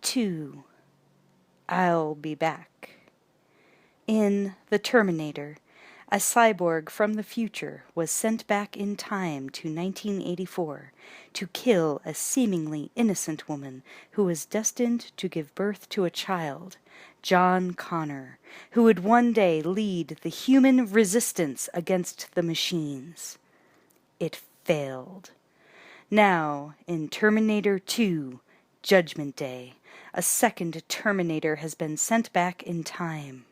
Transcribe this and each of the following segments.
T2. I'll be back. In The Terminator, a cyborg from the future was sent back in time to 1984 to kill a seemingly innocent woman who was destined to give birth to a child, John Connor, who would one day lead the human resistance against the machines. It failed. Now, in Terminator 2, Judgment Day, a second Terminator has been sent back in time.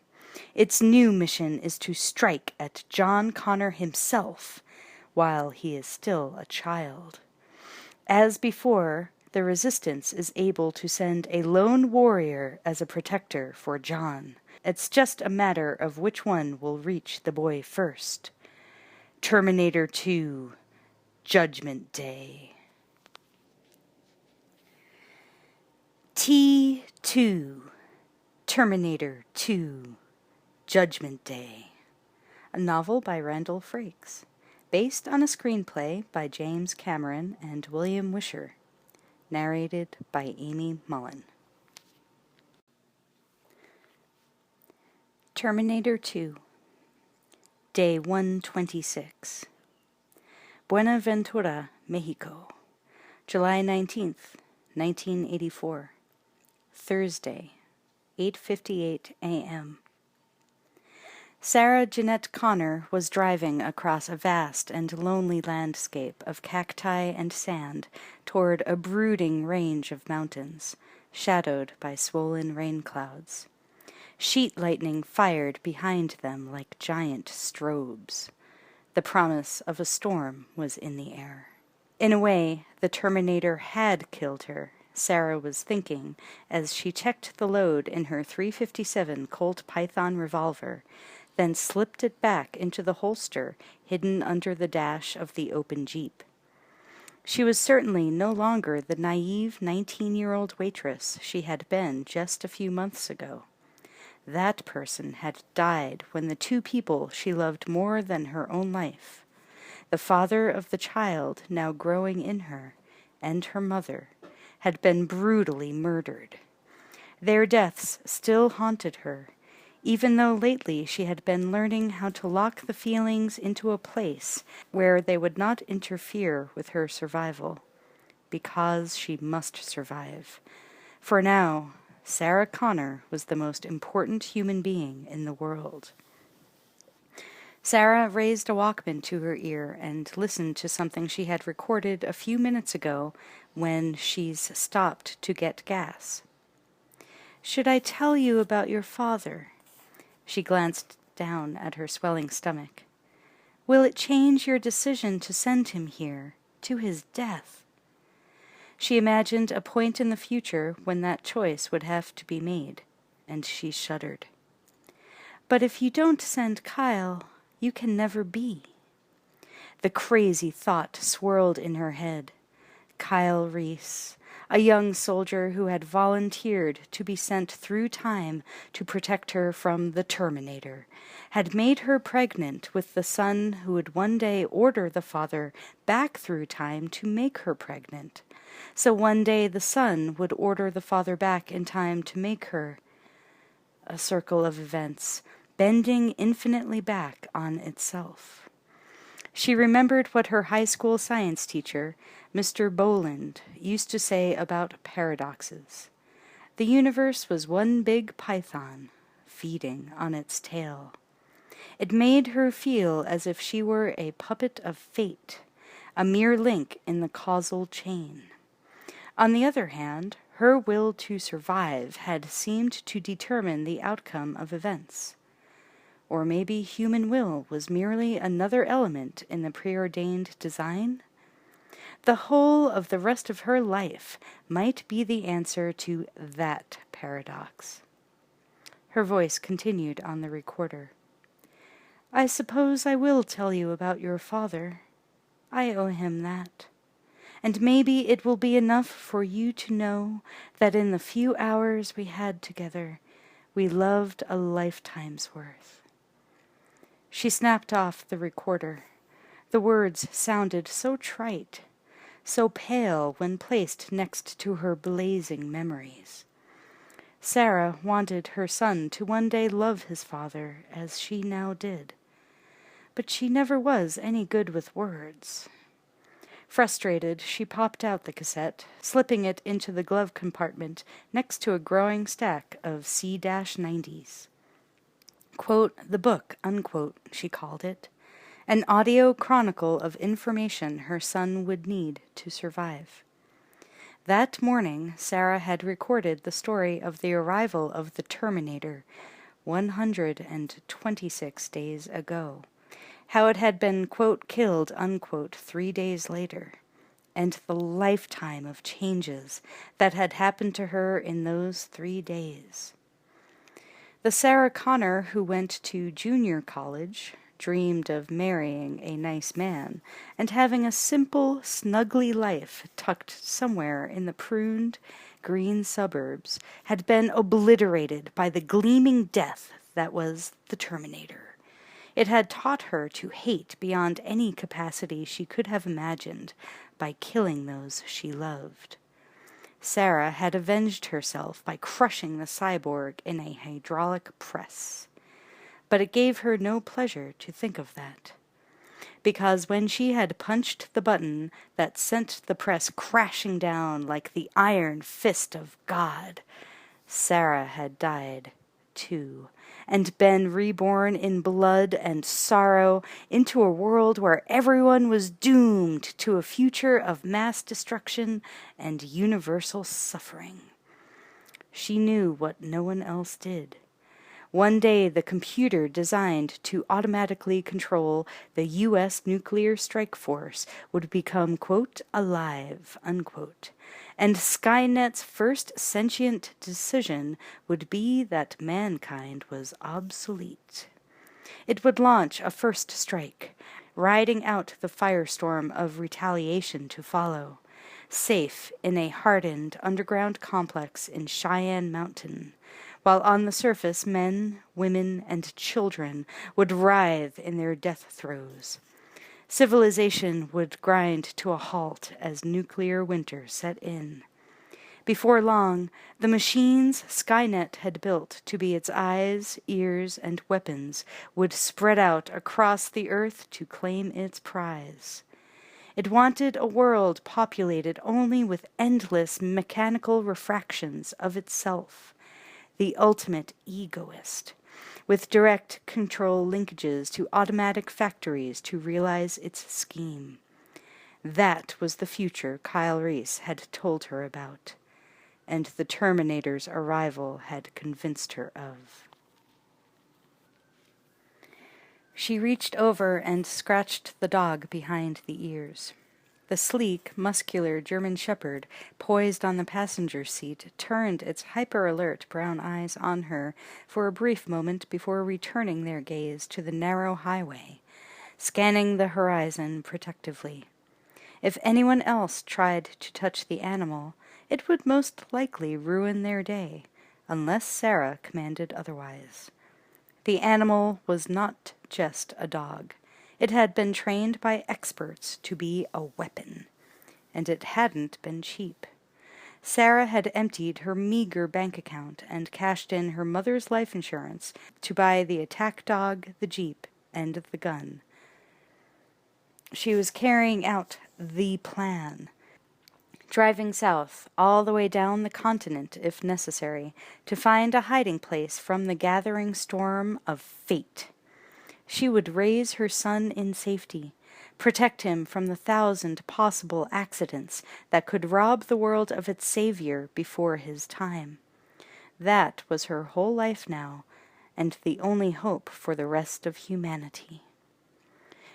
Its new mission is to strike at John Connor himself while he is still a child. As before, the Resistance is able to send a lone warrior as a protector for John. It's just a matter of which one will reach the boy first. Terminator 2, Judgment Day. T2, Terminator 2, Judgment Day, a novel by Randall Frakes, based on a screenplay by James Cameron and William Wisher, narrated by Amy Mullen. Terminator 2, Day 126, Buenaventura, Mexico, July 19th, 1984, Thursday, 8:58 a.m. Sarah Jeanette Connor was driving across a vast and lonely landscape of cacti and sand toward a brooding range of mountains, shadowed by swollen rain clouds. Sheet lightning fired behind them like giant strobes. The promise of a storm was in the air. In a way, the Terminator had killed her, Sarah was thinking, as she checked the load in her .357 Colt Python revolver, then slipped it back into the holster hidden under the dash of the open Jeep. She was certainly no longer the naive 19-year-old waitress she had been just a few months ago. That person had died when the two people she loved more than her own life, the father of the child now growing in her, and her mother, had been brutally murdered. Their deaths still haunted her, even though lately she had been learning how to lock the feelings into a place where they would not interfere with her survival, because she must survive. For now, Sarah Connor was the most important human being in the world. Sarah raised a Walkman to her ear and listened to something she had recorded a few minutes ago when she's stopped to get gas. "Should I tell you about your father?" She glanced down at her swelling stomach. "Will it change your decision to send him here, to his death?" She imagined a point in the future when that choice would have to be made, and she shuddered. "But if you don't send Kyle, you can never be." The crazy thought swirled in her head. Kyle Reese, a young soldier who had volunteered to be sent through time to protect her from the Terminator, had made her pregnant with the son who would one day order the father back through time to make her pregnant. So one day the son would order the father back in time to make her. A circle of events, bending infinitely back on itself. She remembered what her high school science teacher, Mr. Boland, used to say about paradoxes. The universe was one big python, feeding on its tail. It made her feel as if she were a puppet of fate, a mere link in the causal chain. On the other hand, her will to survive had seemed to determine the outcome of events. Or maybe human will was merely another element in the preordained design? The whole of the rest of her life might be the answer to that paradox. Her voice continued on the recorder. "I suppose I will tell you about your father. I owe him that. And maybe it will be enough for you to know that in the few hours we had together, we loved a lifetime's worth." She snapped off the recorder. The words sounded so trite, so pale when placed next to her blazing memories. Sarah wanted her son to one day love his father as she now did. But she never was any good with words. Frustrated, she popped out the cassette, slipping it into the glove compartment next to a growing stack of C-90s. Quote, the book, unquote, she called it. An audio chronicle of information her son would need to survive. That morning, Sarah had recorded the story of the arrival of the Terminator 126 days ago. How it had been, quote, killed, unquote, 3 days later, and the lifetime of changes that had happened to her in those 3 days. The Sarah Connor who went to junior college dreamed of marrying a nice man and having a simple, snuggly life tucked somewhere in the pruned, green suburbs, had been obliterated by the gleaming death that was the Terminator. It had taught her to hate beyond any capacity she could have imagined by killing those she loved. Sarah had avenged herself by crushing the cyborg in a hydraulic press. But it gave her no pleasure to think of that, because when she had punched the button that sent the press crashing down like the iron fist of God, Sarah had died, too, and been reborn in blood and sorrow into a world where everyone was doomed to a future of mass destruction and universal suffering. She knew what no one else did. One day the computer designed to automatically control the U.S. nuclear strike force would become, quote, alive, unquote, and Skynet's first sentient decision would be that mankind was obsolete. It would launch a first strike, riding out the firestorm of retaliation to follow, safe in a hardened underground complex in Cheyenne Mountain, while on the surface men, women, and children would writhe in their death throes. Civilization would grind to a halt as nuclear winter set in. Before long, the machines Skynet had built to be its eyes, ears, and weapons would spread out across the earth to claim its prize. It wanted a world populated only with endless mechanical refractions of itself, the ultimate egoist, with direct control linkages to automatic factories to realize its scheme. That was the future Kyle Reese had told her about, and the Terminator's arrival had convinced her of. She reached over and scratched the dog behind the ears. The sleek, muscular German shepherd, poised on the passenger seat, turned its hyper-alert brown eyes on her for a brief moment before returning their gaze to the narrow highway, scanning the horizon protectively. If anyone else tried to touch the animal, it would most likely ruin their day, unless Sarah commanded otherwise. The animal was not just a dog. It had been trained by experts to be a weapon, and it hadn't been cheap. Sarah had emptied her meager bank account and cashed in her mother's life insurance to buy the attack dog, the jeep, and the gun. She was carrying out the plan, driving south all the way down the continent if necessary to find a hiding place from the gathering storm of fate. She would raise her son in safety, protect him from the 1,000 possible accidents that could rob the world of its savior before his time. That was her whole life now, and the only hope for the rest of humanity.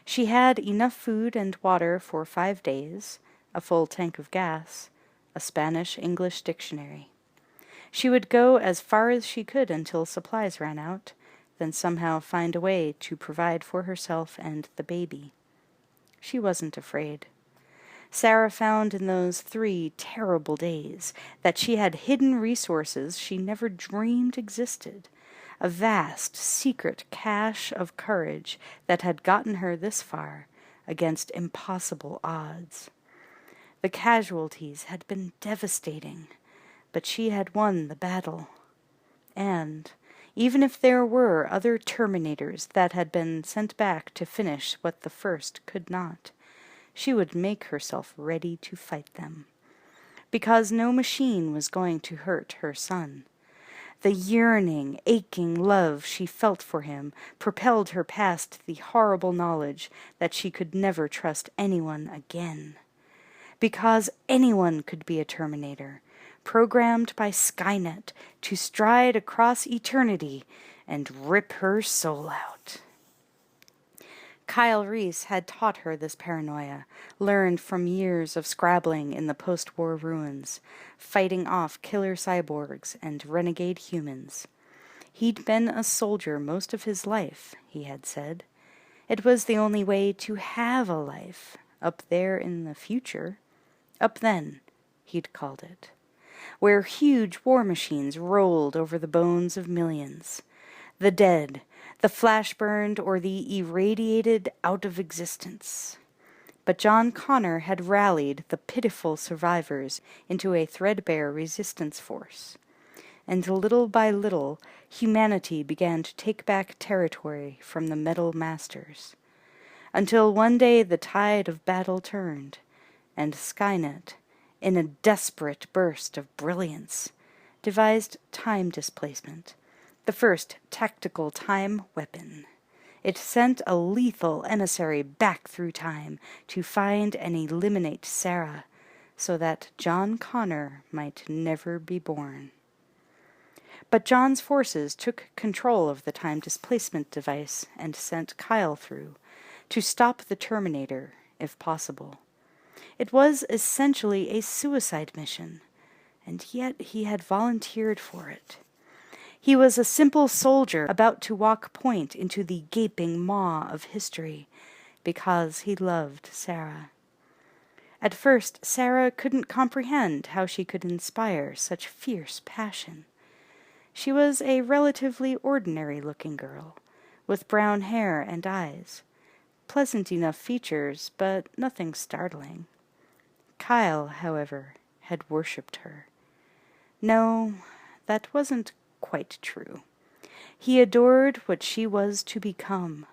She had enough food and water for 5 days, a full tank of gas, a Spanish-English dictionary. She would go as far as she could until supplies ran out, then somehow find a way to provide for herself and the baby. She wasn't afraid. Sarah found in those 3 terrible days that she had hidden resources she never dreamed existed, a vast, secret cache of courage that had gotten her this far against impossible odds. The casualties had been devastating, but she had won the battle. and, even if there were other Terminators that had been sent back to finish what the first could not, she would make herself ready to fight them. Because no machine was going to hurt her son. The yearning, aching love she felt for him propelled her past the horrible knowledge that she could never trust anyone again. Because anyone could be a Terminator, programmed by Skynet to stride across eternity and rip her soul out. Kyle Reese had taught her this paranoia, learned from years of scrabbling in the post-war ruins, fighting off killer cyborgs and renegade humans. He'd been a soldier most of his life, he had said. It was the only way to have a life, up there in the future. Up then, he'd called it, where huge war machines rolled over the bones of millions. The dead, the flash-burned, or the irradiated out of existence. But John Connor had rallied the pitiful survivors into a threadbare resistance force, and little by little humanity began to take back territory from the Metal Masters, until one day the tide of battle turned, and Skynet, in a desperate burst of brilliance, devised time displacement, the first tactical time weapon. It sent a lethal emissary back through time to find and eliminate Sarah, so that John Connor might never be born. But John's forces took control of the time displacement device and sent Kyle through, to stop the Terminator, if possible. It was essentially a suicide mission, and yet he had volunteered for it. He was a simple soldier about to walk point into the gaping maw of history, because he loved Sarah. At first, Sarah couldn't comprehend how she could inspire such fierce passion. She was a relatively ordinary-looking girl, with brown hair and eyes, pleasant enough features, but nothing startling. Kyle, however, had worshipped her. No, that wasn't quite true. He adored what she was to become,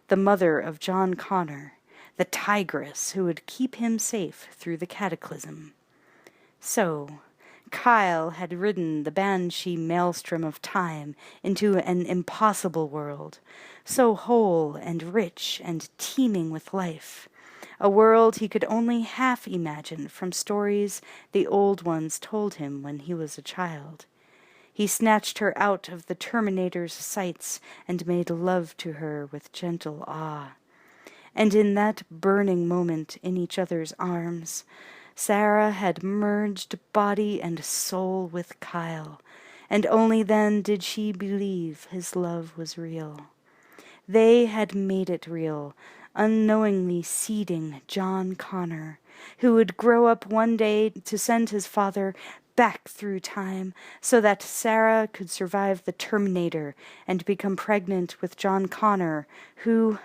the mother of John Connor, the tigress who would keep him safe through the cataclysm. So, Kyle had ridden the banshee maelstrom of time into an impossible world, so whole and rich and teeming with life, a world he could only half imagine from stories the old ones told him when he was a child. He snatched her out of the Terminator's sights and made love to her with gentle awe. And in that burning moment in each other's arms, Sarah had merged body and soul with Kyle, and only then did she believe his love was real. They had made it real, unknowingly seeding John Connor, who would grow up one day to send his father back through time so that Sarah could survive the Terminator and become pregnant with John Connor, who...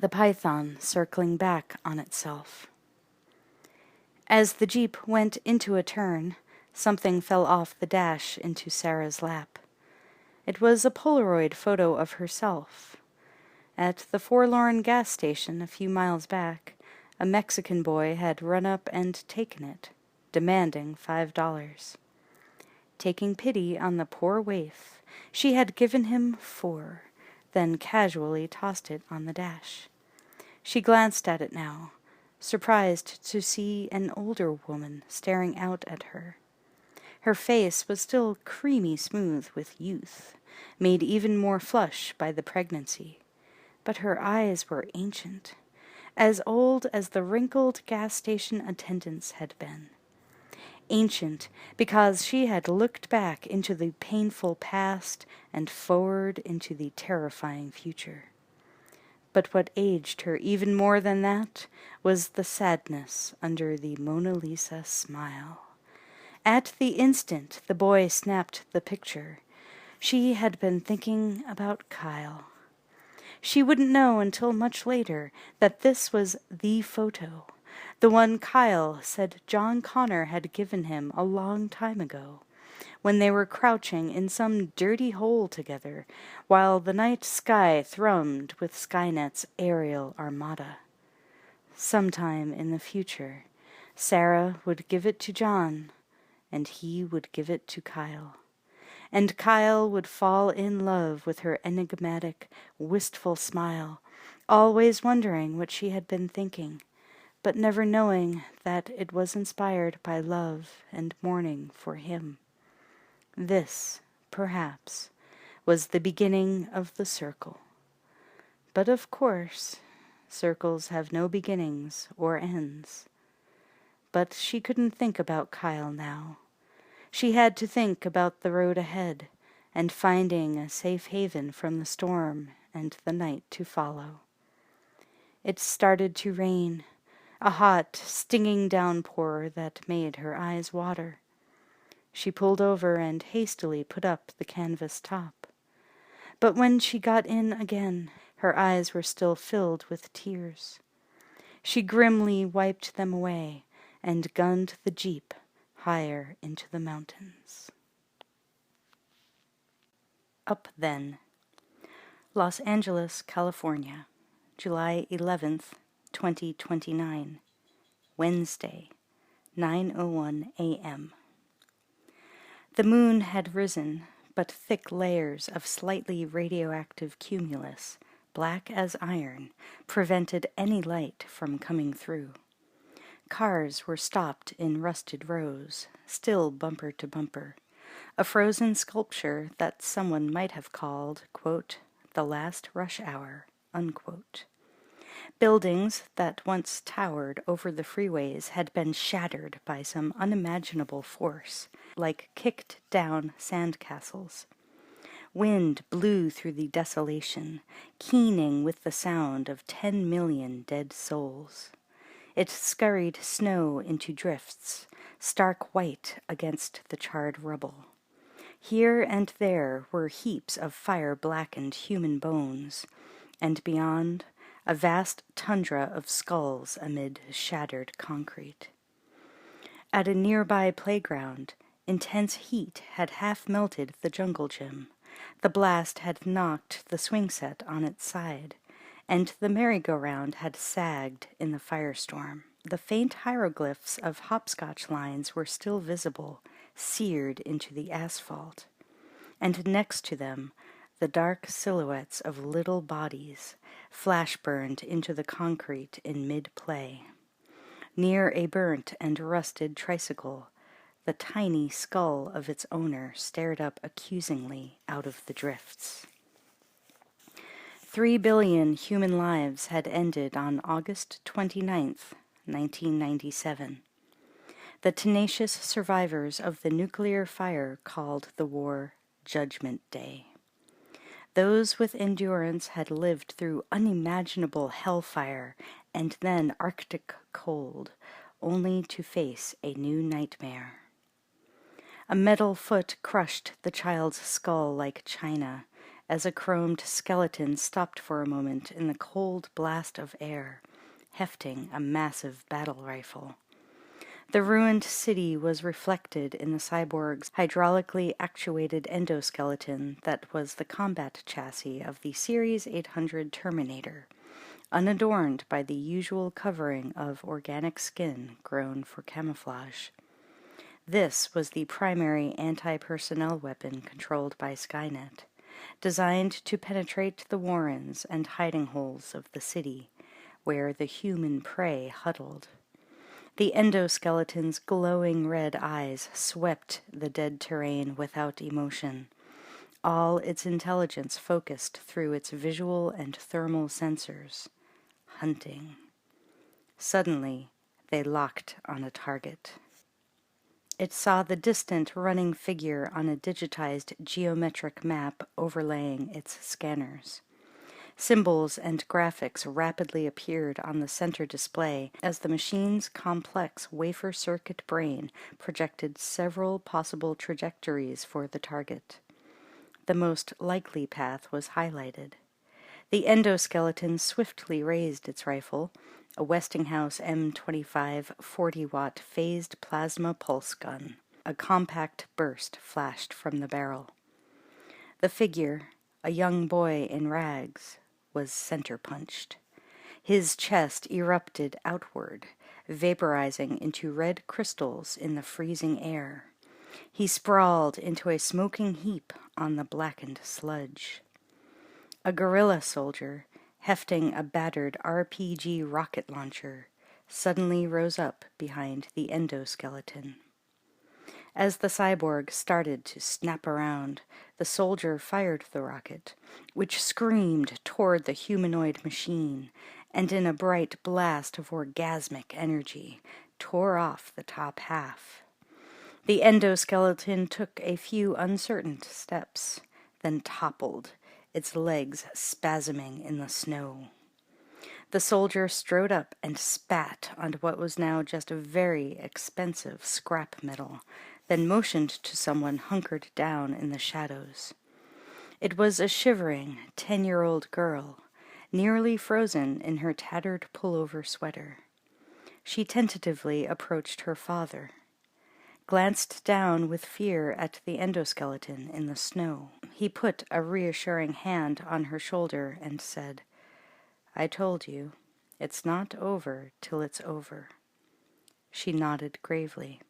The python circling back on itself. As the Jeep went into a turn, something fell off the dash into Sarah's lap. It was a Polaroid photo of herself. At the forlorn gas station a few miles back, a Mexican boy had run up and taken it, demanding $5. Taking pity on the poor waif, she had given him $4, then casually tossed it on the dash. She glanced at it now, surprised to see an older woman staring out at her. Her face was still creamy smooth with youth, made even more flush by the pregnancy, but her eyes were ancient, as old as the wrinkled gas station attendants had been. Ancient because she had looked back into the painful past and forward into the terrifying future. But what aged her even more than that was the sadness under the Mona Lisa smile. At the instant the boy snapped the picture, she had been thinking about Kyle. She wouldn't know until much later that this was the photo, the one Kyle said John Connor had given him a long time ago, when they were crouching in some dirty hole together, while the night sky thrummed with Skynet's aerial armada. Sometime in the future, Sarah would give it to John, and he would give it to Kyle. And Kyle would fall in love with her enigmatic, wistful smile, always wondering what she had been thinking, but never knowing that it was inspired by love and mourning for him. This, perhaps, was the beginning of the circle. But of course, circles have no beginnings or ends. But she couldn't think about Kyle now. She had to think about the road ahead, and finding a safe haven from the storm and the night to follow. It started to rain, a hot, stinging downpour that made her eyes water. She pulled over and hastily put up the canvas top. But when she got in again, her eyes were still filled with tears. She grimly wiped them away and gunned the jeep higher into the mountains. Up Then. Los Angeles, California, July 11th, 2029. Wednesday, 9:01 a.m. The moon had risen, but thick layers of slightly radioactive cumulus, black as iron, prevented any light from coming through. Cars were stopped in rusted rows, still bumper to bumper, a frozen sculpture that someone might have called, quote, the last rush hour, unquote. Buildings that once towered over the freeways had been shattered by some unimaginable force, like kicked-down sandcastles. Wind blew through the desolation, keening with the sound of 10 million dead souls. It scurried snow into drifts, stark white against the charred rubble. Here and there were heaps of fire-blackened human bones, and beyond, a vast tundra of skulls amid shattered concrete. At a nearby playground, intense heat had half-melted the jungle gym. The blast had knocked the swing set on its side, and the merry-go-round had sagged in the firestorm. The faint hieroglyphs of hopscotch lines were still visible, seared into the asphalt, and next to them the dark silhouettes of little bodies, flash-burned into the concrete in mid-play. Near a burnt and rusted tricycle, the tiny skull of its owner stared up accusingly out of the drifts. 3 billion human lives had ended on August 29th, 1997. The tenacious survivors of the nuclear fire called the war Judgment Day. Those with endurance had lived through unimaginable hellfire and then Arctic cold, only to face a new nightmare. A metal foot crushed the child's skull like china, as a chromed skeleton stopped for a moment in the cold blast of air, hefting a massive battle rifle. The ruined city was reflected in the cyborg's hydraulically actuated endoskeleton that was the combat chassis of the Series 800 Terminator, unadorned by the usual covering of organic skin grown for camouflage. This was the primary anti-personnel weapon controlled by Skynet, designed to penetrate the warrens and hiding holes of the city, where the human prey huddled. The endoskeleton's glowing red eyes swept the dead terrain without emotion, all its intelligence focused through its visual and thermal sensors. Hunting. Suddenly, they locked on a target. It saw the distant running figure on a digitized geometric map overlaying its scanners. Symbols and graphics rapidly appeared on the center display as the machine's complex wafer circuit brain projected several possible trajectories for the target. The most likely path was highlighted. The endoskeleton swiftly raised its rifle, a Westinghouse M25 40-watt phased plasma pulse gun. a compact burst flashed from the barrel. The figure, a young boy in rags, was center-punched. His chest erupted outward, vaporizing into red crystals in the freezing air. He sprawled into a smoking heap on the blackened sludge. A guerrilla soldier, hefting a battered RPG rocket launcher, suddenly rose up behind the endoskeleton. As the cyborg started to snap around, the soldier fired the rocket, which screamed toward the humanoid machine, and in a bright blast of orgasmic energy, tore off the top half. The endoskeleton took a few uncertain steps, then toppled, its legs spasming in the snow. The soldier strode up and spat on what was now just a very expensive scrap metal, then motioned to someone hunkered down in the shadows. It was a shivering 10-year-old girl, nearly frozen in her tattered pullover sweater. She tentatively approached her father, glanced down with fear at the endoskeleton in the snow. He put a reassuring hand on her shoulder and said, "I told you, it's not over till it's over." She nodded gravely.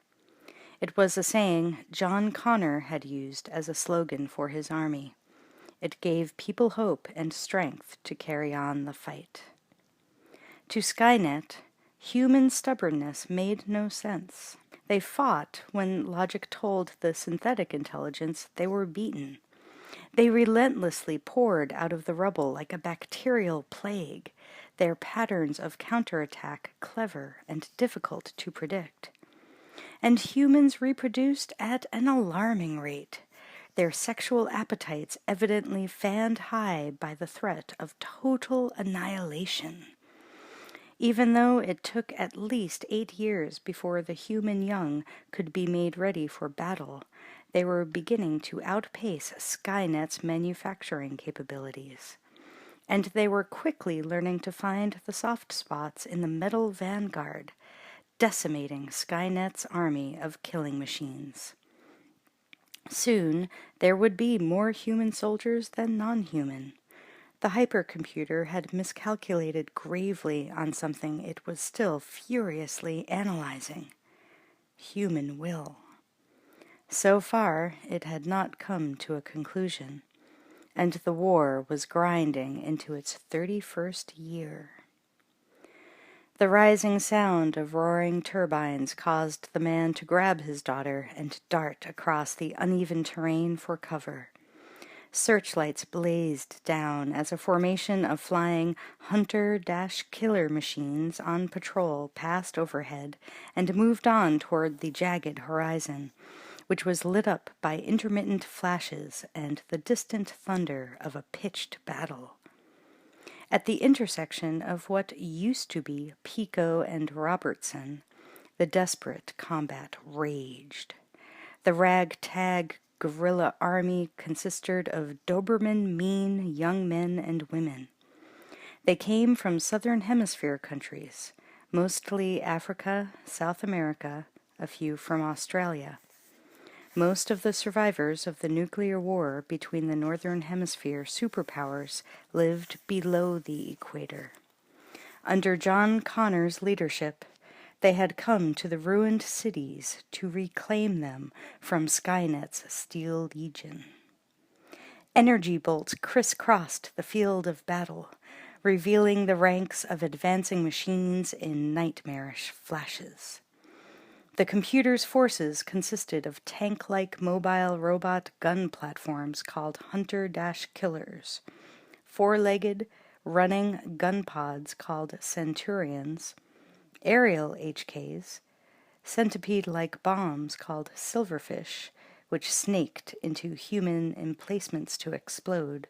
It was a saying John Connor had used as a slogan for his army. It gave people hope and strength to carry on the fight. To Skynet, human stubbornness made no sense. They fought when logic told the synthetic intelligence they were beaten. They relentlessly poured out of the rubble like a bacterial plague, their patterns of counterattack clever and difficult to predict. And humans reproduced at an alarming rate, their sexual appetites evidently fanned high by the threat of total annihilation. Even though it took at least 8 years before the human young could be made ready for battle, they were beginning to outpace Skynet's manufacturing capabilities. And they were quickly learning to find the soft spots in the metal vanguard, decimating Skynet's army of killing machines. Soon, there would be more human soldiers than non-human. The hypercomputer had miscalculated gravely on something it was still furiously analyzing: human will. So far, it had not come to a conclusion, and the war was grinding into its 31st year. The rising sound of roaring turbines caused the man to grab his daughter and dart across the uneven terrain for cover. Searchlights blazed down as a formation of flying hunter-killer machines on patrol passed overhead and moved on toward the jagged horizon, which was lit up by intermittent flashes and the distant thunder of a pitched battle. At the intersection of what used to be Pico and Robertson, the desperate combat raged. The ragtag guerrilla army consisted of Doberman mean young men and women. They came from southern hemisphere countries, mostly Africa, South America, a few from Australia. Most of the survivors of the nuclear war between the Northern Hemisphere superpowers lived below the equator. Under John Connor's leadership, they had come to the ruined cities to reclaim them from Skynet's Steel Legion. Energy bolts crisscrossed the field of battle, revealing the ranks of advancing machines in nightmarish flashes. The computer's forces consisted of tank-like mobile robot gun platforms called hunter-killers, four-legged, running gun pods called centurions, aerial HKs, centipede-like bombs called silverfish, which snaked into human emplacements to explode,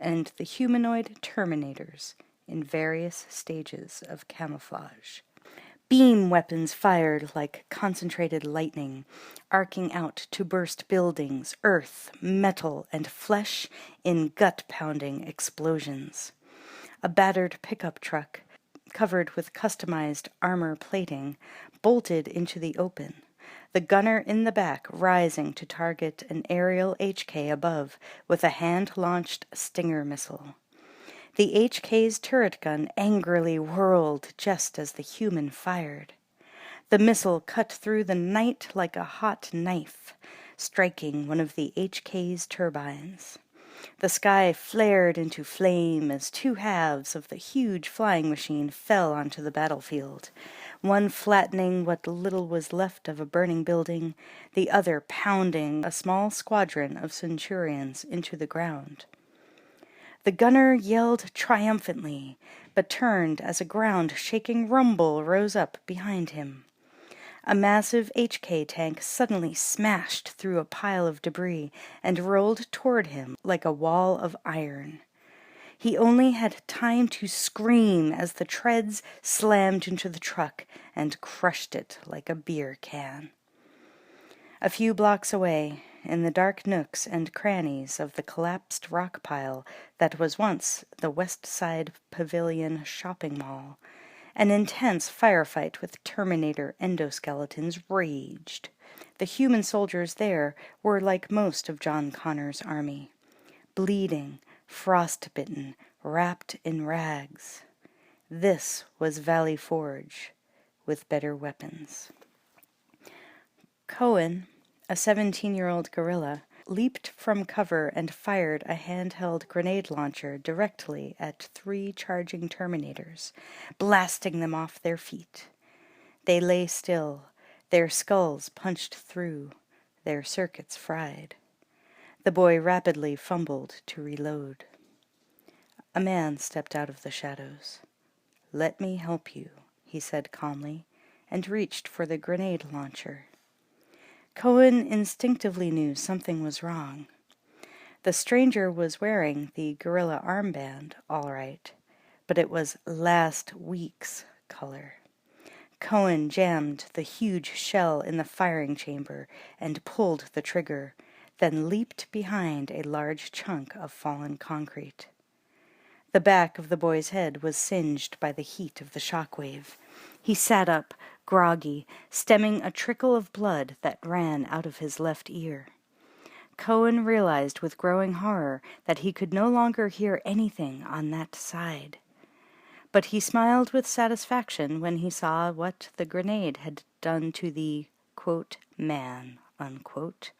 and the humanoid Terminators in various stages of camouflage. Beam weapons fired like concentrated lightning, arcing out to burst buildings, earth, metal, and flesh in gut-pounding explosions. A battered pickup truck, covered with customized armor plating, bolted into the open, the gunner in the back rising to target an aerial HK above with a hand-launched Stinger missile. The HK's turret gun angrily whirled just as the human fired. The missile cut through the night like a hot knife, striking one of the HK's turbines. The sky flared into flame as two halves of the huge flying machine fell onto the battlefield, one flattening what little was left of a burning building, the other pounding a small squadron of Centurions into the ground. The gunner yelled triumphantly, but turned as a ground-shaking rumble rose up behind him. A massive HK tank suddenly smashed through a pile of debris and rolled toward him like a wall of iron. He only had time to scream as the treads slammed into the truck and crushed it like a beer can. A few blocks away, in the dark nooks and crannies of the collapsed rock pile that was once the West Side Pavilion shopping mall, an intense firefight with Terminator endoskeletons raged. The human soldiers there were like most of John Connor's army, bleeding, frostbitten, wrapped in rags. This was Valley Forge, with better weapons. Cohen, a 17-year-old guerrilla, leaped from cover and fired a handheld grenade launcher directly at 3 charging Terminators, blasting them off their feet. They lay still, their skulls punched through, their circuits fried. The boy rapidly fumbled to reload. A man stepped out of the shadows. "Let me help you," he said calmly, and reached for the grenade launcher. Cohen instinctively knew something was wrong. The stranger was wearing the guerrilla armband, all right, but it was last week's color. Cohen jammed the huge shell in the firing chamber and pulled the trigger, then leaped behind a large chunk of fallen concrete. The back of the boy's head was singed by the heat of the shockwave. He sat up, groggy, stemming a trickle of blood that ran out of his left ear. Cohen realized with growing horror that he could no longer hear anything on that side. But he smiled with satisfaction when he saw what the grenade had done to the, quote, man, unquote.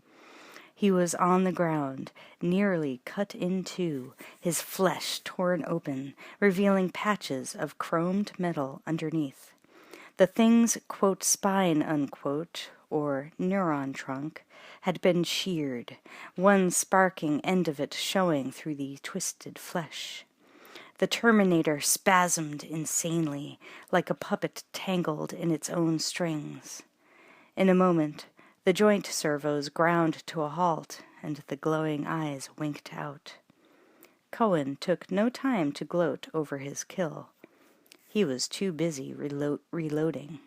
He was on the ground, nearly cut in two, his flesh torn open, revealing patches of chromed metal underneath. The thing's, quote, spine, unquote, or neuron trunk, had been sheared, one sparking end of it showing through the twisted flesh. The Terminator spasmed insanely, like a puppet tangled in its own strings. In a moment, the joint servos ground to a halt, and the glowing eyes winked out. Cohen took no time to gloat over his kill. He was too busy reloading.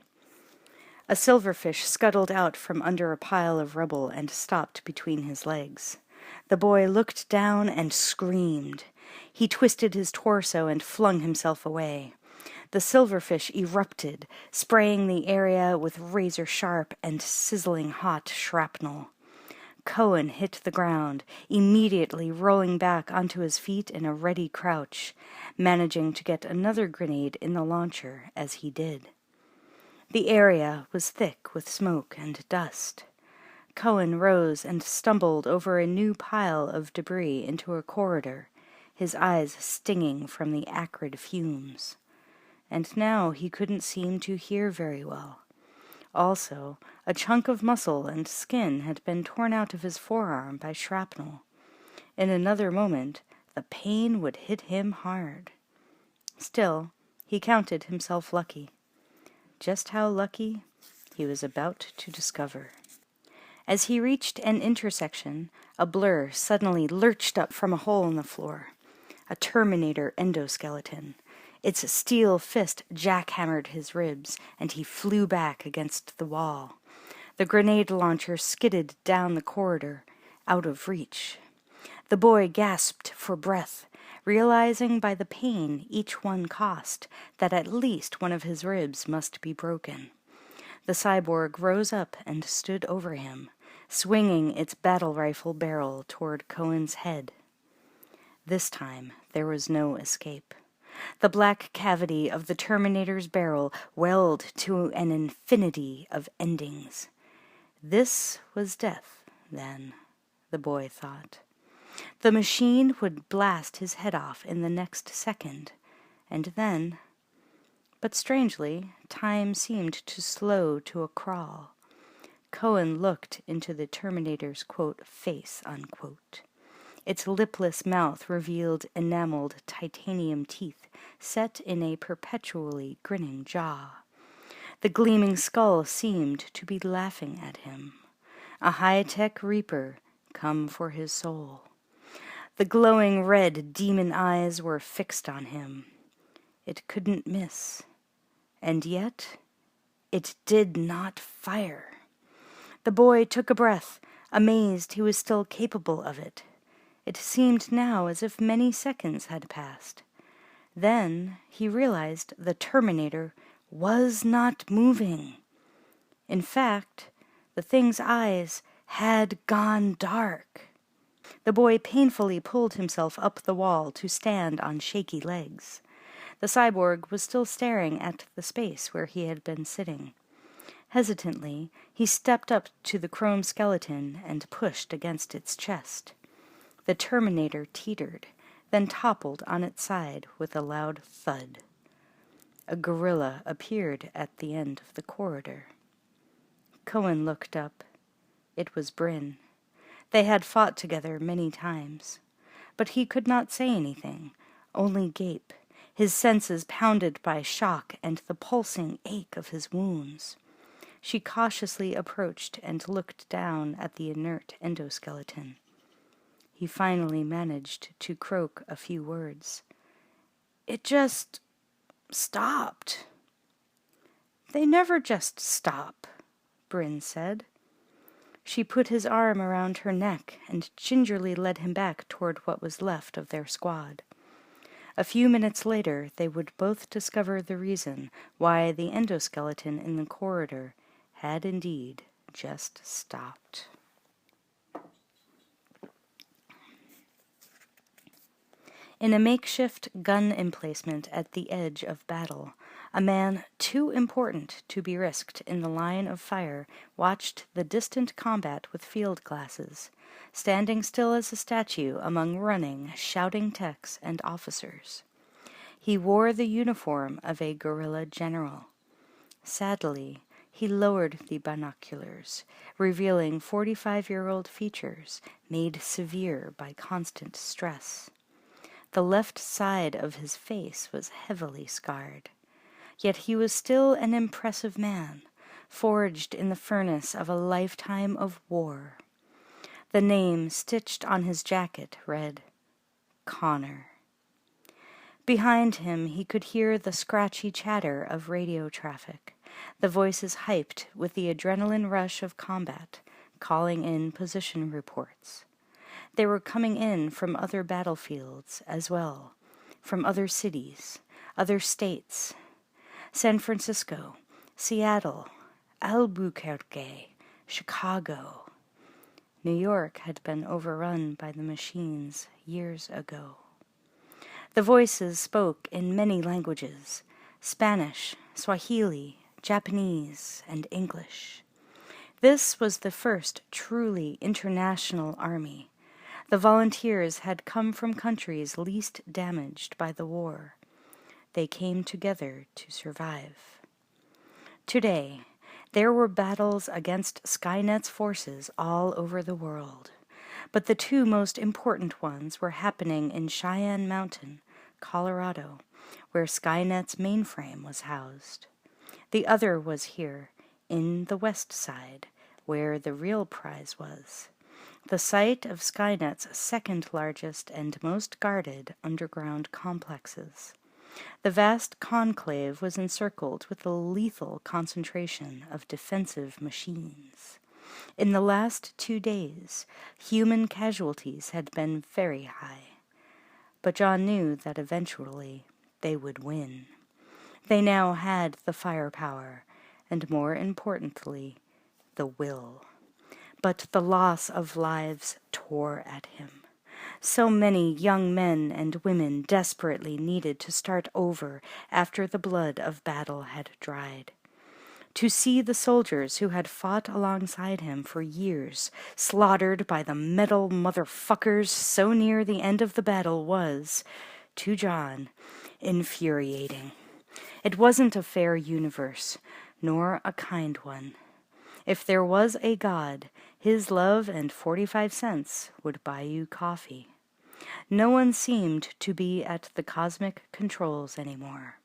A silverfish scuttled out from under a pile of rubble and stopped between his legs. The boy looked down and screamed. He twisted his torso and flung himself away. The silverfish erupted, spraying the area with razor-sharp and sizzling hot shrapnel. Cohen hit the ground, immediately rolling back onto his feet in a ready crouch, managing to get another grenade in the launcher as he did. The area was thick with smoke and dust. Cohen rose and stumbled over a new pile of debris into a corridor, his eyes stinging from the acrid fumes. And now he couldn't seem to hear very well. Also, a chunk of muscle and skin had been torn out of his forearm by shrapnel. In another moment, the pain would hit him hard. Still, he counted himself lucky. Just how lucky, he was about to discover. As he reached an intersection, a blur suddenly lurched up from a hole in the floor. A Terminator endoskeleton. Its steel fist jackhammered his ribs, and he flew back against the wall. The grenade launcher skidded down the corridor, out of reach. The boy gasped for breath, realizing by the pain each one cost that at least one of his ribs must be broken. The cyborg rose up and stood over him, swinging its battle rifle barrel toward Cohen's head. This time there was no escape. The black cavity of the Terminator's barrel welled to an infinity of endings. This was death, then, the boy thought. The machine would blast his head off in the next second, and then... But strangely, time seemed to slow to a crawl. Cohen looked into the Terminator's, quote, face, unquote. Its lipless mouth revealed enameled titanium teeth set in a perpetually grinning jaw. The gleaming skull seemed to be laughing at him. A high-tech reaper come for his soul. The glowing red demon eyes were fixed on him. It couldn't miss. And yet, it did not fire. The boy took a breath, amazed he was still capable of it. It seemed now as if many seconds had passed. Then he realized the Terminator was not moving. In fact, the thing's eyes had gone dark. The boy painfully pulled himself up the wall to stand on shaky legs. The cyborg was still staring at the space where he had been sitting. Hesitantly, he stepped up to the chrome skeleton and pushed against its chest. The Terminator teetered, then toppled on its side with a loud thud. A guerrilla appeared at the end of the corridor. Cohen looked up. It was Bryn. They had fought together many times. But he could not say anything, only gape, his senses pounded by shock and the pulsing ache of his wounds. She cautiously approached and looked down at the inert endoskeleton. He finally managed to croak a few words. "It just stopped." "They never just stop," Bryn said. She put his arm around her neck and gingerly led him back toward what was left of their squad. A few minutes later, they would both discover the reason why the endoskeleton in the corridor had indeed just stopped. In a makeshift gun emplacement at the edge of battle, a man too important to be risked in the line of fire watched the distant combat with field glasses, standing still as a statue among running, shouting techs and officers. He wore the uniform of a guerrilla general. Sadly, he lowered the binoculars, revealing 45-year-old features made severe by constant stress. The left side of his face was heavily scarred. Yet he was still an impressive man, forged in the furnace of a lifetime of war. The name stitched on his jacket read, Connor. Behind him he could hear the scratchy chatter of radio traffic, the voices hyped with the adrenaline rush of combat, calling in position reports. They were coming in from other battlefields as well, from other cities, other states. San Francisco, Seattle, Albuquerque, Chicago. New York had been overrun by the machines years ago. The voices spoke in many languages: Spanish, Swahili, Japanese, and English. This was the first truly international army. The volunteers had come from countries least damaged by the war. They came together to survive. Today, there were battles against Skynet's forces all over the world, but the two most important ones were happening in Cheyenne Mountain, Colorado, where Skynet's mainframe was housed. The other was here, in the West Side, where the real prize was, the site of Skynet's second largest and most guarded underground complexes. The vast conclave was encircled with a lethal concentration of defensive machines. In the last 2 days, human casualties had been very high. But John knew that eventually they would win. They now had the firepower, and more importantly, the will. But the loss of lives tore at him. So many young men and women desperately needed to start over after the blood of battle had dried. To see the soldiers who had fought alongside him for years slaughtered by the metal motherfuckers so near the end of the battle was, to John, infuriating. It wasn't a fair universe, nor a kind one. If there was a God, his love and 45 cents would buy you coffee. No one seemed to be at the cosmic controls anymore.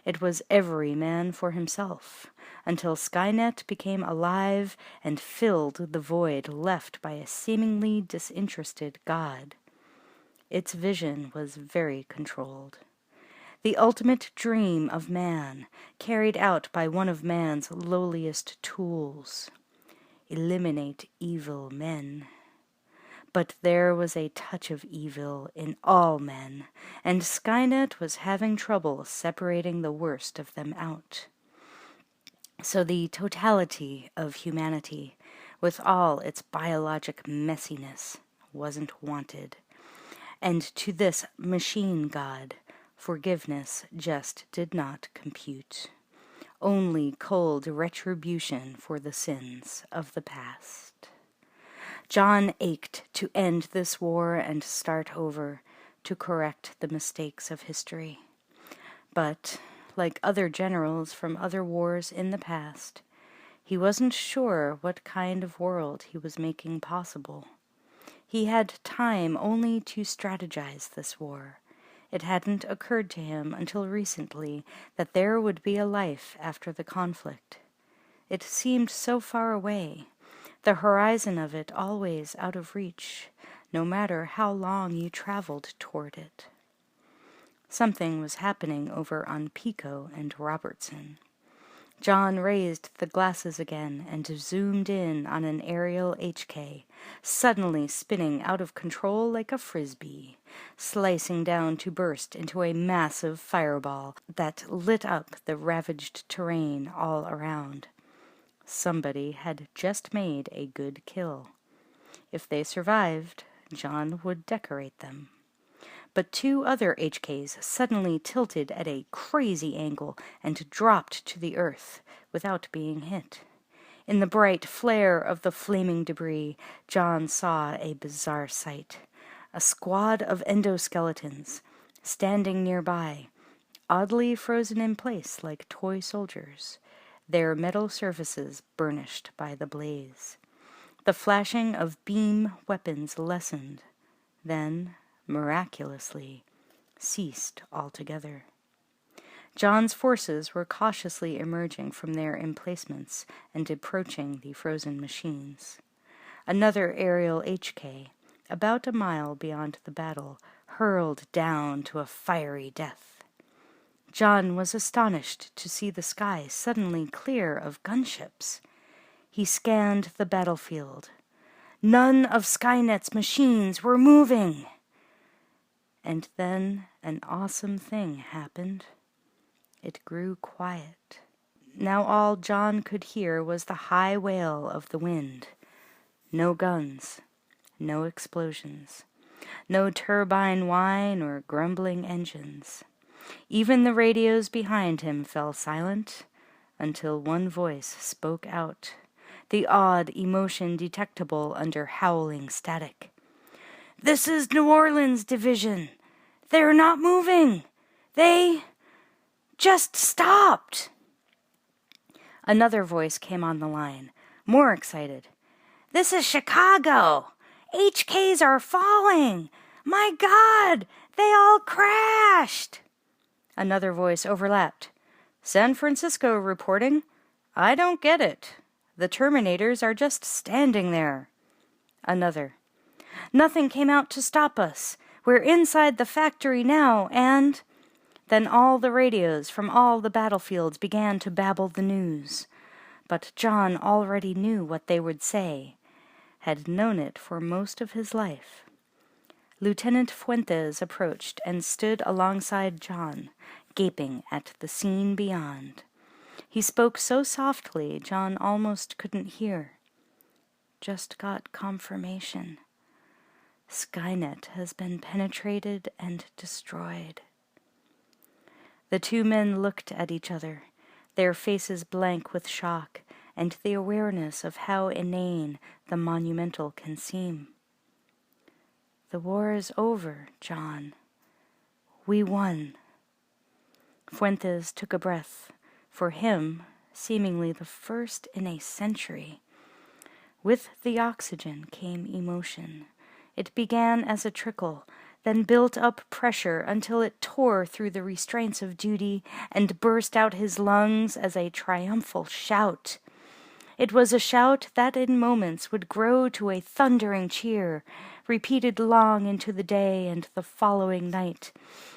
It was every man for himself, until Skynet became alive and filled the void left by a seemingly disinterested God. Its vision was very controlled. The ultimate dream of man, carried out by one of man's lowliest tools. Eliminate evil men. But there was a touch of evil in all men, and Skynet was having trouble separating the worst of them out. So the totality of humanity, with all its biologic messiness, wasn't wanted. And to this machine god, forgiveness just did not compute. Only cold retribution for the sins of the past. John ached to end this war and start over, to correct the mistakes of history. But, like other generals from other wars in the past, he wasn't sure what kind of world he was making possible. He had time only to strategize this war. It hadn't occurred to him until recently that there would be a life after the conflict. It seemed so far away, the horizon of it always out of reach, no matter how long you traveled toward it. Something was happening over on Pico and Robertson. John raised the glasses again and zoomed in on an aerial HK, suddenly spinning out of control like a frisbee, slicing down to burst into a massive fireball that lit up the ravaged terrain all around. Somebody had just made a good kill. If they survived, John would decorate them. But 2 other HKs suddenly tilted at a crazy angle and dropped to the earth without being hit. In the bright flare of the flaming debris, John saw a bizarre sight. A squad of endoskeletons, standing nearby, oddly frozen in place like toy soldiers, their metal surfaces burnished by the blaze. The flashing of beam weapons lessened, then, miraculously, ceased altogether. John's forces were cautiously emerging from their emplacements and approaching the frozen machines. Another aerial HK, about a mile beyond the battle, hurled down to a fiery death. John was astonished to see the sky suddenly clear of gunships. He scanned the battlefield. None of Skynet's machines were moving. And then an awesome thing happened. It grew quiet. Now all John could hear was the high wail of the wind. No guns, no explosions, no turbine whine or grumbling engines. Even the radios behind him fell silent until one voice spoke out, the odd emotion detectable under howling static. "This is New Orleans Division. They're not moving. They just stopped." Another voice came on the line, more excited. "This is Chicago. HKs are falling. My God, they all crashed." Another voice overlapped. "San Francisco reporting. I don't get it. The Terminators are just standing there." Another. "Nothing came out to stop us. We're inside the factory now, and—" Then all the radios from all the battlefields began to babble the news. But John already knew what they would say, had known it for most of his life. Lieutenant Fuentes approached and stood alongside John, gaping at the scene beyond. He spoke so softly John almost couldn't hear. "Just got confirmation. Skynet has been penetrated and destroyed." The two men looked at each other, their faces blank with shock and the awareness of how inane the monumental can seem. "The war is over, John. We won." Fuentes took a breath. For him, seemingly the first in a century. With the oxygen came emotion. It began as a trickle, then built up pressure until it tore through the restraints of duty and burst out his lungs as a triumphal shout. It was a shout that in moments would grow to a thundering cheer, repeated long into the day and the following night,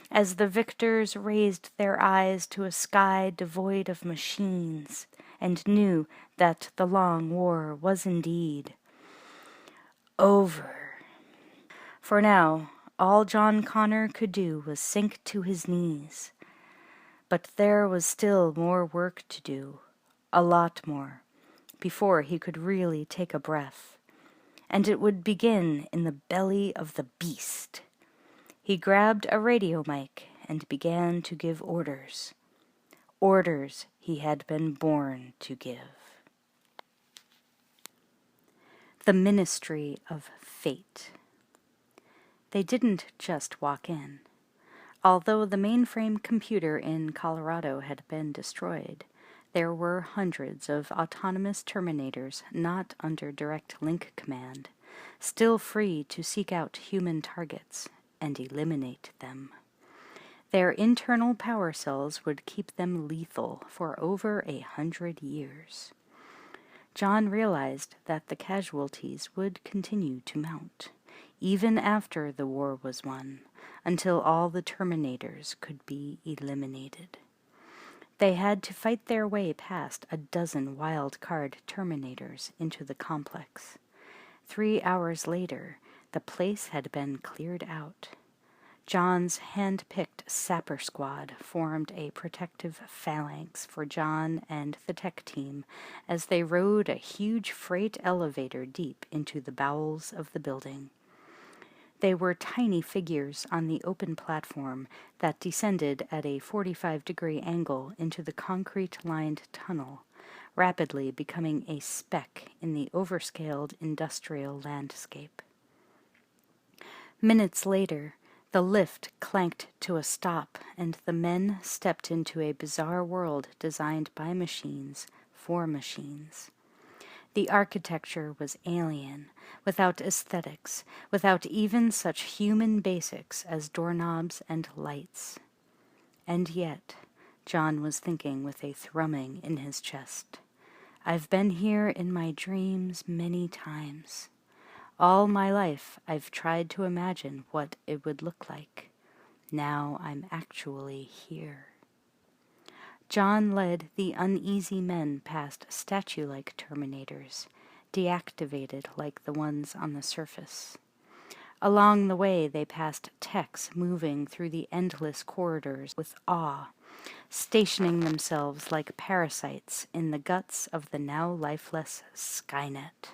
as the victors raised their eyes to a sky devoid of machines and knew that the long war was indeed over. For now, all John Connor could do was sink to his knees. But there was still more work to do, a lot more, before he could really take a breath. And it would begin in the belly of the beast. He grabbed a radio mic and began to give orders. Orders he had been born to give. The Ministry of Fate. They didn't just walk in. Although the mainframe computer in Colorado had been destroyed, there were hundreds of autonomous Terminators not under direct link command, still free to seek out human targets and eliminate them. Their internal power cells would keep them lethal for over 100 years. John realized that the casualties would continue to mount, even after the war was won, until all the Terminators could be eliminated. They had to fight their way past a dozen wild-card Terminators into the complex. 3 hours later, the place had been cleared out. John's hand-picked sapper squad formed a protective phalanx for John and the tech team as they rode a huge freight elevator deep into the bowels of the building. They were tiny figures on the open platform that descended at a 45-degree angle into the concrete-lined tunnel, rapidly becoming a speck in the overscaled industrial landscape. Minutes later, the lift clanked to a stop, and the men stepped into a bizarre world designed by machines for machines. The architecture was alien, without aesthetics, without even such human basics as doorknobs and lights. And yet, John was thinking with a thrumming in his chest, "I've been here in my dreams many times. All my life I've tried to imagine what it would look like. Now I'm actually here." John led the uneasy men past statue-like Terminators, deactivated like the ones on the surface. Along the way they passed techs moving through the endless corridors with awe, stationing themselves like parasites in the guts of the now lifeless Skynet.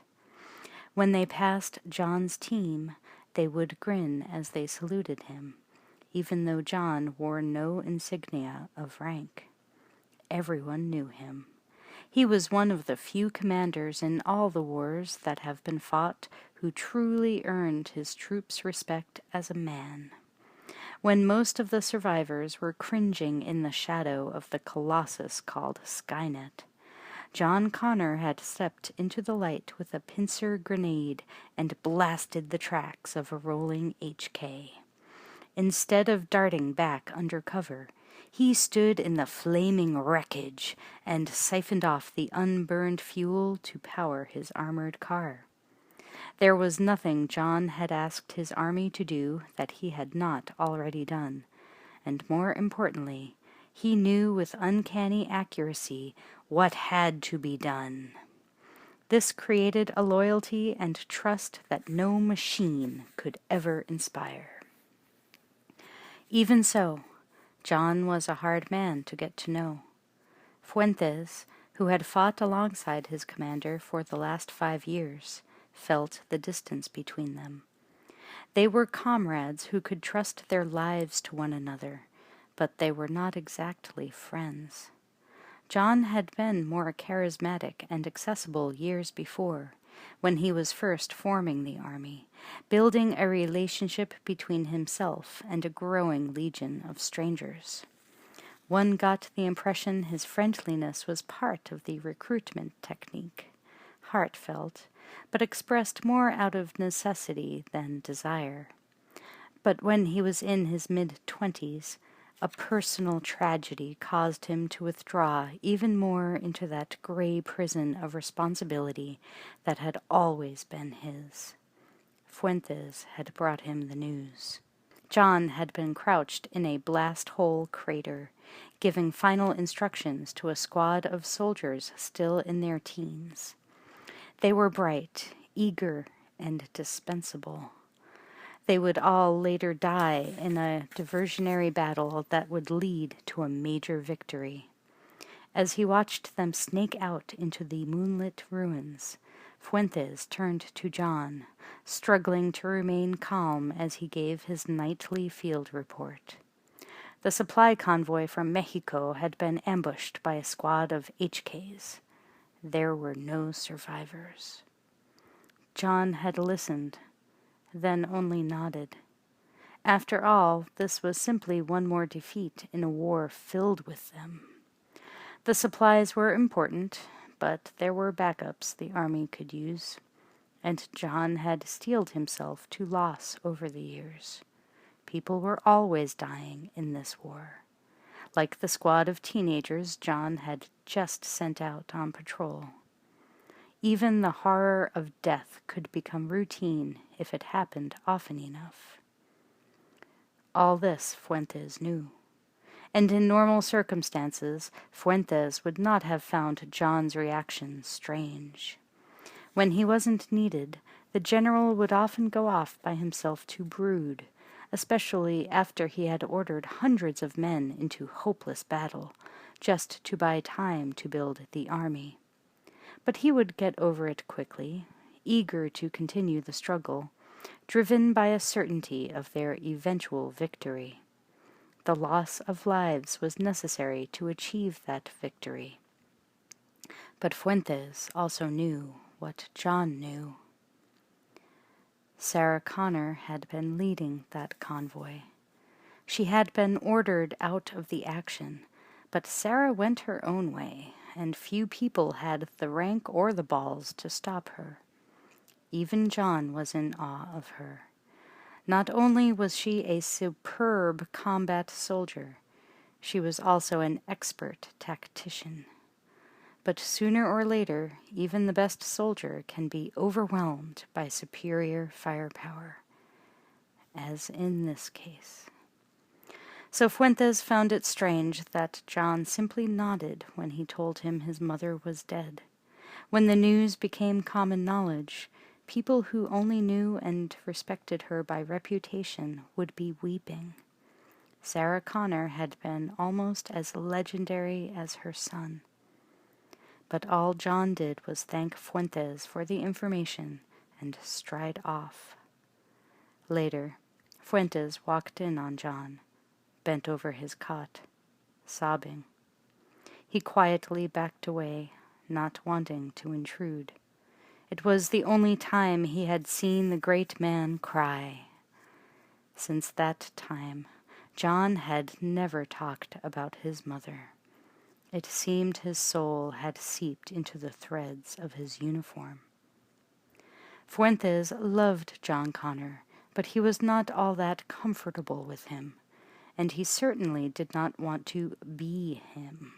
When they passed John's team, they would grin as they saluted him, even though John wore no insignia of rank. Everyone knew him. He was one of the few commanders in all the wars that have been fought who truly earned his troops' respect as a man. When most of the survivors were cringing in the shadow of the colossus called Skynet, John Connor had stepped into the light with a pincer grenade and blasted the tracks of a rolling HK. Instead of darting back under cover, he stood in the flaming wreckage and siphoned off the unburned fuel to power his armored car. There was nothing John had asked his army to do that he had not already done, and more importantly, he knew with uncanny accuracy what had to be done. This created a loyalty and trust that no machine could ever inspire. Even so, John was a hard man to get to know. Fuentes, who had fought alongside his commander for the last 5 years, felt the distance between them. They were comrades who could trust their lives to one another, but they were not exactly friends. John had been more charismatic and accessible years before, when he was first forming the army, building a relationship between himself and a growing legion of strangers. One got the impression his friendliness was part of the recruitment technique, heartfelt, but expressed more out of necessity than desire. But when he was in his mid-20s, a personal tragedy caused him to withdraw even more into that gray prison of responsibility that had always been his. Fuentes had brought him the news. John had been crouched in a blast-hole crater, giving final instructions to a squad of soldiers still in their teens. They were bright, eager, and dispensable. They would all later die in a diversionary battle that would lead to a major victory. As he watched them snake out into the moonlit ruins, Fuentes turned to John, struggling to remain calm as he gave his nightly field report. The supply convoy from Mexico had been ambushed by a squad of HKs. There were no survivors. John had listened, then only nodded. After all, this was simply one more defeat in a war filled with them. The supplies were important, but there were backups the army could use, and John had steeled himself to loss over the years. People were always dying in this war. Like the squad of teenagers John had just sent out on patrol. Even the horror of death could become routine if it happened often enough. All this Fuentes knew, and in normal circumstances Fuentes would not have found John's reaction strange. When he wasn't needed, the general would often go off by himself to brood, especially after he had ordered hundreds of men into hopeless battle, just to buy time to build the army. But he would get over it quickly, eager to continue the struggle, driven by a certainty of their eventual victory. The loss of lives was necessary to achieve that victory. But Fuentes also knew what John knew. Sarah Connor had been leading that convoy. She had been ordered out of the action, but Sarah went her own way, and few people had the rank or the balls to stop her. Even John was in awe of her. Not only was she a superb combat soldier, she was also an expert tactician. But sooner or later, even the best soldier can be overwhelmed by superior firepower, as in this case. So Fuentes found it strange that John simply nodded when he told him his mother was dead. When the news became common knowledge, people who only knew and respected her by reputation would be weeping. Sarah Connor had been almost as legendary as her son. But all John did was thank Fuentes for the information and stride off. Later, Fuentes walked in on John, bent over his cot, sobbing. He quietly backed away, not wanting to intrude. It was the only time he had seen the great man cry. Since that time, John had never talked about his mother. It seemed his soul had seeped into the threads of his uniform. Fuentes loved John Connor, but he was not all that comfortable with him, and he certainly did not want to be him.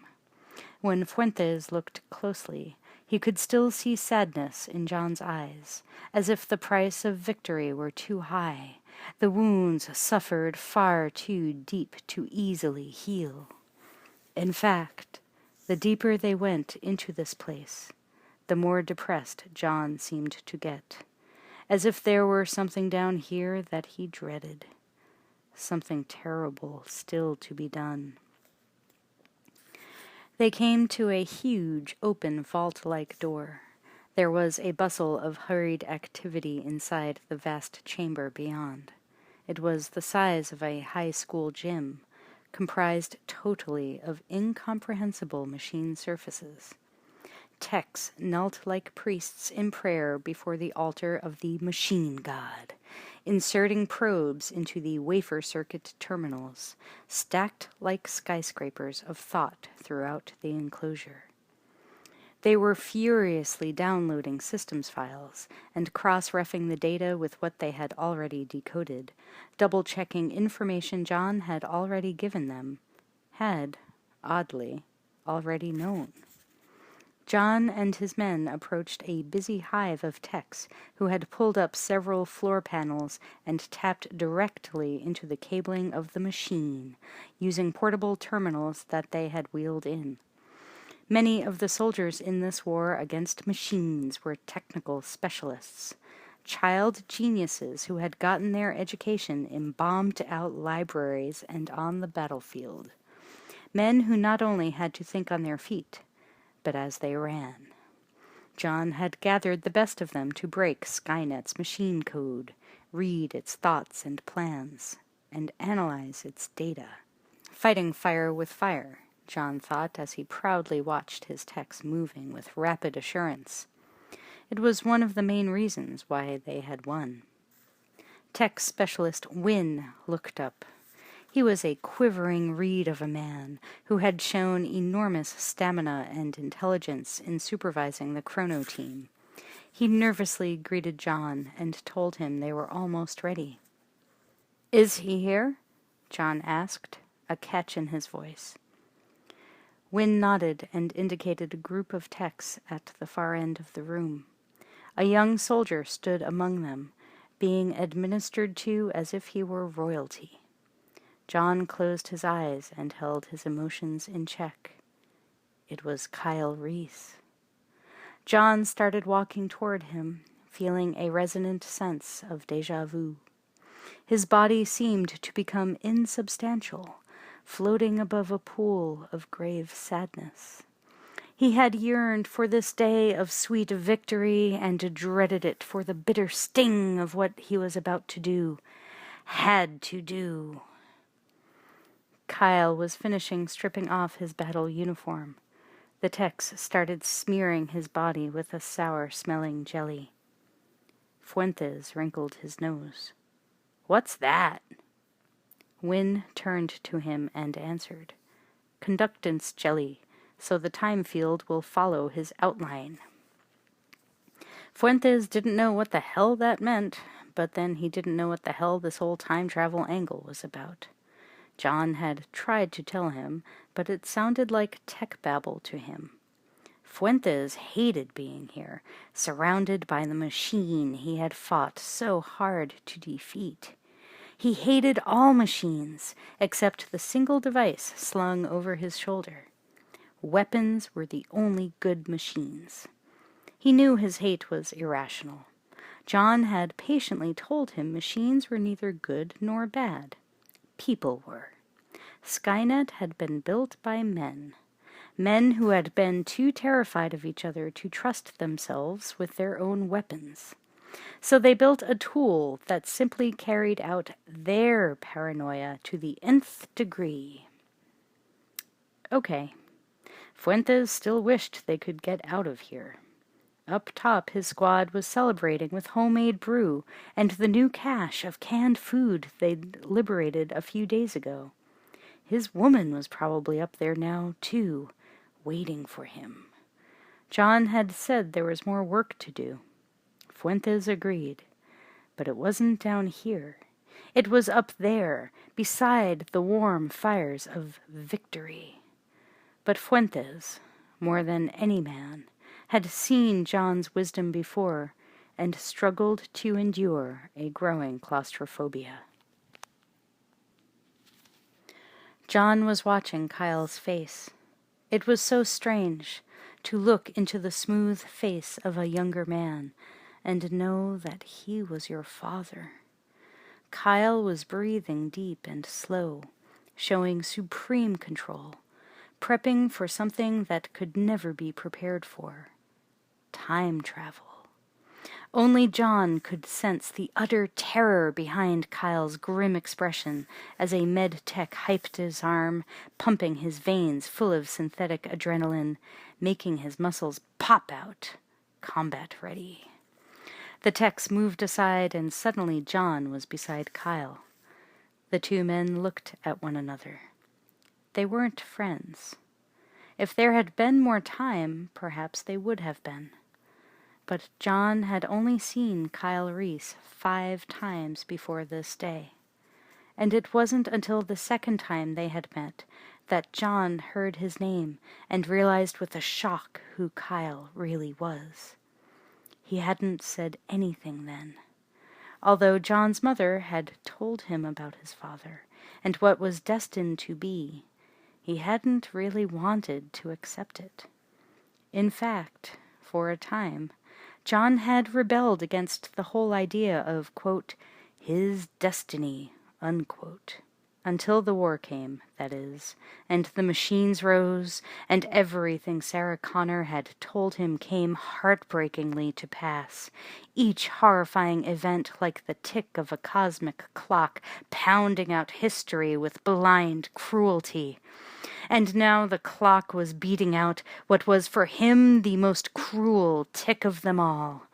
When Fuentes looked closely, he could still see sadness in John's eyes, as if the price of victory were too high, the wounds suffered far too deep to easily heal. In fact, the deeper they went into this place, the more depressed John seemed to get, as if there were something down here that he dreaded, something terrible still to be done. They came to a huge, open, vault-like door. There was a bustle of hurried activity inside the vast chamber beyond. It was the size of a high school gym, comprised totally of incomprehensible machine surfaces. Techs knelt like priests in prayer before the altar of the machine god, inserting probes into the wafer circuit terminals, stacked like skyscrapers of thought throughout the enclosure. They were furiously downloading systems files and cross-reffing the data with what they had already decoded, double-checking information John had already given them, had, oddly, already known. John and his men approached a busy hive of techs who had pulled up several floor panels and tapped directly into the cabling of the machine, using portable terminals that they had wheeled in. Many of the soldiers in this war against machines were technical specialists, child geniuses who had gotten their education in bombed-out libraries and on the battlefield. Men who not only had to think on their feet, but as they ran. John had gathered the best of them to break Skynet's machine code, read its thoughts and plans, and analyze its data. Fighting fire with fire, John thought as he proudly watched his techs moving with rapid assurance. It was one of the main reasons why they had won. Tech specialist Wynne looked up. He was a quivering reed of a man who had shown enormous stamina and intelligence in supervising the chrono team. He nervously greeted John and told him they were almost ready. "Is he here?" John asked, a catch in his voice. Wynne nodded and indicated a group of techs at the far end of the room. A young soldier stood among them, being administered to as if he were royalty. John closed his eyes and held his emotions in check. It was Kyle Reese. John started walking toward him, feeling a resonant sense of déjà vu. His body seemed to become insubstantial, floating above a pool of grave sadness. He had yearned for this day of sweet victory and dreaded it for the bitter sting of what he was about to do, had to do. Kyle was finishing stripping off his battle uniform. The techs started smearing his body with a sour-smelling jelly. Fuentes wrinkled his nose. "What's that?" Wynne turned to him and answered, "Conductance jelly, so the time field will follow his outline." Fuentes didn't know what the hell that meant, but then he didn't know what the hell this whole time travel angle was about. John had tried to tell him, but it sounded like tech babble to him. Fuentes hated being here, surrounded by the machine he had fought so hard to defeat. He hated all machines, except the single device slung over his shoulder. Weapons were the only good machines. He knew his hate was irrational. John had patiently told him machines were neither good nor bad. People were. Skynet had been built by men. Men who had been too terrified of each other to trust themselves with their own weapons. So they built a tool that simply carried out their paranoia to the nth degree. Okay. Fuentes still wished they could get out of here. Up top, his squad was celebrating with homemade brew and the new cache of canned food they'd liberated a few days ago. His woman was probably up there now, too, waiting for him. John had said there was more work to do. Fuentes agreed. But it wasn't down here. It was up there, beside the warm fires of victory. But Fuentes, more than any man, had seen John's wisdom before and struggled to endure a growing claustrophobia. John was watching Kyle's face. It was so strange to look into the smooth face of a younger man and know that he was your father. Kyle was breathing deep and slow, showing supreme control, prepping for something that could never be prepared for. Time travel. Only John could sense the utter terror behind Kyle's grim expression as a med-tech hyped his arm, pumping his veins full of synthetic adrenaline, making his muscles pop out, combat ready. The techs moved aside, and suddenly John was beside Kyle. The two men looked at one another. They weren't friends. If there had been more time, perhaps they would have been. But John had only seen Kyle Reese 5 times before this day. And it wasn't until the second time they had met that John heard his name and realized with a shock who Kyle really was. He hadn't said anything then, although John's mother had told him about his father and what was destined to be. He hadn't really wanted to accept it. In fact, for a time, John had rebelled against the whole idea of, quote, his destiny, unquote, until the war came, that is, and the machines rose, and everything Sarah Connor had told him came heartbreakingly to pass, each horrifying event like the tick of a cosmic clock pounding out history with blind cruelty. And now the clock was beating out what was for him the most cruel tick of them all.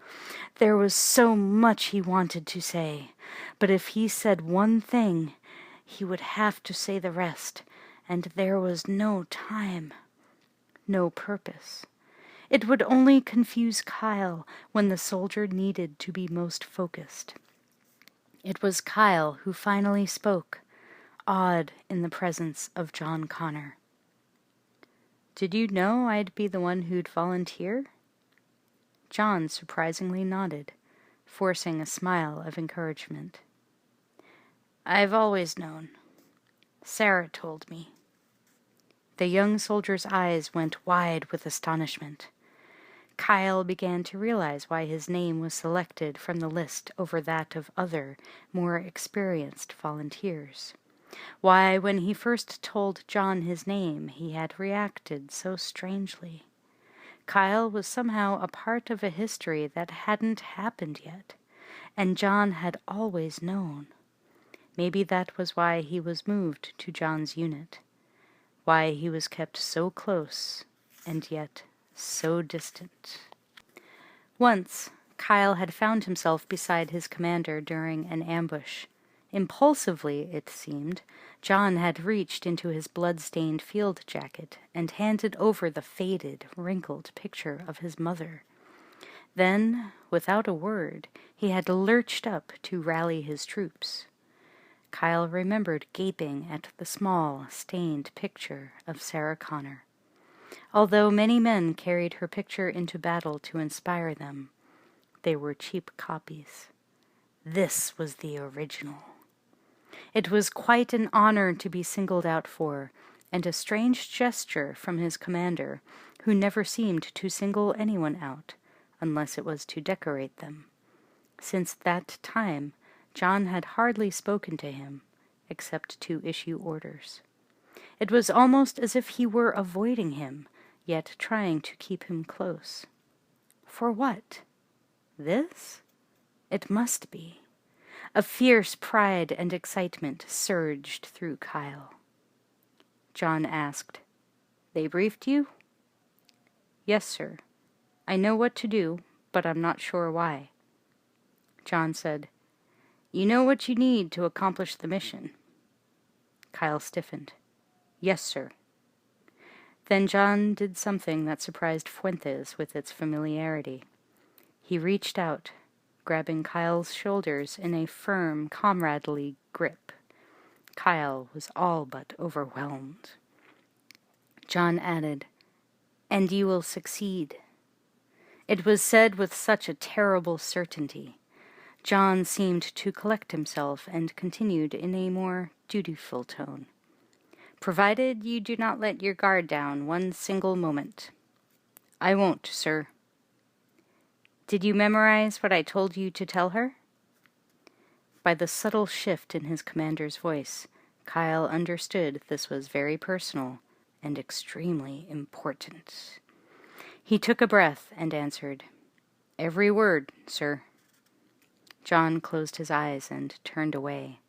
There was so much he wanted to say, but if he said one thing, he would have to say the rest, and there was no time, no purpose. It would only confuse Kyle when the soldier needed to be most focused. It was Kyle who finally spoke, awed in the presence of John Connor. "Did you know I'd be the one who'd volunteer?" John surprisingly nodded, forcing a smile of encouragement. "I've always known. Sarah told me." The young soldier's eyes went wide with astonishment. Kyle began to realize why his name was selected from the list over that of other, more experienced volunteers. Why, when he first told John his name, he had reacted so strangely. Kyle was somehow a part of a history that hadn't happened yet, and John had always known. Maybe that was why he was moved to John's unit, why he was kept so close and yet so distant. Once, Kyle had found himself beside his commander during an ambush. Impulsively, it seemed, John had reached into his blood-stained field jacket and handed over the faded, wrinkled picture of his mother. Then, without a word, he had lurched up to rally his troops. Kyle remembered gaping at the small, stained picture of Sarah Connor. Although many men carried her picture into battle to inspire them, they were cheap copies. This was the original. It was quite an honor to be singled out for, and a strange gesture from his commander, who never seemed to single anyone out, unless it was to decorate them. Since that time, John had hardly spoken to him, except to issue orders. It was almost as if he were avoiding him, yet trying to keep him close. For what? This? It must be. A fierce pride and excitement surged through Kyle. John asked, "They briefed you?" "Yes, sir. I know what to do, but I'm not sure why." John said, "You know what you need to accomplish the mission?" Kyle stiffened. "Yes, sir." Then John did something that surprised Fuentes with its familiarity. He reached out, grabbing Kyle's shoulders in a firm, comradely grip. Kyle was all but overwhelmed. John added, "And you will succeed." It was said with such a terrible certainty. John seemed to collect himself and continued in a more dutiful tone. "Provided you do not let your guard down one single moment." "I won't, sir." "Did you memorize what I told you to tell her?" By the subtle shift in his commander's voice, Kyle understood this was very personal and extremely important. He took a breath and answered, "Every word, sir." John closed his eyes and turned away.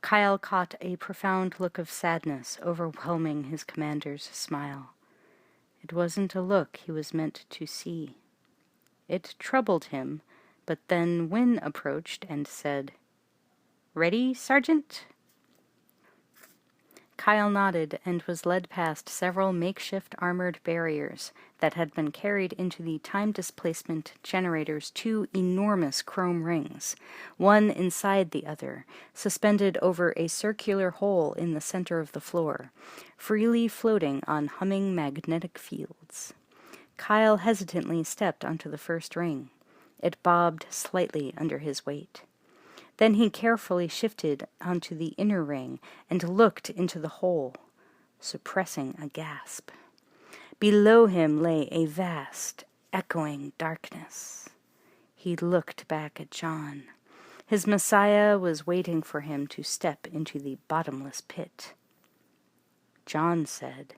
Kyle caught a profound look of sadness overwhelming his commander's smile. It wasn't a look he was meant to see. It troubled him, but then Wynne approached and said, "Ready, Sergeant?" Kyle nodded and was led past several makeshift armored barriers that had been carried into the time displacement generator's two enormous chrome rings, one inside the other, suspended over a circular hole in the center of the floor, freely floating on humming magnetic fields. Kyle hesitantly stepped onto the first ring. It bobbed slightly under his weight. Then he carefully shifted onto the inner ring and looked into the hole, suppressing a gasp. Below him lay a vast, echoing darkness. He looked back at John. His Messiah was waiting for him to step into the bottomless pit. John said,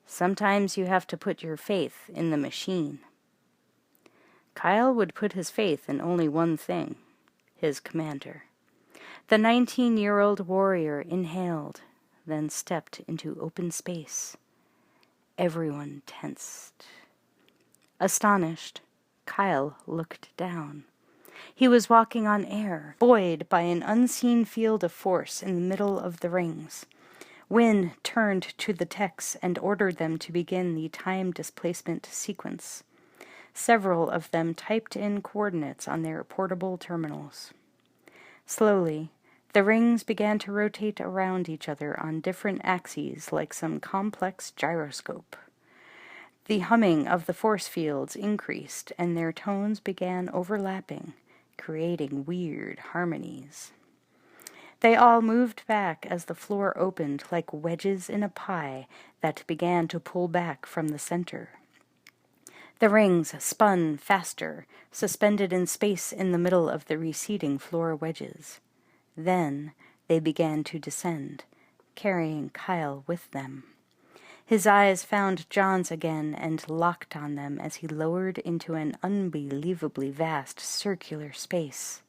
"Sometimes you have to put your faith in the machine." Kyle would put his faith in only one thing: his commander. The 19-year-old warrior inhaled, then stepped into open space. Everyone tensed. Astonished, Kyle looked down. He was walking on air, buoyed by an unseen field of force in the middle of the rings. Wynne turned to the techs and ordered them to begin the time displacement sequence. Several of them typed in coordinates on their portable terminals. Slowly, the rings began to rotate around each other on different axes like some complex gyroscope. The humming of the force fields increased, and their tones began overlapping, creating weird harmonies. They all moved back as the floor opened like wedges in a pie that began to pull back from the center. The rings spun faster, suspended in space in the middle of the receding floor wedges. Then they began to descend, carrying Kyle with them. His eyes found John's again and locked on them as he lowered into an unbelievably vast circular space.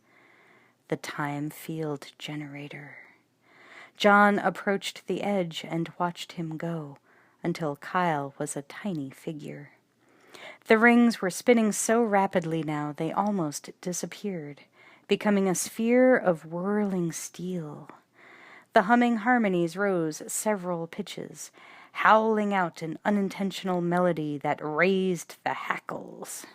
The time field generator. John approached the edge and watched him go, until Kyle was a tiny figure. The rings were spinning so rapidly now they almost disappeared, becoming a sphere of whirling steel. The humming harmonies rose several pitches, howling out an unintentional melody that raised the hackles.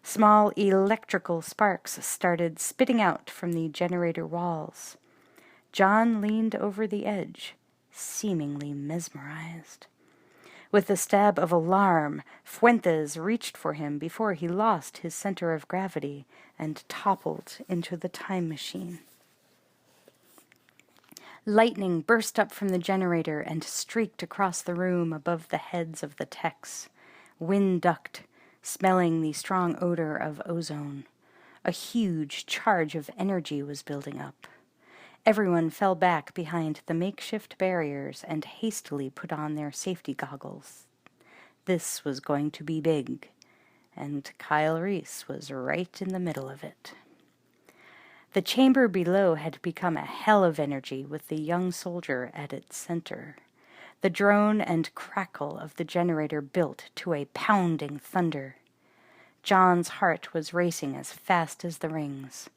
Small electrical sparks started spitting out from the generator walls. John leaned over the edge, seemingly mesmerized. With a stab of alarm, Fuentes reached for him before he lost his center of gravity and toppled into the time machine. Lightning burst up from the generator and streaked across the room above the heads of the techs. Wind ducked, smelling the strong odor of ozone. A huge charge of energy was building up. Everyone fell back behind the makeshift barriers and hastily put on their safety goggles. This was going to be big, and Kyle Reese was right in the middle of it. The chamber below had become a hell of energy with the young soldier at its center. The drone and crackle of the generator built to a pounding thunder. John's heart was racing as fast as the rings.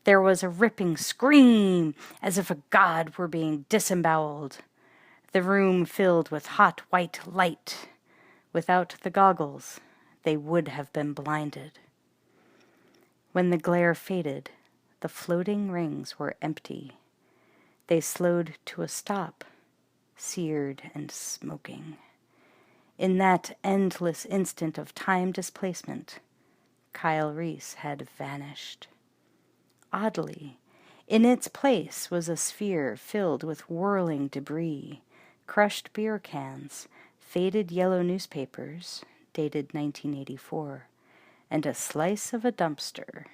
There was a ripping scream, as if a god were being disemboweled. The room filled with hot white light. Without the goggles, they would have been blinded. When the glare faded, the floating rings were empty. They slowed to a stop, seared and smoking. In that endless instant of time displacement, Kyle Reese had vanished. Oddly, in its place was a sphere filled with whirling debris, crushed beer cans, faded yellow newspapers, dated 1984, and a slice of a dumpster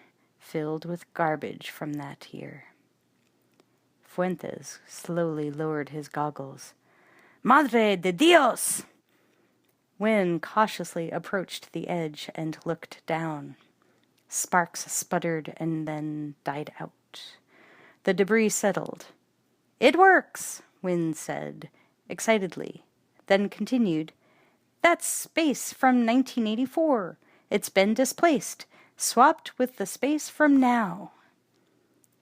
filled with garbage from that year. Fuentes slowly lowered his goggles. Madre de Dios! Wynne cautiously approached the edge and looked down. Sparks sputtered and then died out. The debris settled. It works, Wynne said, excitedly, then continued. That's space from 1984. It's been displaced, swapped with the space from now.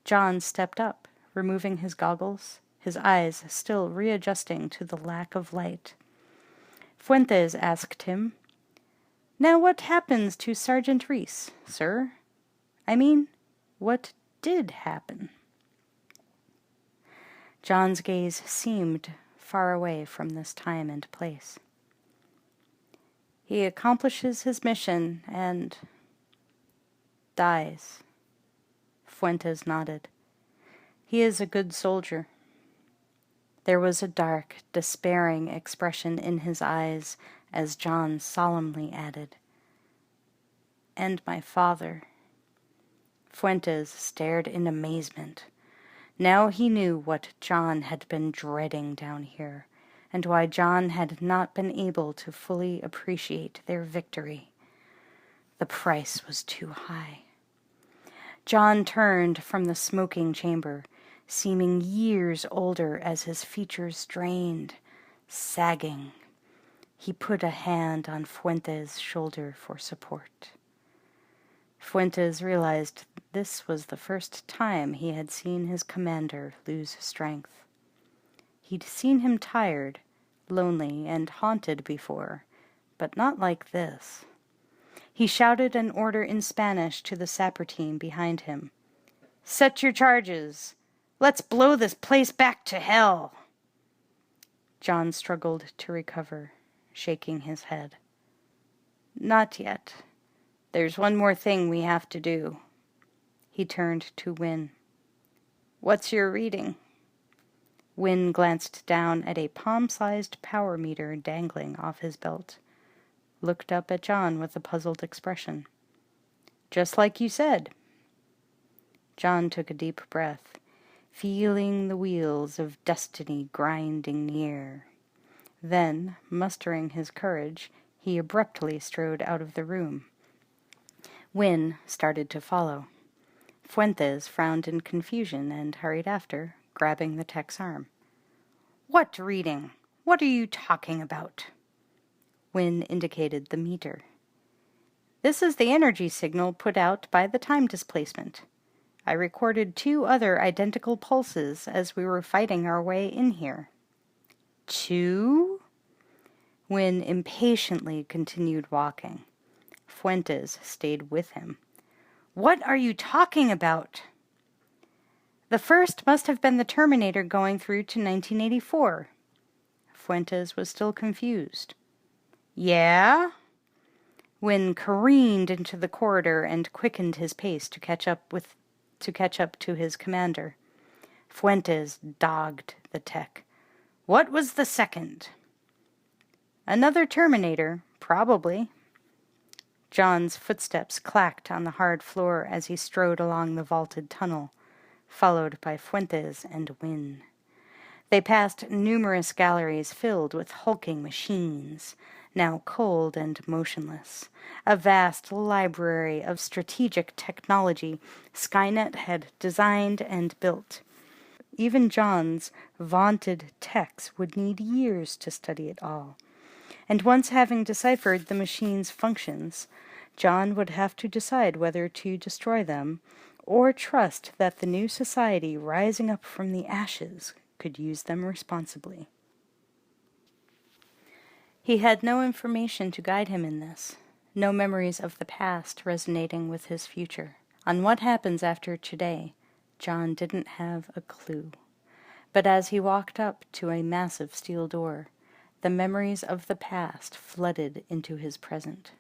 John stepped up, removing his goggles, his eyes still readjusting to the lack of light. Fuentes asked him, Now what happens to Sergeant Reese, sir? I mean, what did happen? John's gaze seemed far away from this time and place. He accomplishes his mission and dies. Fuentes nodded. He is a good soldier. There was a dark, despairing expression in his eyes as John solemnly added, And my father. Fuentes stared in amazement. Now he knew what John had been dreading down here, and why John had not been able to fully appreciate their victory. The price was too high. John turned from the smoking chamber, seeming years older as his features drained, sagging. He put a hand on Fuentes' shoulder for support. Fuentes realized this was the first time he had seen his commander lose strength. He'd seen him tired, lonely, and haunted before, but not like this. He shouted an order in Spanish to the sapper team behind him. Set your charges! Let's blow this place back to hell! John struggled to recover, shaking his head. Not yet. There's one more thing we have to do. He turned to Wynne. What's your reading? Wynne glanced down at a palm-sized power meter dangling off his belt, looked up at John with a puzzled expression. Just like you said. John took a deep breath, feeling the wheels of destiny grinding near. Then, mustering his courage, he abruptly strode out of the room. Wynne started to follow. Fuentes frowned in confusion and hurried after, grabbing the tech's arm. What reading? What are you talking about? Wynne indicated the meter. This is the energy signal put out by the time displacement. I recorded 2 other identical pulses as we were fighting our way in here. 2? Wynne impatiently continued walking. Fuentes stayed with him. What are you talking about? The first must have been the Terminator going through to 1984. Fuentes was still confused. Yeah? Wynne careened into the corridor and quickened his pace to catch up to his commander. Fuentes dogged the tech. What was the second? Another Terminator, probably. John's footsteps clacked on the hard floor as he strode along the vaulted tunnel, followed by Fuentes and Wynne. They passed numerous galleries filled with hulking machines, now cold and motionless, a vast library of strategic technology Skynet had designed and built. Even John's vaunted techs would need years to study it all. And once having deciphered the machine's functions, John would have to decide whether to destroy them or trust that the new society rising up from the ashes could use them responsibly. He had no information to guide him in this, no memories of the past resonating with his future. On what happens after today, John didn't have a clue. But as he walked up to a massive steel door, the memories of the past flooded into his present.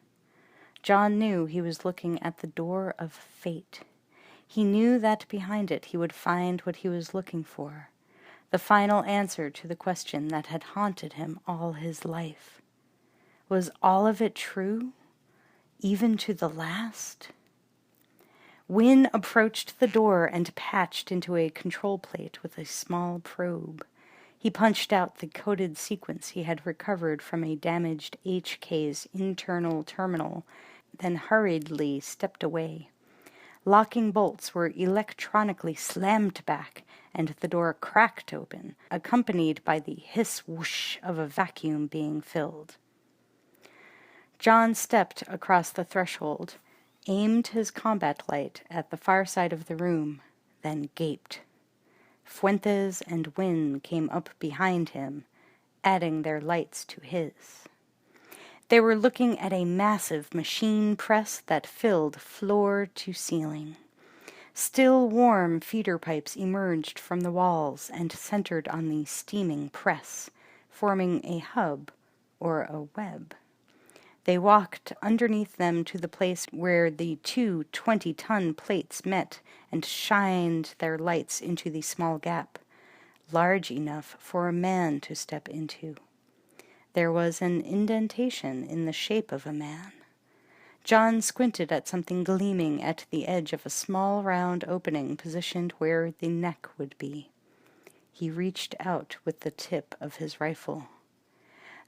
John knew he was looking at the door of fate. He knew that behind it he would find what he was looking for, the final answer to the question that had haunted him all his life. Was all of it true, even to the last? Wynne approached the door and patched into a control plate with a small probe. He punched out the coded sequence he had recovered from a damaged HK's internal terminal, then hurriedly stepped away. Locking bolts were electronically slammed back, and the door cracked open, accompanied by the hiss-whoosh of a vacuum being filled. John stepped across the threshold, aimed his combat light at the far side of the room, then gaped. Fuentes and Wynne came up behind him, adding their lights to his. They were looking at a massive machine press that filled floor to ceiling. Still warm feeder pipes emerged from the walls and centered on the steaming press, forming a hub or a web. They walked underneath them to the place where the two 20-ton plates met and shined their lights into the small gap, large enough for a man to step into. There was an indentation in the shape of a man. John squinted at something gleaming at the edge of a small round opening positioned where the neck would be. He reached out with the tip of his rifle.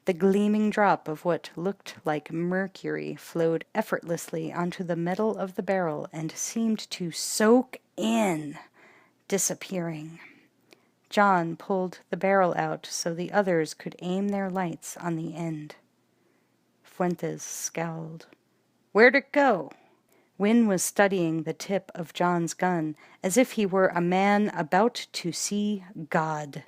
The gleaming drop of what looked like mercury flowed effortlessly onto the metal of the barrel and seemed to soak in, disappearing. John pulled the barrel out so the others could aim their lights on the end. Fuentes scowled. "Where'd it go?" Wynne was studying the tip of John's gun as if he were a man about to see God.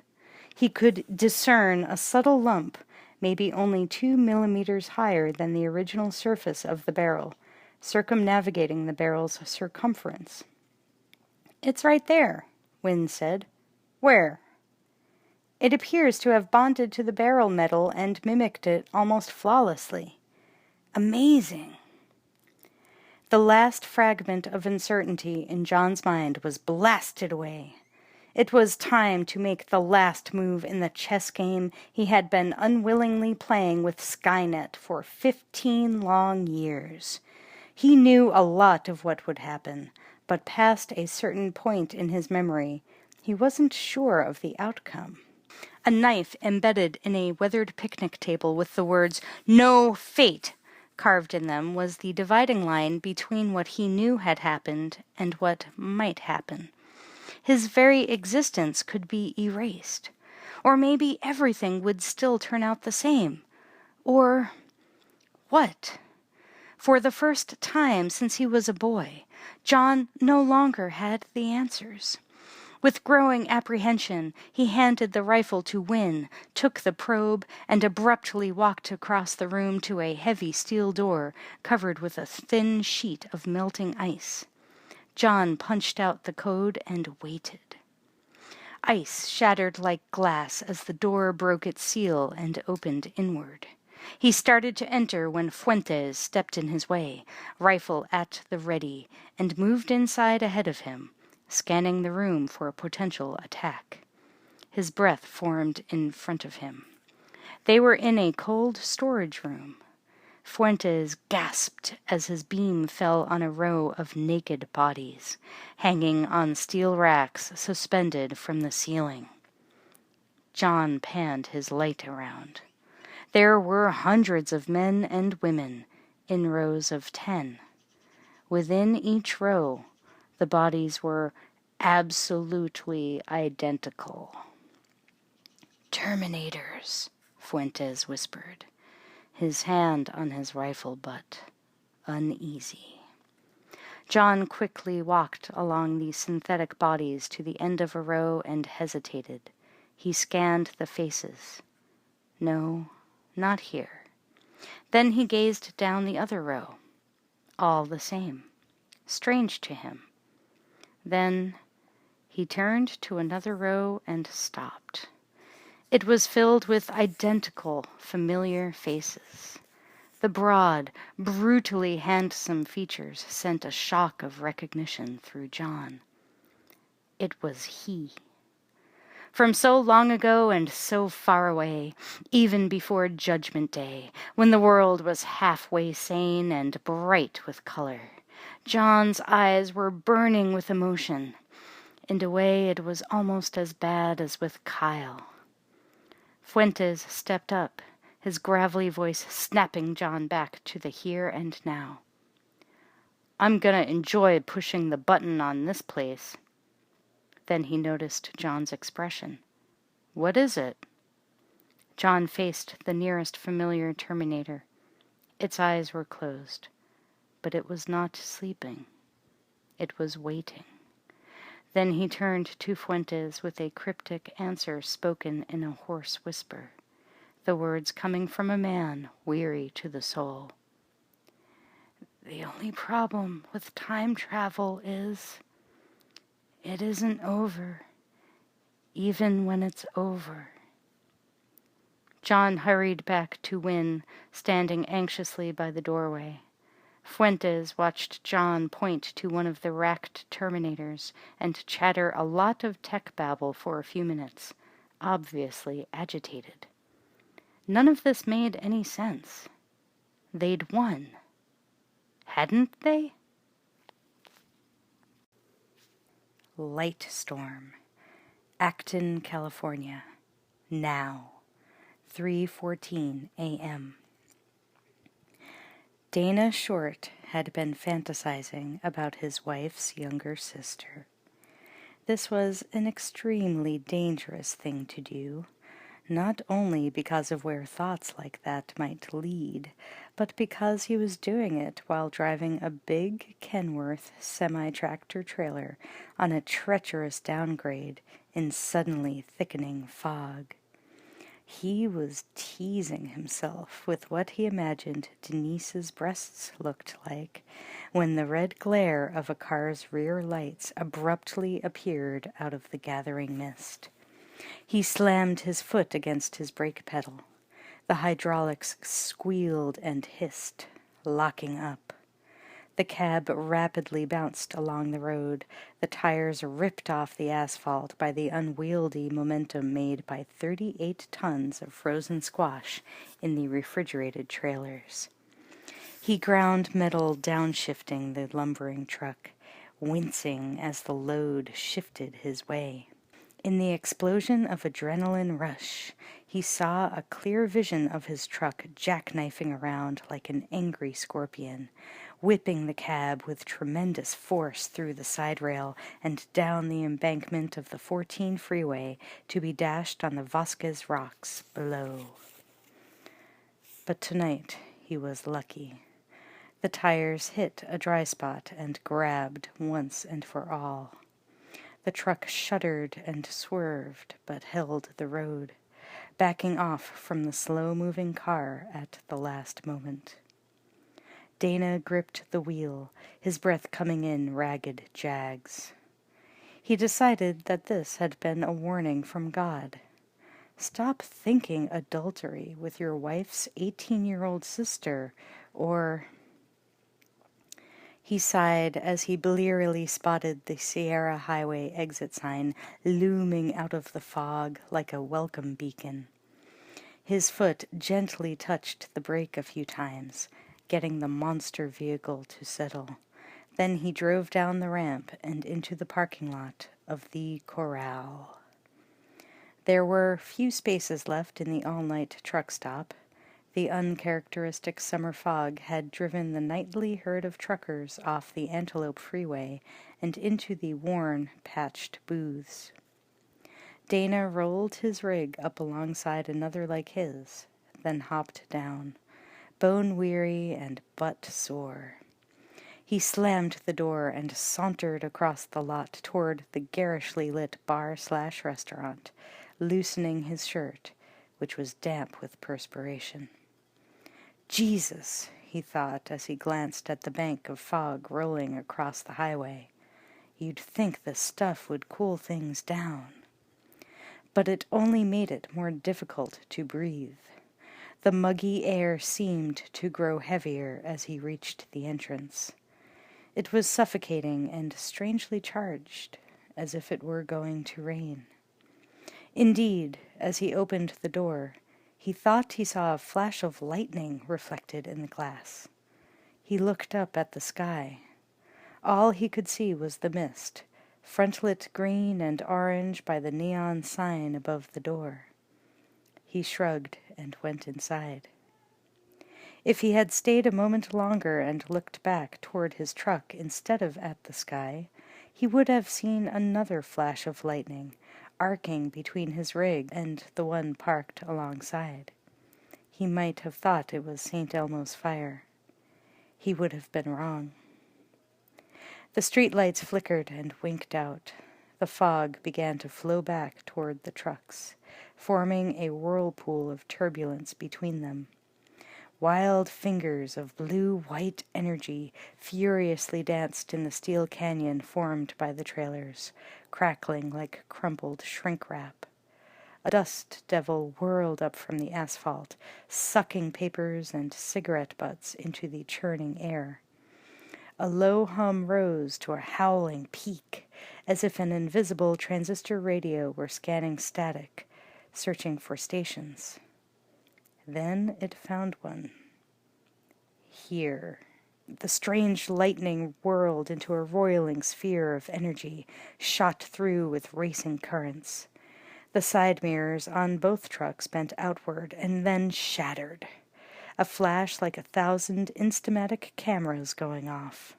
He could discern a subtle lump, maybe only 2 millimeters higher than the original surface of the barrel, circumnavigating the barrel's circumference. "It's right there," Wynne said. "Where?" "It appears to have bonded to the barrel metal and mimicked it almost flawlessly. Amazing." The last fragment of uncertainty in John's mind was blasted away. It was time to make the last move in the chess game he had been unwillingly playing with Skynet for 15 long years. He knew a lot of what would happen, but past a certain point in his memory, he wasn't sure of the outcome. A knife embedded in a weathered picnic table with the words, "No Fate," carved in them was the dividing line between what he knew had happened and what might happen. His very existence could be erased. Or maybe everything would still turn out the same. Or what? For the first time since he was a boy, John no longer had the answers. With growing apprehension, he handed the rifle to Wynne, took the probe, and abruptly walked across the room to a heavy steel door covered with a thin sheet of melting ice. John punched out the code and waited. Ice shattered like glass as the door broke its seal and opened inward. He started to enter when Fuentes stepped in his way, rifle at the ready, and moved inside ahead of him, scanning the room for a potential attack. His breath formed in front of him. They were in a cold storage room. Fuentes gasped as his beam fell on a row of naked bodies, hanging on steel racks suspended from the ceiling. John panned his light around. There were hundreds of men and women, in rows of 10. Within each row, the bodies were absolutely identical. "Terminators," Fuentes whispered, his hand on his rifle butt, uneasy. John quickly walked along the synthetic bodies to the end of a row and hesitated. He scanned the faces. No, not here. Then he gazed down the other row. All the same. Strange to him. Then he turned to another row and stopped. It was filled with identical, familiar faces. The broad, brutally handsome features sent a shock of recognition through John. It was he. From so long ago and so far away, even before Judgment Day, when the world was halfway sane and bright with color, John's eyes were burning with emotion. In a way, it was almost as bad as with Kyle. Fuentes stepped up, his gravelly voice snapping John back to the here and now. I'm gonna enjoy pushing the button on this place. Then he noticed John's expression. What is it? John faced the nearest familiar Terminator. Its eyes were closed, but it was not sleeping. It was waiting. Then he turned to Fuentes with a cryptic answer spoken in a hoarse whisper, the words coming from a man weary to the soul. The only problem with time travel is it isn't over, even when it's over. John hurried back to Wynne, standing anxiously by the doorway. Fuentes watched John point to one of the racked Terminators and chatter a lot of tech babble for a few minutes, obviously agitated. None of this made any sense. They'd won. Hadn't they? Light Storm, Acton, California. Now, 3:14 a.m. Dana Short had been fantasizing about his wife's younger sister. This was an extremely dangerous thing to do, not only because of where thoughts like that might lead, but because he was doing it while driving a big Kenworth semi-tractor trailer on a treacherous downgrade in suddenly thickening fog. He was teasing himself with what he imagined Denise's breasts looked like when the red glare of a car's rear lights abruptly appeared out of the gathering mist. He slammed his foot against his brake pedal. The hydraulics squealed and hissed, locking up. The cab rapidly bounced along the road, the tires ripped off the asphalt by the unwieldy momentum made by 38 tons of frozen squash in the refrigerated trailers. He ground metal downshifting the lumbering truck, wincing as the load shifted his way. In the explosion of adrenaline rush, he saw a clear vision of his truck jackknifing around like an angry scorpion, whipping the cab with tremendous force through the side rail and down the embankment of the 14 freeway to be dashed on the Vasquez rocks below. But tonight he was lucky. The tires hit a dry spot and grabbed once and for all. The truck shuddered and swerved, but held the road, backing off from the slow-moving car at the last moment. Dana gripped the wheel, his breath coming in ragged jags. He decided that this had been a warning from God. Stop thinking adultery with your wife's 18-year-old sister, or... He sighed as he blearily spotted the Sierra Highway exit sign looming out of the fog like a welcome beacon. His foot gently touched the brake a few times, getting the monster vehicle to settle. Then he drove down the ramp and into the parking lot of the Corral. There were few spaces left in the all-night truck stop. The uncharacteristic summer fog had driven the nightly herd of truckers off the Antelope Freeway and into the worn, patched booths. Dana rolled his rig up alongside another like his, then hopped down, bone-weary and butt-sore. He slammed the door and sauntered across the lot toward the garishly lit bar/restaurant, loosening his shirt, which was damp with perspiration. Jesus, he thought as he glanced at the bank of fog rolling across the highway. You'd think the stuff would cool things down. But it only made it more difficult to breathe. The muggy air seemed to grow heavier as he reached the entrance. It was suffocating and strangely charged, as if it were going to rain. Indeed, as he opened the door, he thought he saw a flash of lightning reflected in the glass. He looked up at the sky. All he could see was the mist, frontlit green and orange by the neon sign above the door. He shrugged and went inside. If he had stayed a moment longer and looked back toward his truck instead of at the sky, he would have seen another flash of lightning, arcing between his rig and the one parked alongside. He might have thought it was St. Elmo's fire. He would have been wrong. The streetlights flickered and winked out. The fog began to flow back toward the trucks, forming a whirlpool of turbulence between them. Wild fingers of blue-white energy furiously danced in the steel canyon formed by the trailers, crackling like crumpled shrink wrap. A dust devil whirled up from the asphalt, sucking papers and cigarette butts into the churning air. A low hum rose to a howling peak, as if an invisible transistor radio were scanning static, searching for stations. Then it found one. Here. The strange lightning whirled into a roiling sphere of energy, shot through with racing currents. The side mirrors on both trucks bent outward and then shattered. A flash like 1,000 Instamatic cameras going off.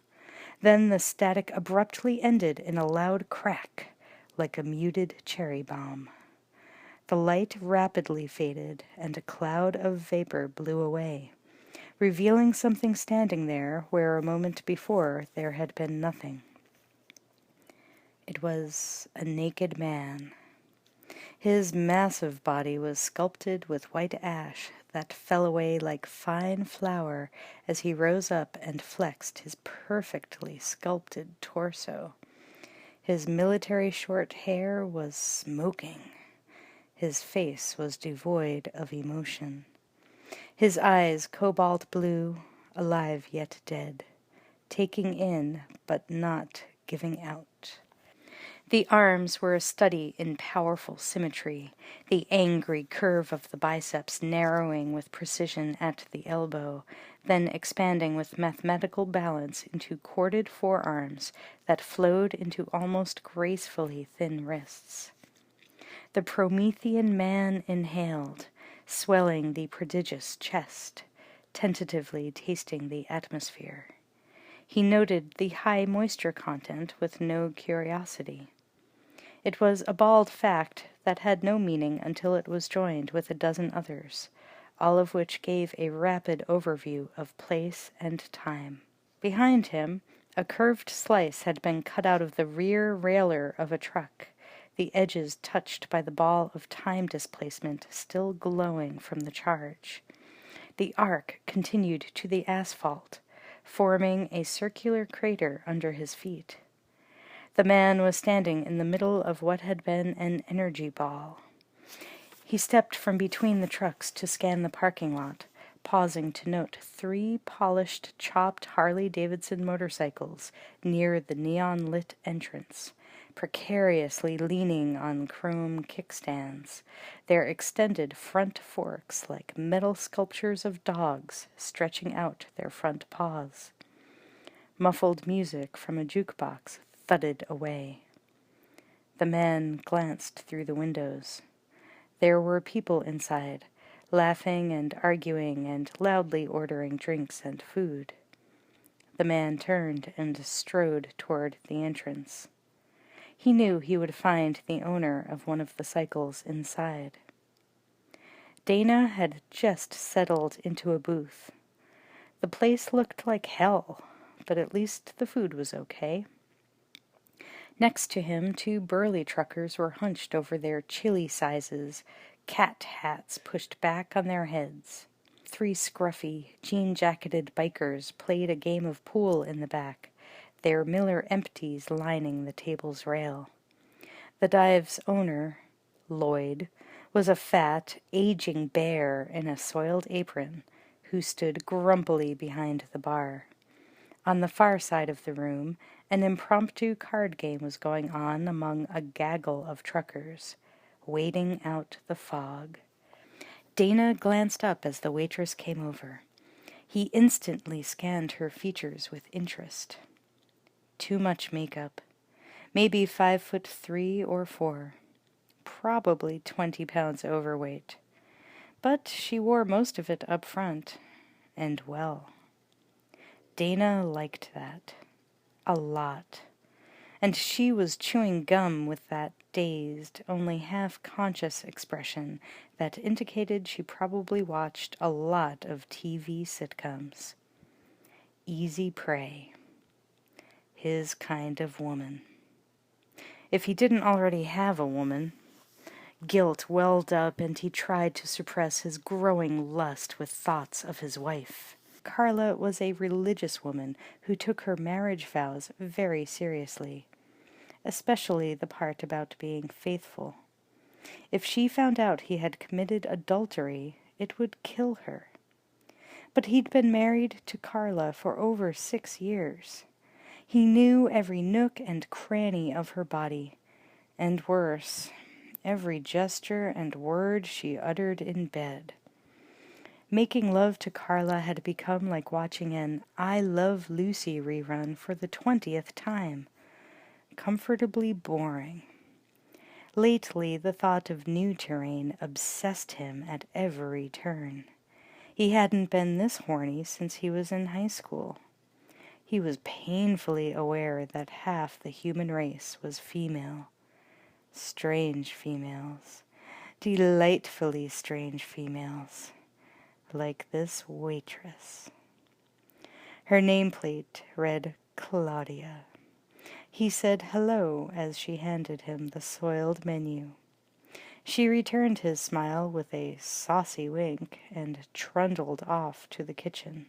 Then the static abruptly ended in a loud crack, like a muted cherry bomb. The light rapidly faded, and a cloud of vapor blew away, revealing something standing there where a moment before there had been nothing. It was a naked man. His massive body was sculpted with white ash that fell away like fine flour as he rose up and flexed his perfectly sculpted torso. His military short hair was smoking. His face was devoid of emotion. His eyes cobalt blue, alive yet dead, taking in but not giving out. The arms were a study in powerful symmetry, the angry curve of the biceps narrowing with precision at the elbow, then expanding with mathematical balance into corded forearms that flowed into almost gracefully thin wrists. The Promethean man inhaled, swelling the prodigious chest, tentatively tasting the atmosphere. He noted the high moisture content with no curiosity. It was a bald fact that had no meaning until it was joined with a dozen others, all of which gave a rapid overview of place and time. Behind him, a curved slice had been cut out of the rear railer of a truck, the edges touched by the ball of time displacement still glowing from the charge. The arc continued to the asphalt, forming a circular crater under his feet. The man was standing in the middle of what had been an energy ball. He stepped from between the trucks to scan the parking lot, pausing to note 3 polished, chopped Harley-Davidson motorcycles near the neon-lit entrance, precariously leaning on chrome kickstands, their extended front forks like metal sculptures of dogs stretching out their front paws. Muffled music from a jukebox thudded away. The man glanced through the windows. There were people inside, laughing and arguing and loudly ordering drinks and food. The man turned and strode toward the entrance. He knew he would find the owner of one of the cycles inside. Dana had just settled into a booth. The place looked like hell, but at least the food was okay. Next to him, 2 burly truckers were hunched over their chili sizes, cat hats pushed back on their heads. 3 scruffy, jean-jacketed bikers played a game of pool in the back, their Miller empties lining the table's rail. The dive's owner, Lloyd, was a fat, aging bear in a soiled apron, who stood grumpily behind the bar. On the far side of the room, an impromptu card game was going on among a gaggle of truckers, waiting out the fog. Dana glanced up as the waitress came over. He instantly scanned her features with interest. Too much makeup. Maybe 5'3" or 4. Probably 20 pounds overweight. But she wore most of it up front, and well. Dana liked that. A lot. And she was chewing gum with that dazed, only half-conscious expression that indicated she probably watched a lot of TV sitcoms. Easy prey. His kind of woman. If he didn't already have a woman. Guilt welled up, and he tried to suppress his growing lust with thoughts of his wife. Carla was a religious woman who took her marriage vows very seriously, especially the part about being faithful. If she found out he had committed adultery, it would kill her. But he'd been married to Carla for over 6 years. He knew every nook and cranny of her body, and worse, every gesture and word she uttered in bed. Making love to Carla had become like watching an I Love Lucy rerun for the 20th time. Comfortably boring. Lately, the thought of new terrain obsessed him at every turn. He hadn't been this horny since he was in high school. He was painfully aware that half the human race was female. Strange females. Delightfully strange females. Like this waitress. Her nameplate read Claudia. He said hello as she handed him the soiled menu. She returned his smile with a saucy wink and trundled off to the kitchen.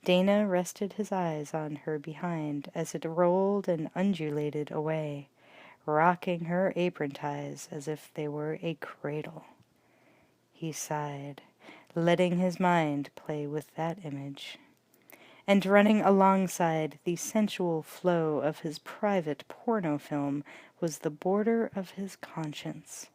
Dana rested his eyes on her behind as it rolled and undulated away, rocking her apron ties as if they were a cradle. He sighed, letting his mind play with that image. And running alongside the sensual flow of his private porno film was the border of his conscience,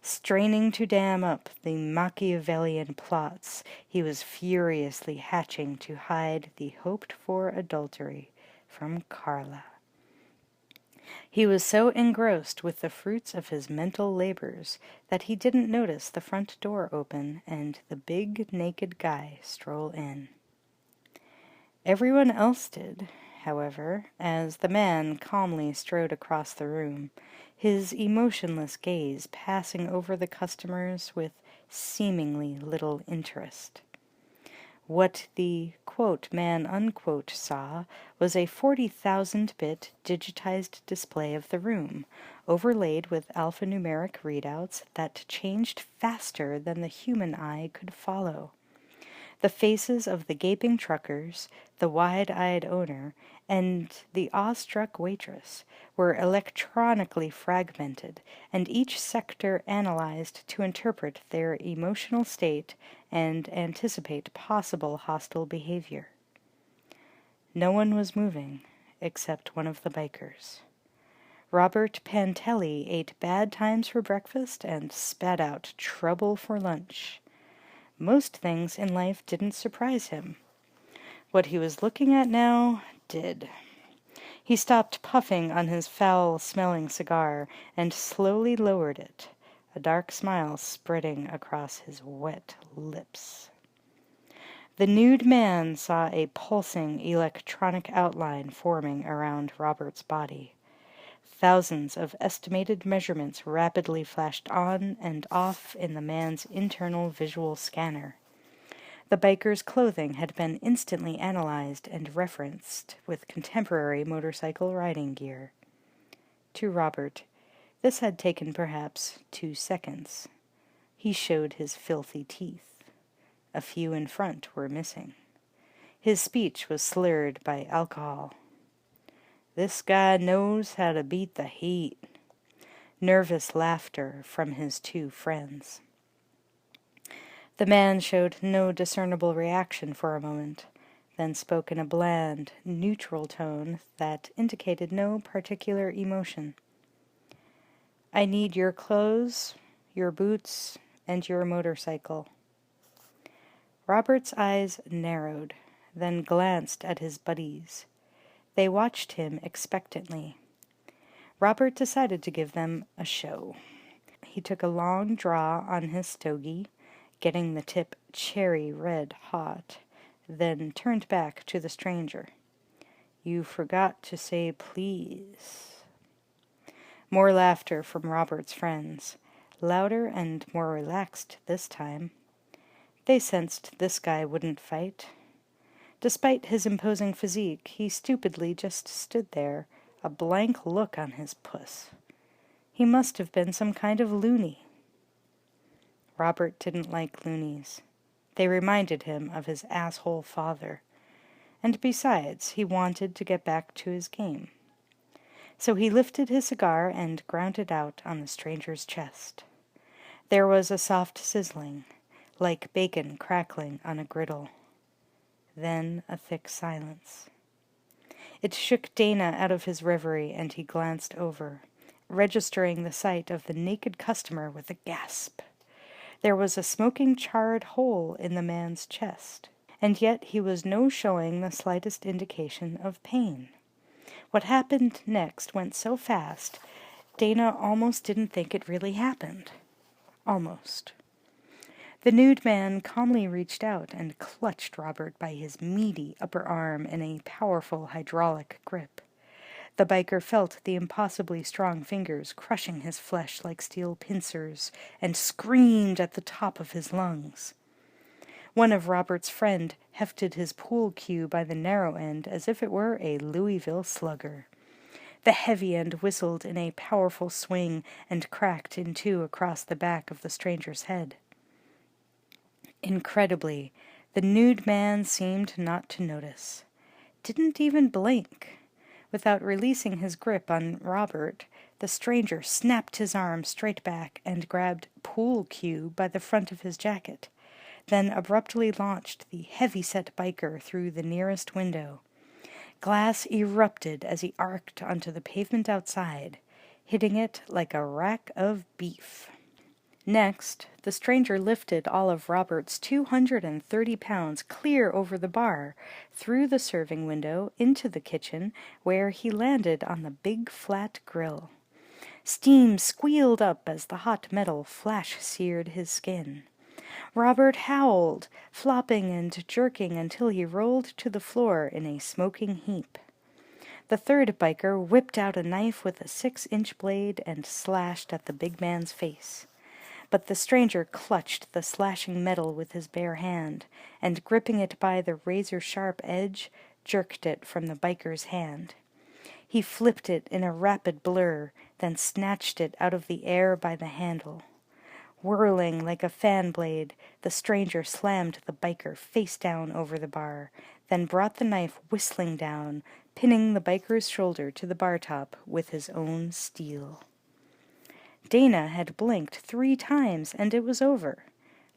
straining to dam up the Machiavellian plots he was furiously hatching to hide the hoped-for adultery from Carla. He was so engrossed with the fruits of his mental labors that he didn't notice the front door open and the big naked guy stroll in. Everyone else did, however, as the man calmly strode across the room, his emotionless gaze passing over the customers with seemingly little interest. What the quote man unquote saw was a 40,000-bit digitized display of the room, overlaid with alphanumeric readouts that changed faster than the human eye could follow. The faces of the gaping truckers, the wide-eyed owner, and the awestruck waitress were electronically fragmented, and each sector analyzed to interpret their emotional state and anticipate possible hostile behavior. No one was moving, except one of the bikers. Robert Pantelli ate bad times for breakfast and spat out trouble for lunch. Most things in life didn't surprise him. What he was looking at now did. He stopped puffing on his foul-smelling cigar and slowly lowered it, a dark smile spreading across his wet lips. The nude man saw a pulsing electronic outline forming around Robert's body. Thousands of estimated measurements rapidly flashed on and off in the man's internal visual scanner. The biker's clothing had been instantly analyzed and referenced with contemporary motorcycle riding gear. To Robert, this had taken perhaps 2 seconds. He showed his filthy teeth. A few in front were missing. His speech was slurred by alcohol. This guy knows how to beat the heat. Nervous laughter from his 2 friends. The man showed no discernible reaction for a moment, then spoke in a bland, neutral tone that indicated no particular emotion. I need your clothes, your boots, and your motorcycle. Robert's eyes narrowed, then glanced at his buddies. They watched him expectantly. Robert decided to give them a show. He took a long draw on his stogie, getting the tip cherry red hot, then turned back to the stranger. "You forgot to say please." More laughter from Robert's friends, louder and more relaxed this time. They sensed this guy wouldn't fight. Despite his imposing physique, he stupidly just stood there, a blank look on his puss. He must have been some kind of loony. Robert didn't like loonies. They reminded him of his asshole father. And besides, he wanted to get back to his game. So he lifted his cigar and ground it out on the stranger's chest. There was a soft sizzling, like bacon crackling on a griddle. Then a thick silence. It shook Dana out of his reverie, and he glanced over, registering the sight of the naked customer with a gasp. There was a smoking charred hole in the man's chest, and yet he was no showing the slightest indication of pain. What happened next went so fast, Dana almost didn't think it really happened. Almost. The nude man calmly reached out and clutched Robert by his meaty upper arm in a powerful hydraulic grip. The biker felt the impossibly strong fingers crushing his flesh like steel pincers and screamed at the top of his lungs. One of Robert's friend hefted his pool cue by the narrow end as if it were a Louisville slugger. The heavy end whistled in a powerful swing and cracked in two across the back of the stranger's head. Incredibly, the nude man seemed not to notice. Didn't even blink. Without releasing his grip on Robert, the stranger snapped his arm straight back and grabbed pool cue by the front of his jacket, then abruptly launched the heavy-set biker through the nearest window. Glass erupted as he arced onto the pavement outside, hitting it like a rack of beef. Next, the stranger lifted all of Robert's 230 pounds clear over the bar, through the serving window, into the kitchen, where he landed on the big flat grill. Steam squealed up as the hot metal flash-seared his skin. Robert howled, flopping and jerking until he rolled to the floor in a smoking heap. The third biker whipped out a knife with a 6-inch blade and slashed at the big man's face. But the stranger clutched the slashing metal with his bare hand, and gripping it by the razor-sharp edge, jerked it from the biker's hand. He flipped it in a rapid blur, then snatched it out of the air by the handle. Whirling like a fan blade, the stranger slammed the biker face down over the bar, then brought the knife whistling down, pinning the biker's shoulder to the bar top with his own steel. Dana had blinked 3 times, and it was over.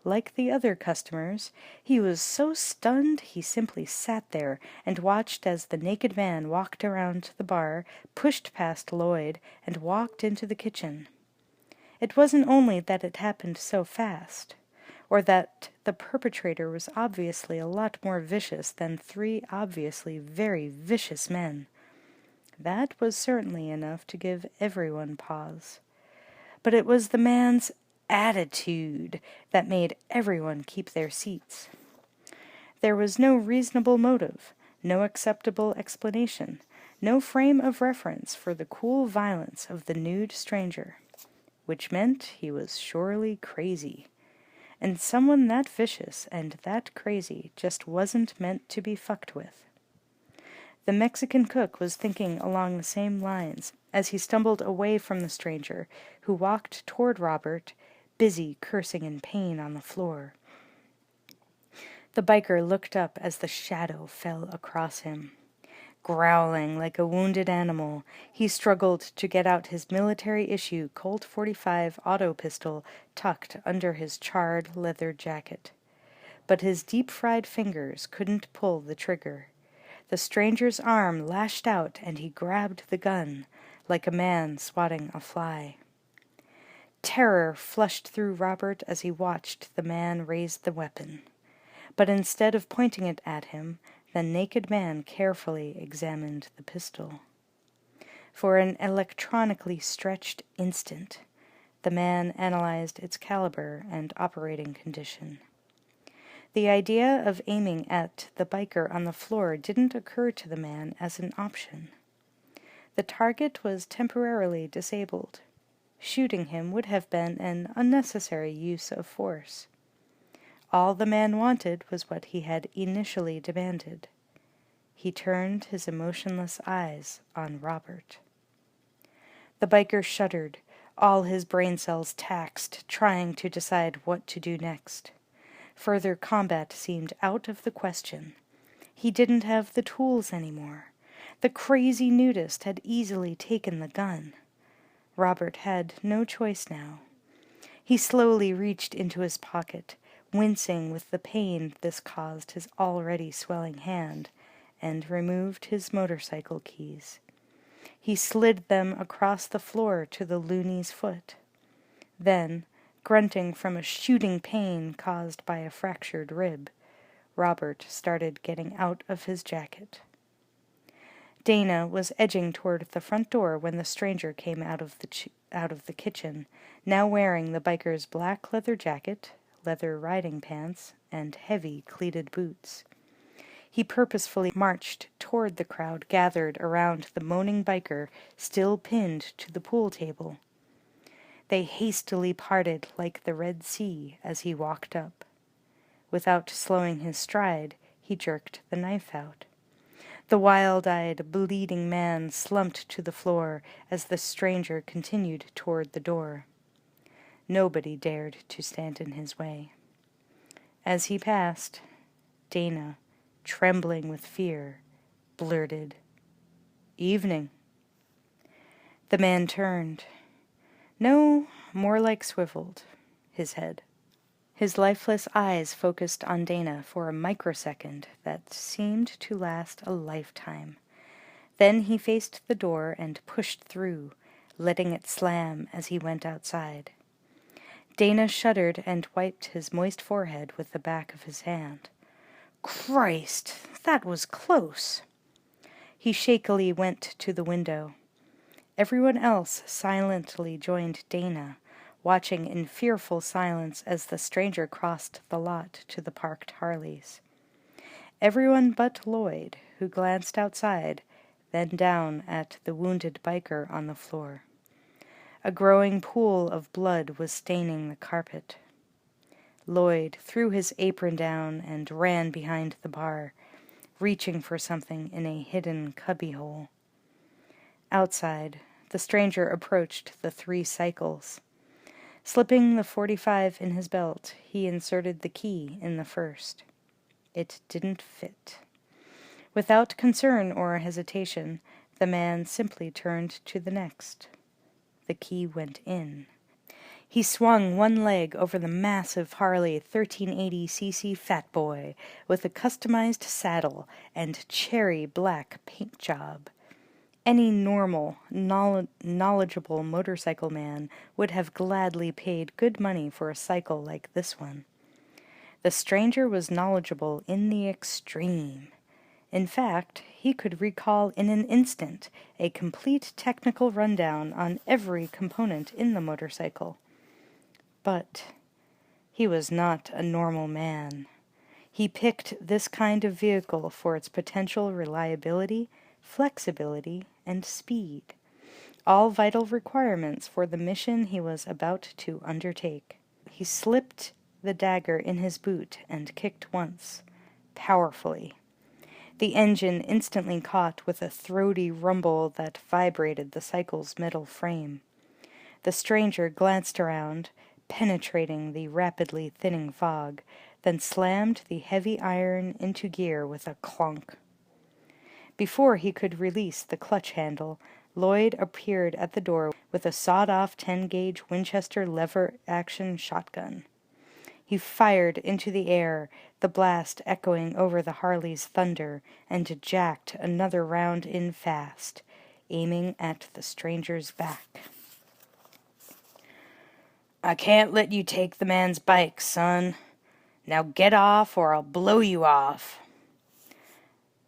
Like the other customers, he was so stunned he simply sat there and watched as the naked man walked around the bar, pushed past Lloyd, and walked into the kitchen. It wasn't only that it happened so fast, or that the perpetrator was obviously a lot more vicious than 3 obviously very vicious men. That was certainly enough to give everyone pause. But it was the man's attitude that made everyone keep their seats. There was no reasonable motive, no acceptable explanation, no frame of reference for the cool violence of the nude stranger, which meant he was surely crazy. And someone that vicious and that crazy just wasn't meant to be fucked with. The Mexican cook was thinking along the same lines as he stumbled away from the stranger, who walked toward Robert, busy cursing in pain on the floor. The biker looked up as the shadow fell across him. Growling like a wounded animal, he struggled to get out his military-issue Colt .45 auto pistol tucked under his charred leather jacket. But his deep-fried fingers couldn't pull the trigger. The stranger's arm lashed out, and he grabbed the gun, like a man swatting a fly. Terror flushed through Robert as he watched the man raise the weapon. But instead of pointing it at him, the naked man carefully examined the pistol. For an electronically stretched instant, The man analyzed its caliber and operating condition. The idea of aiming at the biker on the floor didn't occur to the man as an option. The target was temporarily disabled. Shooting him would have been an unnecessary use of force. All the man wanted was what he had initially demanded. He turned his emotionless eyes on Robert. The biker shuddered, all his brain cells taxed, trying to decide what to do next. Further combat seemed out of the question. He didn't have the tools anymore. The crazy nudist had easily taken the gun. Robert had no choice now. He slowly reached into his pocket, wincing with the pain this caused his already swelling hand, and removed his motorcycle keys. He slid them across the floor to the loony's foot. Then, grunting from a shooting pain caused by a fractured rib, Robert started getting out of his jacket. Dana was edging toward the front door when the stranger came out of the kitchen, now wearing the biker's black leather jacket, leather riding pants, and heavy cleated boots. He purposefully marched toward the crowd gathered around the moaning biker, still pinned to the pool table. They hastily parted like the Red Sea as he walked up. Without slowing his stride, he jerked the knife out. The wild-eyed, bleeding man slumped to the floor as the stranger continued toward the door. Nobody dared to stand in his way. As he passed, Dana, trembling with fear, blurted, "Evening." The man turned. No, more like swiveled, his head. His lifeless eyes focused on Dana for a microsecond that seemed to last a lifetime. Then he faced the door and pushed through, letting it slam as he went outside. Dana shuddered and wiped his moist forehead with the back of his hand. Christ, that was close. He shakily went to the window. Everyone else silently joined Dana, watching in fearful silence as the stranger crossed the lot to the parked Harleys. Everyone but Lloyd, who glanced outside, then down at the wounded biker on the floor. A growing pool of blood was staining the carpet. Lloyd threw his apron down and ran behind the bar, reaching for something in a hidden cubbyhole. Outside, the stranger approached the 3 cycles. Slipping the .45 in his belt, he inserted the key in the first. It didn't fit. Without concern or hesitation, the man simply turned to the next. The key went in. He swung one leg over the massive Harley 1380cc Fat Boy with a customized saddle and cherry black paint job. Any normal, knowledgeable motorcycle man would have gladly paid good money for a cycle like this one. The stranger was knowledgeable in the extreme. In fact, he could recall in an instant a complete technical rundown on every component in the motorcycle. But he was not a normal man. He picked this kind of vehicle for its potential reliability, flexibility, and speed, all vital requirements for the mission he was about to undertake. He slipped the dagger in his boot and kicked once, powerfully. The engine instantly caught with a throaty rumble that vibrated the cycle's metal frame. The stranger glanced around, penetrating the rapidly thinning fog, then slammed the heavy iron into gear with a clunk. Before he could release the clutch handle, Lloyd appeared at the door with a sawed-off 10-gauge Winchester lever-action shotgun. He fired into the air, the blast echoing over the Harley's thunder, and jacked another round in fast, aiming at the stranger's back. "I can't let you take the man's bike, son. Now get off or I'll blow you off."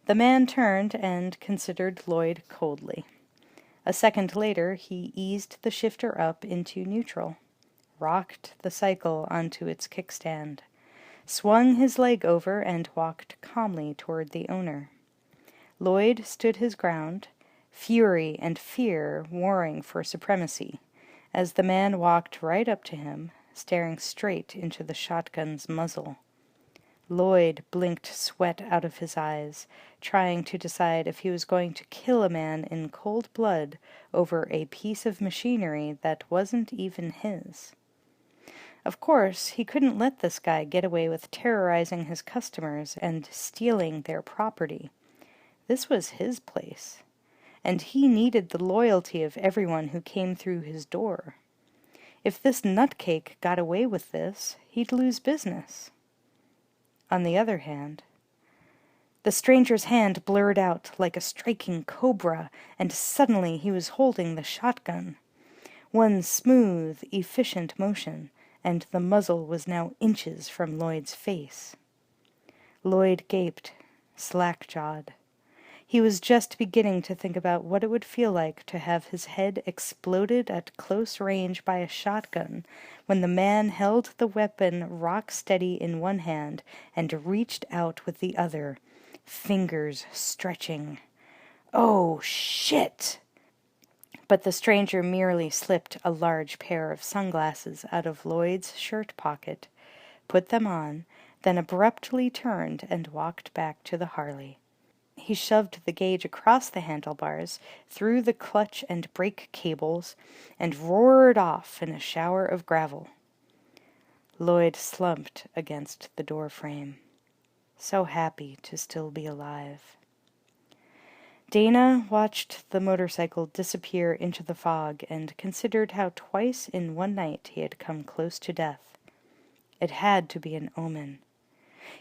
The man turned and considered Lloyd coldly. A second later, he eased the shifter up into neutral. rocked the cycle onto its kickstand, swung his leg over, and walked calmly toward the owner. Lloyd stood his ground, fury and fear warring for supremacy, as the man walked right up to him, staring straight into the shotgun's muzzle. Lloyd blinked sweat out of his eyes, trying to decide if he was going to kill a man in cold blood over a piece of machinery that wasn't even his. Of course, he couldn't let this guy get away with terrorizing his customers and stealing their property. This was his place, and he needed the loyalty of everyone who came through his door. If this nutcake got away with this, he'd lose business. On the other hand, the stranger's hand blurred out like a striking cobra, and suddenly he was holding the shotgun. One smooth, efficient motion, and the muzzle was now inches from Lloyd's face. Lloyd gaped, slack-jawed. He was just beginning to think about what it would feel like to have his head exploded at close range by a shotgun when the man held the weapon rock-steady in one hand and reached out with the other, fingers stretching. "Oh, shit!" But the stranger merely slipped a large pair of sunglasses out of Lloyd's shirt pocket, put them on, then abruptly turned and walked back to the Harley. He shoved the gauge across the handlebars, through the clutch and brake cables, and roared off in a shower of gravel. Lloyd slumped against the door frame, so happy to still be alive. Dana watched the motorcycle disappear into the fog and considered how twice in one night he had come close to death. It had to be an omen.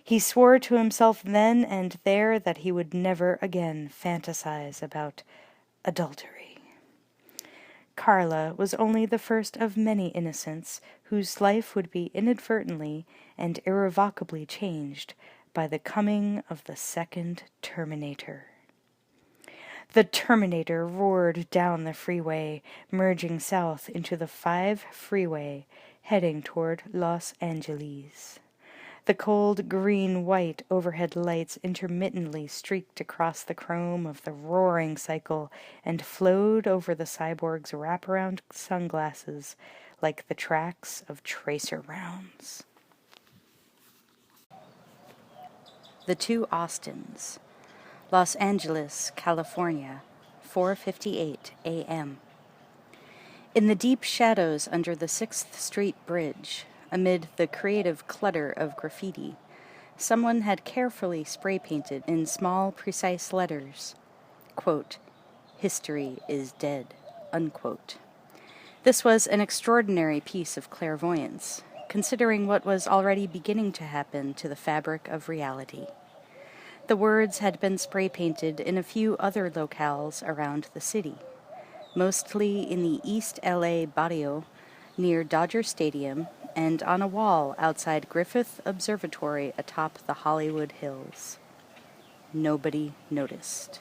He swore to himself then and there that he would never again fantasize about adultery. Carla was only the first of many innocents whose life would be inadvertently and irrevocably changed by the coming of the second Terminator. The Terminator roared down the freeway, merging south into the 5 freeway, heading toward Los Angeles. The cold green-white overhead lights intermittently streaked across the chrome of the roaring cycle and flowed over the cyborg's wraparound sunglasses like the tracks of tracer rounds. The Two Austins, Los Angeles, California, 4:58 a.m. In the deep shadows under the 6th Street Bridge, amid the creative clutter of graffiti, someone had carefully spray-painted in small, precise letters, quote, "History is dead," unquote. This was an extraordinary piece of clairvoyance, considering what was already beginning to happen to the fabric of reality. The words had been spray-painted in a few other locales around the city, mostly in the East LA barrio near Dodger Stadium and on a wall outside Griffith Observatory atop the Hollywood Hills. Nobody noticed.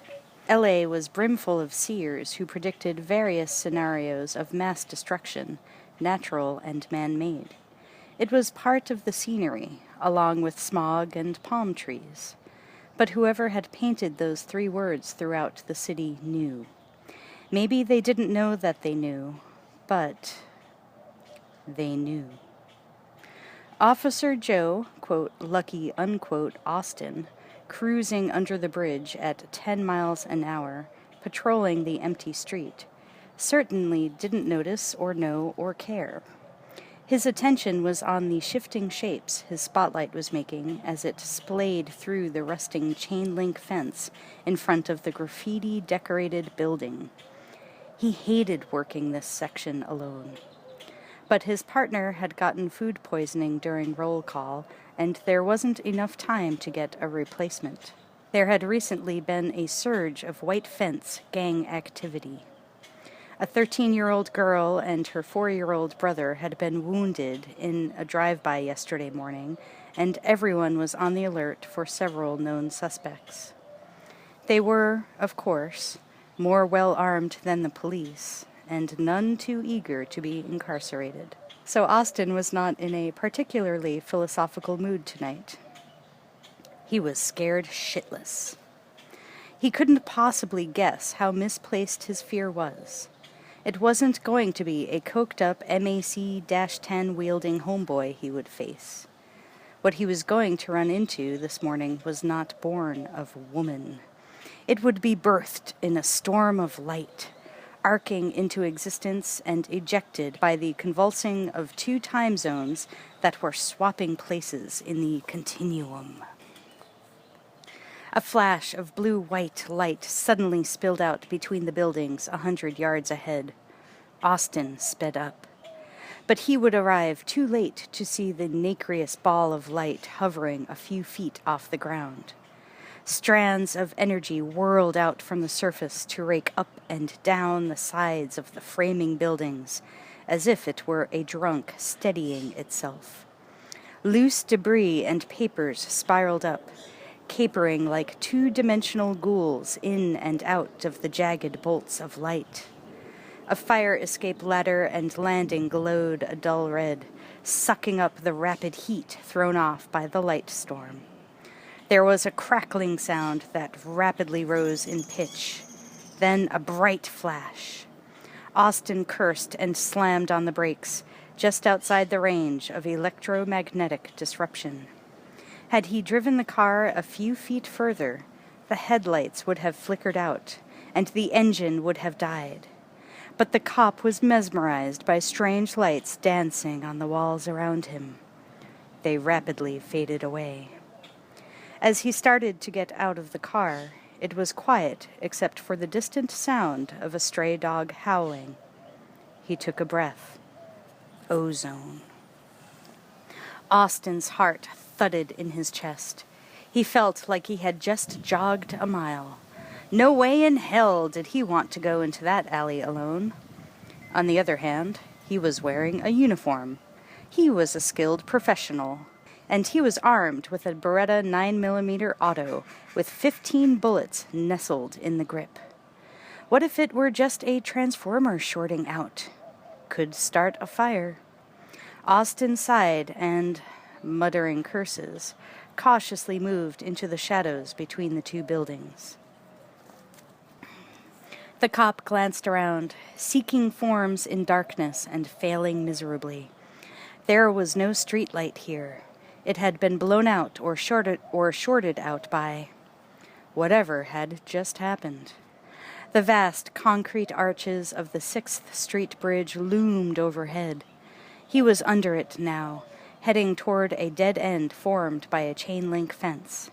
LA was brimful of seers who predicted various scenarios of mass destruction, natural and man-made. It was part of the scenery, along with smog and palm trees. But whoever had painted those 3 words throughout the city knew. Maybe they didn't know that they knew, but they knew. Officer Joe, quote, "Lucky," unquote, Austin, cruising under the bridge at 10 miles an hour, patrolling the empty street, certainly didn't notice or know or care. His attention was on the shifting shapes his spotlight was making as it splayed through the rusting chain-link fence in front of the graffiti-decorated building. He hated working this section alone. But his partner had gotten food poisoning during roll call, and there wasn't enough time to get a replacement. There had recently been a surge of white fence gang activity. A 13-year-old girl and her 4-year-old brother had been wounded in a drive-by yesterday morning, and everyone was on the alert for several known suspects. They were, of course, more well-armed than the police, and none too eager to be incarcerated. So Austin was not in a particularly philosophical mood tonight. He was scared shitless. He couldn't possibly guess how misplaced his fear was. It wasn't going to be a coked-up MAC-10 wielding homeboy he would face. What he was going to run into this morning was not born of woman. It would be birthed in a storm of light, arcing into existence and ejected by the convulsing of two time zones that were swapping places in the continuum. A flash of blue-white light suddenly spilled out between the buildings 100 yards ahead. Austin sped up. But he would arrive too late to see the nacreous ball of light hovering a few feet off the ground. Strands of energy whirled out from the surface to rake up and down the sides of the framing buildings, as if it were a drunk steadying itself. Loose debris and papers spiraled up, capering like two-dimensional ghouls in and out of the jagged bolts of light. A fire escape ladder and landing glowed a dull red, sucking up the rapid heat thrown off by the light storm. There was a crackling sound that rapidly rose in pitch, then a bright flash. Austin cursed and slammed on the brakes, just outside the range of electromagnetic disruption. Had he driven the car a few feet further, the headlights would have flickered out, and the engine would have died. But the cop was mesmerized by strange lights dancing on the walls around him. They rapidly faded away. As he started to get out of the car, it was quiet except for the distant sound of a stray dog howling. He took a breath. Ozone. Austin's heart thudded in his chest. He felt like he had just jogged a mile. No way in hell did he want to go into that alley alone. On the other hand, he was wearing a uniform. He was a skilled professional. And he was armed with a Beretta 9mm auto with 15 bullets nestled in the grip. What if it were just a transformer shorting out? Could start a fire. Austin sighed and, muttering curses, cautiously moved into the shadows between the two buildings. The cop glanced around, seeking forms in darkness and failing miserably. There was no streetlight here. It had been blown out or shorted out by whatever had just happened. The vast concrete arches of the 6th Street Bridge loomed overhead. He was under it now, heading toward a dead end formed by a chain-link fence.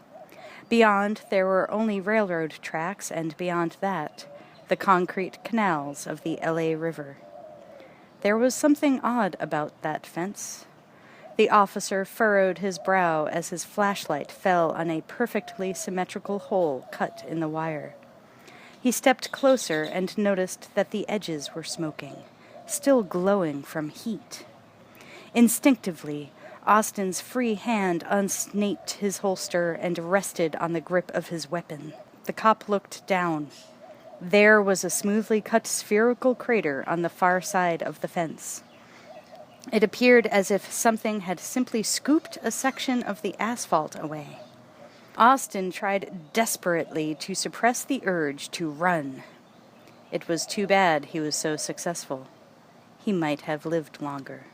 Beyond, there were only railroad tracks, and beyond that, the concrete canals of the LA River. There was something odd about that fence. The officer furrowed his brow as his flashlight fell on a perfectly symmetrical hole cut in the wire. He stepped closer and noticed that the edges were smoking, still glowing from heat. Instinctively, Austin's free hand unsnaped his holster and rested on the grip of his weapon. The cop looked down. There was a smoothly cut spherical crater on the far side of the fence. It appeared as if something had simply scooped a section of the asphalt away. Austin tried desperately to suppress the urge to run. It was too bad he was so successful. He might have lived longer.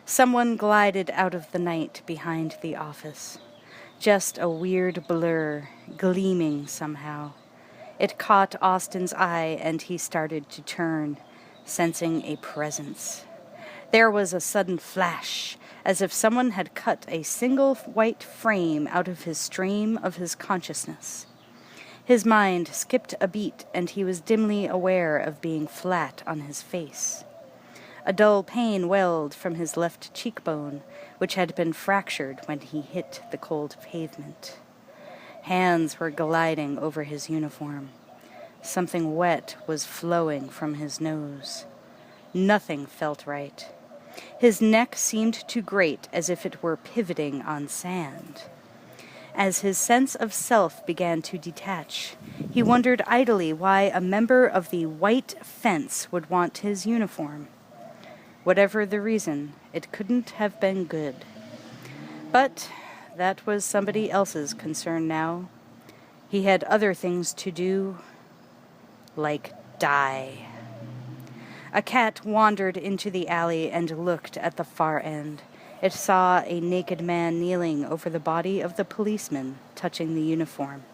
Someone glided out of the night behind the office. Just a weird blur, gleaming somehow. It caught Austin's eye, and he started to turn, sensing a presence. There was a sudden flash, as if someone had cut a single white frame out of his stream of his consciousness. His mind skipped a beat, and he was dimly aware of being flat on his face. A dull pain welled from his left cheekbone, which had been fractured when he hit the cold pavement. Hands were gliding over his uniform. Something wet was flowing from his nose. Nothing felt right. His neck seemed to grate as if it were pivoting on sand. As his sense of self began to detach, he wondered idly why a member of the white fence would want his uniform. Whatever the reason, it couldn't have been good. But that was somebody else's concern now. He had other things to do, like die. A cat wandered into the alley and looked at the far end. It saw a naked man kneeling over the body of the policeman, touching the uniform.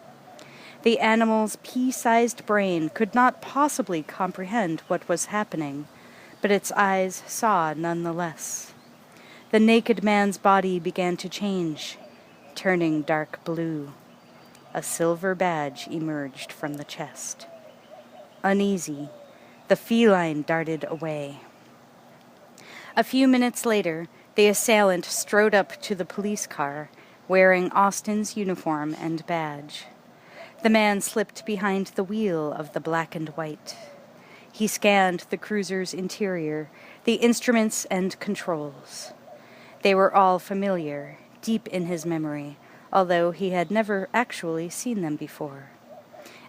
The animal's pea-sized brain could not possibly comprehend what was happening, but its eyes saw nonetheless. The naked man's body began to change, turning dark blue. A silver badge emerged from the chest. Uneasy, the feline darted away. A few minutes later, the assailant strode up to the police car, wearing Austin's uniform and badge. The man slipped behind the wheel of the black and white. He scanned the cruiser's interior, the instruments and controls. They were all familiar, deep in his memory, although he had never actually seen them before.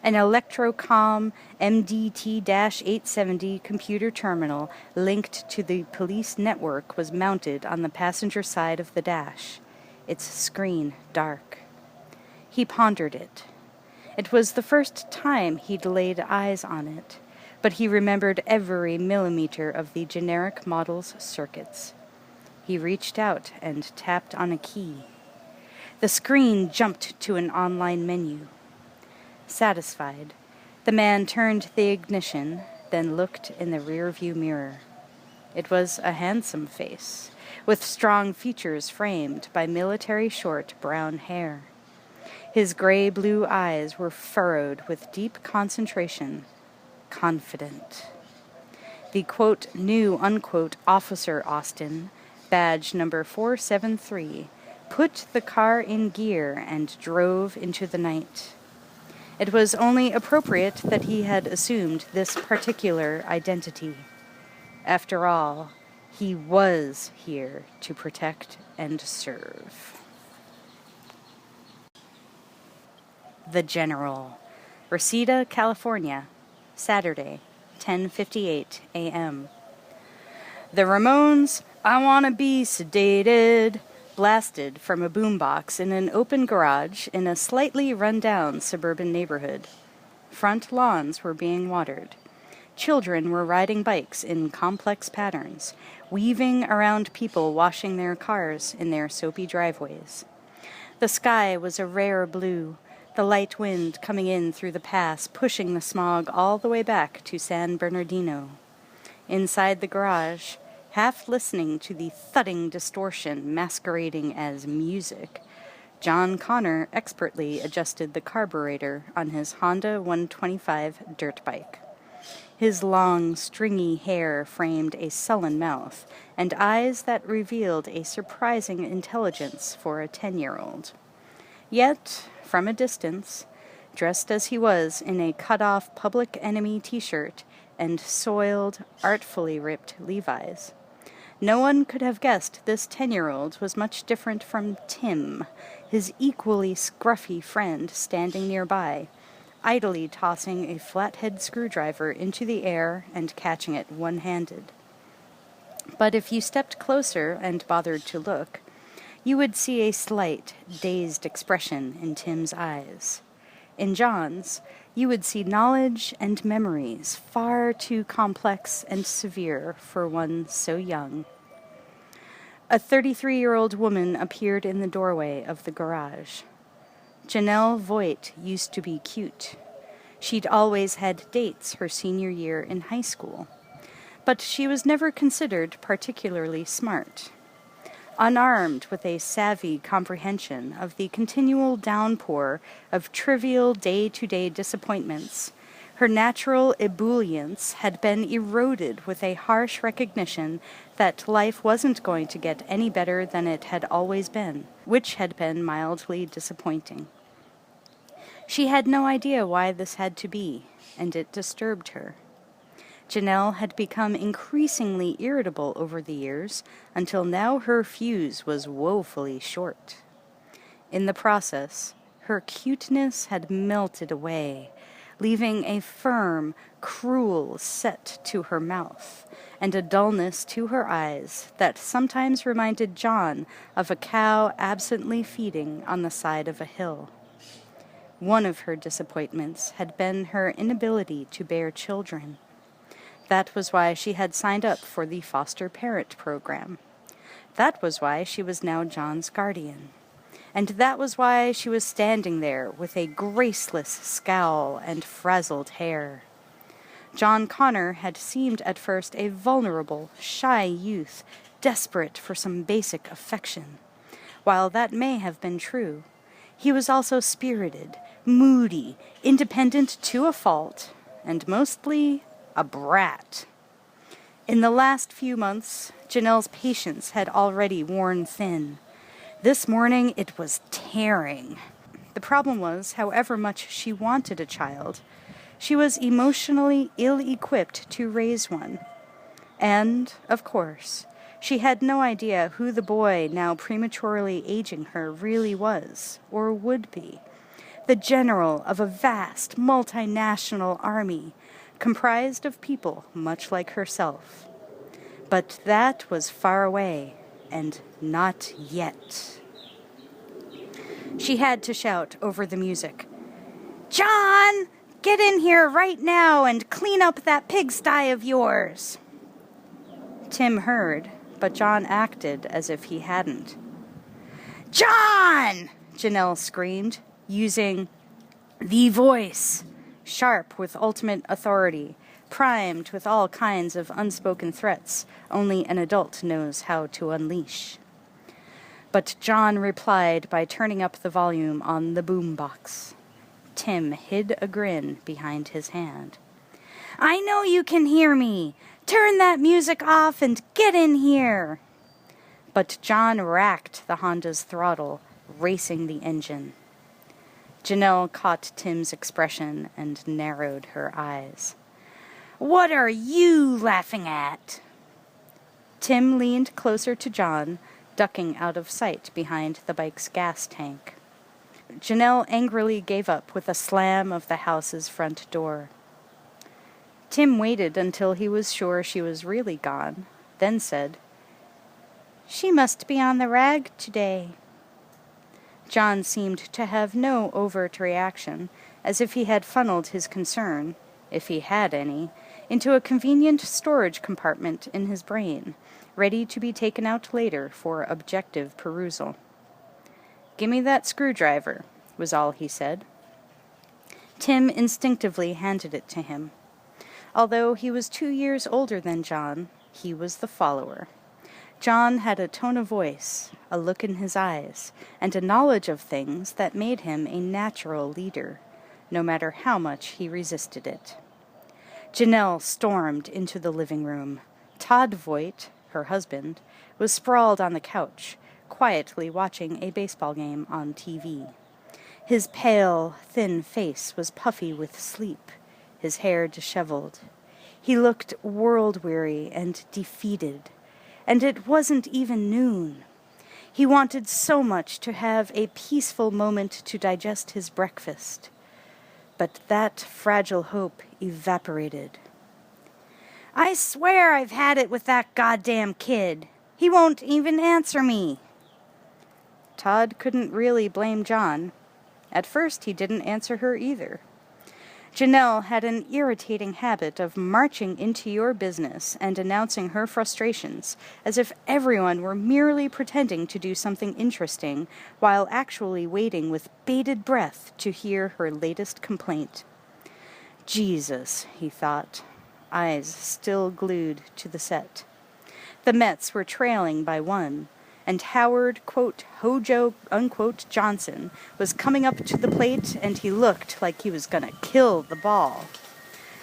An Electrocom MDT-870 computer terminal linked to the police network was mounted on the passenger side of the dash, its screen dark. He pondered it. It was the first time he'd laid eyes on it, but he remembered every millimeter of the generic model's circuits. He reached out and tapped on a key. The screen jumped to an online menu. Satisfied, the man turned the ignition, then looked in the rear-view mirror. It was a handsome face, with strong features framed by military short brown hair. His gray-blue eyes were furrowed with deep concentration, confident. The, quote, new, unquote, Officer Austin, badge number 473, put the car in gear and drove into the night. It was only appropriate that he had assumed this particular identity. After all, he was here to protect and serve. The General, Reseda, California, Saturday, 10:58 a.m. The Ramones' I Wanna Be Sedated blasted from a boombox in an open garage in a slightly run-down suburban neighborhood. Front lawns were being watered. Children were riding bikes in complex patterns, weaving around people washing their cars in their soapy driveways. The sky was a rare blue, the light wind coming in through the pass pushing the smog all the way back to San Bernardino. Inside the garage, half listening to the thudding distortion masquerading as music, John Connor expertly adjusted the carburetor on his Honda 125 dirt bike. His long, stringy hair framed a sullen mouth and eyes that revealed a surprising intelligence for a 10-year-old. Yet, from a distance, dressed as he was in a cut-off Public Enemy t-shirt and soiled, artfully ripped Levi's, no one could have guessed this 10-year-old was much different from Tim, his equally scruffy friend standing nearby, idly tossing a flathead screwdriver into the air and catching it one-handed. But if you stepped closer and bothered to look, you would see a slight, dazed expression in Tim's eyes. In John's, you would see knowledge and memories far too complex and severe for one so young. A 33-year-old woman appeared in the doorway of the garage. Janelle Voit used to be cute. She'd always had dates her senior year in high school, but she was never considered particularly smart. Unarmed with a savvy comprehension of the continual downpour of trivial day-to-day disappointments, her natural ebullience had been eroded with a harsh recognition that life wasn't going to get any better than it had always been, which had been mildly disappointing. She had no idea why this had to be, and it disturbed her. Janelle had become increasingly irritable over the years, until now her fuse was woefully short. In the process, her cuteness had melted away, leaving a firm, cruel set to her mouth, and a dullness to her eyes that sometimes reminded John of a cow absently feeding on the side of a hill. One of her disappointments had been her inability to bear children. That was why she had signed up for the foster parent program. That was why she was now John's guardian. And that was why she was standing there with a graceless scowl and frazzled hair. John Connor had seemed at first a vulnerable, shy youth, desperate for some basic affection. While that may have been true, he was also spirited, moody, independent to a fault, and mostly a brat. In the last few months, Janelle's patience had already worn thin. This morning it was tearing. The problem was, however much she wanted a child, she was emotionally ill-equipped to raise one. And, of course, she had no idea who the boy now prematurely aging her really was, or would be. The general of a vast, multinational army, comprised of people much like herself. But that was far away, and not yet. She had to shout over the music, "John, get in here right now and clean up that pigsty of yours." Tim heard, but John acted as if he hadn't. "John!" Janelle screamed, using the voice, sharp with ultimate authority, primed with all kinds of unspoken threats only an adult knows how to unleash. But John replied by turning up the volume on the boombox. Tim hid a grin behind his hand. "I know you can hear me! Turn that music off and get in here!" But John racked the Honda's throttle, racing the engine. Janelle caught Tim's expression and narrowed her eyes. "What are you laughing at?" Tim leaned closer to John, ducking out of sight behind the bike's gas tank. Janelle angrily gave up with a slam of the house's front door. Tim waited until he was sure she was really gone, then said, "She must be on the rag today." John seemed to have no overt reaction, as if he had funneled his concern, if he had any, into a convenient storage compartment in his brain, ready to be taken out later for objective perusal. "Gimme that screwdriver," was all he said. Tim instinctively handed it to him. Although he was 2 years older than John, he was the follower. John had a tone of voice, a look in his eyes, and a knowledge of things that made him a natural leader, no matter how much he resisted it. Janelle stormed into the living room. Todd Voit, her husband, was sprawled on the couch, quietly watching a baseball game on TV. His pale, thin face was puffy with sleep, his hair disheveled. He looked world-weary and defeated, and it wasn't even noon. He wanted so much to have a peaceful moment to digest his breakfast. But that fragile hope evaporated. "I swear I've had it with that goddamn kid. He won't even answer me." Todd couldn't really blame John. At first he didn't answer her either. Janelle had an irritating habit of marching into your business and announcing her frustrations as if everyone were merely pretending to do something interesting while actually waiting with bated breath to hear her latest complaint. Jesus, he thought, eyes still glued to the set. The Mets were trailing by 1, and Howard, quote, Hojo, unquote, Johnson was coming up to the plate, and he looked like he was gonna kill the ball.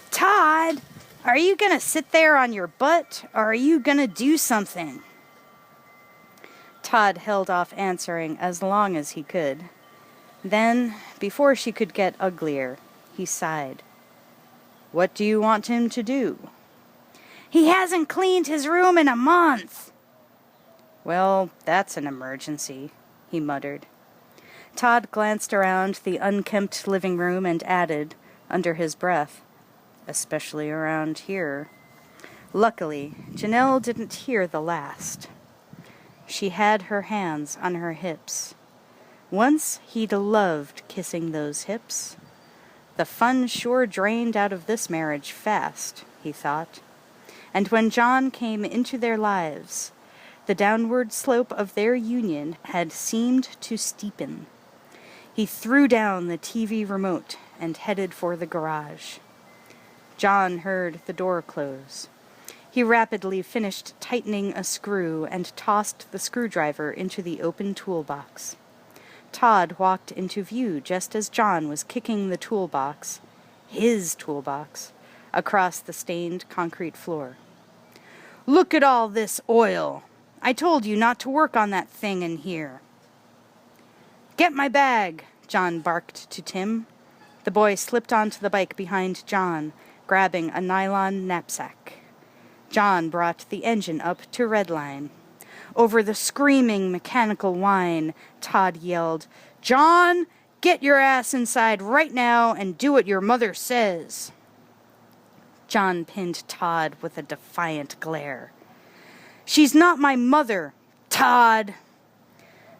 "Todd, are you gonna sit there on your butt, or are you gonna do something?" Todd held off answering as long as he could. Then, before she could get uglier, he sighed. "What do you want him to do?" "He hasn't cleaned his room in a month." "Well, that's an emergency," he muttered. Todd glanced around the unkempt living room and added, under his breath, "especially around here." Luckily, Janelle didn't hear the last. She had her hands on her hips. Once he'd loved kissing those hips. The fun sure drained out of this marriage fast, he thought. And when John came into their lives, the downward slope of their union had seemed to steepen. He threw down the TV remote and headed for the garage. John heard the door close. He rapidly finished tightening a screw and tossed the screwdriver into the open toolbox. Todd walked into view just as John was kicking the toolbox, his toolbox, across the stained concrete floor. "Look at all this oil! I told you not to work on that thing in here." "Get my bag," John barked to Tim. The boy slipped onto the bike behind John, grabbing a nylon knapsack. John brought the engine up to redline. Over the screaming mechanical whine, Todd yelled, "John, get your ass inside right now and do what your mother says." John pinned Todd with a defiant glare. "She's not my mother, Todd!"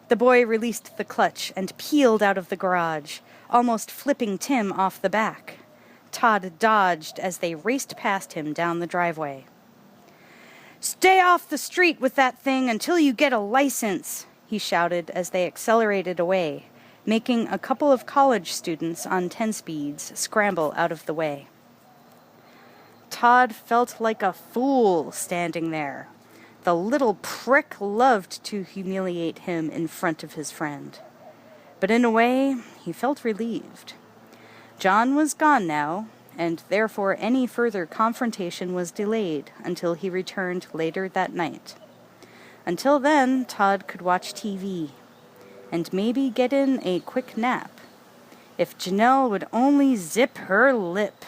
The boy released the clutch and peeled out of the garage, almost flipping Tim off the back. Todd dodged as they raced past him down the driveway. "Stay off the street with that thing until you get a license," he shouted as they accelerated away, making a couple of college students on 10 speeds scramble out of the way. Todd felt like a fool standing there. The little prick loved to humiliate him in front of his friend. But in a way, he felt relieved. John was gone now, and therefore any further confrontation was delayed until he returned later that night. Until then, Todd could watch TV, and maybe get in a quick nap. If Janelle would only zip her lip.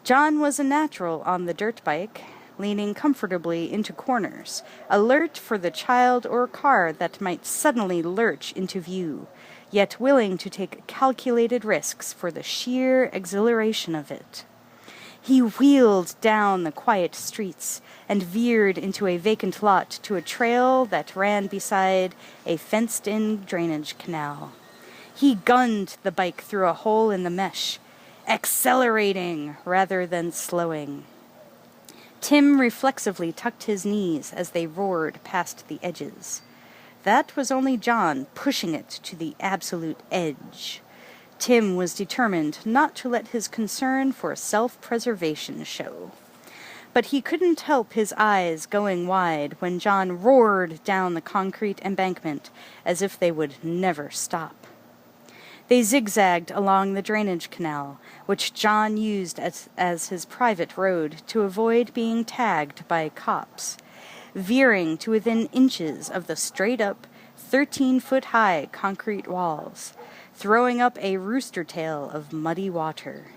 John was a natural on the dirt bike, leaning comfortably into corners, alert for the child or car that might suddenly lurch into view, yet willing to take calculated risks for the sheer exhilaration of it. He wheeled down the quiet streets and veered into a vacant lot to a trail that ran beside a fenced-in drainage canal. He gunned the bike through a hole in the mesh, accelerating rather than slowing. Tim reflexively tucked his knees as they roared past the edges. That was only John pushing it to the absolute edge. Tim was determined not to let his concern for self-preservation show. But he couldn't help his eyes going wide when John roared down the concrete embankment as if they would never stop. They zigzagged along the drainage canal, which John used as his private road to avoid being tagged by cops, veering to within inches of the straight-up, 13-foot-high concrete walls, throwing up a rooster tail of muddy water.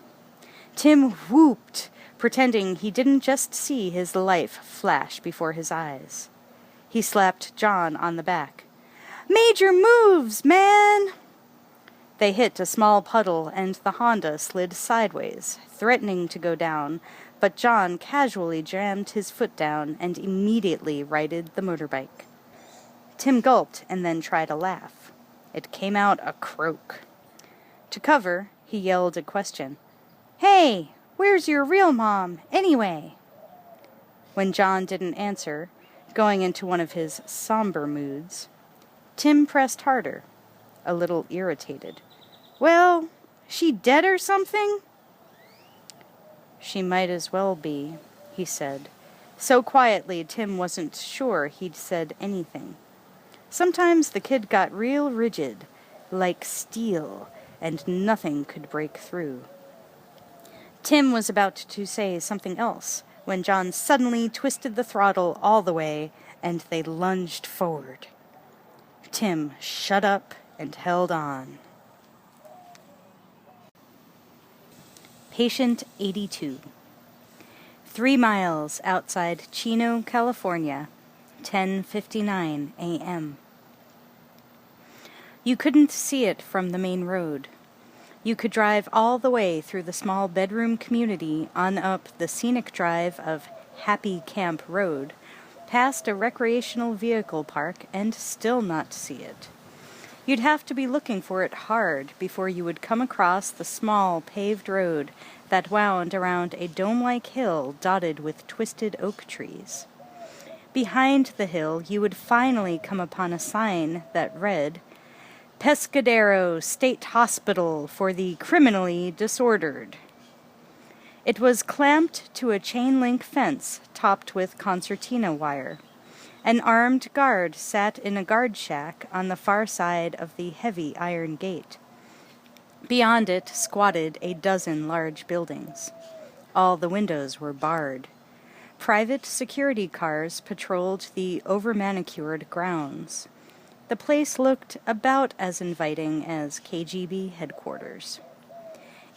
Tim whooped, pretending he didn't just see his life flash before his eyes. He slapped John on the back. "Major moves, man!" They hit a small puddle, and the Honda slid sideways, threatening to go down, but John casually jammed his foot down and immediately righted the motorbike. Tim gulped and then tried a laugh. It came out a croak. To cover, he yelled a question. "Hey, where's your real mom, anyway?" When John didn't answer, going into one of his somber moods, Tim pressed harder, a little irritated. "Well, she dead or something?" "She might as well be," he said, so quietly Tim wasn't sure he'd said anything. Sometimes the kid got real rigid, like steel, and nothing could break through. Tim was about to say something else when John suddenly twisted the throttle all the way, and they lunged forward. Tim shut up and held on. Patient 82. 3 miles outside Chino, California, 10:59 a.m. You couldn't see it from the main road. You could drive all the way through the small bedroom community on up the scenic drive of Happy Camp Road, past a recreational vehicle park, and still not see it. You'd have to be looking for it hard before you would come across the small paved road that wound around a dome-like hill dotted with twisted oak trees. Behind the hill you would finally come upon a sign that read, Pescadero State Hospital for the Criminally Disordered. It was clamped to a chain-link fence topped with concertina wire. An armed guard sat in a guard shack on the far side of the heavy iron gate. Beyond it squatted a dozen large buildings. All the windows were barred. Private security cars patrolled the over-manicured grounds. The place looked about as inviting as KGB headquarters.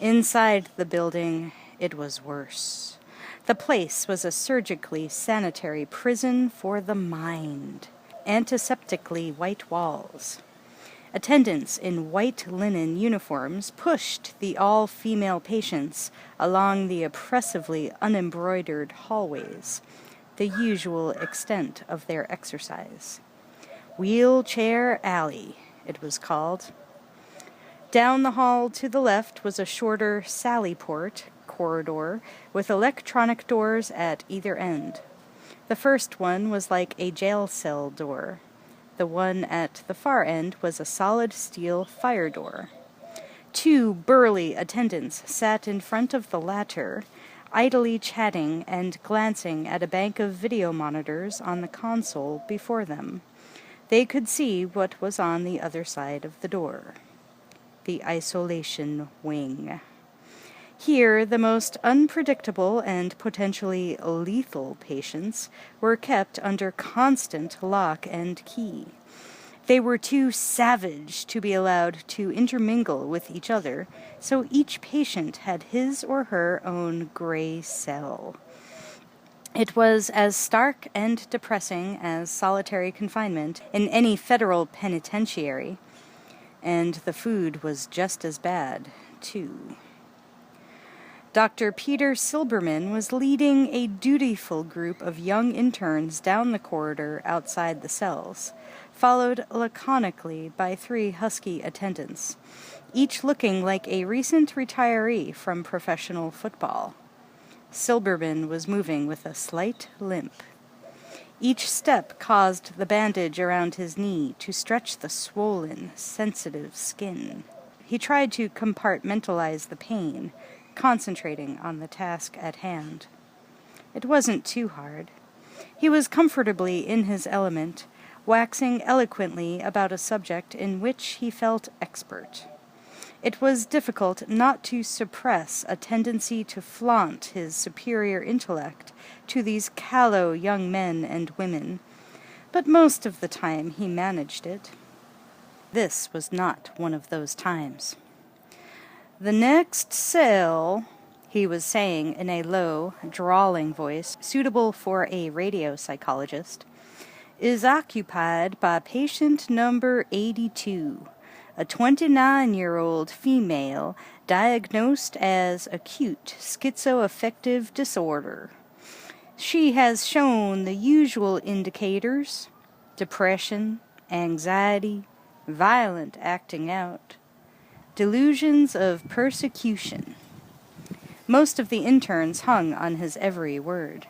Inside the building, it was worse. The place was a surgically sanitary prison for the mind. Antiseptically white walls. Attendants in white linen uniforms pushed the all-female patients along the oppressively unembroidered hallways, the usual extent of their exercise. Wheelchair Alley, it was called. Down the hall to the left was a shorter Sallyport corridor with electronic doors at either end. The first one was like a jail cell door. The one at the far end was a solid steel fire door. 2 burly attendants sat in front of the latter, idly chatting and glancing at a bank of video monitors on the console before them. They could see what was on the other side of the door. The isolation wing. Here, the most unpredictable and potentially lethal patients were kept under constant lock and key. They were too savage to be allowed to intermingle with each other, so each patient had his or her own gray cell. It was as stark and depressing as solitary confinement in any federal penitentiary, and the food was just as bad, too. Dr. Peter Silberman was leading a dutiful group of young interns down the corridor outside the cells, followed laconically by 3 husky attendants, each looking like a recent retiree from professional football. Silberman was moving with a slight limp. Each step caused the bandage around his knee to stretch the swollen, sensitive skin. He tried to compartmentalize the pain, concentrating on the task at hand. It wasn't too hard. He was comfortably in his element, waxing eloquently about a subject in which he felt expert. It was difficult not to suppress a tendency to flaunt his superior intellect to these callow young men and women, but most of the time he managed it. This was not one of those times. "The next cell," he was saying in a low, drawling voice suitable for a radio psychologist, "is occupied by patient number 82, a 29-year-old female diagnosed as acute schizoaffective disorder. She has shown the usual indicators: depression, anxiety, violent acting out, delusions of persecution." Most of the interns hung on his every word.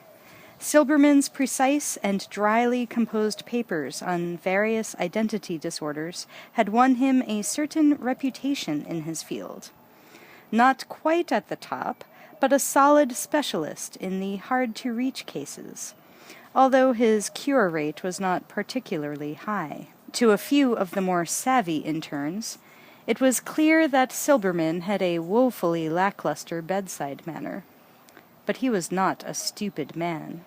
Silberman's precise and dryly composed papers on various identity disorders had won him a certain reputation in his field. Not quite at the top, but a solid specialist in the hard-to-reach cases, although his cure rate was not particularly high. To a few of the more savvy interns, it was clear that Silberman had a woefully lackluster bedside manner. But he was not a stupid man.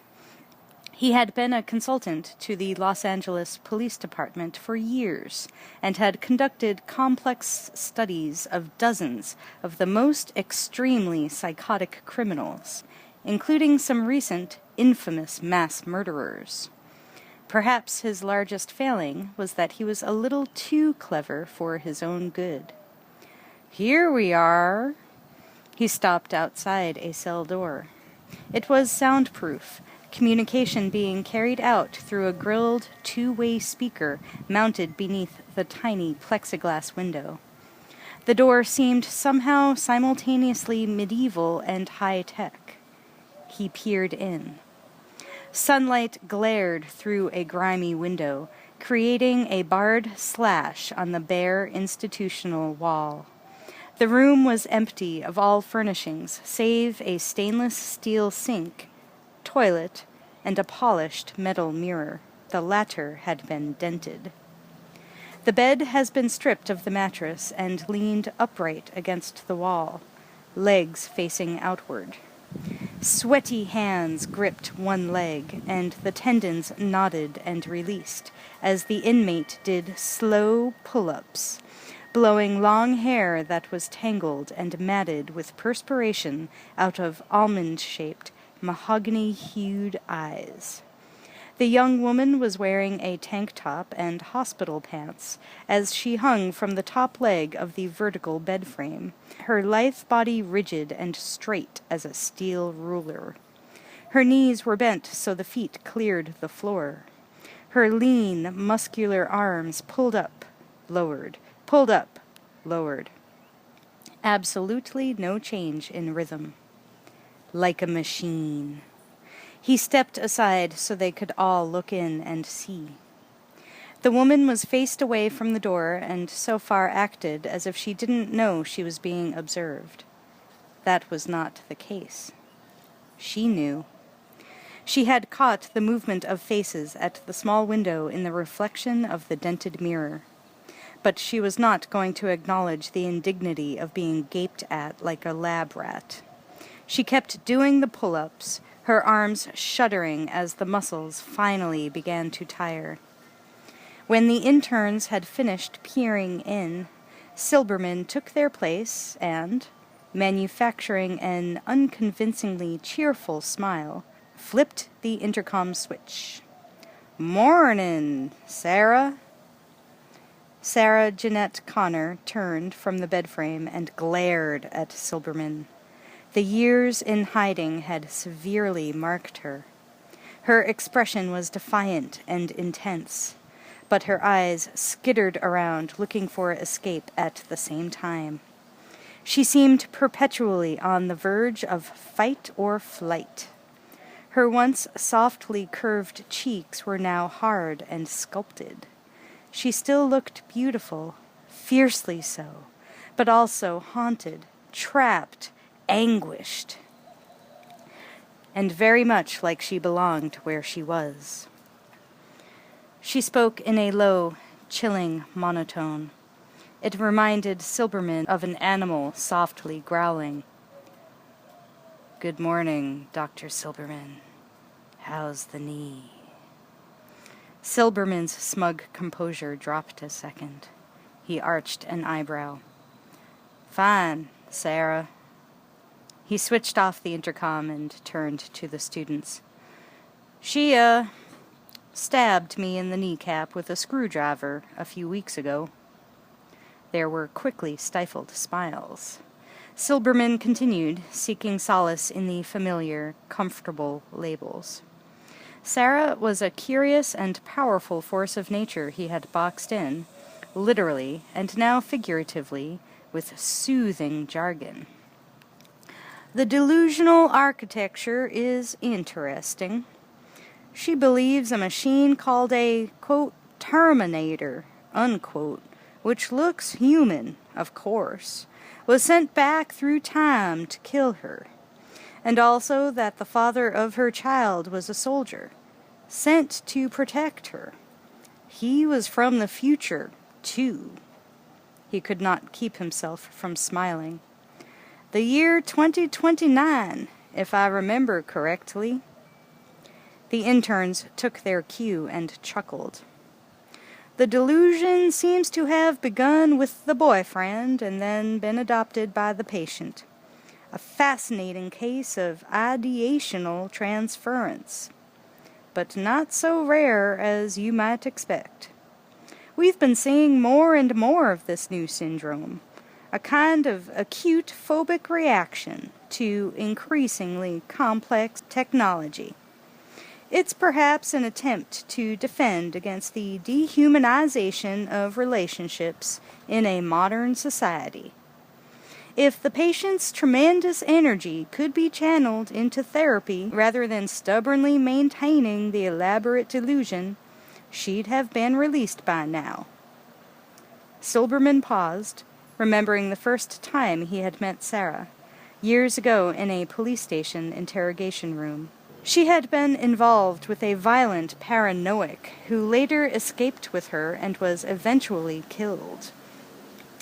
He had been a consultant to the Los Angeles Police Department for years and had conducted complex studies of dozens of the most extremely psychotic criminals, including some recent infamous mass murderers. Perhaps his largest failing was that he was a little too clever for his own good. Here we are. He stopped outside a cell door. It was soundproof, communication being carried out through a grilled two-way speaker mounted beneath the tiny plexiglass window. The door seemed somehow simultaneously medieval and high-tech. He peered in. Sunlight glared through a grimy window, creating a barred slash on the bare institutional wall. The room was empty of all furnishings, save a stainless steel sink, toilet, and a polished metal mirror. The latter had been dented. The bed has been stripped of the mattress and leaned upright against the wall, legs facing outward. Sweaty hands gripped one leg, and the tendons nodded and released as the inmate did slow pull-ups, blowing long hair that was tangled and matted with perspiration out of almond-shaped, mahogany-hued eyes. The young woman was wearing a tank top and hospital pants as she hung from the top leg of the vertical bed frame, her lithe body rigid and straight as a steel ruler. Her knees were bent so the feet cleared the floor. Her lean, muscular arms pulled up, lowered, pulled up, lowered. Absolutely no change in rhythm. Like a machine. He stepped aside so they could all look in and see. The woman was faced away from the door and so far acted as if she didn't know she was being observed. That was not the case. She knew. She had caught the movement of faces at the small window in the reflection of the dented mirror. But she was not going to acknowledge the indignity of being gaped at like a lab rat. She kept doing the pull-ups, her arms shuddering as the muscles finally began to tire. When the interns had finished peering in, Silberman took their place and, manufacturing an unconvincingly cheerful smile, flipped the intercom switch. "Mornin', Sarah." Sarah Jeanette Connor turned from the bed frame and glared at Silberman. The years in hiding had severely marked her. Her expression was defiant and intense, but her eyes skittered around looking for escape at the same time. She seemed perpetually on the verge of fight or flight. Her once softly curved cheeks were now hard and sculpted. She still looked beautiful, fiercely so, but also haunted, trapped, anguished, and very much like she belonged where she was. She spoke in a low, chilling monotone. It reminded Silberman of an animal softly growling. "Good morning, Dr. Silberman. How's the knee?" Silberman's smug composure dropped a second. He arched an eyebrow. "Fine, Sarah." He switched off the intercom and turned to the students. She, stabbed me in the kneecap with a screwdriver a few weeks ago." There were quickly stifled smiles. Silberman continued, seeking solace in the familiar, comfortable labels. Sarah was a curious and powerful force of nature he had boxed in, literally and now figuratively, with soothing jargon. "The delusional architecture is interesting. She believes a machine called a, quote, Terminator, unquote, which looks human, of course, was sent back through time to kill her. And also that the father of her child was a soldier, sent to protect her. He was from the future, too." He could not keep himself from smiling. "The year 2029, if I remember correctly." The interns took their cue and chuckled. "The delusion seems to have begun with the boyfriend and then been adopted by the patient. A fascinating case of ideational transference, but not so rare as you might expect. We've been seeing more and more of this new syndrome. a kind of acute phobic reaction to increasingly complex technology. It's perhaps an attempt to defend against the dehumanization of relationships in a modern society. If the patient's tremendous energy could be channeled into therapy rather than stubbornly maintaining the elaborate delusion, she'd have been released by now. Silberman paused, remembering the first time he had met Sarah, years ago in a police station interrogation room. She had been involved with a violent paranoic who later escaped with her and was eventually killed.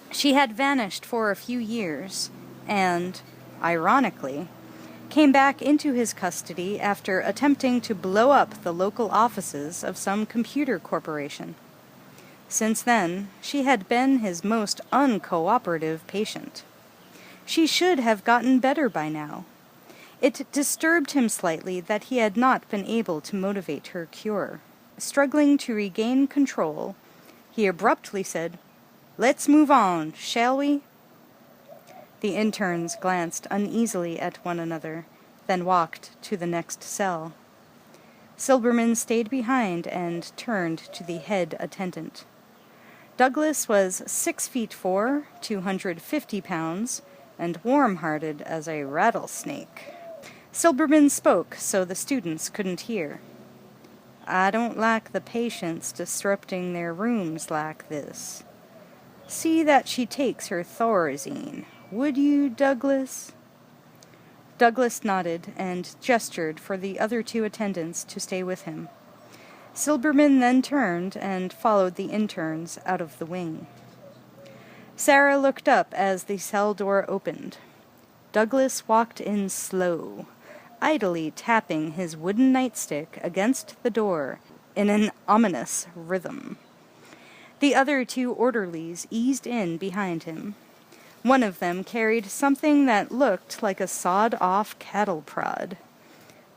She had vanished for a few years and, ironically, came back into his custody after attempting to blow up the local offices of some computer corporation. Since then, she had been his most uncooperative patient. She should have gotten better by now. It disturbed him slightly that he had not been able to motivate her cure. Struggling to regain control, he abruptly said, "Let's move on, shall we?" The interns glanced uneasily at one another, then walked to the next cell. Silberman stayed behind and turned to the head attendant. Douglas was 6'4", 250 pounds, and warm-hearted as a rattlesnake. Silberman spoke so the students couldn't hear. "I don't like the patients disrupting their rooms like this. See that she takes her Thorazine, would you, Douglas?" Douglas nodded and gestured for the other two attendants to stay with him. Silberman then turned and followed the interns out of the wing. Sarah looked up as the cell door opened. Douglas walked in slow, idly tapping his wooden nightstick against the door in an ominous rhythm. The other two orderlies eased in behind him. One of them carried something that looked like a sawed-off cattle prod.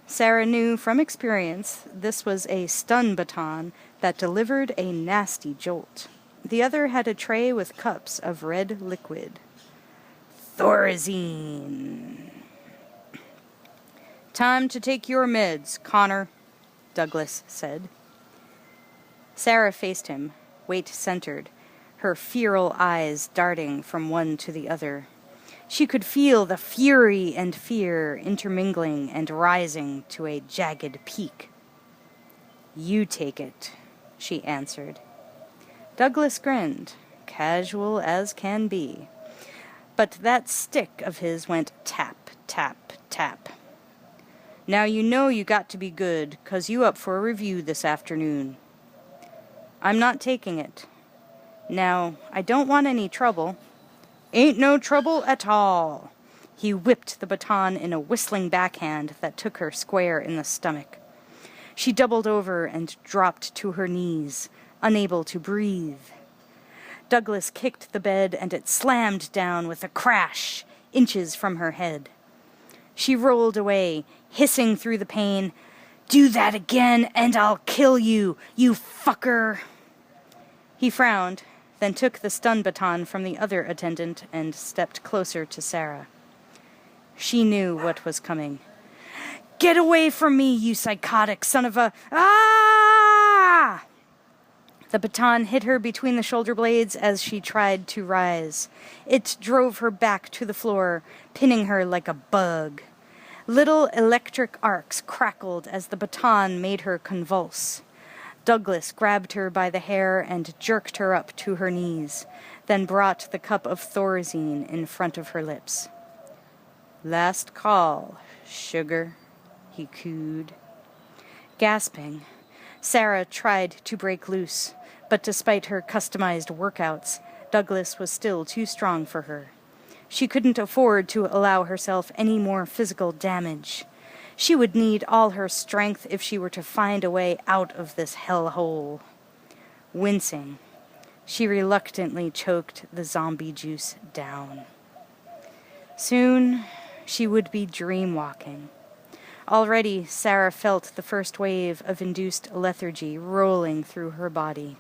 Sarah knew from experience this was a stun baton that delivered a nasty jolt. The other had a tray with cups of red liquid. "Thorazine." "Time to take your meds, Connor," Douglas said. Sarah faced him, weight-centered, her feral eyes darting from one to the other. She could feel the fury and fear intermingling and rising to a jagged peak. "You take it," she answered. Douglas grinned, casual as can be. But that stick of his went tap, tap, tap. "Now you know you got to be good, 'cause you up for a review this afternoon." "I'm not taking it. Now, I don't want any trouble." "Ain't no trouble at all." He whipped the baton in a whistling backhand that took her square in the stomach. She doubled over and dropped to her knees, unable to breathe. Douglas kicked the bed and it slammed down with a crash, inches from her head. She rolled away, hissing through the pain, "Do that again and I'll kill you, you fucker." He frowned, then took the stun baton from the other attendant and stepped closer to Sarah. She knew what was coming. "Get away from me, you psychotic son of a... Ah!" The baton hit her between the shoulder blades as she tried to rise. It drove her back to the floor, pinning her like a bug. Little electric arcs crackled as the baton made her convulse. Douglas grabbed her by the hair and jerked her up to her knees, then brought the cup of Thorazine in front of her lips. "Last call, sugar," he cooed. Gasping, Sarah tried to break loose, but despite her customized workouts, Douglas was still too strong for her. She couldn't afford to allow herself any more physical damage. She would need all her strength if she were to find a way out of this hellhole. Wincing, she reluctantly choked the zombie juice down. Soon, she would be dreamwalking. Already, Sarah felt the first wave of induced lethargy rolling through her body.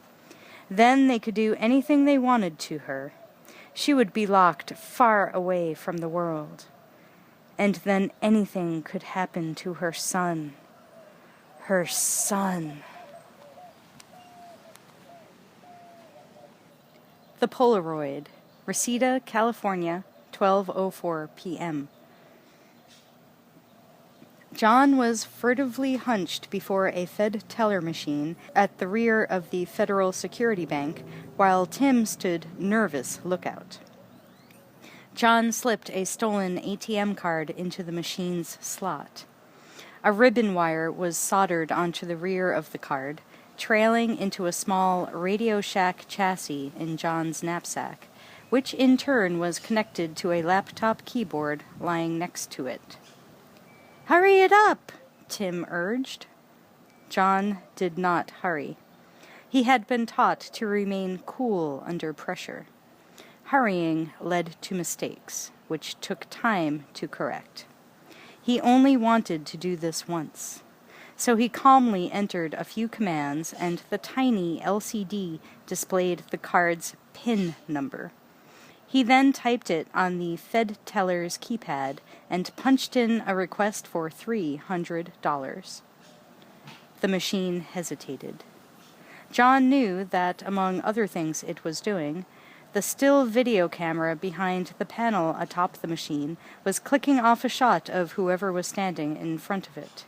Then they could do anything they wanted to her. She would be locked far away from the world. And then anything could happen to her son. Her son. The Polaroid, Reseda, California, 12:04 p.m. John was furtively hunched before a Fed teller machine at the rear of the Federal Security Bank, while Tim stood nervous lookout. John slipped a stolen ATM card into the machine's slot. A ribbon wire was soldered onto the rear of the card, trailing into a small Radio Shack chassis in John's knapsack, which in turn was connected to a laptop keyboard lying next to it. "Hurry it up," Tim urged. John did not hurry. He had been taught to remain cool under pressure. Hurrying led to mistakes, which took time to correct. He only wanted to do this once. So he calmly entered a few commands, and the tiny LCD displayed the card's PIN number. He then typed it on the Fed teller's keypad and punched in a request for $300. The machine hesitated. John knew that, among other things it was doing, the still video camera behind the panel atop the machine was clicking off a shot of whoever was standing in front of it.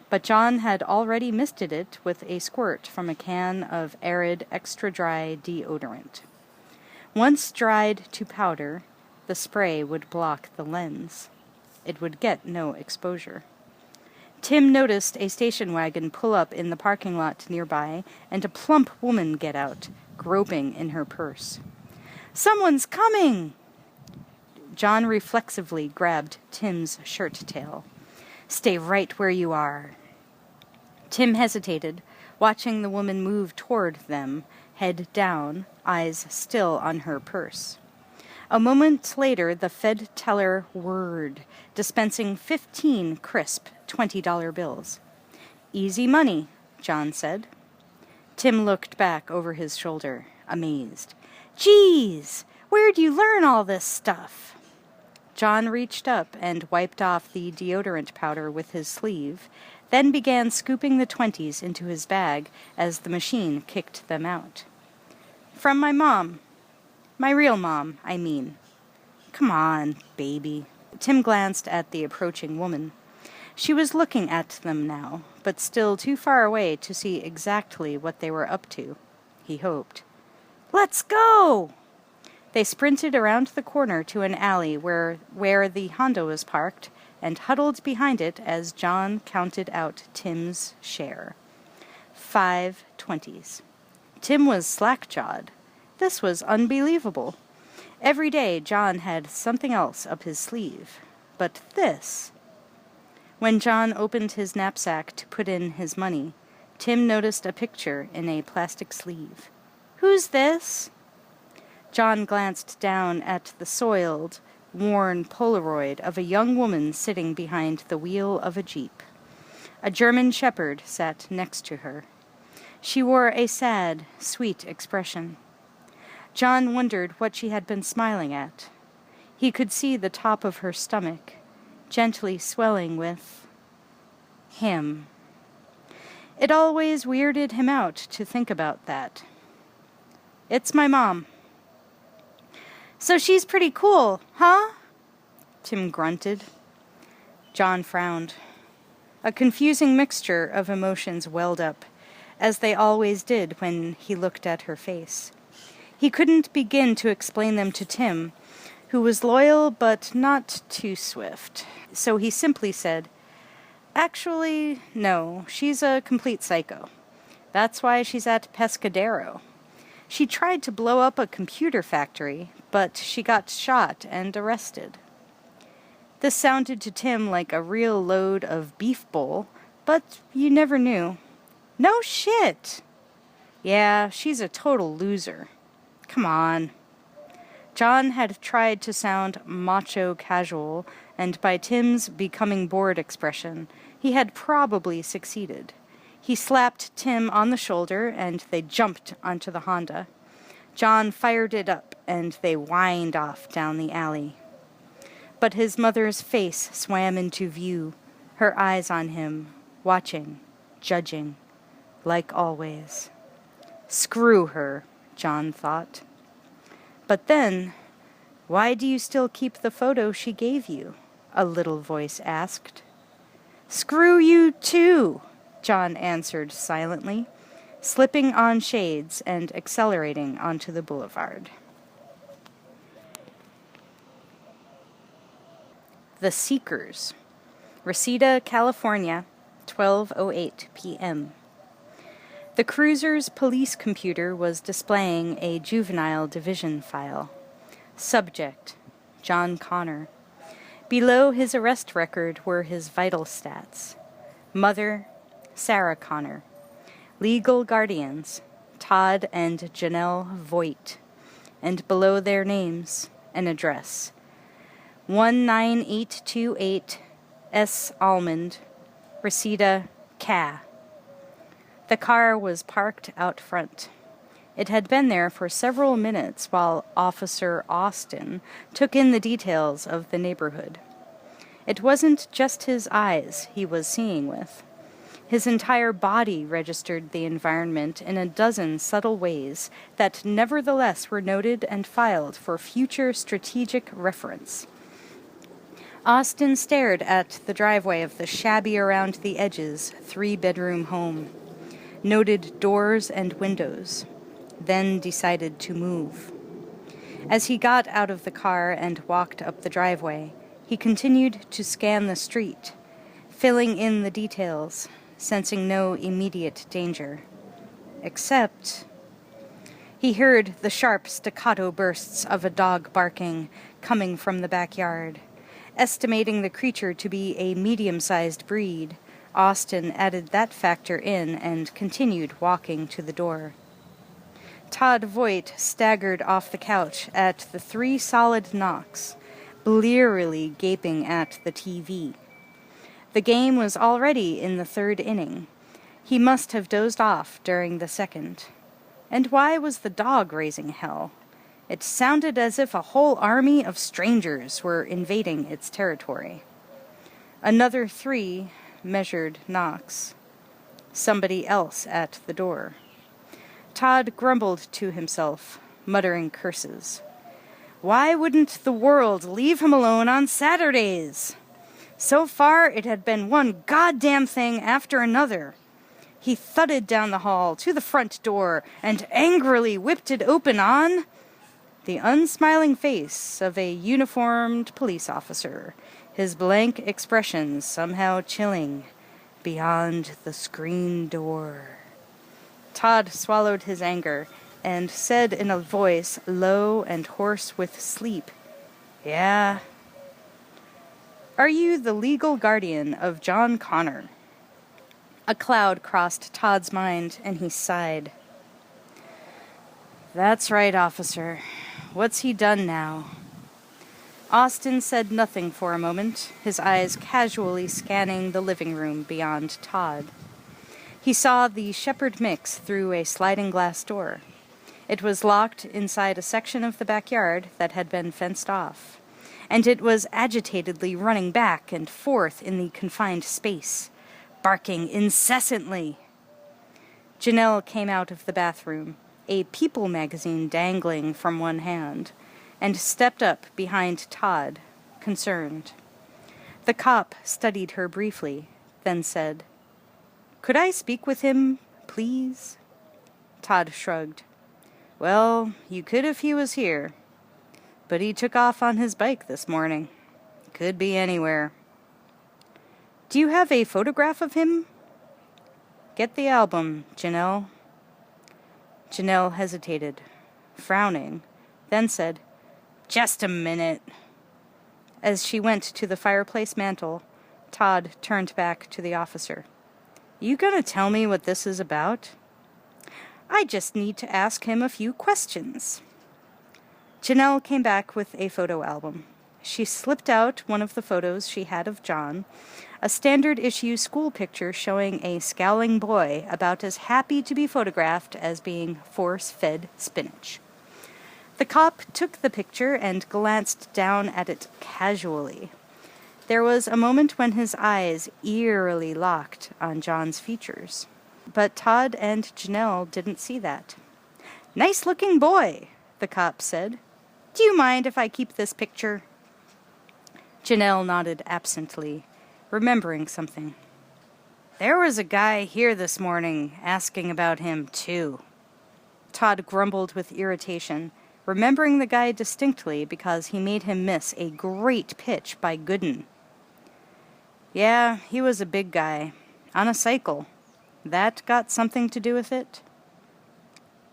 But John had already misted it with a squirt from a can of arid, extra-dry deodorant. Once dried to powder, the spray would block the lens. It would get no exposure. Tim noticed a station wagon pull up in the parking lot nearby, and a plump woman get out, groping in her purse. "Someone's coming!" John reflexively grabbed Tim's shirt tail. "Stay right where you are." Tim hesitated, watching the woman move toward them, head down, eyes still on her purse. A moment later, the Fed teller whirred, dispensing 15 crisp $20 bills. "Easy money," John said. Tim looked back over his shoulder, amazed. "Geez, where'd you learn all this stuff?" John reached up and wiped off the deodorant powder with his sleeve, then began scooping the 20s into his bag as the machine kicked them out. "From my mom. My real mom, I mean." "Come on, baby." Tim glanced at the approaching woman. She was looking at them now, but still too far away to see exactly what they were up to, he hoped. "Let's go!" They sprinted around the corner to an alley where the Honda was parked, and huddled behind it as John counted out Tim's share. 5 20s. Tim was slack-jawed. This was unbelievable. Every day John had something else up his sleeve. But this... When John opened his knapsack to put in his money, Tim noticed a picture in a plastic sleeve. "Who's this?" John glanced down at the soiled, worn Polaroid of a young woman sitting behind the wheel of a Jeep. A German shepherd sat next to her. She wore a sad, sweet expression. John wondered what she had been smiling at. He could see the top of her stomach, gently swelling with him. It always weirded him out to think about that. "It's my mom." "So she's pretty cool, huh?" Tim grunted. John frowned. A confusing mixture of emotions welled up, as they always did when he looked at her face. He couldn't begin to explain them to Tim, who was loyal but not too swift. So he simply said, "Actually, no, she's a complete psycho. That's why she's at Pescadero. She tried to blow up a computer factory, but she got shot and arrested." This sounded to Tim like a real load of beef bowl, but you never knew. "No shit!" "Yeah, she's a total loser." "Come on." John had tried to sound macho casual, and by Tim's becoming bored expression, he had probably succeeded. He slapped Tim on the shoulder, and they jumped onto the Honda. John fired it up, and they whined off down the alley. But his mother's face swam into view, her eyes on him, watching, judging, like always. Screw her, John thought. But then, why do you still keep the photo she gave you? A little voice asked. Screw you too, John answered silently, slipping on shades and accelerating onto the boulevard. The Seekers, Reseda, California, 12:08 p.m. The cruiser's police computer was displaying a juvenile division file. Subject, John Connor. Below his arrest record were his vital stats. Mother, Sarah Connor. Legal guardians, Todd and Janelle Voit. And below their names, an address. 19828 S. Almond, Reseda, Ca. The car was parked out front. It had been there for several minutes while Officer Austin took in the details of the neighborhood. It wasn't just his eyes he was seeing with. His entire body registered the environment in a dozen subtle ways that nevertheless were noted and filed for future strategic reference. Austin stared at the driveway of the shabby-around-the-edges three-bedroom home, noted doors and windows, then decided to move. As he got out of the car and walked up the driveway, he continued to scan the street, filling in the details, sensing no immediate danger. Except he heard the sharp staccato bursts of a dog barking coming from the backyard. Estimating the creature to be a medium-sized breed, Austin added that factor in and continued walking to the door. Todd Voit staggered off the couch at the 3 solid knocks, blearily gaping at the TV. The game was already in the 3rd inning. He must have dozed off during the 2nd. And why was the dog raising hell? It sounded as if a whole army of strangers were invading its territory. Another 3 measured knocks. Somebody else at the door. Todd grumbled to himself, muttering curses. Why wouldn't the world leave him alone on Saturdays? So far it had been one goddamn thing after another. He thudded down the hall to the front door and angrily whipped it open on the unsmiling face of a uniformed police officer, his blank expression somehow chilling beyond the screen door. Todd swallowed his anger and said in a voice low and hoarse with sleep, Yeah? Are you the legal guardian of John Connor? A cloud crossed Todd's mind, and he sighed. That's right, officer. What's he done now? Austin said nothing for a moment, his eyes casually scanning the living room beyond Todd. He saw the Shepherd mix through a sliding glass door. It was locked inside a section of the backyard that had been fenced off, and it was agitatedly running back and forth in the confined space, barking incessantly. Janelle came out of the bathroom, a People magazine dangling from one hand, and stepped up behind Todd, concerned. The cop studied her briefly, then said, Could I speak with him, please? Todd shrugged. Well, you could if he was here. But he took off on his bike this morning. Could be anywhere. Do you have a photograph of him? Get the album, Janelle. Janelle hesitated, frowning, then said, Just a minute. As she went to the fireplace mantel, Todd turned back to the officer. You gonna tell me what this is about? I just need to ask him a few questions. Janelle came back with a photo album. She slipped out one of the photos she had of John, a standard-issue school picture showing a scowling boy about as happy to be photographed as being force-fed spinach. The cop took the picture and glanced down at it casually. There was a moment when his eyes eerily locked on John's features. But Todd and Janelle didn't see that. "Nice-looking boy," the cop said. "Do you mind if I keep this picture?" Janelle nodded absently, remembering something. "There was a guy here this morning asking about him, too." Todd grumbled with irritation, remembering the guy distinctly because he made him miss a great pitch by Gooden. "Yeah, he was a big guy. On a cycle. That got something to do with it?"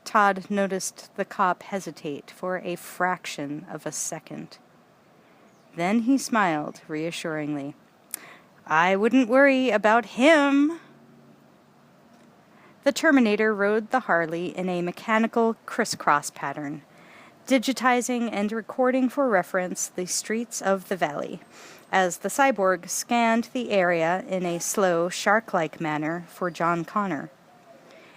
Todd noticed the cop hesitate for a fraction of a second. Then he smiled reassuringly. "I wouldn't worry about him." The Terminator rode the Harley in a mechanical crisscross pattern, digitizing and recording for reference the streets of the valley, as the cyborg scanned the area in a slow, shark-like manner for John Connor.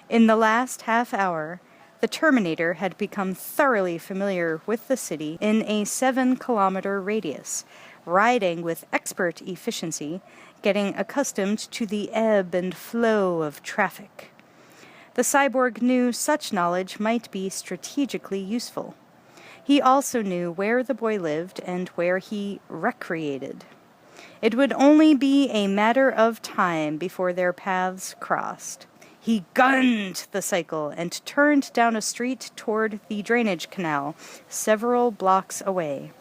In the last half hour, the Terminator had become thoroughly familiar with the city in a 7-kilometer radius, riding with expert efficiency, getting accustomed to the ebb and flow of traffic. The cyborg knew such knowledge might be strategically useful. He also knew where the boy lived and where he recreated. It would only be a matter of time before their paths crossed. He gunned the cycle and turned down a street toward the drainage canal, several blocks away.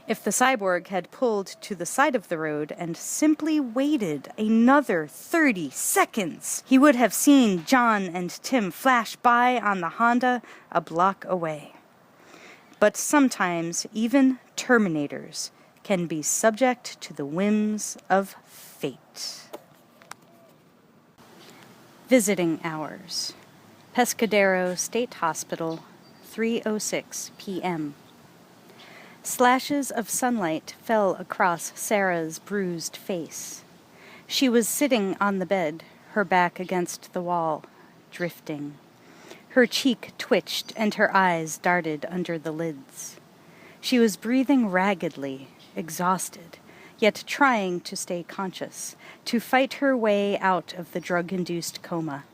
If the cyborg had pulled to the side of the road and simply waited another 30 seconds, he would have seen John and Tim flash by on the Honda a block away. But sometimes even Terminators can be subject to the whims of fate. Visiting hours. Pescadero State Hospital, 3:06 p.m. Slashes of sunlight fell across Sarah's bruised face. She was sitting on the bed, her back against the wall, drifting. Her cheek twitched and her eyes darted under the lids. She was breathing raggedly, exhausted, yet trying to stay conscious, to fight her way out of the drug-induced coma.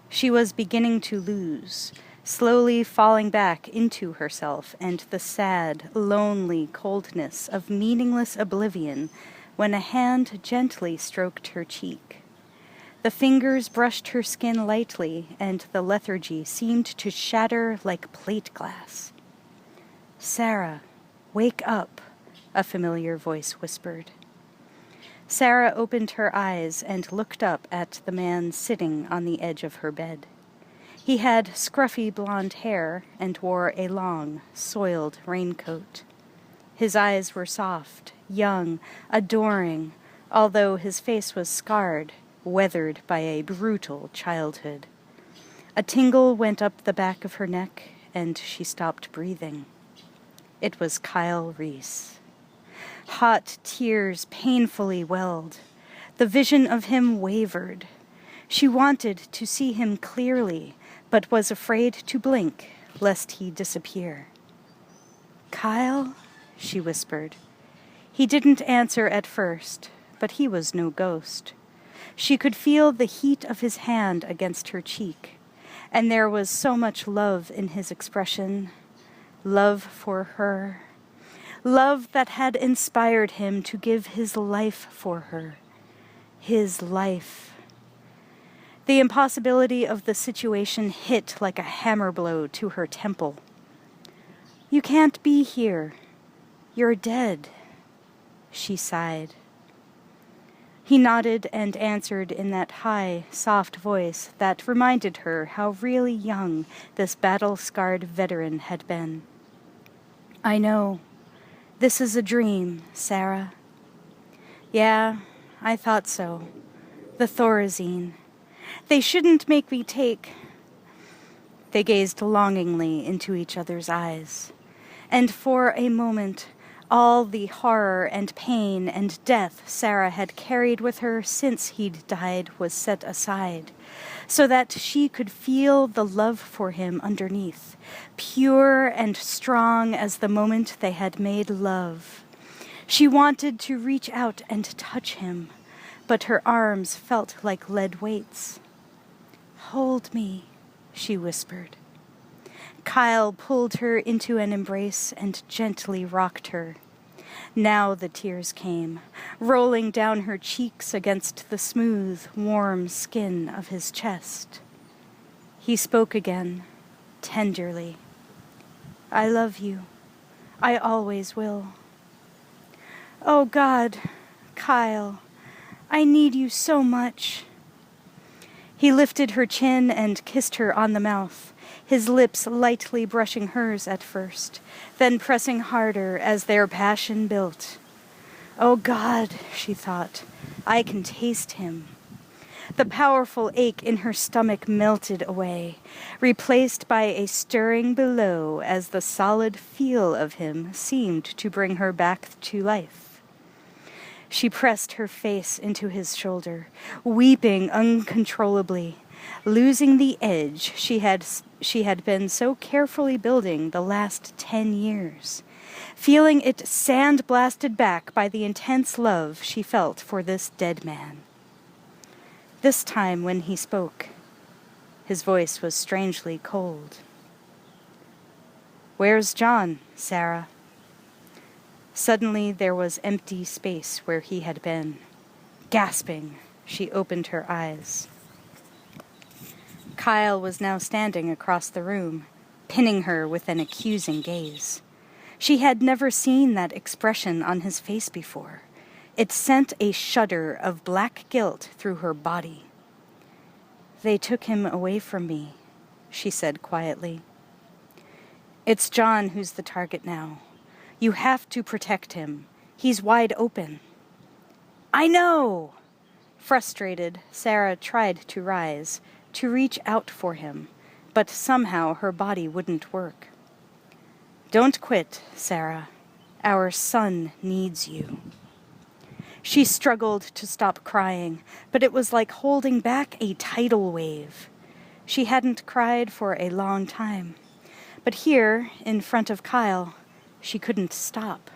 She was beginning to lose, slowly falling back into herself and the sad, lonely coldness of meaningless oblivion when a hand gently stroked her cheek. The fingers brushed her skin lightly, and the lethargy seemed to shatter like plate glass. "Sarah, wake up," a familiar voice whispered. Sarah opened her eyes and looked up at the man sitting on the edge of her bed. He had scruffy blonde hair and wore a long, soiled raincoat. His eyes were soft, young, adoring, although his face was scarred, weathered by a brutal childhood. A tingle went up the back of her neck, and she stopped breathing. It was Kyle Reese. Hot tears painfully welled. The vision of him wavered. She wanted to see him clearly, but was afraid to blink, lest he disappear. "Kyle?" she whispered. He didn't answer at first, but he was no ghost. She could feel the heat of his hand against her cheek, and there was so much love in his expression. Love for her. Love that had inspired him to give his life for her. His life. The impossibility of the situation hit like a hammer blow to her temple. "You can't be here. You're dead," she sighed. He nodded and answered in that high, soft voice that reminded her how really young this battle-scarred veteran had been. "I know. This is a dream, Sarah." "Yeah, I thought so. The Thorazine. They shouldn't make me take—" They gazed longingly into each other's eyes, and for a moment all the horror and pain and death Sarah had carried with her since he'd died was set aside, so that she could feel the love for him underneath, pure and strong as the moment they had made love. She wanted to reach out and touch him, but her arms felt like lead weights. "Hold me," she whispered. Kyle pulled her into an embrace and gently rocked her. Now the tears came, rolling down her cheeks against the smooth, warm skin of his chest. He spoke again, tenderly. "I love you. I always will." "Oh God, Kyle, I need you so much." He lifted her chin and kissed her on the mouth, his lips lightly brushing hers at first, then pressing harder as their passion built. "Oh God," she thought, "I can taste him." The powerful ache in her stomach melted away, replaced by a stirring below as the solid feel of him seemed to bring her back to life. She pressed her face into his shoulder, weeping uncontrollably, losing the edge she had been so carefully building the last 10 years, feeling it sand-blasted back by the intense love she felt for this dead man. This time when he spoke, his voice was strangely cold. "Where's John, Sarah?" Suddenly there was empty space where he had been. Gasping, she opened her eyes. Kyle was now standing across the room, pinning her with an accusing gaze. She had never seen that expression on his face before. It sent a shudder of black guilt through her body. "They took him away from me," she said quietly. "It's John who's the target now. You have to protect him. He's wide open." "I know!" Frustrated, Sarah tried to rise, to reach out for him, but somehow her body wouldn't work. "Don't quit, Sarah. Our son needs you." She struggled to stop crying, but it was like holding back a tidal wave. She hadn't cried for a long time, but here, in front of Kyle, she couldn't stop.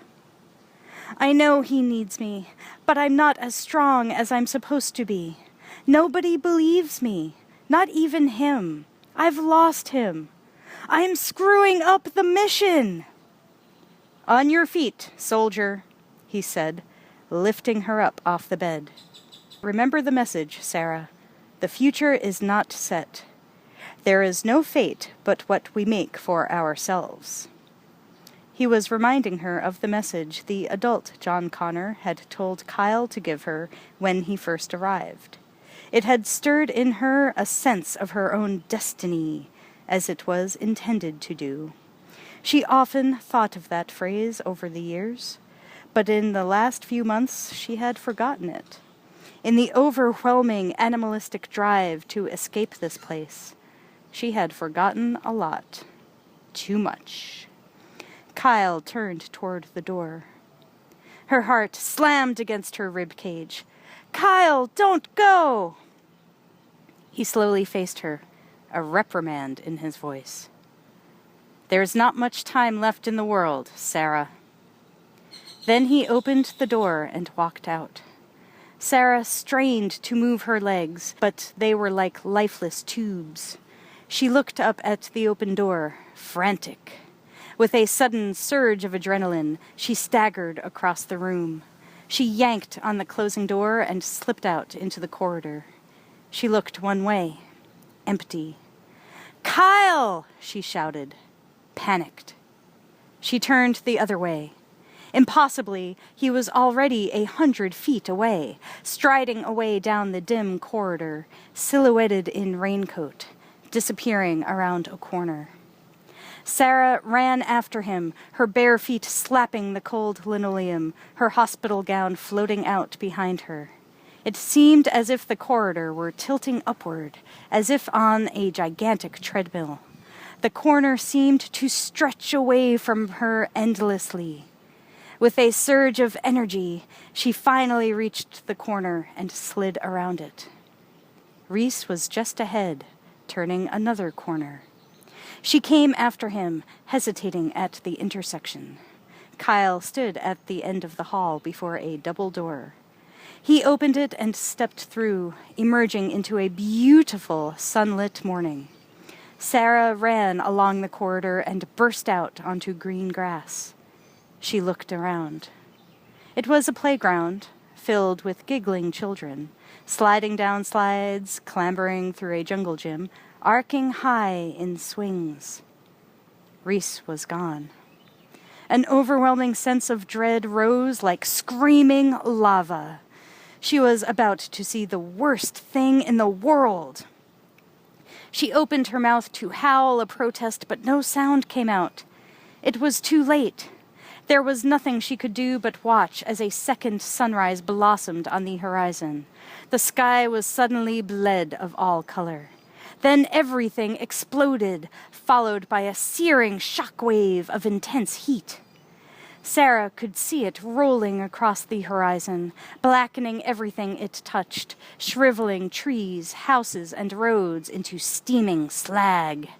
"I know he needs me, but I'm not as strong as I'm supposed to be. Nobody believes me, not even him. I've lost him. I'm screwing up the mission." "On your feet, soldier," he said, lifting her up off the bed. "Remember the message, Sarah. The future is not set. There is no fate but what we make for ourselves." He was reminding her of the message the adult John Connor had told Kyle to give her when he first arrived. It had stirred in her a sense of her own destiny, as it was intended to do. She often thought of that phrase over the years, but in the last few months she had forgotten it. In the overwhelming animalistic drive to escape this place, she had forgotten a lot. Too much. Kyle turned toward the door. Her heart slammed against her ribcage. "Kyle, don't go!" He slowly faced her, a reprimand in his voice. "There's not much time left in the world, Sarah." Then he opened the door and walked out. Sarah strained to move her legs, but they were like lifeless tubes. She looked up at the open door, frantic. With a sudden surge of adrenaline, she staggered across the room. She yanked on the closing door and slipped out into the corridor. She looked one way. Empty. "Kyle!" she shouted, panicked. She turned the other way. Impossibly, he was already 100 feet away, striding away down the dim corridor, silhouetted in raincoat, disappearing around a corner. Sarah ran after him, her bare feet slapping the cold linoleum, her hospital gown floating out behind her. It seemed as if the corridor were tilting upward, as if on a gigantic treadmill. The corner seemed to stretch away from her endlessly. With a surge of energy, she finally reached the corner and slid around it. Reese was just ahead, turning another corner. She came after him, hesitating at the intersection. Kyle stood at the end of the hall before a double door. He opened it and stepped through, emerging into a beautiful sunlit morning. Sarah ran along the corridor and burst out onto green grass. She looked around. It was a playground filled with giggling children, sliding down slides, clambering through a jungle gym, arcing high in swings. Reese was gone. An overwhelming sense of dread rose like screaming lava. She was about to see the worst thing in the world. She opened her mouth to howl a protest, but no sound came out. It was too late. There was nothing she could do but watch as a second sunrise blossomed on the horizon. The sky was suddenly bled of all color. Then everything exploded, followed by a searing shockwave of intense heat. Sarah could see it rolling across the horizon, blackening everything it touched, shriveling trees, houses, and roads into steaming slag.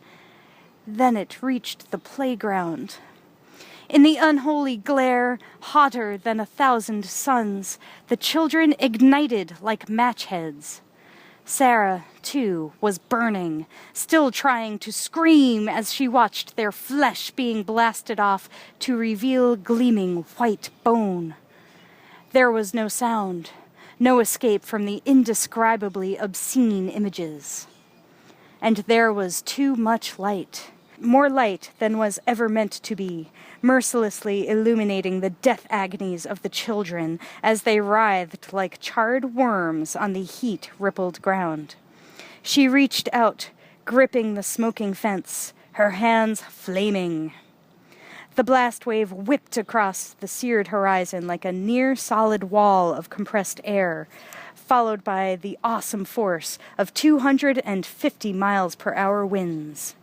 Then it reached the playground. In the unholy glare, hotter than 1,000 suns, the children ignited like match heads. Sarah, too, was burning, still trying to scream as she watched their flesh being blasted off to reveal gleaming white bone. There was no sound, no escape from the indescribably obscene images. And there was too much light. More light than was ever meant to be, mercilessly illuminating the death agonies of the children as they writhed like charred worms on the heat-rippled ground. She reached out, gripping the smoking fence, her hands flaming. The blast wave whipped across the seared horizon like a near-solid wall of compressed air, followed by the awesome force of 250 miles per hour winds.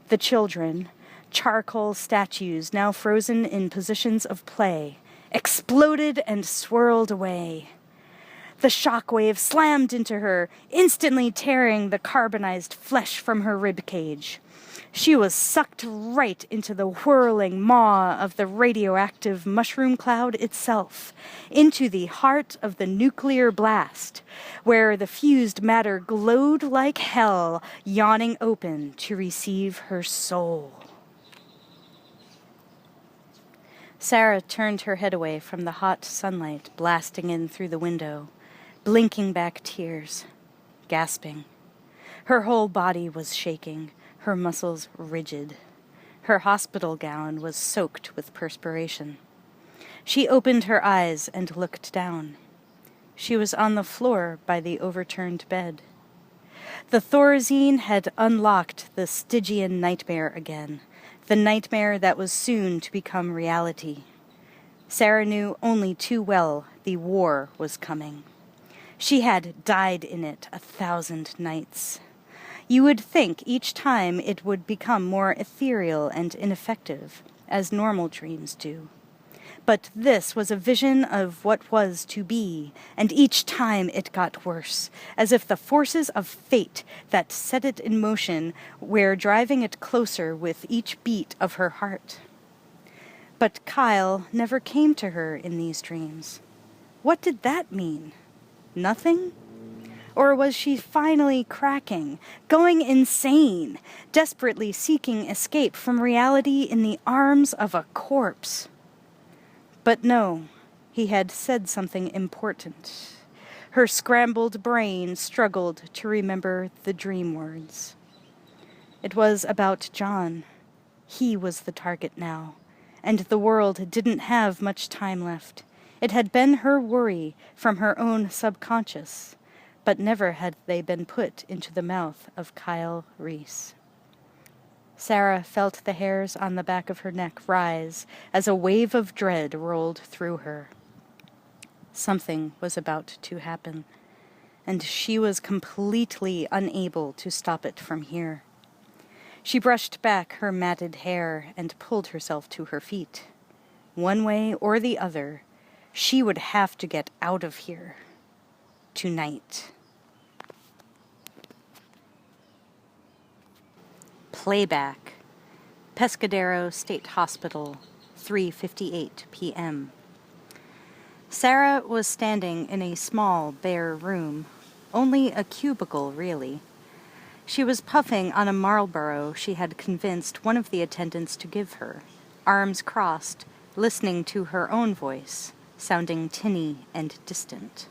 The children, charcoal statues now frozen in positions of play, exploded and swirled away. The shockwave slammed into her, instantly tearing the carbonized flesh from her ribcage. She was sucked right into the whirling maw of the radioactive mushroom cloud itself, into the heart of the nuclear blast, where the fused matter glowed like hell, yawning open to receive her soul. Sarah turned her head away from the hot sunlight blasting in through the window, blinking back tears, gasping. Her whole body was shaking, her muscles rigid. Her hospital gown was soaked with perspiration. She opened her eyes and looked down. She was on the floor by the overturned bed. The Thorazine had unlocked the Stygian nightmare again, the nightmare that was soon to become reality. Sarah knew only too well the war was coming. She had died in it 1,000 nights. You would think each time it would become more ethereal and ineffective, as normal dreams do. But this was a vision of what was to be, and each time it got worse, as if the forces of fate that set it in motion were driving it closer with each beat of her heart. But Kyle never came to her in these dreams. What did that mean? Nothing? Or was she finally cracking, going insane, desperately seeking escape from reality in the arms of a corpse? But no, he had said something important. Her scrambled brain struggled to remember the dream words. It was about John. He was the target now, and the world didn't have much time left. It had been her worry from her own subconscious, but never had they been put into the mouth of Kyle Reese. Sarah felt the hairs on the back of her neck rise as a wave of dread rolled through her. Something was about to happen, and she was completely unable to stop it from here. She brushed back her matted hair and pulled herself to her feet. One way or the other, she would have to get out of here. Tonight. Playback. Pescadero State Hospital, 3:58 p.m. Sarah was standing in a small, bare room. Only a cubicle, really. She was puffing on a Marlboro she had convinced one of the attendants to give her, arms crossed, listening to her own voice, sounding tinny and distant.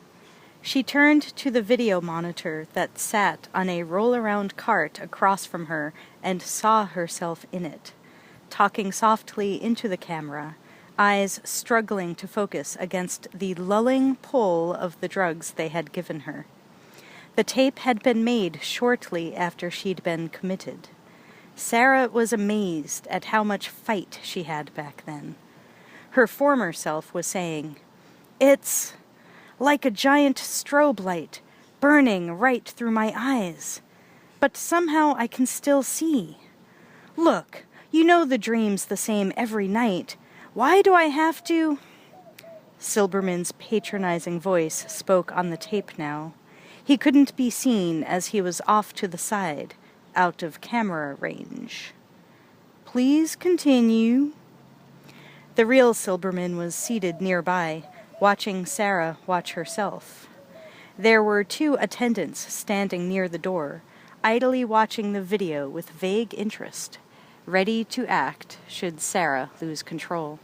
She turned to the video monitor that sat on a roll-around cart across from her and saw herself in it, talking softly into the camera, eyes struggling to focus against the lulling pull of the drugs they had given her. The tape had been made shortly after she'd been committed. Sarah was amazed at how much fight she had back then. Her former self was saying, "It's like a giant strobe light, burning right through my eyes. But somehow I can still see. Look, you know the dream's the same every night. Why do I have to—" Silberman's patronizing voice spoke on the tape now. He couldn't be seen as he was off to the side, out of camera range. "Please continue." The real Silberman was seated nearby, watching Sarah watch herself. There were 2 attendants standing near the door, idly watching the video with vague interest, ready to act should Sarah lose control.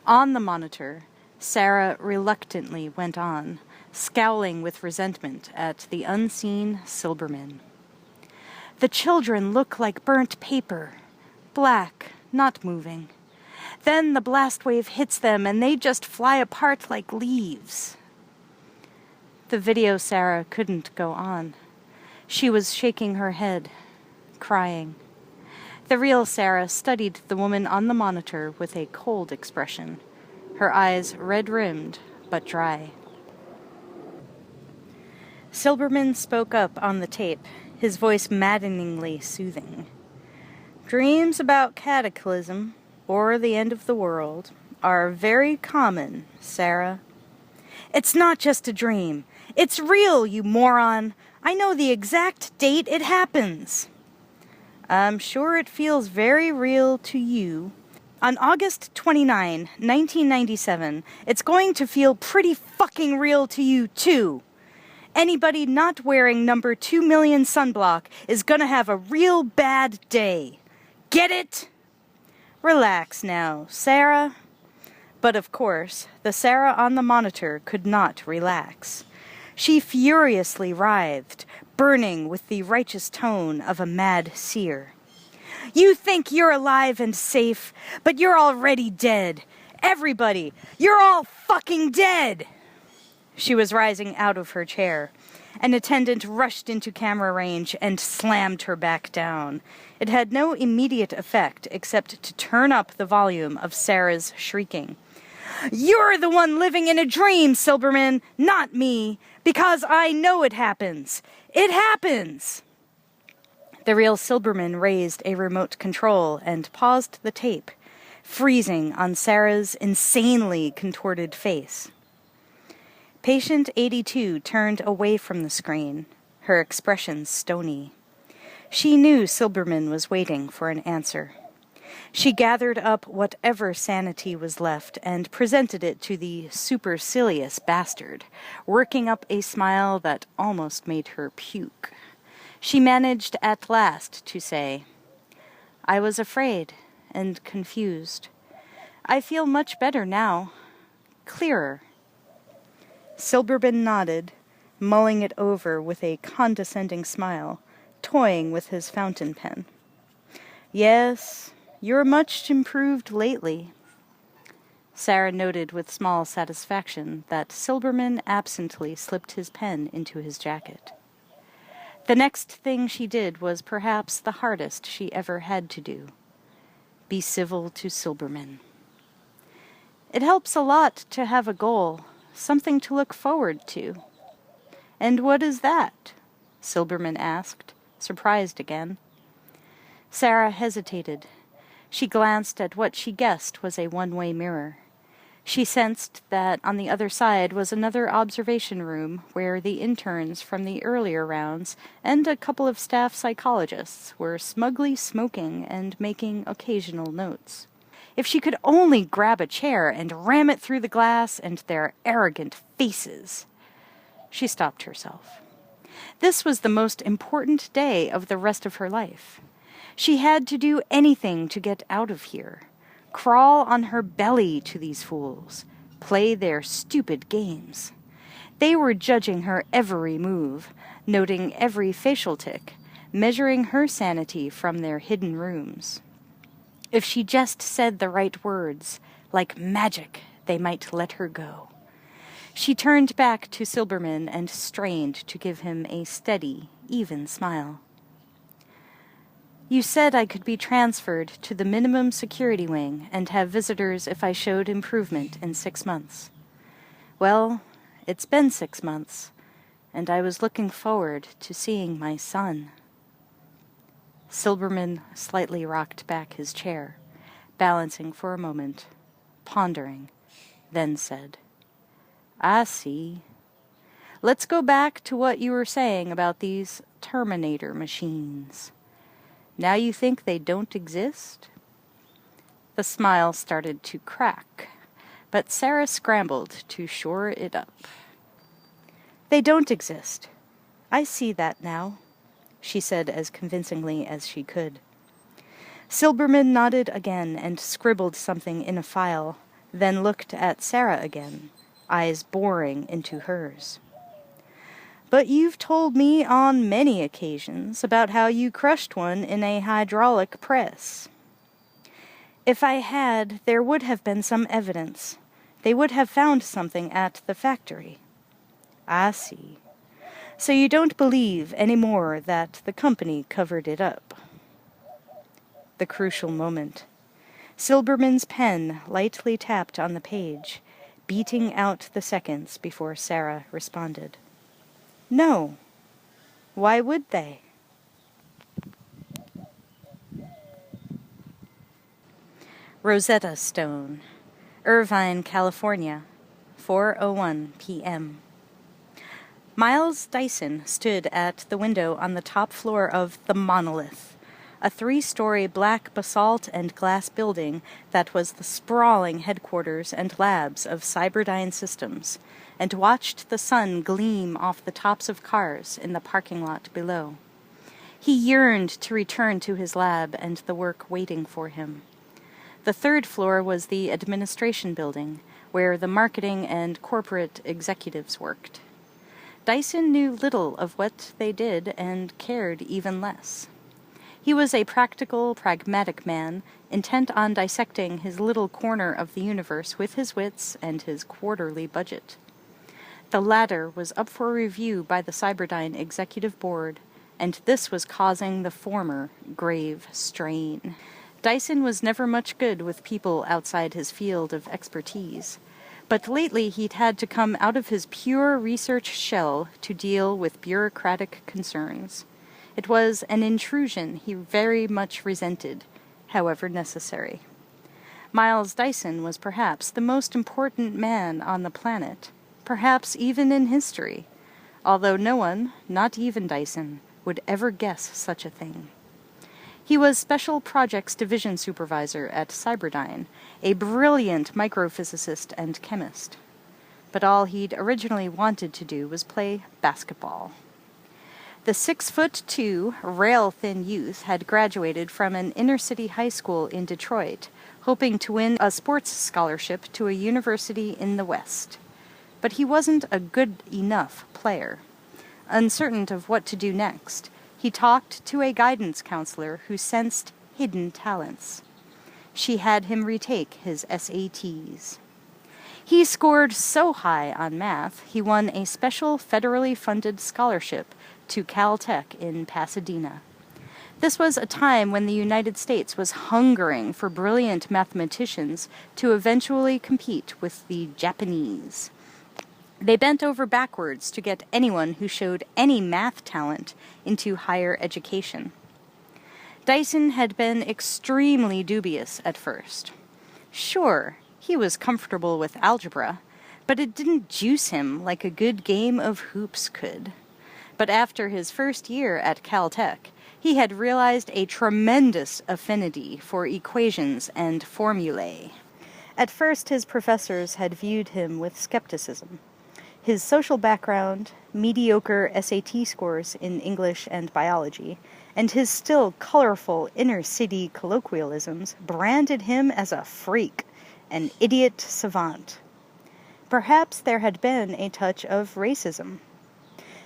On the monitor, Sarah reluctantly went on, scowling with resentment at the unseen Silberman. "The children look like burnt paper, black, not moving. Then the blast wave hits them and they just fly apart like leaves." The video Sarah couldn't go on. She was shaking her head, crying. The real Sarah studied the woman on the monitor with a cold expression, her eyes red-rimmed but dry. Silberman spoke up on the tape, his voice maddeningly soothing. "Dreams about cataclysm, or the end of the world, are very common, Sarah." "It's not just a dream. It's real, you moron. I know the exact date it happens." "I'm sure it feels very real to you. On August 29, 1997, it's going to feel pretty fucking real to you, too. Anybody not wearing number 2 million sunblock is gonna have a real bad day. Get it? Relax now, Sarah." But of course, the Sarah on the monitor could not relax. She furiously writhed, burning with the righteous tone of a mad seer. "You think you're alive and safe, but you're already dead. Everybody, you're all fucking dead!" She was rising out of her chair. An attendant rushed into camera range and slammed her back down. It had no immediate effect except to turn up the volume of Sarah's shrieking. "You're the one living in a dream, Silberman, not me, because I know it happens. It happens!" The real Silberman raised a remote control and paused the tape, freezing on Sarah's insanely contorted face. Patient 82 turned away from the screen, her expression stony. She knew Silberman was waiting for an answer. She gathered up whatever sanity was left and presented it to the supercilious bastard, working up a smile that almost made her puke. She managed at last to say, "I was afraid and confused. I feel much better now. Clearer." Silberman nodded, mulling it over with a condescending smile, toying with his fountain pen. "Yes, you're much improved lately." Sarah noted with small satisfaction that Silberman absently slipped his pen into his jacket. The next thing she did was perhaps the hardest she ever had to do. Be civil to Silberman. It helps a lot to have a goal, something to look forward to. "And what is that?" Silberman asked, surprised again. Sarah hesitated. She glanced at what she guessed was a one-way mirror. She sensed that on the other side was another observation room where the interns from the earlier rounds and a couple of staff psychologists were smugly smoking and making occasional notes. If she could only grab a chair and ram it through the glass and their arrogant faces. She stopped herself. This was the most important day of the rest of her life. She had to do anything to get out of here. Crawl on her belly to these fools. Play their stupid games. They were judging her every move, noting every facial tic, measuring her sanity from their hidden rooms. If she just said the right words, like magic, they might let her go. She turned back to Silberman and strained to give him a steady, even smile. You said I could be transferred to the minimum security wing and have visitors if I showed improvement in 6 months. Well, it's been 6 months, and I was looking forward to seeing my son. Silberman slightly rocked back his chair, balancing for a moment, pondering, then said, I see. Let's go back to what you were saying about these Terminator machines. Now you think they don't exist? The smile started to crack, but Sarah scrambled to shore it up. They don't exist. I see that now, she said as convincingly as she could. Silberman nodded again and scribbled something in a file, then looked at Sarah again, eyes boring into hers. But you've told me on many occasions about how you crushed one in a hydraulic press. If I had, there would have been some evidence. They would have found something at the factory. I see. So you don't believe any more that the company covered it up. The crucial moment. Silberman's pen lightly tapped on the page, beating out the seconds before Sarah responded. No. Why would they? Rosetta Stone, Irvine, California, 4:01 p.m. Miles Dyson stood at the window on the top floor of the Monolith, a 3-story black basalt and glass building that was the sprawling headquarters and labs of Cyberdyne Systems, and watched the sun gleam off the tops of cars in the parking lot below. He yearned to return to his lab and the work waiting for him. The 3rd floor was the administration building, where the marketing and corporate executives worked. Dyson knew little of what they did and cared even less. He was a practical, pragmatic man, intent on dissecting his little corner of the universe with his wits and his quarterly budget. The latter was up for review by the Cyberdyne Executive Board, and this was causing the former grave strain. Dyson was never much good with people outside his field of expertise, but lately he'd had to come out of his pure research shell to deal with bureaucratic concerns. It was an intrusion he very much resented, however necessary. Miles Dyson was perhaps the most important man on the planet, perhaps even in history, although no one, not even Dyson, would ever guess such a thing. He was Special Projects Division Supervisor at Cyberdyne, a brilliant microphysicist and chemist. But all he'd originally wanted to do was play basketball. The 6'2", rail-thin youth had graduated from an inner-city high school in Detroit, hoping to win a sports scholarship to a university in the West. But he wasn't a good enough player. Uncertain of what to do next, he talked to a guidance counselor who sensed hidden talents. She had him retake his SATs. He scored so high on math, he won a special federally funded scholarship to Caltech in Pasadena. This was a time when the United States was hungering for brilliant mathematicians to eventually compete with the Japanese. They bent over backwards to get anyone who showed any math talent into higher education. Dyson had been extremely dubious at first. Sure, He was comfortable with algebra, but it didn't juice him like a good game of hoops could. But after his first year at Caltech, he had realized a tremendous affinity for equations and formulae. At first, his professors had viewed him with skepticism. His social background, mediocre SAT scores in English and biology, and his still colorful inner-city colloquialisms branded him as a freak, an idiot savant. Perhaps there had been a touch of racism.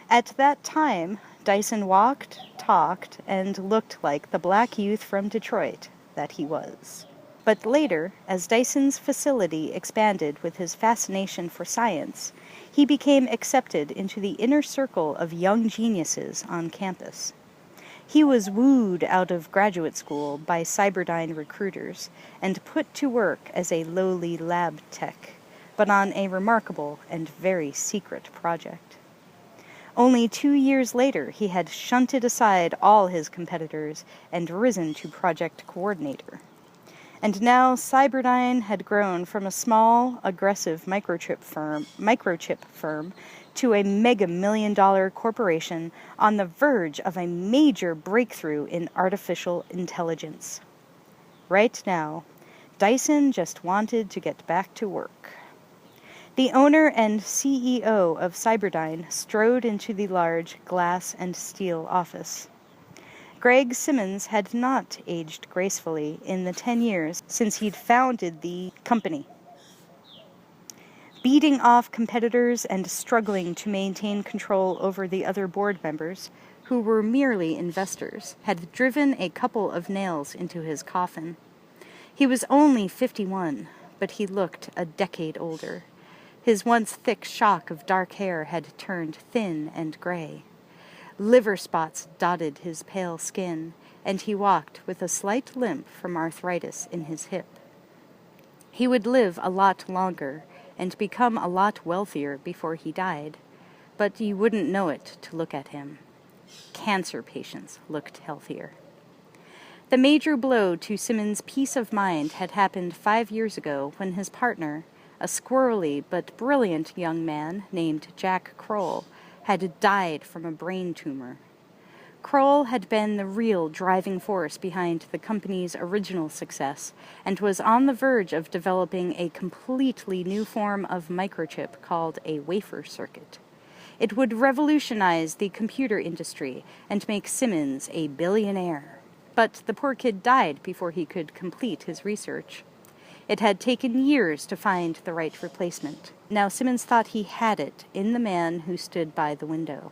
At that time, Dyson walked, talked, and looked like the black youth from Detroit that he was. But later, as Dyson's facility expanded with his fascination for science, he became accepted into the inner circle of young geniuses on campus. He was wooed out of graduate school by Cyberdyne recruiters and put to work as a lowly lab tech, but on a remarkable and very secret project. Only 2 years later, he had shunted aside all his competitors and risen to project coordinator. And now Cyberdyne had grown from a small, aggressive microchip firm to a mega-million-dollar corporation on the verge of a major breakthrough in artificial intelligence. Right now, Dyson just wanted to get back to work. The owner and CEO of Cyberdyne strode into the large glass and steel office. Greg Simmons had not aged gracefully in the 10 years since he'd founded the company. Beating off competitors and struggling to maintain control over the other board members, who were merely investors, had driven a couple of nails into his coffin. He was only 51, but he looked a decade older. His once thick shock of dark hair had turned thin and gray. Liver spots dotted his pale skin, and he walked with a slight limp from arthritis in his hip. He would live a lot longer and become a lot wealthier before he died, but you wouldn't know it to look at him. Cancer patients looked healthier. The major blow to Simmons' peace of mind had happened 5 years ago when his partner, a squirrely but brilliant young man named Jack Kroll, had died from a brain tumor. Kroll had been the real driving force behind the company's original success and was on the verge of developing a completely new form of microchip called a wafer circuit. It would revolutionize the computer industry and make Simmons a billionaire. But the poor kid died before he could complete his research. It had taken years to find the right replacement. Now Simmons thought he had it in the man who stood by the window.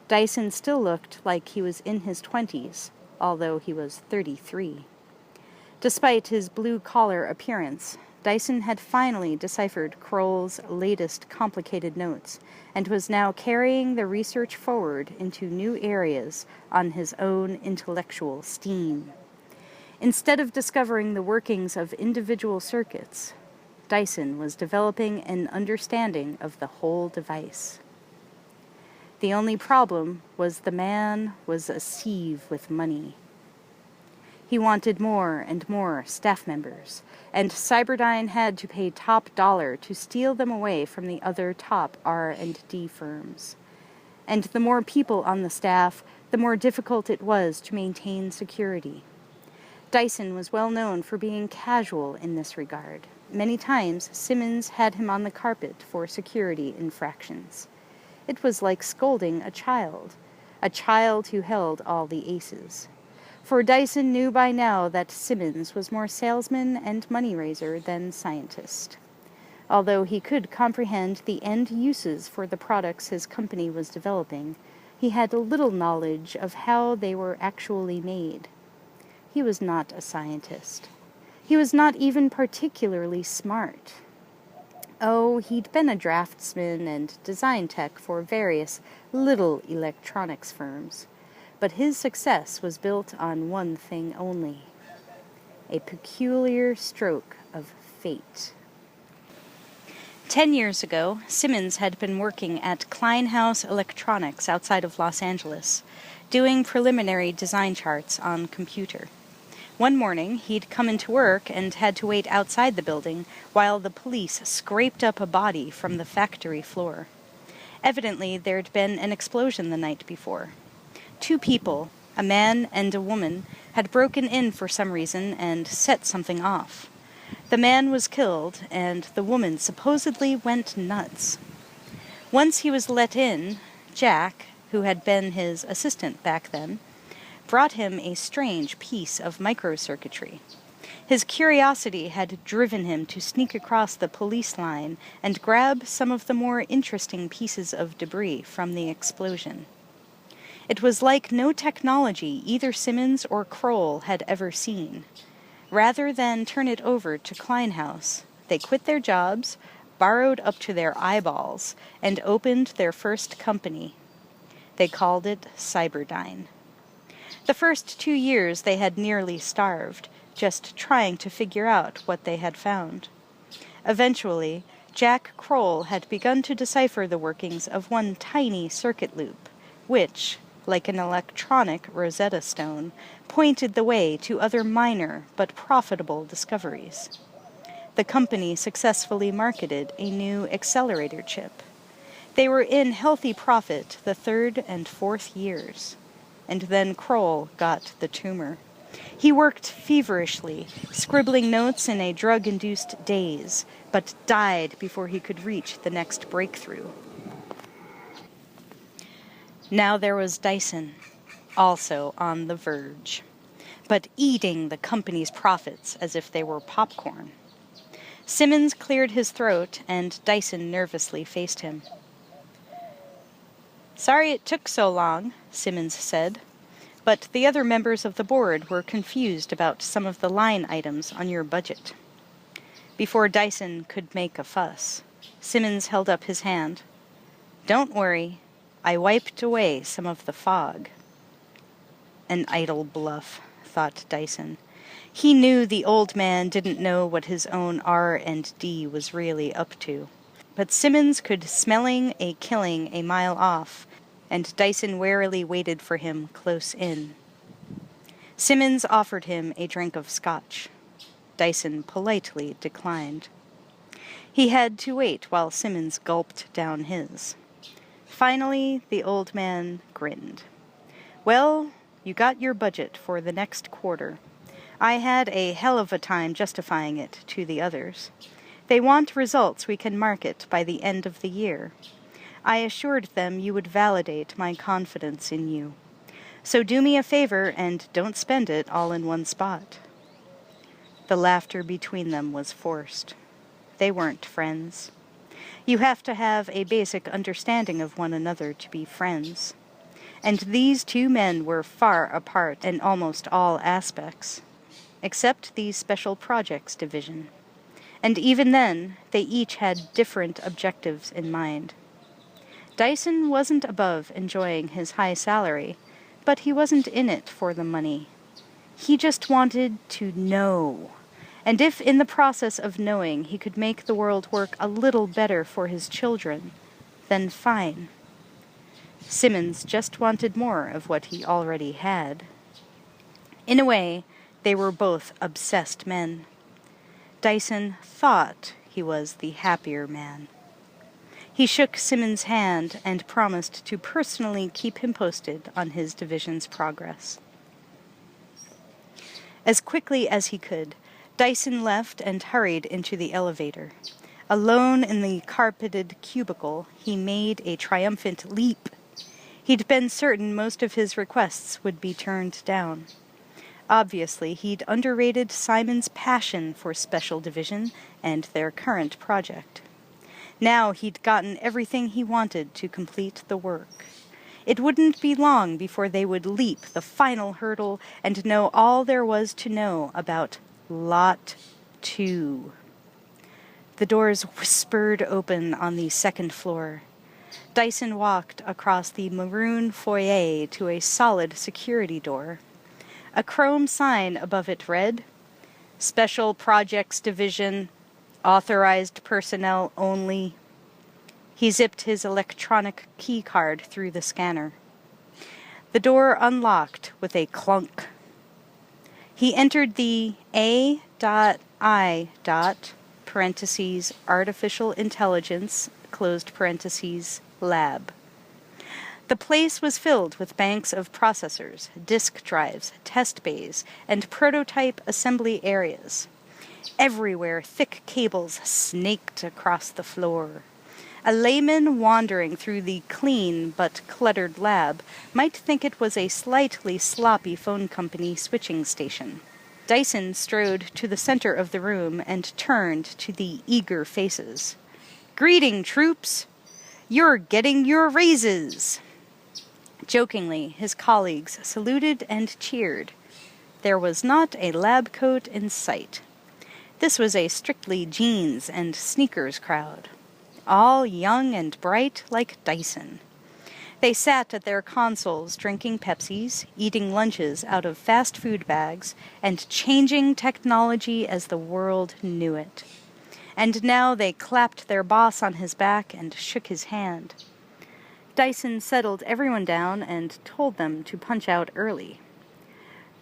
Dyson still looked like he was in his 20s, although he was 33. Despite his blue-collar appearance, Dyson had finally deciphered Kroll's latest complicated notes and was now carrying the research forward into new areas on his own intellectual steam. Instead of discovering the workings of individual circuits, Dyson was developing an understanding of the whole device. The only problem was the man was a sieve with money. He wanted more and more staff members, and Cyberdyne had to pay top dollar to steal them away from the other top R&D firms. And the more people on the staff, the more difficult it was to maintain security. Dyson was well known for being casual in this regard. Many times, Simmons had him on the carpet for security infractions. It was like scolding a child who held all the aces. For Dyson knew by now that Simmons was more salesman and money-raiser than scientist. Although he could comprehend the end uses for the products his company was developing, he had little knowledge of how they were actually made. He was not a scientist. He was not even particularly smart. Oh, he'd been a draftsman and design tech for various little electronics firms, but his success was built on one thing only: a peculiar stroke of fate. 10 years ago, Simmons had been working at Kleinhaus Electronics outside of Los Angeles, doing preliminary design charts on computer. One morning, he'd come into work and had to wait outside the building while the police scraped up a body from the factory floor. Evidently, there'd been an explosion the night before. 2 people, a man and a woman, had broken in for some reason and set something off. The man was killed, and the woman supposedly went nuts. Once he was let in, Jack, who had been his assistant back then, brought him a strange piece of microcircuitry. His curiosity had driven him to sneak across the police line and grab some of the more interesting pieces of debris from the explosion. It was like no technology either Simmons or Kroll had ever seen. Rather than turn it over to Kleinhaus, they quit their jobs, borrowed up to their eyeballs, and opened their first company. They called it Cyberdyne. The first 2 years they had nearly starved, just trying to figure out what they had found. Eventually, Jack Kroll had begun to decipher the workings of one tiny circuit loop, which, like an electronic Rosetta Stone, pointed the way to other minor but profitable discoveries. The company successfully marketed a new accelerator chip. They were in healthy profit the 3rd and 4th years. And then Kroll got the tumor. He worked feverishly, scribbling notes in a drug-induced daze, but died before he could reach the next breakthrough. Now there was Dyson, also on the verge, but eating the company's profits as if they were popcorn. Simmons cleared his throat, and Dyson nervously faced him. "Sorry it took so long," Simmons said, "but the other members of the board were confused about some of the line items on your budget." Before Dyson could make a fuss, Simmons held up his hand. "Don't worry, I wiped away some of the fog." An idle bluff, thought Dyson. He knew the old man didn't know what his own R&D was really up to. But Simmons could smelling a killing a mile off, and Dyson warily waited for him close in. Simmons offered him a drink of scotch. Dyson politely declined. He had to wait while Simmons gulped down his. Finally, the old man grinned. "Well, you got your budget for the next quarter. I had a hell of a time justifying it to the others. They want results we can market by the end of the year. I assured them you would validate my confidence in you. So do me a favor and don't spend it all in one spot." The laughter between them was forced. They weren't friends. You have to have a basic understanding of one another to be friends. And these 2 men were far apart in almost all aspects, except the Special Projects Division. And even then, they each had different objectives in mind. Dyson wasn't above enjoying his high salary, but he wasn't in it for the money. He just wanted to know. And if in the process of knowing he could make the world work a little better for his children, then fine. Simmons just wanted more of what he already had. In a way, they were both obsessed men. Dyson thought he was the happier man. He shook Simmons' hand and promised to personally keep him posted on his division's progress. As quickly as he could, Dyson left and hurried into the elevator. Alone in the carpeted cubicle, he made a triumphant leap. He'd been certain most of his requests would be turned down. Obviously, he'd underrated Simon's passion for Special Division and their current project. Now he'd gotten everything he wanted to complete the work. It wouldn't be long before they would leap the final hurdle and know all there was to know about Lot 2. The doors whispered open on the 2nd floor. Dyson walked across the maroon foyer to a solid security door. A chrome sign above it read, "Special Projects Division, authorized personnel only." He zipped his electronic key card through the scanner. The door unlocked with a clunk. He entered the A.I. parentheses artificial intelligence closed parentheses lab. The place was filled with banks of processors, disk drives, test bays, and prototype assembly areas. Everywhere thick cables snaked across the floor. A layman wandering through the clean but cluttered lab might think it was a slightly sloppy phone company switching station. Dyson strode to the center of the room and turned to the eager faces. "Greeting, troops! You're getting your raises!" Jokingly, his colleagues saluted and cheered. There was not a lab coat in sight. This was a strictly jeans and sneakers crowd, all young and bright like Dyson. They sat at their consoles drinking Pepsis, eating lunches out of fast food bags, and changing technology as the world knew it. And now they clapped their boss on his back and shook his hand. Dyson settled everyone down and told them to punch out early.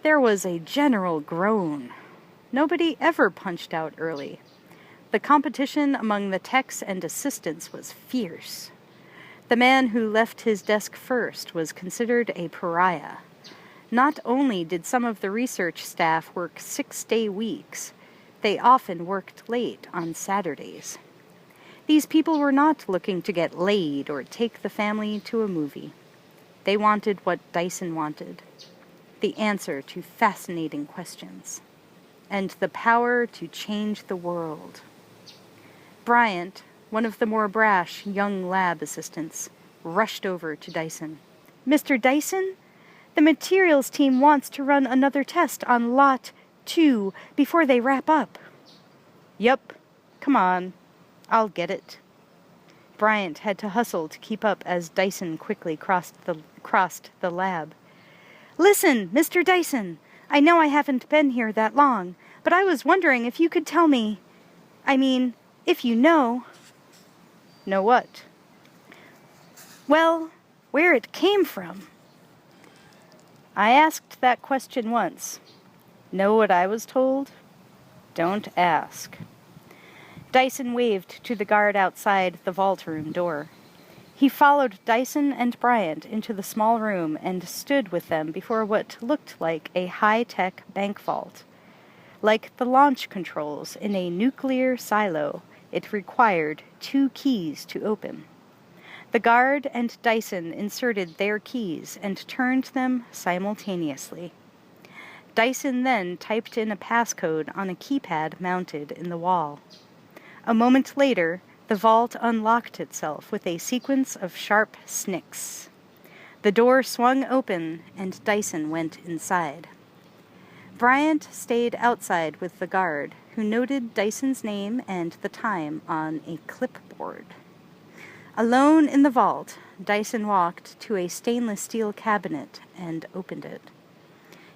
There was a general groan. Nobody ever punched out early. The competition among the techs and assistants was fierce. The man who left his desk first was considered a pariah. Not only did some of the research staff work 6-day weeks, they often worked late on Saturdays. These people were not looking to get laid or take the family to a movie. They wanted what Dyson wanted, the answer to fascinating questions, and the power to change the world. Bryant, one of the more brash young lab assistants, rushed over to Dyson. "Mr. Dyson, the materials team wants to run another test on Lot 2 before they wrap up." "Yup, come on. I'll get it." Bryant had to hustle to keep up as Dyson quickly crossed the lab. "Listen, Mr. Dyson, I know I haven't been here that long, but I was wondering if you could tell me, if you know." "Know what?" "Well, where it came from." "I asked that question once. Know what I was told? Don't ask." Dyson waved to the guard outside the vault room door. He followed Dyson and Bryant into the small room and stood with them before what looked like a high-tech bank vault. Like the launch controls in a nuclear silo, it required 2 keys to open. The guard and Dyson inserted their keys and turned them simultaneously. Dyson then typed in a passcode on a keypad mounted in the wall. A moment later, the vault unlocked itself with a sequence of sharp snicks. The door swung open, and Dyson went inside. Bryant stayed outside with the guard, who noted Dyson's name and the time on a clipboard. Alone in the vault, Dyson walked to a stainless steel cabinet and opened it.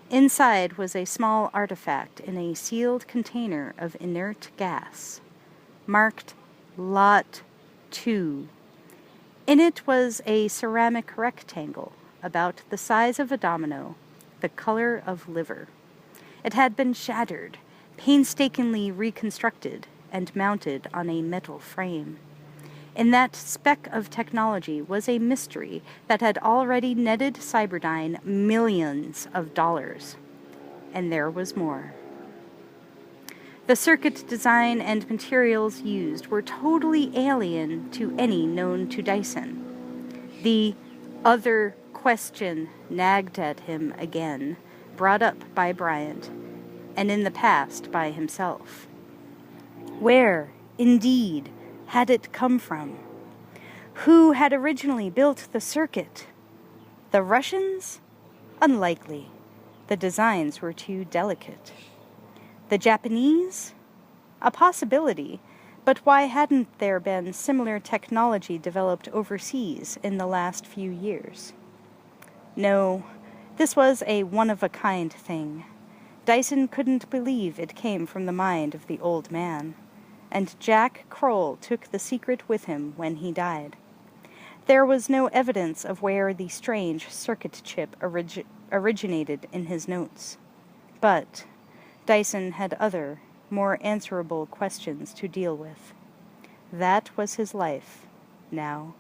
Inside was a small artifact in a sealed container of inert gas, marked Lot 2. In it was a ceramic rectangle, about the size of a domino, the color of liver. It had been shattered, painstakingly reconstructed, and mounted on a metal frame. In that speck of technology was a mystery that had already netted Cyberdyne millions of dollars. And there was more. The circuit design and materials used were totally alien to any known to Dyson. The other question nagged at him again, brought up by Bryant, and in the past by himself. Where, indeed, had it come from? Who had originally built the circuit? The Russians? Unlikely. The designs were too delicate. The Japanese? A possibility, but why hadn't there been similar technology developed overseas in the last few years? No, this was a one-of-a-kind thing. Dyson couldn't believe it came from the mind of the old man, and Jack Kroll took the secret with him when he died. There was no evidence of where the strange circuit chip originated in his notes. But Dyson had other, more answerable questions to deal with. That was his life, now.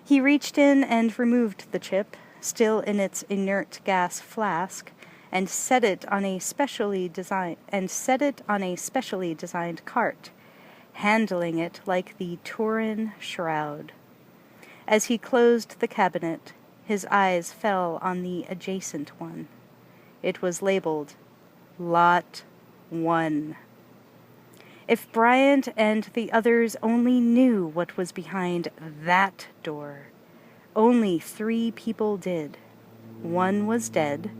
He reached in and removed the chip, still in its inert gas flask, and set it on a specially designed cart, handling it like the Turin shroud. As he closed the cabinet, his eyes fell on the adjacent one. It was labeled Lot 1. If Bryant and the others only knew what was behind that door. Only 3 people did. One was dead.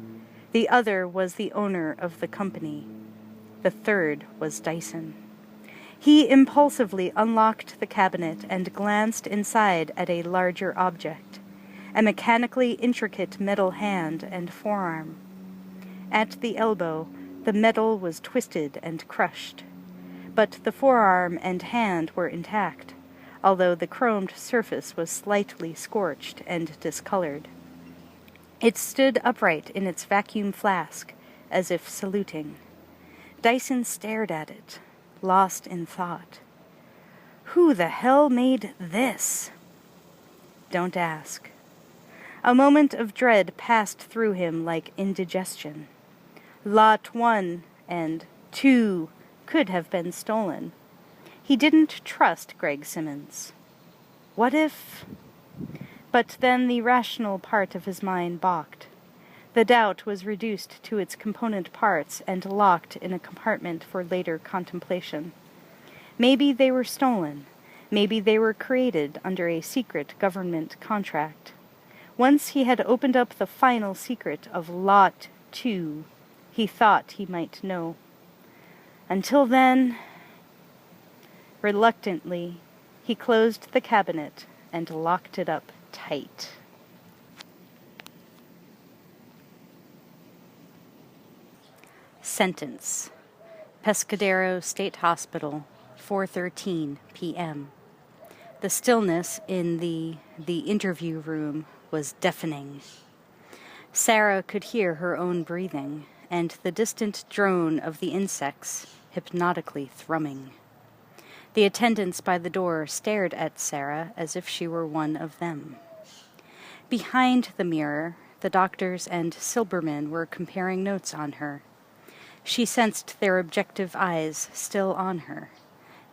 The other was the owner of the company. The third was Dyson. He impulsively unlocked the cabinet and glanced inside at a larger object, a mechanically intricate metal hand and forearm. At the elbow, the metal was twisted and crushed, but the forearm and hand were intact, although the chromed surface was slightly scorched and discolored. It stood upright in its vacuum flask, as if saluting. Dyson stared at it, lost in thought. Who the hell made this? Don't ask. A moment of dread passed through him like indigestion. Lot 1 and 2 could have been stolen. He didn't trust Greg Simmons. What if... But then the rational part of his mind balked. The doubt was reduced to its component parts and locked in a compartment for later contemplation. Maybe they were stolen. Maybe they were created under a secret government contract. Once he had opened up the final secret of Lot 2, he thought he might know. Until then... Reluctantly, he closed the cabinet and locked it up tight. Sentence. Pescadero State Hospital, 4:13 p.m. The stillness in the interview room was deafening. Sarah could hear her own breathing and the distant drone of the insects hypnotically thrumming. The attendants by the door stared at Sarah as if she were one of them. Behind the mirror, the doctors and Silberman were comparing notes on her. She sensed their objective eyes still on her,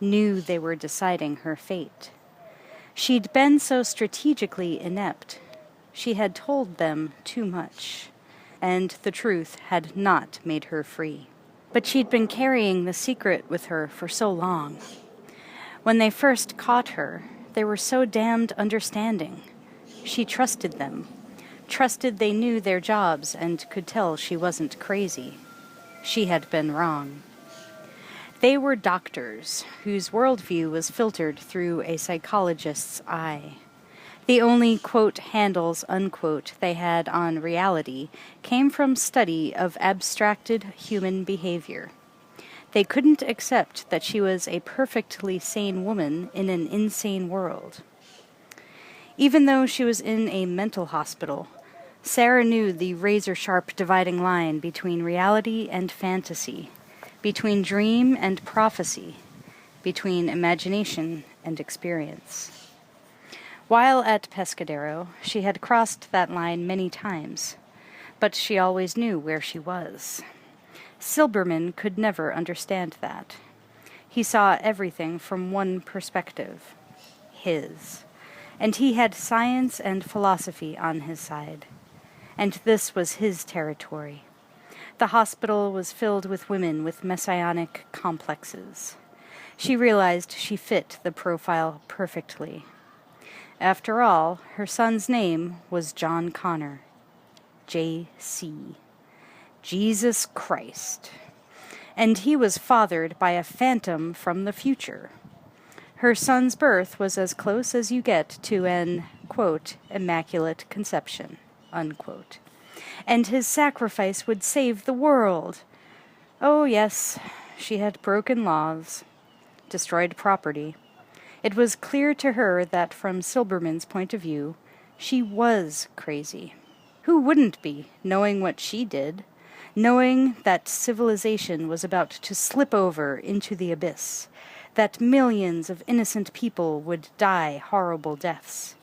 knew they were deciding her fate. She'd been so strategically inept. She had told them too much, and the truth had not made her free. But she'd been carrying the secret with her for so long. When they first caught her, they were so damned understanding. She trusted them, trusted they knew their jobs and could tell she wasn't crazy. She had been wrong. They were doctors whose worldview was filtered through a psychologist's eye. The only, quote, handles, unquote, they had on reality came from study of abstracted human behavior. They couldn't accept that she was a perfectly sane woman in an insane world. Even though she was in a mental hospital, Sarah knew the razor-sharp dividing line between reality and fantasy, between dream and prophecy, between imagination and experience. While at Pescadero, she had crossed that line many times, but she always knew where she was. Silberman could never understand that. He saw everything from one perspective, his, and he had science and philosophy on his side. And this was his territory. The hospital was filled with women with messianic complexes. She realized she fit the profile perfectly. After all, her son's name was John Connor. J.C. Jesus Christ. And he was fathered by a phantom from the future. Her son's birth was as close as you get to an, quote, immaculate conception, unquote. And his sacrifice would save the world. Oh, yes, she had broken laws, destroyed property. It was clear to her that from Silberman's point of view, she was crazy. Who wouldn't be, knowing what she did? knowing that civilization was about to slip over into the abyss, that millions of innocent people would die horrible deaths.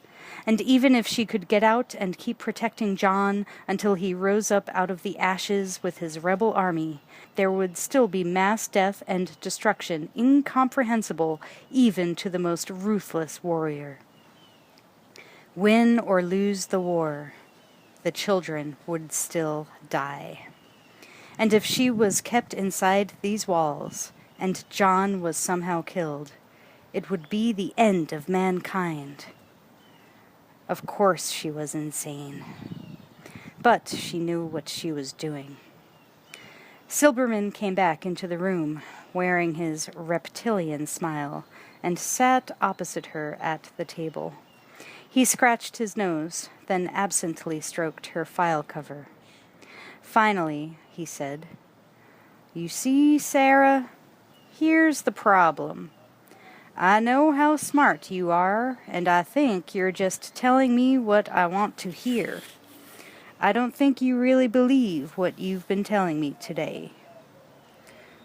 And even if she could get out and keep protecting John until he rose up out of the ashes with his rebel army, there would still be mass death and destruction incomprehensible even to the most ruthless warrior. Win or lose the war, the children would still die. And if she was kept inside these walls, and John was somehow killed, it would be the end of mankind. Of course she was insane. But she knew what she was doing. Silberman came back into the room, wearing his reptilian smile, and sat opposite her at the table. He scratched his nose, then absently stroked her file cover. Finally, he said, "You see, Sarah, here's the problem. I know how smart you are, and I think you're just telling me what I want to hear. I don't think you really believe what you've been telling me today."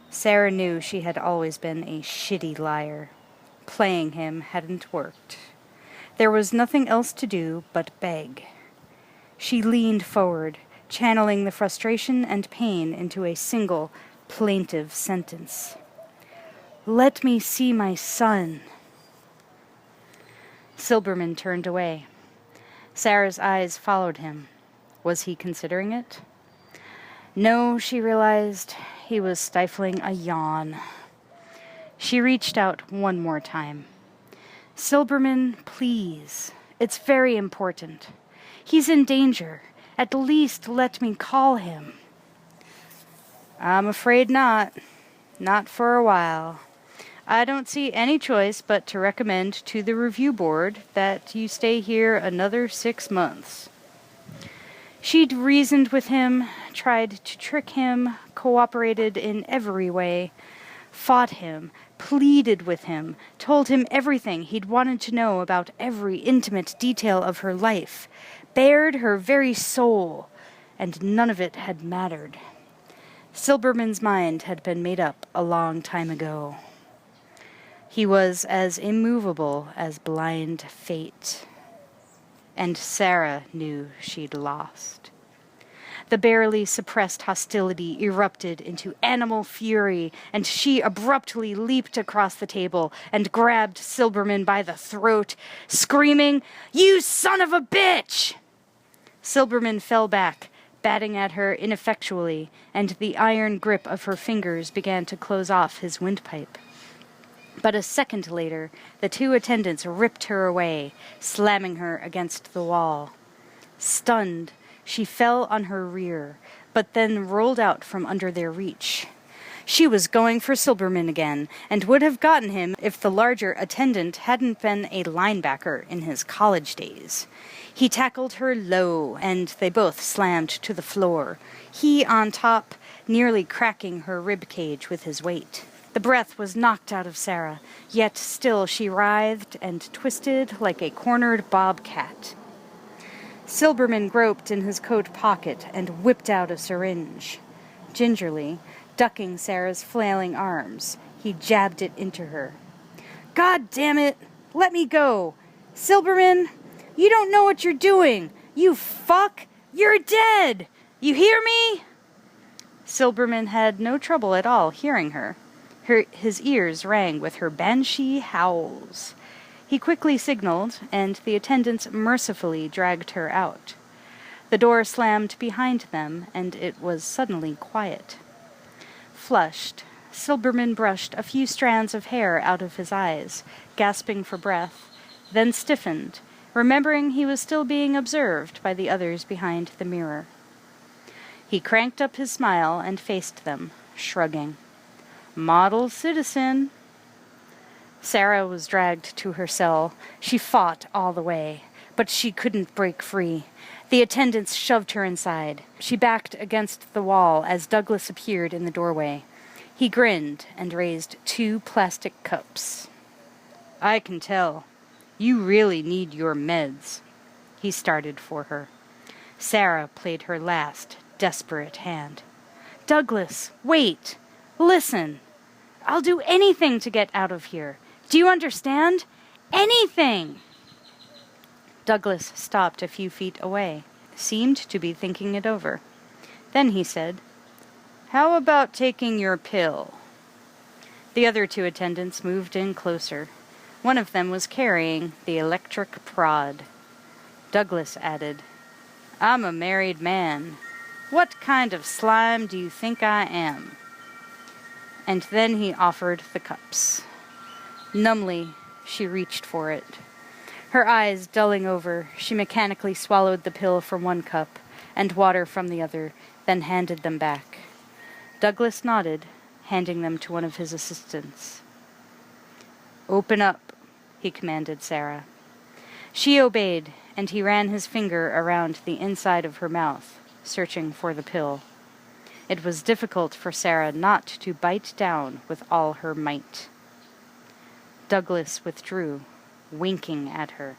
Sarah knew she had always been a shitty liar. Playing him hadn't worked. There was nothing else to do but beg. She leaned forward, channeling the frustration and pain into a single, plaintive sentence. "Let me see my son." Silberman turned away. Sarah's eyes followed him. Was he considering it? No, she realized. He was stifling a yawn. She reached out one more time. "Silberman, please. It's very important. He's in danger. At least let me call him." "I'm afraid not. Not for a while. I don't see any choice but to recommend to the review board that you stay here another 6 months." She'd reasoned with him, tried to trick him, cooperated in every way, fought him, pleaded with him, told him everything he'd wanted to know about every intimate detail of her life, bared her very soul, and none of it had mattered. Silberman's mind had been made up a long time ago. He was as immovable as blind fate. And Sarah knew she'd lost. The barely suppressed hostility erupted into animal fury, and she abruptly leaped across the table and grabbed Silberman by the throat, screaming, "You son of a bitch!" Silberman fell back, batting at her ineffectually, and the iron grip of her fingers began to close off his windpipe. But a second later, the two attendants ripped her away, slamming her against the wall. Stunned, she fell on her rear, but then rolled out from under their reach. She was going for Silberman again, and would have gotten him if the larger attendant hadn't been a linebacker in his college days. He tackled her low, and they both slammed to the floor, he on top, nearly cracking her rib cage with his weight. The breath was knocked out of Sarah, yet still she writhed and twisted like a cornered bobcat. Silberman groped in his coat pocket and whipped out a syringe. Gingerly, ducking Sarah's flailing arms, he jabbed it into her. "God damn it! Let me go! Silberman, you don't know what you're doing! You fuck! You're dead! You hear me?" Silberman had no trouble at all hearing her. His ears rang with her banshee howls. He quickly signaled, and the attendants mercifully dragged her out. The door slammed behind them, and it was suddenly quiet. Flushed, Silberman brushed a few strands of hair out of his eyes, gasping for breath, then stiffened, remembering he was still being observed by the others behind the mirror. He cranked up his smile and faced them, shrugging. "Model citizen." Sarah was dragged to her cell. She fought all the way, but she couldn't break free. The attendants shoved her inside. She backed against the wall as Douglas appeared in the doorway. He grinned and raised 2 plastic cups. "I can tell. You really need your meds." He started for her. Sarah played her last, desperate hand. Douglas, wait. Listen. I'll do anything to get out of here. Do you understand? Anything! Douglas stopped a few feet away, seemed to be thinking it over. Then he said, "How about taking your pill?" The other two attendants moved in closer. One of them was carrying the electric prod. Douglas added, "I'm a married man. What kind of slime do you think I am?" And then he offered the cups. Numbly, she reached for it. Her eyes dulling over, she mechanically swallowed the pill from one cup and water from the other, then handed them back. Douglas nodded, handing them to one of his assistants. "Open up," he commanded Sarah. She obeyed, and he ran his finger around the inside of her mouth, searching for the pill. It was difficult for Sarah not to bite down with all her might. Douglas withdrew, winking at her.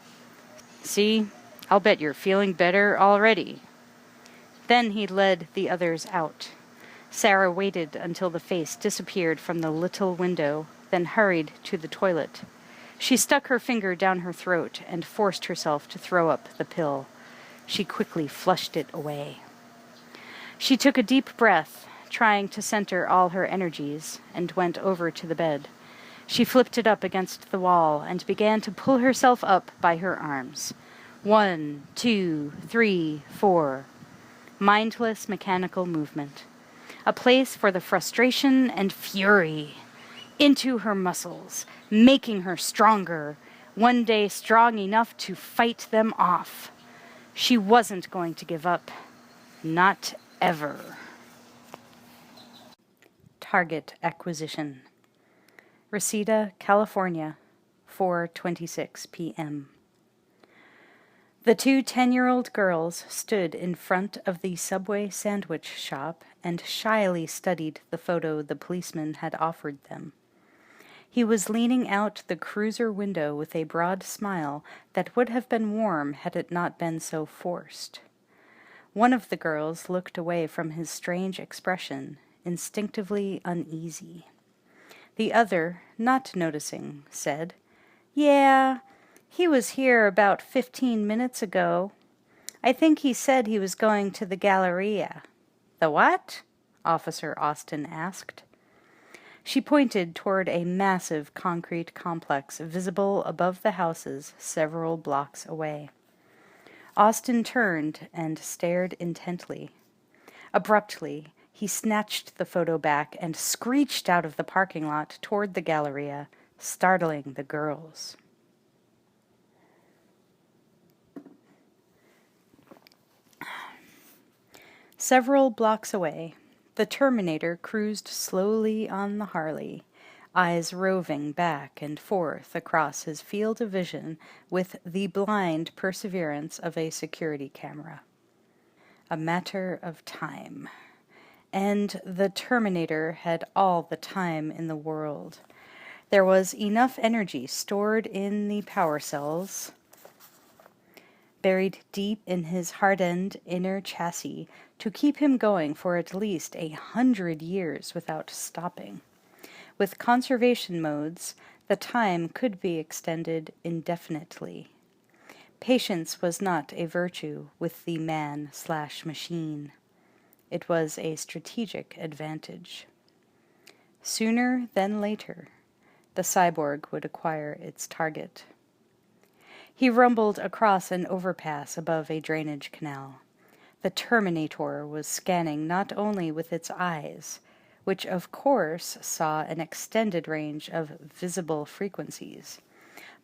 "See, I'll bet you're feeling better already." Then he led the others out. Sarah waited until the face disappeared from the little window, then hurried to the toilet. She stuck her finger down her throat and forced herself to throw up the pill. She quickly flushed it away. She took a deep breath, trying to center all her energies, and went over to the bed. She flipped it up against the wall and began to pull herself up by her arms. 1, 2, 3, 4. Mindless mechanical movement. A place for the frustration and fury. Into her muscles, making her stronger, one day strong enough to fight them off. She wasn't going to give up. Not ever. Target acquisition. Reseda, California, 4:26 p.m. The two 10-year-old girls stood in front of the Subway sandwich shop and shyly studied the photo the policeman had offered them. He was leaning out the cruiser window with a broad smile that would have been warm had it not been so forced. One of the girls looked away from his strange expression, instinctively uneasy. The other, not noticing, said, "Yeah, he was here about 15 minutes ago. I think he said he was going to the Galleria." "The what?" Officer Austin asked. She pointed toward a massive concrete complex visible above the houses several blocks away. Austin turned and stared intently. Abruptly, he snatched the photo back and screeched out of the parking lot toward the Galleria, startling the girls. Several blocks away, the Terminator cruised slowly on the Harley, eyes roving back and forth across his field of vision with the blind perseverance of a security camera. A matter of time. And the Terminator had all the time in the world. There was enough energy stored in the power cells, buried deep in his hardened inner chassis, to keep him going for at least 100 years without stopping. With conservation modes, the time could be extended indefinitely. Patience was not a virtue with the man/machine. It was a strategic advantage. Sooner than later, the cyborg would acquire its target. He rumbled across an overpass above a drainage canal. The Terminator was scanning not only with its eyes, which of course saw an extended range of visible frequencies,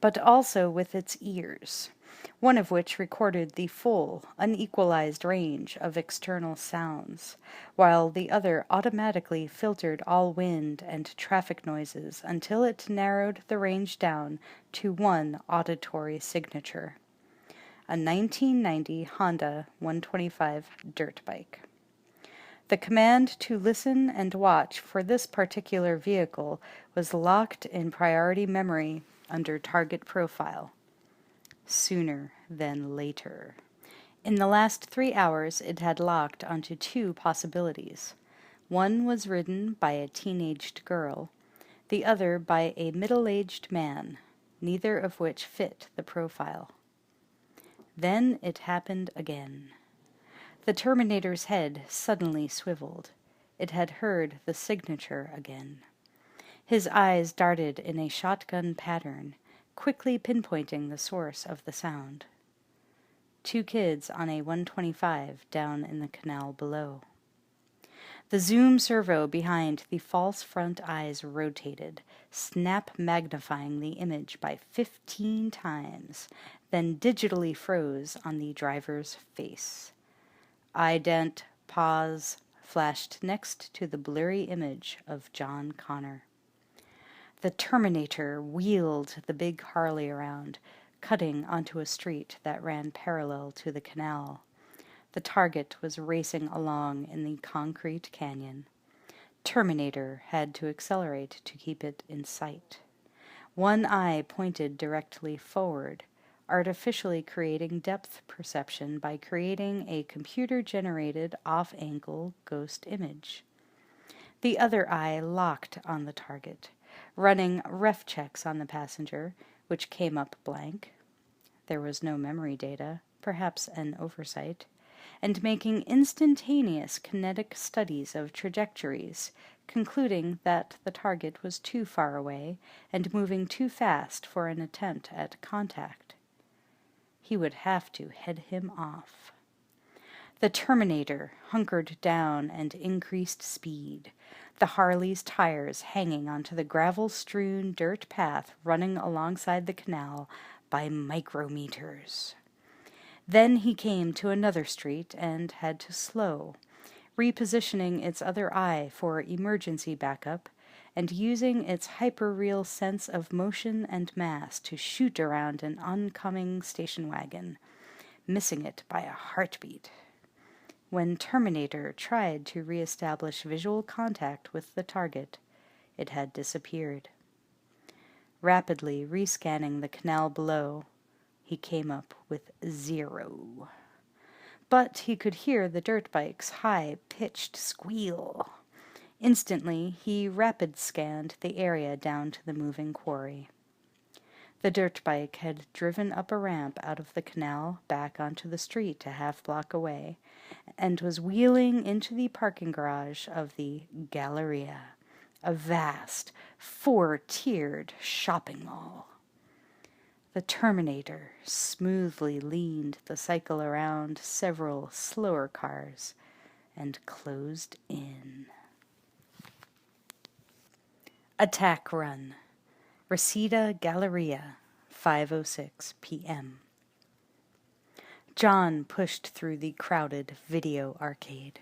but also with its ears, one of which recorded the full, unequalized range of external sounds, while the other automatically filtered all wind and traffic noises until it narrowed the range down to one auditory signature: a 1990 Honda 125 dirt bike. The command to listen and watch for this particular vehicle was locked in priority memory under target profile. Sooner than later. In the last 3 hours, it had locked onto two possibilities. One was ridden by a teenaged girl, the other by a middle-aged man, neither of which fit the profile. Then it happened again. The Terminator's head suddenly swiveled. It had heard the signature again. His eyes darted in a shotgun pattern, quickly pinpointing the source of the sound. 2 kids on a 125 down in the canal below. The zoom servo behind the false front eyes rotated, snap magnifying the image by 15 times, then digitally froze on the driver's face. Ident pause flashed next to the blurry image of John Connor. The Terminator wheeled the big Harley around, cutting onto a street that ran parallel to the canal. The target was racing along in the concrete canyon. Terminator had to accelerate to keep it in sight. One eye pointed directly forward, artificially creating depth perception by creating a computer-generated off-angle ghost image. The other eye locked on the target, running ref checks on the passenger, which came up blank. There was no memory data, perhaps an oversight, and making instantaneous kinetic studies of trajectories, concluding that the target was too far away and moving too fast for an attempt at contact. He would have to head him off. The Terminator hunkered down and increased speed, the Harley's tires hanging onto the gravel-strewn dirt path running alongside the canal by micrometers. Then he came to another street and had to slow, repositioning its other eye for emergency backup and using its hyper-real sense of motion and mass to shoot around an oncoming station wagon, missing it by a heartbeat. When Terminator tried to re-establish visual contact with the target, it had disappeared. Rapidly rescanning the canal below, he came up with 0. But he could hear the dirt bike's high-pitched squeal. Instantly, he rapid-scanned the area down to the moving quarry. The dirt bike had driven up a ramp out of the canal back onto the street a half-block away, and was wheeling into the parking garage of the Galleria, a vast, 4-tiered shopping mall. The Terminator smoothly leaned the cycle around several slower cars and closed in. Attack Run. Reseda Galleria, 5:06 p.m. John pushed through the crowded video arcade.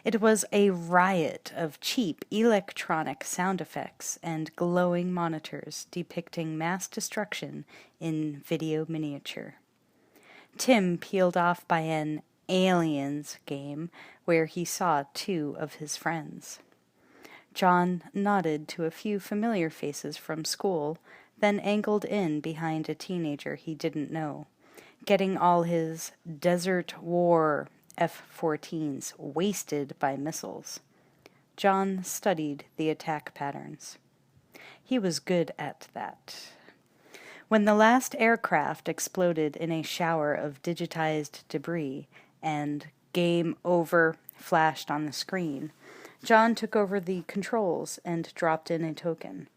It was a riot of cheap electronic sound effects and glowing monitors depicting mass destruction in video miniature. Tim peeled off by an Aliens game where he saw 2 of his friends. John nodded to a few familiar faces from school, then angled in behind a teenager he didn't know, getting all his Desert War F-14s wasted by missiles. John studied the attack patterns. He was good at that. When the last aircraft exploded in a shower of digitized debris and "Game Over" flashed on the screen, John took over the controls and dropped in a token.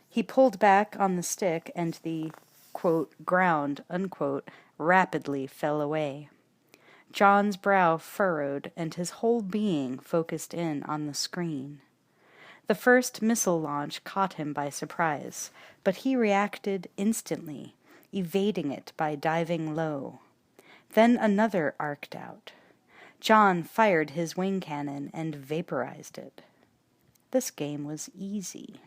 He pulled back on the stick and the, quote, ground, unquote, rapidly fell away. John's brow furrowed and his whole being focused in on the screen. The first missile launch caught him by surprise, but he reacted instantly, evading it by diving low. Then another arced out. John fired his wing cannon and vaporized it. This game was easy.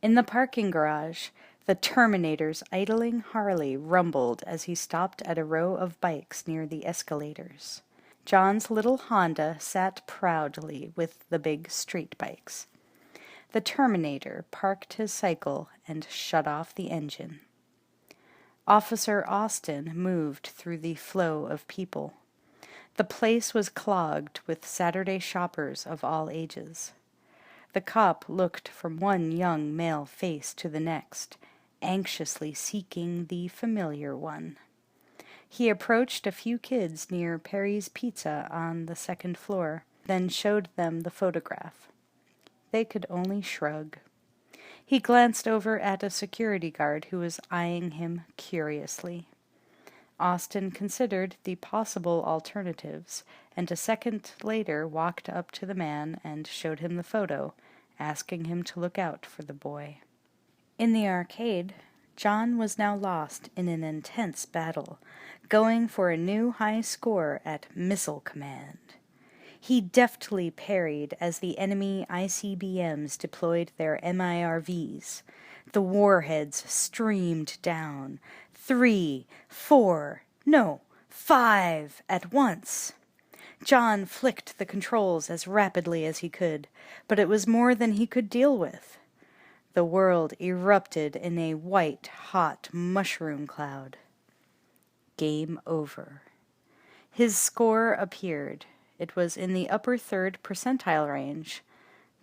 In the parking garage, the Terminator's idling Harley rumbled as he stopped at a row of bikes near the escalators. John's little Honda sat proudly with the big street bikes. The Terminator parked his cycle and shut off the engine. Officer Austin moved through the flow of people. The place was clogged with Saturday shoppers of all ages. The cop looked from one young male face to the next, anxiously seeking the familiar one. He approached a few kids near Perry's Pizza on the second floor, then showed them the photograph. They could only shrug. He glanced over at a security guard who was eyeing him curiously. Austin considered the possible alternatives, and a second later walked up to the man and showed him the photo, asking him to look out for the boy. In the arcade, John was now lost in an intense battle, going for a new high score at Missile Command. He deftly parried as the enemy ICBMs deployed their MIRVs. The warheads streamed down, 3, 4, no, 5 at once. John flicked the controls as rapidly as he could, but it was more than he could deal with. The world erupted in a white-hot mushroom cloud. Game over. His score appeared. It was in the upper third percentile range,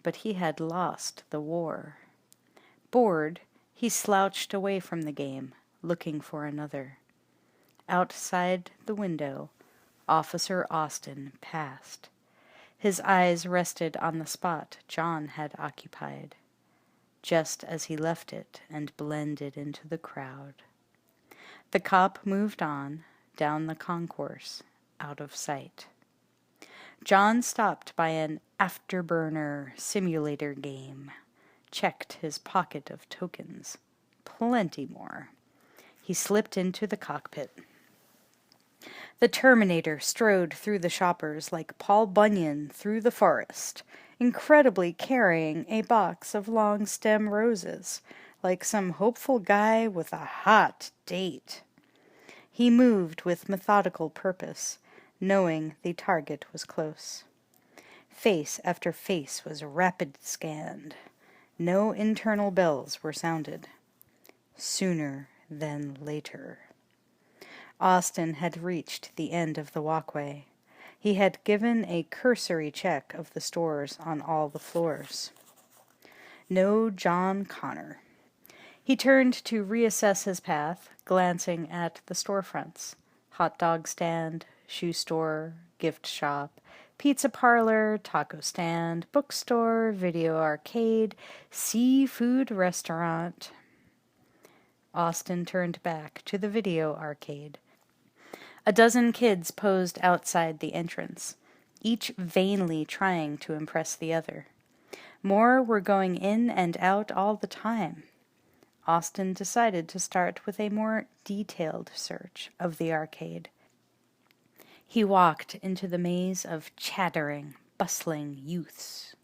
but he had lost the war. Bored, he slouched away from the game, looking for another. Outside the window, Officer Austin passed. His eyes rested on the spot John had occupied, just as he left it and blended into the crowd. The cop moved on, down the concourse, out of sight. John stopped by an afterburner simulator game, checked his pocket of tokens. Plenty more. He slipped into the cockpit. The Terminator strode through the shoppers like Paul Bunyan through the forest, incredibly carrying a box of long-stem roses, like some hopeful guy with a hot date. He moved with methodical purpose, knowing the target was close. Face after face was rapid scanned. No internal bells were sounded. Sooner than later. Austin had reached the end of the walkway. He had given a cursory check of the stores on all the floors. No John Connor. He turned to reassess his path, glancing at the storefronts. Hot dog stand, shoe store, gift shop, pizza parlor, taco stand, bookstore, video arcade, seafood restaurant. Austin turned back to the video arcade. A dozen kids posed outside the entrance, each vainly trying to impress the other. More were going in and out all the time. Austin decided to start with a more detailed search of the arcade. He walked into the maze of chattering, bustling youths.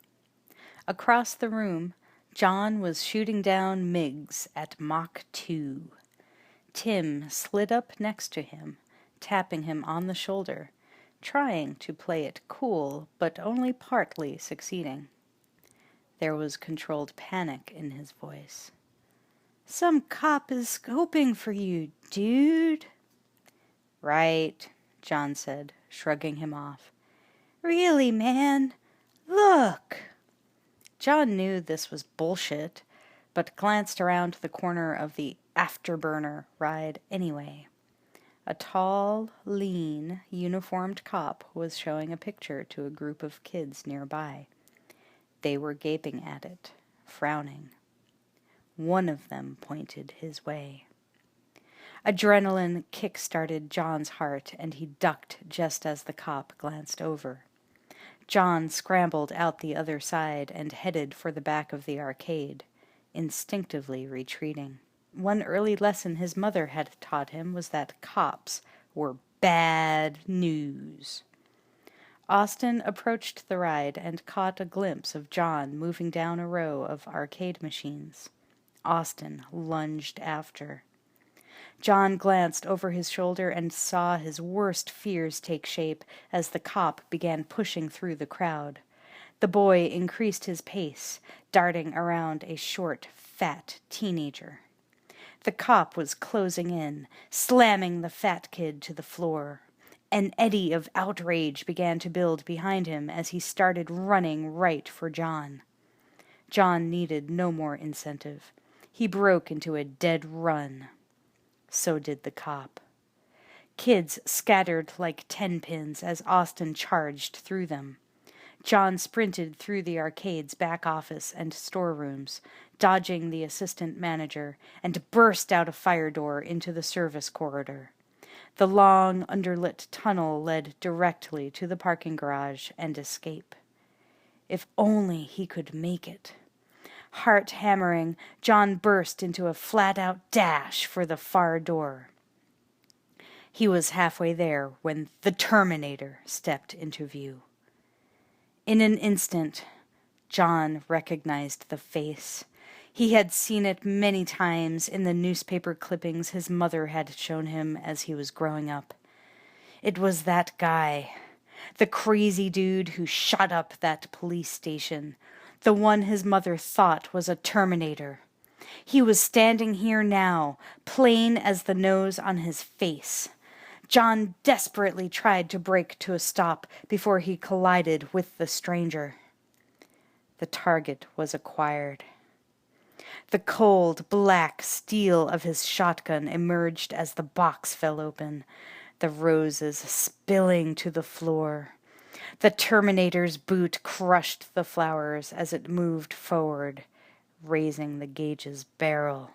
Across the room, John was shooting down MiGs at Mach 2. Tim slid up next to him, tapping him on the shoulder, trying to play it cool, but only partly succeeding. There was controlled panic in his voice. "Some cop is scoping for you, dude." "Right," John said, shrugging him off. "Really, man? Look!" John knew this was bullshit, but glanced around the corner of the Afterburner ride anyway. A tall, lean, uniformed cop was showing a picture to a group of kids nearby. They were gaping at it, frowning. One of them pointed his way. Adrenaline kick-started John's heart, and he ducked just as the cop glanced over. John scrambled out the other side and headed for the back of the arcade, instinctively retreating. One early lesson his mother had taught him was that cops were bad news. Austin approached the ride and caught a glimpse of John moving down a row of arcade machines. Austin lunged after. John glanced over his shoulder and saw his worst fears take shape as the cop began pushing through the crowd. The boy increased his pace, darting around a short, fat teenager. The cop was closing in, slamming the fat kid to the floor. An eddy of outrage began to build behind him as he started running right for John. John needed no more incentive. He broke into a dead run. So did the cop. Kids scattered like 10-pins as Austin charged through them. John sprinted through the arcade's back office and storerooms, dodging the assistant manager, and burst out a fire door into the service corridor. The long, underlit tunnel led directly to the parking garage and escape. If only he could make it. Heart hammering, John burst into a flat-out dash for the far door. He was halfway there when the Terminator stepped into view. In an instant, John recognized the face. He had seen it many times in the newspaper clippings his mother had shown him as he was growing up. It was that guy, the crazy dude who shot up that police station, the one his mother thought was a Terminator. He was standing here now, plain as the nose on his face. John desperately tried to brake to a stop before he collided with the stranger. The target was acquired. The cold, black steel of his shotgun emerged as the box fell open, the roses spilling to the floor. The Terminator's boot crushed the flowers as it moved forward, raising the gauge's barrel.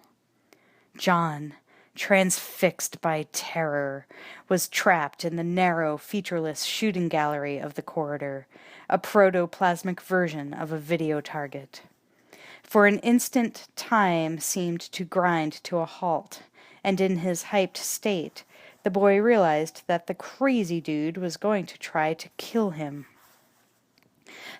John, transfixed by terror, was trapped in the narrow, featureless shooting gallery of the corridor, a protoplasmic version of a video target. For an instant, time seemed to grind to a halt, and in his hyped state, the boy realized that the crazy dude was going to try to kill him.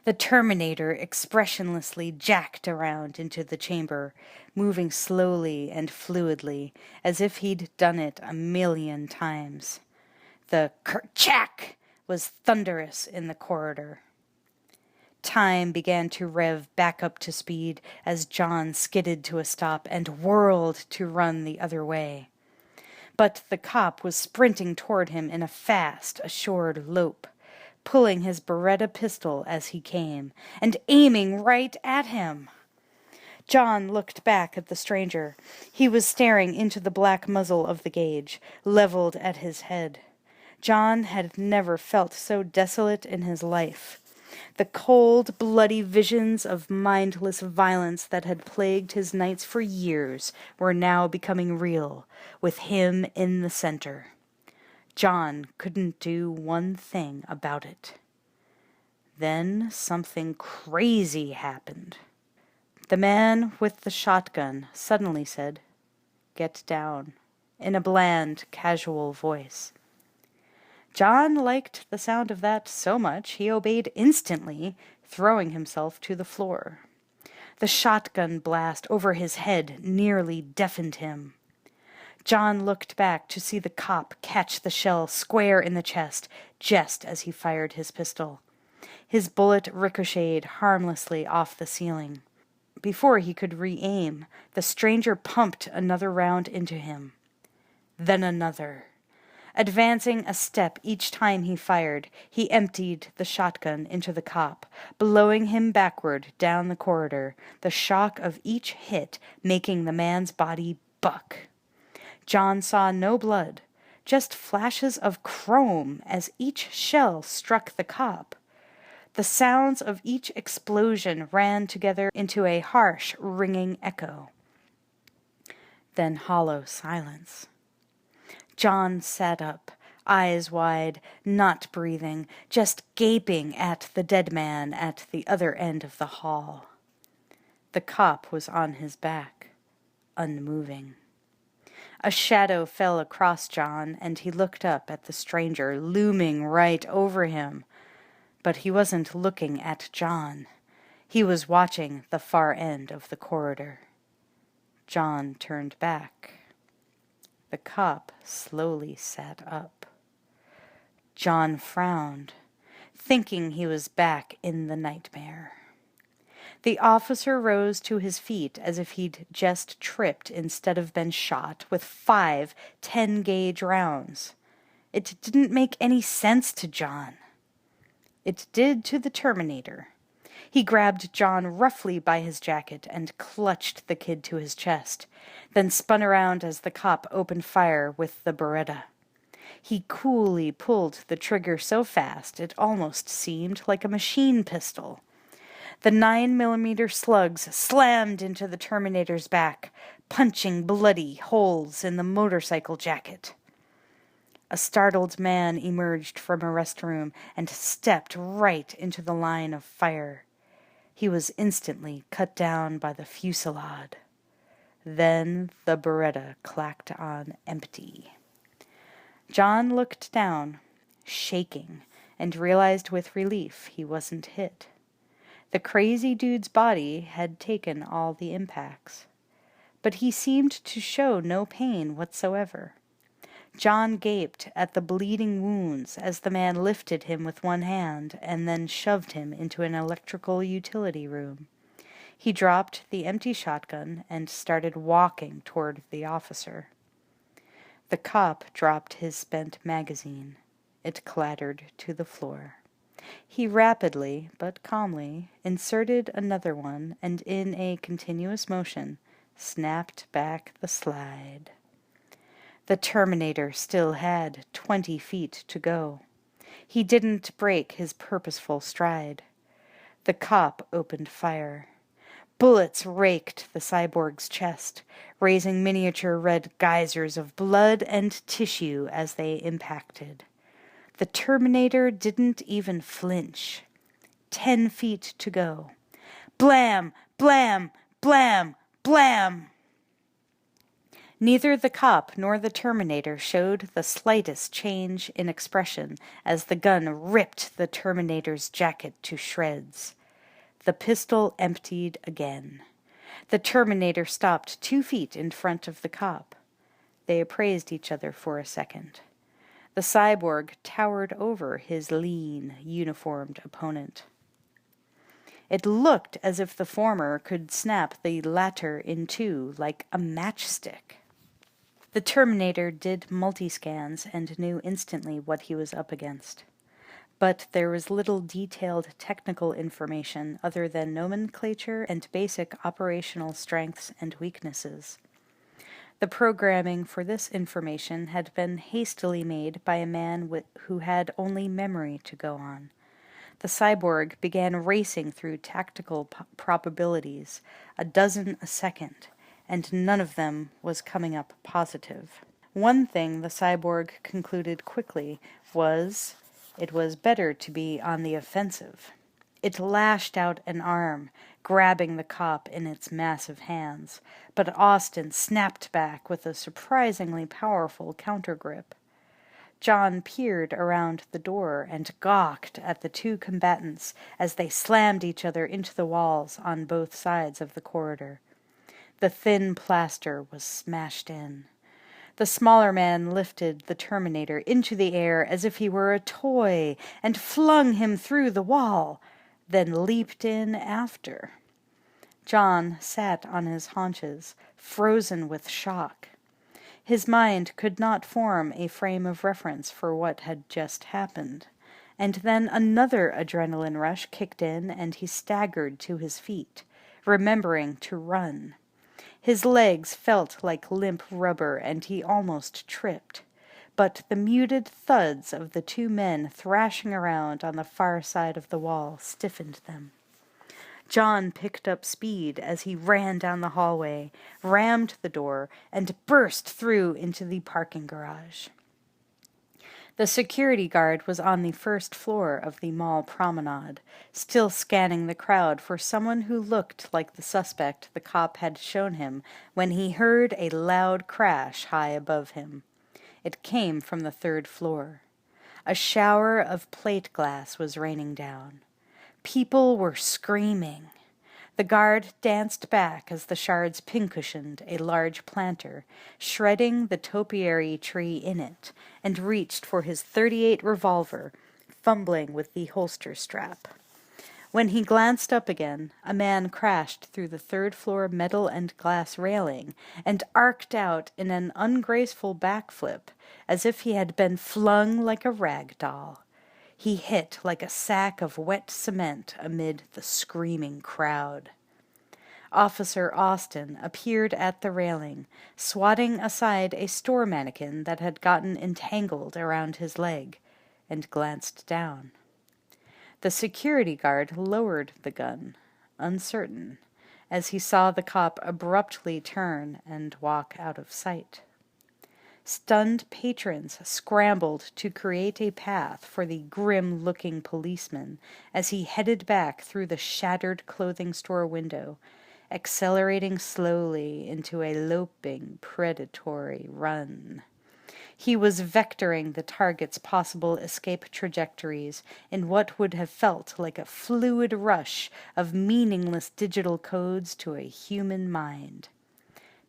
The Terminator expressionlessly jacked around into the chamber, moving slowly and fluidly, as if he'd done it 1,000,000 times. The kerchack was thunderous in the corridor. Time began to rev back up to speed as John skidded to a stop and whirled to run the other way. But the cop was sprinting toward him in a fast, assured lope, pulling his Beretta pistol as he came, and aiming right at him. John looked back at the stranger. He was staring into the black muzzle of the gauge, leveled at his head. John had never felt so desolate in his life. The cold, bloody visions of mindless violence that had plagued his nights for years were now becoming real, with him in the center. John couldn't do one thing about it. Then something crazy happened. The man with the shotgun suddenly said, "Get down," in a bland, casual voice. John liked the sound of that so much he obeyed instantly, throwing himself to the floor. The shotgun blast over his head nearly deafened him. John looked back to see the cop catch the shell square in the chest just as he fired his pistol. His bullet ricocheted harmlessly off the ceiling. Before he could re-aim, the stranger pumped another round into him. Then another. Advancing a step each time he fired, he emptied the shotgun into the cop, blowing him backward down the corridor, the shock of each hit making the man's body buck. John saw no blood, just flashes of chrome as each shell struck the cop. The sounds of each explosion ran together into a harsh, ringing echo. Then hollow silence. John sat up, eyes wide, not breathing, just gaping at the dead man at the other end of the hall. The cop was on his back, unmoving. A shadow fell across John, and he looked up at the stranger looming right over him. But he wasn't looking at John. He was watching the far end of the corridor. John turned back. The cop slowly sat up. John frowned, thinking he was back in the nightmare. The officer rose to his feet as if he'd just tripped instead of been shot with 5 10-gauge rounds. It didn't make any sense to John. It did to the Terminator. He grabbed John roughly by his jacket and clutched the kid to his chest, then spun around as the cop opened fire with the Beretta. He coolly pulled the trigger so fast it almost seemed like a machine pistol. The 9mm slugs slammed into the Terminator's back, punching bloody holes in the motorcycle jacket. A startled man emerged from a restroom and stepped right into the line of fire. He was instantly cut down by the fusillade. Then the Beretta clacked on empty. John looked down, shaking, and realized with relief he wasn't hit. The crazy dude's body had taken all the impacts, but he seemed to show no pain whatsoever. John gaped at the bleeding wounds as the man lifted him with one hand and then shoved him into an electrical utility room. He dropped the empty shotgun and started walking toward the officer. The cop dropped his spent magazine. It clattered to the floor. He rapidly, but calmly, inserted another one and in a continuous motion snapped back the slide. The Terminator still had 20 feet to go. He didn't break his purposeful stride. The cop opened fire. Bullets raked the cyborg's chest, raising miniature red geysers of blood and tissue as they impacted. The Terminator didn't even flinch. 10 feet to go. Blam! Blam! Blam! Blam! Neither the cop nor the Terminator showed the slightest change in expression as the gun ripped the Terminator's jacket to shreds. The pistol emptied again. The Terminator stopped 2 feet in front of the cop. They appraised each other for a second. The cyborg towered over his lean, uniformed opponent. It looked as if the former could snap the latter in two like a matchstick. The Terminator did multi-scans and knew instantly what he was up against. But there was little detailed technical information other than nomenclature and basic operational strengths and weaknesses. The programming for this information had been hastily made by a man who had only memory to go on. The cyborg began racing through tactical probabilities, a dozen a second, and none of them was coming up positive. One thing the cyborg concluded quickly was it was better to be on the offensive. It lashed out an arm, grabbing the cop in its massive hands, but Austin snapped back with a surprisingly powerful countergrip. John peered around the door and gawked at the two combatants as they slammed each other into the walls on both sides of the corridor. The thin plaster was smashed in. The smaller man lifted the Terminator into the air as if he were a toy and flung him through the wall, then leaped in after. John sat on his haunches, frozen with shock. His mind could not form a frame of reference for what had just happened, and then another adrenaline rush kicked in and he staggered to his feet, remembering to run. His legs felt like limp rubber and he almost tripped, but the muted thuds of the two men thrashing around on the far side of the wall stiffened them. John picked up speed as he ran down the hallway, rammed the door, and burst through into the parking garage. The security guard was on the first floor of the mall promenade, still scanning the crowd for someone who looked like the suspect the cop had shown him when he heard a loud crash high above him. It came from the third floor. A shower of plate glass was raining down. People were screaming. The guard danced back as the shards pincushioned a large planter, shredding the topiary tree in it, and reached for his .38 revolver, fumbling with the holster strap. When he glanced up again, a man crashed through the third-floor metal and glass railing and arced out in an ungraceful backflip, as if he had been flung like a rag doll. He hit like a sack of wet cement amid the screaming crowd. Officer Austin appeared at the railing, swatting aside a store mannequin that had gotten entangled around his leg, and glanced down. The security guard lowered the gun, uncertain, as he saw the cop abruptly turn and walk out of sight. Stunned patrons scrambled to create a path for the grim-looking policeman as he headed back through the shattered clothing store window, accelerating slowly into a loping, predatory run. He was vectoring the target's possible escape trajectories in what would have felt like a fluid rush of meaningless digital codes to a human mind.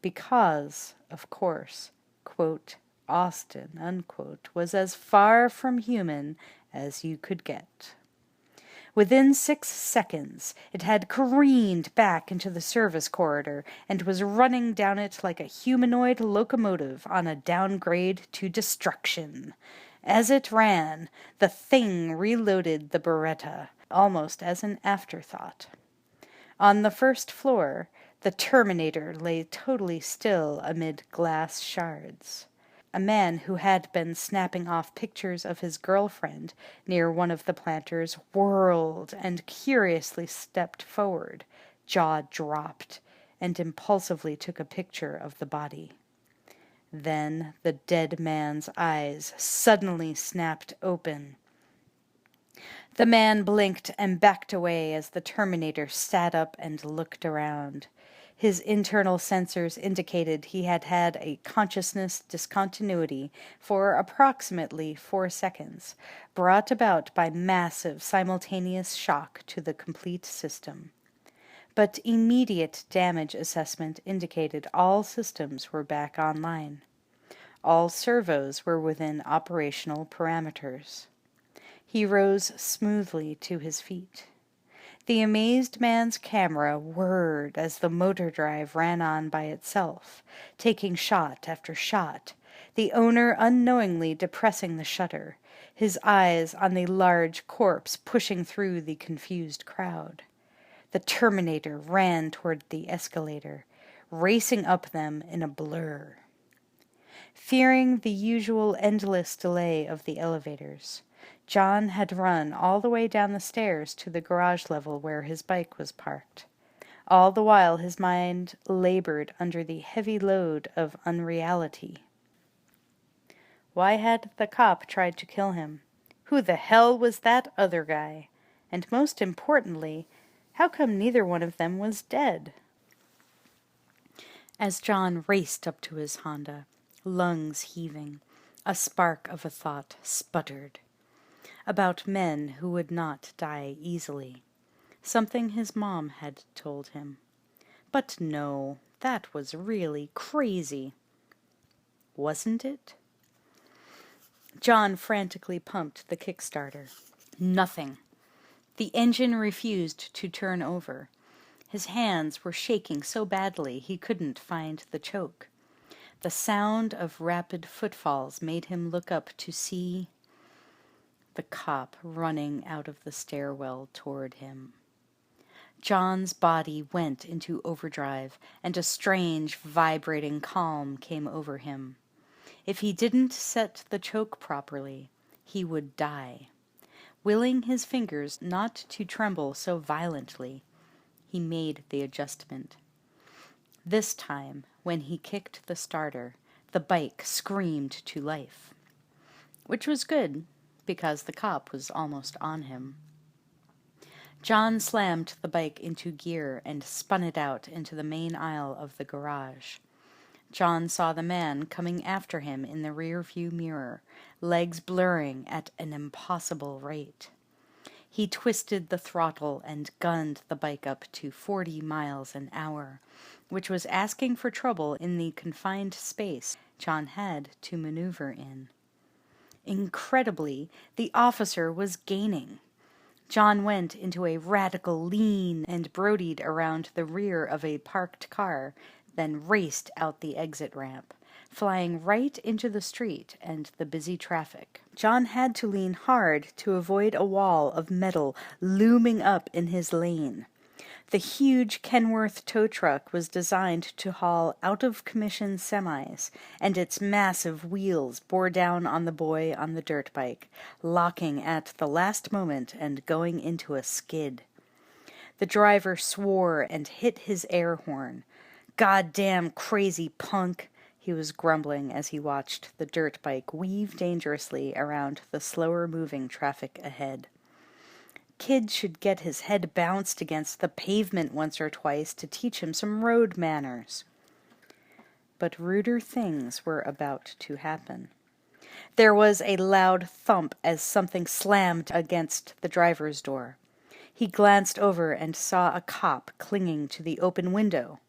Because, of course, quote, Austin, unquote, was as far from human as you could get. Within 6 seconds, it had careened back into the service corridor and was running down it like a humanoid locomotive on a downgrade to destruction. As it ran, the thing reloaded the Beretta, almost as an afterthought. On the first floor, the Terminator lay totally still amid glass shards. A man who had been snapping off pictures of his girlfriend near one of the planters whirled and curiously stepped forward, jaw dropped, and impulsively took a picture of the body. Then the dead man's eyes suddenly snapped open. The man blinked and backed away as the Terminator sat up and looked around. His internal sensors indicated he had had a consciousness discontinuity for approximately 4 seconds, brought about by massive simultaneous shock to the complete system. But immediate damage assessment indicated all systems were back online. All servos were within operational parameters. He rose smoothly to his feet. The amazed man's camera whirred as the motor drive ran on by itself, taking shot after shot, the owner unknowingly depressing the shutter, his eyes on the large corpse pushing through the confused crowd. The Terminator ran toward the escalator, racing up them in a blur. Fearing the usual endless delay of the elevators, John had run all the way down the stairs to the garage level where his bike was parked. All the while his mind labored under the heavy load of unreality. Why had the cop tried to kill him? Who the hell was that other guy? And most importantly, how come neither one of them was dead? As John raced up to his Honda, lungs heaving, a spark of a thought sputtered. About men who would not die easily. Something his mom had told him. But no, that was really crazy. Wasn't it? John frantically pumped the Kickstarter. Nothing. The engine refused to turn over. His hands were shaking so badly he couldn't find the choke. The sound of rapid footfalls made him look up to see the cop running out of the stairwell toward him. John's body went into overdrive, and a strange, vibrating calm came over him. If he didn't set the choke properly, he would die. Willing his fingers not to tremble so violently, he made the adjustment. This time, when he kicked the starter, the bike screamed to life. Which was good, because the cop was almost on him. John slammed the bike into gear and spun it out into the main aisle of the garage. John saw the man coming after him in the rear-view mirror, legs blurring at an impossible rate. He twisted the throttle and gunned the bike up to 40 miles an hour, which was asking for trouble in the confined space John had to maneuver in. Incredibly, the officer was gaining. John went into a radical lean and brodied around the rear of a parked car, then raced out the exit ramp, flying right into the street and the busy traffic. John had to lean hard to avoid a wall of metal looming up in his lane. The huge Kenworth tow truck was designed to haul out-of-commission semis, and its massive wheels bore down on the boy on the dirt bike, locking at the last moment and going into a skid. The driver swore and hit his air horn. "Goddamn crazy punk," he was grumbling as he watched the dirt bike weave dangerously around the slower-moving traffic ahead. Kid should get his head bounced against the pavement once or twice to teach him some road manners. But ruder things were about to happen. There was a loud thump as something slammed against the driver's door. He glanced over and saw a cop clinging to the open window.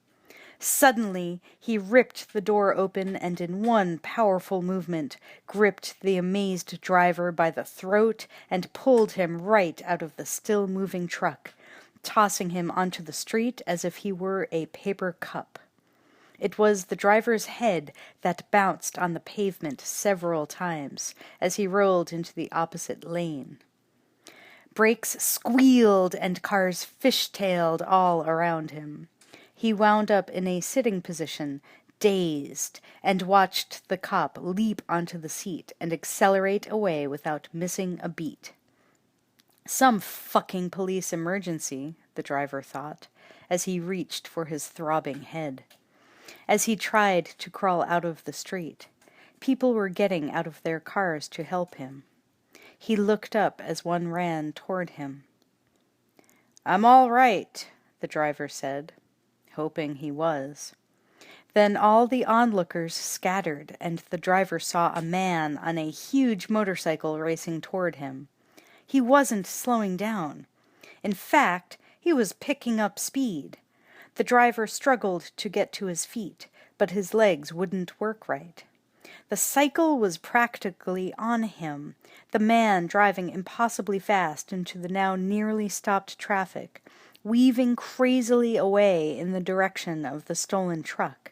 Suddenly, he ripped the door open and in one powerful movement gripped the amazed driver by the throat and pulled him right out of the still-moving truck, tossing him onto the street as if he were a paper cup. It was the driver's head that bounced on the pavement several times as he rolled into the opposite lane. Brakes squealed and cars fishtailed all around him. He wound up in a sitting position, dazed, and watched the cop leap onto the seat and accelerate away without missing a beat. Some fucking police emergency, the driver thought, as he reached for his throbbing head. As he tried to crawl out of the street, people were getting out of their cars to help him. He looked up as one ran toward him. "I'm all right," the driver said, hoping he was. Then all the onlookers scattered, and the driver saw a man on a huge motorcycle racing toward him. He wasn't slowing down. In fact, he was picking up speed. The driver struggled to get to his feet, but his legs wouldn't work right. The cycle was practically on him, the man driving impossibly fast into the now nearly stopped traffic, weaving crazily away in the direction of the stolen truck.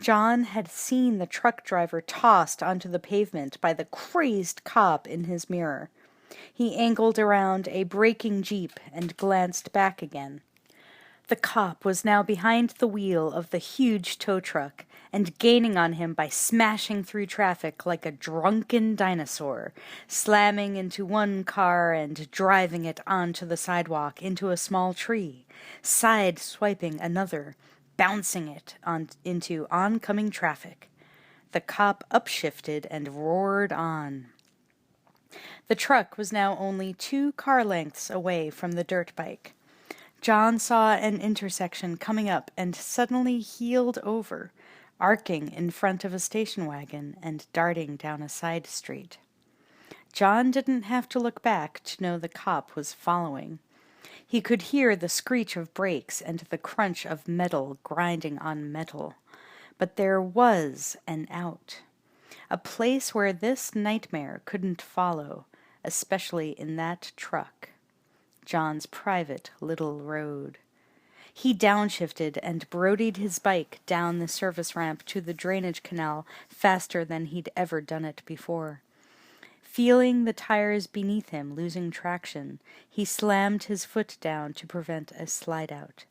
John had seen the truck driver tossed onto the pavement by the crazed cop in his mirror. He angled around a braking jeep and glanced back again. The cop was now behind the wheel of the huge tow truck and gaining on him by smashing through traffic like a drunken dinosaur, slamming into one car and driving it onto the sidewalk into a small tree, side-swiping another, bouncing it into oncoming traffic. The cop upshifted and roared on. The truck was now only 2 car lengths away from the dirt bike. John saw an intersection coming up and suddenly heeled over, arcing in front of a station wagon and darting down a side street. John didn't have to look back to know the cop was following. He could hear the screech of brakes and the crunch of metal grinding on metal. But there was an out. A place where this nightmare couldn't follow, especially in that truck. John's private little road. He downshifted and brodied his bike down the service ramp to the drainage canal faster than he'd ever done it before. Feeling the tires beneath him losing traction, he slammed his foot down to prevent a slide-out.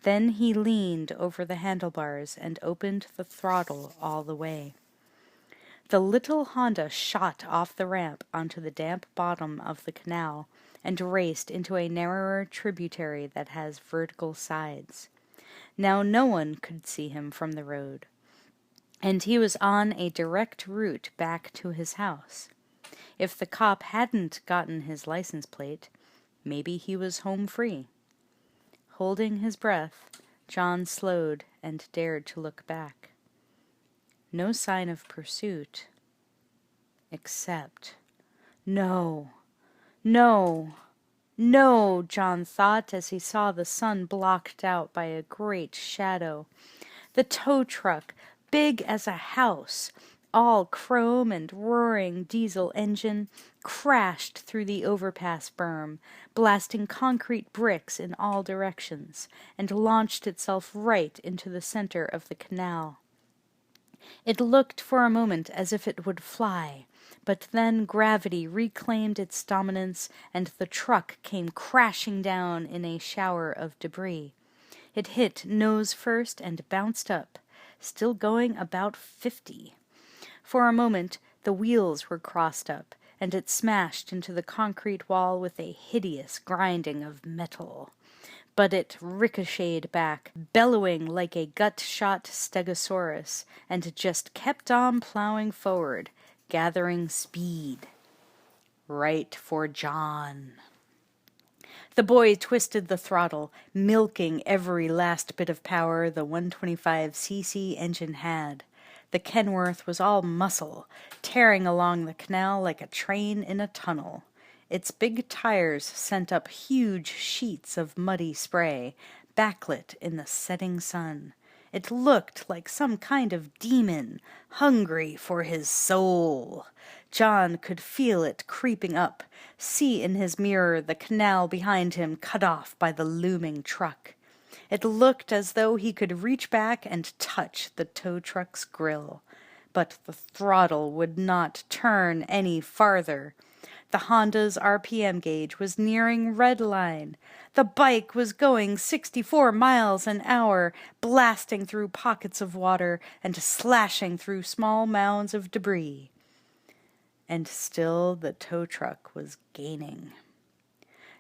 Then he leaned over the handlebars and opened the throttle all the way. The little Honda shot off the ramp onto the damp bottom of the canal and raced into a narrower tributary that has vertical sides. Now no one could see him from the road, and he was on a direct route back to his house. If the cop hadn't gotten his license plate, maybe he was home free. Holding his breath, John slowed and dared to look back. No sign of pursuit, except... No, John thought as he saw the sun blocked out by a great shadow. The tow truck, big as a house, all chrome and roaring diesel engine, crashed through the overpass berm, blasting concrete bricks in all directions, and launched itself right into the center of the canal. It looked for a moment as if it would fly, but then gravity reclaimed its dominance, and the truck came crashing down in a shower of debris. It hit nose first and bounced up, still going about 50. For a moment the wheels were crossed up, and it smashed into the concrete wall with a hideous grinding of metal. But it ricocheted back, bellowing like a gut-shot stegosaurus, and just kept on plowing forward, gathering speed. Right for John. The boy twisted the throttle, milking every last bit of power the 125cc engine had. The Kenworth was all muscle, tearing along the canal like a train in a tunnel. Its big tires sent up huge sheets of muddy spray, backlit in the setting sun. It looked like some kind of demon, hungry for his soul. John could feel it creeping up, see in his mirror the canal behind him cut off by the looming truck. It looked as though he could reach back and touch the tow truck's grill. But the throttle would not turn any farther. The Honda's RPM gauge was nearing red line. The bike was going 64 miles an hour, blasting through pockets of water and slashing through small mounds of debris. And still the tow truck was gaining.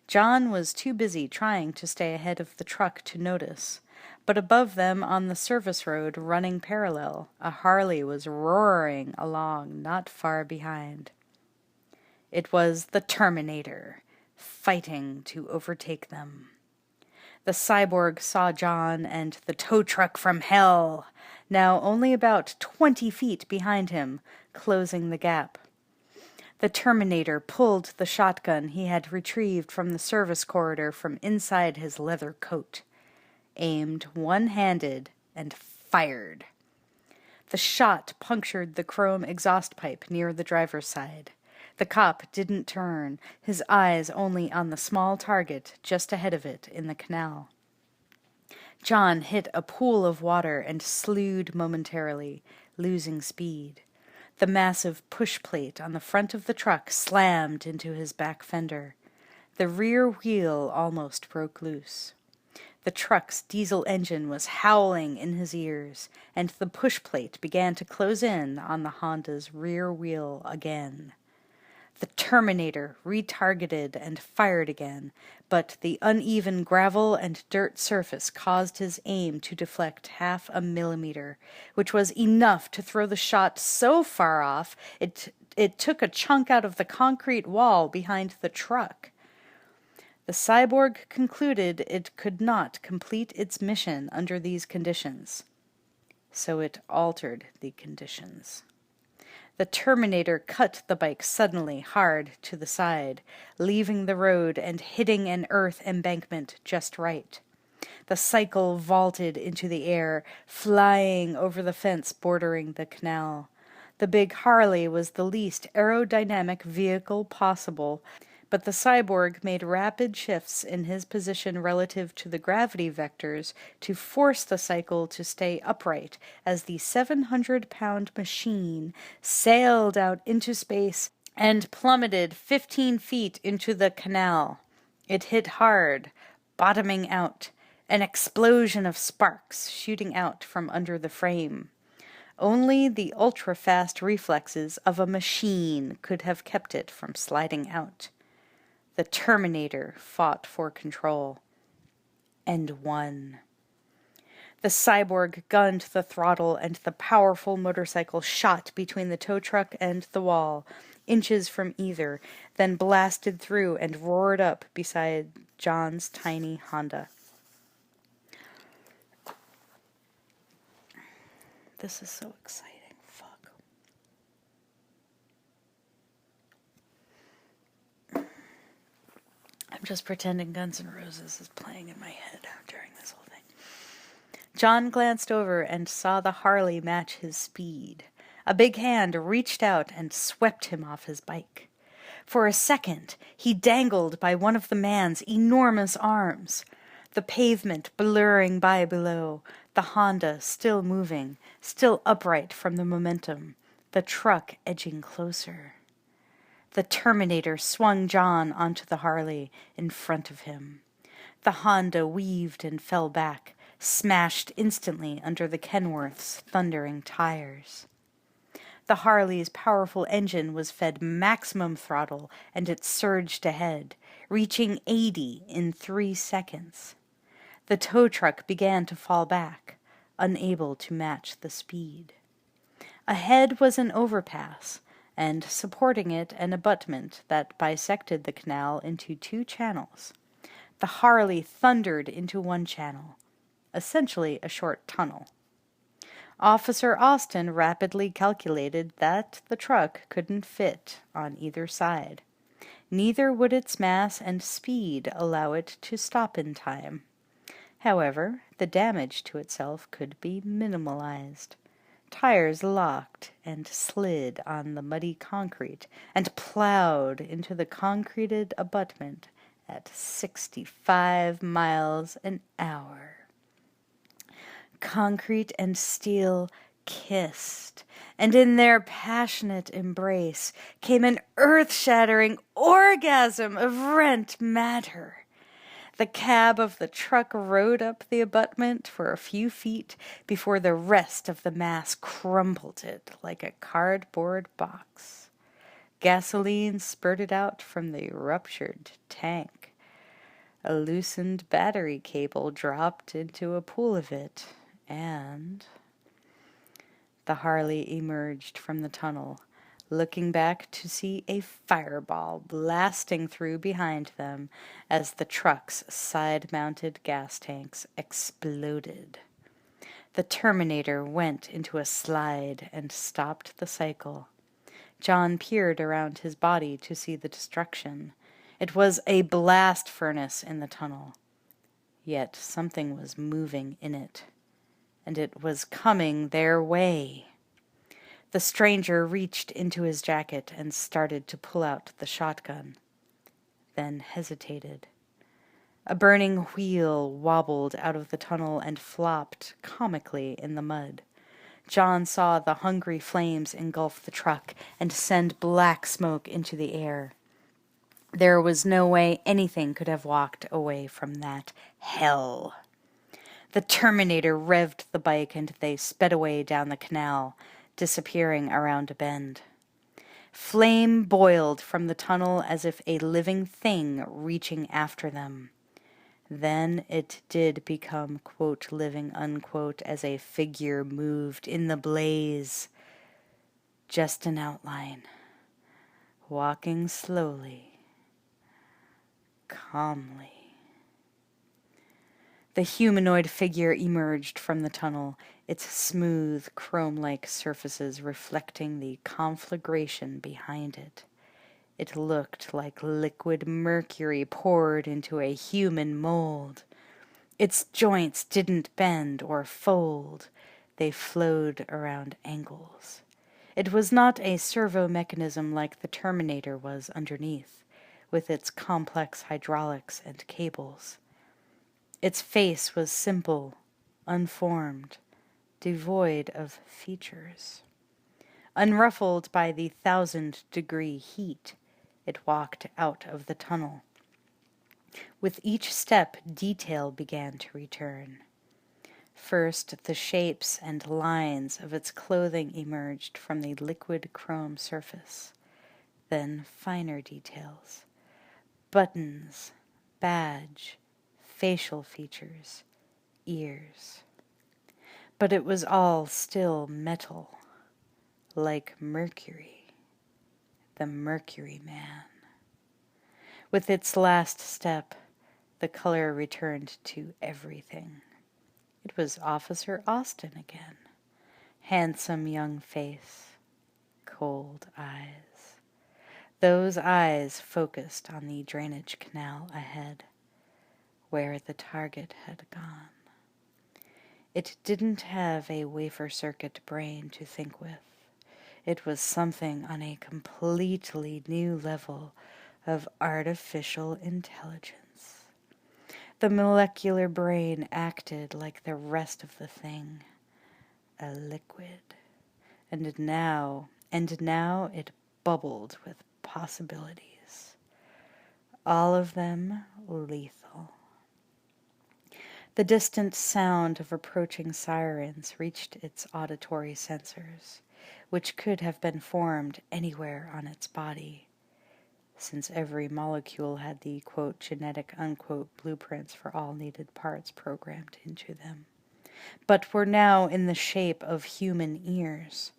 John was too busy trying to stay ahead of the truck to notice, but above them on the service road running parallel, a Harley was roaring along not far behind. It was the Terminator, fighting to overtake them. The cyborg saw John and the tow truck from hell, now only about 20 feet behind him, closing the gap. The Terminator pulled the shotgun he had retrieved from the service corridor from inside his leather coat, aimed one-handed, and fired. The shot punctured the chrome exhaust pipe near the driver's side. The cop didn't turn, his eyes only on the small target just ahead of it in the canal. John hit a pool of water and slewed momentarily, losing speed. The massive push plate on the front of the truck slammed into his back fender. The rear wheel almost broke loose. The truck's diesel engine was howling in his ears, and the push plate began to close in on the Honda's rear wheel again. The Terminator retargeted and fired again, but the uneven gravel and dirt surface caused his aim to deflect 0.5 millimeter, which was enough to throw the shot so far off it took a chunk out of the concrete wall behind the truck. The cyborg concluded it could not complete its mission under these conditions, so it altered the conditions. The Terminator cut the bike suddenly hard to the side, leaving the road and hitting an earth embankment just right. The cycle vaulted into the air, flying over the fence bordering the canal. The big Harley was the least aerodynamic vehicle possible, but the cyborg made rapid shifts in his position relative to the gravity vectors to force the cycle to stay upright as the 700-pound machine sailed out into space and plummeted 15 feet into the canal. It hit hard, bottoming out, an explosion of sparks shooting out from under the frame. Only the ultra-fast reflexes of a machine could have kept it from sliding out. The Terminator fought for control, and won. The cyborg gunned the throttle, and the powerful motorcycle shot between the tow truck and the wall, inches from either, then blasted through and roared up beside John's tiny Honda. This is so exciting. I'm just pretending Guns N' Roses is playing in my head during this whole thing. John glanced over and saw the Harley match his speed. A big hand reached out and swept him off his bike. For a second, he dangled by one of the man's enormous arms, the pavement blurring by below, the Honda still moving, still upright from the momentum, the truck edging closer. The Terminator swung John onto the Harley in front of him. The Honda weaved and fell back, smashed instantly under the Kenworth's thundering tires. The Harley's powerful engine was fed maximum throttle, and it surged ahead, reaching 80 in 3 seconds. The tow truck began to fall back, unable to match the speed. Ahead was an overpass, and supporting it an abutment that bisected the canal into 2 channels. The Harley thundered into one channel, essentially a short tunnel. Officer Austin rapidly calculated that the truck couldn't fit on either side. Neither would its mass and speed allow it to stop in time. However, the damage to itself could be minimalized. Tires locked and slid on the muddy concrete and plowed into the concreted abutment at 65 miles an hour. Concrete and steel kissed, and in their passionate embrace came an earth-shattering orgasm of rent matter. The cab of the truck rode up the abutment for a few feet before the rest of the mass crumpled it like a cardboard box. Gasoline spurted out from the ruptured tank. A loosened battery cable dropped into a pool of it, and the Harley emerged from the tunnel, looking back to see a fireball blasting through behind them as the truck's side-mounted gas tanks exploded. The Terminator went into a slide and stopped the cycle. John peered around his body to see the destruction. It was a blast furnace in the tunnel. Yet something was moving in it, and it was coming their way. The stranger reached into his jacket and started to pull out the shotgun, then hesitated. A burning wheel wobbled out of the tunnel and flopped comically in the mud. John saw the hungry flames engulf the truck and send black smoke into the air. There was no way anything could have walked away from that hell. The Terminator revved the bike and they sped away down the canal, disappearing around a bend. Flame boiled from the tunnel as if a living thing reaching after them. Then it did become, quote, living, unquote, as a figure moved in the blaze. Just an outline, walking slowly, calmly. The humanoid figure emerged from the tunnel, its smooth, chrome-like surfaces reflecting the conflagration behind it. It looked like liquid mercury poured into a human mold. Its joints didn't bend or fold. They flowed around angles. It was not a servo mechanism like the Terminator was underneath, with its complex hydraulics and cables. Its face was simple, unformed, devoid of features. Unruffled by the 1,000-degree heat, it walked out of the tunnel. With each step, detail began to return. First, the shapes and lines of its clothing emerged from the liquid chrome surface. Then finer details. Buttons, badge, facial features, ears. But it was all still metal, like mercury, the Mercury Man. With its last step, the color returned to everything. It was Officer Austin again. Handsome young face, cold eyes. Those eyes focused on the drainage canal ahead, where the target had gone. It didn't have a wafer circuit brain to think with. It was something on a completely new level of artificial intelligence. The molecular brain acted like the rest of the thing, a liquid. And now it bubbled with possibilities. All of them lethal. The distant sound of approaching sirens reached its auditory sensors, which could have been formed anywhere on its body, since every molecule had the, quote, genetic, unquote, blueprints for all needed parts programmed into them, but were now in the shape of human ears.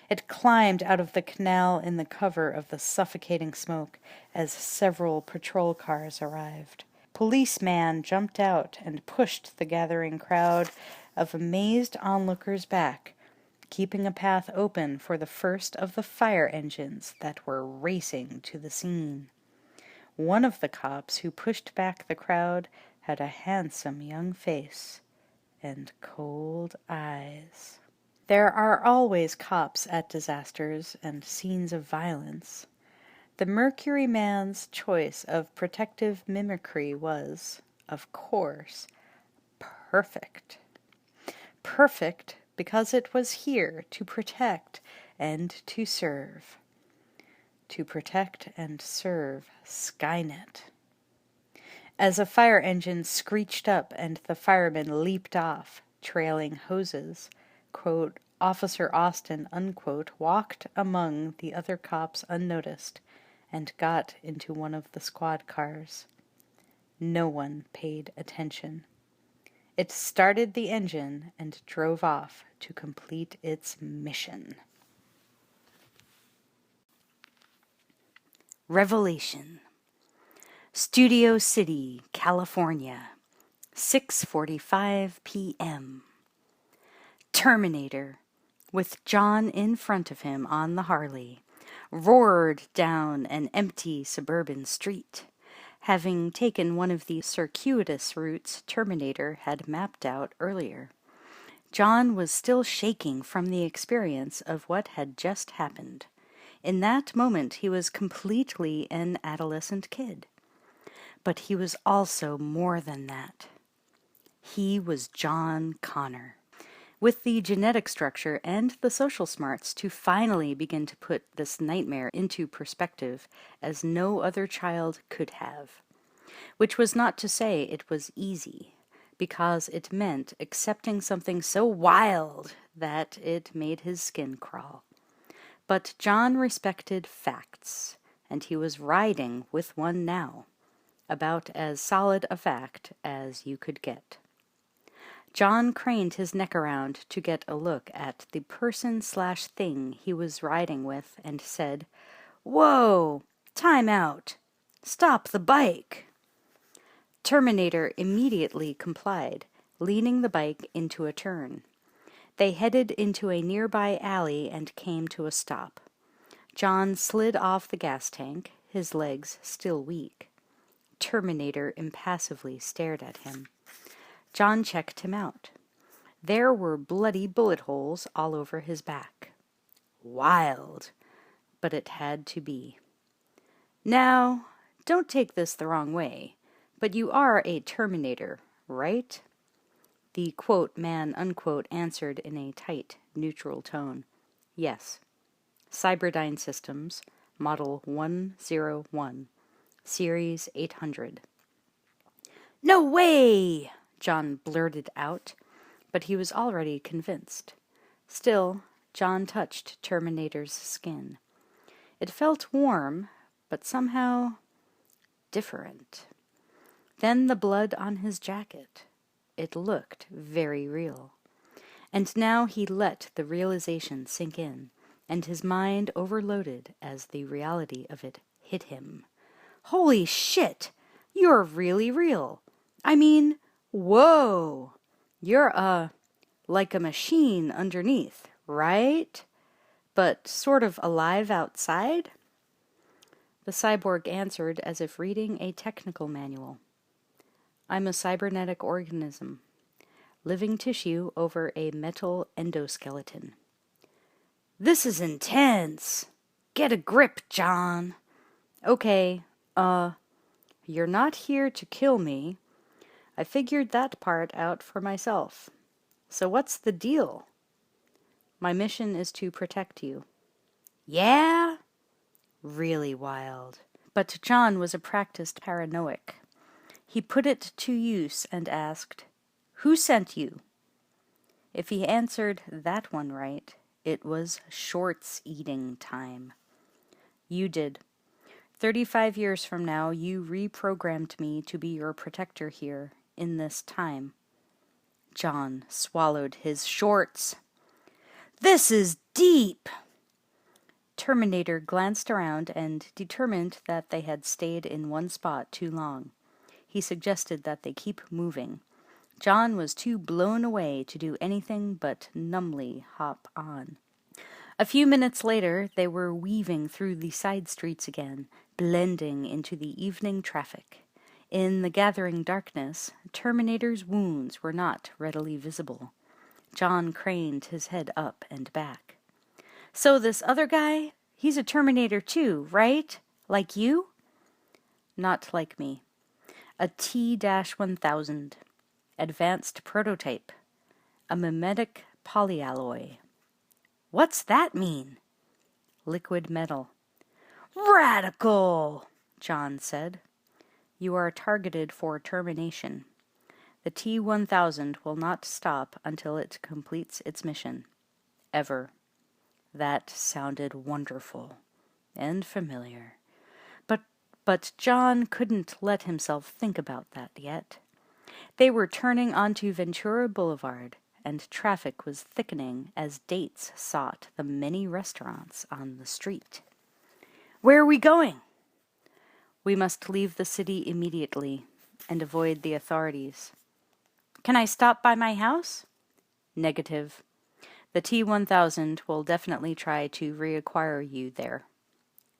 It climbed out of the canal in the cover of the suffocating smoke as several patrol cars arrived. Policeman jumped out and pushed the gathering crowd of amazed onlookers back, keeping a path open for the first of the fire engines that were racing to the scene. One of the cops who pushed back the crowd had a handsome young face and cold eyes. There are always cops at disasters and scenes of violence. The Mercury Man's choice of protective mimicry was, of course, perfect. Perfect because it was here to protect and to serve. To protect and serve Skynet. As a fire engine screeched up and the firemen leaped off, trailing hoses, quote, Officer Austin, unquote, walked among the other cops unnoticed and got into one of the squad cars. No one paid attention. It started the engine and drove off to complete its mission. Revelation. Studio City, California, 6:45 p.m. Terminator, with John in front of him on the Harley, roared down an empty suburban street, having taken one of the circuitous routes Terminator had mapped out earlier. John was still shaking from the experience of what had just happened. In that moment he was completely an adolescent kid. But he was also more than that. He was John Connor, with the genetic structure and the social smarts to finally begin to put this nightmare into perspective as no other child could have. Which was not to say it was easy, because it meant accepting something so wild that it made his skin crawl. But John respected facts, and he was riding with one now, about as solid a fact as you could get. John craned his neck around to get a look at the person/thing he was riding with and said, "Whoa! Time out! Stop the bike!" Terminator immediately complied, leaning the bike into a turn. They headed into a nearby alley and came to a stop. John slid off the gas tank, his legs still weak. Terminator impassively stared at him. John checked him out. There were bloody bullet holes all over his back. Wild, but it had to be. Now, don't take this the wrong way, but you are a Terminator, right? The quote man unquote answered in a tight, neutral tone. Yes. Cyberdyne Systems, Model 101, Series 800. No way! John blurted out, but he was already convinced. Still, John touched Terminator's skin. It felt warm, but somehow different. Then the blood on his jacket. It looked very real. And now he let the realization sink in, and his mind overloaded as the reality of it hit him. Holy shit! You're really real. I mean, whoa! You're, like a machine underneath, right? But sort of alive outside? The cyborg answered as if reading a technical manual. I'm a cybernetic organism, living tissue over a metal endoskeleton. This is intense. Get a grip, John. Okay, you're not here to kill me. I figured that part out for myself. So what's the deal? My mission is to protect you. Yeah? Really wild. But John was a practiced paranoic. He put it to use and asked, "Who sent you?" If he answered that one right, it was shorts eating time. You did. 35 years from now, you reprogrammed me to be your protector here, in this time. John swallowed his shorts. This is deep! Terminator glanced around and determined that they had stayed in one spot too long. He suggested that they keep moving. John was too blown away to do anything but numbly hop on. A few minutes later, they were weaving through the side streets again, blending into the evening traffic. In the gathering darkness, Terminator's wounds were not readily visible. John craned his head up and back. So this other guy, he's a Terminator too, right? Like you? Not like me. A T-1000. Advanced prototype. A mimetic polyalloy. What's that mean? Liquid metal. Radical, John said. You are targeted for termination. The T-1000 will not stop until it completes its mission. Ever. That sounded wonderful and familiar. But John couldn't let himself think about that yet. They were turning onto Ventura Boulevard, and traffic was thickening as dates sought the many restaurants on the street. Where are we going? We must leave the city immediately and avoid the authorities. Can I stop by my house? Negative. The T-1000 will definitely try to reacquire you there.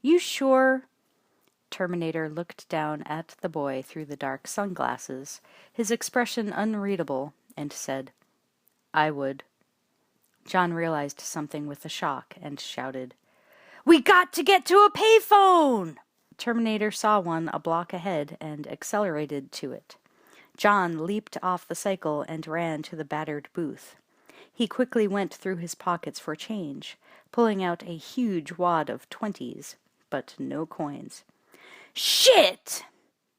You sure? Terminator looked down at the boy through the dark sunglasses, his expression unreadable, and said, I would. John realized something with a shock and shouted, We got to get to a payphone! Terminator saw one a block ahead and accelerated to it. John leaped off the cycle and ran to the battered booth. He quickly went through his pockets for change, pulling out a huge wad of 20s, but no coins. Shit!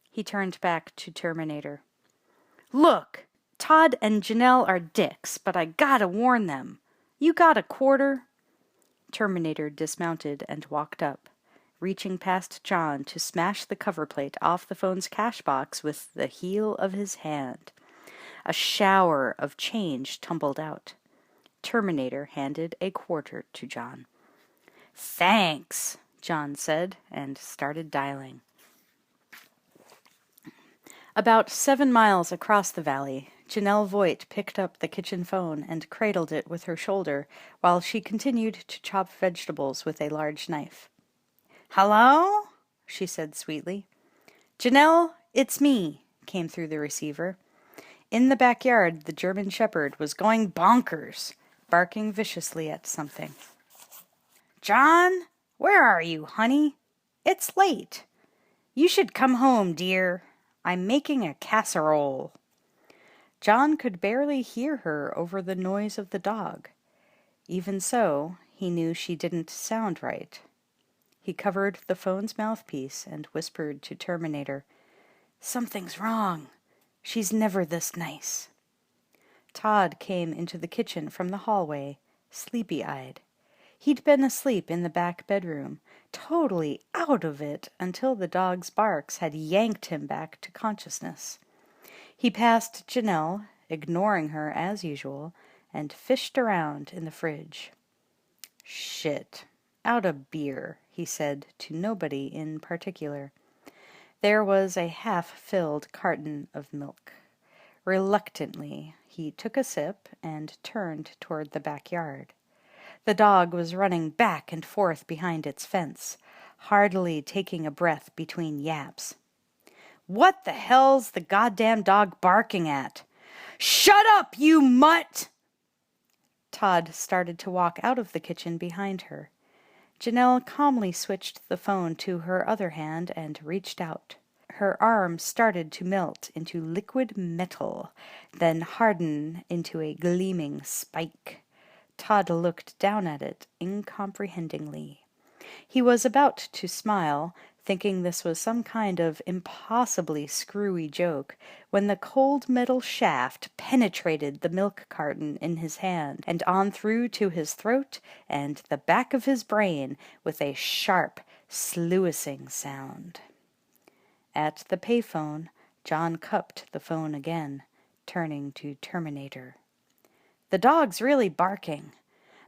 He turned back to Terminator. Look, Todd and Janelle are dicks, but I gotta warn them. You got a quarter? Terminator dismounted and walked up, reaching past John to smash the cover plate off the phone's cash box with the heel of his hand. A shower of change tumbled out. Terminator handed a quarter to John. Thanks, John said, and started dialing. About 7 miles across the valley, Janelle Voit picked up the kitchen phone and cradled it with her shoulder while she continued to chop vegetables with a large knife. Hello? She said sweetly. Janelle, it's me, came through the receiver. In the backyard, the German Shepherd was going bonkers, barking viciously at something. John, where are you, honey? It's late. You should come home, dear. I'm making a casserole. John could barely hear her over the noise of the dog. Even so, he knew she didn't sound right. He covered the phone's mouthpiece and whispered to Terminator, Something's wrong. She's never this nice. Todd came into the kitchen from the hallway, sleepy-eyed. He'd been asleep in the back bedroom, totally out of it until the dog's barks had yanked him back to consciousness. He passed Janelle, ignoring her as usual, and fished around in the fridge. Shit. Out of beer, he said to nobody in particular. There was a half-filled carton of milk. Reluctantly, he took a sip and turned toward the backyard. The dog was running back and forth behind its fence, hardily taking a breath between yaps. What the hell's the goddamn dog barking at? Shut up, you mutt! Todd started to walk out of the kitchen behind her. Janelle calmly switched the phone to her other hand and reached out. Her arm started to melt into liquid metal, then harden into a gleaming spike. Todd looked down at it incomprehendingly. He was about to smile, thinking this was some kind of impossibly screwy joke, when the cold metal shaft penetrated the milk carton in his hand and on through to his throat and the back of his brain with a sharp, sluicing sound. At the payphone, John cupped the phone again, turning to Terminator. "The dog's really barking.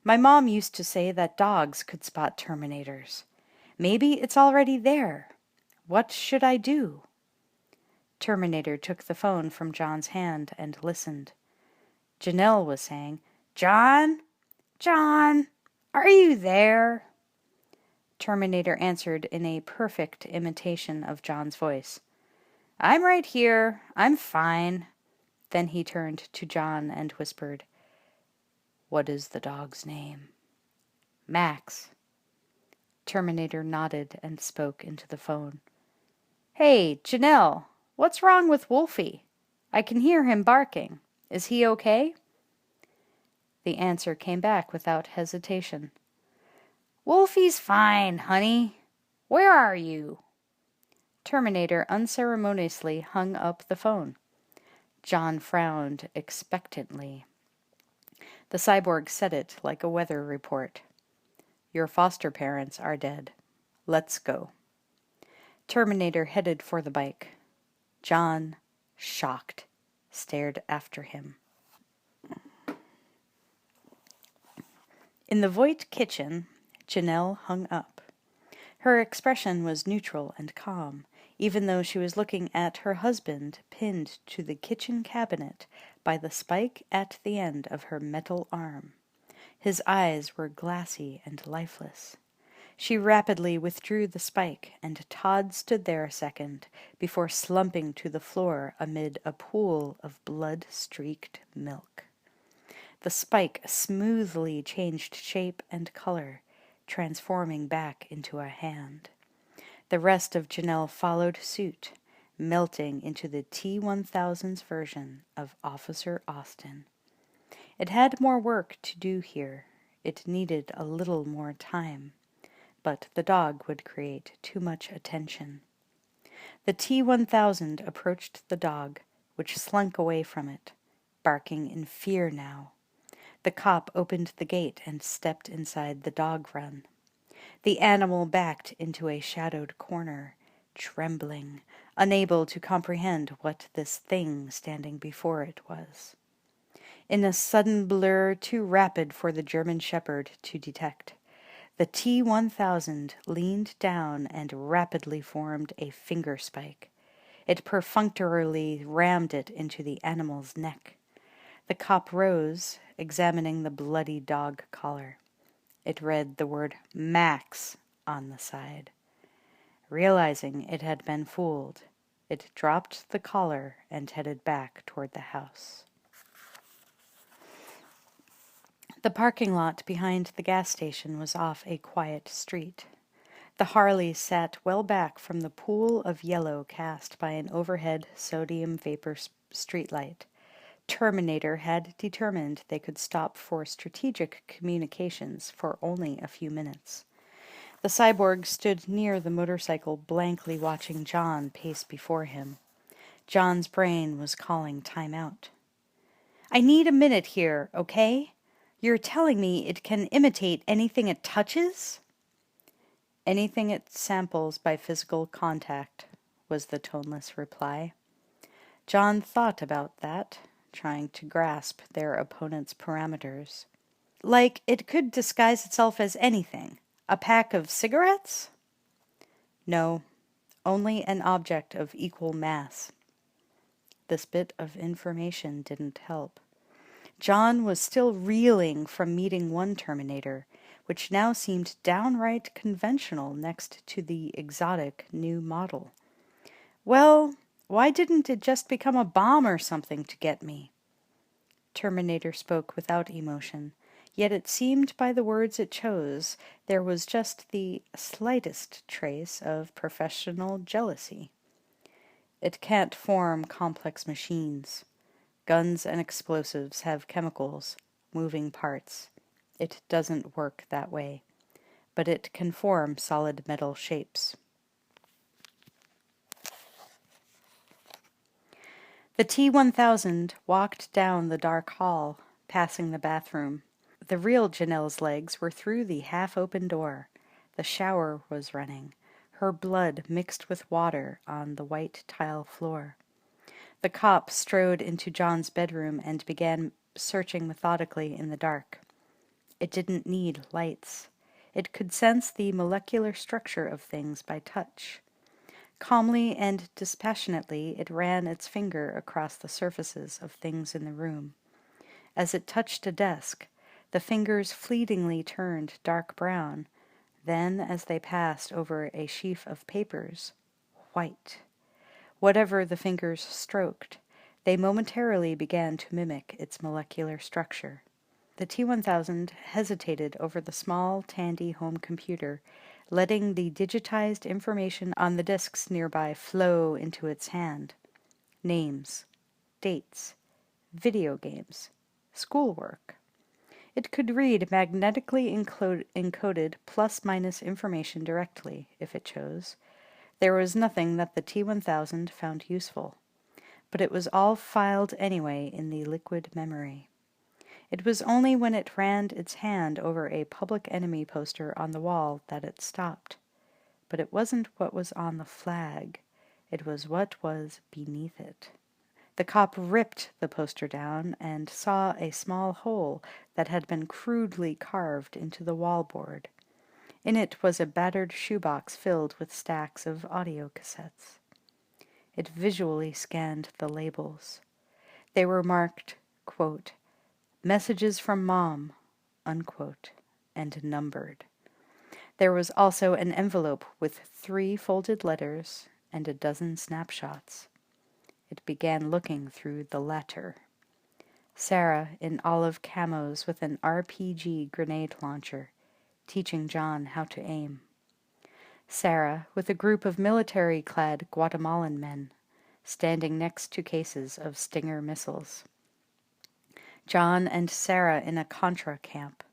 My mom used to say that dogs could spot Terminators. Maybe it's already there. What should I do?" Terminator took the phone from John's hand and listened. Janelle was saying, "John? John? Are you there?" Terminator answered in a perfect imitation of John's voice. "I'm right here. I'm fine." Then he turned to John and whispered, "What is the dog's name?" "Max." Terminator nodded and spoke into the phone. "Hey, Janelle, what's wrong with Wolfie? I can hear him barking. Is he okay?" The answer came back without hesitation. "Wolfie's fine, honey. Where are you?" Terminator unceremoniously hung up the phone. John frowned expectantly. The cyborg said it like a weather report. "Your foster parents are dead. Let's go." Terminator headed for the bike. John, shocked, stared after him. In the Voit kitchen, Janelle hung up. Her expression was neutral and calm, even though she was looking at her husband pinned to the kitchen cabinet by the spike at the end of her metal arm. His eyes were glassy and lifeless. She rapidly withdrew the spike, and Todd stood there a second before slumping to the floor amid a pool of blood-streaked milk. The spike smoothly changed shape and color, transforming back into a hand. The rest of Janelle followed suit, melting into the T-1000's version of Officer Austin. It had more work to do here. It needed a little more time. But the dog would create too much attention. The T-1000 approached the dog, which slunk away from it, barking in fear now. The cop opened the gate and stepped inside the dog run. The animal backed into a shadowed corner, trembling, unable to comprehend what this thing standing before it was. In a sudden blur too rapid for the German Shepherd to detect, the T-1000 leaned down and rapidly formed a finger spike. It perfunctorily rammed it into the animal's neck. The cop rose, examining the bloody dog collar. It read the word Max on the side. Realizing it had been fooled, it dropped the collar and headed back toward the house. The parking lot behind the gas station was off a quiet street. The Harley sat well back from the pool of yellow cast by an overhead sodium vapor streetlight. Terminator had determined they could stop for strategic communications for only a few minutes. The cyborg stood near the motorcycle, blankly watching John pace before him. John's brain was calling time out. "I need a minute here, okay? You're telling me it can imitate anything it touches?" "Anything it samples by physical contact," was the toneless reply. John thought about that, trying to grasp their opponent's parameters. "Like it could disguise itself as anything? A pack of cigarettes?" "No, only an object of equal mass." This bit of information didn't help. John was still reeling from meeting one Terminator, which now seemed downright conventional next to the exotic new model. "Well, why didn't it just become a bomb or something to get me?" Terminator spoke without emotion, Yet it seemed by the words it chose there was just the slightest trace of professional jealousy. It can't form complex machines. Guns and explosives have chemicals, moving parts. It doesn't work that way, but it can form solid metal shapes. The T-1000 walked down the dark hall, passing the bathroom. The real Janelle's legs were through the half-open door. The shower was running, her blood mixed with water on the white tile floor. The cop strode into John's bedroom and began searching methodically in the dark. It didn't need lights. It could sense the molecular structure of things by touch. Calmly and dispassionately it ran its finger across the surfaces of things in the room. As it touched a desk, the fingers fleetingly turned dark brown. Then, as they passed over a sheaf of papers, white. Whatever the fingers stroked, they momentarily began to mimic its molecular structure. The T-1000 hesitated over the small Tandy home computer, letting the digitized information on the disks nearby flow into its hand. Names, dates, video games, schoolwork. It could read magnetically encoded plus-minus information directly, if it chose. There was nothing that the T-1000 found useful, but it was all filed anyway in the liquid memory. It was only when it ran its hand over a Public Enemy poster on the wall that it stopped. But it wasn't what was on the flag. It was what was beneath it. The cop ripped the poster down and saw a small hole that had been crudely carved into the wallboard. In it was a battered shoebox filled with stacks of audio cassettes. It visually scanned the labels. They were marked, quote, "Messages from Mom," unquote, and numbered. There was also an envelope with 3 folded letters and a dozen snapshots. It began looking through the latter. Sarah in olive camos with an RPG grenade launcher, teaching John how to aim. Sarah with a group of military-clad Guatemalan men, standing next to cases of Stinger missiles. John and Sarah in a Contra camp,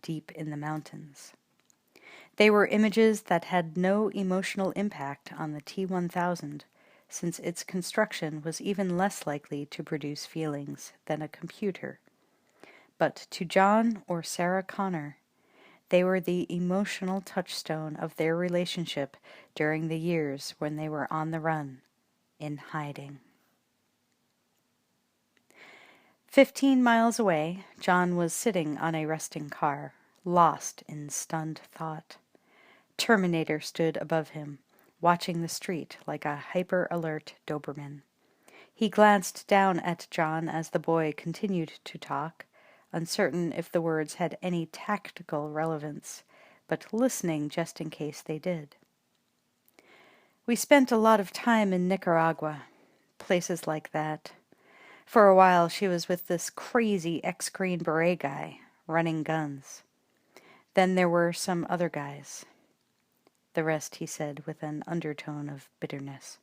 deep in the mountains. They were images that had no emotional impact on the T-1000, since its construction was even less likely to produce feelings than a computer. But to John or Sarah Connor, they were the emotional touchstone of their relationship during the years when they were on the run, in hiding. 15 miles away, John was sitting on a resting car, lost in stunned thought. Terminator stood above him, watching the street like a hyper-alert Doberman. He glanced down at John as the boy continued to talk, uncertain if the words had any tactical relevance, but listening just in case they did. "We spent a lot of time in Nicaragua, places like that. For a while she was with this crazy ex-Green Beret guy, running guns. Then there were some other guys." The rest he said with an undertone of bitterness.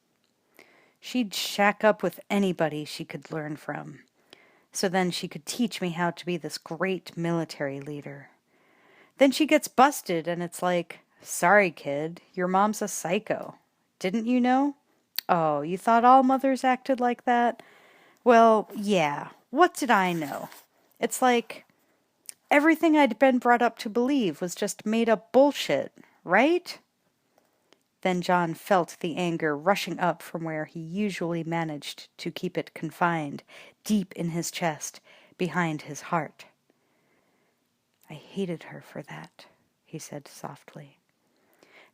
"She'd shack up with anybody she could learn from. So then she could teach me how to be this great military leader. Then she gets busted and it's like, 'Sorry, kid, your mom's a psycho. Didn't you know? Oh, you thought all mothers acted like that? Well, yeah, what did I know? It's like everything I'd been brought up to believe was just made-up bullshit, right?" Then John felt the anger rushing up from where he usually managed to keep it confined, deep in his chest, behind his heart. "I hated her for that," he said softly.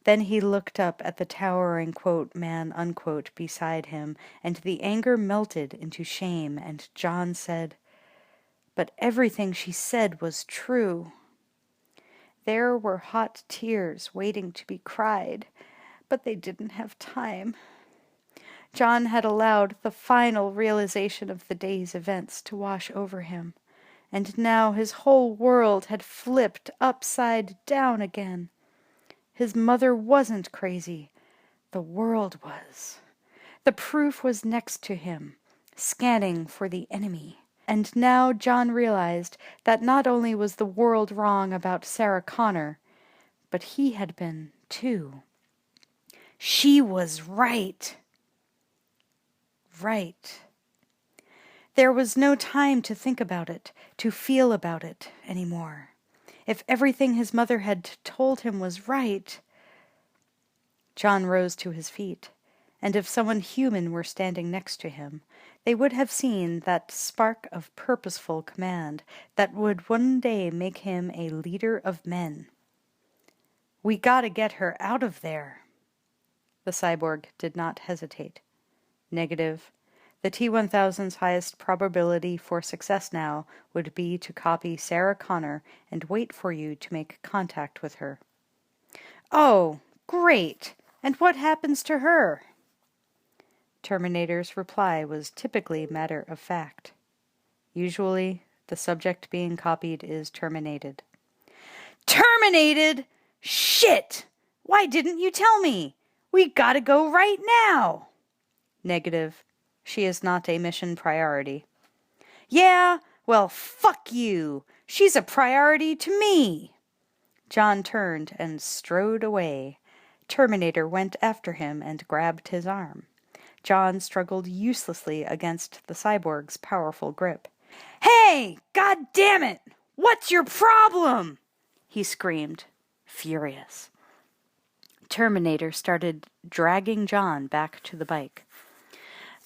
Then he looked up at the towering, quote, man, unquote, beside him, and the anger melted into shame, and John said, "But everything she said was true." There were hot tears waiting to be cried, but they didn't have time. John had allowed the final realization of the day's events to wash over him, and now his whole world had flipped upside down again. His mother wasn't crazy. The world was. The proof was next to him, scanning for the enemy. And now John realized that not only was the world wrong about Sarah Connor, but he had been, too. She was right. Right. There was no time to think about it, to feel about it anymore. If everything his mother had told him was right... John rose to his feet, and if someone human were standing next to him, they would have seen that spark of purposeful command that would one day make him a leader of men. "We gotta get her out of there." The cyborg did not hesitate. "Negative. The T-1000's highest probability for success now would be to copy Sarah Connor and wait for you to make contact with her." "Oh, great! And what happens to her?" Terminator's reply was typically matter of fact. Usually, the subject being copied is terminated. "Terminated? Shit! Why didn't you tell me? We gotta go right now." "Negative. She is not a mission priority." "Yeah? Well, fuck you. She's a priority to me." John turned and strode away. Terminator went after him and grabbed his arm. John struggled uselessly against the cyborg's powerful grip. "Hey! God damn it! What's your problem?" he screamed, furious. Terminator started dragging John back to the bike.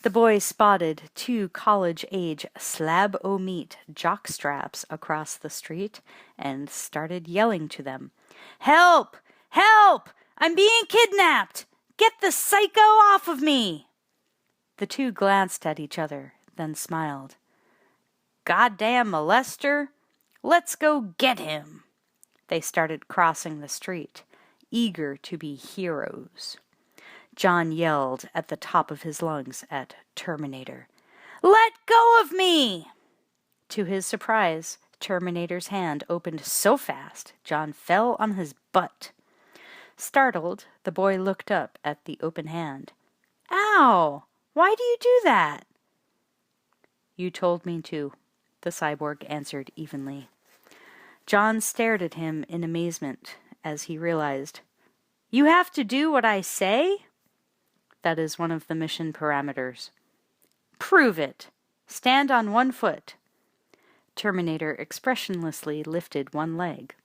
The boy spotted 2 college-age slab-o-meat jockstraps across the street and started yelling to them. "Help! Help! I'm being kidnapped! Get the psycho off of me!" The 2 glanced at each other, then smiled. "Goddamn molester! Let's go get him!" They started crossing the street, eager to be heroes. John yelled at the top of his lungs at Terminator. "Let go of me!" To his surprise, Terminator's hand opened so fast, John fell on his butt. Startled, the boy looked up at the open hand. "Ow! Why do you do that?" "You told me to," the cyborg answered evenly. John stared at him in amazement as he realized, "You have to do what I say?" "That is one of the mission parameters." "Prove it. Stand on one foot." Terminator expressionlessly lifted one leg.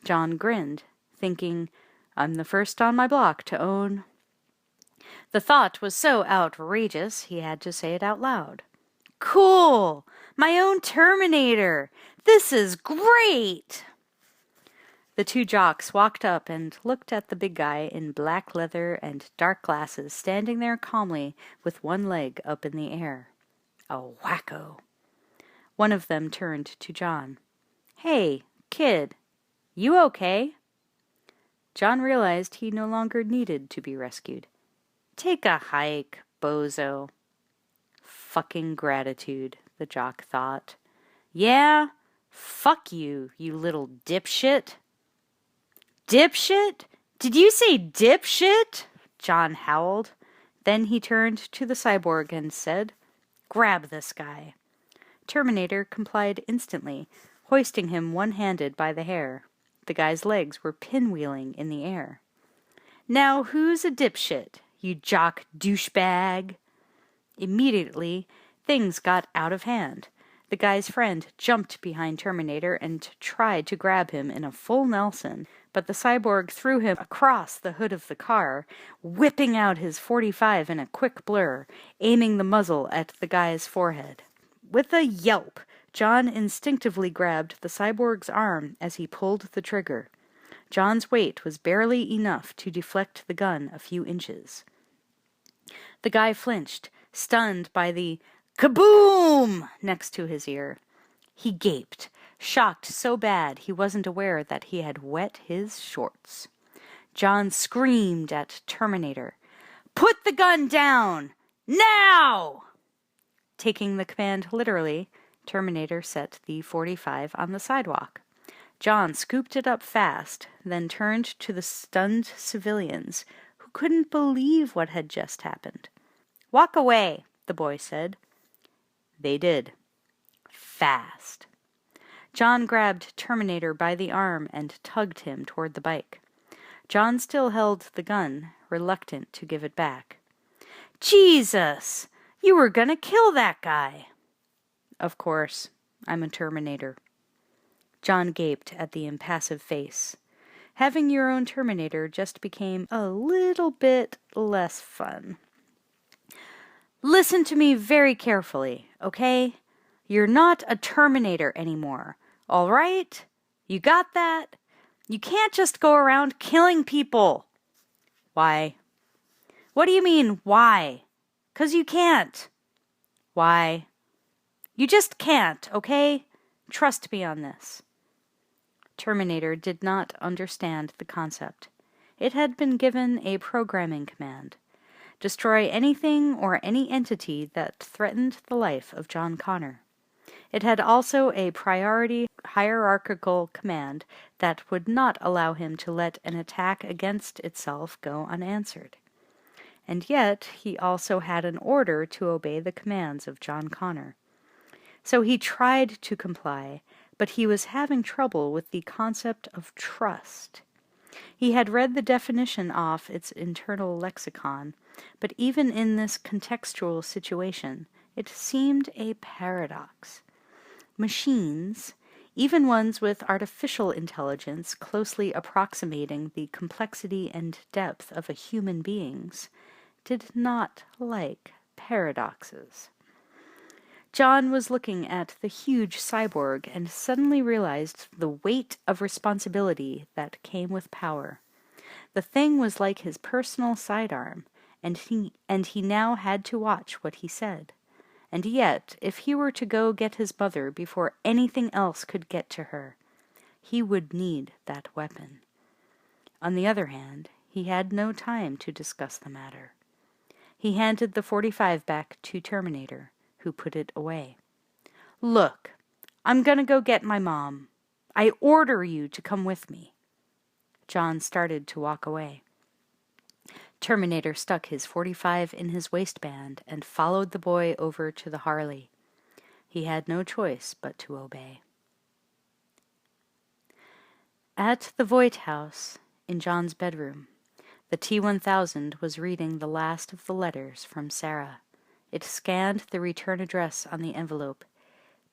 John grinned, thinking, "I'm the first on my block to own." The thought was so outrageous he had to say it out loud. "Cool! My own Terminator! This is great!" The 2 jocks walked up and looked at the big guy in black leather and dark glasses standing there calmly with one leg up in the air. A wacko. One of them turned to John. "Hey, kid, you okay?" John realized he no longer needed to be rescued. "Take a hike, bozo." Fucking gratitude, the jock thought. "Yeah? Fuck you, you little dipshit." "Dipshit? Did you say dipshit?" John howled. Then he turned to the cyborg and said, "Grab this guy." Terminator complied instantly, hoisting him one-handed by the hair. The guy's legs were pinwheeling in the air. "Now who's a dipshit, you jock douchebag?" Immediately, things got out of hand. The guy's friend jumped behind Terminator and tried to grab him in a full Nelson, but the cyborg threw him across the hood of the car, whipping out his .45 in a quick blur, aiming the muzzle at the guy's forehead. With a yelp, John instinctively grabbed the cyborg's arm as he pulled the trigger. John's weight was barely enough to deflect the gun a few inches. The guy flinched, stunned by the kaboom next to his ear. He gaped, shocked so bad he wasn't aware that he had wet his shorts. John screamed at Terminator, "Put the gun down! Now!" Taking the command literally, Terminator set the .45 on the sidewalk. John scooped it up fast, then turned to the stunned civilians, who couldn't believe what had just happened. "Walk away," the boy said. They did. Fast. John grabbed Terminator by the arm and tugged him toward the bike. John still held the gun, reluctant to give it back. "Jesus! You were gonna kill that guy!" "Of course. I'm a Terminator." John gaped at the impassive face. Having your own Terminator just became a little bit less fun. "Listen to me very carefully, okay? You're not a Terminator anymore, all right? You got that? You can't just go around killing people." "Why?" "What do you mean, why?" "'Cause you can't." "Why?" "You just can't, okay? Trust me on this." Terminator did not understand the concept. It had been given a programming command. Destroy anything or any entity that threatened the life of John Connor. It had also a priority hierarchical command that would not allow him to let an attack against itself go unanswered. And yet he also had an order to obey the commands of John Connor. So he tried to comply, but he was having trouble with the concept of trust. He had read the definition off its internal lexicon, but even in this contextual situation, it seemed a paradox. Machines, even ones with artificial intelligence closely approximating the complexity and depth of a human being's, did not like paradoxes. John was looking at the huge cyborg and suddenly realized the weight of responsibility that came with power. The thing was like his personal sidearm, and he now had to watch what he said. And yet, if he were to go get his mother before anything else could get to her, he would need that weapon. On the other hand, he had no time to discuss the matter. He handed the .45 back to Terminator, who put it away. "Look, I'm gonna go get my mom. I order you to come with me." John started to walk away. Terminator stuck his .45 in his waistband and followed the boy over to the Harley. He had no choice but to obey. At the Voit house, in John's bedroom, the T-1000 was reading the last of the letters from Sarah. It scanned the return address on the envelope.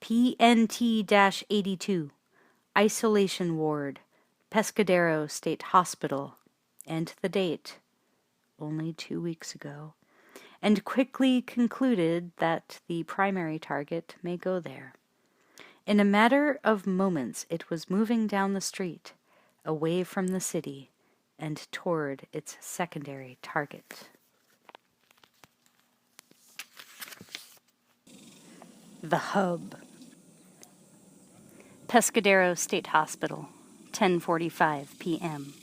PNT-82, Isolation Ward, Pescadero State Hospital, and the date, only 2 weeks ago, and quickly concluded that the primary target may go there. In a matter of moments it was moving down the street, away from the city, and toward its secondary target. The Hub. Pescadero State Hospital, 10:45 p.m.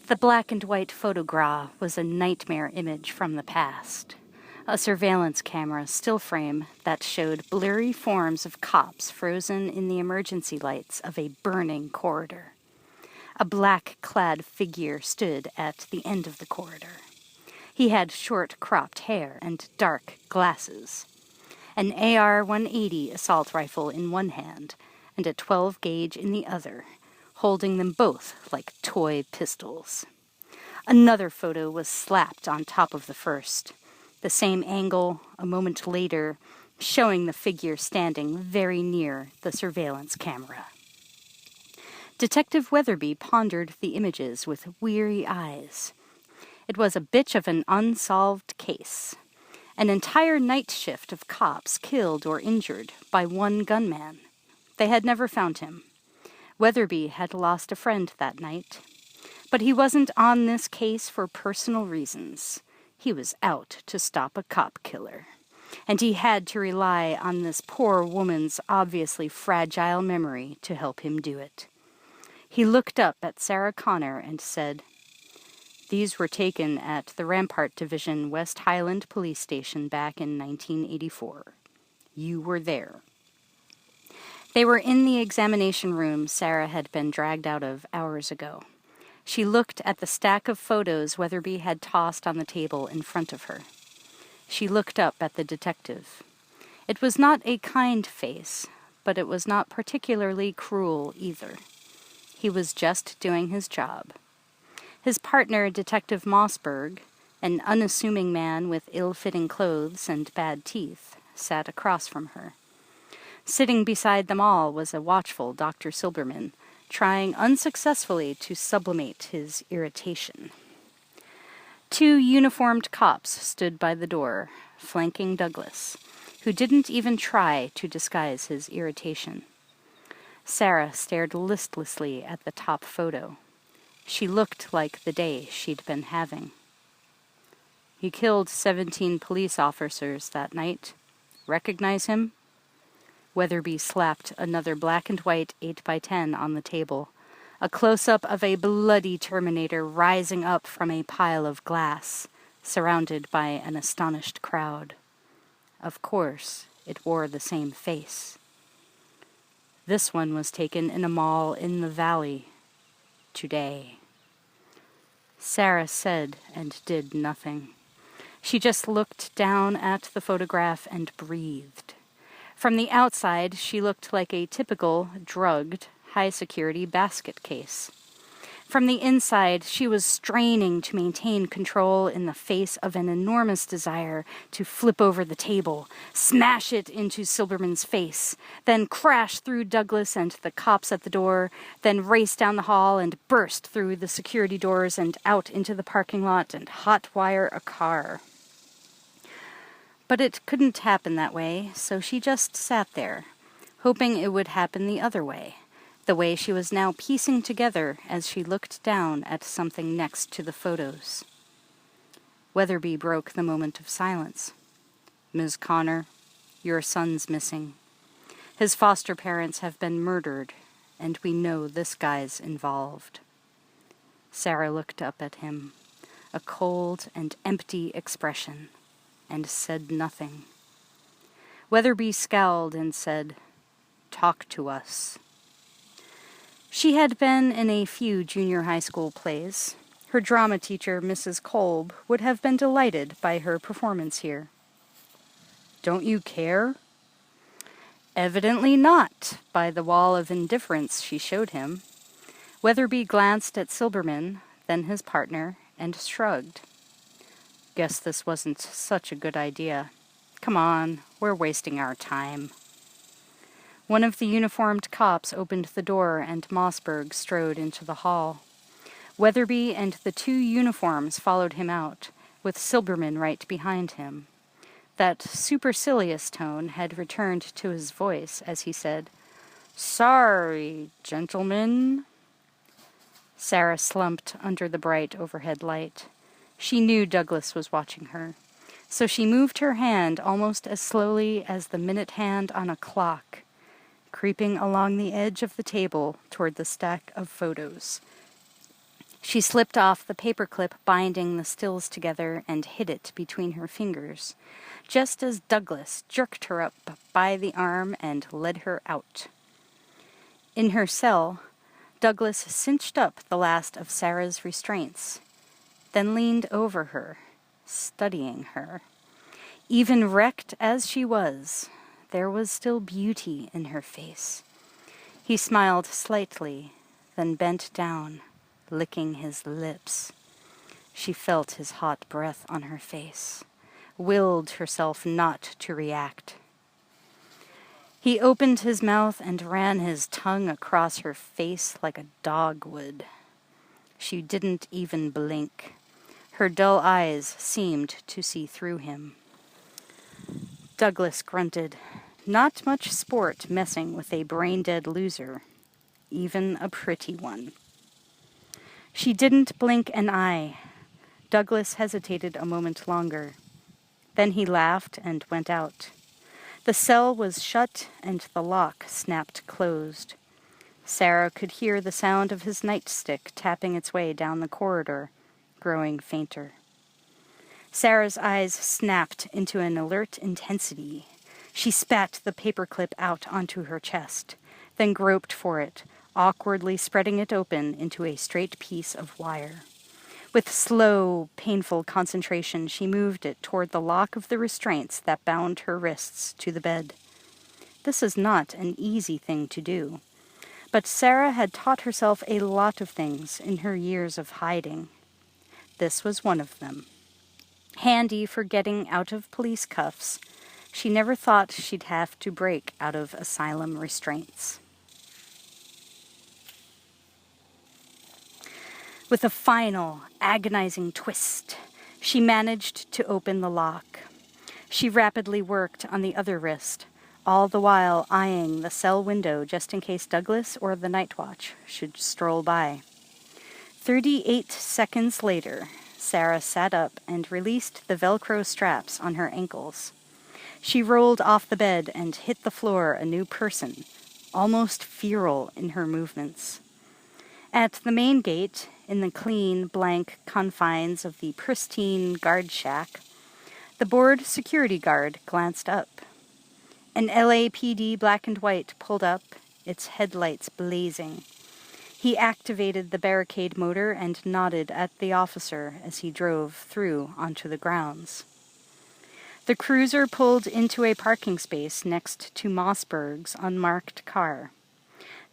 The black and white photograph was a nightmare image from the past. A surveillance camera still frame that showed blurry forms of cops frozen in the emergency lights of a burning corridor. A black-clad figure stood at the end of the corridor. He had short cropped hair and dark glasses. An AR-180 assault rifle in one hand and a 12-gauge in the other, holding them both like toy pistols. Another photo was slapped on top of the first, the same angle a moment later, showing the figure standing very near the surveillance camera. Detective Weatherby pondered the images with weary eyes. It was a bitch of an unsolved case. An entire night shift of cops killed or injured by one gunman. They had never found him. Weatherby had lost a friend that night. But he wasn't on this case for personal reasons. He was out to stop a cop killer. And he had to rely on this poor woman's obviously fragile memory to help him do it. He looked up at Sarah Connor and said, "These were taken at the Rampart Division West Highland Police Station back in 1984. You were there." They were in the examination room Sarah had been dragged out of hours ago. She looked at the stack of photos Weatherby had tossed on the table in front of her. She looked up at the detective. It was not a kind face, but it was not particularly cruel either. He was just doing his job. His partner, Detective Mossberg, an unassuming man with ill-fitting clothes and bad teeth, sat across from her. Sitting beside them all was a watchful Dr. Silberman, trying unsuccessfully to sublimate his irritation. 2 uniformed cops stood by the door, flanking Douglas, who didn't even try to disguise his irritation. Sarah stared listlessly at the top photo. She looked like the day she'd been having. "He killed 17 police officers that night. Recognize him?" Weatherby slapped another black and white 8x10 on the table, a close-up of a bloody Terminator rising up from a pile of glass, surrounded by an astonished crowd. Of course, it wore the same face. "This one was taken in a mall in the valley. Today." Sarah said and did nothing. She just looked down at the photograph and breathed. From the outside, she looked like a typical, drugged, high-security basket case. From the inside, she was straining to maintain control in the face of an enormous desire to flip over the table, smash it into Silberman's face, then crash through Douglas and the cops at the door, then race down the hall and burst through the security doors and out into the parking lot and hotwire a car. But it couldn't happen that way, so she just sat there, hoping it would happen the other way, the way she was now piecing together as she looked down at something next to the photos. Weatherby broke the moment of silence. "Ms. Connor, your son's missing. His foster parents have been murdered, and we know this guy's involved." Sarah looked up at him, a cold and empty expression, and said nothing. Weatherby scowled and said, "Talk to us." She had been in a few junior high school plays. Her drama teacher, Mrs. Kolb, would have been delighted by her performance here. "Don't you care?" Evidently not, by the wall of indifference she showed him. Weatherby glanced at Silberman, then his partner, and shrugged. "Guess this wasn't such a good idea. Come on, we're wasting our time." One of the uniformed cops opened the door and Mossberg strode into the hall. Weatherby and the 2 uniforms followed him out, with Silberman right behind him. That supercilious tone had returned to his voice as he said, "Sorry, gentlemen." Sarah slumped under the bright overhead light. She knew Douglas was watching her, so she moved her hand almost as slowly as the minute hand on a clock, creeping along the edge of the table toward the stack of photos. She slipped off the paperclip binding the stills together and hid it between her fingers, just as Douglas jerked her up by the arm and led her out. In her cell, Douglas cinched up the last of Sarah's restraints, then leaned over her, studying her. Even wrecked as she was, there was still beauty in her face. He smiled slightly, then bent down, licking his lips. She felt his hot breath on her face, willed herself not to react. He opened his mouth and ran his tongue across her face like a dog would. She didn't even blink. Her dull eyes seemed to see through him. Douglas grunted. Not much sport messing with a brain-dead loser, even a pretty one. She didn't blink an eye. Douglas hesitated a moment longer. Then he laughed and went out. The cell was shut and the lock snapped closed. Sarah could hear the sound of his nightstick tapping its way down the corridor, growing fainter. Sarah's eyes snapped into an alert intensity. She spat the paperclip out onto her chest, then groped for it, awkwardly spreading it open into a straight piece of wire. With slow, painful concentration, she moved it toward the lock of the restraints that bound her wrists to the bed. This is not an easy thing to do, but Sarah had taught herself a lot of things in her years of hiding. This was one of them. Handy for getting out of police cuffs, she never thought she'd have to break out of asylum restraints. With a final, agonizing twist, she managed to open the lock. She rapidly worked on the other wrist, all the while eyeing the cell window just in case Douglas or the night watch should stroll by. 38 seconds later, Sarah sat up and released the Velcro straps on her ankles. She rolled off the bed and hit the floor a new person, almost feral in her movements. At the main gate, in the clean, blank confines of the pristine guard shack, the bored security guard glanced up. An LAPD black and white pulled up, its headlights blazing. He activated the barricade motor and nodded at the officer as he drove through onto the grounds. The cruiser pulled into a parking space next to Mossberg's unmarked car.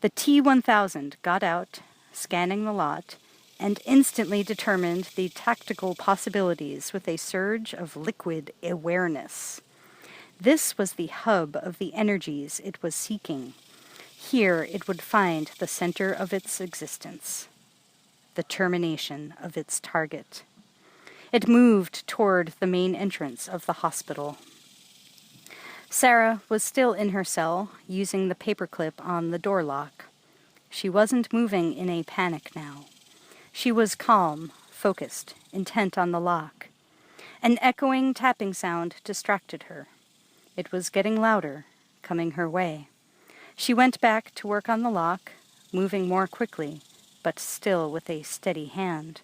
The T-1000 got out, scanning the lot, and instantly determined the tactical possibilities with a surge of liquid awareness. This was the hub of the energies it was seeking. Here it would find the center of its existence, the termination of its target. It moved toward the main entrance of the hospital. Sarah was still in her cell, using the paperclip on the door lock. She wasn't moving in a panic now. She was calm, focused, intent on the lock. An echoing tapping sound distracted her. It was getting louder, coming her way. She went back to work on the lock, moving more quickly, but still with a steady hand.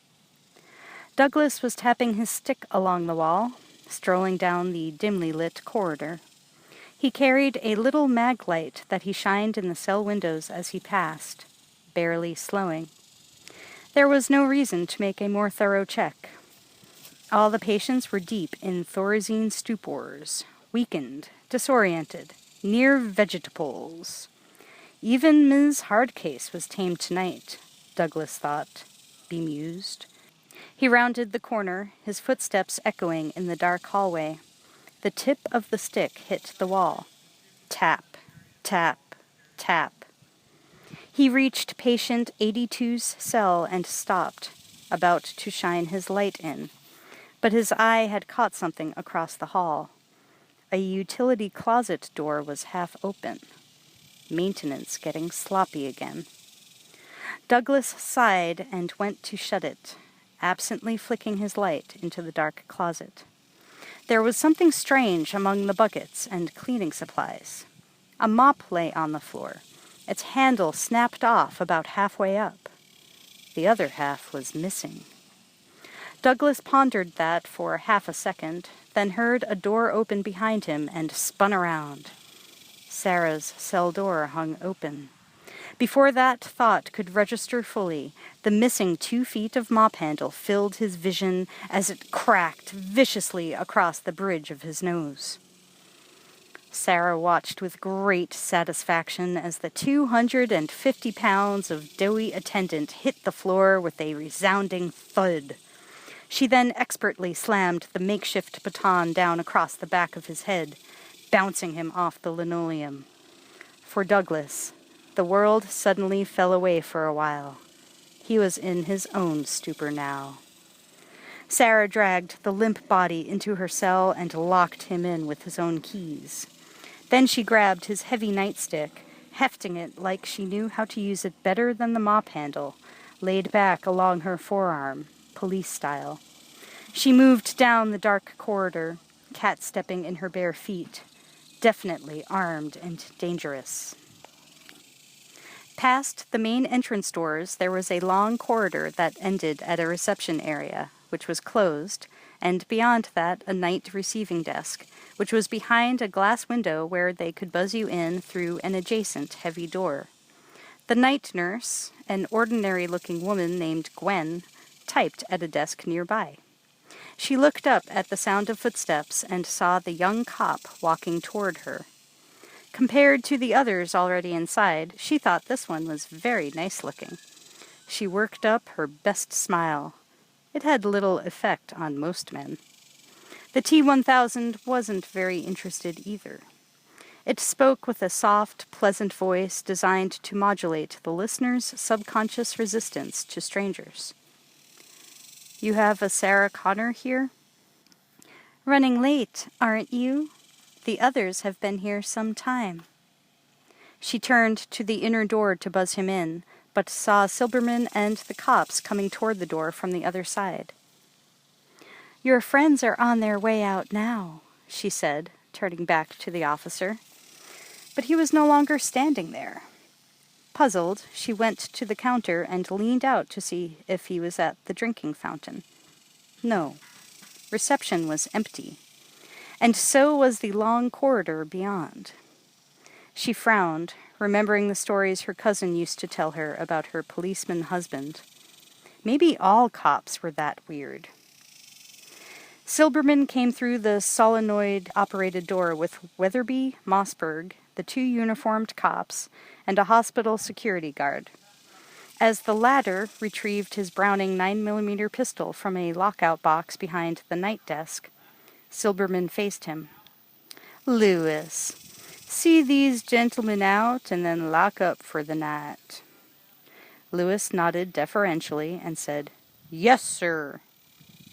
Douglas was tapping his stick along the wall, strolling down the dimly lit corridor. He carried a little mag light that he shined in the cell windows as he passed, barely slowing. There was no reason to make a more thorough check. All the patients were deep in Thorazine stupors, weakened, disoriented, near vegetables. Even Ms. Hardcase was tamed tonight, Douglas thought, bemused. He rounded the corner, his footsteps echoing in the dark hallway. The tip of the stick hit the wall. Tap, tap, tap. He reached patient 82's cell and stopped, about to shine his light in. But his eye had caught something across the hall. A utility closet door was half open. Maintenance getting sloppy again. Douglas sighed and went to shut it, absently flicking his light into the dark closet. There was something strange among the buckets and cleaning supplies. A mop lay on the floor, its handle snapped off about halfway up. The other half was missing. Douglas pondered that for half a second, then heard a door open behind him and spun around. Sarah's cell door hung open. Before that thought could register fully, the missing 2 feet of mop handle filled his vision as it cracked viciously across the bridge of his nose. Sarah watched with great satisfaction as the 250 pounds of doughy attendant hit the floor with a resounding thud. She then expertly slammed the makeshift baton down across the back of his head, bouncing him off the linoleum. For Douglas, the world suddenly fell away for a while. He was in his own stupor now. Sarah dragged the limp body into her cell and locked him in with his own keys. Then she grabbed his heavy nightstick, hefting it like she knew how to use it better than the mop handle, laid back along her forearm, police style. She moved down the dark corridor, cat-stepping in her bare feet, definitely armed and dangerous. Past the main entrance doors, there was a long corridor that ended at a reception area, which was closed, and beyond that a night receiving desk, which was behind a glass window where they could buzz you in through an adjacent heavy door. The night nurse, an ordinary-looking woman named Gwen, typed at a desk nearby. She looked up at the sound of footsteps and saw the young cop walking toward her. Compared to the others already inside, she thought this one was very nice-looking. She worked up her best smile. It had little effect on most men. The T-1000 wasn't very interested either. It spoke with a soft, pleasant voice designed to modulate the listener's subconscious resistance to strangers. "You have a Sarah Connor here?" "Running late, aren't you? The others have been here some time." She turned to the inner door to buzz him in, but saw Silberman and the cops coming toward the door from the other side. "Your friends are on their way out now," she said, turning back to the officer. But he was no longer standing there. Puzzled, she went to the counter and leaned out to see if he was at the drinking fountain. No. Reception was empty. And so was the long corridor beyond. She frowned, remembering the stories her cousin used to tell her about her policeman husband. Maybe all cops were that weird. Silberman came through the solenoid-operated door with Weatherby, Mossberg, the two uniformed cops, and a hospital security guard. As the latter retrieved his Browning 9mm pistol from a lockout box behind the night desk, Silberman faced him. "Lewis, see these gentlemen out and then lock up for the night." Lewis nodded deferentially and said, "Yes, sir."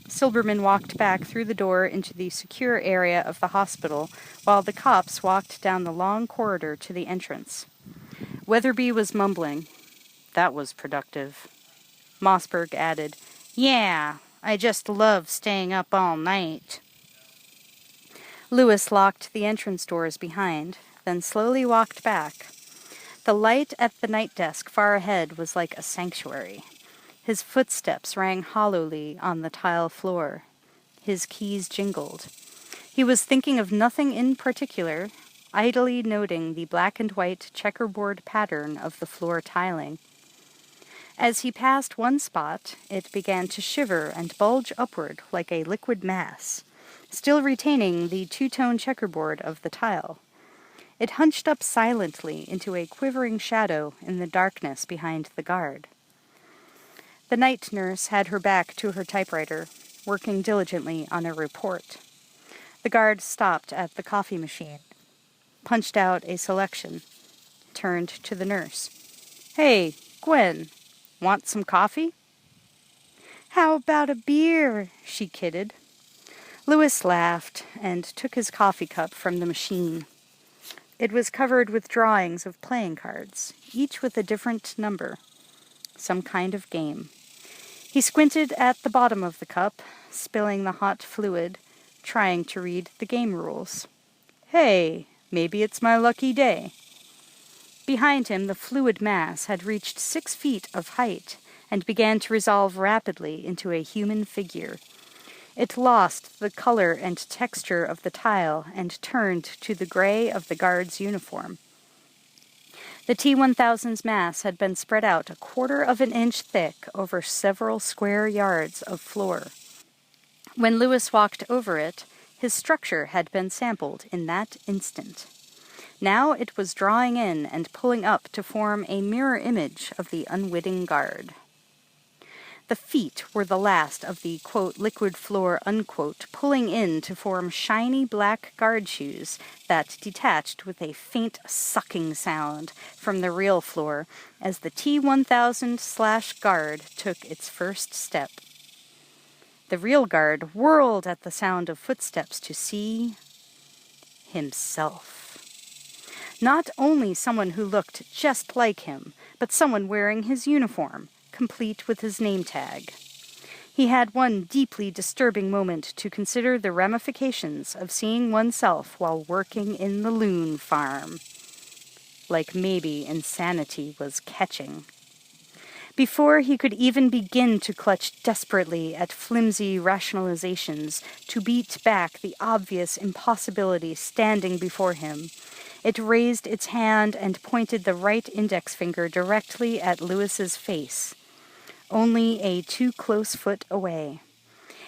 Silberman walked back through the door into the secure area of the hospital, while the cops walked down the long corridor to the entrance. Weatherby was mumbling. That was productive. Mossberg added, "Yeah, I just love staying up all night." Lewis locked the entrance doors behind, then slowly walked back. The light at the night desk far ahead was like a sanctuary. His footsteps rang hollowly on the tile floor. His keys jingled. He was thinking of nothing in particular, idly noting the black and white checkerboard pattern of the floor tiling. As he passed one spot, it began to shiver and bulge upward like a liquid mass, still retaining the two-tone checkerboard of the tile. It hunched up silently into a quivering shadow in the darkness behind the guard. The night nurse had her back to her typewriter, working diligently on a report. The guard stopped at the coffee machine, punched out a selection, turned to the nurse. "Hey, Gwen, want some coffee?" "How about a beer?" she kidded. Lewis laughed and took his coffee cup from the machine. It was covered with drawings of playing cards, each with a different number. Some kind of game. He squinted at the bottom of the cup, spilling the hot fluid, trying to read the game rules. "Hey, maybe it's my lucky day." Behind him, the fluid mass had reached 6 feet of height and began to resolve rapidly into a human figure. It lost the color and texture of the tile and turned to the gray of the guard's uniform. The T-1000's mass had been spread out 1/4 of an inch thick over several square yards of floor. When Lewis walked over it, his structure had been sampled in that instant. Now it was drawing in and pulling up to form a mirror image of the unwitting guard. The feet were the last of the, quote, liquid floor, unquote, pulling in to form shiny black guard shoes that detached with a faint sucking sound from the real floor as the T-1000/guard took its first step. The real guard whirled at the sound of footsteps to see himself. Not only someone who looked just like him, but someone wearing his uniform, complete with his name tag. He had one deeply disturbing moment to consider the ramifications of seeing oneself while working in the loon farm. Like maybe insanity was catching. Before he could even begin to clutch desperately at flimsy rationalizations to beat back the obvious impossibility standing before him, it raised its hand and pointed the right index finger directly at Lewis's face, only a too close foot away.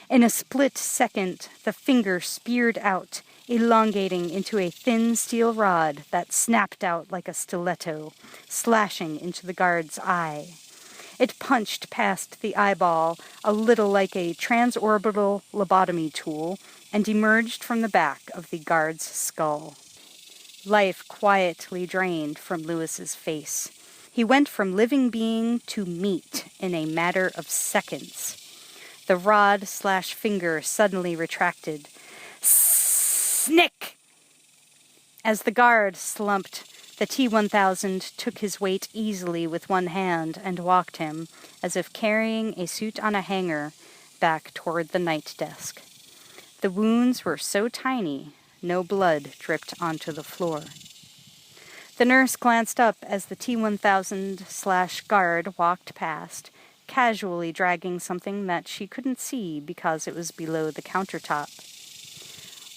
In a split second, the finger speared out, elongating into a thin steel rod that snapped out like a stiletto, slashing into the guard's eye. It punched past the eyeball, a little like a transorbital lobotomy tool, and emerged from the back of the guard's skull. Life quietly drained from Lewis's face. He went from living being to meat in a matter of seconds. The rod/finger suddenly retracted. Snick! As the guard slumped, the T-1000 took his weight easily with one hand and walked him, as if carrying a suit on a hanger, back toward the night desk. The wounds were so tiny, no blood dripped onto the floor. The nurse glanced up as the T-1000/guard walked past, casually dragging something that she couldn't see because it was below the countertop.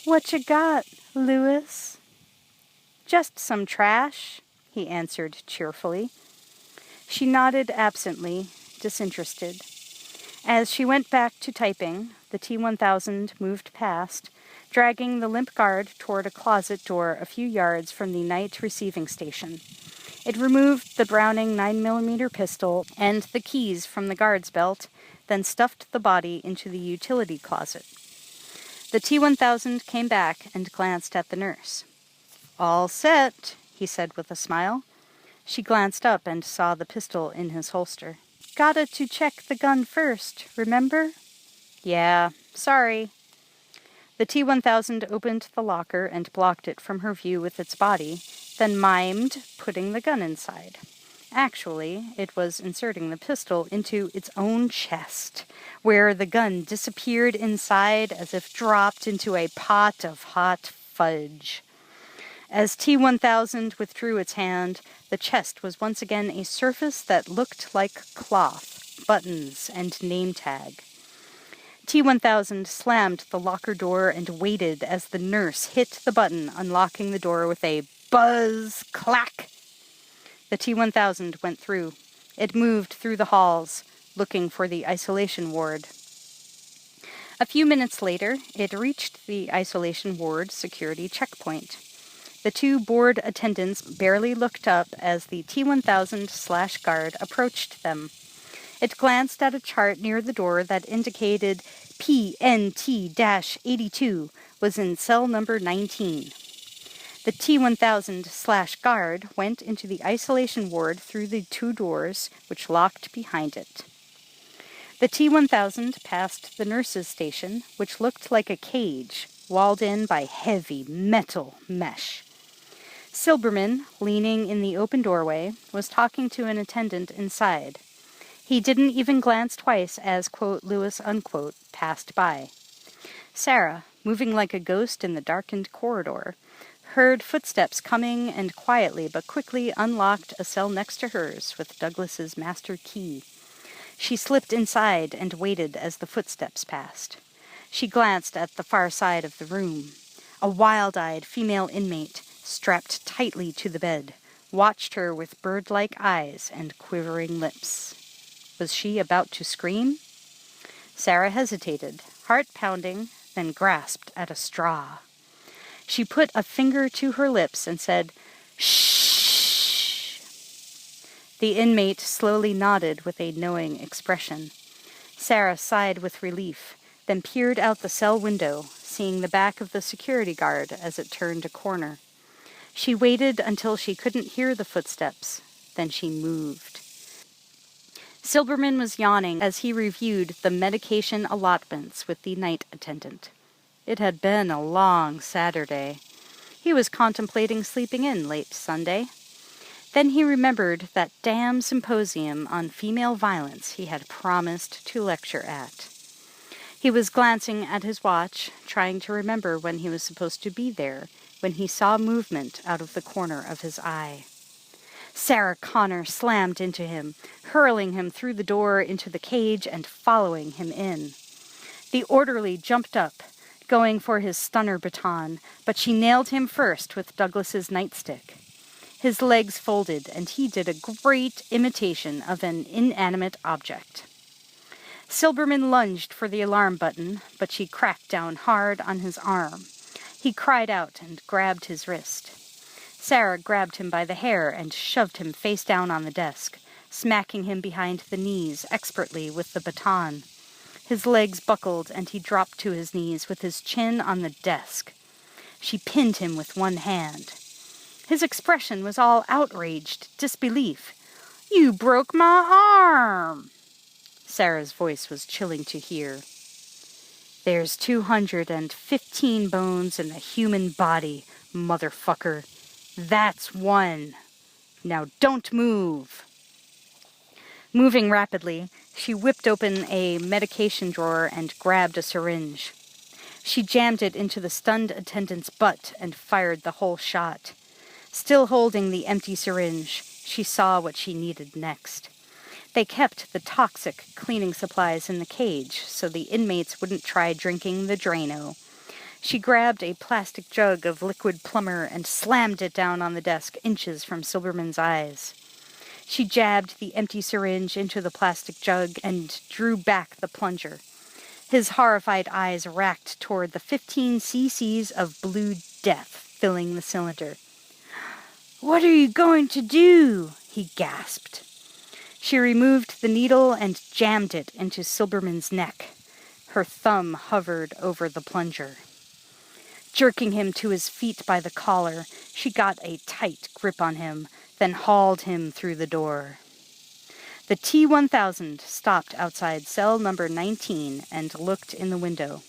"What you got, Lewis?" "Just some trash," he answered cheerfully. She nodded absently, disinterested. As she went back to typing, the T-1000 moved past, dragging the limp guard toward a closet door a few yards from the night receiving station. It removed the Browning 9mm pistol and the keys from the guard's belt, then stuffed the body into the utility closet. The T-1000 came back and glanced at the nurse. "All set," he said with a smile. She glanced up and saw the pistol in his holster. "Gotta to check the gun first, remember?" "Yeah, sorry." The T-1000 opened the locker and blocked it from her view with its body, then mimed putting the gun inside. Actually, it was inserting the pistol into its own chest, where the gun disappeared inside as if dropped into a pot of hot fudge. As T-1000 withdrew its hand, the chest was once again a surface that looked like cloth, buttons, and name tag. T-1000 slammed the locker door and waited as the nurse hit the button, unlocking the door with a buzz clack. The T-1000 went through. It moved through the halls, looking for the isolation ward. A few minutes later, it reached the isolation ward security checkpoint. The two board attendants barely looked up as the T-1000/guard approached them. It glanced at a chart near the door that indicated PNT-82 was in cell number 19. The T-1000/guard went into the isolation ward through the two doors, which locked behind it. The T-1000 passed the nurse's station, which looked like a cage, walled in by heavy metal mesh. Silberman, leaning in the open doorway, was talking to an attendant inside. He didn't even glance twice as, quote, Lewis, unquote, passed by. Sarah, moving like a ghost in the darkened corridor, heard footsteps coming and quietly but quickly unlocked a cell next to hers with Douglas's master key. She slipped inside and waited as the footsteps passed. She glanced at the far side of the room. A wild-eyed female inmate, strapped tightly to the bed, watched her with bird-like eyes and quivering lips. Was she about to scream? Sarah hesitated, heart pounding, then grasped at a straw. She put a finger to her lips and said, "Shh." The inmate slowly nodded with a knowing expression. Sarah sighed with relief, then peered out the cell window, seeing the back of the security guard as it turned a corner. She waited until she couldn't hear the footsteps, then she moved. Silberman was yawning as he reviewed the medication allotments with the night attendant. It had been a long Saturday. He was contemplating sleeping in late Sunday. Then he remembered that damn symposium on female violence he had promised to lecture at. He was glancing at his watch, trying to remember when he was supposed to be there, when he saw movement out of the corner of his eye. Sarah Connor slammed into him, hurling him through the door into the cage and following him in. The orderly jumped up, going for his stunner baton, but she nailed him first with Douglas's nightstick. His legs folded, and he did a great imitation of an inanimate object. Silberman lunged for the alarm button, but she cracked down hard on his arm. He cried out and grabbed his wrist. Sarah grabbed him by the hair and shoved him face down on the desk, smacking him behind the knees expertly with the baton. His legs buckled, and he dropped to his knees with his chin on the desk. She pinned him with one hand. His expression was all outraged disbelief. "You broke my arm!" Sarah's voice was chilling to hear. "There's 215 bones in the human body, motherfucker. That's one. Now don't move." Moving rapidly, she whipped open a medication drawer and grabbed a syringe. She jammed it into the stunned attendant's butt and fired the whole shot. Still holding the empty syringe, she saw what she needed next. They kept the toxic cleaning supplies in the cage so the inmates wouldn't try drinking the Drano. She grabbed a plastic jug of liquid plumber and slammed it down on the desk inches from Silberman's eyes. She jabbed the empty syringe into the plastic jug and drew back the plunger. His horrified eyes racked toward the 15 cc's of blue death filling the cylinder. "What are you going to do?" he gasped. She removed the needle and jammed it into Silberman's neck. Her thumb hovered over the plunger. Jerking him to his feet by the collar, she got a tight grip on him, then hauled him through the door. The T-1000 stopped outside cell number 19 and looked in the window.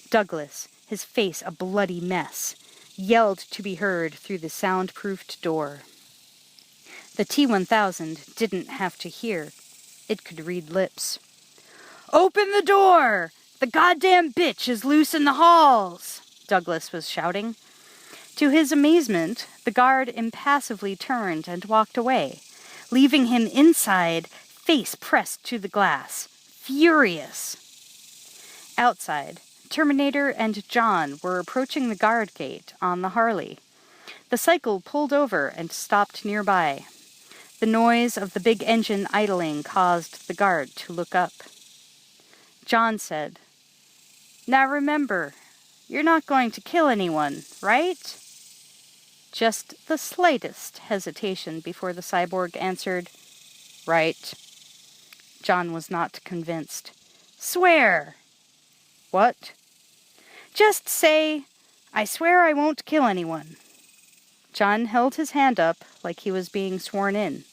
Douglas, his face a bloody mess, yelled to be heard through the soundproofed door. The T-1000 didn't have to hear. It could read lips. "Open the door! The goddamn bitch is loose in the halls!" Douglas was shouting. To his amazement, the guard impassively turned and walked away, leaving him inside, face pressed to the glass, furious. Outside, Terminator and John were approaching the guard gate on the Harley. The cycle pulled over and stopped nearby. The noise of the big engine idling caused the guard to look up. John said, "Now remember, you're not going to kill anyone, right?" Just the slightest hesitation before the cyborg answered, "Right." John was not convinced. "Swear." "What?" "Just say, 'I swear I won't kill anyone.'" John held his hand up like he was being sworn in.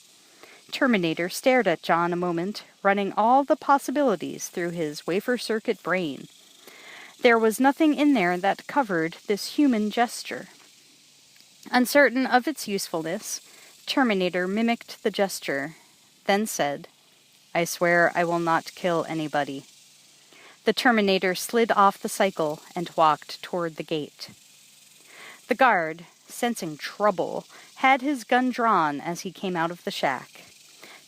Terminator stared at John a moment, running all the possibilities through his wafer-circuit brain. There was nothing in there that covered this human gesture. Uncertain of its usefulness, Terminator mimicked the gesture, then said, "I swear I will not kill anybody." The Terminator slid off the cycle and walked toward the gate. The guard, sensing trouble, had his gun drawn as he came out of the shack.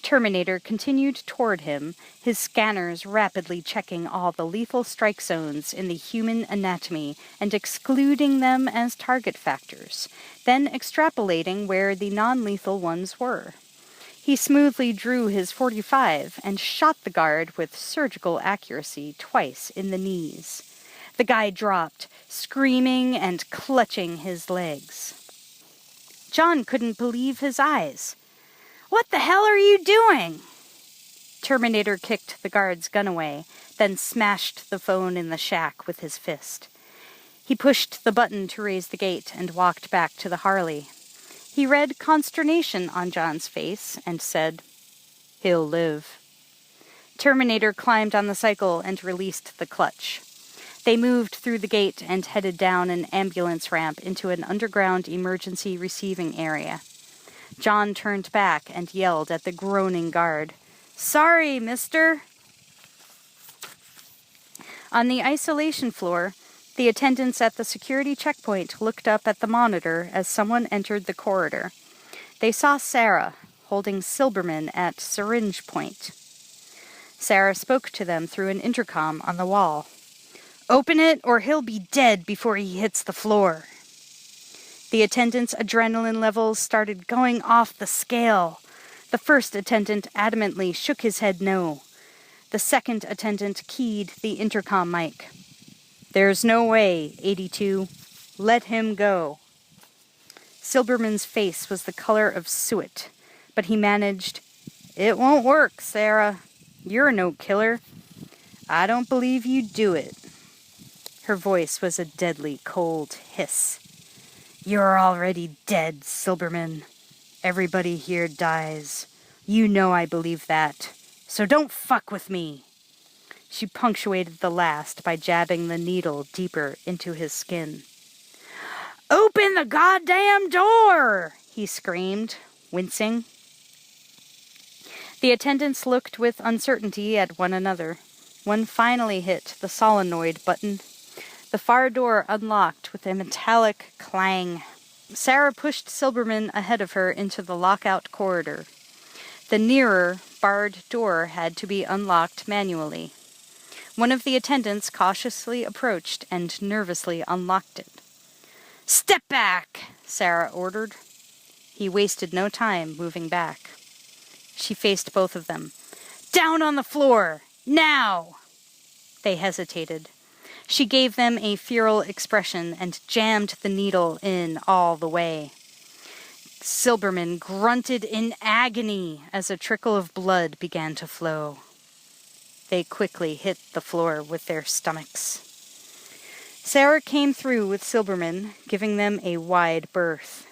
Terminator continued toward him, his scanners rapidly checking all the lethal strike zones in the human anatomy and excluding them as target factors, then extrapolating where the non-lethal ones were. He smoothly drew his .45 and shot the guard with surgical accuracy twice in the knees. The guy dropped, screaming and clutching his legs. John couldn't believe his eyes. "What the hell are you doing?" Terminator kicked the guard's gun away, then smashed the phone in the shack with his fist. He pushed the button to raise the gate and walked back to the Harley. He read consternation on John's face and said, "He'll live." Terminator climbed on the cycle and released the clutch. They moved through the gate and headed down an ambulance ramp into an underground emergency receiving area. John turned back and yelled at the groaning guard, "Sorry, mister!" On the isolation floor, the attendants at the security checkpoint looked up at the monitor as someone entered the corridor. They saw Sarah, holding Silberman at syringe point. Sarah spoke to them through an intercom on the wall. "Open it, or he'll be dead before he hits the floor." The attendant's adrenaline levels started going off the scale. The first attendant adamantly shook his head no. The second attendant keyed the intercom mic. "There's no way, 82. Let him go." Silberman's face was the color of suet, but he managed, "It won't work, Sarah. You're no killer. I don't believe you'd do it." Her voice was a deadly, cold hiss. "You're already dead, Silberman. Everybody here dies. You know I believe that. So don't fuck with me." She punctuated the last by jabbing the needle deeper into his skin. "Open the goddamn door!" he screamed, wincing. The attendants looked with uncertainty at one another. One finally hit the solenoid button. The far door unlocked with a metallic clang. Sarah pushed Silberman ahead of her into the lockout corridor. The nearer, barred door had to be unlocked manually. One of the attendants cautiously approached and nervously unlocked it. "Step back," Sarah ordered. He wasted no time moving back. She faced both of them. "Down on the floor! Now!" They hesitated. She gave them a feral expression and jammed the needle in all the way. Silberman grunted in agony as a trickle of blood began to flow. They quickly hit the floor with their stomachs. Sarah came through with Silberman, giving them a wide berth.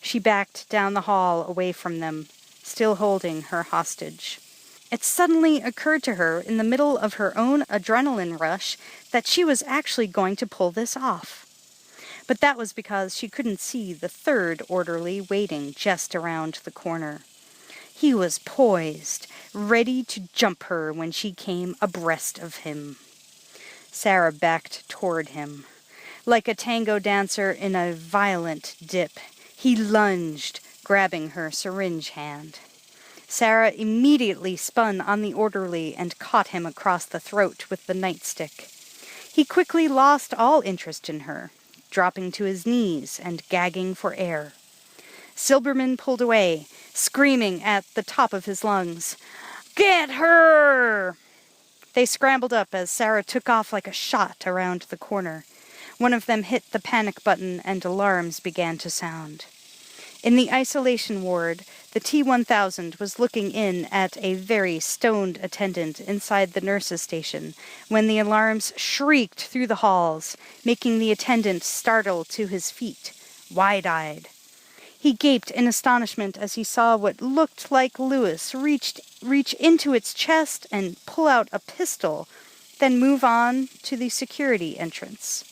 She backed down the hall away from them, still holding her hostage. It suddenly occurred to her in the middle of her own adrenaline rush that she was actually going to pull this off. But that was because she couldn't see the third orderly waiting just around the corner. He was poised, ready to jump her when she came abreast of him. Sarah backed toward him. Like a tango dancer in a violent dip, he lunged, grabbing her syringe hand. Sarah immediately spun on the orderly and caught him across the throat with the nightstick. He quickly lost all interest in her, dropping to his knees and gagging for air. Silberman pulled away, screaming at the top of his lungs, "Get her!" They scrambled up as Sarah took off like a shot around the corner. One of them hit the panic button and alarms began to sound. In the isolation ward, the T-1000 was looking in at a very stoned attendant inside the nurse's station when the alarms shrieked through the halls, making the attendant startle to his feet, wide-eyed. He gaped in astonishment as he saw what looked like Lewis reach into its chest and pull out a pistol, then move on to the security entrance.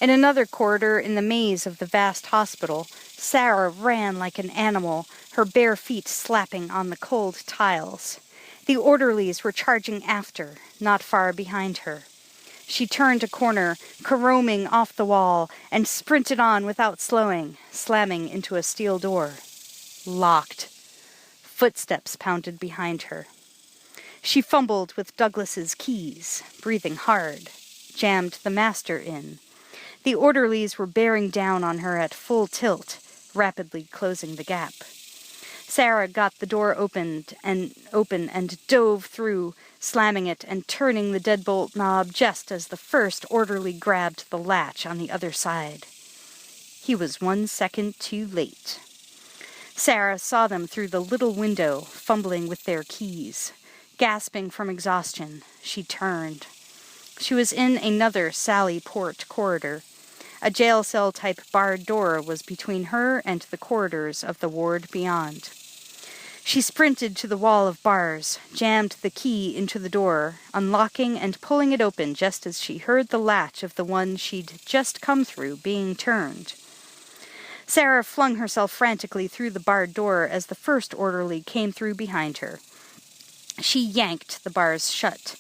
In another corridor in the maze of the vast hospital, Sarah ran like an animal, her bare feet slapping on the cold tiles. The orderlies were charging after, not far behind her. She turned a corner, caroming off the wall, and sprinted on without slowing, slamming into a steel door. Locked. Footsteps pounded behind her. She fumbled with Douglas's keys, breathing hard, jammed the master in. The orderlies were bearing down on her at full tilt, rapidly closing the gap. Sarah got the door open and dove through, slamming it and turning the deadbolt knob just as the first orderly grabbed the latch on the other side. He was 1 second too late. Sarah saw them through the little window, fumbling with their keys. Gasping from exhaustion, she turned. She was in another Sally Port corridor. A jail cell-type barred door was between her and the corridors of the ward beyond. She sprinted to the wall of bars, jammed the key into the door, unlocking and pulling it open just as she heard the latch of the one she'd just come through being turned. Sarah flung herself frantically through the barred door as the first orderly came through behind her. She yanked the bars shut.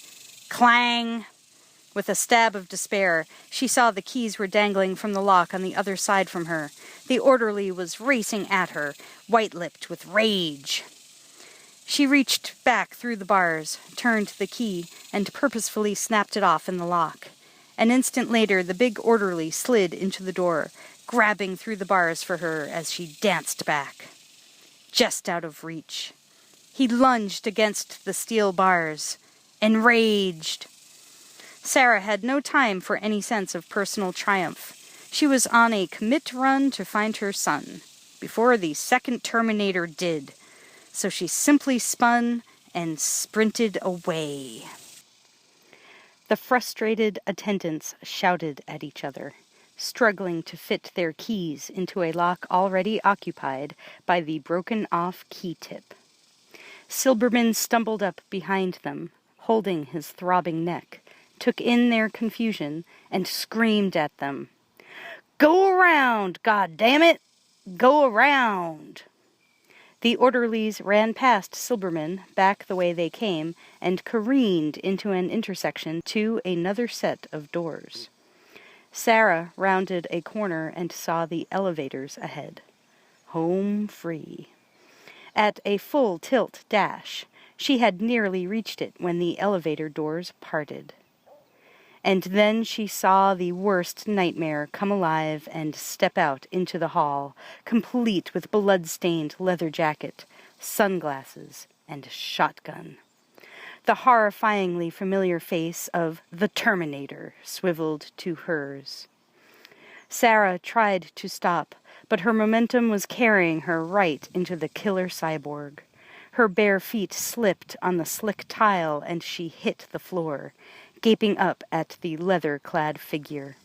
Clang! With a stab of despair, she saw the keys were dangling from the lock on the other side from her. The orderly was racing at her, white-lipped with rage. She reached back through the bars, turned the key, and purposefully snapped it off in the lock. An instant later, the big orderly slid into the door, grabbing through the bars for her as she danced back. Just out of reach. He lunged against the steel bars, enraged. Sarah had no time for any sense of personal triumph. She was on a commit run to find her son, before the second Terminator did. So she simply spun and sprinted away. The frustrated attendants shouted at each other, struggling to fit their keys into a lock already occupied by the broken-off key tip. Silberman stumbled up behind them, holding his throbbing neck, took in their confusion, and screamed at them. "Go around, goddammit! Go around!" The orderlies ran past Silberman, back the way they came, and careened into an intersection to another set of doors. Sarah rounded a corner and saw the elevators ahead. Home free. At a full tilt dash, she had nearly reached it when the elevator doors parted. And then she saw the worst nightmare come alive and step out into the hall, complete with blood-stained leather jacket, sunglasses, and shotgun. The horrifyingly familiar face of the Terminator swiveled to hers. Sarah tried to stop, but her momentum was carrying her right into the killer cyborg. Her bare feet slipped on the slick tile and she hit the floor, gaping up at the leather-clad figure.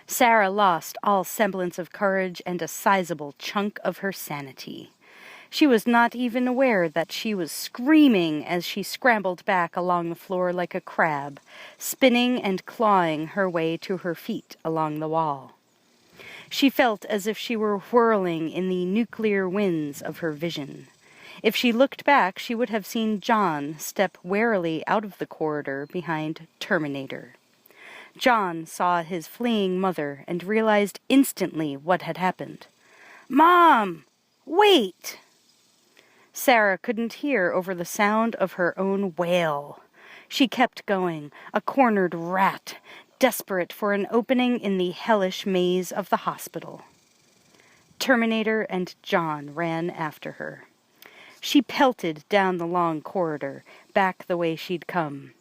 Sarah lost all semblance of courage and a sizable chunk of her sanity. She was not even aware that she was screaming as she scrambled back along the floor like a crab, spinning and clawing her way to her feet along the wall. She felt as if she were whirling in the nuclear winds of her vision. If she looked back, she would have seen John step warily out of the corridor behind Terminator. John saw his fleeing mother and realized instantly what had happened. "Mom! Wait!" Sarah couldn't hear over the sound of her own wail. She kept going, a cornered rat, desperate for an opening in the hellish maze of the hospital. Terminator and John ran after her. She pelted down the long corridor, back the way she'd come.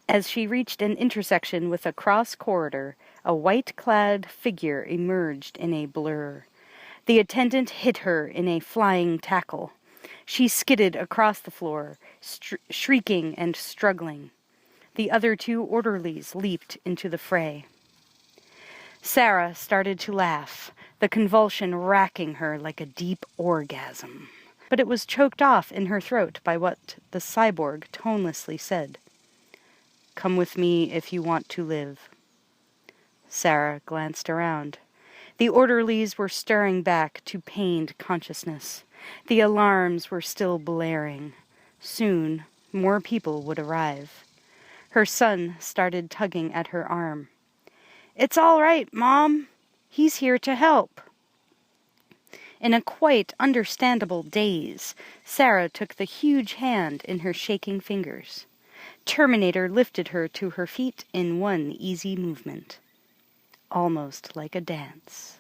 As she reached an intersection with a cross corridor, a white-clad figure emerged in a blur. The attendant hit her in a flying tackle. She skidded across the floor, shrieking and struggling. The other two orderlies leaped into the fray. Sarah started to laugh, the convulsion racking her like a deep orgasm. But it was choked off in her throat by what the cyborg tonelessly said. "Come with me if you want to live." Sarah glanced around. The orderlies were stirring back to pained consciousness. The alarms were still blaring. Soon, more people would arrive. Her son started tugging at her arm. "It's all right, Mom. He's here to help." In a quite understandable daze, Sarah took the huge hand in her shaking fingers. Terminator lifted her to her feet in one easy movement. Almost like a dance.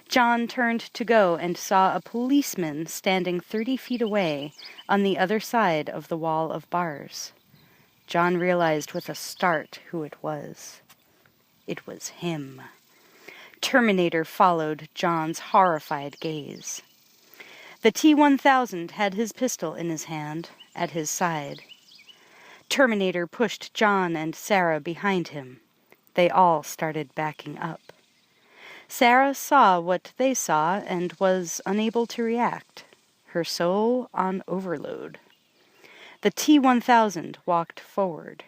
John turned to go and saw a policeman standing 30 feet away on the other side of the wall of bars. John realized with a start who it was. It was him. Terminator followed John's horrified gaze. The T-1000 had his pistol in his hand, at his side. Terminator pushed John and Sarah behind him. They all started backing up. Sarah saw what they saw and was unable to react, her soul on overload. The T-1000 walked forward.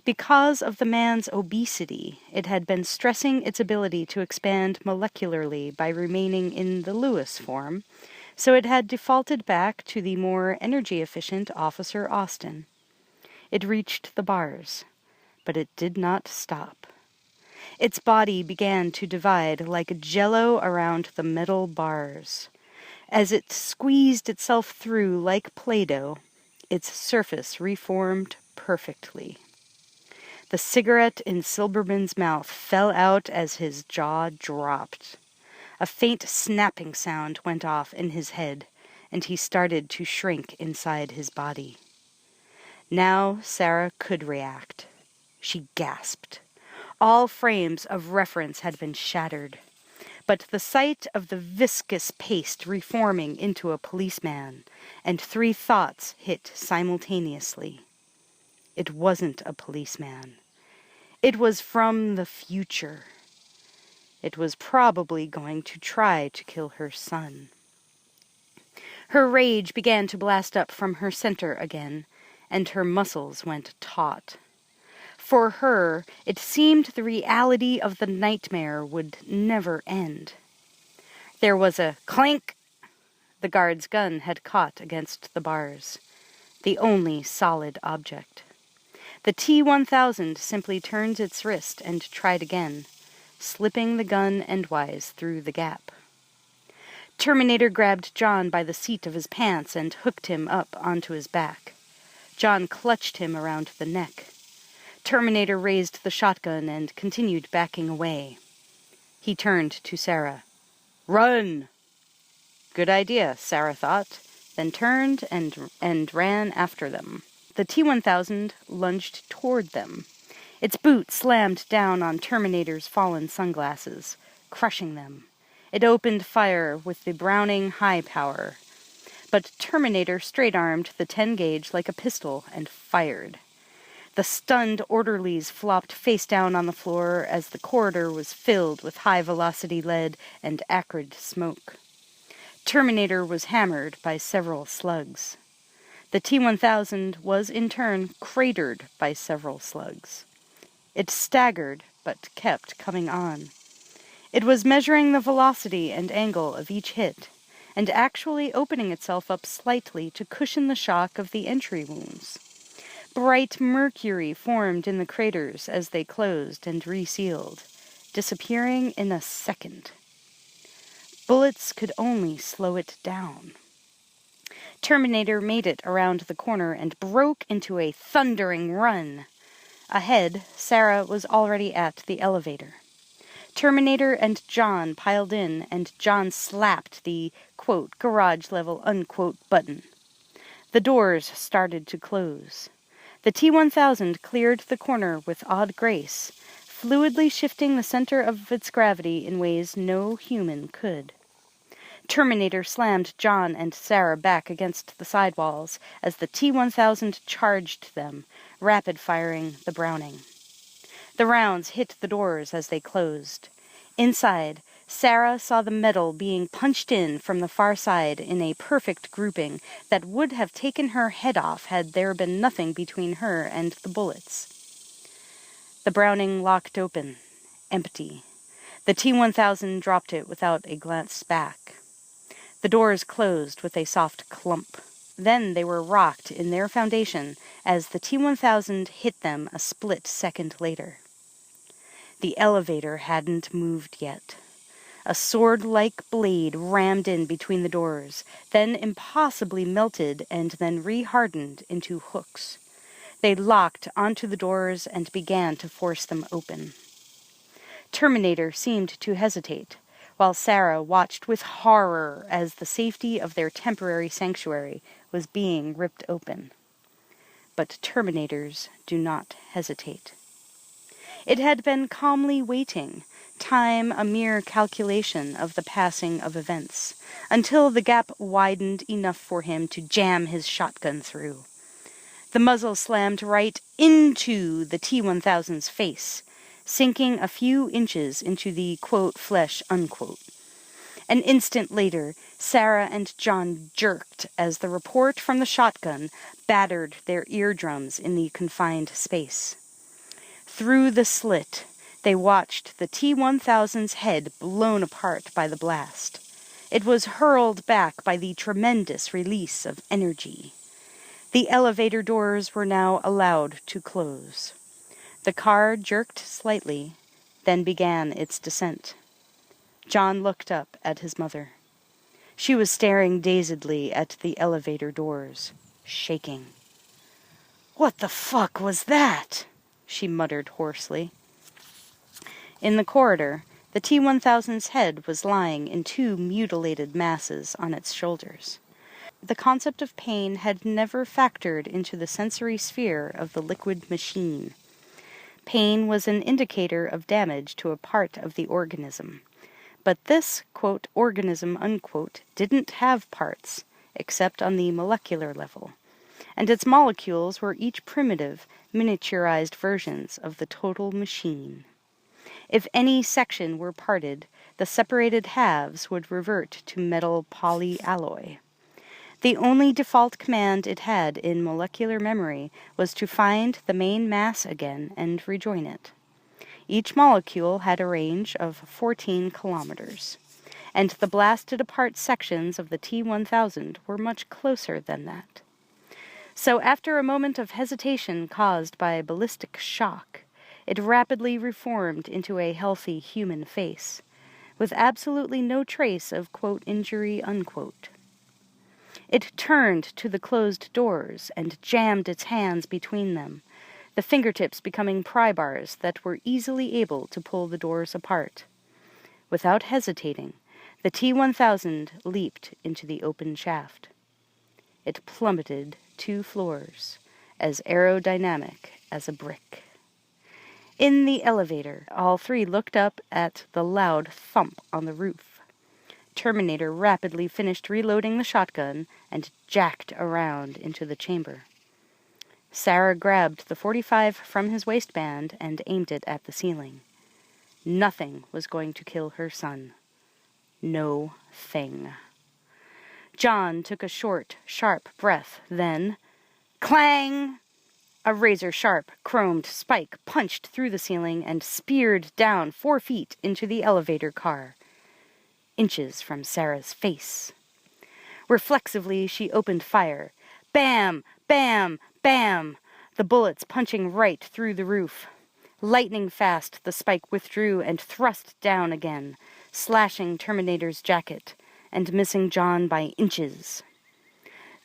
Because of the man's obesity, it had been stressing its ability to expand molecularly by remaining in the Lewis form, so it had defaulted back to the more energy-efficient Officer Austin. It reached the bars. But it did not stop. Its body began to divide like jello around the metal bars. As it squeezed itself through like Play-Doh, its surface reformed perfectly. The cigarette in Silberman's mouth fell out as his jaw dropped. A faint snapping sound went off in his head, and he started to shrink inside his body. Now Sarah could react. She gasped. All frames of reference had been shattered. But the sight of the viscous paste reforming into a policeman, and three thoughts hit simultaneously. It wasn't a policeman. It was from the future. It was probably going to try to kill her son. Her rage began to blast up from her center again, and her muscles went taut. For her, it seemed the reality of the nightmare would never end. There was a clink. The guard's gun had caught against the bars, the only solid object. The T-1000 simply turned its wrist and tried again, slipping the gun endwise through the gap. Terminator grabbed John by the seat of his pants and hooked him up onto his back. John clutched him around the neck. Terminator raised the shotgun and continued backing away. He turned to Sarah. "Run!" Good idea, Sarah thought, then turned and ran after them. The T-1000 lunged toward them. Its boot slammed down on Terminator's fallen sunglasses, crushing them. It opened fire with the Browning high power. But Terminator straight-armed the 10-gauge like a pistol and fired. The stunned orderlies flopped face down on the floor as the corridor was filled with high-velocity lead and acrid smoke. Terminator was hammered by several slugs. The T-1000 was in turn cratered by several slugs. It staggered, but kept coming on. It was measuring the velocity and angle of each hit, and actually opening itself up slightly to cushion the shock of the entry wounds. Bright mercury formed in the craters as they closed and resealed, disappearing in a second. Bullets could only slow it down. Terminator made it around the corner and broke into a thundering run. Ahead, Sarah was already at the elevator. Terminator and John piled in, and John slapped the, quote, garage level, unquote, button. The doors started to close. The T-1000 cleared the corner with odd grace, fluidly shifting the center of its gravity in ways no human could. Terminator slammed John and Sarah back against the sidewalls as the T-1000 charged them, rapid-firing the Browning. The rounds hit the doors as they closed. Inside, Sarah saw the metal being punched in from the far side in a perfect grouping that would have taken her head off had there been nothing between her and the bullets. The Browning locked open, empty. The T-1000 dropped it without a glance back. The doors closed with a soft clump. Then they were rocked in their foundation as the T-1000 hit them a split second later. The elevator hadn't moved yet. A sword-like blade rammed in between the doors, then impossibly melted and then re-hardened into hooks. They locked onto the doors and began to force them open. Terminator seemed to hesitate, while Sarah watched with horror as the safety of their temporary sanctuary was being ripped open. But Terminators do not hesitate. It had been calmly waiting, time a mere calculation of the passing of events, until the gap widened enough for him to jam his shotgun through. The muzzle slammed right into the T-1000's face, sinking a few inches into the, quote, flesh, unquote. An instant later, Sarah and John jerked as the report from the shotgun battered their eardrums in the confined space. Through the slit, they watched the T-1000's head blown apart by the blast. It was hurled back by the tremendous release of energy. The elevator doors were now allowed to close. The car jerked slightly, then began its descent. John looked up at his mother. She was staring dazedly at the elevator doors, shaking. "What the fuck was that?" she muttered hoarsely. In the corridor, the T-1000's head was lying in two mutilated masses on its shoulders. The concept of pain had never factored into the sensory sphere of the liquid machine. Pain was an indicator of damage to a part of the organism. But this, quote, organism, unquote, didn't have parts, except on the molecular level, and its molecules were each primitive, miniaturized versions of the total machine. If any section were parted, the separated halves would revert to metal polyalloy. The only default command it had in molecular memory was to find the main mass again and rejoin it. Each molecule had a range of 14 kilometers, and the blasted-apart sections of the T-1000 were much closer than that. So after a moment of hesitation caused by ballistic shock, it rapidly reformed into a healthy human face, with absolutely no trace of, quote, injury, unquote. It turned to the closed doors and jammed its hands between them, the fingertips becoming pry bars that were easily able to pull the doors apart. Without hesitating, the T-1000 leaped into the open shaft. It plummeted 2 floors, as aerodynamic as a brick. In the elevator, all three looked up at the loud thump on the roof. Terminator rapidly finished reloading the shotgun and jacked around into the chamber. Sarah grabbed the .45 from his waistband and aimed it at the ceiling. Nothing was going to kill her son. No thing. John took a short, sharp breath, then, clang! A razor-sharp, chromed spike punched through the ceiling and speared down 4 feet into the elevator car, inches from Sarah's face. Reflexively, she opened fire. Bam! Bam! Bam! The bullets punching right through the roof. Lightning fast, the spike withdrew and thrust down again, slashing Terminator's jacket and missing John by inches.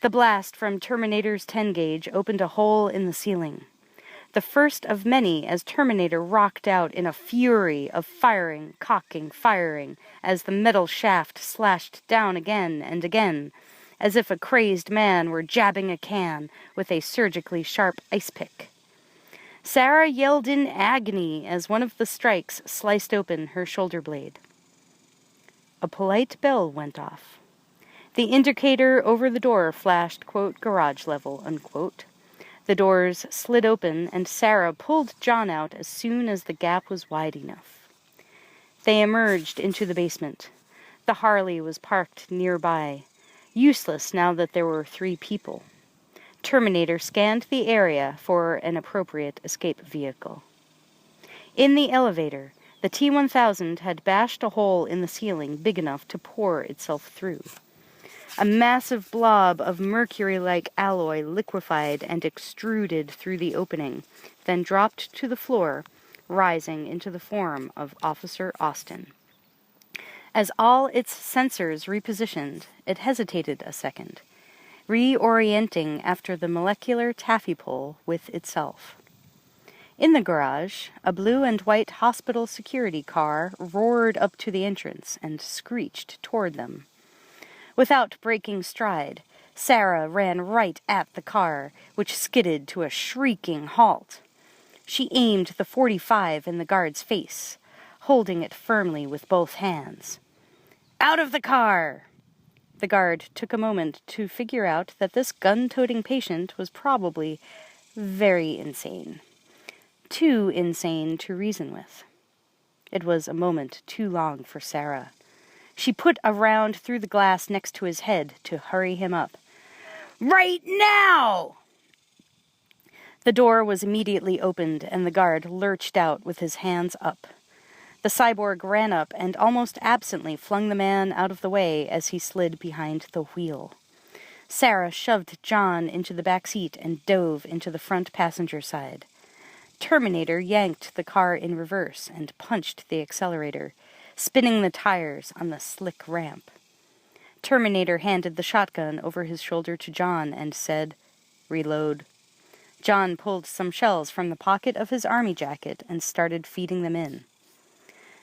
The blast from Terminator's 10-gauge opened a hole in the ceiling, the first of many as Terminator rocked out in a fury of firing, cocking, firing, as the metal shaft slashed down again and again, as if a crazed man were jabbing a can with a surgically sharp ice pick. Sarah yelled in agony as one of the strikes sliced open her shoulder blade. A polite bell went off. The indicator over the door flashed, quote, garage level, unquote. The doors slid open, and Sarah pulled John out as soon as the gap was wide enough. They emerged into the basement. The Harley was parked nearby, useless now that there were 3 people. Terminator scanned the area for an appropriate escape vehicle. In the elevator, the T-1000 had bashed a hole in the ceiling big enough to pour itself through. A massive blob of mercury-like alloy liquefied and extruded through the opening, then dropped to the floor, rising into the form of Officer Austin. As all its sensors repositioned, it hesitated a second, reorienting after the molecular taffy pull with itself. In the garage, a blue and white hospital security car roared up to the entrance and screeched toward them. Without breaking stride, Sarah ran right at the car, which skidded to a shrieking halt. She aimed the .45 in the guard's face, holding it firmly with both hands. "Out of the car!" The guard took a moment to figure out that this gun-toting patient was probably very insane. Too insane to reason with. It was a moment too long for Sarah. She put a round through the glass next to his head to hurry him up. "Right now!" The door was immediately opened, and the guard lurched out with his hands up. The cyborg ran up and almost absently flung the man out of the way as he slid behind the wheel. Sarah shoved John into the back seat and dove into the front passenger side. Terminator yanked the car in reverse and punched the accelerator, spinning the tires on the slick ramp. Terminator handed the shotgun over his shoulder to John and said, "Reload." John pulled some shells from the pocket of his army jacket and started feeding them in.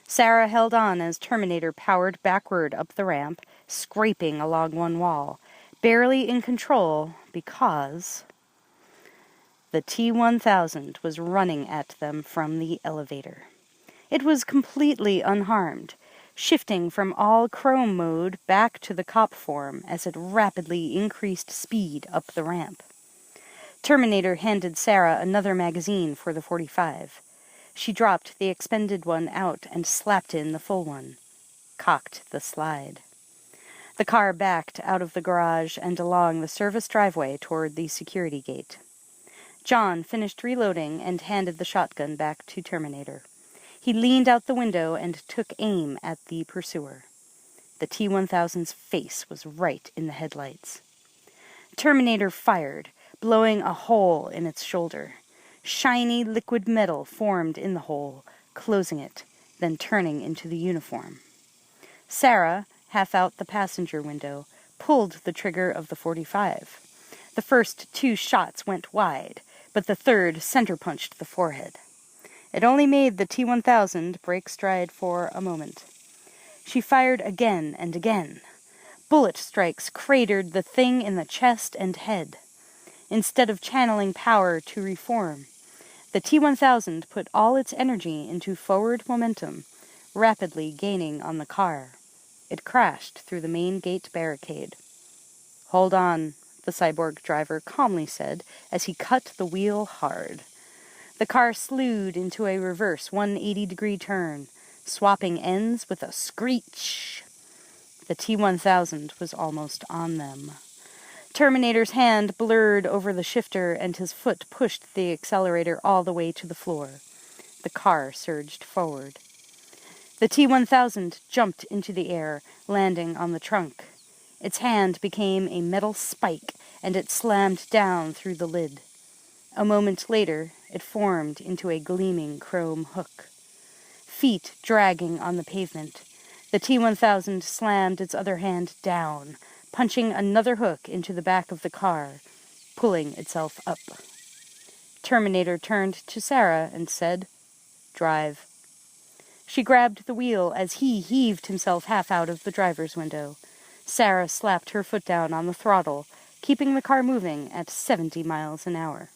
Sarah held on as Terminator powered backward up the ramp, scraping along one wall, barely in control because the T-1000 was running at them from the elevator. It was completely unharmed, shifting from all chrome mode back to the cop form as it rapidly increased speed up the ramp. Terminator handed Sarah another magazine for the .45. She dropped the expended one out and slapped in the full one. Cocked the slide. The car backed out of the garage and along the service driveway toward the security gate. John finished reloading and handed the shotgun back to Terminator. He leaned out the window and took aim at the pursuer. The T-1000's face was right in the headlights. Terminator fired, blowing a hole in its shoulder. Shiny liquid metal formed in the hole, closing it, then turning into the uniform. Sarah, half out the passenger window, pulled the trigger of the .45. The first 2 shots went wide, but the third center-punched the forehead. It only made the T-1000 break stride for a moment. She fired again and again. Bullet strikes cratered the thing in the chest and head. Instead of channeling power to reform, the T-1000 put all its energy into forward momentum, rapidly gaining on the car. It crashed through the main gate barricade. "Hold on," the cyborg driver calmly said as he cut the wheel hard. The car slewed into a reverse 180-degree turn, swapping ends with a screech. The T-1000 was almost on them. Terminator's hand blurred over the shifter and his foot pushed the accelerator all the way to the floor. The car surged forward. The T-1000 jumped into the air, landing on the trunk. Its hand became a metal spike, and it slammed down through the lid. A moment later, it formed into a gleaming chrome hook. Feet dragging on the pavement, the T-1000 slammed its other hand down, punching another hook into the back of the car, pulling itself up. Terminator turned to Sarah and said, "Drive." She grabbed the wheel as he heaved himself half out of the driver's window. Sarah slapped her foot down on the throttle, keeping the car moving at 70 miles an hour.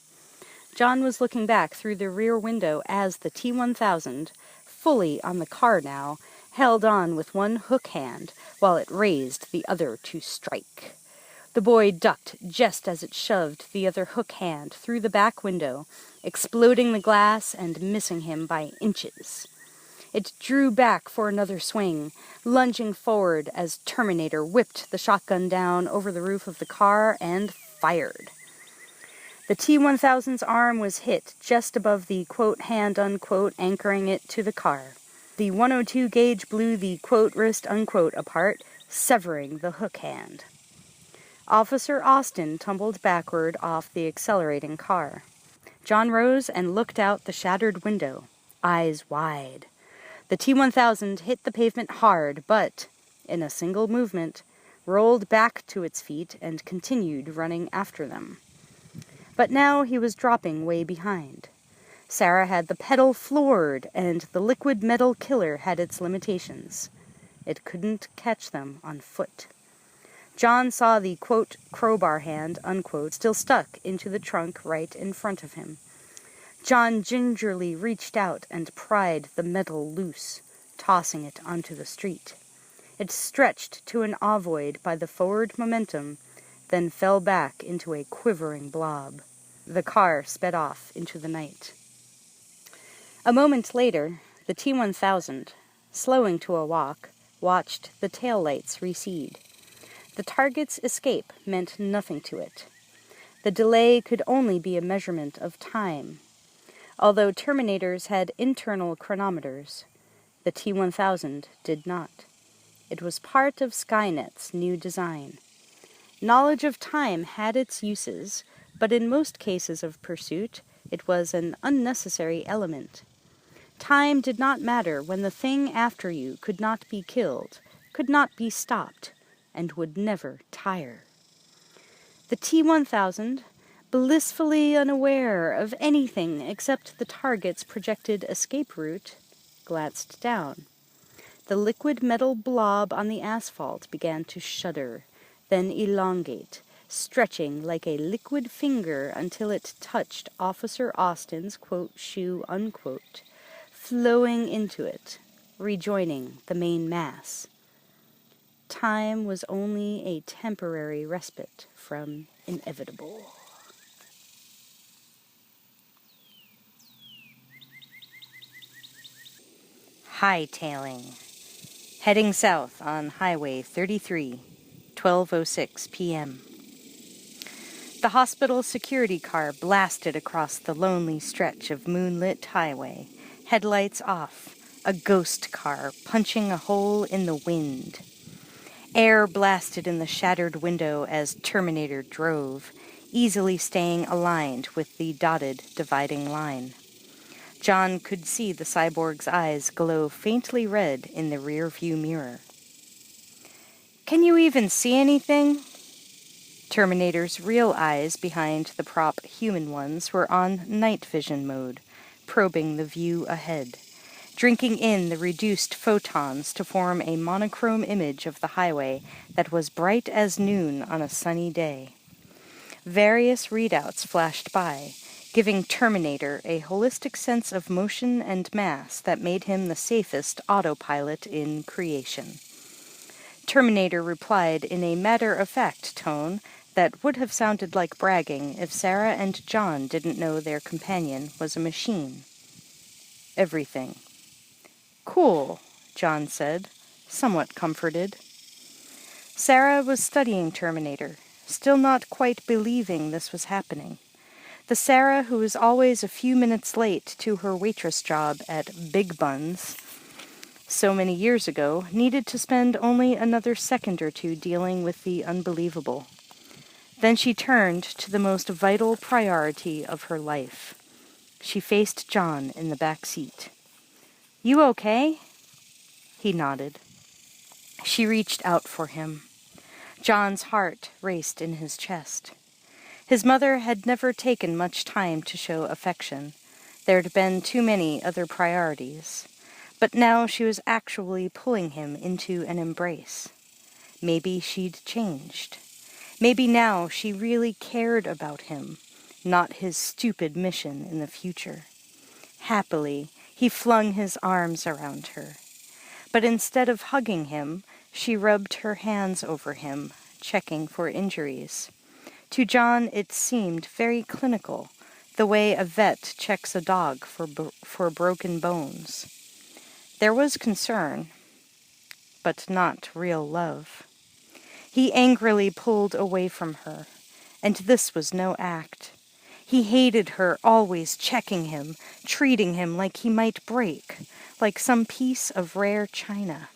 John was looking back through the rear window as the T-1000, fully on the car now, held on with one hook hand while it raised the other to strike. The boy ducked just as it shoved the other hook hand through the back window, exploding the glass and missing him by inches. It drew back for another swing, lunging forward as Terminator whipped the shotgun down over the roof of the car and fired. The T-1000's arm was hit just above the quote hand unquote anchoring it to the car. The 102 gauge blew the quote wrist unquote apart, severing the hook hand. Officer Austin tumbled backward off the accelerating car. John rose and looked out the shattered window, eyes wide. The T-1000 hit the pavement hard, but, in a single movement, rolled back to its feet and continued running after them. But now he was dropping way behind. Sarah had the pedal floored, and the liquid metal killer had its limitations. It couldn't catch them on foot. John saw the, quote, crowbar hand, unquote, still stuck into the trunk right in front of him. John gingerly reached out and pried the metal loose, tossing it onto the street. It stretched to an ovoid by the forward momentum, then fell back into a quivering blob. The car sped off into the night. A moment later, the T-1000, slowing to a walk, watched the taillights recede. The target's escape meant nothing to it. The delay could only be a measurement of time. Although Terminators had internal chronometers, the T-1000 did not. It was part of Skynet's new design. Knowledge of time had its uses, but in most cases of pursuit, It was an unnecessary element. Time did not matter when the thing after you could not be killed, could not be stopped, and would never tire. The T-1000, blissfully unaware of anything except the target's projected escape route, glanced down. The liquid metal blob on the asphalt began to shudder, then elongate, stretching like a liquid finger until it touched Officer Austin's, quote, shoe, unquote, flowing into it, rejoining the main mass. Time was only a temporary respite from inevitable. Hightailing. Heading south on Highway 33, 12:06 p.m. The hospital security car blasted across the lonely stretch of moonlit highway, headlights off, a ghost car punching a hole in the wind. Air blasted in the shattered window as Terminator drove, easily staying aligned with the dotted dividing line. John could see the cyborg's eyes glow faintly red in the rear-view mirror. "Can you even see anything?" Terminator's real eyes behind the prop human ones were on night vision mode, probing the view ahead, drinking in the reduced photons to form a monochrome image of the highway that was bright as noon on a sunny day. Various readouts flashed by, giving Terminator a holistic sense of motion and mass that made him the safest autopilot in creation. Terminator replied in a matter-of-fact tone that would have sounded like bragging if Sarah and John didn't know their companion was a machine. Everything. "Cool," John said, somewhat comforted. Sarah was studying Terminator, still not quite believing this was happening. The Sarah who was always a few minutes late to her waitress job at Big Buns so many years ago needed to spend only another second or two dealing with the unbelievable. Then she turned to the most vital priority of her life. She faced John in the back seat. "You okay?" He nodded. She reached out for him. John's heart raced in his chest. His mother had never taken much time to show affection. There'd been too many other priorities. But now she was actually pulling him into an embrace. Maybe she'd changed. Maybe now she really cared about him, not his stupid mission in the future. Happily, he flung his arms around her. But instead of hugging him, she rubbed her hands over him, checking for injuries. To John, it seemed very clinical, the way a vet checks a dog for broken bones. There was concern, but not real love. He angrily pulled away from her, and this was no act. He hated her always checking him, treating him like he might break, like some piece of rare china.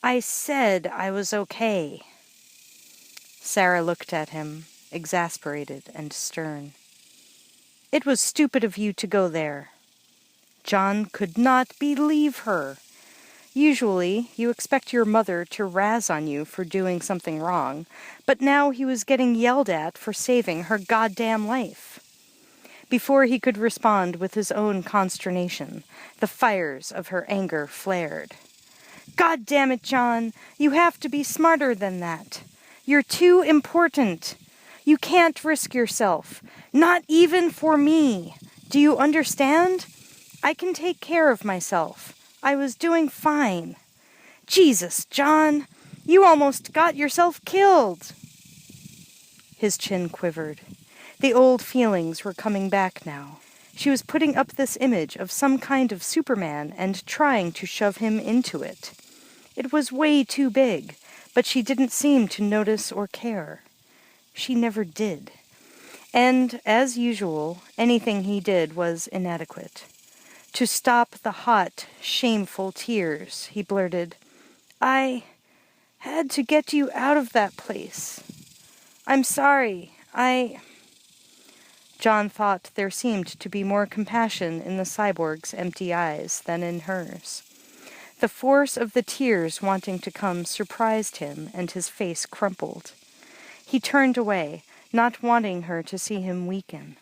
"I said I was okay." Sarah looked at him, exasperated and stern. "It was stupid of you to go there." John could not believe her. Usually, you expect your mother to razz on you for doing something wrong, but now he was getting yelled at for saving her goddamn life. Before he could respond with his own consternation, the fires of her anger flared. "God damn it, John! You have to be smarter than that. You're too important. You can't risk yourself. Not even for me. Do you understand? I can take care of myself. I was doing fine. Jesus, John, you almost got yourself killed." His chin quivered. The old feelings were coming back now. She was putting up this image of some kind of Superman and trying to shove him into it. It was way too big, but she didn't seem to notice or care. She never did. And, as usual, anything he did was inadequate. To stop the hot, shameful tears, he blurted, "I had to get you out of that place. I'm sorry. John thought there seemed to be more compassion in the cyborg's empty eyes than in hers. The force of the tears wanting to come surprised him, and his face crumpled. He turned away, not wanting her to see him weaken.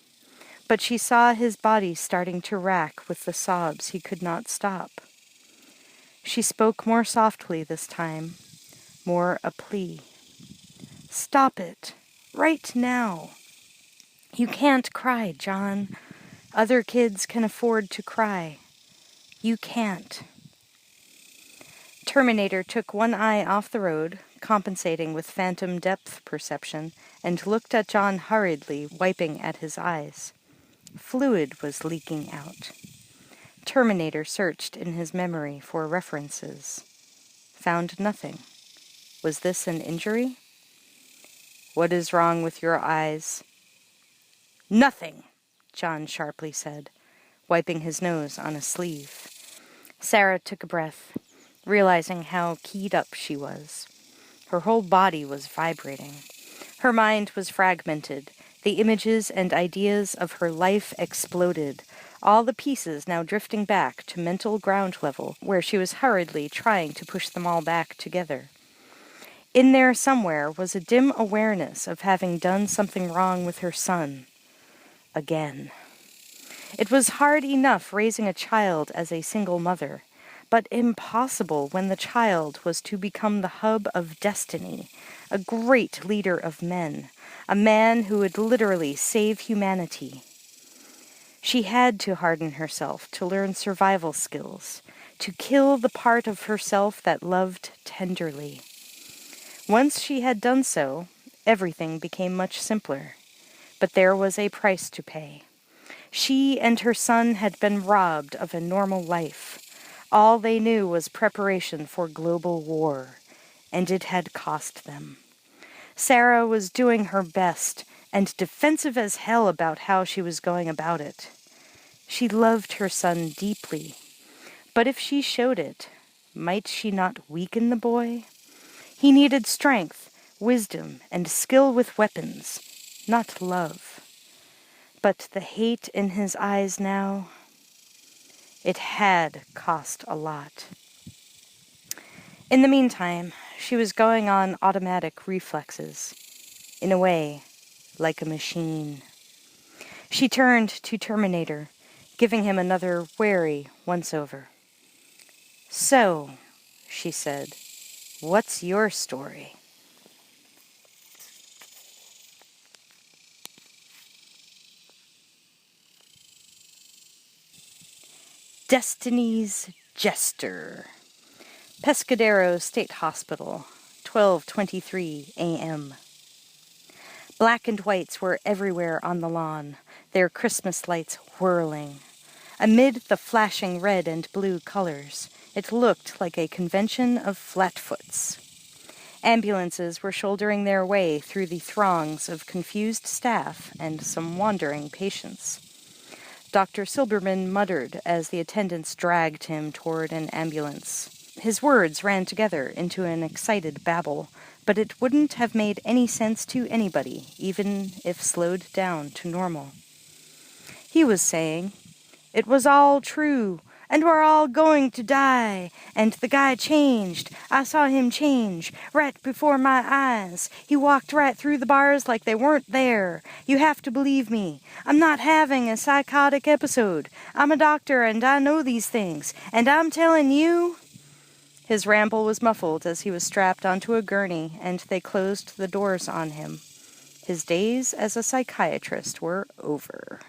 But she saw his body starting to rack with the sobs he could not stop. She spoke more softly this time, more a plea. "Stop it, right now. You can't cry, John. Other kids can afford to cry. You can't." Terminator took one eye off the road, compensating with phantom depth perception, and looked at John hurriedly, wiping at his eyes. Fluid was leaking out. Terminator searched in his memory for references. Found nothing. Was this an injury? "What is wrong with your eyes?" "Nothing," John sharply said, wiping his nose on a sleeve. Sarah took a breath, realizing how keyed up she was. Her whole body was vibrating. Her mind was fragmented. The images and ideas of her life exploded, all the pieces now drifting back to mental ground level, where she was hurriedly trying to push them all back together. In there somewhere was a dim awareness of having done something wrong with her son. Again. It was hard enough raising a child as a single mother, but impossible when the child was to become the hub of destiny, a great leader of men, a man who would literally save humanity. She had to harden herself to learn survival skills, to kill the part of herself that loved tenderly. Once she had done so, everything became much simpler. But there was a price to pay. She and her son had been robbed of a normal life. All they knew was preparation for global war, and it had cost them. Sarah was doing her best, and defensive as hell about how she was going about it. She loved her son deeply, but if she showed it, might she not weaken the boy? He needed strength, wisdom, and skill with weapons, not love. But the hate in his eyes now, it had cost a lot. In the meantime, she was going on automatic reflexes, in a way, like a machine. She turned to Terminator, giving him another wary once-over. "So," she said, "what's your story?" Destiny's Jester. Pescadero State Hospital, 12:23 a.m. Black and whites were everywhere on the lawn, their Christmas lights whirling. Amid the flashing red and blue colors, it looked like a convention of flatfoots. Ambulances were shouldering their way through the throngs of confused staff and some wandering patients. Dr. Silberman muttered as the attendants dragged him toward an ambulance. His words ran together into an excited babble, but it wouldn't have made any sense to anybody, even if slowed down to normal. He was saying, "It was all true, and we're all going to die, and the guy changed. I saw him change, right before my eyes. He walked right through the bars like they weren't there. You have to believe me. I'm not having a psychotic episode. I'm a doctor, and I know these things, and I'm telling you..." His ramble was muffled as he was strapped onto a gurney, and they closed the doors on him. His days as a psychiatrist were over.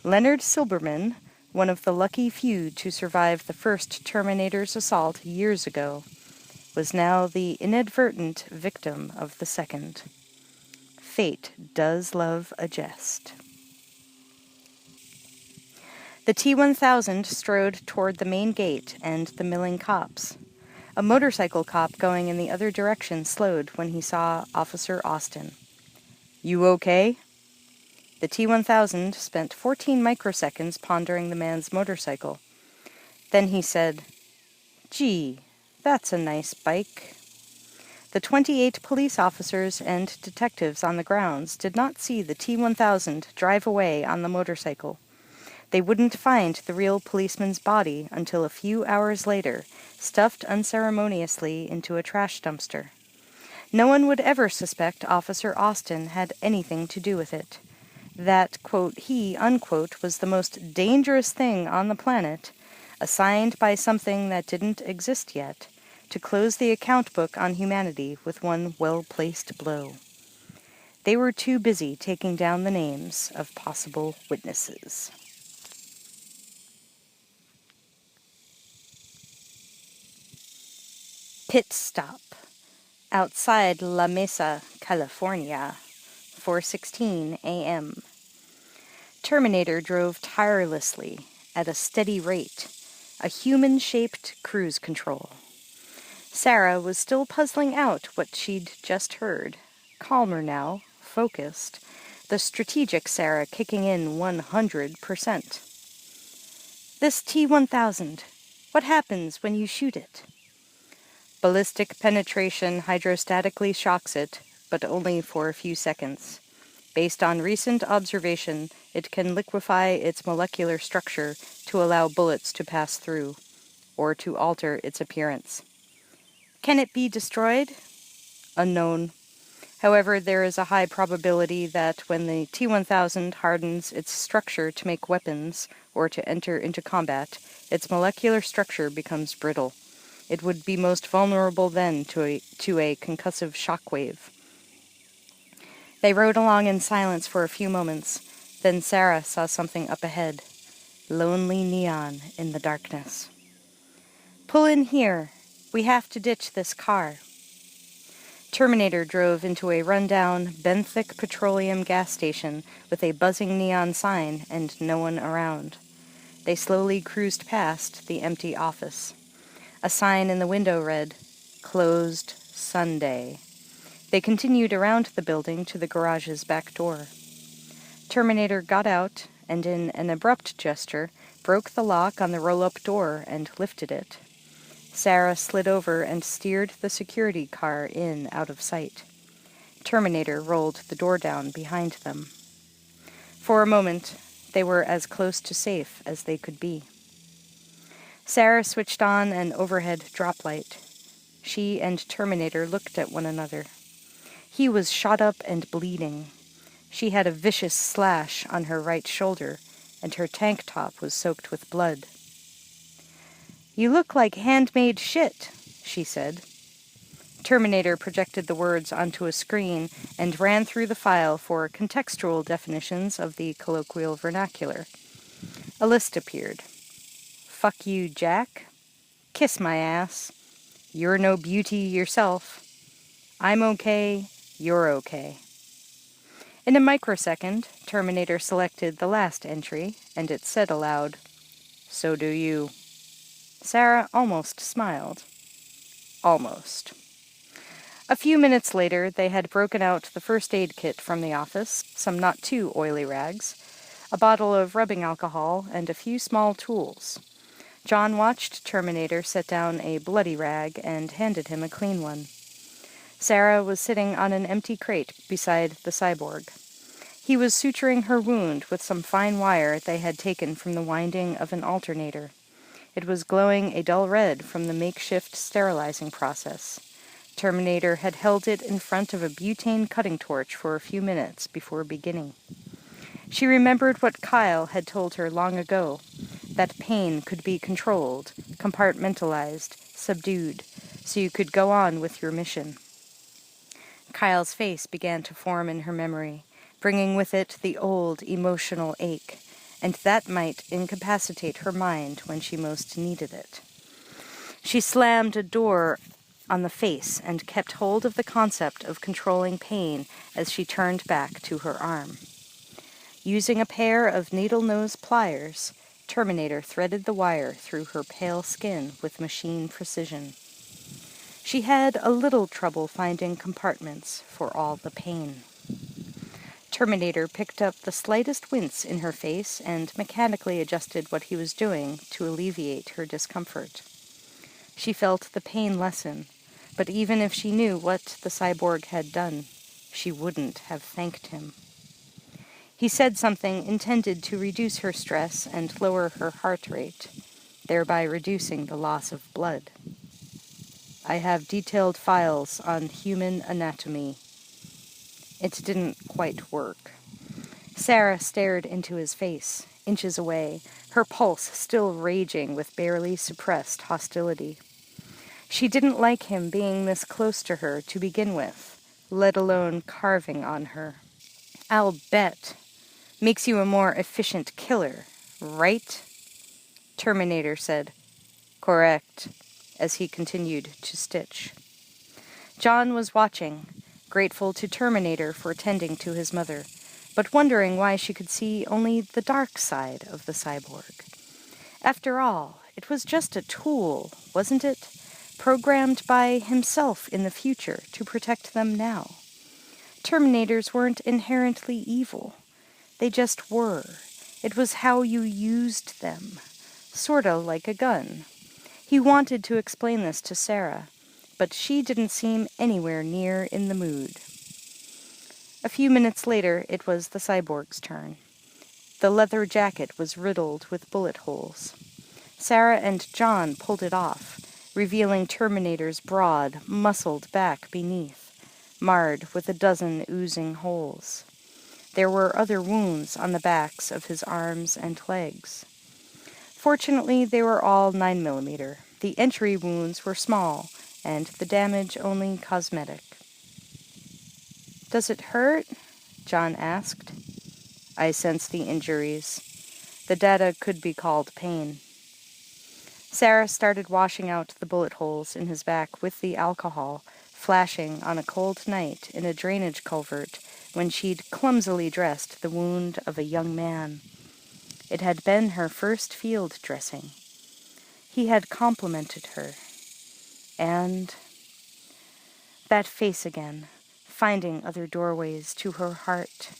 Leonard Silberman, one of the lucky few to survive the first Terminator's assault years ago, was now the inadvertent victim of the second. Fate does love a jest. The T-1000 strode toward the main gate and the milling cops. A motorcycle cop going in the other direction slowed when he saw Officer Austin. "You okay?" The T-1000 spent 14 microseconds pondering the man's motorcycle. Then he said, "Gee, that's a nice bike." The 28 police officers and detectives on the grounds did not see the T-1000 drive away on the motorcycle. They wouldn't find the real policeman's body until a few hours later, stuffed unceremoniously into a trash dumpster. No one would ever suspect Officer Austin had anything to do with it. That, quote, he, unquote, was the most dangerous thing on the planet, assigned by something that didn't exist yet, to close the account book on humanity with one well-placed blow. They were too busy taking down the names of possible witnesses. Pit stop. Outside La Mesa, California, 4:16 a.m. Terminator drove tirelessly, at a steady rate, a human-shaped cruise control. Sarah was still puzzling out what she'd just heard, calmer now, focused, the strategic Sarah kicking in 100%. This T-1000, what happens when you shoot it? Ballistic penetration hydrostatically shocks it, but only for a few seconds. Based on recent observation, it can liquefy its molecular structure to allow bullets to pass through, or to alter its appearance. Can it be destroyed? Unknown. However, there is a high probability that when the T-1000 hardens its structure to make weapons or to enter into combat, its molecular structure becomes brittle. It would be most vulnerable then to a concussive shockwave. They rode along in silence for a few moments. Then Sarah saw something up ahead. Lonely neon in the darkness. Pull in here. We have to ditch this car. Terminator drove into a rundown, benthic petroleum gas station with a buzzing neon sign and no one around. They slowly cruised past the empty office. A sign in the window read, "Closed Sunday." They continued around the building to the garage's back door. Terminator got out and, in an abrupt gesture, broke the lock on the roll-up door and lifted it. Sarah slid over and steered the security car in out of sight. Terminator rolled the door down behind them. For a moment, they were as close to safe as they could be. Sarah switched on an overhead droplight. She and Terminator looked at one another. He was shot up and bleeding. She had a vicious slash on her right shoulder, and her tank top was soaked with blood. "You look like handmade shit," she said. Terminator projected the words onto a screen and ran through the file for contextual definitions of the colloquial vernacular. A list appeared. "Fuck you, Jack." "Kiss my ass." "You're no beauty yourself." "I'm okay, you're okay." In a microsecond, Terminator selected the last entry, and it said aloud, "So do you." Sarah almost smiled. Almost. A few minutes later, they had broken out the first aid kit from the office, some not too oily rags, a bottle of rubbing alcohol, and a few small tools. John watched Terminator set down a bloody rag and handed him a clean one. Sarah was sitting on an empty crate beside the cyborg. He was suturing her wound with some fine wire they had taken from the winding of an alternator. It was glowing a dull red from the makeshift sterilizing process. Terminator had held it in front of a butane cutting torch for a few minutes before beginning. She remembered what Kyle had told her long ago, that pain could be controlled, compartmentalized, subdued, so you could go on with your mission. Kyle's face began to form in her memory, bringing with it the old emotional ache, and that might incapacitate her mind when she most needed it. She slammed a door on the face and kept hold of the concept of controlling pain as she turned back to her arm. Using a pair of needle-nose pliers, Terminator threaded the wire through her pale skin with machine precision. She had a little trouble finding compartments for all the pain. Terminator picked up the slightest wince in her face and mechanically adjusted what he was doing to alleviate her discomfort. She felt the pain lessen, But even if she knew what the cyborg had done, she wouldn't have thanked him. He said something intended to reduce her stress and lower her heart rate, thereby reducing the loss of blood. I have detailed files on human anatomy. It didn't quite work. Sarah stared into his face, inches away, her pulse still raging with barely suppressed hostility. She didn't like him being this close to her to begin with, let alone carving on her. I'll bet. Makes you a more efficient killer, right? Terminator said. Correct, as he continued to stitch. John was watching, grateful to Terminator for tending to his mother, but wondering why she could see only the dark side of the cyborg. After all, it was just a tool, wasn't it? Programmed by himself in the future to protect them now. Terminators weren't inherently evil. They just were. It was how you used them. Sorta like a gun. He wanted to explain this to Sarah, but she didn't seem anywhere near in the mood. A few minutes later, it was the cyborg's turn. The leather jacket was riddled with bullet holes. Sarah and John pulled it off, revealing Terminator's broad, muscled back beneath, marred with a dozen oozing holes. There were other wounds on the backs of his arms and legs. Fortunately, they were all 9mm. The entry wounds were small, and the damage only cosmetic. Does it hurt? John asked. I sense the injuries. The data could be called pain. Sarah started washing out the bullet holes in his back with the alcohol, flashing on a cold night in a drainage culvert when she'd clumsily dressed the wound of a young man. It had been her first field dressing. He had complimented her. And that face again, finding other doorways to her heart.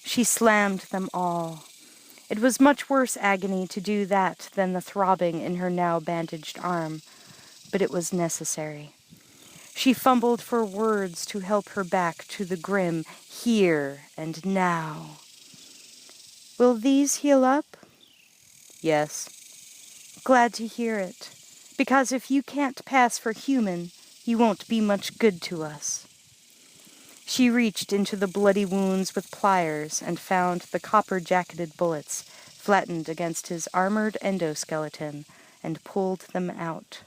She slammed them all. It was much worse agony to do that than the throbbing in her now bandaged arm, but it was necessary. She fumbled for words to help her back to the grim here and now. Will these heal up? Yes. Glad to hear it, because if you can't pass for human, you won't be much good to us. She reached into the bloody wounds with pliers and found the copper-jacketed bullets flattened against his armored endoskeleton and pulled them out.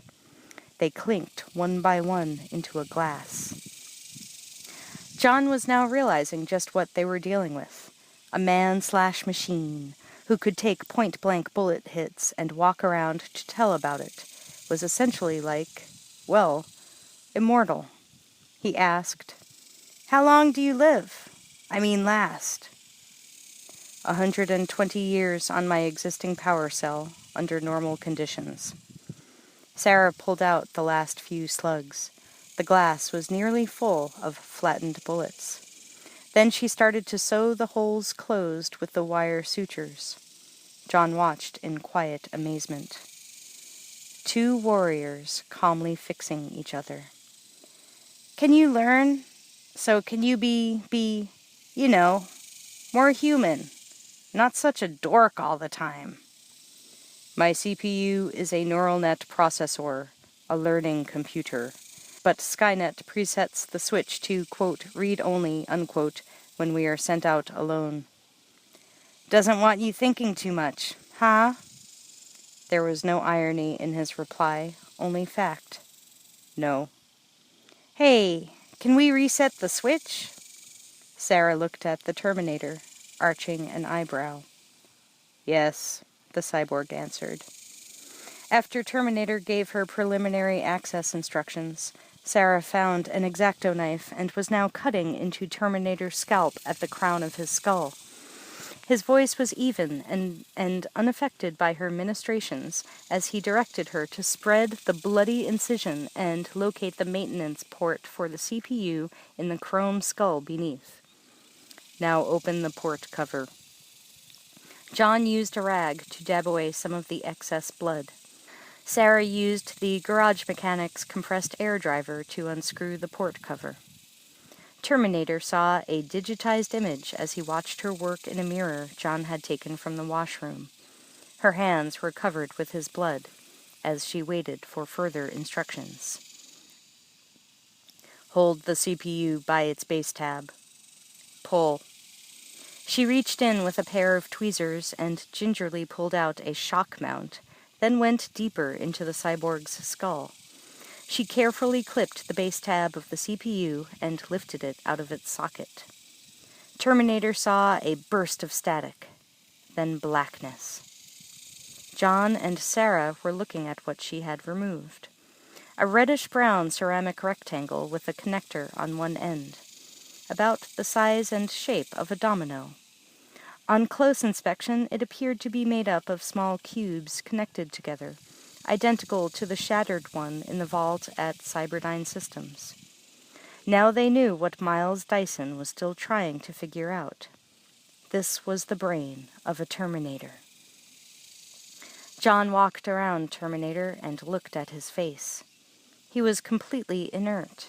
They clinked one by one into a glass. John was now realizing just what they were dealing with. A man/machine who could take point-blank bullet hits and walk around to tell about it was essentially like, well, immortal. He asked, How long do you live? I mean last. 120 years on my existing power cell, under normal conditions. Sarah pulled out the last few slugs. The glass was nearly full of flattened bullets. Then she started to sew the holes closed with the wire sutures. John watched in quiet amazement. Two warriors calmly fixing each other. Can you learn? So can you be, more human? Not such a dork all the time. My CPU is a neural net processor, a learning computer. But Skynet presets the switch to, quote, read only, unquote, when we are sent out alone. Doesn't want you thinking too much, huh? There was no irony in his reply, only fact. No. Hey, can we reset the switch? Sarah looked at the Terminator, arching an eyebrow. Yes, the cyborg answered. After Terminator gave her preliminary access instructions, Sarah found an X-Acto knife and was now cutting into Terminator's scalp at the crown of his skull. His voice was even and unaffected by her ministrations as he directed her to spread the bloody incision and locate the maintenance port for the CPU in the chrome skull beneath. Now open the port cover. John used a rag to dab away some of the excess blood. Sarah used the garage mechanic's compressed air driver to unscrew the port cover. Terminator saw a digitized image as he watched her work in a mirror John had taken from the washroom. Her hands were covered with his blood as she waited for further instructions. Hold the CPU by its base tab. Pull. She reached in with a pair of tweezers and gingerly pulled out a shock mount, then went deeper into the cyborg's skull. She carefully clipped the base tab of the CPU and lifted it out of its socket. Terminator saw a burst of static, then blackness. John and Sarah were looking at what she had removed. A reddish-brown ceramic rectangle with a connector on one end, about the size and shape of a domino. On close inspection, it appeared to be made up of small cubes connected together, identical to the shattered one in the vault at Cyberdyne Systems. Now they knew what Miles Dyson was still trying to figure out. This was the brain of a Terminator. John walked around Terminator and looked at his face. He was completely inert.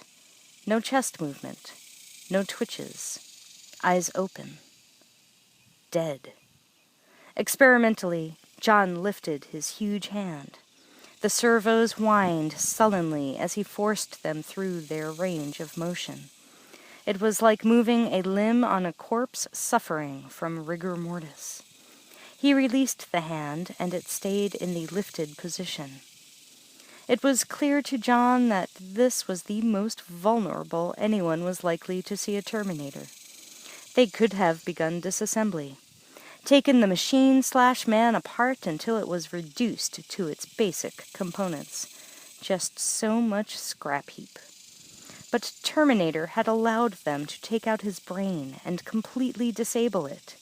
No chest movement. No twitches. Eyes open. Dead. Experimentally, John lifted his huge hand. The servos whined sullenly as he forced them through their range of motion. It was like moving a limb on a corpse suffering from rigor mortis. He released the hand, and it stayed in the lifted position. It was clear to John that this was the most vulnerable anyone was likely to see a Terminator. They could have begun disassembly, taken the machine/man apart until it was reduced to its basic components. Just so much scrap heap. But Terminator had allowed them to take out his brain and completely disable it.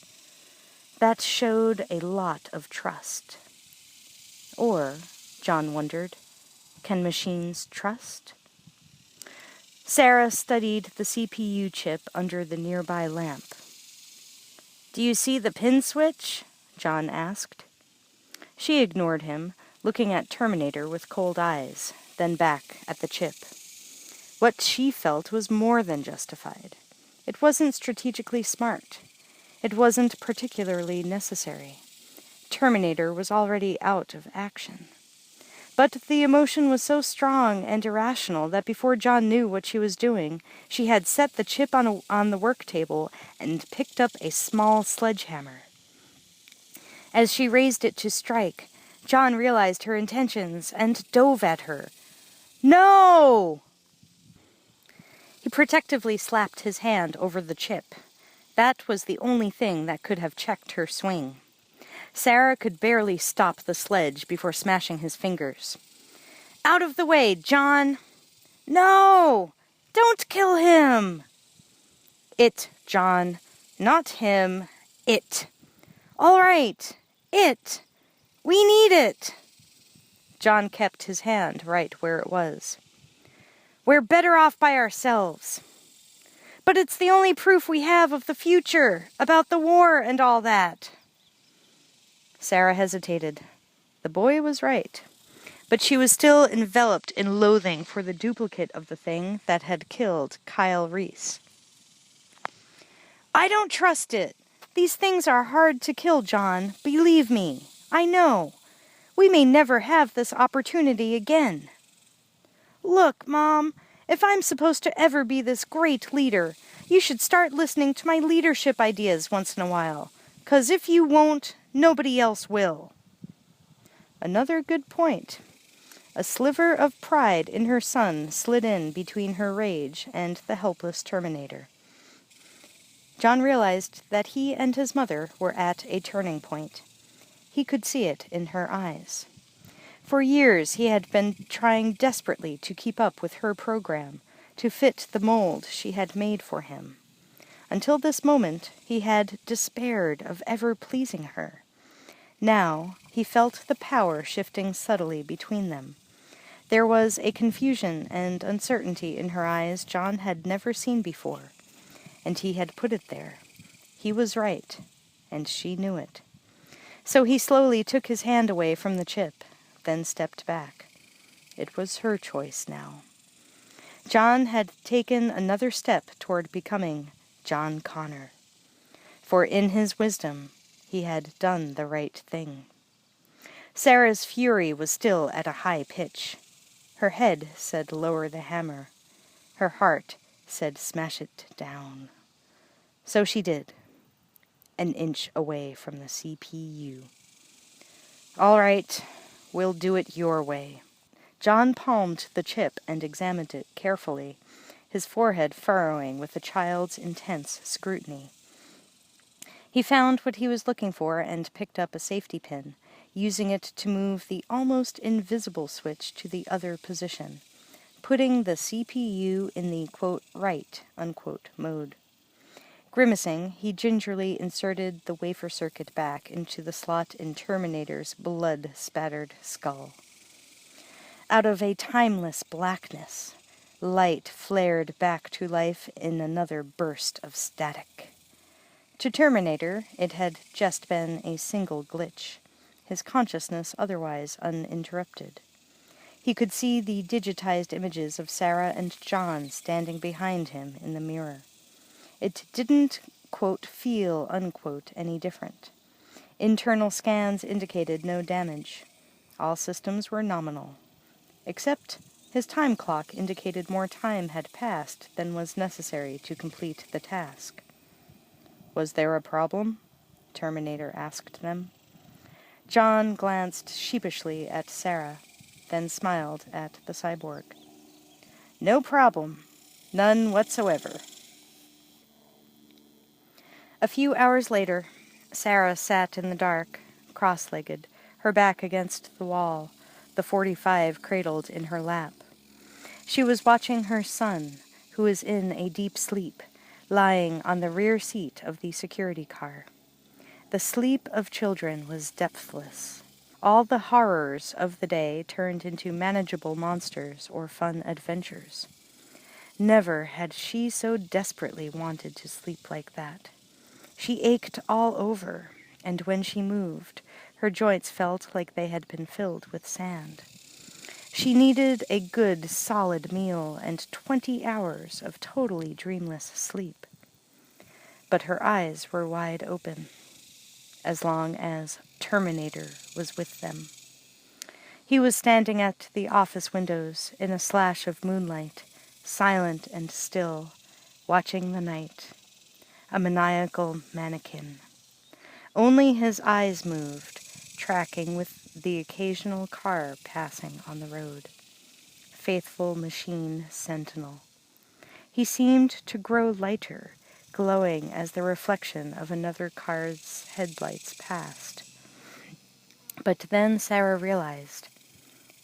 That showed a lot of trust. Or, John wondered, can machines trust? Sarah studied the CPU chip under the nearby lamp. "Do you see the pin switch?" John asked. She ignored him, looking at Terminator with cold eyes, then back at the chip. What she felt was more than justified. It wasn't strategically smart. It wasn't particularly necessary. Terminator was already out of action. But the emotion was so strong and irrational that before John knew what she was doing, she had set the chip on the work table and picked up a small sledgehammer. As she raised it to strike, John realized her intentions and dove at her. "No!" He protectively slapped his hand over the chip. That was the only thing that could have checked her swing. Sarah could barely stop the sledge before smashing his fingers. "Out of the way, John!" "No! Don't kill him!" "It, John. Not him. It." "All right. It. We need it." John kept his hand right where it was. "We're better off by ourselves." "But it's the only proof we have of the future, about the war and all that." Sarah hesitated. The boy was right. But she was still enveloped in loathing for the duplicate of the thing that had killed Kyle Reese. "I don't trust it. These things are hard to kill, John. Believe me. I know. We may never have this opportunity again." "Look, Mom, if I'm supposed to ever be this great leader, you should start listening to my leadership ideas once in a while. 'Cause if you won't, nobody else will." Another good point. A sliver of pride in her son slid in between her rage and the helpless Terminator. John realized that he and his mother were at a turning point. He could see it in her eyes. For years he had been trying desperately to keep up with her program, to fit the mold she had made for him. Until this moment, he had despaired of ever pleasing her. Now, he felt the power shifting subtly between them. There was a confusion and uncertainty in her eyes John had never seen before, and he had put it there. He was right, and she knew it. So he slowly took his hand away from the chip, then stepped back. It was her choice now. John had taken another step toward becoming John Connor. For in his wisdom, he had done the right thing. Sarah's fury was still at a high pitch. Her head said lower the hammer. Her heart said smash it down. So she did, an inch away from the CPU. All right, we'll do it your way. John palmed the chip and examined it carefully, his forehead furrowing with a child's intense scrutiny. He found what he was looking for and picked up a safety pin, using it to move the almost invisible switch to the other position, putting the CPU in the, quote, right, unquote, mode. Grimacing, he gingerly inserted the wafer circuit back into the slot in Terminator's blood-spattered skull. Out of a timeless blackness, light flared back to life in another burst of static. To Terminator, it had just been a single glitch, his consciousness otherwise uninterrupted. He could see the digitized images of Sarah and John standing behind him in the mirror. It didn't, quote, feel, unquote, any different. Internal scans indicated no damage. All systems were nominal. Except his time clock indicated more time had passed than was necessary to complete the task. Was there a problem? Terminator asked them. John glanced sheepishly at Sarah, then smiled at the cyborg. No problem. None whatsoever. A few hours later, Sarah sat in the dark, cross-legged, her back against the wall, the .45 cradled in her lap. She was watching her son, who was in a deep sleep, lying on the rear seat of the security car. The sleep of children was depthless. All the horrors of the day turned into manageable monsters or fun adventures. Never had she so desperately wanted to sleep like that. She ached all over, and when she moved, her joints felt like they had been filled with sand. She needed a good, solid meal and 20 hours of totally dreamless sleep. But her eyes were wide open, as long as Terminator was with them. He was standing at the office windows in a slash of moonlight, silent and still, watching the night. A maniacal mannequin. Only his eyes moved, tracking with the occasional car passing on the road. Faithful machine sentinel. He seemed to grow lighter, glowing as the reflection of another car's headlights passed. But then Sarah realized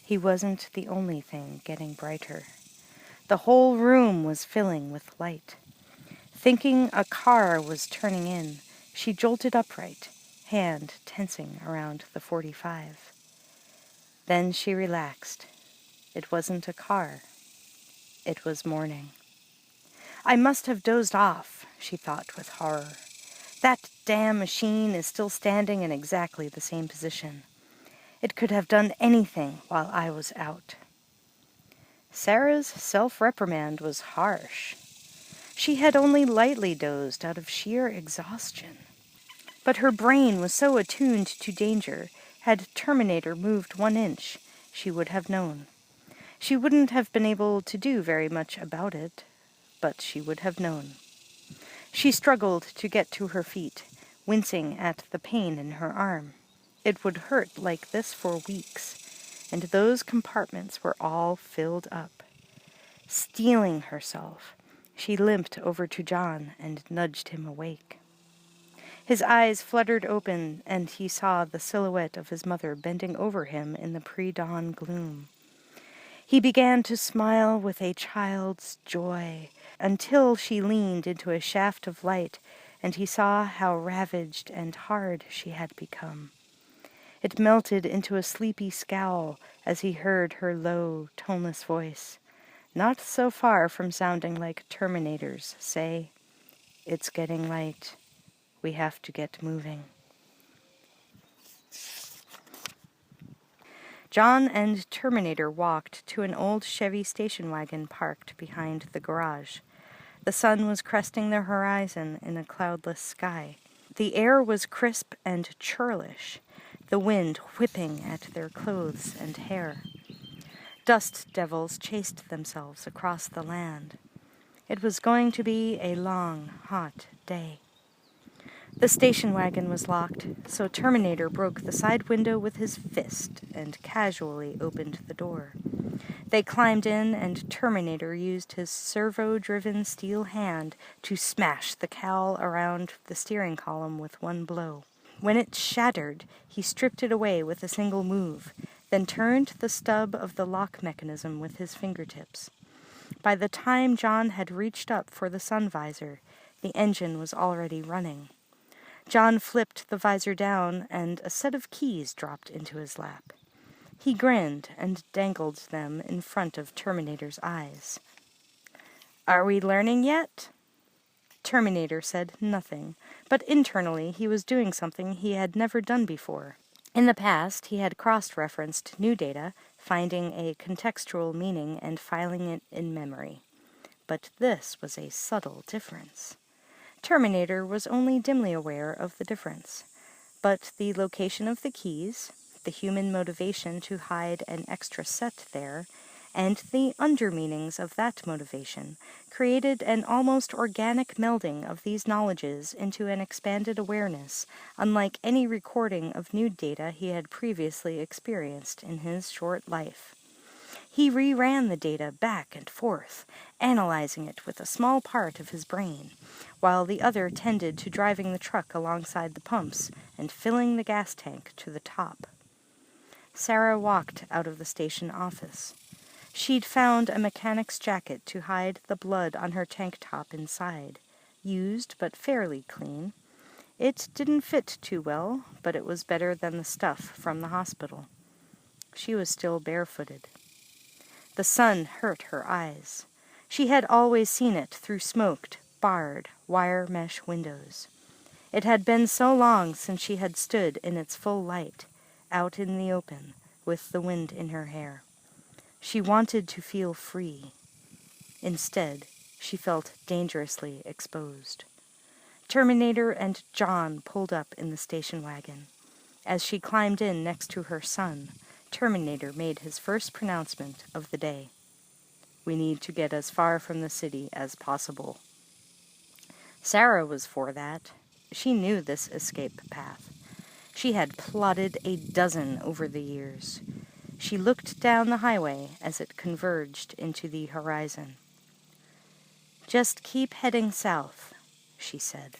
he wasn't the only thing getting brighter. The whole room was filling with light. Thinking a car was turning in, she jolted upright, hand tensing around the .45. Then she relaxed. It wasn't a car. It was morning. I must have dozed off, she thought with horror. That damn machine is still standing in exactly the same position. It could have done anything while I was out. Sarah's self-reprimand was harsh. She had only lightly dozed out of sheer exhaustion. But her brain was so attuned to danger, had Terminator moved 1 inch, she would have known. She wouldn't have been able to do very much about it, but she would have known. She struggled to get to her feet, wincing at the pain in her arm. It would hurt like this for weeks, and those compartments were all filled up. Steeling herself, she limped over to John and nudged him awake. His eyes fluttered open, and he saw the silhouette of his mother bending over him in the pre-dawn gloom. He began to smile with a child's joy, until she leaned into a shaft of light, and he saw how ravaged and hard she had become. It melted into a sleepy scowl as he heard her low, toneless voice, not so far from sounding like Terminator's, say, "It's getting light. We have to get moving." John and Terminator walked to an old Chevy station wagon parked behind the garage. The sun was cresting the horizon in a cloudless sky. The air was crisp and churlish, the wind whipping at their clothes and hair. Dust devils chased themselves across the land. It was going to be a long, hot day. The station wagon was locked, so Terminator broke the side window with his fist and casually opened the door. They climbed in, and Terminator used his servo-driven steel hand to smash the cowl around the steering column with one blow. When it shattered, he stripped it away with a single move, then turned the stub of the lock mechanism with his fingertips. By the time John had reached up for the sun visor, the engine was already running. John flipped the visor down, and a set of keys dropped into his lap. He grinned and dangled them in front of Terminator's eyes. "Are we learning yet?" Terminator said nothing, but internally he was doing something he had never done before. In the past, he had cross-referenced new data, finding a contextual meaning and filing it in memory. But this was a subtle difference. Terminator was only dimly aware of the difference, but the location of the keys, the human motivation to hide an extra set there, and the undermeanings of that motivation created an almost organic melding of these knowledges into an expanded awareness, unlike any recording of new data he had previously experienced in his short life. He reran the data back and forth, analyzing it with a small part of his brain, while the other tended to driving the truck alongside the pumps and filling the gas tank to the top. Sarah walked out of the station office. She'd found a mechanic's jacket to hide the blood on her tank top inside, used but fairly clean. It didn't fit too well, but it was better than the stuff from the hospital. She was still barefooted. The sun hurt her eyes. She had always seen it through smoked, barred, wire mesh windows. It had been so long since she had stood in its full light, out in the open, with the wind in her hair. She wanted to feel free. Instead, she felt dangerously exposed. Terminator and John pulled up in the station wagon. As she climbed in next to her son, Terminator made his first pronouncement of the day. "We need to get as far from the city as possible." Sarah was for that. She knew this escape path. She had plotted a dozen over the years. She looked down the highway as it converged into the horizon. "Just keep heading south," she said.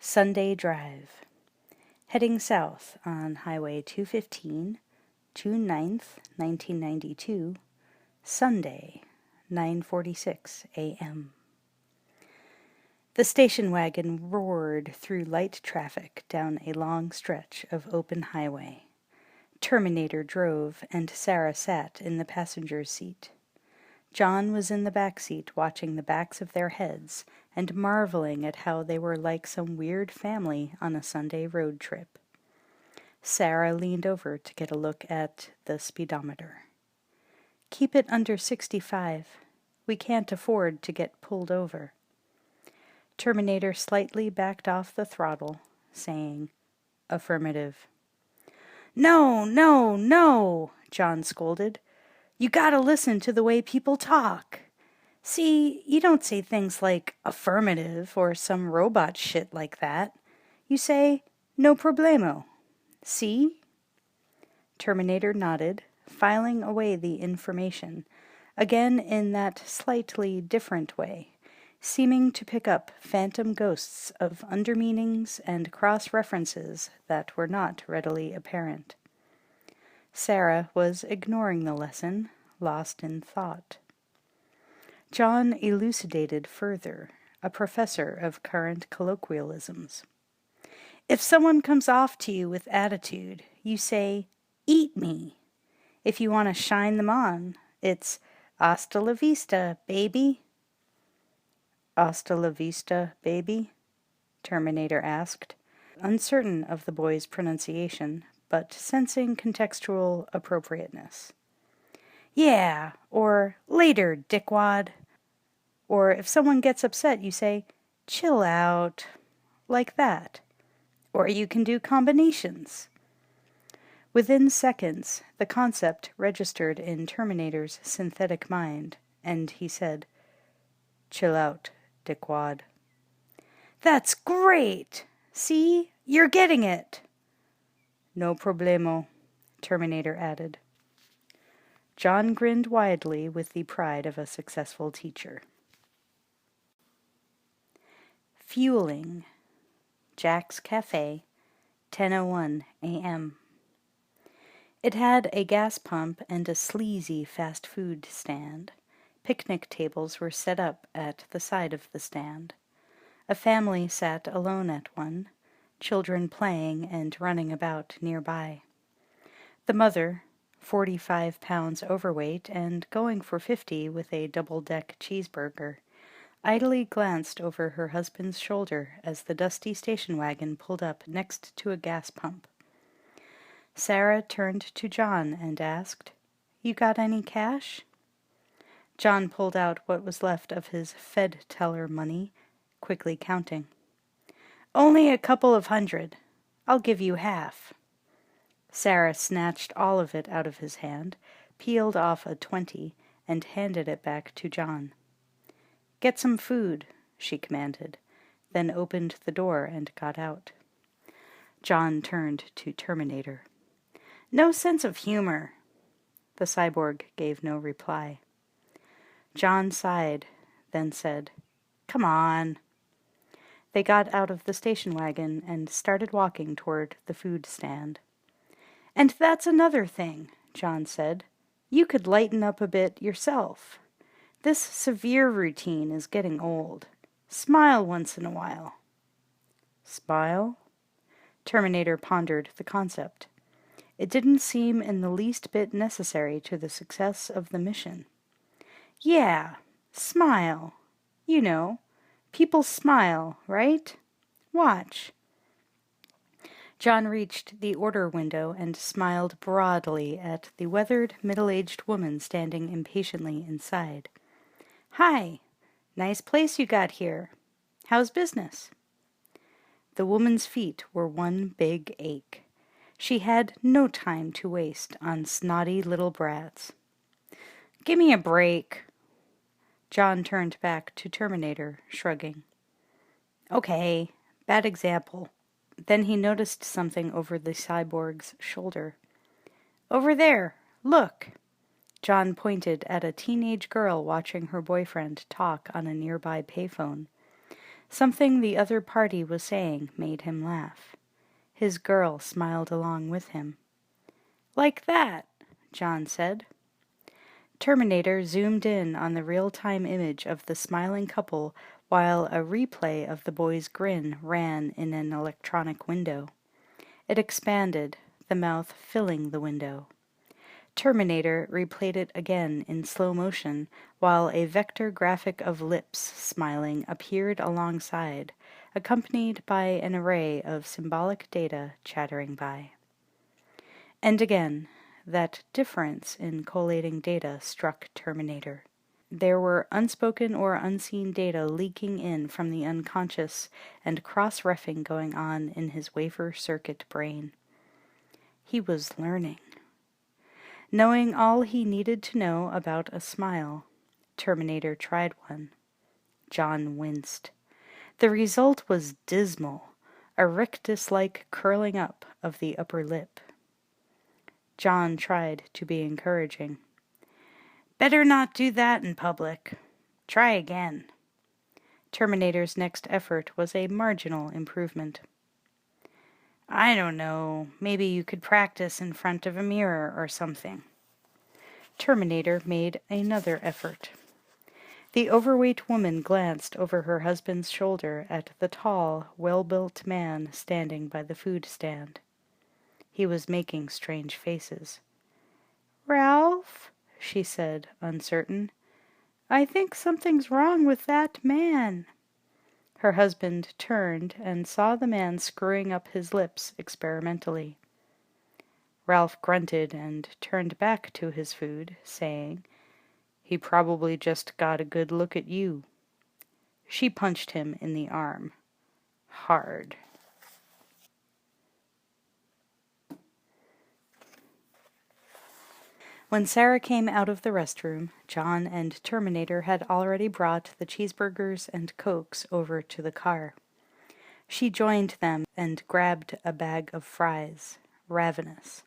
Sunday Drive. Heading south on Highway 215, June 9th, 1992, Sunday, 9:46 a.m. The station wagon roared through light traffic down a long stretch of open highway. Terminator drove, and Sarah sat in the passenger's seat. John was in the back seat watching the backs of their heads and marveling at how they were like some weird family on a Sunday road trip. Sarah leaned over to get a look at the speedometer. "Keep it under 65. We can't afford to get pulled over." Terminator slightly backed off the throttle, saying, "Affirmative." "No, no, no," John scolded. "You gotta listen to the way people talk. See, you don't say things like affirmative or some robot shit like that. You say, no problemo. See?" Terminator nodded, filing away the information, again in that slightly different way, seeming to pick up phantom ghosts of undermeanings and cross-references that were not readily apparent. Sarah was ignoring the lesson, lost in thought. John elucidated further, a professor of current colloquialisms. "If someone comes off to you with attitude, you say, 'Eat me.' If you want to shine them on, it's 'Hasta la vista, baby.'" "Hasta la vista, baby?" Terminator asked. uncertain of the boy's pronunciation, but sensing contextual appropriateness. Yeah, or later, dickwad. Or if someone gets upset, you say, chill out, like that. Or you can do combinations. Within seconds, the concept registered in Terminator's synthetic mind, and he said, chill out, dickwad. That's great! See? You're getting it! No problemo, Terminator added. John grinned widely with the pride of a successful teacher. Fueling. Jack's Cafe, 10:01 a.m. It had a gas pump and a sleazy fast food stand. Picnic tables were set up at the side of the stand. A family sat alone at one, children playing and running about nearby. The mother, 45 pounds overweight and going for 50 with a double-deck cheeseburger, idly glanced over her husband's shoulder as the dusty station wagon pulled up next to a gas pump. Sarah turned to John and asked, "You got any cash?" John pulled out what was left of his Fed teller money, quickly counting. "Only a couple of hundred. I'll give you half." Sarah snatched all of it out of his hand, peeled off a 20, and handed it back to John. "Get some food," she commanded, then opened the door and got out. John turned to Terminator. "No sense of humor." The cyborg gave no reply. John sighed, then said, "Come on." They got out of the station wagon and started walking toward the food stand. "And that's another thing," John said. "You could lighten up a bit yourself. This severe routine is getting old. Smile once in a while." Smile? Terminator pondered the concept. It didn't seem in the least bit necessary to the success of the mission. "Yeah, smile. You know, people smile, right? Watch." John reached the order window and smiled broadly at the weathered, middle-aged woman standing impatiently inside. "Hi, nice place you got here. How's business?" The woman's feet were one big ache. She had no time to waste on snotty little brats. "Give me a break." John turned back to Terminator, shrugging. "Okay, bad example." Then he noticed something over the cyborg's shoulder. "Over there, look." John pointed at a teenage girl watching her boyfriend talk on a nearby payphone. Something the other party was saying made him laugh. His girl smiled along with him. "Like that," John said. Terminator zoomed in on the real-time image of the smiling couple while a replay of the boy's grin ran in an electronic window. It expanded, the mouth filling the window. Terminator replayed it again in slow motion while a vector graphic of lips smiling appeared alongside, accompanied by an array of symbolic data chattering by. And again, that difference in collating data struck Terminator. There were unspoken or unseen data leaking in from the unconscious and cross-reffing going on in his wafer circuit brain. He was learning. Knowing all he needed to know about a smile, Terminator tried one. John winced. The result was dismal, a rictus-like curling up of the upper lip. John tried to be encouraging. "Better not do that in public. Try again." Terminator's next effort was a marginal improvement. "I don't know, maybe you could practice in front of a mirror or something." Terminator made another effort. The overweight woman glanced over her husband's shoulder at the tall, well-built man standing by the food stand. He was making strange faces. "Ralph," she said, uncertain, "I think something's wrong with that man." Her husband turned and saw the man screwing up his lips experimentally. Ralph grunted and turned back to his food, saying, "He probably just got a good look at you." She punched him in the arm. Hard. When Sarah came out of the restroom, John and Terminator had already brought the cheeseburgers and Cokes over to the car. She joined them and grabbed a bag of fries, ravenous.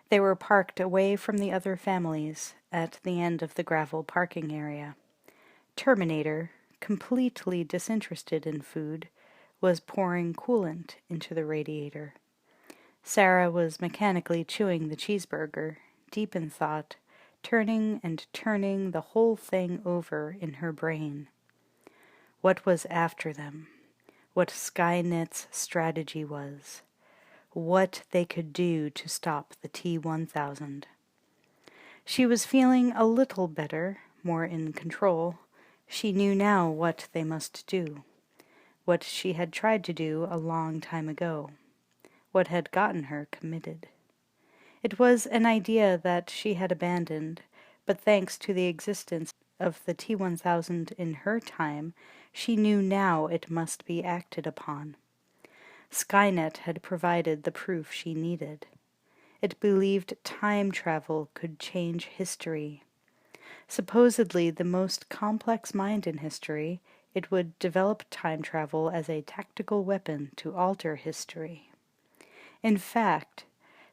They were parked away from the other families at the end of the gravel parking area. Terminator, completely disinterested in food, was pouring coolant into the radiator. Sarah was mechanically chewing the cheeseburger, deep in thought, turning and turning the whole thing over in her brain. What was after them? What Skynet's strategy was? What they could do to stop the T-1000. She was feeling a little better, more in control. She knew now what they must do. What she had tried to do a long time ago. What had gotten her committed. It was an idea that she had abandoned, but thanks to the existence of the T-1000 in her time, she knew now it must be acted upon. Skynet had provided the proof she needed. It believed time travel could change history. Supposedly the most complex mind in history, it would develop time travel as a tactical weapon to alter history. In fact,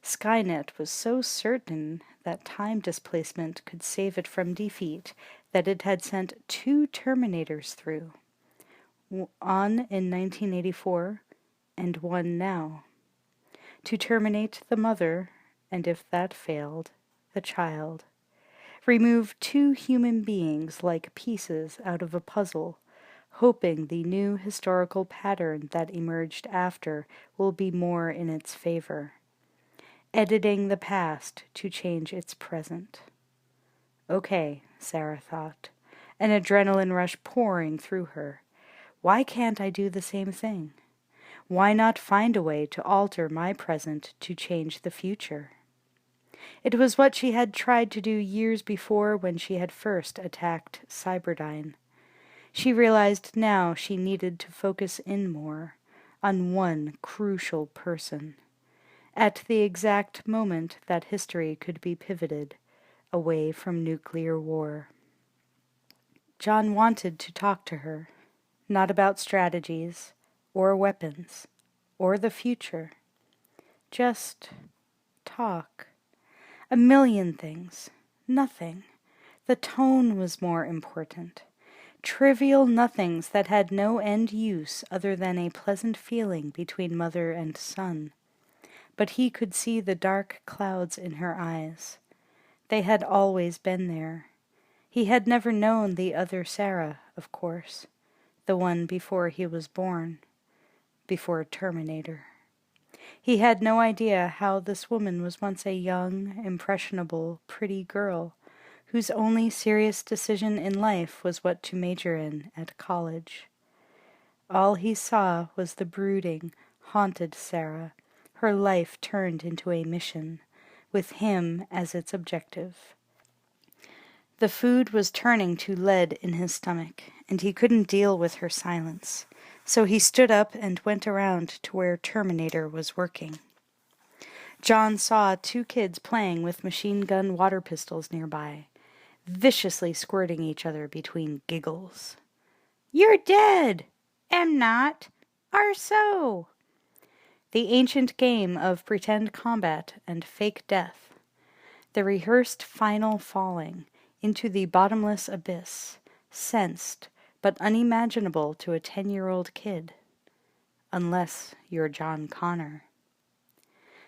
Skynet was so certain that time displacement could save it from defeat that it had sent 2 Terminators through, one in 1984 and one now, to terminate the mother, and if that failed, the child. Remove 2 human beings like pieces out of a puzzle, hoping the new historical pattern that emerged after will be more in its favor. Editing the past to change its present. Okay, Sarah thought, an adrenaline rush pouring through her. Why can't I do the same thing? Why not find a way to alter my present to change the future? It was what she had tried to do years before when she had first attacked Cyberdyne. She realized now she needed to focus in more on one crucial person. At the exact moment that history could be pivoted away from nuclear war. John wanted to talk to her, not about strategies, or weapons, or the future. Just talk. A million things. Nothing. The tone was more important. Trivial nothings that had no end use other than a pleasant feeling between mother and son. But he could see the dark clouds in her eyes. They had always been there. He had never known the other Sarah, of course, the one before he was born, before Terminator. He had no idea how this woman was once a young, impressionable, pretty girl, whose only serious decision in life was what to major in at college. All he saw was the brooding, haunted Sarah, her life turned into a mission, with him as its objective. The food was turning to lead in his stomach, and he couldn't deal with her silence, so he stood up and went around to where Terminator was working. John saw 2 kids playing with machine gun water pistols nearby, viciously squirting each other between giggles. "You're dead!" "Am not." "Are so." The ancient game of pretend combat and fake death. The rehearsed final falling into the bottomless abyss, sensed but unimaginable to a 10-year-old kid. Unless you're John Connor.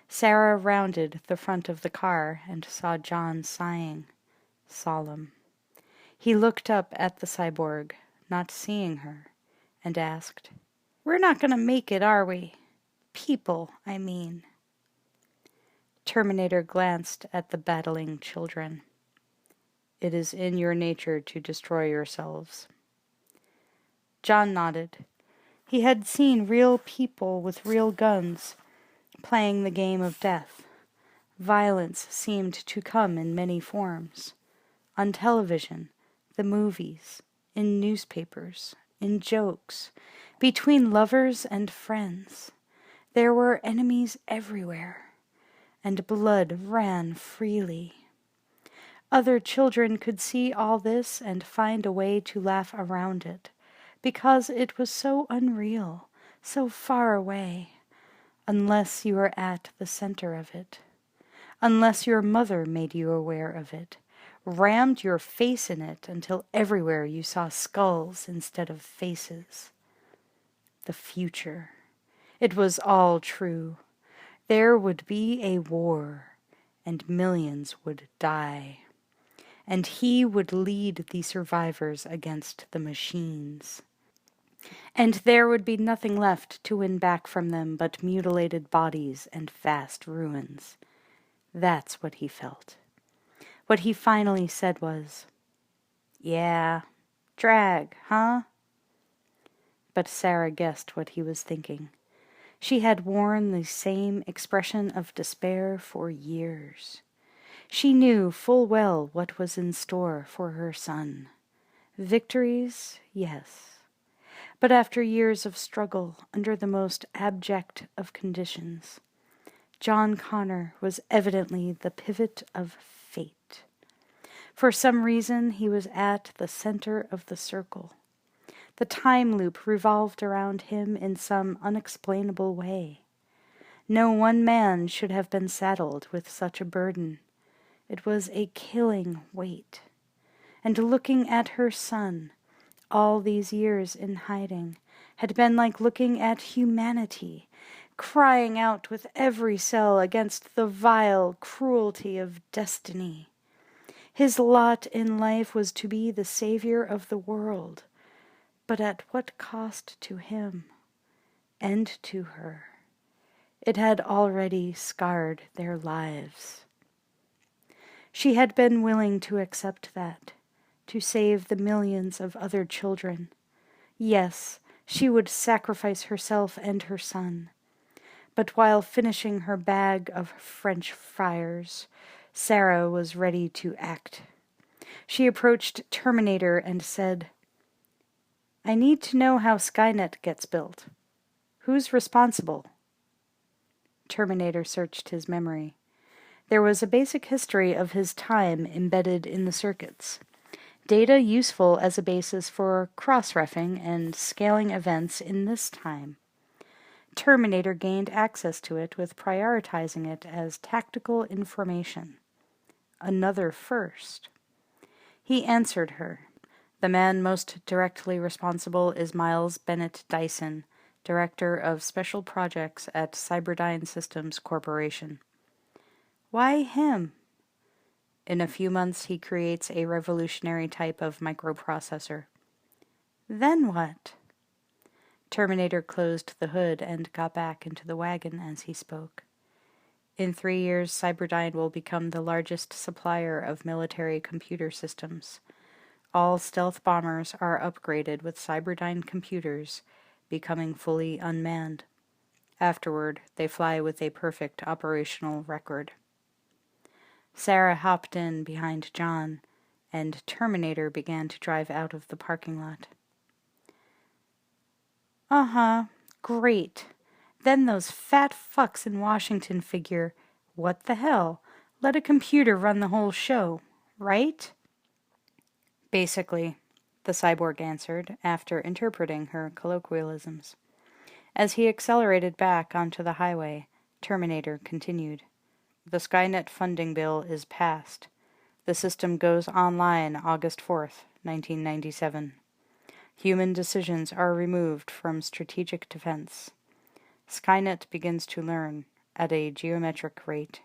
Sarah rounded the front of the car and saw John sighing, solemn. He looked up at the cyborg, not seeing her, and asked, "We're not going to make it, are we? People, I mean." Terminator glanced at the battling children. "It is in your nature to destroy yourselves." John nodded. He had seen real people with real guns playing the game of death. Violence seemed to come in many forms. On television, the movies, in newspapers, in jokes, between lovers and friends. There were enemies everywhere, and blood ran freely. Other children could see all this and find a way to laugh around it, because it was so unreal, so far away, unless you were at the center of it, unless your mother made you aware of it, rammed your face in it until everywhere you saw skulls instead of faces. The future. It was all true. There would be a war, and millions would die. And he would lead the survivors against the machines. And there would be nothing left to win back from them but mutilated bodies and vast ruins. That's what he felt. What he finally said was, "Yeah, drag, huh?" But Sarah guessed what he was thinking. She had worn the same expression of despair for years. She knew full well what was in store for her son. Victories, yes. But after years of struggle under the most abject of conditions, John Connor was evidently the pivot of fate. For some reason, he was at the center of the circle. The time loop revolved around him in some unexplainable way. No one man should have been saddled with such a burden. It was a killing weight. And looking at her son, all these years in hiding, had been like looking at humanity, crying out with every cell against the vile cruelty of destiny. His lot in life was to be the savior of the world, but at what cost to him and to her? It had already scarred their lives. She had been willing to accept that, to save the millions of other children. Yes, she would sacrifice herself and her son. But while finishing her bag of French fries, Sarah was ready to act. She approached Terminator and said, "I need to know how Skynet gets built. Who's responsible?" Terminator searched his memory. There was a basic history of his time embedded in the circuits. Data useful as a basis for cross-reffing and scaling events in this time. Terminator gained access to it with prioritizing it as tactical information. Another first. He answered her. The man most directly responsible is Miles Dyson, Director of Special Projects at Cyberdyne Systems Corporation. Why him? In a few months he creates a revolutionary type of microprocessor. Then what? Terminator closed the hood and got back into the wagon as he spoke. In 3 years, Cyberdyne will become the largest supplier of military computer systems. All stealth bombers are upgraded with Cyberdyne computers, becoming fully unmanned. Afterward, they fly with a perfect operational record. Sarah hopped in behind John, and Terminator began to drive out of the parking lot. Uh-huh, great. Then those fat fucks in Washington figure, what the hell? Let a computer run the whole show, right? Basically, the cyborg answered, after interpreting her colloquialisms. As he accelerated back onto the highway, Terminator continued. The Skynet funding bill is passed. The system goes online August 4th, 1997. Human decisions are removed from strategic defense. Skynet begins to learn at a geometric rate.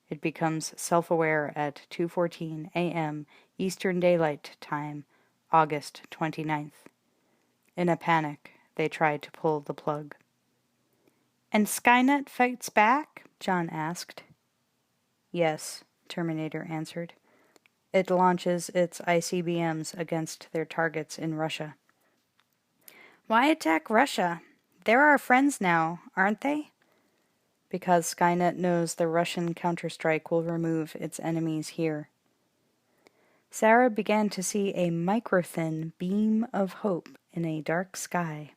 It becomes self-aware at 2:14 a.m. Eastern Daylight Time, August 29th. In a panic, they try to pull the plug. And Skynet fights back? John asked. Yes, Terminator answered. It launches its ICBMs against their targets in Russia. Why attack Russia? They're our friends now, aren't they? Because Skynet knows the Russian counterstrike will remove its enemies here. Sarah began to see a microthin beam of hope in a dark sky.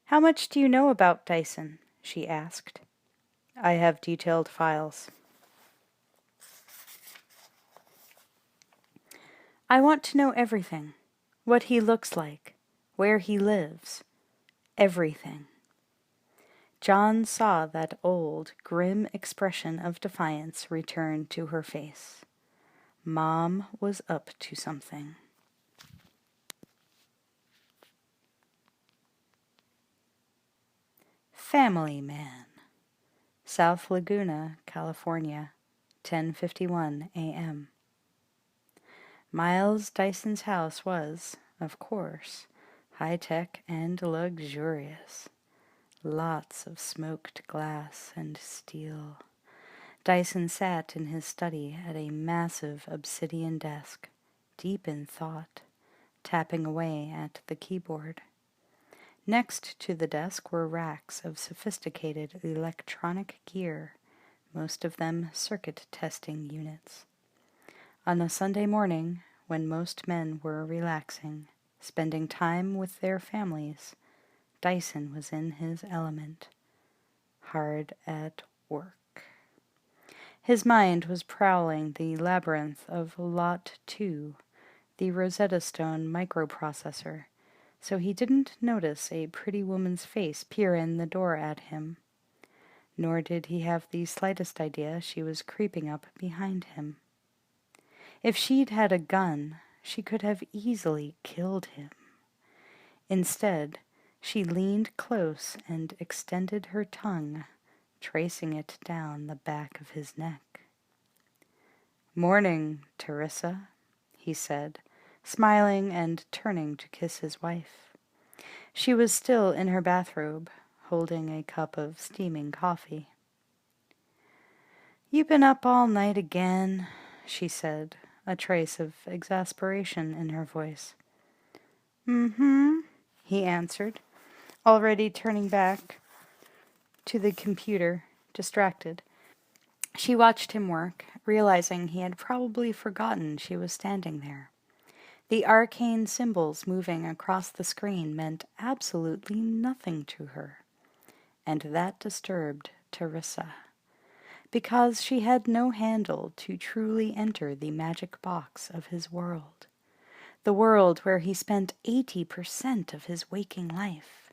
How much do you know about Dyson? She asked. I have detailed files. I want to know everything. What he looks like. Where he lives. Everything. John saw that old, grim expression of defiance return to her face. Mom was up to something. Family Man. South Laguna, California, 10:51 a.m. Miles Dyson's house was, of course, high-tech and luxurious. Lots of smoked glass and steel. Dyson sat in his study at a massive obsidian desk, deep in thought, tapping away at the keyboard. Next to the desk were racks of sophisticated electronic gear, most of them circuit testing units. On a Sunday morning, when most men were relaxing, spending time with their families, Dyson was in his element, hard at work. His mind was prowling the labyrinth of Lot 2, the Rosetta Stone microprocessor, so he didn't notice a pretty woman's face peer in the door at him. Nor did he have the slightest idea she was creeping up behind him. If she'd had a gun, she could have easily killed him. Instead, she leaned close and extended her tongue, tracing it down the back of his neck. "Morning, Teresa," he said, smiling and turning to kiss his wife. She was still in her bathrobe, holding a cup of steaming coffee. "You been up all night again," she said, a trace of exasperation in her voice. "Mm-hmm," he answered, already turning back to the computer, distracted. She watched him work, realizing he had probably forgotten she was standing there. The arcane symbols moving across the screen meant absolutely nothing to her, and that disturbed Teresa, because she had no handle to truly enter the magic box of his world, the world where he spent 80% of his waking life.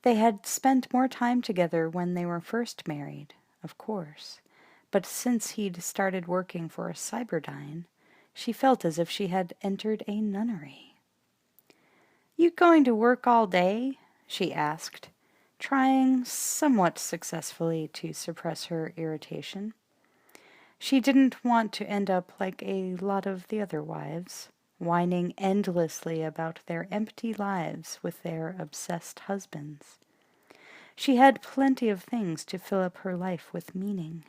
They had spent more time together when they were first married, of course, but since he'd started working for a Cyberdyne, she felt as if she had entered a nunnery. "You going to work all day?" she asked, trying somewhat successfully to suppress her irritation. She didn't want to end up like a lot of the other wives, whining endlessly about their empty lives with their obsessed husbands. She had plenty of things to fill up her life with meaning.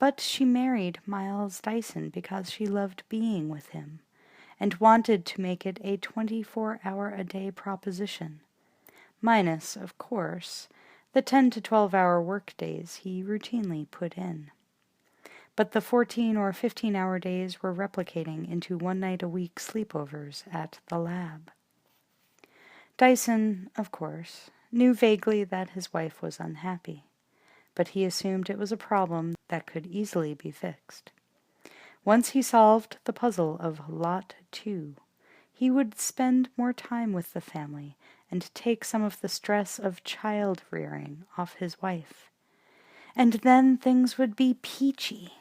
But she married Miles Dyson because she loved being with him, and wanted to make it a 24-hour-a-day proposition, minus, of course, the 10 to 12-hour workdays he routinely put in. But the 14 or 15-hour days were replicating into one-night-a-week sleepovers at the lab. Dyson, of course, knew vaguely that his wife was unhappy, but he assumed it was a problem that could easily be fixed. Once he solved the puzzle of Lot 2, he would spend more time with the family and take some of the stress of child-rearing off his wife. And then things would be peachy.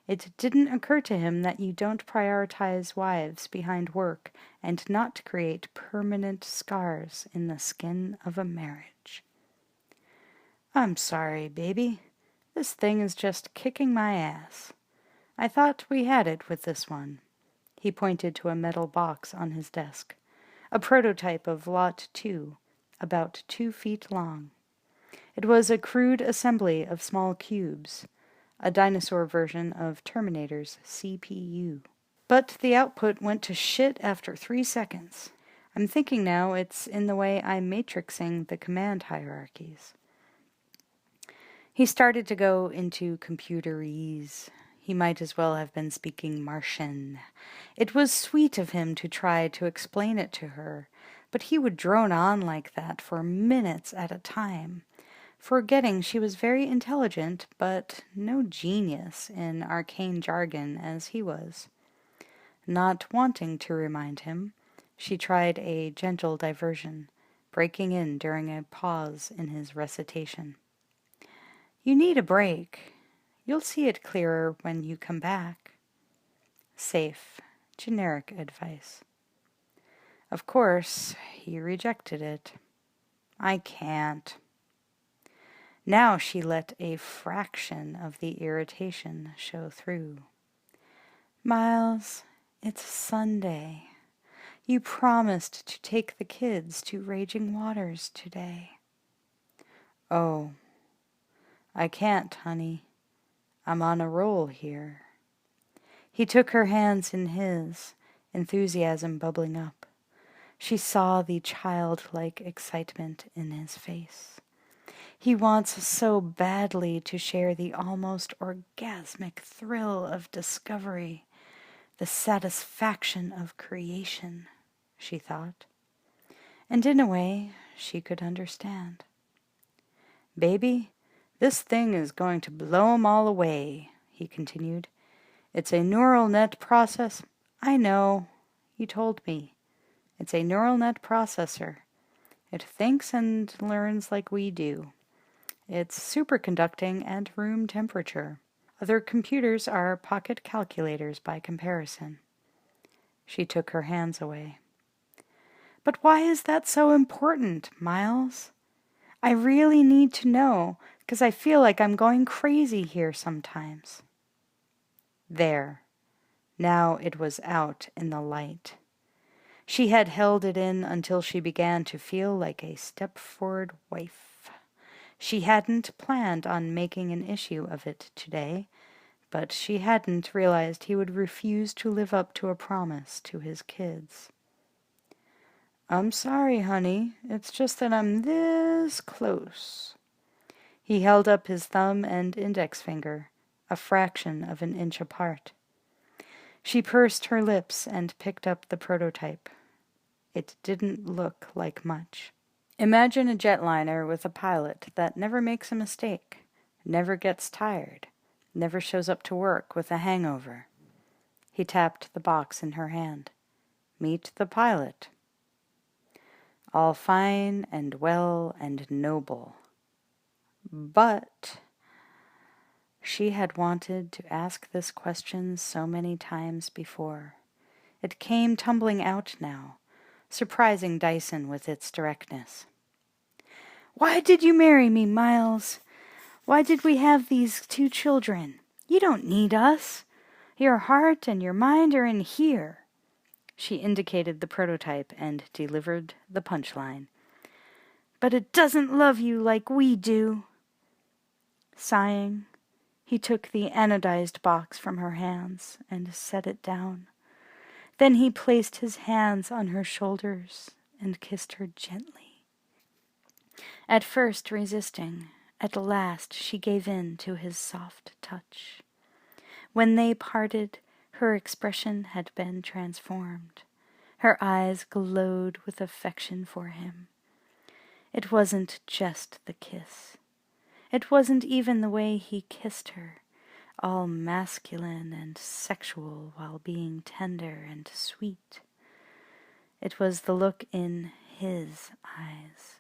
It didn't occur to him that you don't prioritize wives behind work and not create permanent scars in the skin of a marriage. "I'm sorry, baby. This thing is just kicking my ass. I thought we had it with this one." He pointed to a metal box on his desk, a prototype of Lot 2, about 2 feet long. It was a crude assembly of small cubes, a dinosaur version of Terminator's CPU. But the output went to shit after 3 seconds. I'm thinking now it's in the way I'm matrixing the command hierarchies. He started to go into computerese. He might as well have been speaking Martian. It was sweet of him to try to explain it to her, but he would drone on like that for minutes at a time, forgetting she was very intelligent, but no genius in arcane jargon as he was. Not wanting to remind him, she tried a gentle diversion, breaking in during a pause in his recitation. You need a break. You'll see it clearer when you come back. Safe, generic advice. Of course, he rejected it. I can't. Now she let a fraction of the irritation show through. Miles, it's Sunday. You promised to take the kids to Raging Waters today. Oh, I can't, honey. I'm on a roll here. He took her hands in his, enthusiasm bubbling up. She saw the childlike excitement in his face. He wants so badly to share the almost orgasmic thrill of discovery, the satisfaction of creation, she thought. And in a way, she could understand. Baby, this thing is going to blow 'em all away, he continued. It's a neural net process. I know. You told me. It's a neural net processor. It thinks and learns like we do. It's superconducting and room temperature. Other computers are pocket calculators by comparison. She took her hands away. But why is that so important, Miles? I really need to know, 'cause I feel like I'm going crazy here sometimes. There. Now it was out in the light. She had held it in until she began to feel like a Stepford wife. She hadn't planned on making an issue of it today, but she hadn't realized he would refuse to live up to a promise to his kids. I'm sorry, honey. It's just that I'm this close. He held up his thumb and index finger, a fraction of an inch apart. She pursed her lips and picked up the prototype. It didn't look like much. Imagine a jetliner with a pilot that never makes a mistake, never gets tired, never shows up to work with a hangover. He tapped the box in her hand. Meet the pilot. All fine and well and noble. But she had wanted to ask this question so many times before. It came tumbling out now, surprising Dyson with its directness. Why did you marry me, Miles? Why did we have these 2 children? You don't need us. Your heart and your mind are in here. She indicated the prototype and delivered the punchline. But it doesn't love you like we do. Sighing, he took the anodized box from her hands and set it down. Then he placed his hands on her shoulders and kissed her gently. At first resisting, at last she gave in to his soft touch. When they parted, her expression had been transformed. Her eyes glowed with affection for him. It wasn't just the kiss. It wasn't even the way he kissed her, all masculine and sexual while being tender and sweet. It was the look in his eyes.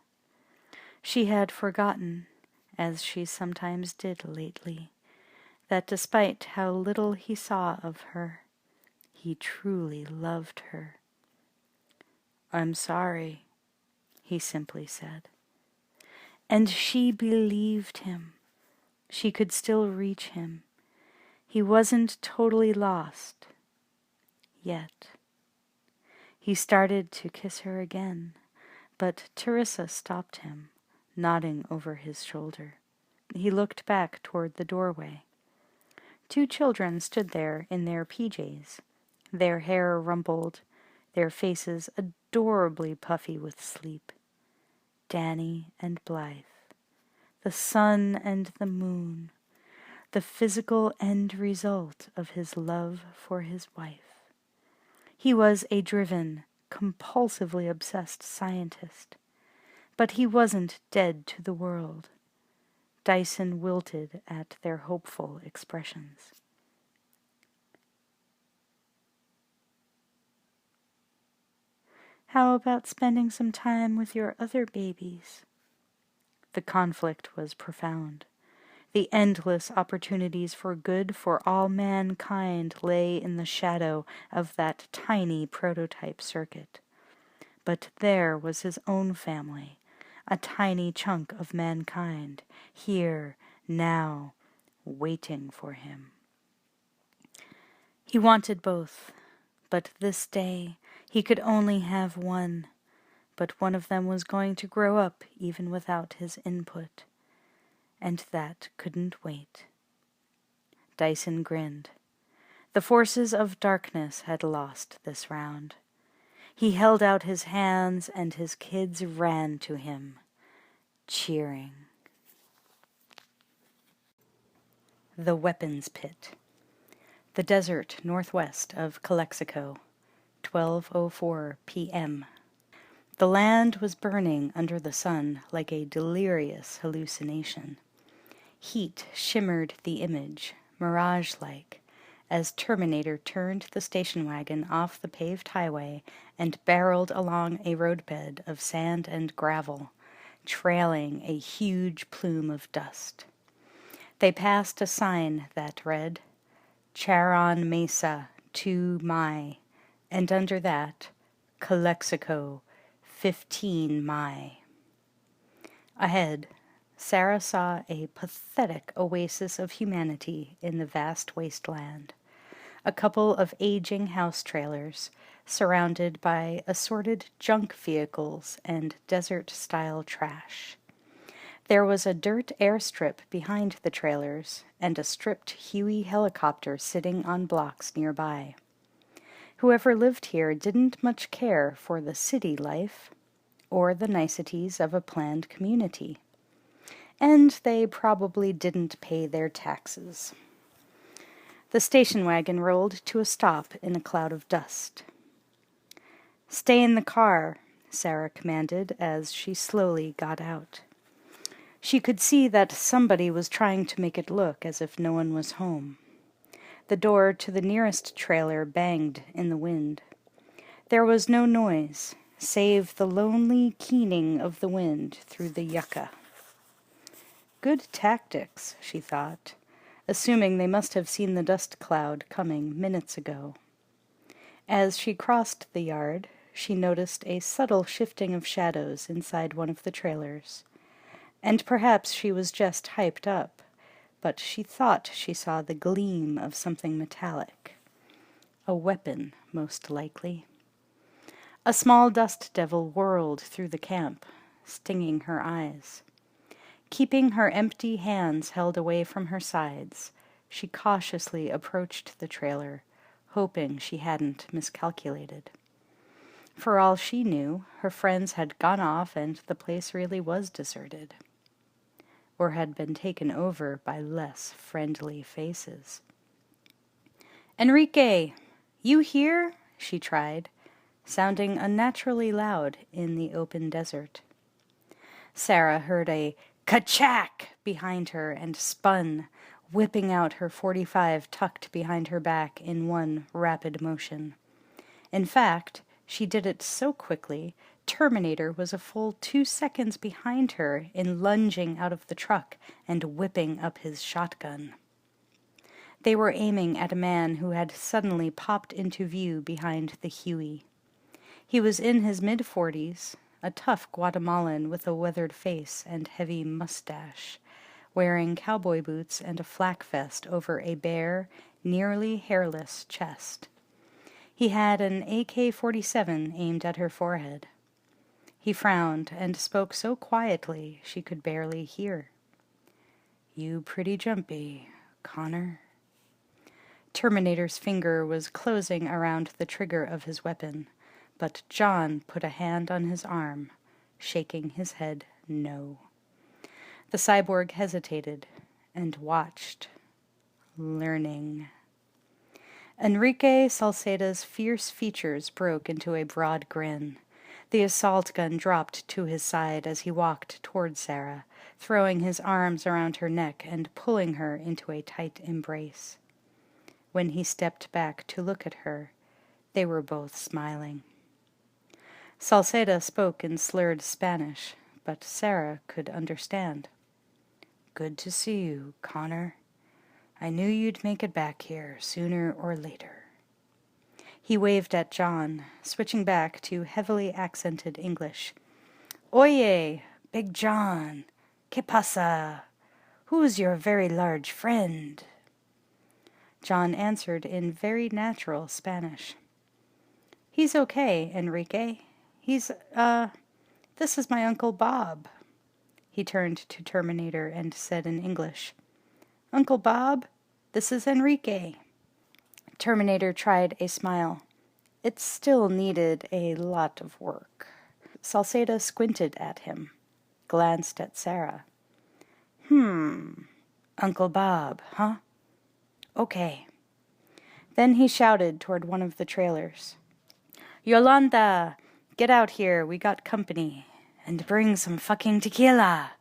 She had forgotten, as she sometimes did lately, that despite how little he saw of her, he truly loved her. I'm sorry, he simply said. And she believed him. She could still reach him. He wasn't totally lost. Yet. He started to kiss her again, but Teresa stopped him, nodding over his shoulder. He looked back toward the doorway. 2 children stood there in their PJs, their hair rumpled, their faces adorably puffy with sleep. Danny and Blythe, the sun and the moon, the physical end result of his love for his wife. He was a driven, compulsively obsessed scientist, but he wasn't dead to the world. Dyson wilted at their hopeful expressions. How about spending some time with your other babies? The conflict was profound. The endless opportunities for good for all mankind lay in the shadow of that tiny prototype circuit. But there was his own family, a tiny chunk of mankind, here, now, waiting for him. He wanted both, but this day he could only have one. But one of them was going to grow up even without his input. And that couldn't wait. Dyson grinned. The forces of darkness had lost this round. He held out his hands, and his kids ran to him, cheering. The Weapons Pit. The desert northwest of Calexico, 12:04 p.m. The land was burning under the sun like a delirious hallucination. Heat shimmered the image, mirage-like, as Terminator turned the station wagon off the paved highway and barreled along a roadbed of sand and gravel, trailing a huge plume of dust. They passed a sign that read, Charon Mesa, 2 Mai, and under that, Calexico, 15 Mai. Ahead, Sarah saw a pathetic oasis of humanity in the vast wasteland. A couple of aging house trailers, surrounded by assorted junk vehicles and desert-style trash. There was a dirt airstrip behind the trailers, and a stripped Huey helicopter sitting on blocks nearby. Whoever lived here didn't much care for the city life, or the niceties of a planned community. And they probably didn't pay their taxes. The station wagon rolled to a stop in a cloud of dust. "Stay in the car," Sarah commanded as she slowly got out. She could see that somebody was trying to make it look as if no one was home. The door to the nearest trailer banged in the wind. There was no noise, save the lonely keening of the wind through the yucca. Good tactics, she thought, assuming they must have seen the dust cloud coming minutes ago. As she crossed the yard, she noticed a subtle shifting of shadows inside one of the trailers. And perhaps she was just hyped up, but she thought she saw the gleam of something metallic. A weapon, most likely. A small dust devil whirled through the camp, stinging her eyes. Keeping her empty hands held away from her sides, she cautiously approached the trailer, hoping she hadn't miscalculated. For all she knew, her friends had gone off and the place really was deserted. Or had been taken over by less friendly faces. "Enrique, you here?" she tried, sounding unnaturally loud in the open desert. Sarah heard a ka-chack behind her and spun, whipping out her .45 tucked behind her back in one rapid motion. In fact, she did it so quickly, Terminator was a full 2 seconds behind her in lunging out of the truck and whipping up his shotgun. They were aiming at a man who had suddenly popped into view behind the Huey. He was in his mid-40s, a tough Guatemalan with a weathered face and heavy mustache, wearing cowboy boots and a flak vest over a bare, nearly hairless chest. He had an AK-47 aimed at her forehead. He frowned and spoke so quietly she could barely hear. "You pretty jumpy, Connor." Terminator's finger was closing around the trigger of his weapon, but John put a hand on his arm, shaking his head no. The cyborg hesitated and watched, learning. Enrique Salceda's fierce features broke into a broad grin. The assault gun dropped to his side as he walked toward Sarah, throwing his arms around her neck and pulling her into a tight embrace. When he stepped back to look at her, they were both smiling. Salceda spoke in slurred Spanish, but Sarah could understand. "Good to see you, Connor. I knew you'd make it back here sooner or later." He waved at John, switching back to heavily accented English. "Oye, Big John, ¿qué pasa? Who's your very large friend?" John answered in very natural Spanish. "He's okay, Enrique. This is my Uncle Bob." He turned to Terminator and said in English, "Uncle Bob, this is Enrique." Terminator tried a smile. It still needed a lot of work. Salceda squinted at him, glanced at Sarah. Uncle Bob, huh? Okay." Then he shouted toward one of the trailers. "Yolanda, get out here, we got company. And bring some fucking tequila."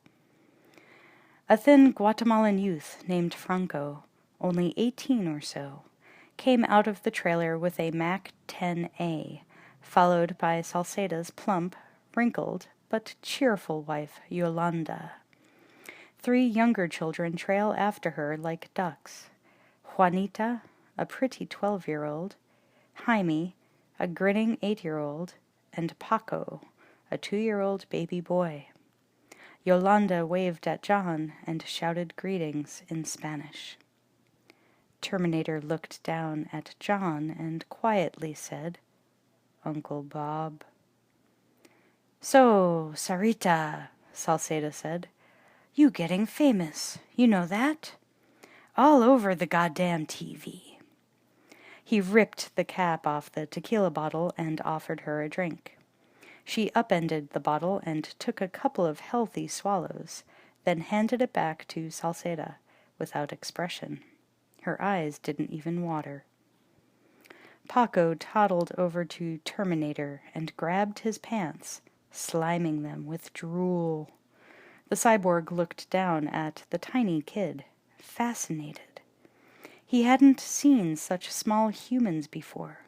A thin Guatemalan youth named Franco, only 18 or so, came out of the trailer with a Mac 10A, followed by Salceda's plump, wrinkled, but cheerful wife, Yolanda. 3 younger children trail after her like ducks. Juanita, a pretty 12-year-old, Jaime, a grinning 8-year-old, and Paco, a 2-year-old baby boy. Yolanda waved at John and shouted greetings in Spanish. Terminator looked down at John and quietly said, "Uncle Bob." "So, Sarita," Salceda said, "you getting famous, you know that? All over the goddamn TV." He ripped the cap off the tequila bottle and offered her a drink. She upended the bottle and took a couple of healthy swallows, then handed it back to Salceda without expression. Her eyes didn't even water. Paco toddled over to Terminator and grabbed his pants, sliming them with drool. The cyborg looked down at the tiny kid, fascinated. He hadn't seen such small humans before.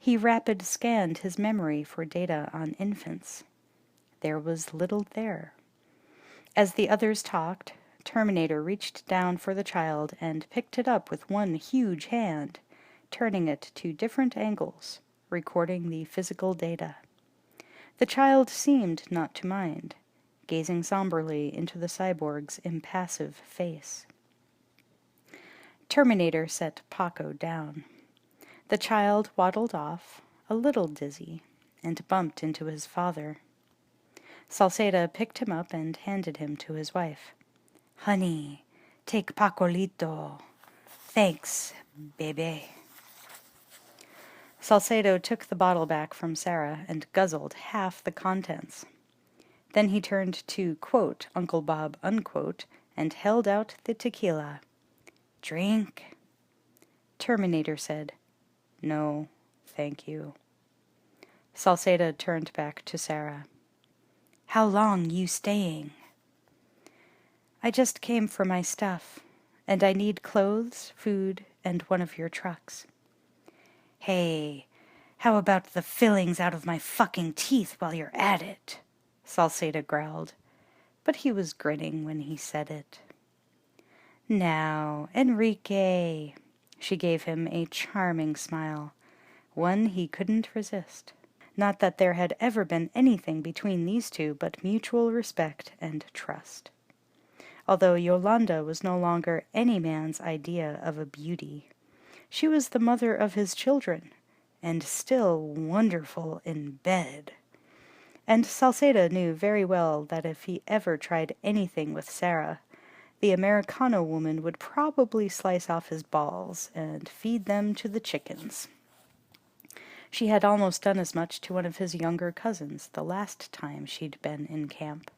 He rapid scanned his memory for data on infants. There was little there. As the others talked, Terminator reached down for the child and picked it up with one huge hand, turning it to different angles, recording the physical data. The child seemed not to mind, gazing somberly into the cyborg's impassive face. Terminator set Paco down. The child waddled off, a little dizzy, and bumped into his father. Salceda picked him up and handed him to his wife. "Honey, take Pacolito. Thanks, bebe." Salcedo took the bottle back from Sarah and guzzled half the contents. Then he turned to, quote, Uncle Bob, unquote, and held out the tequila. "Drink?" Terminator said, "No, thank you." Salceda turned back to Sarah. "How long you staying?" "I just came for my stuff, and I need clothes, food, and one of your trucks." "Hey, how about the fillings out of my fucking teeth while you're at it?" Salceda growled, but he was grinning when he said it. "Now, Enrique," she gave him a charming smile, one he couldn't resist. Not that there had ever been anything between these two but mutual respect and trust. Although Yolanda was no longer any man's idea of a beauty, she was the mother of his children, and still wonderful in bed. And Salceda knew very well that if he ever tried anything with Sarah, the Americano woman would probably slice off his balls and feed them to the chickens. She had almost done as much to one of his younger cousins the last time she'd been in camp.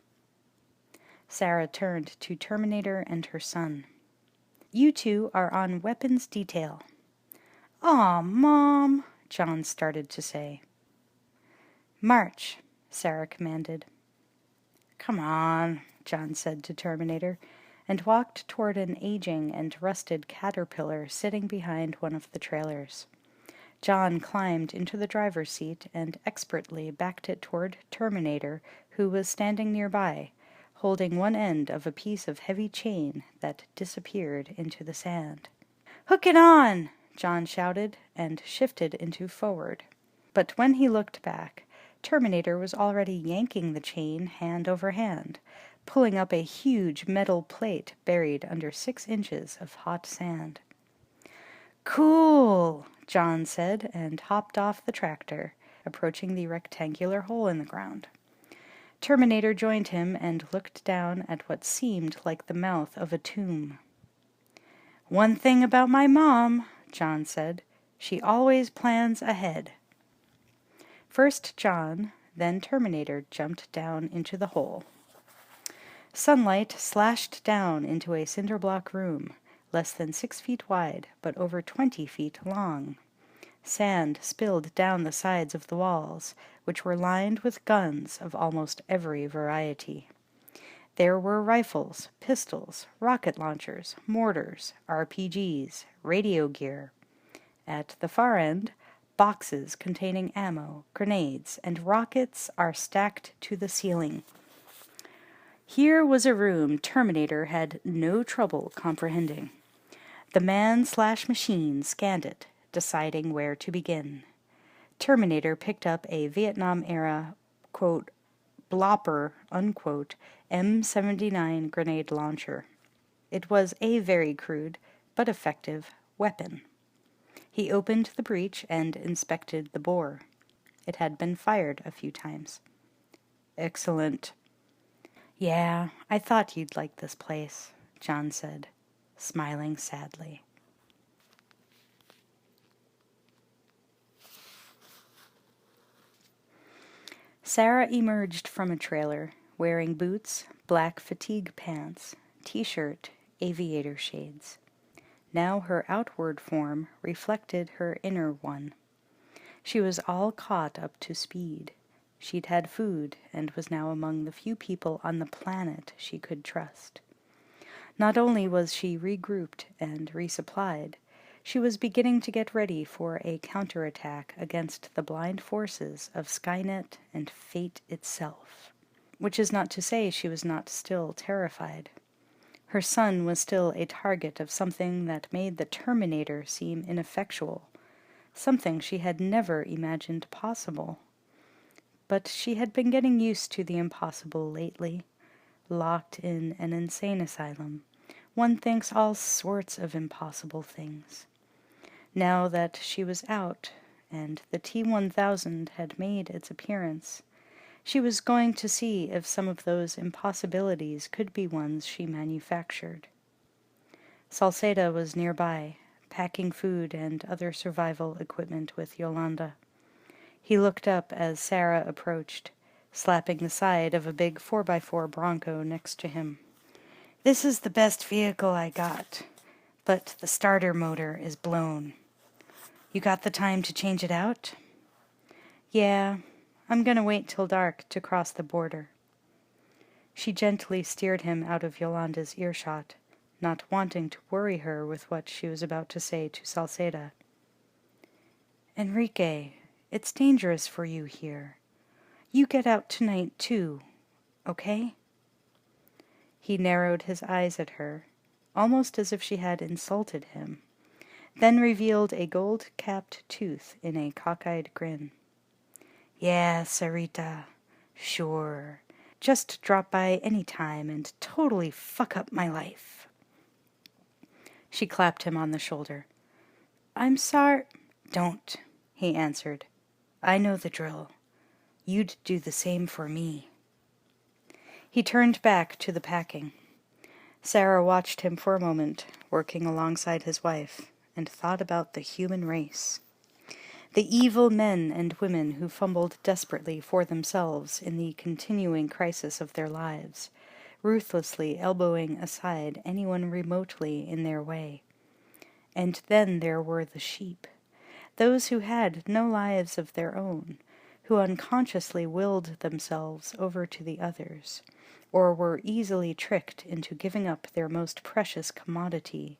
Sarah turned to Terminator and her son. "You two are on weapons detail." "Aw, Mom," John started to say. "March," Sarah commanded. "Come on," John said to Terminator, and walked toward an aging and rusted caterpillar sitting behind one of the trailers. John climbed into the driver's seat and expertly backed it toward Terminator, who was standing nearby, holding one end of a piece of heavy chain that disappeared into the sand. "Hook it on!" John shouted, and shifted into forward. But when he looked back, Terminator was already yanking the chain hand over hand, pulling up a huge metal plate buried under 6 inches of hot sand. "Cool," John said, and hopped off the tractor, approaching the rectangular hole in the ground. Terminator joined him and looked down at what seemed like the mouth of a tomb. "One thing about my mom," John said, "she always plans ahead." First John, then Terminator jumped down into the hole. Sunlight slashed down into a cinder-block room, less than 6 feet wide, but over 20 feet long. Sand spilled down the sides of the walls, which were lined with guns of almost every variety. There were rifles, pistols, rocket launchers, mortars, RPGs, radio gear. At the far end, boxes containing ammo, grenades, and rockets are stacked to the ceiling. Here was a room Terminator had no trouble comprehending. The man/machine scanned it, deciding where to begin. Terminator picked up a Vietnam-era, quote, "blopper," unquote, M79 grenade launcher. It was a very crude, but effective, weapon. He opened the breech and inspected the bore. It had been fired a few times. "Excellent." "Yeah, I thought you'd like this place," John said, smiling sadly. Sarah emerged from a trailer, wearing boots, black fatigue pants, t-shirt, aviator shades. Now her outward form reflected her inner one. She was all caught up to speed. She'd had food and was now among the few people on the planet she could trust. Not only was she regrouped and resupplied, she was beginning to get ready for a counterattack against the blind forces of Skynet and fate itself. Which is not to say she was not still terrified. Her son was still a target of something that made the Terminator seem ineffectual, something she had never imagined possible. But she had been getting used to the impossible lately. Locked in an insane asylum, one thinks all sorts of impossible things. Now that she was out, and the T-1000 had made its appearance, she was going to see if some of those impossibilities could be ones she manufactured. Salceda was nearby, packing food and other survival equipment with Yolanda. He looked up as Sarah approached, slapping the side of a big 4x4 Bronco next to him. "This is the best vehicle I got, but the starter motor is blown. You got the time to change it out?" "Yeah, I'm gonna wait till dark to cross the border." She gently steered him out of Yolanda's earshot, not wanting to worry her with what she was about to say to Salceda. "Enrique, it's dangerous for you here. You get out tonight, too, okay?" He narrowed his eyes at her, almost as if she had insulted him, then revealed a gold-capped tooth in a cockeyed grin. "Yeah, Sarita, sure. Just drop by any time and totally fuck up my life." She clapped him on the shoulder. "I'm sorry." "Don't," he answered. "I know the drill. You'd do the same for me." He turned back to the packing. Sarah watched him for a moment, working alongside his wife, and thought about the human race. The evil men and women who fumbled desperately for themselves in the continuing crisis of their lives, ruthlessly elbowing aside anyone remotely in their way. And then there were the sheep, those who had no lives of their own, who unconsciously willed themselves over to the others, or were easily tricked into giving up their most precious commodity,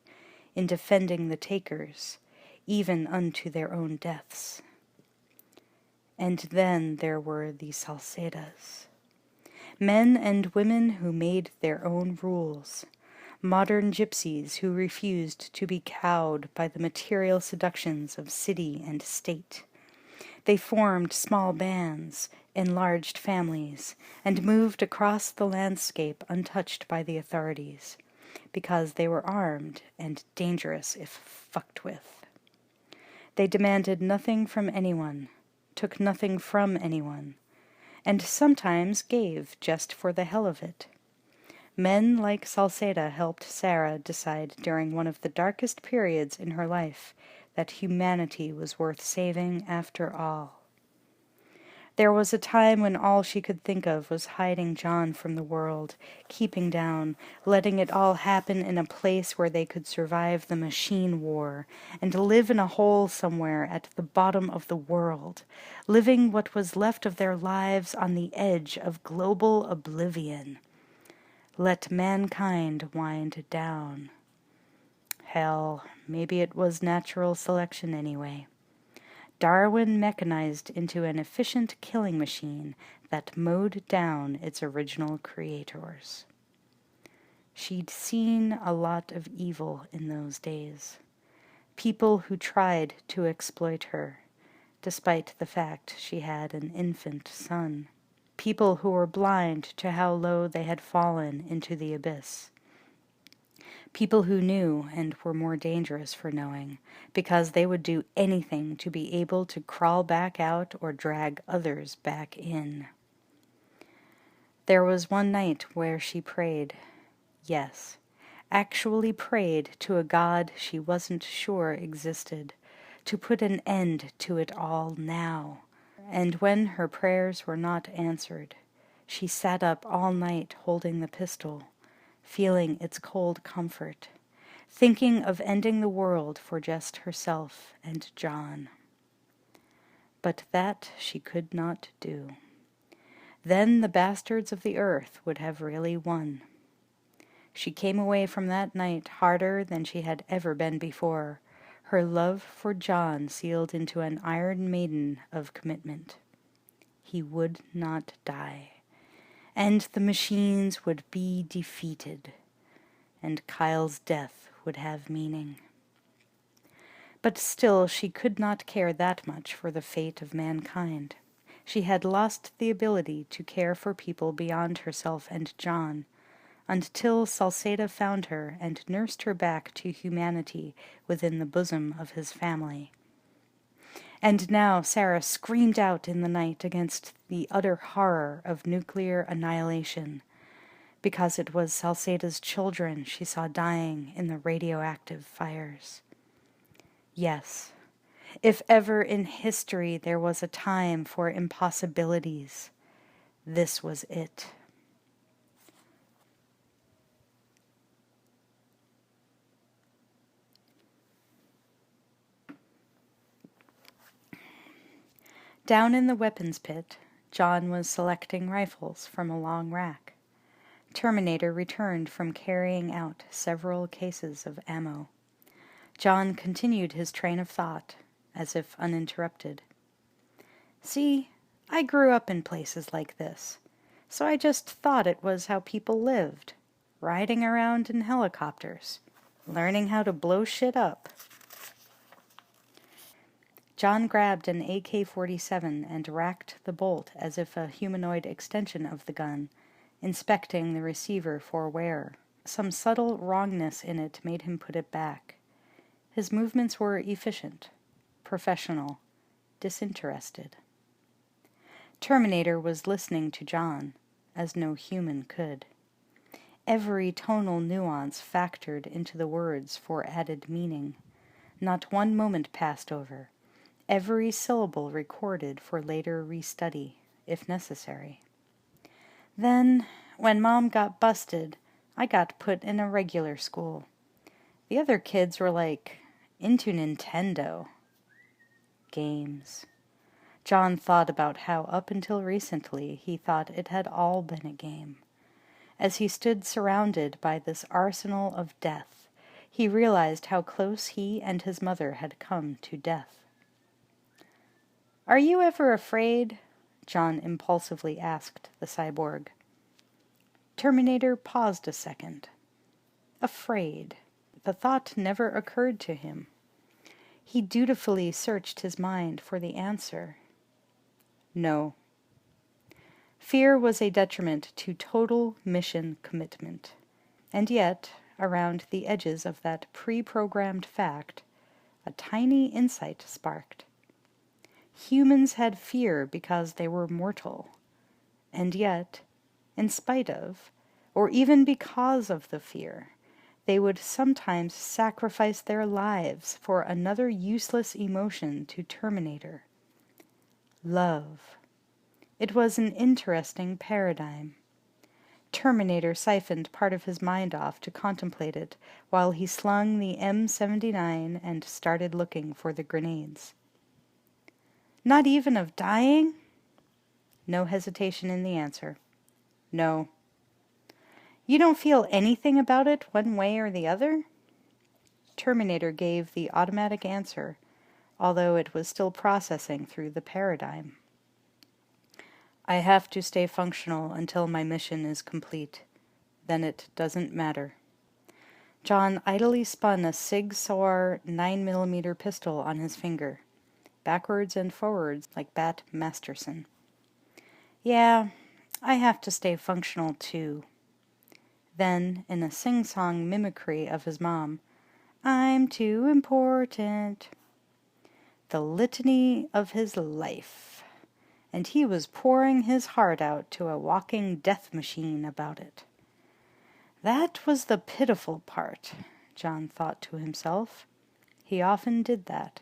in defending the takers, even unto their own deaths. And then there were the Salcedas, men and women who made their own rules, modern gypsies who refused to be cowed by the material seductions of city and state. They formed small bands, enlarged families, and moved across the landscape untouched by the authorities, because they were armed and dangerous if fucked with. They demanded nothing from anyone, took nothing from anyone, and sometimes gave just for the hell of it. Men like Salceda helped Sarah decide during one of the darkest periods in her life that humanity was worth saving after all. There was a time when all she could think of was hiding John from the world, keeping down, letting it all happen in a place where they could survive the machine war, and live in a hole somewhere at the bottom of the world, living what was left of their lives on the edge of global oblivion. Let mankind wind down. Hell, maybe it was natural selection anyway. Darwin mechanized into an efficient killing machine that mowed down its original creators. She'd seen a lot of evil in those days. People who tried to exploit her, despite the fact she had an infant son. People who were blind to how low they had fallen into the abyss. People who knew and were more dangerous for knowing, because they would do anything to be able to crawl back out or drag others back in. There was one night where she prayed, yes, actually prayed to a God she wasn't sure existed, to put an end to it all now. And when her prayers were not answered, she sat up all night holding the pistol, feeling its cold comfort, thinking of ending the world for just herself and John. But that she could not do. Then the bastards of the earth would have really won. She came away from that night harder than she had ever been before, her love for John sealed into an iron maiden of commitment. He would not die, and the machines would be defeated, and Kyle's death would have meaning. But still she could not care that much for the fate of mankind. She had lost the ability to care for people beyond herself and John, until Salceda found her and nursed her back to humanity within the bosom of his family. And now Sarah screamed out in the night against the utter horror of nuclear annihilation, because it was Salceda's children she saw dying in the radioactive fires. Yes, if ever in history there was a time for impossibilities, this was it. Down in the weapons pit, John was selecting rifles from a long rack. Terminator returned from carrying out several cases of ammo. John continued his train of thought, as if uninterrupted. See, I grew up in places like this, so I just thought it was how people lived, riding around in helicopters, learning how to blow shit up. John grabbed an AK-47 and racked the bolt as if a humanoid extension of the gun, inspecting the receiver for wear. Some subtle wrongness in it made him put it back. His movements were efficient, professional, disinterested. Terminator was listening to John, as no human could. Every tonal nuance factored into the words for added meaning. Not one moment passed over, every syllable recorded for later restudy, if necessary. Then, when Mom got busted, I got put in a regular school. The other kids were like, into Nintendo. Games. John thought about how up until recently he thought it had all been a game. As he stood surrounded by this arsenal of death, he realized how close he and his mother had come to death. "Are you ever afraid?" John impulsively asked the cyborg. Terminator paused a second. Afraid. The thought never occurred to him. He dutifully searched his mind for the answer. No. Fear was a detriment to total mission commitment. And yet, around the edges of that pre-programmed fact, a tiny insight sparked. Humans had fear because they were mortal. And yet, in spite of, or even because of the fear, they would sometimes sacrifice their lives for another useless emotion to Terminator. Love. It was an interesting paradigm. Terminator siphoned part of his mind off to contemplate it while he slung the M79 and started looking for the grenades. Not even of dying? No hesitation in the answer. No. You don't feel anything about it one way or the other? Terminator gave the automatic answer, although it was still processing through the paradigm. I have to stay functional until my mission is complete. Then it doesn't matter. John idly spun a Sig Sauer 9mm pistol on his finger, backwards and forwards like Bat Masterson. Yeah, I have to stay functional too. Then, in a sing-song mimicry of his mom, I'm too important. The litany of his life. And he was pouring his heart out to a walking death machine about it. That was the pitiful part, John thought to himself. He often did that.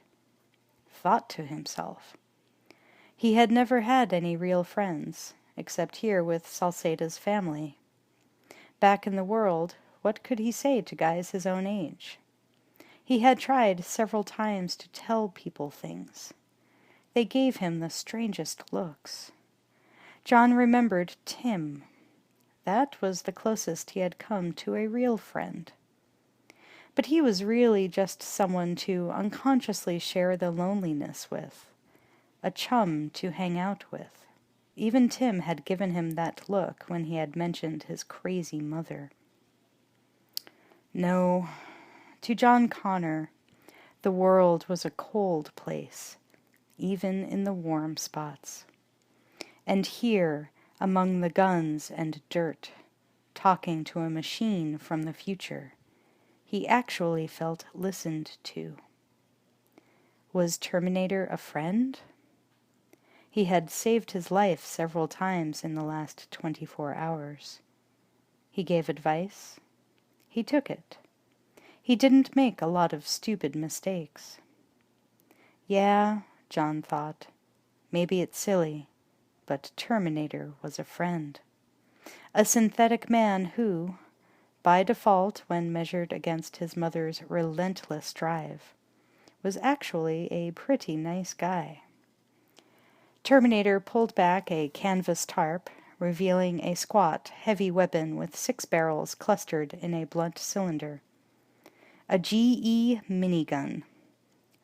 Thought to himself. He had never had any real friends, except here with Salceda's family. Back in the world, what could he say to guys his own age? He had tried several times to tell people things. They gave him the strangest looks. John remembered Tim. That was the closest he had come to a real friend. But he was really just someone to unconsciously share the loneliness with, a chum to hang out with. Even Tim had given him that look when he had mentioned his crazy mother. No, to John Connor, the world was a cold place, even in the warm spots. And here, among the guns and dirt, talking to a machine from the future, he actually felt listened to. Was Terminator a friend? He had saved his life several times in the last 24 hours. He gave advice. He took it. He didn't make a lot of stupid mistakes. Yeah, John thought, maybe it's silly, but Terminator was a friend. A synthetic man who, by default when measured against his mother's relentless drive, was actually a pretty nice guy. Terminator pulled back a canvas tarp, revealing a squat, heavy weapon with 6 barrels clustered in a blunt cylinder. A GE minigun.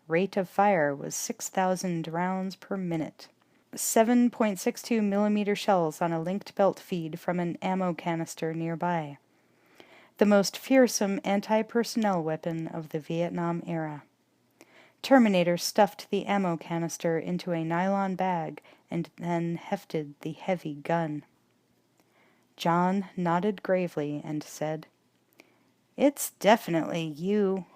Rate of fire was 6,000 rounds per minute. 7.62 millimeter shells on a linked belt feed from an ammo canister nearby. The most fearsome anti-personnel weapon of the Vietnam era. Terminator stuffed the ammo canister into a nylon bag and then hefted the heavy gun. John nodded gravely and said, "It's definitely you."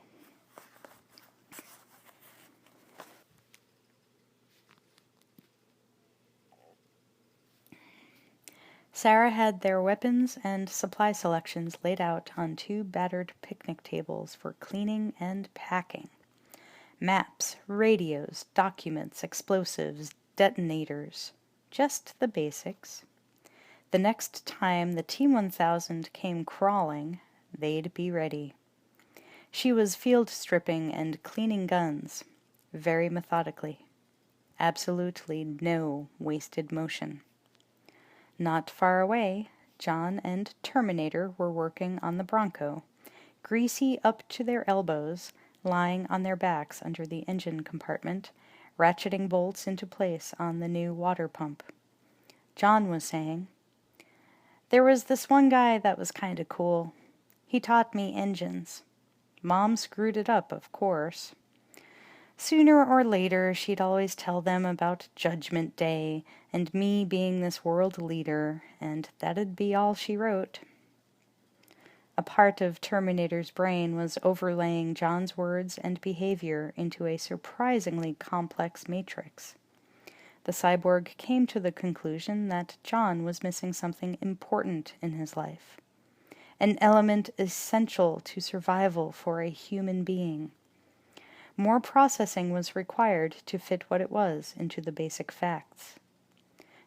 Sarah had their weapons and supply selections laid out on 2 battered picnic tables for cleaning and packing. Maps, radios, documents, explosives, detonators. Just the basics. The next time the T-1000 came crawling, they'd be ready. She was field stripping and cleaning guns, very methodically. Absolutely no wasted motion. Not far away, John and Terminator were working on the Bronco, greasy up to their elbows, lying on their backs under the engine compartment, ratcheting bolts into place on the new water pump. John was saying, "There was this one guy that was kinda cool. He taught me engines. Mom screwed it up, of course. Sooner or later, she'd always tell them about Judgment Day and me being this world leader, and that'd be all she wrote." A part of Terminator's brain was overlaying John's words and behavior into a surprisingly complex matrix. The cyborg came to the conclusion that John was missing something important in his life, an element essential to survival for a human being. More processing was required to fit what it was into the basic facts.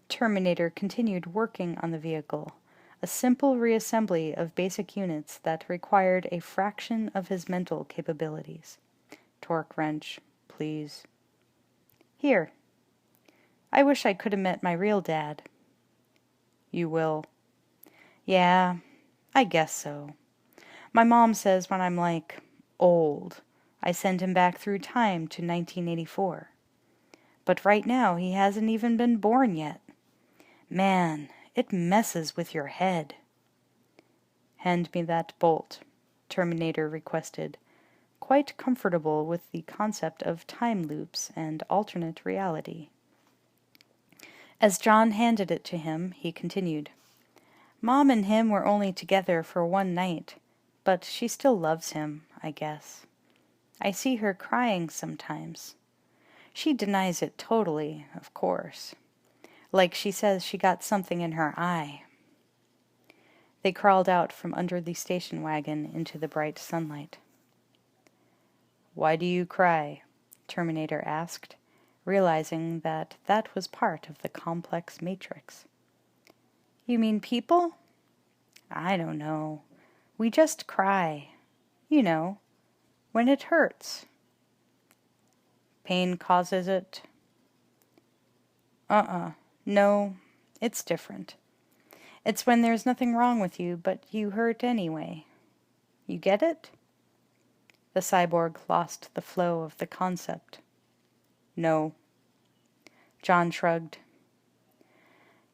Terminator continued working on the vehicle, a simple reassembly of basic units that required a fraction of his mental capabilities. "Torque wrench, please." "Here. I wish I could have met my real dad." "You will." "Yeah, I guess so. My mom says when I'm old, I send him back through time to 1984. But right now he hasn't even been born yet. Man, it messes with your head." "Hand me that bolt," Terminator requested, quite comfortable with the concept of time loops and alternate reality. As John handed it to him, he continued, "Mom and him were only together for one night, but she still loves him, I guess. I see her crying sometimes. She denies it totally, of course. Like she says she got something in her eye." They crawled out from under the station wagon into the bright sunlight. "Why do you cry?" Terminator asked, realizing that that was part of the complex matrix. "You mean people?" "I don't know. We just cry. You know, when it hurts." "Pain causes it?" No, it's different. It's when there's nothing wrong with you, but you hurt anyway. You get it?" The cyborg lost the flow of the concept. "No." John shrugged.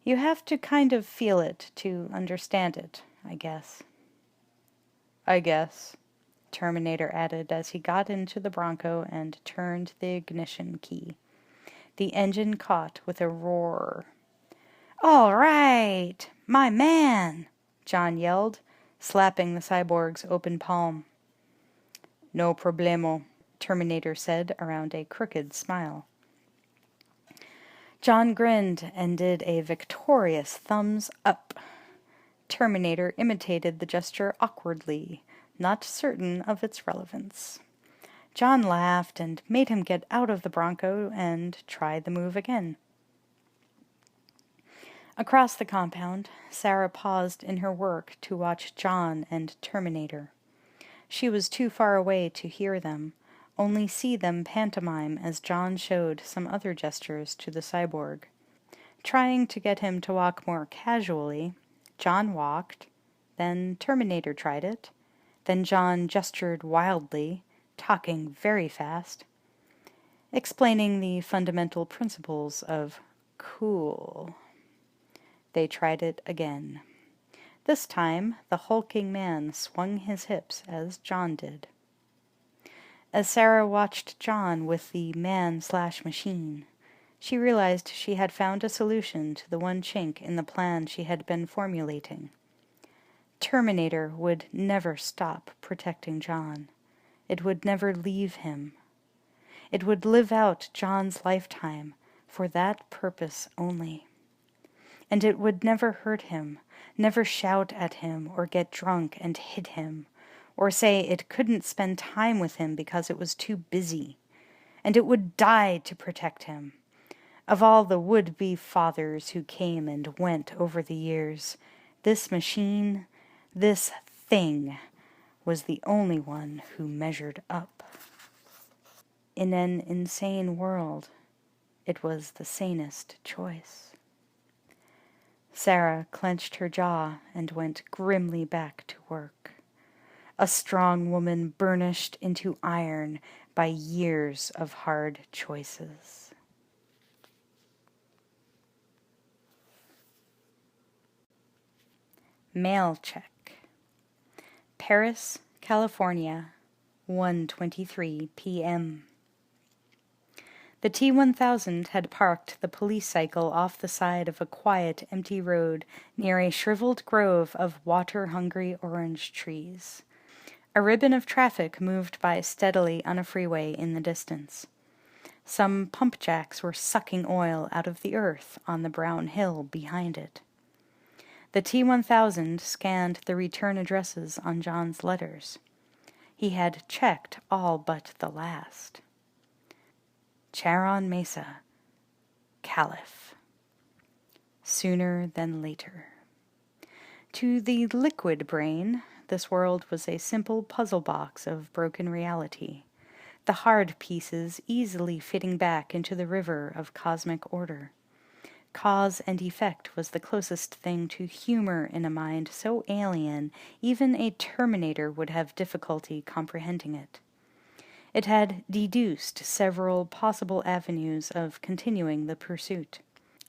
"You have to kind of feel it to understand it, I guess." "I guess," Terminator added as he got into the Bronco and turned the ignition key. The engine caught with a roar. "All right, my man!" John yelled, slapping the cyborg's open palm. "No problemo," Terminator said around a crooked smile. John grinned and did a victorious thumbs up. Terminator imitated the gesture awkwardly, not certain of its relevance. John laughed and made him get out of the Bronco and try the move again. Across the compound, Sarah paused in her work to watch John and Terminator. She was too far away to hear them, only see them pantomime as John showed some other gestures to the cyborg. Trying to get him to walk more casually, John walked, then Terminator tried it, then John gestured wildly, talking very fast, explaining the fundamental principles of cool. They tried it again. This time, the hulking man swung his hips as John did. As Sarah watched John with the man/machine, she realized she had found a solution to the one chink in the plan she had been formulating. Terminator would never stop protecting John. It would never leave him. It would live out John's lifetime for that purpose only. And it would never hurt him, never shout at him or get drunk and hit him, or say it couldn't spend time with him because it was too busy. and it would die to protect him. Of all the would-be fathers who came and went over the years, this machine, this thing, was the only one who measured up. In an insane world, it was the sanest choice. Sarah clenched her jaw and went grimly back to work. A strong woman burnished into iron by years of hard choices. Mail check. Paris, California, 1:23 p.m. The T-1000 had parked the police cycle off the side of a quiet, empty road near a shriveled grove of water-hungry orange trees. A ribbon of traffic moved by steadily on a freeway in the distance. Some pump jacks were sucking oil out of the earth on the brown hill behind it. The T-1000 scanned the return addresses on John's letters. He had checked all but the last. Charon Mesa, Caliph. Sooner than later. To the liquid brain, this world was a simple puzzle box of broken reality, the hard pieces easily fitting back into the river of cosmic order. Cause and effect was the closest thing to humor in a mind so alien even a Terminator would have difficulty comprehending it. It had deduced several possible avenues of continuing the pursuit.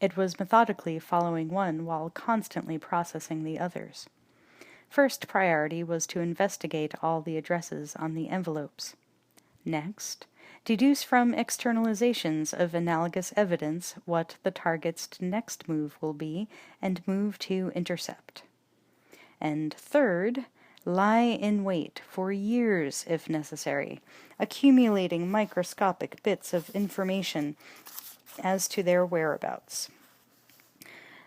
It was methodically following one while constantly processing the others. First priority was to investigate all the addresses on the envelopes. Next, deduce from externalizations of analogous evidence what the target's next move will be and move to intercept. And third, lie in wait for years if necessary, accumulating microscopic bits of information as to their whereabouts.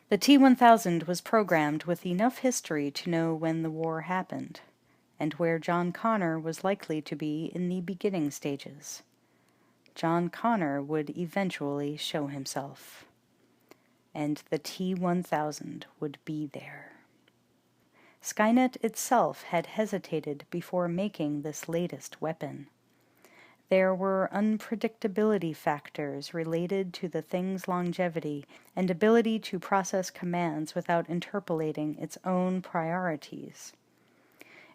The T-1000 was programmed with enough history to know when the war happened, and where John Connor was likely to be in the beginning stages. John Connor would eventually show himself, and the T-1000 would be there. Skynet itself had hesitated before making this latest weapon. There were unpredictability factors related to the thing's longevity and ability to process commands without interpolating its own priorities.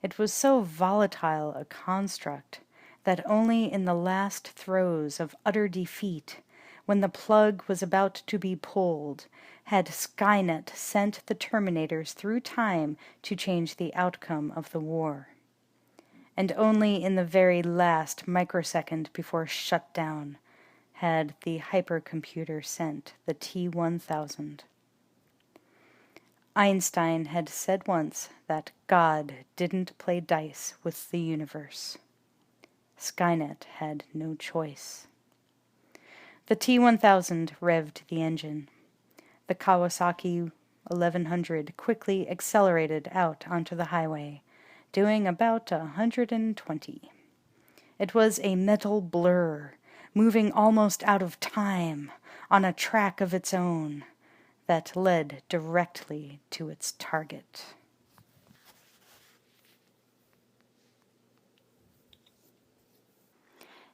It was so volatile a construct that only in the last throes of utter defeat, when the plug was about to be pulled, had Skynet sent the Terminators through time to change the outcome of the war. And only in the very last microsecond before shutdown had the hypercomputer sent the T-1000. Einstein had said once that God didn't play dice with the universe. Skynet had no choice. The T-1000 revved the engine. The Kawasaki 1100 quickly accelerated out onto the highway, doing about 120. It was a metal blur, moving almost out of time, on a track of its own, that led directly to its target.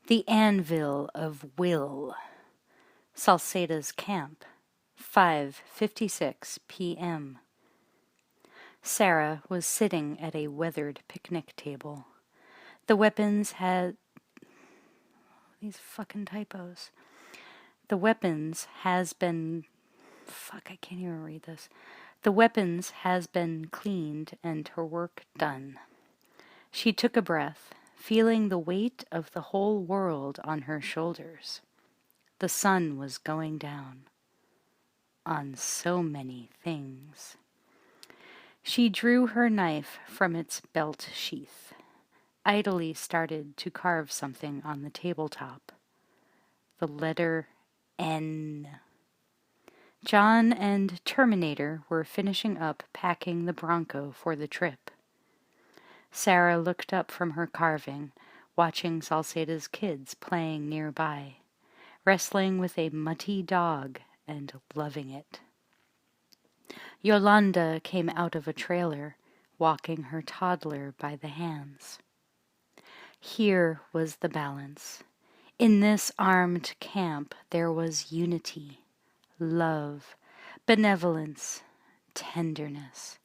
The Anvil of Will. Salceda's Camp, 5:56 p.m. Sarah was sitting at a weathered picnic table. The weapons had... These fucking typos. The weapons has been... Fuck, I can't even read this. The weapons has been cleaned and her work done. She took a breath, feeling the weight of the whole world on her shoulders. The sun was going down. On so many things. She drew her knife from its belt sheath, idly started to carve something on the tabletop. The letter N. John and Terminator were finishing up packing the Bronco for the trip. Sarah looked up from her carving, watching Salceda's kids playing nearby, wrestling with a muddy dog and loving it. Yolanda came out of a trailer, walking her toddler by the hands. Here was the balance. In this armed camp there was unity, love, benevolence, tenderness.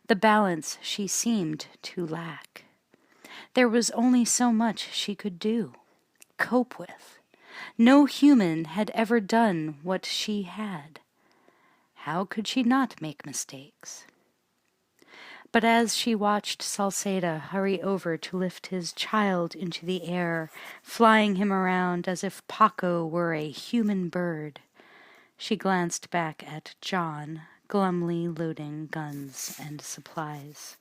The balance she seemed to lack. There was only so much she could do, cope with. No human had ever done what she had. How could she not make mistakes? But as she watched Salceda hurry over to lift his child into the air, flying him around as if Paco were a human bird, she glanced back at John, glumly loading guns and supplies.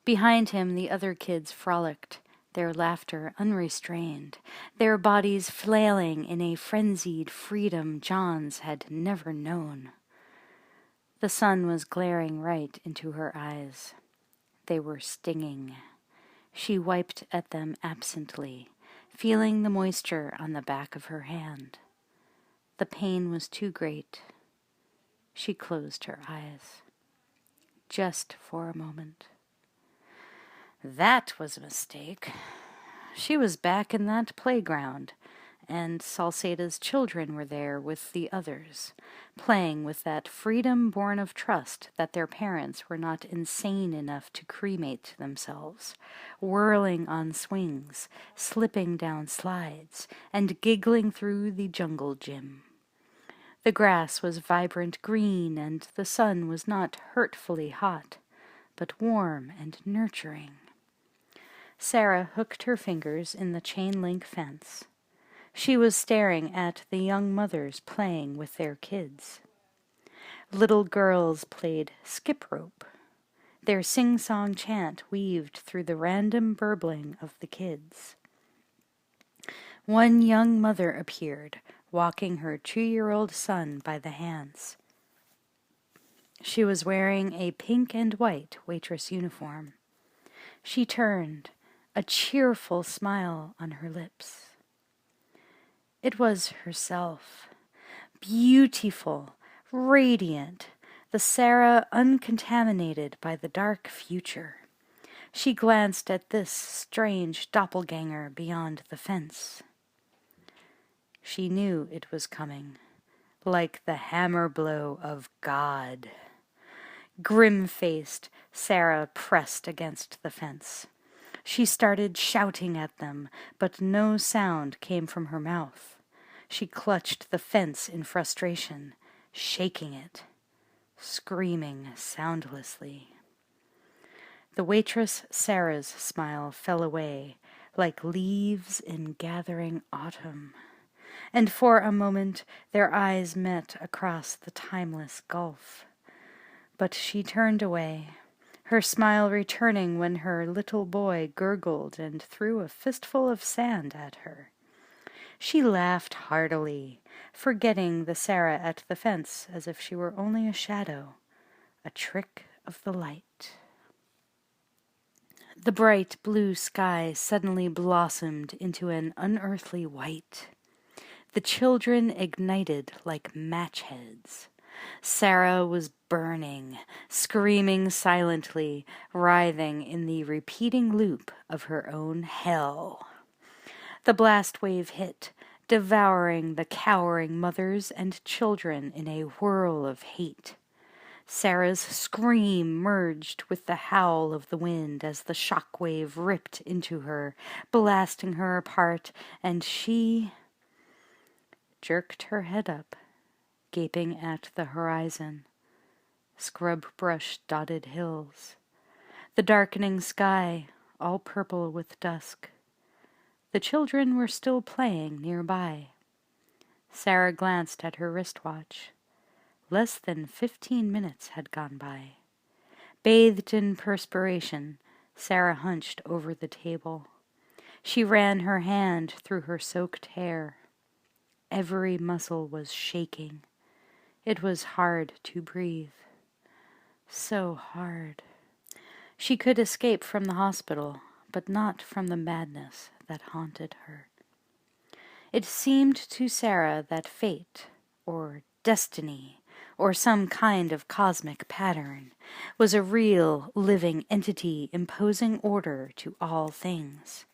Behind him the other kids frolicked, their laughter unrestrained, their bodies flailing in a frenzied freedom John's had never known. The sun was glaring right into her eyes. They were stinging. She wiped at them absently, feeling the moisture on the back of her hand. The pain was too great. She closed her eyes. Just for a moment. That was a mistake. She was back in that playground, and Salceda's children were there with the others, playing with that freedom born of trust that their parents were not insane enough to cremate themselves, whirling on swings, slipping down slides, and giggling through the jungle gym. The grass was vibrant green, and the sun was not hurtfully hot, but warm and nurturing. Sarah hooked her fingers in the chain-link fence. She was staring at the young mothers playing with their kids. Little girls played skip rope. Their sing-song chant weaved through the random burbling of the kids. One young mother appeared, walking her 2-year-old son by the hands. She was wearing a pink and white waitress uniform. She turned, a cheerful smile on her lips. It was herself, beautiful, radiant, the Sarah uncontaminated by the dark future. She glanced at this strange doppelganger beyond the fence. She knew it was coming, like the hammer blow of God. Grim-faced, Sarah pressed against the fence. She started shouting at them, but no sound came from her mouth. She clutched the fence in frustration, shaking it, screaming soundlessly. The waitress Sarah's smile fell away, like leaves in gathering autumn, and for a moment their eyes met across the timeless gulf. But she turned away, her smile returning when her little boy gurgled and threw a fistful of sand at her. She laughed heartily, forgetting the Sarah at the fence as if she were only a shadow, a trick of the light. The bright blue sky suddenly blossomed into an unearthly white. The children ignited like match heads. Sarah was burning, screaming silently, writhing in the repeating loop of her own hell. The blast wave hit, devouring the cowering mothers and children in a whirl of hate. Sarah's scream merged with the howl of the wind as the shock wave ripped into her, blasting her apart, and she jerked her head up, gaping at the horizon. Scrub-brush-dotted hills. The darkening sky, all purple with dusk. The children were still playing nearby. Sarah glanced at her wristwatch. Less than 15 minutes had gone by. Bathed in perspiration, Sarah hunched over the table. She ran her hand through her soaked hair. Every muscle was shaking. It was hard to breathe. So hard. She could escape from the hospital, but not from the madness that haunted her. It seemed to Sarah that fate, or destiny, or some kind of cosmic pattern, was a real, living entity imposing order to all things.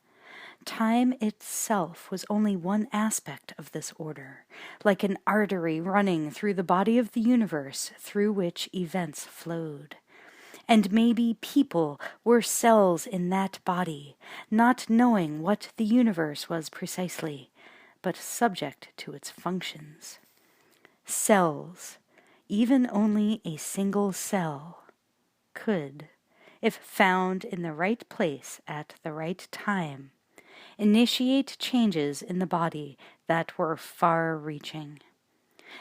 Time itself was only one aspect of this order, like an artery running through the body of the universe through which events flowed. And maybe people were cells in that body, not knowing what the universe was precisely, but subject to its functions. Cells, even only a single cell, could, if found in the right place at the right time, initiate changes in the body that were far-reaching.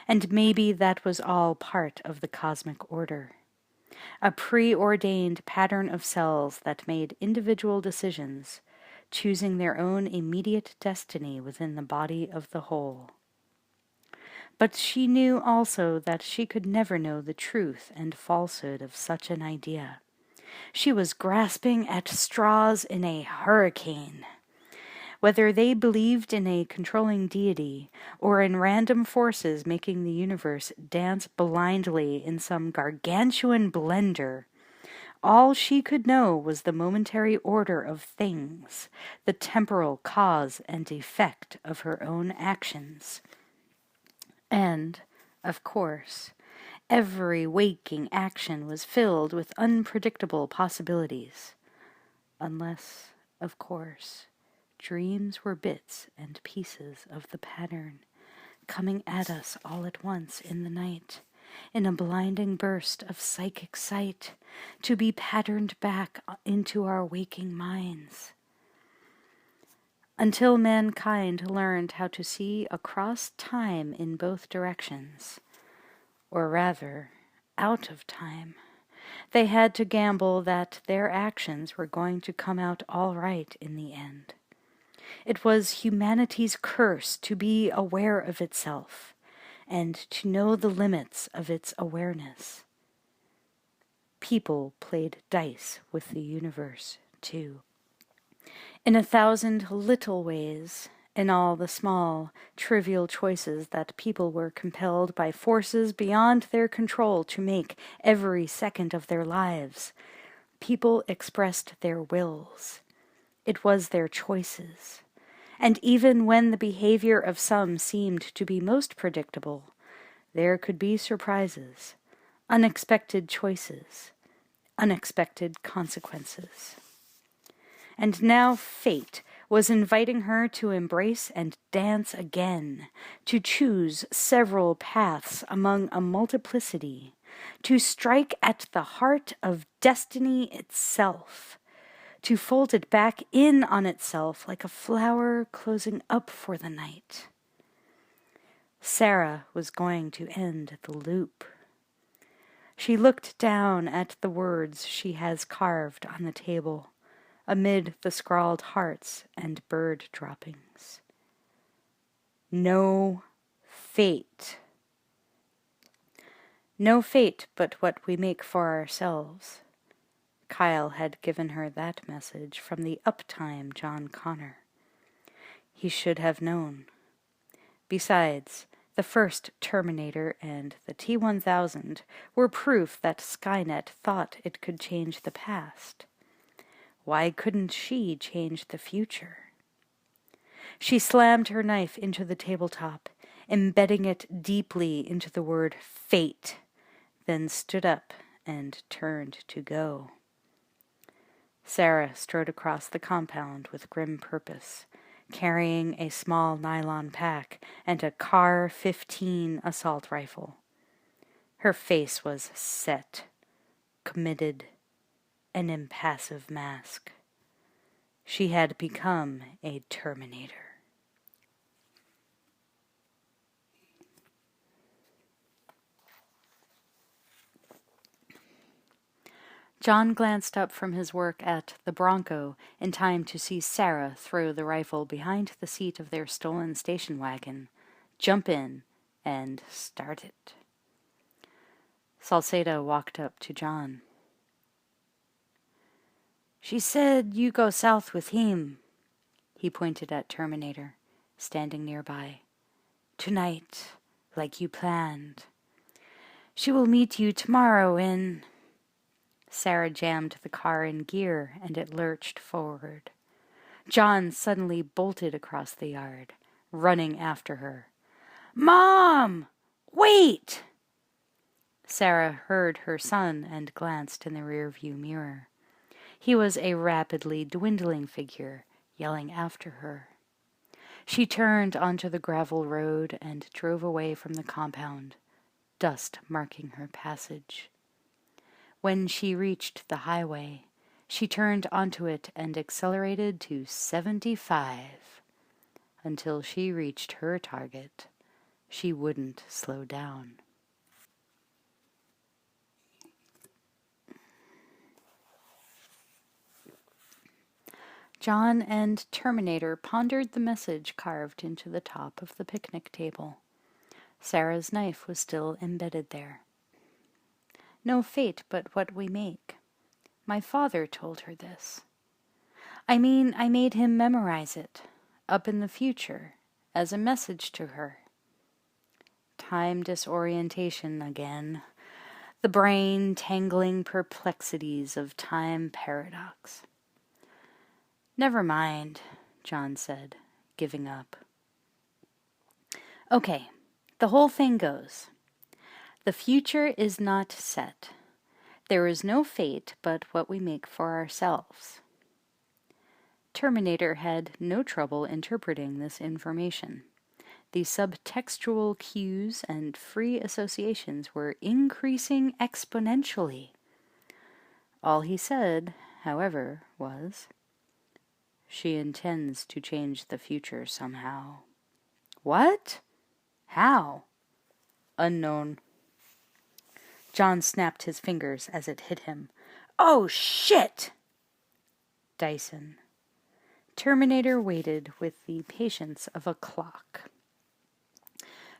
And maybe that was all part of the cosmic order. A preordained pattern of cells that made individual decisions, choosing their own immediate destiny within the body of the whole. But she knew also that she could never know the truth and falsehood of such an idea. She was grasping at straws in a hurricane. Whether they believed in a controlling deity or in random forces making the universe dance blindly in some gargantuan blender, all she could know was the momentary order of things, the temporal cause and effect of her own actions. And, of course, every waking action was filled with unpredictable possibilities. Unless, of course, dreams were bits and pieces of the pattern, coming at us all at once in the night, in a blinding burst of psychic sight, to be patterned back into our waking minds. Until mankind learned how to see across time in both directions, or rather, out of time, they had to gamble that their actions were going to come out all right in the end. It was humanity's curse to be aware of itself, and to know the limits of its awareness. People played dice with the universe, too. In 1,000 little ways, in all the small, trivial choices that people were compelled by forces beyond their control to make every second of their lives, people expressed their wills. It was their choices. And even when the behavior of some seemed to be most predictable, there could be surprises, unexpected choices, unexpected consequences. And now fate was inviting her to embrace and dance again, to choose several paths among a multiplicity, to strike at the heart of destiny itself, to fold it back in on itself like a flower closing up for the night. Sarah was going to end the loop. She looked down at the words she has carved on the table, amid the scrawled hearts and bird droppings. No fate. No fate but what we make for ourselves. Kyle had given her that message from the uptime John Connor. He should have known. Besides, the first Terminator and the T-1000 were proof that Skynet thought it could change the past. Why couldn't she change the future? She slammed her knife into the tabletop, embedding it deeply into the word fate, then stood up and turned to go. Sarah strode across the compound with grim purpose, carrying a small nylon pack and a CAR-15 assault rifle. Her face was set, committed, an impassive mask. She had become a Terminator. John glanced up from his work at the Bronco in time to see Sarah throw the rifle behind the seat of their stolen station wagon, jump in, and start it. Salcedo walked up to John. "She said you go south with him," He pointed at Terminator, standing nearby. "Tonight, like you planned. She will meet you tomorrow in—" Sarah jammed the car in gear, and it lurched forward. John suddenly bolted across the yard, running after her. "Mom! Wait!" Sarah heard her son and glanced in the rearview mirror. He was a rapidly dwindling figure, yelling after her. She turned onto the gravel road and drove away from the compound, dust marking her passage. When she reached the highway, she turned onto it and accelerated to 75. Until she reached her target, she wouldn't slow down. John and Terminator pondered the message carved into the top of the picnic table. Sarah's knife was still embedded there. "No fate but what we make." My father told her this. I mean, I made him memorize it, up in the future, as a message to her. Time disorientation again. The brain-tangling perplexities of time paradox. "Never mind," John said, giving up. "Okay, the whole thing goes. The future is not set. There is no fate but what we make for ourselves." Terminator had no trouble interpreting this information. The subtextual cues and free associations were increasing exponentially. All he said, however, was, "She intends to change the future somehow." "What? How?" "Unknown." John snapped his fingers as it hit him. "Oh, shit!" Dyson. Terminator waited with the patience of a clock.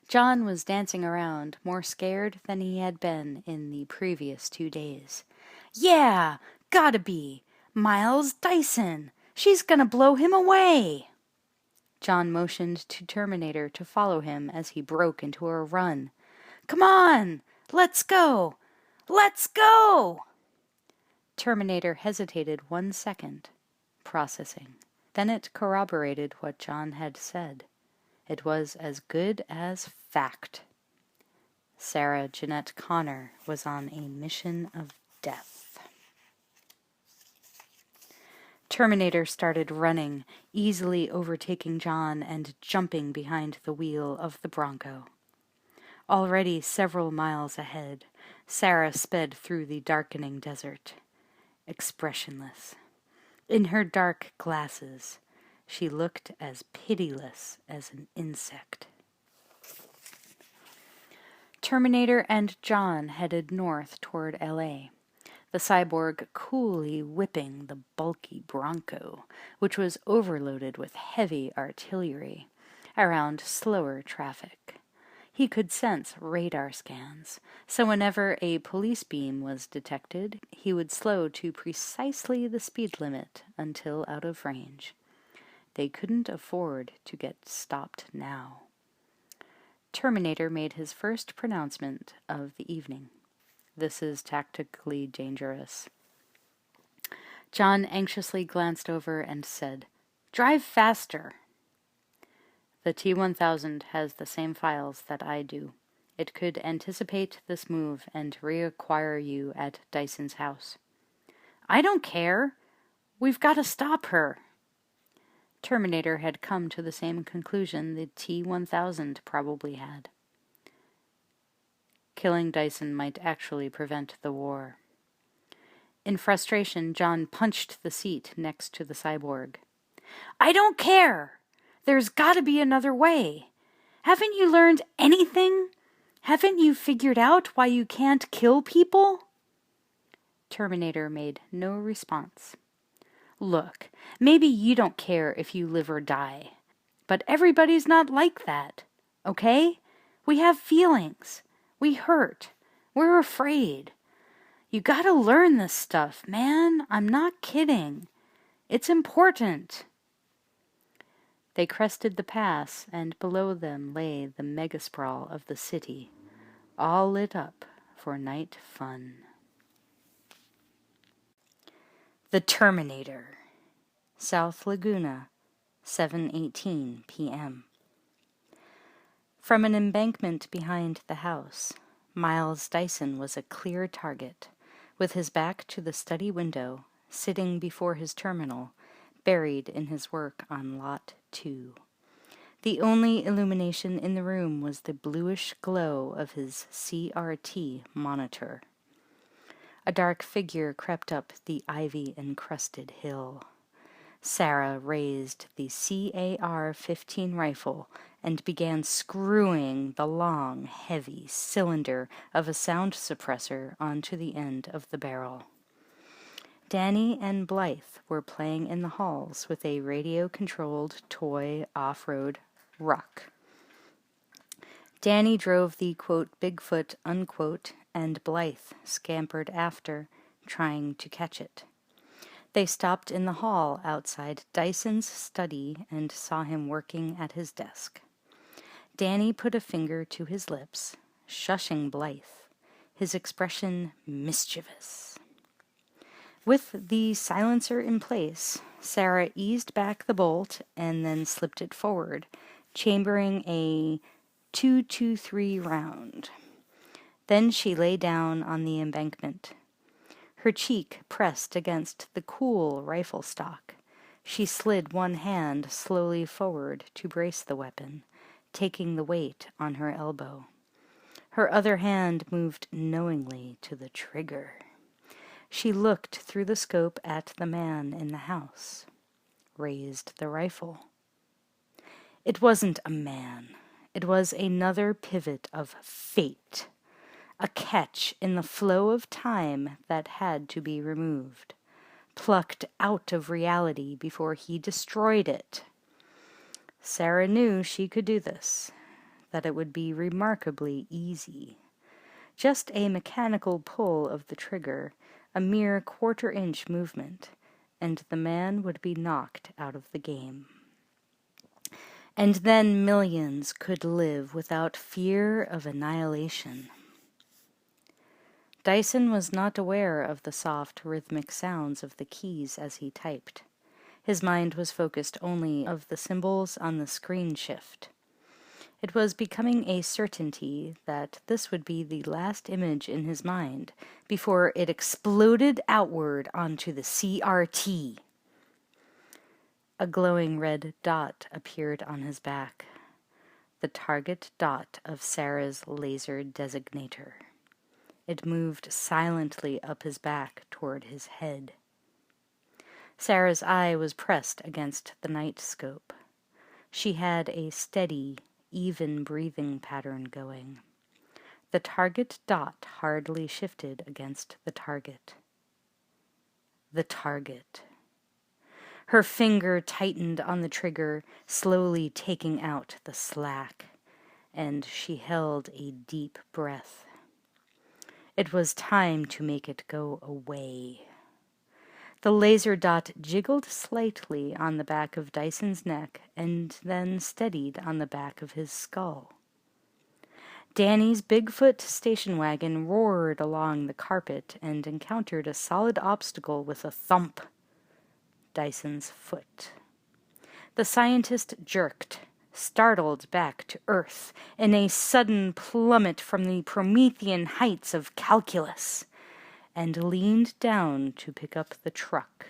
John was dancing around, more scared than he had been in the previous 2 days. "Yeah, gotta be. Miles Dyson. She's gonna blow him away." John motioned to Terminator to follow him as he broke into a run. "Come on! Let's go! Let's go!" Terminator hesitated 1 second, processing. Then it corroborated what John had said. It was as good as fact. Sarah Jeanette Connor was on a mission of death. Terminator started running, easily overtaking John and jumping behind the wheel of the Bronco. Already several miles ahead, Sarah sped through the darkening desert, expressionless. In her dark glasses, she looked as pitiless as an insect. Terminator and John headed north toward L.A., the cyborg coolly whipping the bulky Bronco, which was overloaded with heavy artillery, around slower traffic. He could sense radar scans, so whenever a police beam was detected, he would slow to precisely the speed limit until out of range. They couldn't afford to get stopped now. Terminator made his first pronouncement of the evening. "This is tactically dangerous." John anxiously glanced over and said, "Drive faster." "The T-1000 has the same files that I do. It could anticipate this move and reacquire you at Dyson's house." "I don't care. We've got to stop her." Terminator had come to the same conclusion the T-1000 probably had. Killing Dyson might actually prevent the war. In frustration, John punched the seat next to the cyborg. "I don't care! There's got to be another way. Haven't you learned anything? Haven't you figured out why you can't kill people?" Terminator made no response. "Look, maybe you don't care if you live or die. But everybody's not like that, okay? We have feelings. We hurt. We're afraid. You gotta learn this stuff, man. I'm not kidding. It's important." They crested the pass, and below them lay the mega-sprawl of the city, all lit up for night fun. The Terminator, South Laguna, 7:18 p.m. From an embankment behind the house, Miles Dyson was a clear target, with his back to the study window, sitting before his terminal, buried in his work on Lot 2. The only illumination in the room was the bluish glow of his CRT monitor. A dark figure crept up the ivy-encrusted hill. Sarah raised the CAR-15 rifle and began screwing the long, heavy cylinder of a sound suppressor onto the end of the barrel. Danny and Blythe were playing in the halls with a radio-controlled toy off-road ruck. Danny drove the, quote, Bigfoot, unquote, and Blythe scampered after, trying to catch it. They stopped in the hall outside Dyson's study and saw him working at his desk. Danny put a finger to his lips, shushing Blythe, his expression mischievous. With the silencer in place, Sarah eased back the bolt and then slipped it forward, chambering a 2-2-3 round. Then she lay down on the embankment. Her cheek pressed against the cool rifle stock. She slid one hand slowly forward to brace the weapon, taking the weight on her elbow. Her other hand moved knowingly to the trigger. She looked through the scope at the man in the house, raised the rifle. It wasn't a man. It was another pivot of fate. A catch in the flow of time that had to be removed, plucked out of reality before he destroyed it. Sarah knew she could do this, that it would be remarkably easy. Just a mechanical pull of the trigger, a mere quarter-inch movement, and the man would be knocked out of the game. And then millions could live without fear of annihilation. Dyson was not aware of the soft, rhythmic sounds of the keys as he typed. His mind was focused only on the symbols on the screen shift. It was becoming a certainty that this would be the last image in his mind before it exploded outward onto the CRT. A glowing red dot appeared on his back, the target dot of Sarah's laser designator. It moved silently up his back toward his head. Sarah's eye was pressed against the night scope. She had a steady, even breathing pattern going. The target dot hardly shifted against the target. The target. Her finger tightened on the trigger, slowly taking out the slack, and she held a deep breath. It was time to make it go away. The laser dot jiggled slightly on the back of Dyson's neck and then steadied on the back of his skull. Danny's Bigfoot station wagon roared along the carpet and encountered a solid obstacle with a thump. Dyson's foot. The scientist jerked, startled back to Earth in a sudden plummet from the Promethean heights of calculus, and leaned down to pick up the truck.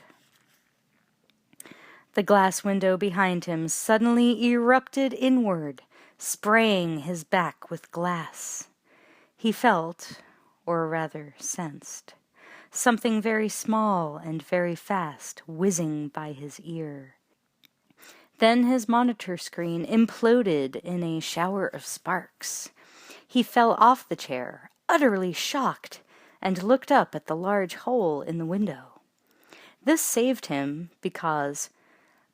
The glass window behind him suddenly erupted inward, spraying his back with glass. He felt, or rather sensed, something very small and very fast whizzing by his ear. Then his monitor screen imploded in a shower of sparks. He fell off the chair, utterly shocked, and looked up at the large hole in the window. This saved him because,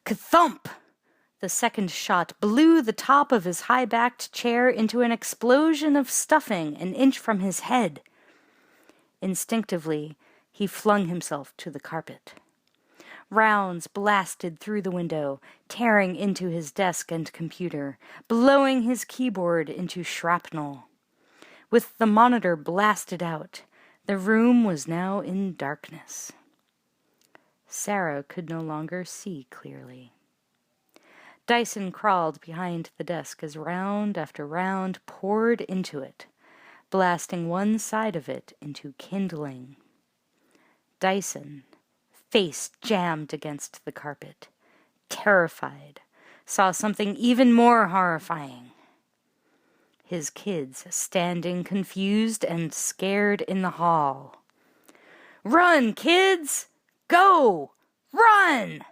kathump! The second shot blew the top of his high-backed chair into an explosion of stuffing an inch from his head. Instinctively, he flung himself to the carpet. Rounds blasted through the window, tearing into his desk and computer, blowing his keyboard into shrapnel. With the monitor blasted out, the room was now in darkness. Sarah could no longer see clearly. Dyson crawled behind the desk as round after round poured into it, blasting one side of it into kindling. Dyson, face jammed against the carpet, terrified, saw something even more horrifying. His kids standing confused and scared in the hall. "Run, kids! Go! Run!"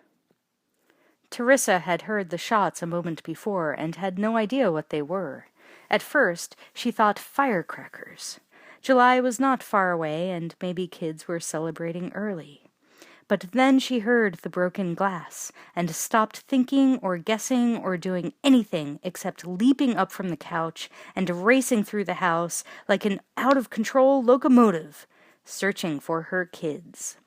Teresa had heard the shots a moment before and had no idea what they were. At first, she thought firecrackers. July was not far away, and maybe kids were celebrating early. But then she heard the broken glass, and stopped thinking or guessing or doing anything except leaping up from the couch and racing through the house like an out-of-control locomotive, searching for her kids.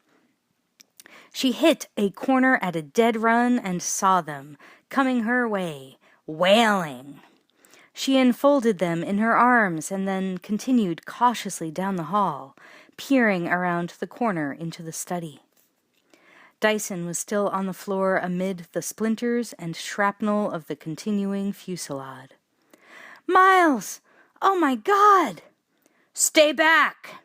She hit a corner at a dead run and saw them, coming her way, wailing. She enfolded them in her arms and then continued cautiously down the hall, peering around the corner into the study. Dyson was still on the floor amid the splinters and shrapnel of the continuing fusillade. "Miles! Oh my God!" "Stay back!"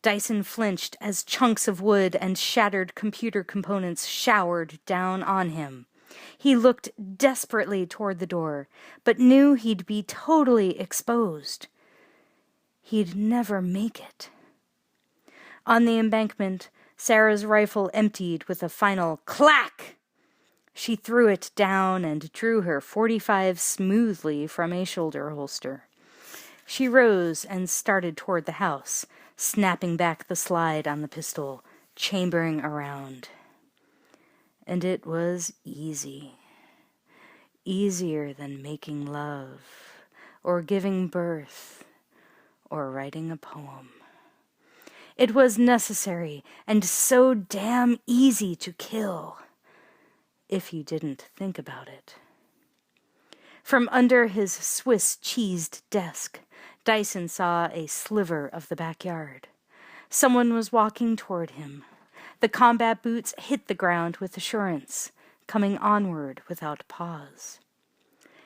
Dyson flinched as chunks of wood and shattered computer components showered down on him. He looked desperately toward the door, but knew he'd be totally exposed. He'd never make it. On the embankment, Sarah's rifle emptied with a final clack. She threw it down and drew her .45 smoothly from a shoulder holster. She rose and started toward the house, snapping back the slide on the pistol, chambering around. And it was easy. Easier than making love, or giving birth, or writing a poem. It was necessary and so damn easy to kill, if you didn't think about it. From under his Swiss-cheesed desk, Dyson saw a sliver of the backyard. Someone was walking toward him. The combat boots hit the ground with assurance, coming onward without pause.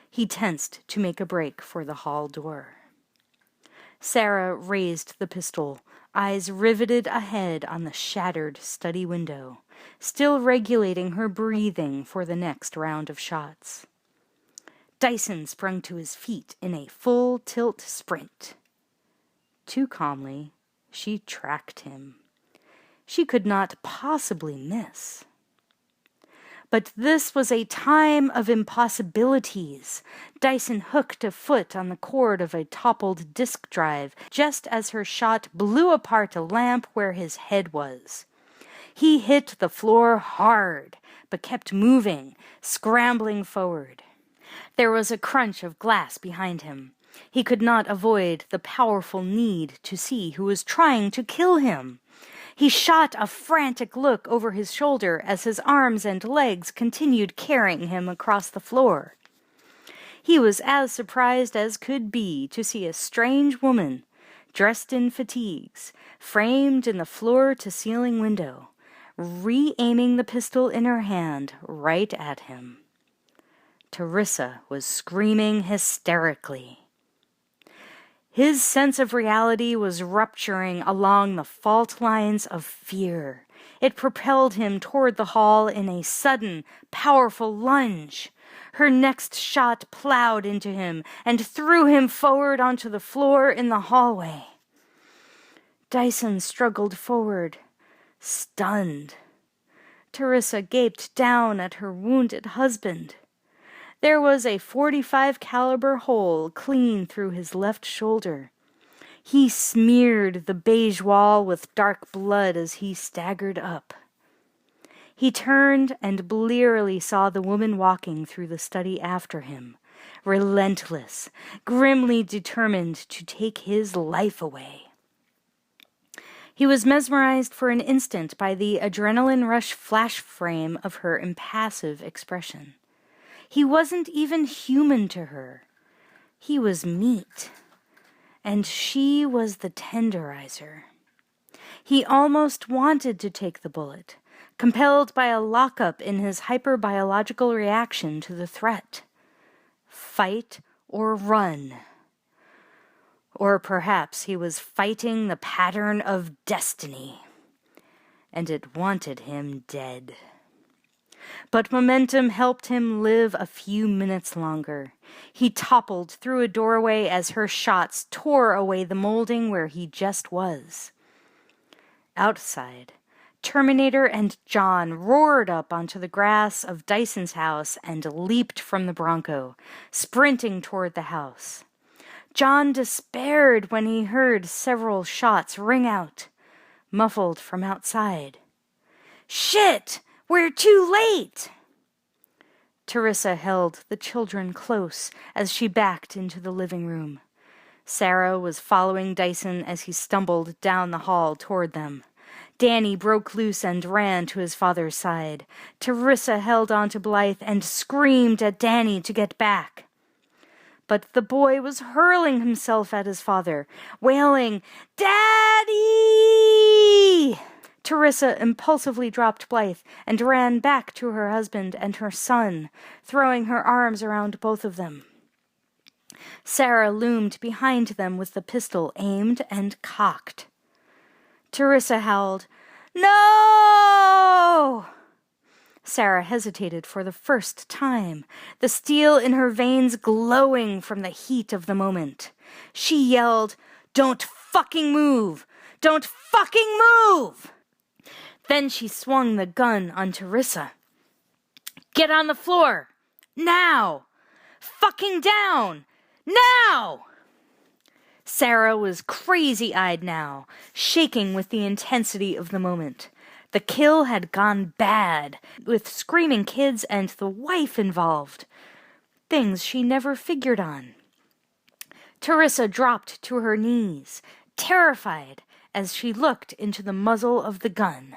He tensed to make a break for the hall door. Sarah raised the pistol, eyes riveted ahead on the shattered study window, still regulating her breathing for the next round of shots. Dyson sprung to his feet in a full-tilt sprint. Too calmly, she tracked him. She could not possibly miss. But this was a time of impossibilities. Dyson hooked a foot on the cord of a toppled disk drive just as her shot blew apart a lamp where his head was. He hit the floor hard, but kept moving, scrambling forward. There was a crunch of glass behind him. He could not avoid the powerful need to see who was trying to kill him. He shot a frantic look over his shoulder as his arms and legs continued carrying him across the floor. He was as surprised as could be to see a strange woman, dressed in fatigues, framed in the floor-to-ceiling window, re-aiming the pistol in her hand right at him. Teresa was screaming hysterically. His sense of reality was rupturing along the fault lines of fear. It propelled him toward the hall in a sudden, powerful lunge. Her next shot plowed into him and threw him forward onto the floor in the hallway. Dyson struggled forward, stunned. Teresa gaped down at her wounded husband. There was a .45 caliber hole clean through his left shoulder. He smeared the beige wall with dark blood as he staggered up. He turned and blearily saw the woman walking through the study after him, relentless, grimly determined to take his life away. He was mesmerized for an instant by the adrenaline rush flash frame of her impassive expression. He wasn't even human to her. He was meat, and she was the tenderizer. He almost wanted to take the bullet, compelled by a lockup in his hyperbiological reaction to the threat. Fight or run. Or perhaps he was fighting the pattern of destiny, and it wanted him dead. But momentum helped him live a few minutes longer. He toppled through a doorway as her shots tore away the molding where he just was. Outside, Terminator and John roared up onto the grass of Dyson's house and leaped from the Bronco, sprinting toward the house. John despaired when he heard several shots ring out, muffled from outside. "Shit! We're too late!" Teresa held the children close as she backed into the living room. Sarah was following Dyson as he stumbled down the hall toward them. Danny broke loose and ran to his father's side. Teresa held on to Blythe and screamed at Danny to get back. But the boy was hurling himself at his father, wailing, "Daddy!" Teresa impulsively dropped Blythe and ran back to her husband and her son, throwing her arms around both of them. Sarah loomed behind them with the pistol aimed and cocked. Teresa howled, "No!" Sarah hesitated for the first time, the steel in her veins glowing from the heat of the moment. She yelled, "Don't fucking move! Don't fucking move!" Then she swung the gun on Teresa. "Get on the floor! Now! Fucking down! Now!" Sarah was crazy-eyed now, shaking with the intensity of the moment. The kill had gone bad, with screaming kids and the wife involved. Things she never figured on. Teresa dropped to her knees, terrified, as she looked into the muzzle of the gun.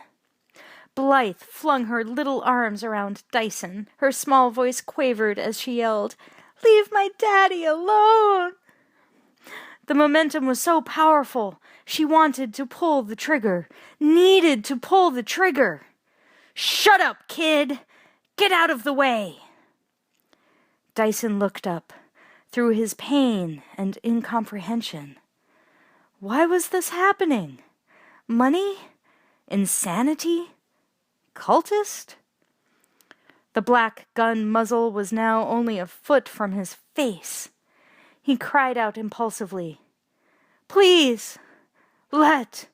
Blythe flung her little arms around Dyson. Her small voice quavered as she yelled, "Leave my daddy alone!" The momentum was so powerful, she wanted to pull the trigger, needed to pull the trigger. "Shut up, kid! Get out of the way!" Dyson looked up, through his pain and incomprehension. Why was this happening? Money? Insanity? Cultist? The black gun muzzle was now only a foot from his face. He cried out impulsively, "Please, let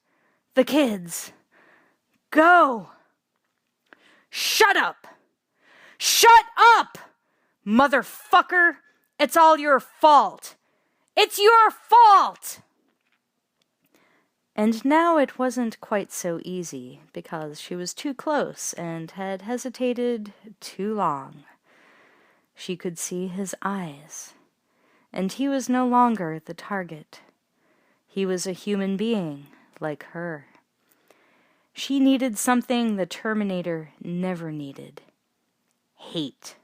the kids go." "Shut up! Shut up! Motherfucker! It's all your fault! It's your fault!" And now it wasn't quite so easy, because she was too close and had hesitated too long. She could see his eyes. And he was no longer the target. He was a human being, like her. She needed something the Terminator never needed. Hate.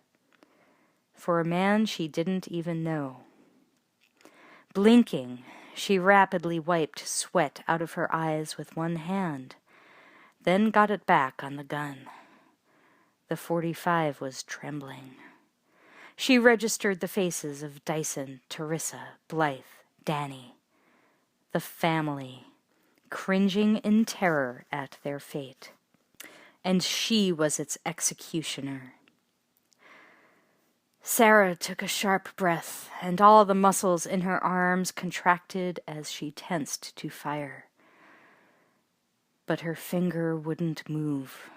For a man she didn't even know. Blinking, she rapidly wiped sweat out of her eyes with one hand, then got it back on the gun. The .45 was trembling. She registered the faces of Dyson, Teresa, Blythe, Danny. The family, cringing in terror at their fate. And she was its executioner. Sarah took a sharp breath, and all the muscles in her arms contracted as she tensed to fire. But her finger wouldn't move.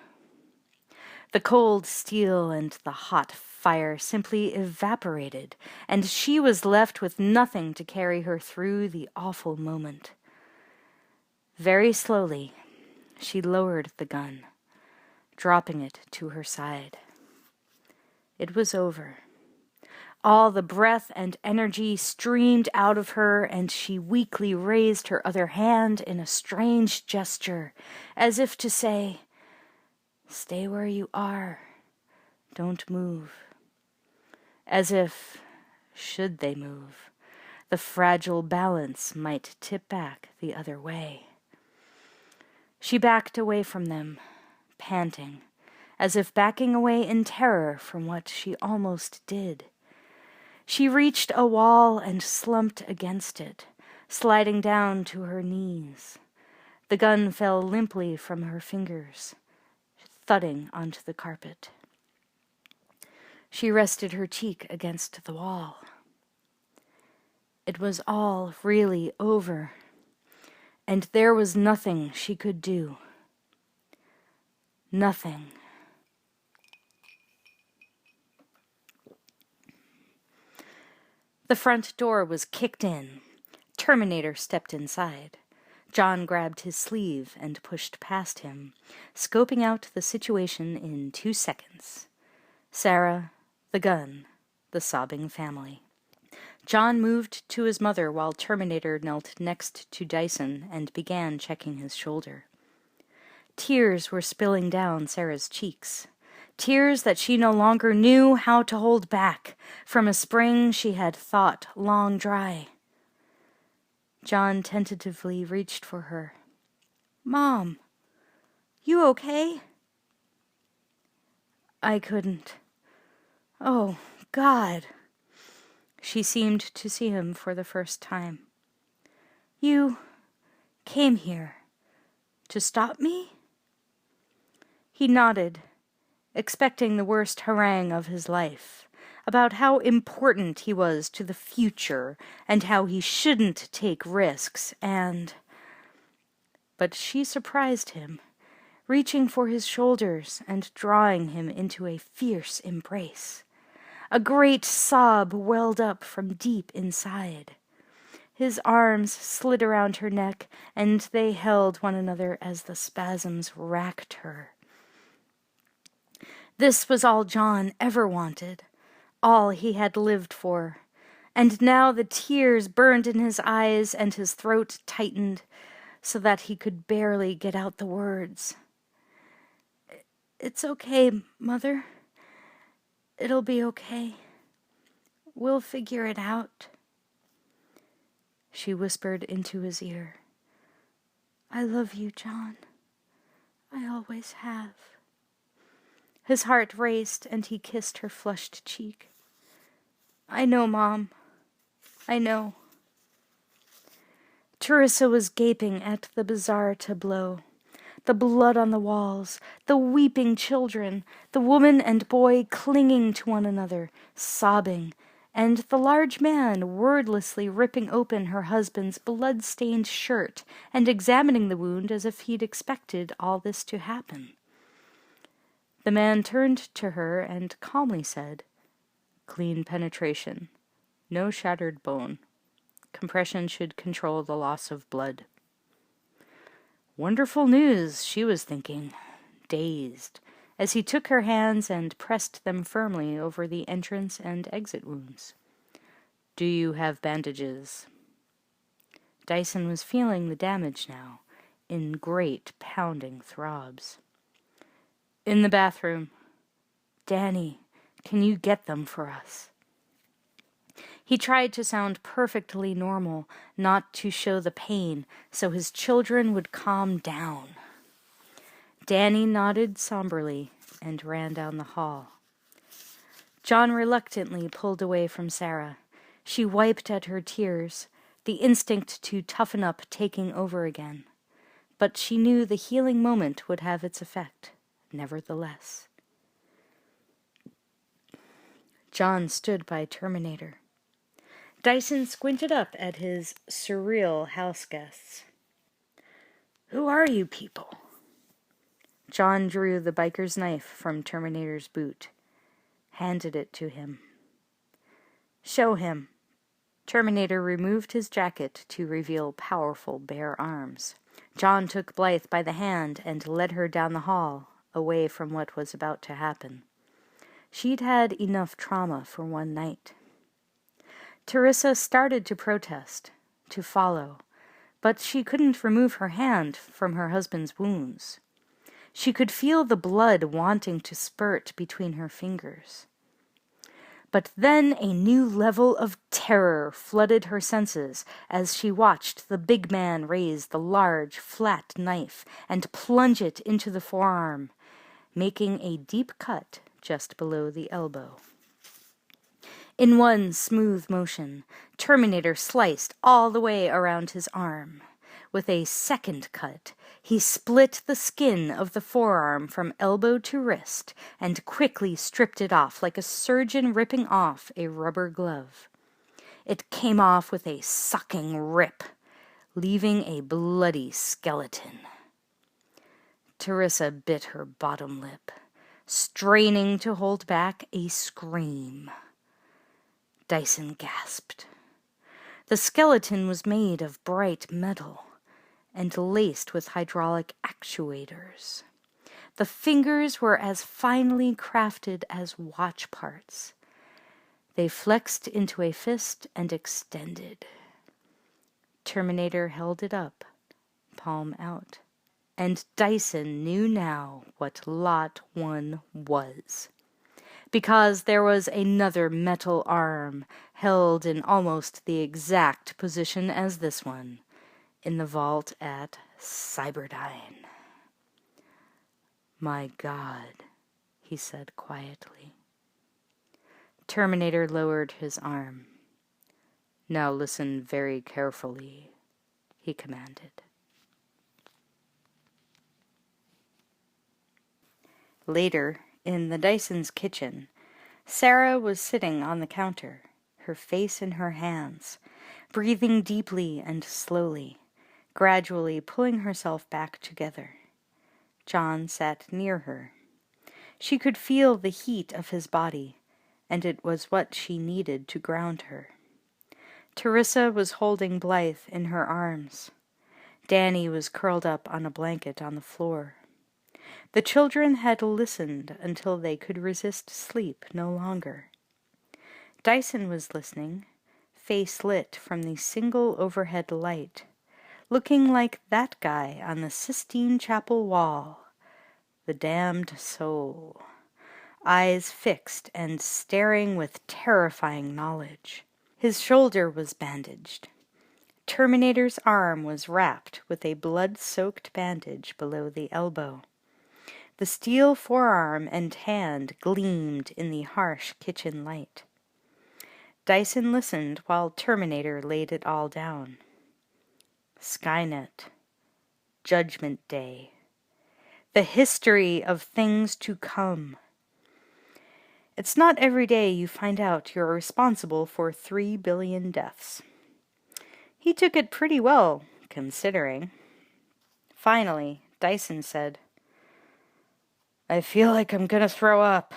The cold steel and the hot fire simply evaporated, and she was left with nothing to carry her through the awful moment. Very slowly, she lowered the gun, dropping it to her side. It was over. All the breath and energy streamed out of her, and she weakly raised her other hand in a strange gesture, as if to say, "Stay where you are. Don't move." As if, should they move, the fragile balance might tip back the other way. She backed away from them, panting, as if backing away in terror from what she almost did. She reached a wall and slumped against it, sliding down to her knees. The gun fell limply from her fingers, thudding onto the carpet. She rested her cheek against the wall. It was all really over, and there was nothing she could do. Nothing. The front door was kicked in. Terminator stepped inside. John grabbed his sleeve and pushed past him, scoping out the situation in 2 seconds. Sarah, the gun, the sobbing family. John moved to his mother while Terminator knelt next to Dyson and began checking his shoulder. Tears were spilling down Sarah's cheeks. Tears that she no longer knew how to hold back from a spring she had thought long dry. John tentatively reached for her. "Mom, you okay?" "I couldn't. Oh, God." She seemed to see him for the first time. "You came here to stop me?" He nodded, expecting the worst harangue of his life, about how important he was to the future and how he shouldn't take risks But she surprised him, reaching for his shoulders and drawing him into a fierce embrace. A great sob welled up from deep inside. His arms slid around her neck, and they held one another as the spasms racked her. This was all John ever wanted, all he had lived for, and now the tears burned in his eyes and his throat tightened so that he could barely get out the words. "It's okay, Mother. It'll be okay. We'll figure it out," she whispered into his ear. "I love you, John. I always have." His heart raced, and he kissed her flushed cheek. "I know, Mom. I know." Teresa was gaping at the bizarre tableau. The blood on the walls, the weeping children, the woman and boy clinging to one another, sobbing, and the large man wordlessly ripping open her husband's blood-stained shirt and examining the wound as if he'd expected all this to happen. The man turned to her and calmly said, "Clean penetration. No shattered bone. Compression should control the loss of blood." Wonderful news, she was thinking, dazed, as he took her hands and pressed them firmly over the entrance and exit wounds. "Do you have bandages?" Dyson was feeling the damage now, in great pounding throbs. "In the bathroom. Danny, can you get them for us?" He tried to sound perfectly normal, not to show the pain, so his children would calm down. Danny nodded somberly and ran down the hall. John reluctantly pulled away from Sarah. She wiped at her tears, the instinct to toughen up taking over again. But she knew the healing moment would have its effect, nevertheless. John stood by Terminator. Dyson squinted up at his surreal house guests. "Who are you people?" John drew the biker's knife from Terminator's boot, handed it to him. "Show him." Terminator removed his jacket to reveal powerful bare arms. John took Blythe by the hand and led her down the hall, away from what was about to happen. She'd had enough trauma for one night. Teresa started to protest, to follow, but she couldn't remove her hand from her husband's wounds. She could feel the blood wanting to spurt between her fingers. But then a new level of terror flooded her senses as she watched the big man raise the large, flat knife and plunge it into the forearm, making a deep cut just below the elbow. In one smooth motion, Terminator sliced all the way around his arm. With a second cut, he split the skin of the forearm from elbow to wrist and quickly stripped it off like a surgeon ripping off a rubber glove. It came off with a sucking rip, leaving a bloody skeleton. Teresa bit her bottom lip, straining to hold back a scream. Dyson gasped. The skeleton was made of bright metal and laced with hydraulic actuators. The fingers were as finely crafted as watch parts. They flexed into a fist and extended. Terminator held it up, palm out. And Dyson knew now what Lot 1 was. Because there was another metal arm held in almost the exact position as this one, in the vault at Cyberdyne. "My God," he said quietly. Terminator lowered his arm. "Now listen very carefully," he commanded. Later, in the Dysons' kitchen, Sarah was sitting on the counter, her face in her hands, breathing deeply and slowly, gradually pulling herself back together. John sat near her. She could feel the heat of his body, and it was what she needed to ground her. Teresa was holding Blythe in her arms. Danny was curled up on a blanket on the floor. The children had listened until they could resist sleep no longer. Dyson was listening, face lit from the single overhead light, looking like that guy on the Sistine Chapel wall, the damned soul, eyes fixed and staring with terrifying knowledge. His shoulder was bandaged. Terminator's arm was wrapped with a blood-soaked bandage below the elbow. The steel forearm and hand gleamed in the harsh kitchen light. Dyson listened while Terminator laid it all down. Skynet. Judgment Day. The history of things to come. It's not every day you find out you're responsible for 3 billion deaths. He took it pretty well, considering. Finally, Dyson said, "I feel like I'm gonna throw up."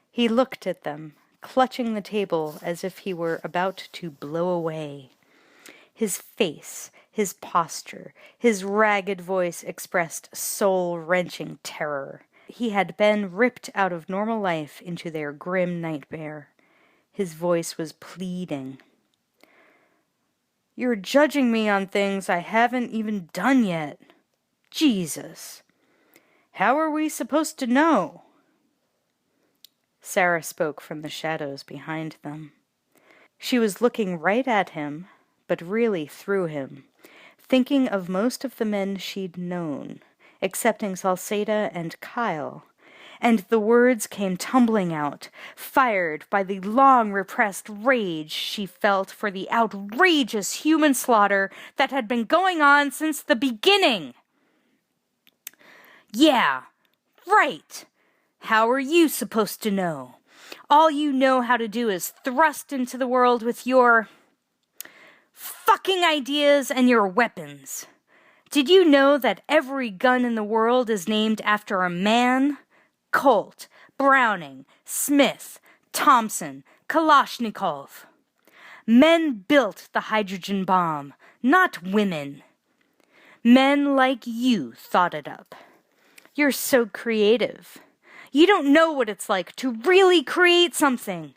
He looked at them, clutching the table as if he were about to blow away. His face, his posture, his ragged voice expressed soul-wrenching terror. He had been ripped out of normal life into their grim nightmare. His voice was pleading. "You're judging me on things I haven't even done yet. Jesus. How are we supposed to know?" Sarah spoke from the shadows behind them. She was looking right at him, but really through him, thinking of most of the men she'd known, excepting Salceda and Kyle, and the words came tumbling out, fired by the long-repressed rage she felt for the outrageous human slaughter that had been going on since the beginning. "Yeah, right. How are you supposed to know? All you know how to do is thrust into the world with your fucking ideas and your weapons. Did you know that every gun in the world is named after a man? Colt, Browning, Smith, Thompson, Kalashnikov. Men built the hydrogen bomb, not women. Men like you thought it up. You're so creative. You don't know what it's like to really create something,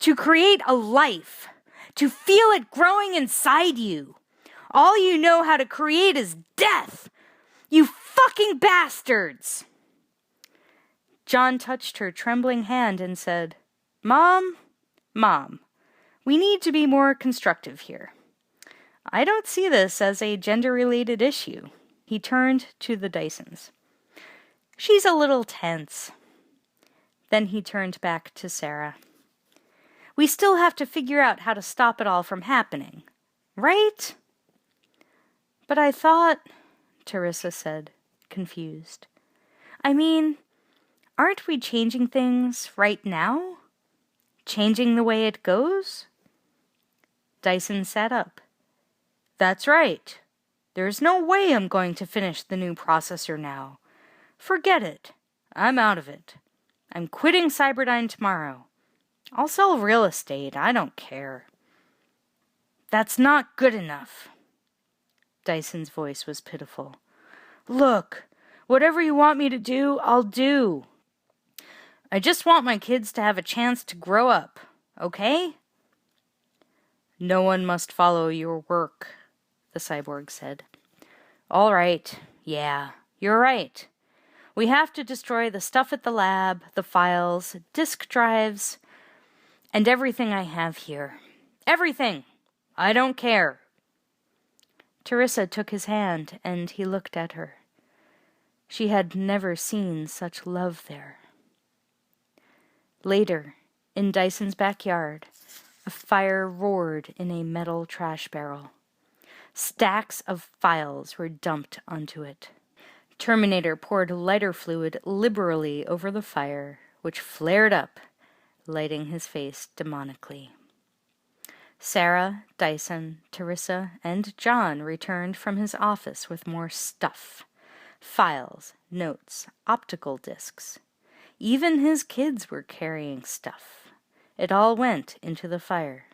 to create a life, to feel it growing inside you. All you know how to create is death. You fucking bastards! John touched her trembling hand and said, Mom, we need to be more constructive here. I don't see this as a gender-related issue. He turned to the Dysons. She's a little tense. Then he turned back to Sarah. We still have to figure out how to stop it all from happening, right? But I thought, Teresa said, confused. I mean, aren't we changing things right now? Changing the way it goes? Dyson sat up. That's right. There's no way I'm going to finish the new processor now. Forget it. I'm out of it. I'm quitting Cyberdyne tomorrow. I'll sell real estate. I don't care. That's not good enough. Dyson's voice was pitiful. Look, whatever you want me to do, I'll do. I just want my kids to have a chance to grow up, okay? No one must follow your work, the cyborg said. All right, yeah, you're right. We have to destroy the stuff at the lab, the files, disk drives, and everything I have here. Everything! I don't care. Teresa took his hand, and he looked at her. She had never seen such love there. Later, in Dyson's backyard, a fire roared in a metal trash barrel. Stacks of files were dumped onto it. Terminator poured lighter fluid liberally over the fire, which flared up, lighting his face demonically. Sarah, Dyson, Teresa, and John returned from his office with more stuff. Files, notes, optical discs. Even his kids were carrying stuff. It all went into the fire.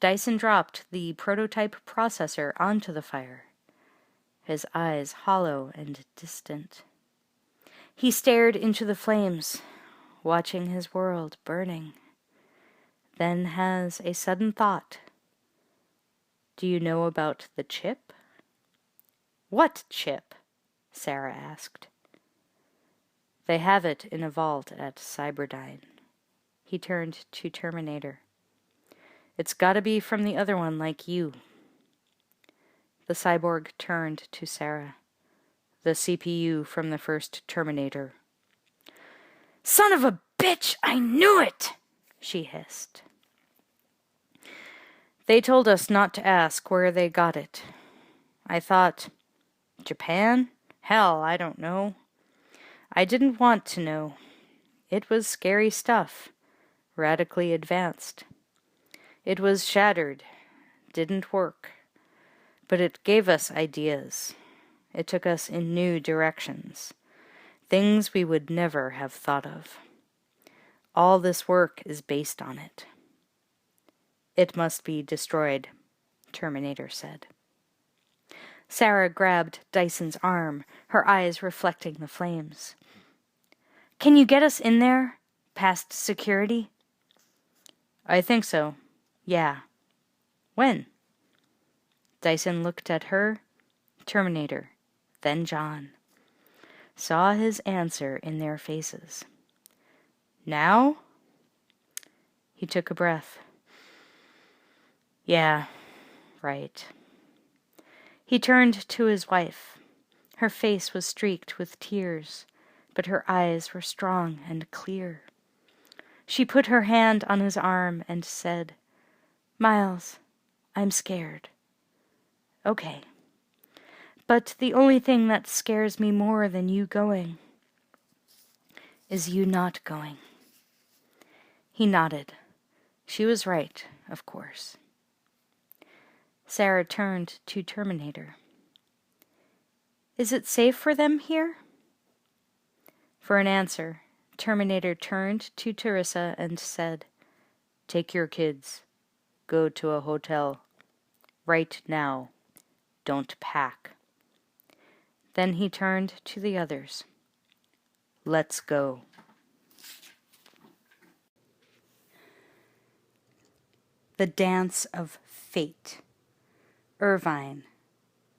Dyson dropped the prototype processor onto the fire, his eyes hollow and distant. He stared into the flames, watching his world burning. Then has a sudden thought. Do you know about the chip? What chip? Sarah asked. They have it in a vault at Cyberdyne. He turned to Terminator. It's gotta be from the other one like you. The cyborg turned to Sarah. The CPU from the first Terminator. Son of a bitch! I knew it! She hissed. They told us not to ask where they got it. I thought, Japan? Hell, I don't know. I didn't want to know. It was scary stuff, radically advanced. It was shattered, didn't work, but it gave us ideas. It took us in new directions, things we would never have thought of. All this work is based on it. It must be destroyed, Terminator said. Sarah grabbed Dyson's arm, her eyes reflecting the flames. Can you get us in there, past security? I think so. Yeah. When? Dyson looked at her, Terminator, then John. Saw his answer in their faces. Now? He took a breath. Yeah, right. He turned to his wife. Her face was streaked with tears, but her eyes were strong and clear. She put her hand on his arm and said, Miles, I'm scared. Okay. But the only thing that scares me more than you going is you not going. He nodded. She was right, of course. Sarah turned to Terminator. Is it safe for them here? For an answer, Terminator turned to Teresa and said, Take your kids. Go to a hotel. Right now. Don't pack. Then he turned to the others. Let's go. The Dance of Fate. Irvine,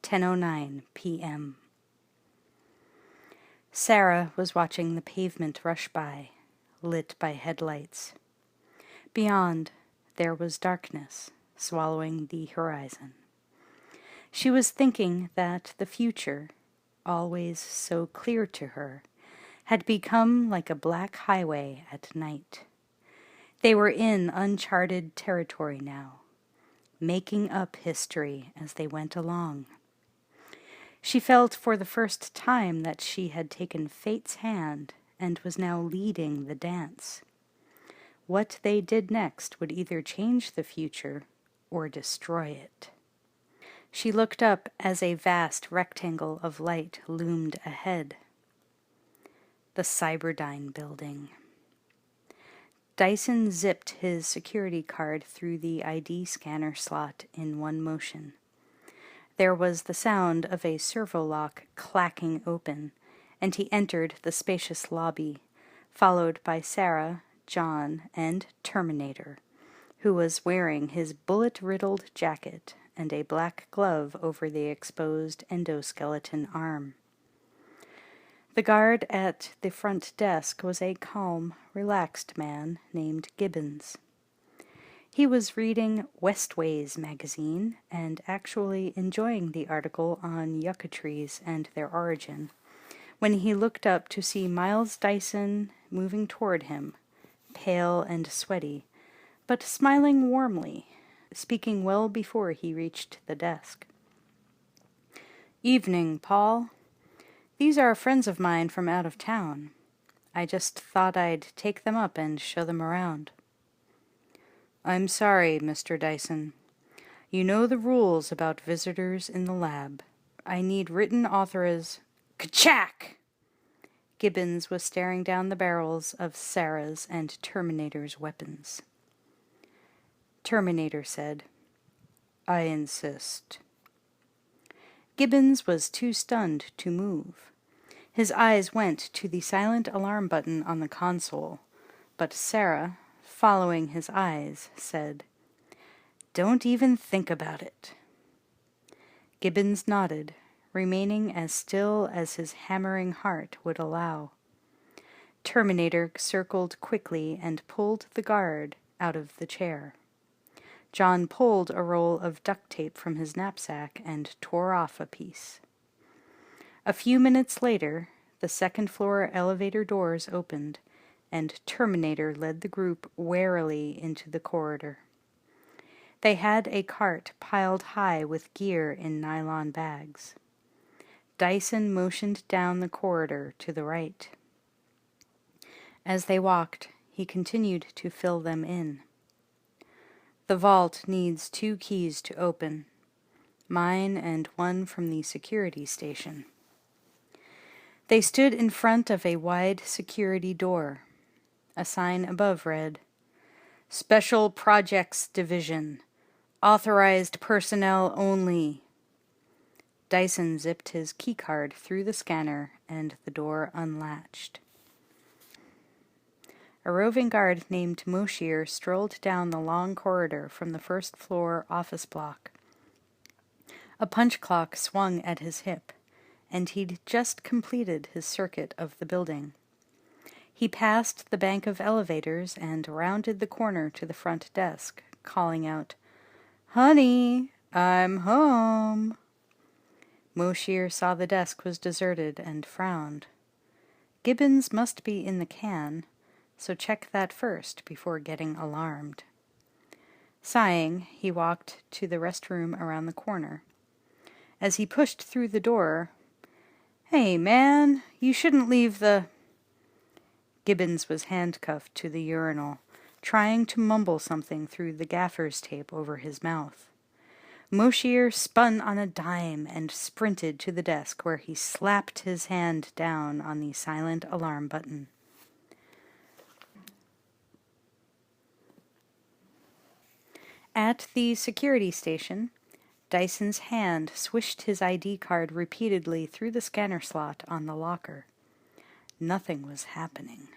10:09 p.m. Sarah was watching the pavement rush by, lit by headlights. Beyond, there was darkness, swallowing the horizon. She was thinking that the future, always so clear to her, had become like a black highway at night. They were in uncharted territory now, making up history as they went along. She felt for the first time that she had taken fate's hand and was now leading the dance. What they did next would either change the future or destroy it. She looked up as a vast rectangle of light loomed ahead. The Cyberdyne building. Dyson zipped his security card through the ID scanner slot in one motion. There was the sound of a servo lock clacking open, and he entered the spacious lobby, followed by Sarah, John, and Terminator, who was wearing his bullet-riddled jacket and a black glove over the exposed endoskeleton arm. The guard at the front desk was a calm, relaxed man named Gibbons. He was reading Westways magazine and actually enjoying the article on yucca trees and their origin when he looked up to see Miles Dyson moving toward him, pale and sweaty, but smiling warmly, speaking well before he reached the desk. "Evening, Paul. These are friends of mine from out of town. I just thought I'd take them up and show them around." "I'm sorry, Mr. Dyson. You know the rules about visitors in the lab. I need written Kachak! Gibbons was staring down the barrels of Sarah's and Terminator's weapons. Terminator said, "I insist." Gibbons was too stunned to move. His eyes went to the silent alarm button on the console, but Sarah, following his eyes, said, "Don't even think about it." Gibbons nodded, remaining as still as his hammering heart would allow. Terminator circled quickly and pulled the guard out of the chair. John pulled a roll of duct tape from his knapsack and tore off a piece. A few minutes later, the second-floor elevator doors opened, and Terminator led the group warily into the corridor. They had a cart piled high with gear in nylon bags. Dyson motioned down the corridor to the right. As they walked, he continued to fill them in. "The vault needs 2 keys to open. Mine and one from the security station." They stood in front of a wide security door. A sign above read, "Special Projects Division. Authorized personnel only." Dyson zipped his keycard through the scanner, and the door unlatched. A roving guard named Moshier strolled down the long corridor from the first-floor office block. A punch clock swung at his hip, and he'd just completed his circuit of the building. He passed the bank of elevators and rounded the corner to the front desk, calling out, "Honey, I'm home." Moshier saw the desk was deserted and frowned. Gibbons must be in the can, so check that first before getting alarmed. Sighing, he walked to the restroom around the corner. As he pushed through the door, "Hey, man, you shouldn't leave the—" Gibbons was handcuffed to the urinal, trying to mumble something through the gaffer's tape over his mouth. Moshier spun on a dime and sprinted to the desk, where he slapped his hand down on the silent alarm button. At the security station, Dyson's hand swished his ID card repeatedly through the scanner slot on the locker. Nothing was happening.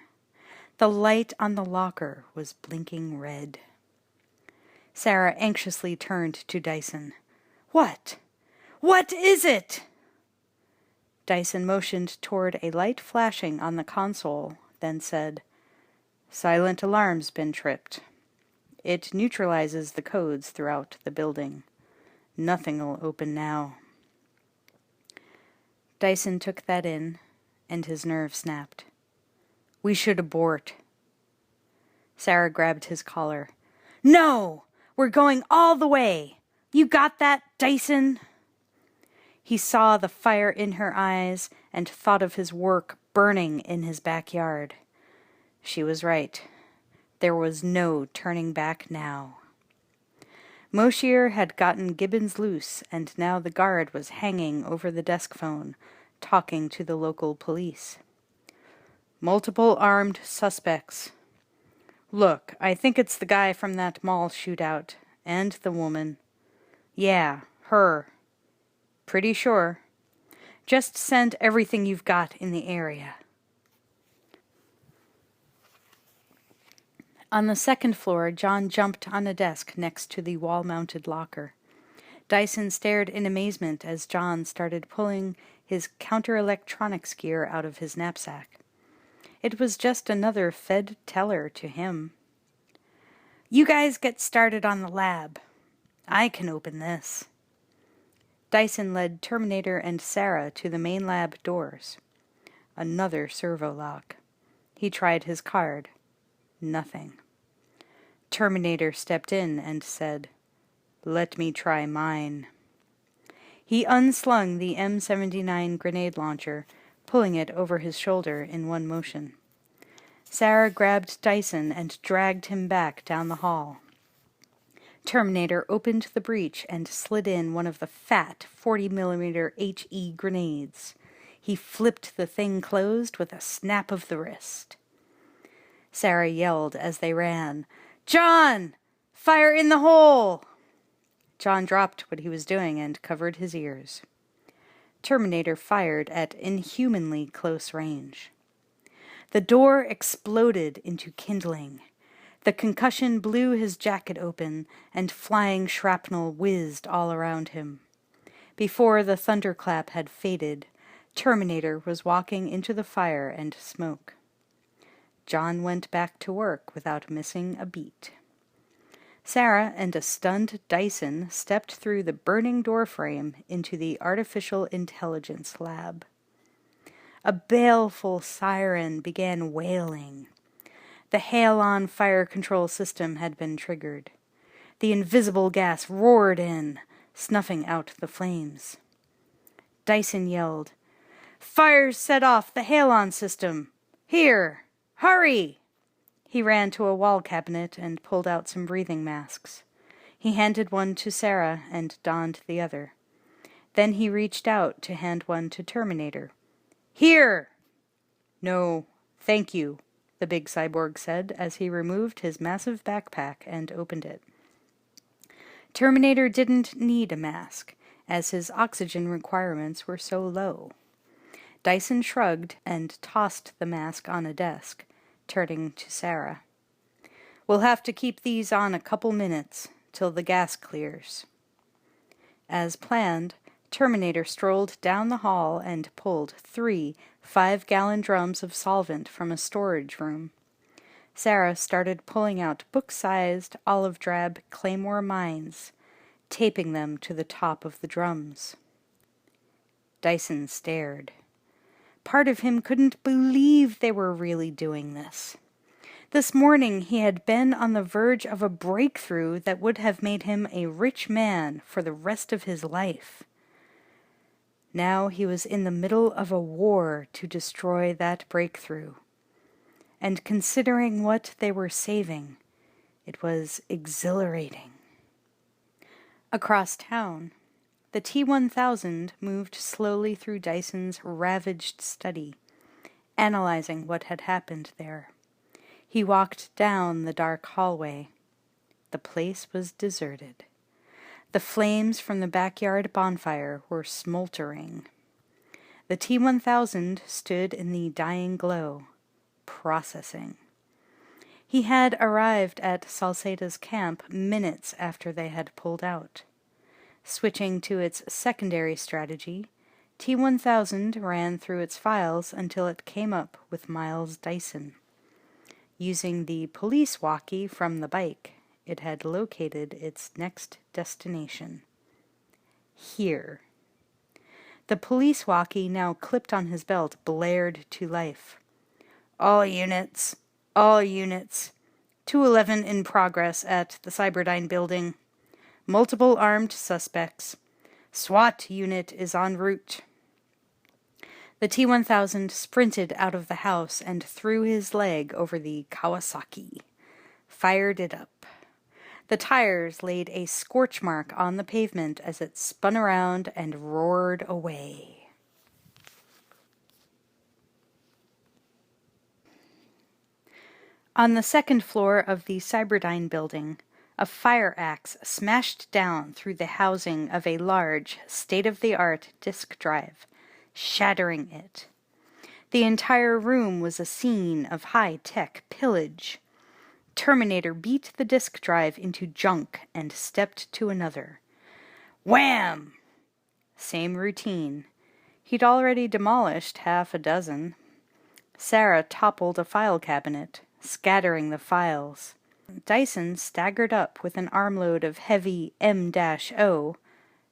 The light on the locker was blinking red. Sarah anxiously turned to Dyson. "What? What is it?" Dyson motioned toward a light flashing on the console, then said, "Silent alarm's been tripped. It neutralizes the codes throughout the building. Nothing'll open now." Dyson took that in, and his nerve snapped. "We should abort." Sarah grabbed his collar. "No! We're going all the way! You got that, Dyson?" He saw the fire in her eyes and thought of his work burning in his backyard. She was right. There was no turning back now. Moshier had gotten Gibbons loose, and now the guard was hanging over the desk phone, talking to the local police. "Multiple armed suspects. Look, I think it's the guy from that mall shootout, and the woman. Yeah, her. Pretty sure. Just send everything you've got in the area." On the second floor, John jumped on a desk next to the wall-mounted locker. Dyson stared in amazement as John started pulling his counter-electronics gear out of his knapsack. It was just another Fed teller to him. "You guys get started on the lab. I can open this." Dyson led Terminator and Sarah to the main lab doors. Another servo lock. He tried his card. Nothing. Terminator stepped in and said, "Let me try mine." He unslung the M79 grenade launcher, pulling it over his shoulder in one motion. Sarah grabbed Dyson and dragged him back down the hall. Terminator opened the breech and slid in one of the fat 40mm HE grenades. He flipped the thing closed with a snap of the wrist. Sarah yelled as they ran, "John! Fire in the hole!" John dropped what he was doing and covered his ears. Terminator fired at inhumanly close range. The door exploded into kindling. The concussion blew his jacket open, and flying shrapnel whizzed all around him. Before the thunderclap had faded, Terminator was walking into the fire and smoke. John went back to work without missing a beat. Sarah and a stunned Dyson stepped through the burning doorframe into the artificial intelligence lab. A baleful siren began wailing. The Halon fire control system had been triggered. The invisible gas roared in, snuffing out the flames. Dyson yelled, "Fire's set off the Halon system! Here! Hurry!" He ran to a wall cabinet and pulled out some breathing masks. He handed one to Sarah and donned the other. Then he reached out to hand one to Terminator. "Here!" "No, thank you," the big cyborg said as he removed his massive backpack and opened it. Terminator didn't need a mask, as his oxygen requirements were so low. Dyson shrugged and tossed the mask on a desk, turning to Sarah. "We'll have to keep these on a couple minutes, till the gas clears." As planned, Terminator strolled down the hall and pulled 3 5-gallon drums of solvent from a storage room. Sarah started pulling out book-sized, olive-drab claymore mines, taping them to the top of the drums. Dyson stared. Part of him couldn't believe they were really doing this. This morning he had been on the verge of a breakthrough that would have made him a rich man for the rest of his life. Now he was in the middle of a war to destroy that breakthrough. And considering what they were saving, it was exhilarating. Across town, the T-1000 moved slowly through Dyson's ravaged study, analyzing what had happened there. He walked down the dark hallway. The place was deserted. The flames from the backyard bonfire were smoldering. The T-1000 stood in the dying glow, processing. He had arrived at Salceda's camp minutes after they had pulled out. Switching to its secondary strategy, T-1000 ran through its files until it came up with Miles Dyson. Using the police walkie from the bike, it had located its next destination. Here. The police walkie, now clipped on his belt, blared to life. All units. 211 in progress at the Cyberdyne building. Multiple armed suspects. SWAT unit is en route. The T-1000 sprinted out of the house and threw his leg over the Kawasaki. Fired it up. The tires laid a scorch mark on the pavement as it spun around and roared away. On the second floor of the Cyberdyne building, a fire axe smashed down through the housing of a large, state-of-the-art disk drive, shattering it. The entire room was a scene of high-tech pillage. Terminator beat the disk drive into junk and stepped to another. Wham! Same routine. He'd already demolished half a dozen. Sarah toppled a file cabinet, scattering the files. Dyson staggered up with an armload of heavy M-O,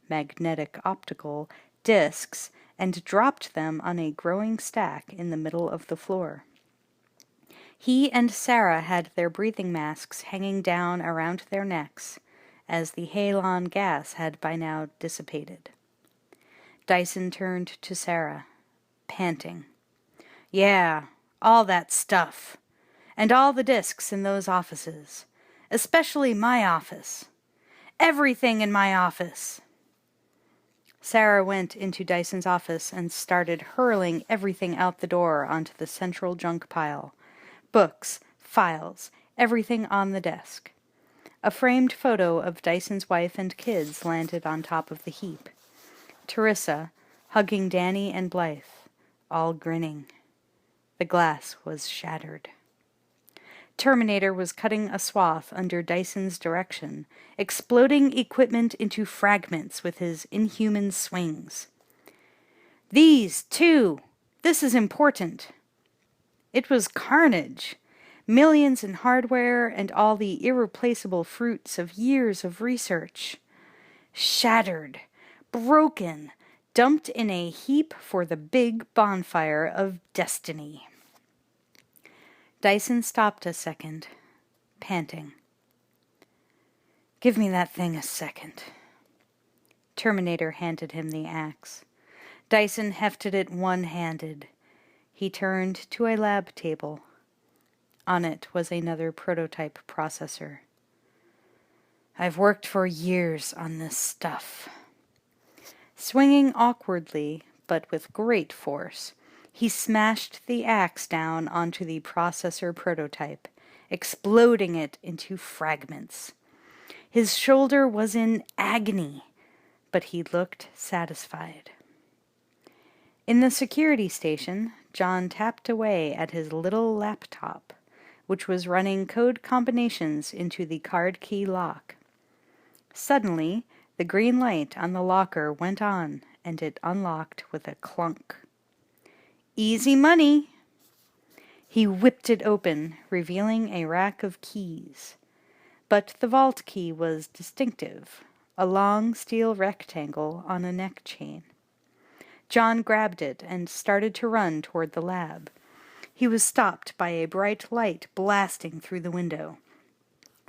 magnetic optical, discs, and dropped them on a growing stack in the middle of the floor. He and Sarah had their breathing masks hanging down around their necks, as the halon gas had by now dissipated. Dyson turned to Sarah, panting. Yeah, all that stuff. And all the discs in those offices. Especially my office. Everything in my office. Sarah went into Dyson's office and started hurling everything out the door onto the central junk pile. Books, files, everything on the desk. A framed photo of Dyson's wife and kids landed on top of the heap. Teresa, hugging Danny and Blythe, all grinning. The glass was shattered. Terminator was cutting a swath under Dyson's direction, exploding equipment into fragments with his inhuman swings. These, too! This is important. It was carnage. Millions in hardware and all the irreplaceable fruits of years of research. Shattered, broken, dumped in a heap for the big bonfire of destiny. Dyson stopped a second, panting. Give me that thing a second. Terminator handed him the axe. Dyson hefted it one-handed. He turned to a lab table. On it was another prototype processor. I've worked for years on this stuff. Swinging awkwardly, but with great force, he smashed the axe down onto the processor prototype, exploding it into fragments. His shoulder was in agony, but he looked satisfied. In the security station, John tapped away at his little laptop, which was running code combinations into the card key lock. Suddenly, the green light on the locker went on, and it unlocked with a clunk. Easy money! He whipped it open, revealing a rack of keys. But the vault key was distinctive, a long steel rectangle on a neck chain. John grabbed it and started to run toward the lab. He was stopped by a bright light blasting through the window.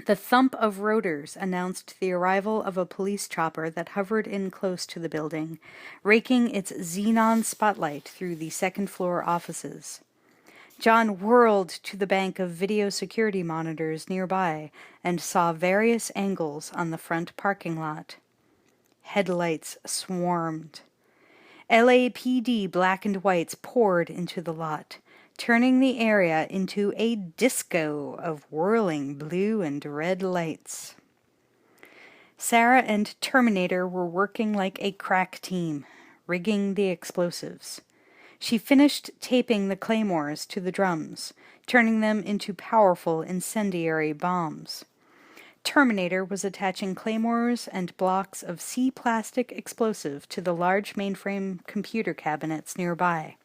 The thump of rotors announced the arrival of a police chopper that hovered in close to the building, raking its xenon spotlight through the second-floor offices. John whirled to the bank of video security monitors nearby and saw various angles on the front parking lot. Headlights swarmed. LAPD black and whites poured into the lot, turning the area into a disco of whirling blue and red lights. Sarah and Terminator were working like a crack team, rigging the explosives. She finished taping the claymores to the drums, turning them into powerful incendiary bombs. Terminator was attaching claymores and blocks of C-plastic explosive to the large mainframe computer cabinets nearby.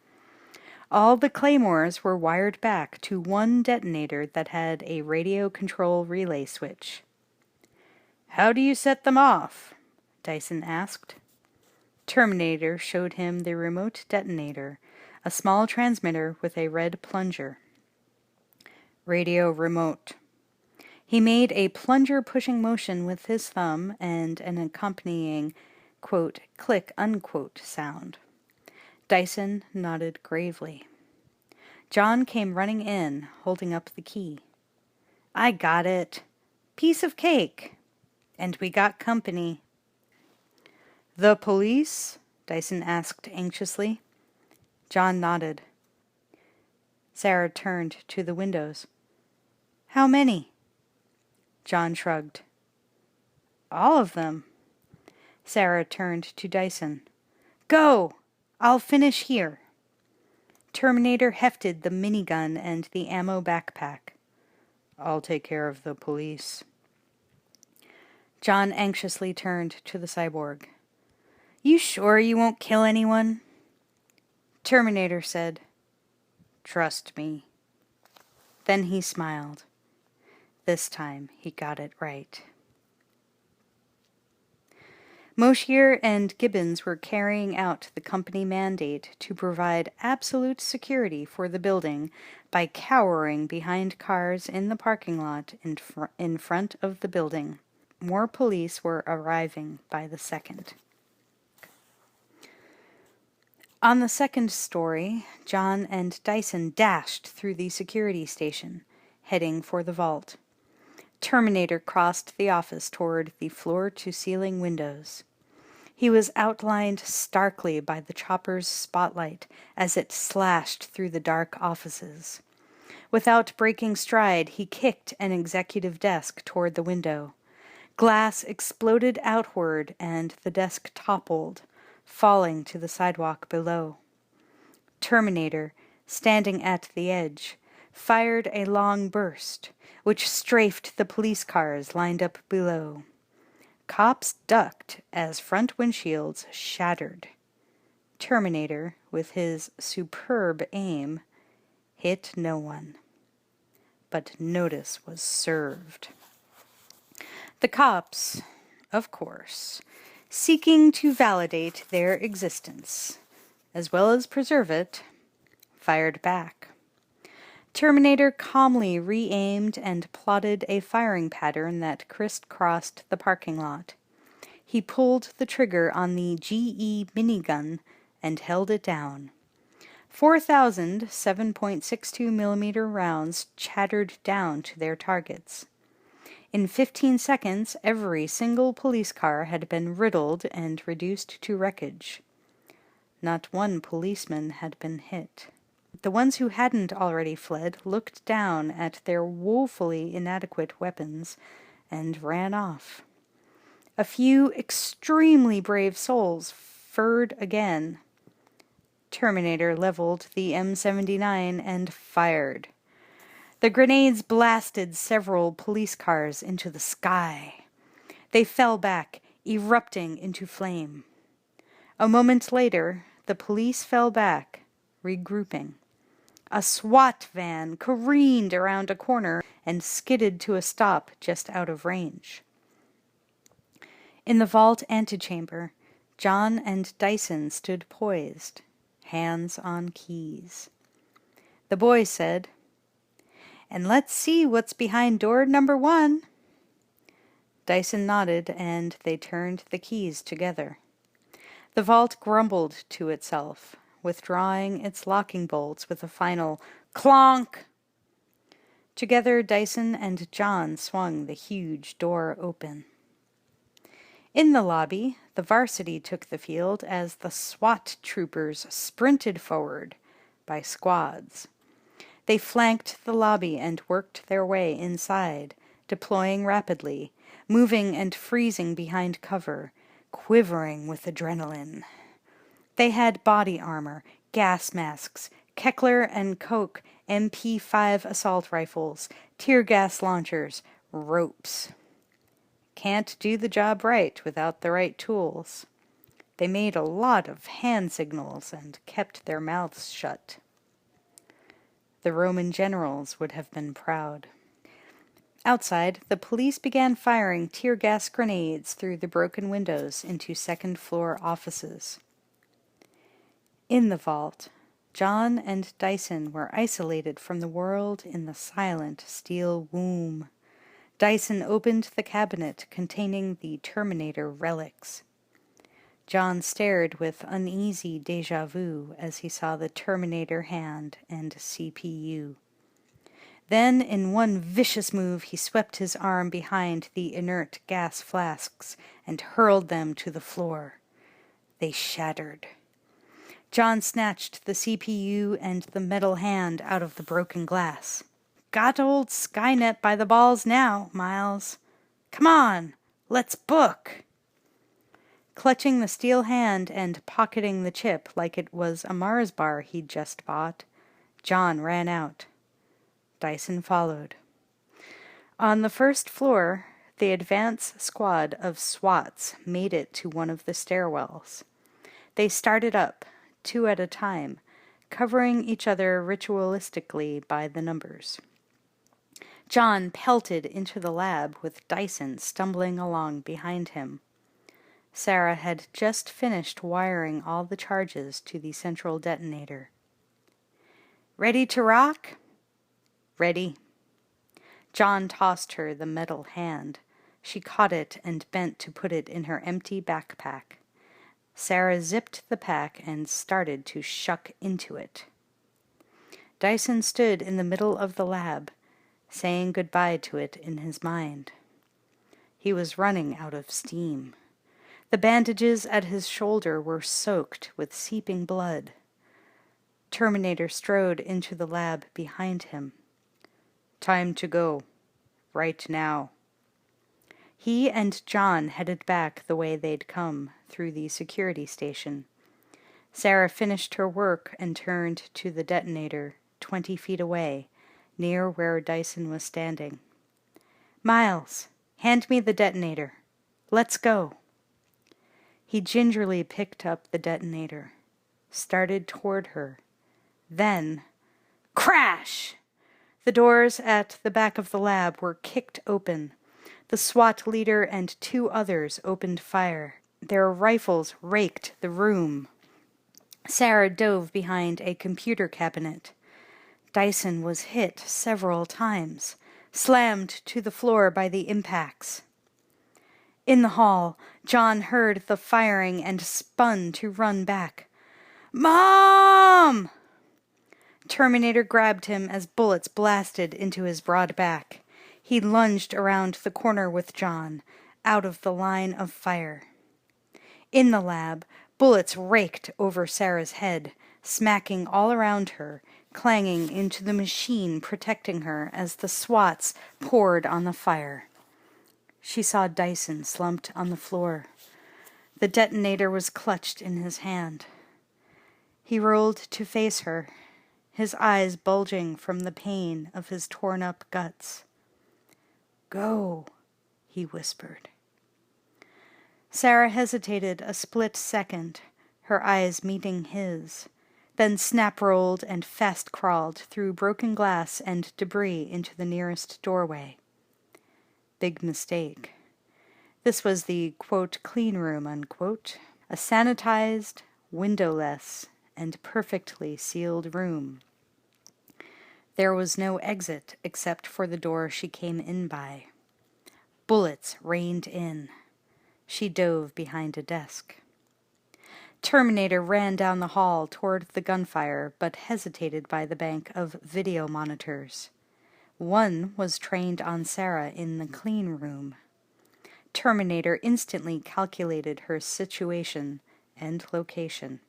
All the claymores were wired back to one detonator that had a radio control relay switch. "How do you set them off?" Dyson asked. Terminator showed him the remote detonator, a small transmitter with a red plunger. Radio remote. He made a plunger-pushing motion with his thumb and an accompanying, quote, click, unquote sound. Dyson nodded gravely. John came running in, holding up the key. "I got it. Piece of cake. And we got company." "The police?" Dyson asked anxiously. John nodded. Sarah turned to the windows. "How many?" John shrugged. "All of them." Sarah turned to Dyson. "Go! I'll finish here." Terminator hefted the minigun and the ammo backpack. "I'll take care of the police." John anxiously turned to the cyborg. "You sure you won't kill anyone?" Terminator said, "Trust me." Then he smiled. This time he got it right. Moshier and Gibbons were carrying out the company mandate to provide absolute security for the building by cowering behind cars in the parking lot in front of the building. More police were arriving by the second. On the second story, John and Dyson dashed through the security station, heading for the vault. Terminator crossed the office toward the floor-to-ceiling windows. He was outlined starkly by the chopper's spotlight as it slashed through the dark offices. Without breaking stride, he kicked an executive desk toward the window. Glass exploded outward and the desk toppled, falling to the sidewalk below. Terminator, standing at the edge, fired a long burst, which strafed the police cars lined up below. Cops ducked as front windshields shattered. Terminator, with his superb aim, hit no one. But notice was served. The cops, of course, seeking to validate their existence, as well as preserve it, fired back. Terminator calmly re-aimed and plotted a firing pattern that crisscrossed the parking lot. He pulled the trigger on the GE minigun and held it down. 4,000 7.62mm rounds chattered down to their targets. In 15 seconds, every single police car had been riddled and reduced to wreckage. Not one policeman had been hit. The ones who hadn't already fled looked down at their woefully inadequate weapons and ran off. A few extremely brave souls furred again. Terminator leveled the M79 and fired. The grenades blasted several police cars into the sky. They fell back, erupting into flame. A moment later, the police fell back, regrouping. A SWAT van careened around a corner and skidded to a stop just out of range. In the vault antechamber, John and Dyson stood poised, hands on keys. The boy said, "And let's see what's behind door number 1. Dyson nodded, and they turned the keys together. The vault grumbled to itself, withdrawing its locking bolts with a final clonk. Together, Dyson and John swung the huge door open. In the lobby, the varsity took the field as the SWAT troopers sprinted forward by squads. They flanked the lobby and worked their way inside, deploying rapidly, moving and freezing behind cover, quivering with adrenaline. They had body armor, gas masks, Keckler and Koch MP5 assault rifles, tear gas launchers, ropes. Can't do the job right without the right tools. They made a lot of hand signals and kept their mouths shut. The Roman generals would have been proud. Outside, the police began firing tear gas grenades through the broken windows into second-floor offices. In the vault, John and Dyson were isolated from the world in the silent steel womb. Dyson opened the cabinet containing the Terminator relics. John stared with uneasy déjà vu as he saw the Terminator hand and CPU. Then, in one vicious move, he swept his arm behind the inert gas flasks and hurled them to the floor. They shattered. John snatched the CPU and the metal hand out of the broken glass. Got old Skynet by the balls now, Miles. Come on, let's book. Clutching the steel hand and pocketing the chip like it was a Mars bar he'd just bought, John ran out. Dyson followed. On the first floor, the advance squad of SWATs made it to one of the stairwells. They started up, 2 at a time, covering each other ritualistically by the numbers. John pelted into the lab with Dyson stumbling along behind him. Sarah had just finished wiring all the charges to the central detonator. Ready to rock? Ready. John tossed her the metal hand. She caught it and bent to put it in her empty backpack. Sarah zipped the pack and started to shuck into it. Dyson stood in the middle of the lab, saying goodbye to it in his mind. He was running out of steam. The bandages at his shoulder were soaked with seeping blood. Terminator strode into the lab behind him. Time to go. Right now. He and John headed back the way they'd come, through the security station. Sarah finished her work and turned to the detonator, 20 feet away, near where Dyson was standing. Miles, hand me the detonator. Let's go. He gingerly picked up the detonator, started toward her. Then, crash! The doors at the back of the lab were kicked open. The SWAT leader and 2 others opened fire. Their rifles raked the room. Sarah dove behind a computer cabinet. Dyson was hit several times, slammed to the floor by the impacts. In the hall, John heard the firing and spun to run back. Mom! Terminator grabbed him as bullets blasted into his broad back. He lunged around the corner with John, out of the line of fire. In the lab, bullets raked over Sarah's head, smacking all around her, clanging into the machine protecting her as the SWATs poured on the fire. She saw Dyson slumped on the floor. The detonator was clutched in his hand. He rolled to face her, his eyes bulging from the pain of his torn-up guts. Go, he whispered. Sarah hesitated a split second, her eyes meeting his, then snap-rolled and fast-crawled through broken glass and debris into the nearest doorway. Big mistake. This was the, quote, clean room, unquote, a sanitized, windowless, and perfectly sealed room. There was no exit except for the door she came in by. Bullets rained in. She dove behind a desk. Terminator ran down the hall toward the gunfire, but hesitated by the bank of video monitors. One was trained on Sarah in the clean room. Terminator instantly calculated her situation and location.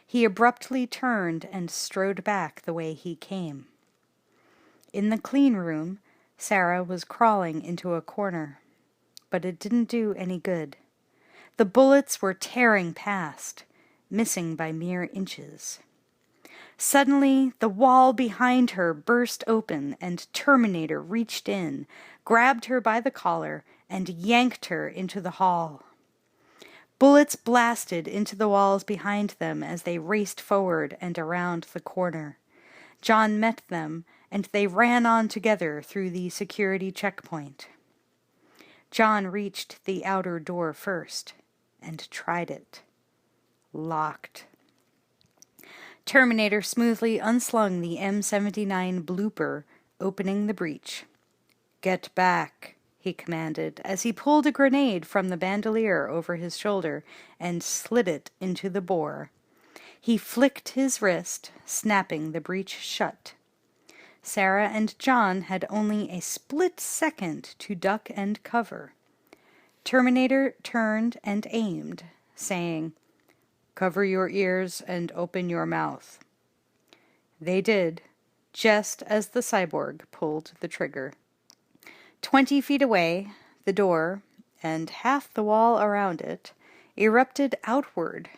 He abruptly turned and strode back the way he came. In the clean room, Sarah was crawling into a corner, but it didn't do any good. The bullets were tearing past, missing by mere inches. Suddenly, the wall behind her burst open, and Terminator reached in, grabbed her by the collar, and yanked her into the hall. Bullets blasted into the walls behind them as they raced forward and around the corner. John met them, and they ran on together through the security checkpoint. John reached the outer door first, and tried it. Locked. Terminator smoothly unslung the M79 blooper, opening the breech. "Get back," he commanded, as he pulled a grenade from the bandolier over his shoulder and slid it into the bore. He flicked his wrist, snapping the breech shut. Sarah and John had only a split second to duck and cover. Terminator turned and aimed, saying, "Cover your ears and open your mouth." They did, just as the cyborg pulled the trigger. 20 feet away, the door, and half the wall around it, erupted outward.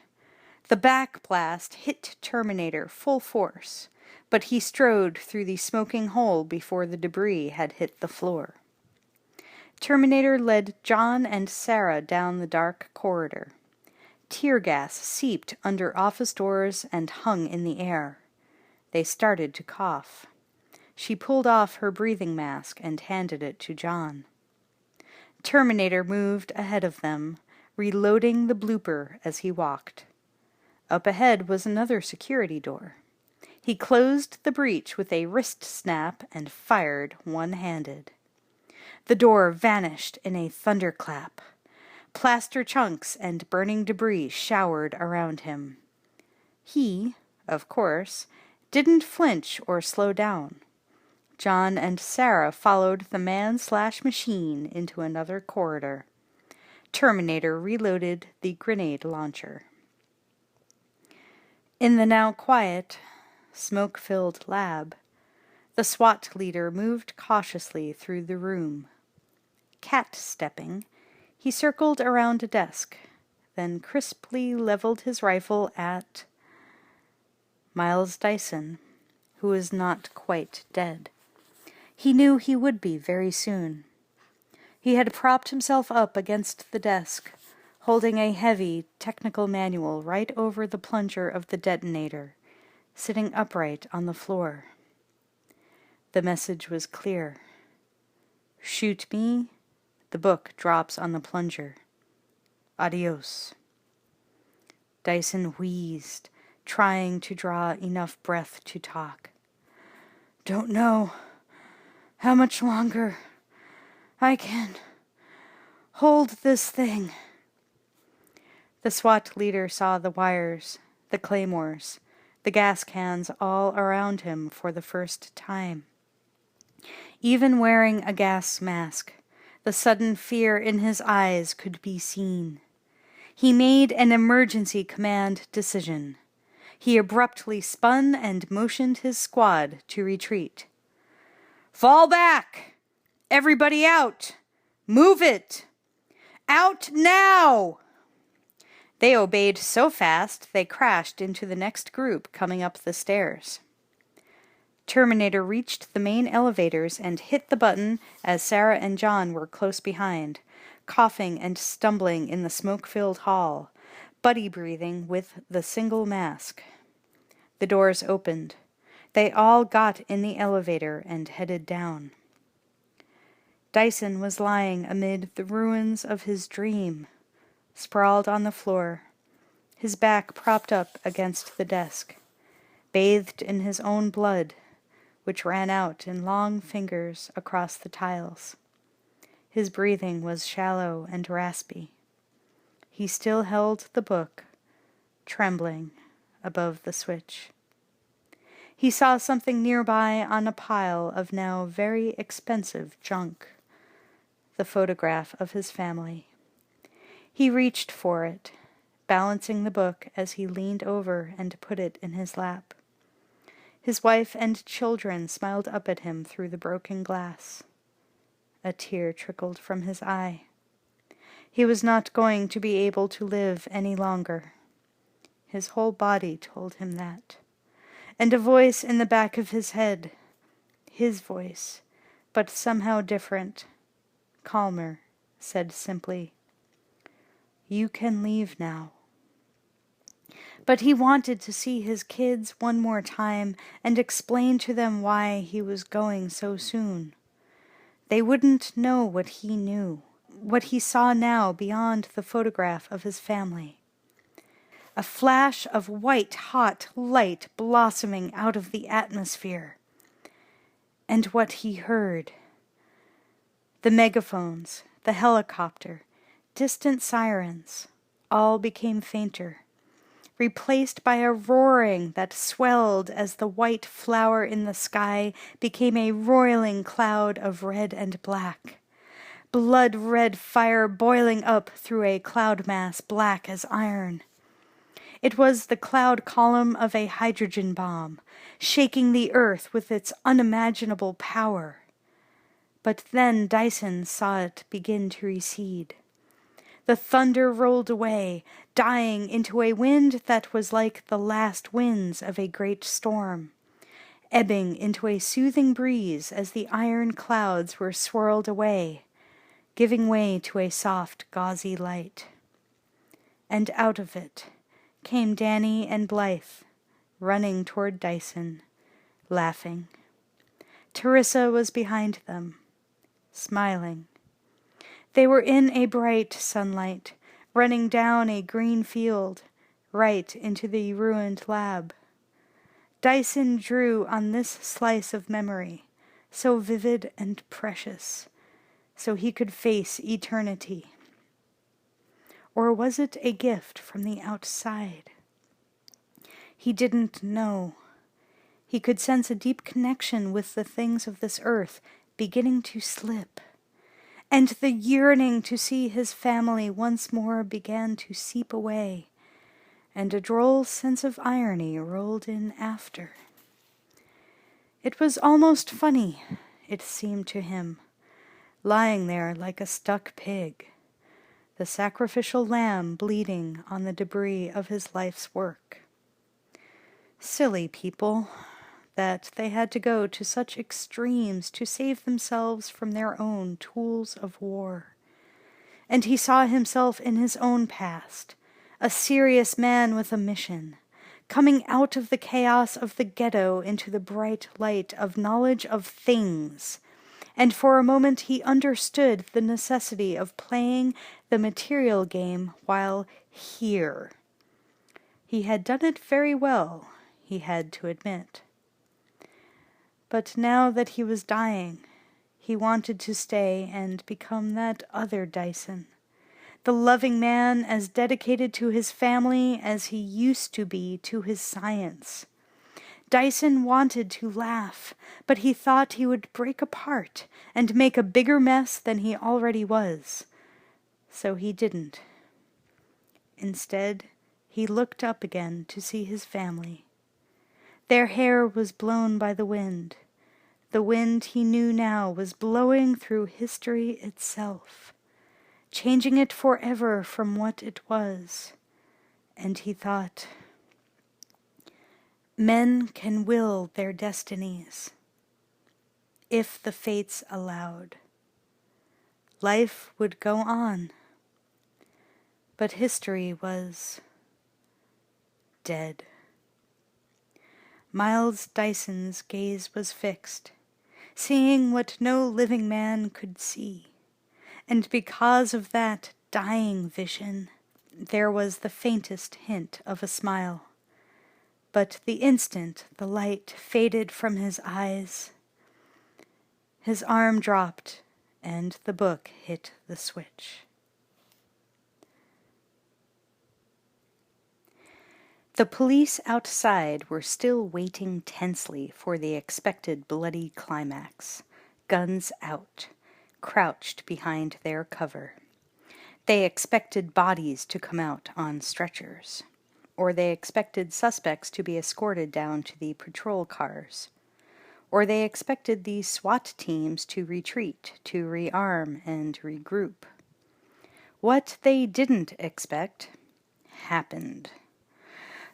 The back blast hit Terminator full force, but he strode through the smoking hole before the debris had hit the floor. Terminator led John and Sarah down the dark corridor. Tear gas seeped under office doors and hung in the air. They started to cough. She pulled off her breathing mask and handed it to John. Terminator moved ahead of them, reloading the blooper as he walked. Up ahead was another security door. He closed the breech with a wrist snap and fired one-handed. The door vanished in a thunderclap. Plaster chunks and burning debris showered around him. He, of course, didn't flinch or slow down. John and Sarah followed the man/machine into another corridor. Terminator reloaded the grenade launcher. In the now quiet, smoke-filled lab, the SWAT leader moved cautiously through the room. Cat-stepping, he circled around a desk, then crisply leveled his rifle at Miles Dyson, who was not quite dead. He knew he would be very soon. He had propped himself up against the desk, holding a heavy technical manual right over the plunger of the detonator, sitting upright on the floor. The message was clear. "Shoot me, the book drops on the plunger. Adios." Dyson wheezed, trying to draw enough breath to talk. "Don't know how much longer I can hold this thing." The SWAT leader saw the wires, the claymores, the gas cans all around him for the first time. Even wearing a gas mask, the sudden fear in his eyes could be seen. He made an emergency command decision. He abruptly spun and motioned his squad to retreat. "Fall back! Everybody out! Move it! Out now!" They obeyed so fast they crashed into the next group coming up the stairs. Terminator reached the main elevators and hit the button as Sarah and John were close behind, coughing and stumbling in the smoke-filled hall, buddy breathing with the single mask. The doors opened. They all got in the elevator and headed down. Dyson was lying amid the ruins of his dream, sprawled on the floor, his back propped up against the desk, bathed in his own blood, which ran out in long fingers across the tiles. His breathing was shallow and raspy. He still held the book, trembling, above the switch. He saw something nearby on a pile of now very expensive junk, the photograph of his family. He reached for it, balancing the book as he leaned over and put it in his lap. His wife and children smiled up at him through the broken glass. A tear trickled from his eye. He was not going to be able to live any longer. His whole body told him that. And a voice in the back of his head, his voice, but somehow different, calmer, said simply, "You can leave now." But he wanted to see his kids one more time and explain to them why he was going so soon. They wouldn't know what he knew, what he saw now beyond the photograph of his family. A flash of white-hot light blossoming out of the atmosphere. And what he heard. The megaphones, the helicopter, distant sirens, all became fainter, replaced by a roaring that swelled as the white flower in the sky became a roiling cloud of red and black. Blood-red fire boiling up through a cloud mass black as iron. It was the cloud column of a hydrogen bomb, shaking the earth with its unimaginable power. But then Dyson saw it begin to recede. The thunder rolled away, dying into a wind that was like the last winds of a great storm, ebbing into a soothing breeze as the iron clouds were swirled away, giving way to a soft, gauzy light. And out of it came Danny and Blythe, running toward Dyson, laughing. Teresa was behind them, smiling. They were in a bright sunlight, running down a green field, right into the ruined lab. Dyson drew on this slice of memory, so vivid and precious, so he could face eternity. Or was it a gift from the outside? He didn't know. He could sense a deep connection with the things of this earth beginning to slip. And the yearning to see his family once more began to seep away, and a droll sense of irony rolled in after. It was almost funny, it seemed to him, lying there like a stuck pig, the sacrificial lamb bleeding on the debris of his life's work. Silly people, that they had to go to such extremes to save themselves from their own tools of war. And he saw himself in his own past, a serious man with a mission, coming out of the chaos of the ghetto into the bright light of knowledge of things. And for a moment he understood the necessity of playing the material game while here. He had done it very well, he had to admit. But now that he was dying, he wanted to stay and become that other Dyson, the loving man as dedicated to his family as he used to be to his science. Dyson wanted to laugh, but he thought he would break apart and make a bigger mess than he already was. So he didn't. Instead, he looked up again to see his family. Their hair was blown by the wind. The wind he knew now was blowing through history itself, changing it forever from what it was. And he thought, men can will their destinies, if the fates allowed. Life would go on, but history was dead. Miles Dyson's gaze was fixed, seeing what no living man could see, and because of that dying vision, there was the faintest hint of a smile. But the instant the light faded from his eyes, his arm dropped, and the book hit the switch. The police outside were still waiting tensely for the expected bloody climax, guns out, crouched behind their cover. They expected bodies to come out on stretchers, or they expected suspects to be escorted down to the patrol cars, or they expected the SWAT teams to retreat, to rearm and regroup. What they didn't expect happened.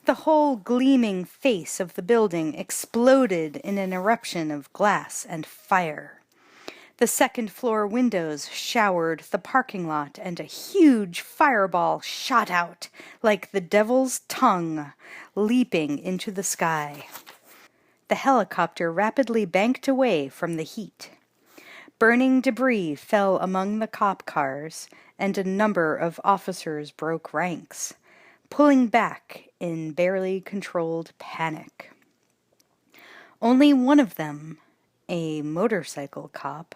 The whole gleaming face of the building exploded in an eruption of glass and fire. The second-floor windows showered the parking lot, and a huge fireball shot out like the devil's tongue, leaping into the sky. The helicopter rapidly banked away from the heat. Burning debris fell among the cop cars, and a number of officers broke ranks, pulling back in barely controlled panic. Only one of them, a motorcycle cop,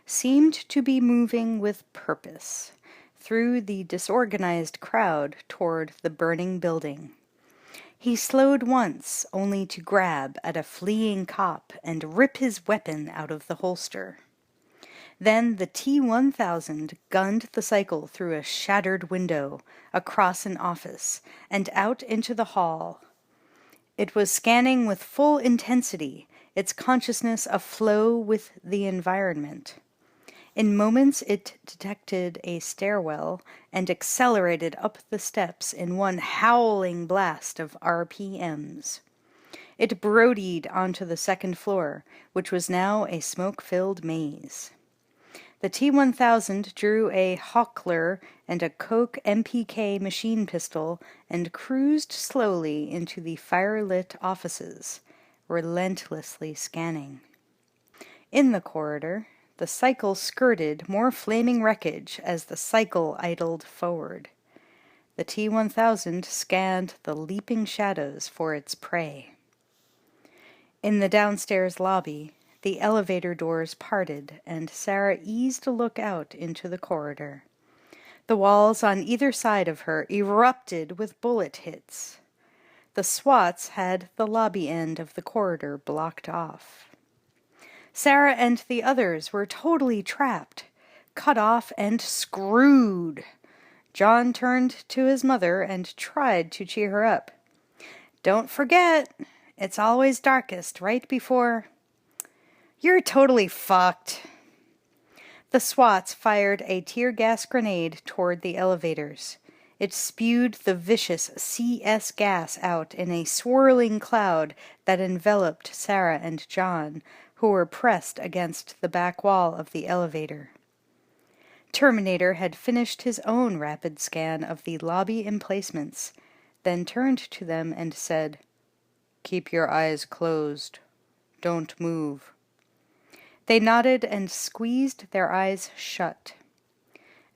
seemed to be moving with purpose through the disorganized crowd toward the burning building. He slowed once, only to grab at a fleeing cop and rip his weapon out of the holster. Then the T-1000 gunned the cycle through a shattered window, across an office, and out into the hall. It was scanning with full intensity, its consciousness aflow with the environment. In moments it detected a stairwell and accelerated up the steps in one howling blast of RPMs. It brodied onto the second floor, which was now a smoke-filled maze. The T-1000 drew a Hawkler and a Coke MPK machine pistol and cruised slowly into the fire-lit offices, relentlessly scanning. In the corridor, the cycle skirted more flaming wreckage as the cycle idled forward. The T-1000 scanned the leaping shadows for its prey. In the downstairs lobby, the elevator doors parted, and Sarah eased a look out into the corridor. The walls on either side of her erupted with bullet hits. The SWATs had the lobby end of the corridor blocked off. Sarah and the others were totally trapped, cut off and screwed. John turned to his mother and tried to cheer her up. "Don't forget, it's always darkest right before—" "You're totally fucked." The SWATs fired a tear gas grenade toward the elevators. It spewed the vicious CS gas out in a swirling cloud that enveloped Sarah and John, who were pressed against the back wall of the elevator. Terminator had finished his own rapid scan of the lobby emplacements, then turned to them and said, "Keep your eyes closed. Don't move." They nodded and squeezed their eyes shut.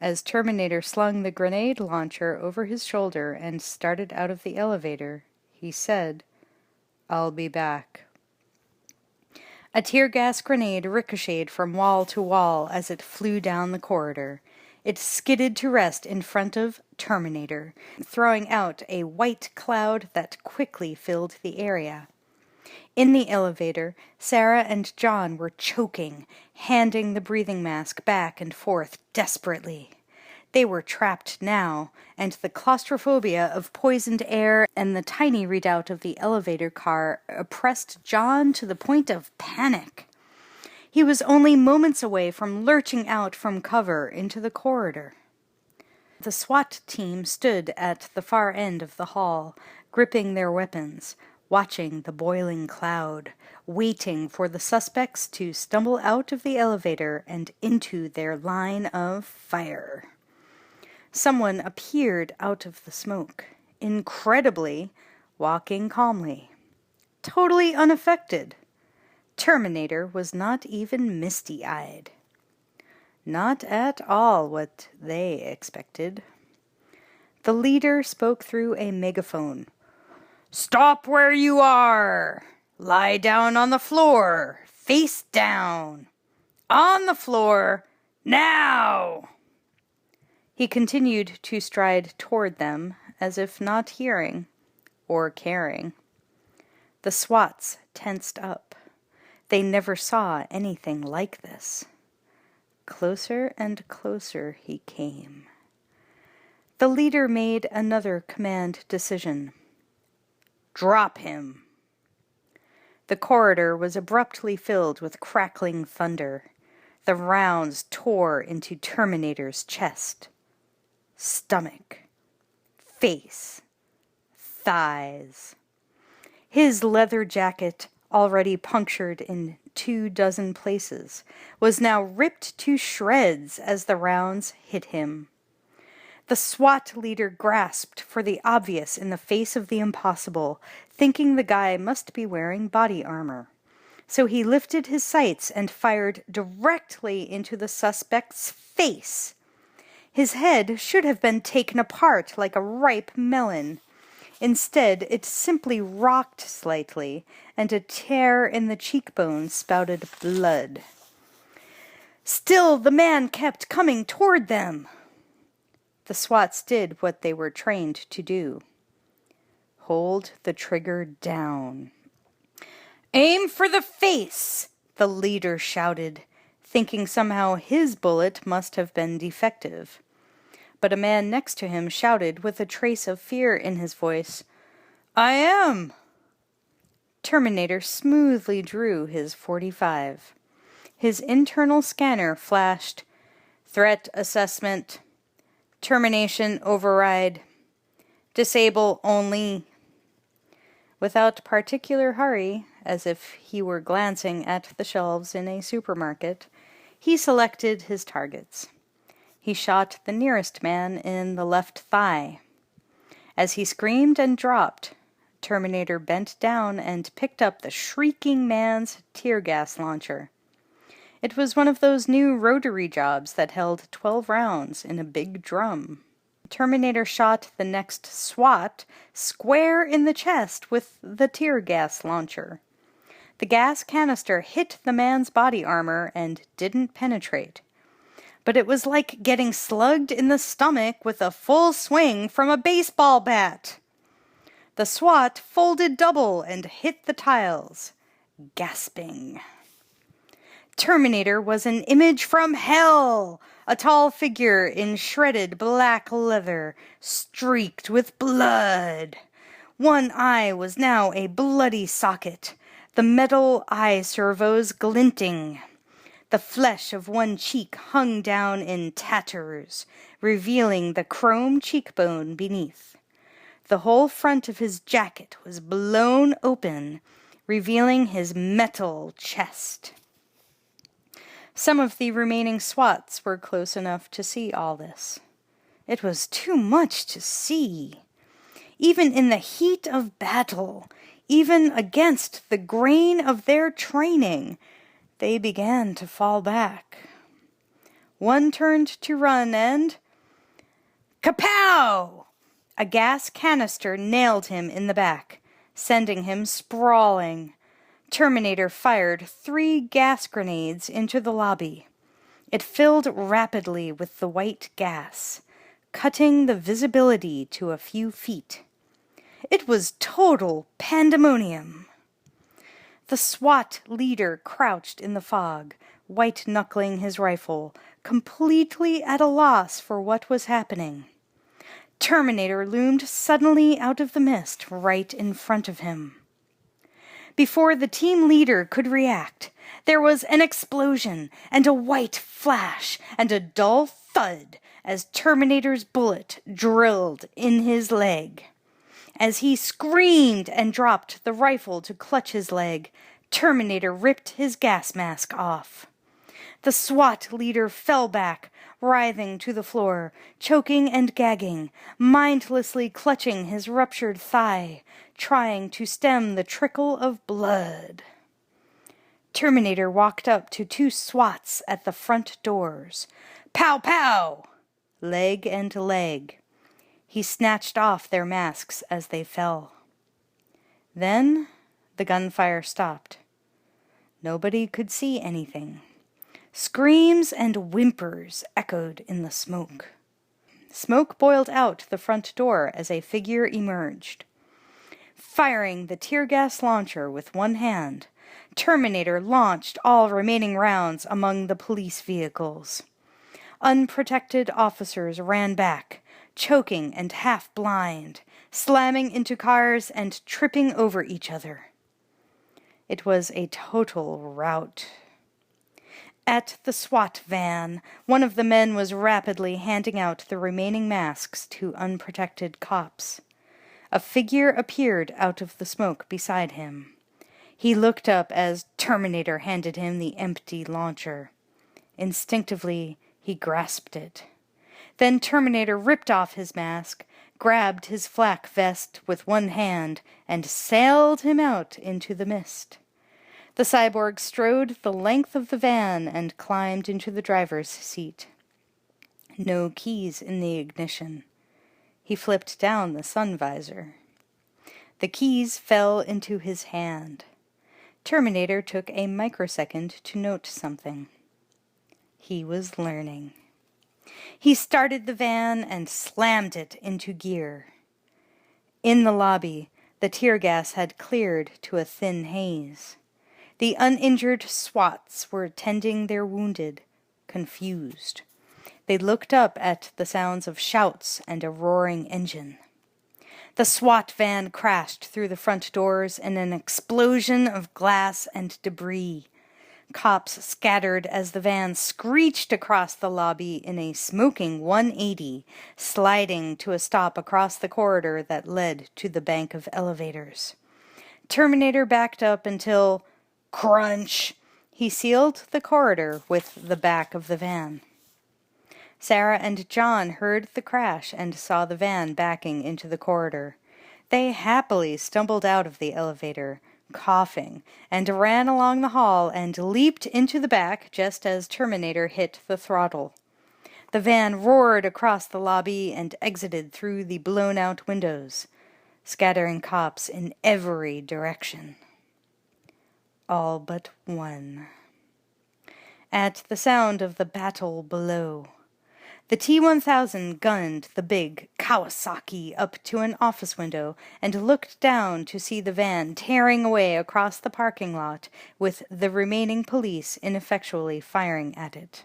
As Terminator slung the grenade launcher over his shoulder and started out of the elevator, he said, "I'll be back." A tear gas grenade ricocheted from wall to wall as it flew down the corridor. It skidded to rest in front of Terminator, throwing out a white cloud that quickly filled the area. In the elevator, Sarah and John were choking, handing the breathing mask back and forth desperately. They were trapped now, and the claustrophobia of poisoned air and the tiny redoubt of the elevator car oppressed John to the point of panic. He was only moments away from lurching out from cover into the corridor. The SWAT team stood at the far end of the hall, gripping their weapons, watching the boiling cloud, waiting for the suspects to stumble out of the elevator and into their line of fire. Someone appeared out of the smoke, incredibly, walking calmly, totally unaffected. Terminator was not even misty-eyed. Not at all what they expected. The leader spoke through a megaphone. "Stop where you are! Lie down on the floor, face down! On the floor, now!" He continued to stride toward them, as if not hearing or caring. The SWATs tensed up. They never saw anything like this. Closer and closer he came. The leader made another command decision. "Drop him." The corridor was abruptly filled with crackling thunder. The rounds tore into Terminator's chest, stomach, face, thighs. His leather jacket, already punctured in 24 places, was now ripped to shreds as the rounds hit him. The SWAT leader grasped for the obvious in the face of the impossible, thinking the guy must be wearing body armor. So he lifted his sights and fired directly into the suspect's face. His head should have been taken apart like a ripe melon. Instead, it simply rocked slightly, and a tear in the cheekbone spouted blood. Still, the man kept coming toward them. The SWATs did what they were trained to do. Hold the trigger down. "Aim for the face!" the leader shouted, thinking somehow his bullet must have been defective. But a man next to him shouted with a trace of fear in his voice, "I am!" Terminator smoothly drew his .45. His internal scanner flashed, "Threat assessment. Termination override. Disable only." Without particular hurry, as if he were glancing at the shelves in a supermarket, he selected his targets. He shot the nearest man in the left thigh. As he screamed and dropped, Terminator bent down and picked up the shrieking man's tear gas launcher. It was one of those new rotary jobs that held 12 rounds in a big drum. Terminator shot the next SWAT square in the chest with the tear gas launcher. The gas canister hit the man's body armor and didn't penetrate. But it was like getting slugged in the stomach with a full swing from a baseball bat. The SWAT folded double and hit the tiles, gasping. Terminator was an image from hell, a tall figure in shredded black leather, streaked with blood. One eye was now a bloody socket, the metal eye servos glinting. The flesh of one cheek hung down in tatters, revealing the chrome cheekbone beneath. The whole front of his jacket was blown open, revealing his metal chest. Some of the remaining SWATs were close enough to see all this. It was too much to see. Even in the heat of battle, even against the grain of their training, they began to fall back. One turned to run and... Kapow! A gas canister nailed him in the back, sending him sprawling. Terminator fired 3 gas grenades into the lobby. It filled rapidly with the white gas, cutting the visibility to a few feet. It was total pandemonium. The SWAT leader crouched in the fog, white-knuckling his rifle, completely at a loss for what was happening. Terminator loomed suddenly out of the mist right in front of him. Before the team leader could react, there was an explosion and a white flash and a dull thud as Terminator's bullet drilled in his leg. As he screamed and dropped the rifle to clutch his leg, Terminator ripped his gas mask off. The SWAT leader fell back, writhing to the floor, choking and gagging, mindlessly clutching his ruptured thigh, trying to stem the trickle of blood. Terminator walked up to 2 SWATs at the front doors. Pow, pow! Leg and leg. He snatched off their masks as they fell. Then the gunfire stopped. Nobody could see anything. Screams and whimpers echoed in the smoke. Smoke boiled out the front door as a figure emerged. Firing the tear gas launcher with one hand, Terminator launched all remaining rounds among the police vehicles. Unprotected officers ran back, choking and half blind, slamming into cars and tripping over each other. It was a total rout. At the SWAT van, one of the men was rapidly handing out the remaining masks to unprotected cops. A figure appeared out of the smoke beside him. He looked up as Terminator handed him the empty launcher. Instinctively, he grasped it. Then Terminator ripped off his mask, grabbed his flak vest with one hand, and sailed him out into the mist. The cyborg strode the length of the van and climbed into the driver's seat. No keys in the ignition. He flipped down the sun visor. The keys fell into his hand. Terminator took a microsecond to note something. He was learning. He started the van and slammed it into gear. In the lobby, the tear gas had cleared to a thin haze. The uninjured SWATs were tending their wounded, confused. They looked up at the sounds of shouts and a roaring engine. The SWAT van crashed through the front doors in an explosion of glass and debris. Cops scattered as the van screeched across the lobby in a smoking 180, sliding to a stop across the corridor that led to the bank of elevators. Terminator backed up until, crunch, he sealed the corridor with the back of the van. Sarah and John heard the crash and saw the van backing into the corridor. They happily stumbled out of the elevator, coughing, and ran along the hall and leaped into the back just as Terminator hit the throttle. The van roared across the lobby and exited through the blown-out windows, scattering cops in every direction. All but one. At the sound of the battle below, the T-1000 gunned the big Kawasaki up to an office window and looked down to see the van tearing away across the parking lot with the remaining police ineffectually firing at it.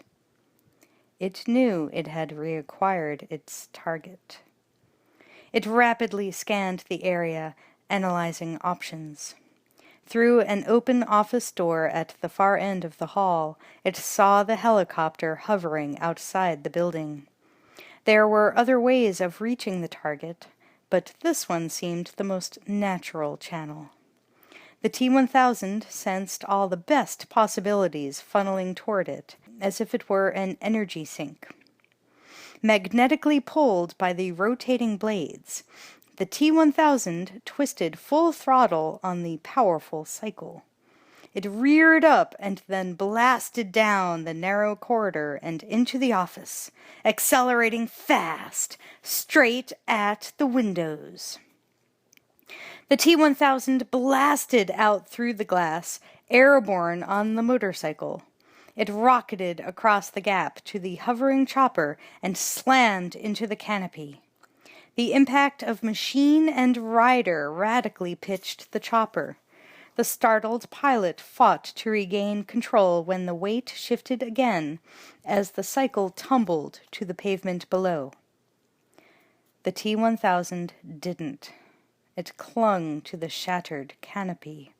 It knew it had reacquired its target. It rapidly scanned the area, analyzing options. Through an open office door at the far end of the hall, it saw the helicopter hovering outside the building. There were other ways of reaching the target, but this one seemed the most natural channel. The T-1000 sensed all the best possibilities funneling toward it, as if it were an energy sink. Magnetically pulled by the rotating blades, the T-1000 twisted full throttle on the powerful cycle. It reared up and then blasted down the narrow corridor and into the office, accelerating fast, straight at the windows. The T-1000 blasted out through the glass, airborne on the motorcycle. It rocketed across the gap to the hovering chopper and slammed into the canopy. The impact of machine and rider radically pitched the chopper. The startled pilot fought to regain control when the weight shifted again as the cycle tumbled to the pavement below. The T-1000 didn't. It clung to the shattered canopy.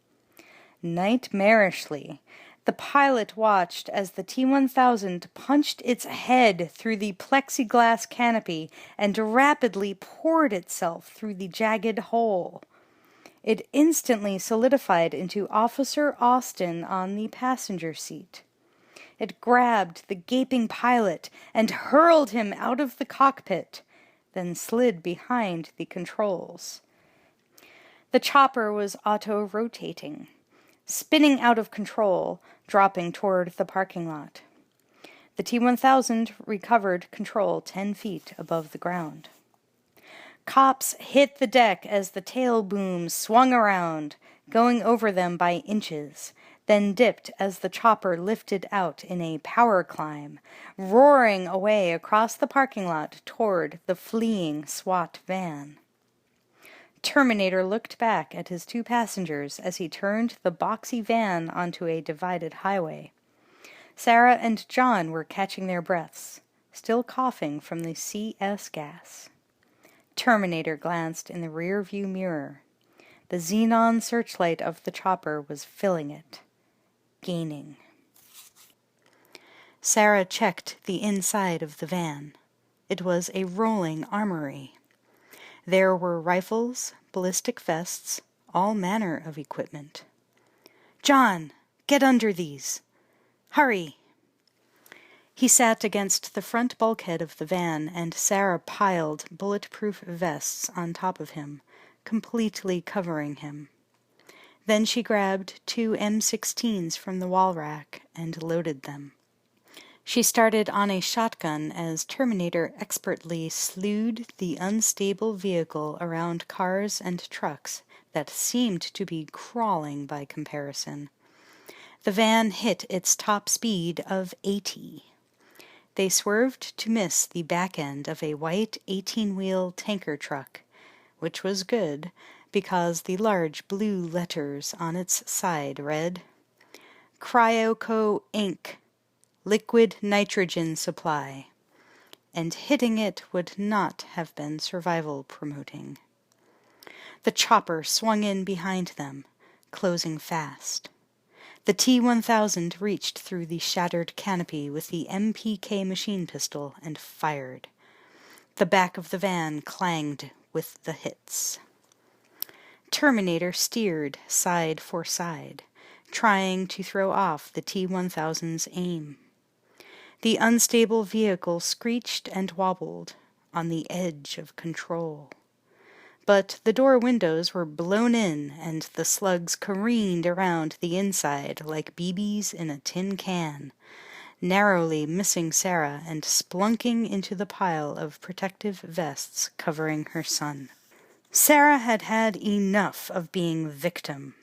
Nightmarishly, the pilot watched as the T-1000 punched its head through the plexiglass canopy and rapidly poured itself through the jagged hole. It instantly solidified into Officer Austin on the passenger seat. It grabbed the gaping pilot and hurled him out of the cockpit, then slid behind the controls. The chopper was auto-rotating, spinning out of control, dropping toward the parking lot. The T-1000 recovered control 10 feet above the ground. Cops hit the deck as the tail boom swung around, going over them by inches, then dipped as the chopper lifted out in a power climb, roaring away across the parking lot toward the fleeing SWAT van. Terminator looked back at his two passengers as he turned the boxy van onto a divided highway. Sarah and John were catching their breaths, still coughing from the CS gas. Terminator glanced in the rear-view mirror. The xenon searchlight of the chopper was filling it, gaining. Sarah checked the inside of the van. It was a rolling armory. There were rifles, ballistic vests, all manner of equipment. "John, get under these. Hurry!" He sat against the front bulkhead of the van, and Sarah piled bulletproof vests on top of him, completely covering him. Then she grabbed 2 M16s from the wall rack and loaded them. She started on a shotgun as Terminator expertly slewed the unstable vehicle around cars and trucks that seemed to be crawling by comparison. The van hit its top speed of 80. They swerved to miss the back end of a white 18-wheel tanker truck, which was good because the large blue letters on its side read, "Cryoco Inc., Liquid Nitrogen Supply," and hitting it would not have been survival promoting. The chopper swung in behind them, closing fast. The T-1000 reached through the shattered canopy with the MPK machine pistol and fired. The back of the van clanged with the hits. Terminator steered side for side, trying to throw off the T-1000's aim. The unstable vehicle screeched and wobbled, on the edge of control. But the door windows were blown in, and the slugs careened around the inside like BBs in a tin can, narrowly missing Sarah and splunking into the pile of protective vests covering her son. Sarah had had enough of being victim.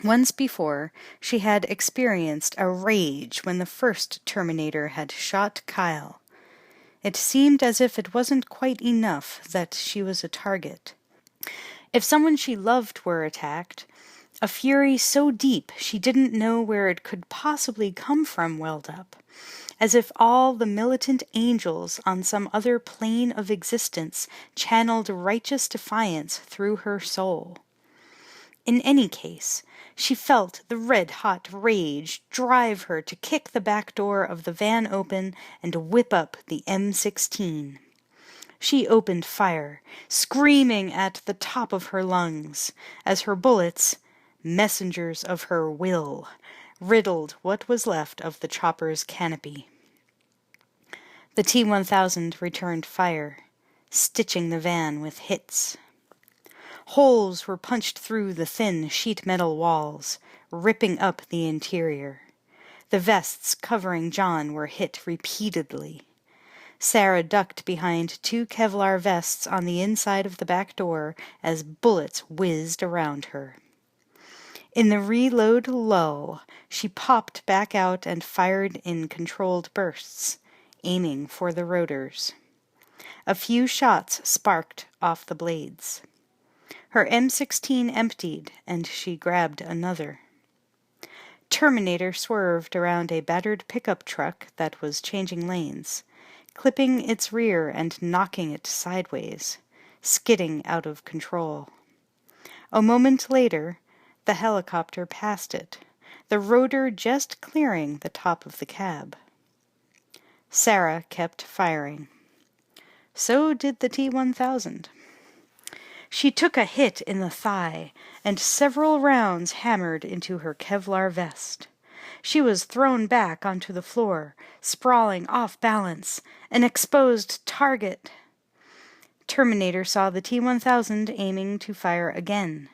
Once before, she had experienced a rage when the first Terminator had shot Kyle. It seemed as if it wasn't quite enough that she was a target. If someone she loved were attacked, a fury so deep she didn't know where it could possibly come from welled up, as if all the militant angels on some other plane of existence channeled righteous defiance through her soul. In any case, she felt the red-hot rage drive her to kick the back door of the van open and whip up the M16. She opened fire, screaming at the top of her lungs, as her bullets, messengers of her will, riddled what was left of the chopper's canopy. The T-1000 returned fire, stitching the van with hits. Holes were punched through the thin sheet metal walls, ripping up the interior. The vests covering John were hit repeatedly. Sarah ducked behind 2 Kevlar vests on the inside of the back door as bullets whizzed around her. In the reload lull, she popped back out and fired in controlled bursts, aiming for the rotors. A few shots sparked off the blades. Her M16 emptied, and she grabbed another. Terminator swerved around a battered pickup truck that was changing lanes, clipping its rear and knocking it sideways, skidding out of control. A moment later, the helicopter passed it, the rotor just clearing the top of the cab. Sarah kept firing. So did the T-1000. She took a hit in the thigh, and several rounds hammered into her Kevlar vest. She was thrown back onto the floor, sprawling off balance, an exposed target. Terminator saw the T-1000 aiming to fire again.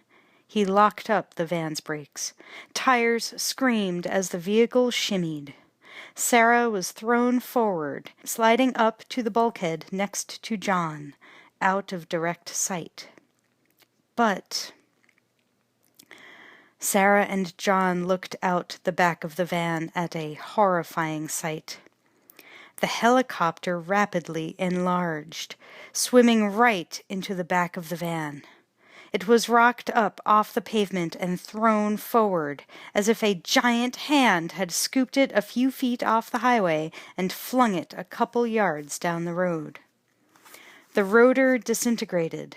He locked up the van's brakes. Tires screamed as the vehicle shimmied. Sarah was thrown forward, sliding up to the bulkhead next to John, out of direct sight. But Sarah and John looked out the back of the van at a horrifying sight. The helicopter rapidly enlarged, swimming right into the back of the van. It was rocked up off the pavement and thrown forward, as if a giant hand had scooped it a few feet off the highway and flung it a couple yards down the road. The rotor disintegrated.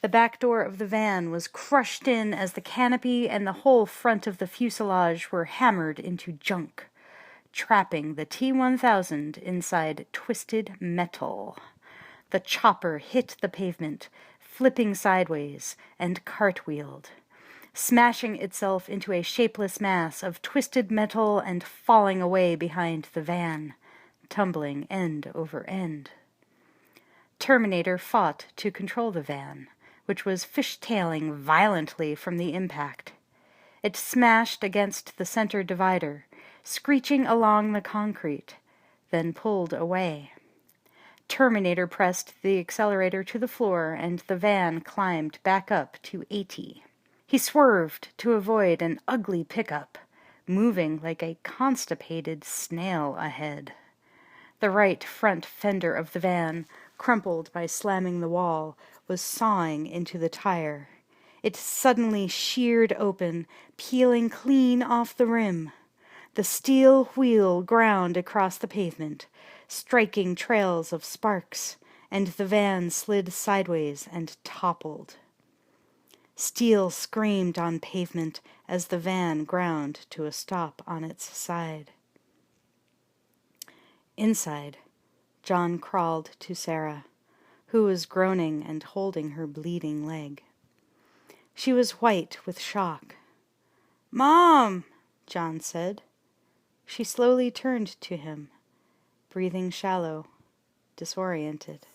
The back door of the van was crushed in as the canopy and the whole front of the fuselage were hammered into junk, trapping the T-1000 inside twisted metal. The chopper hit the pavement, flipping sideways, and cartwheeled, smashing itself into a shapeless mass of twisted metal and falling away behind the van, tumbling end over end. Terminator fought to control the van, which was fishtailing violently from the impact. It smashed against the center divider, screeching along the concrete, then pulled away. Terminator pressed the accelerator to the floor, and the van climbed back up to 80. He swerved to avoid an ugly pickup, moving like a constipated snail ahead. The right front fender of the van, crumpled by slamming the wall, was sawing into the tire. It suddenly sheared open, peeling clean off the rim. The steel wheel ground across the pavement, striking trails of sparks, and the van slid sideways and toppled. Steel screamed on pavement as the van ground to a stop on its side. Inside, John crawled to Sarah, who was groaning and holding her bleeding leg. She was white with shock. "Mom!" John said. She slowly turned to him, breathing shallow, disoriented.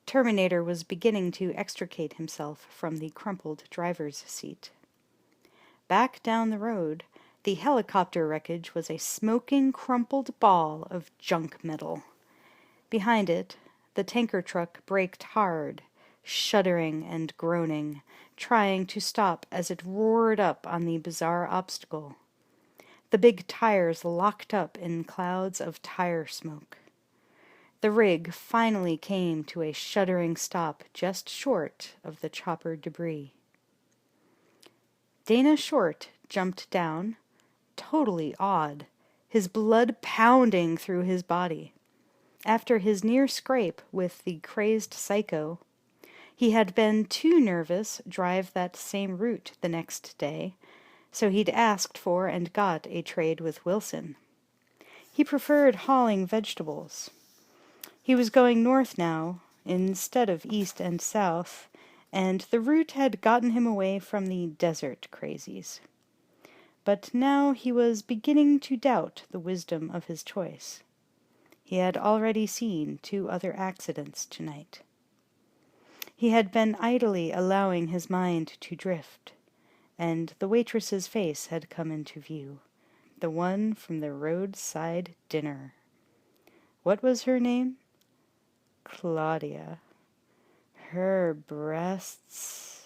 Terminator was beginning to extricate himself from the crumpled driver's seat. Back down the road, the helicopter wreckage was a smoking, crumpled ball of junk metal. Behind it, the tanker truck braked hard, shuddering and groaning, trying to stop as it roared up on the bizarre obstacle. The big tires locked up in clouds of tire smoke. The rig finally came to a shuddering stop just short of the chopper debris. Dana Short jumped down, totally awed, his blood pounding through his body. After his near scrape with the crazed psycho, he had been too nervous drive that same route the next day, so he'd asked for and got a trade with Wilson. He preferred hauling vegetables. He was going north now, instead of east and south, and the route had gotten him away from the desert crazies. But now he was beginning to doubt the wisdom of his choice. He had already seen 2 other accidents tonight. He had been idly allowing his mind to drift, and the waitress's face had come into view, the one from the roadside dinner. What was her name? Claudia. Her breasts.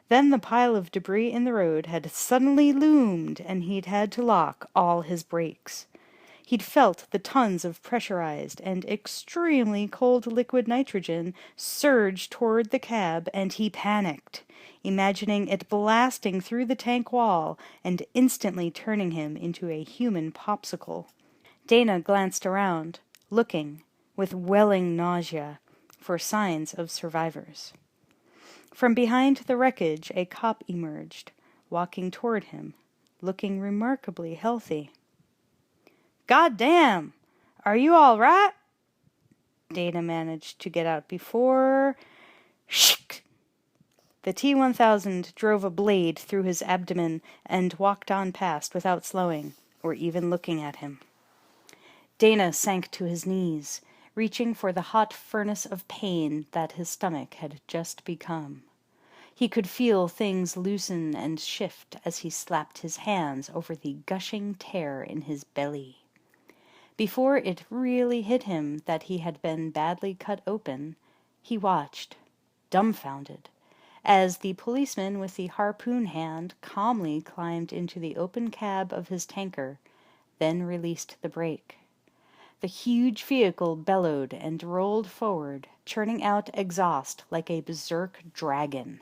Then the pile of debris in the road had suddenly loomed, and he'd had to lock all his brakes. He'd felt the tons of pressurized and extremely cold liquid nitrogen surge toward the cab, and he panicked, imagining it blasting through the tank wall and instantly turning him into a human popsicle. Dana glanced around, looking, with welling nausea, for signs of survivors. From behind the wreckage, a cop emerged, walking toward him, looking remarkably healthy. "God damn! Are you all right?" Dana managed to get out before... Shk! The T-1000 drove a blade through his abdomen and walked on past without slowing, or even looking at him. Dana sank to his knees, reaching for the hot furnace of pain that his stomach had just become. He could feel things loosen and shift as he slapped his hands over the gushing tear in his belly. Before it really hit him that he had been badly cut open, he watched, dumbfounded, as the policeman with the harpoon hand calmly climbed into the open cab of his tanker, then released the brake. The huge vehicle bellowed and rolled forward, churning out exhaust like a berserk dragon.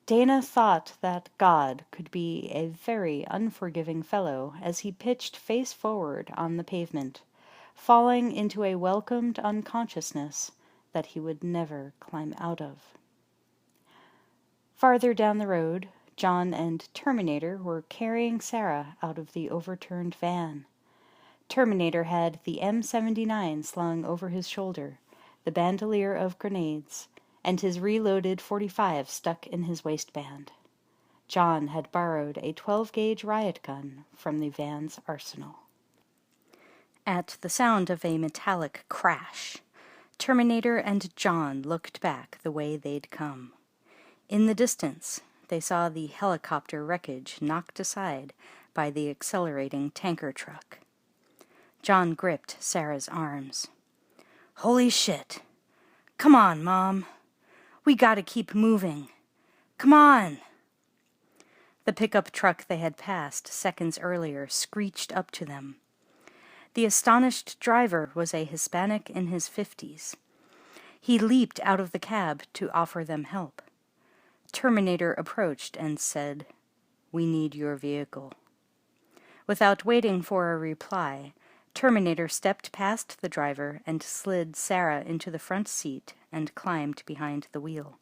Dana thought that God could be a very unforgiving fellow as he pitched face forward on the pavement, falling into a welcomed unconsciousness that he would never climb out of. Farther down the road, John and Terminator were carrying Sarah out of the overturned van. Terminator had the M79 slung over his shoulder, the bandolier of grenades, and his reloaded .45 stuck in his waistband. John had borrowed a 12-gauge riot gun from the van's arsenal. At the sound of a metallic crash, Terminator and John looked back the way they'd come. In the distance, they saw the helicopter wreckage knocked aside by the accelerating tanker truck. John gripped Sarah's arms. "Holy shit! Come on, Mom! We gotta keep moving! Come on!" The pickup truck they had passed seconds earlier screeched up to them. The astonished driver was a Hispanic in his 50s. He leaped out of the cab to offer them help. Terminator approached and said, "We need your vehicle." Without waiting for a reply, Terminator stepped past the driver and slid Sarah into the front seat and climbed behind the wheel.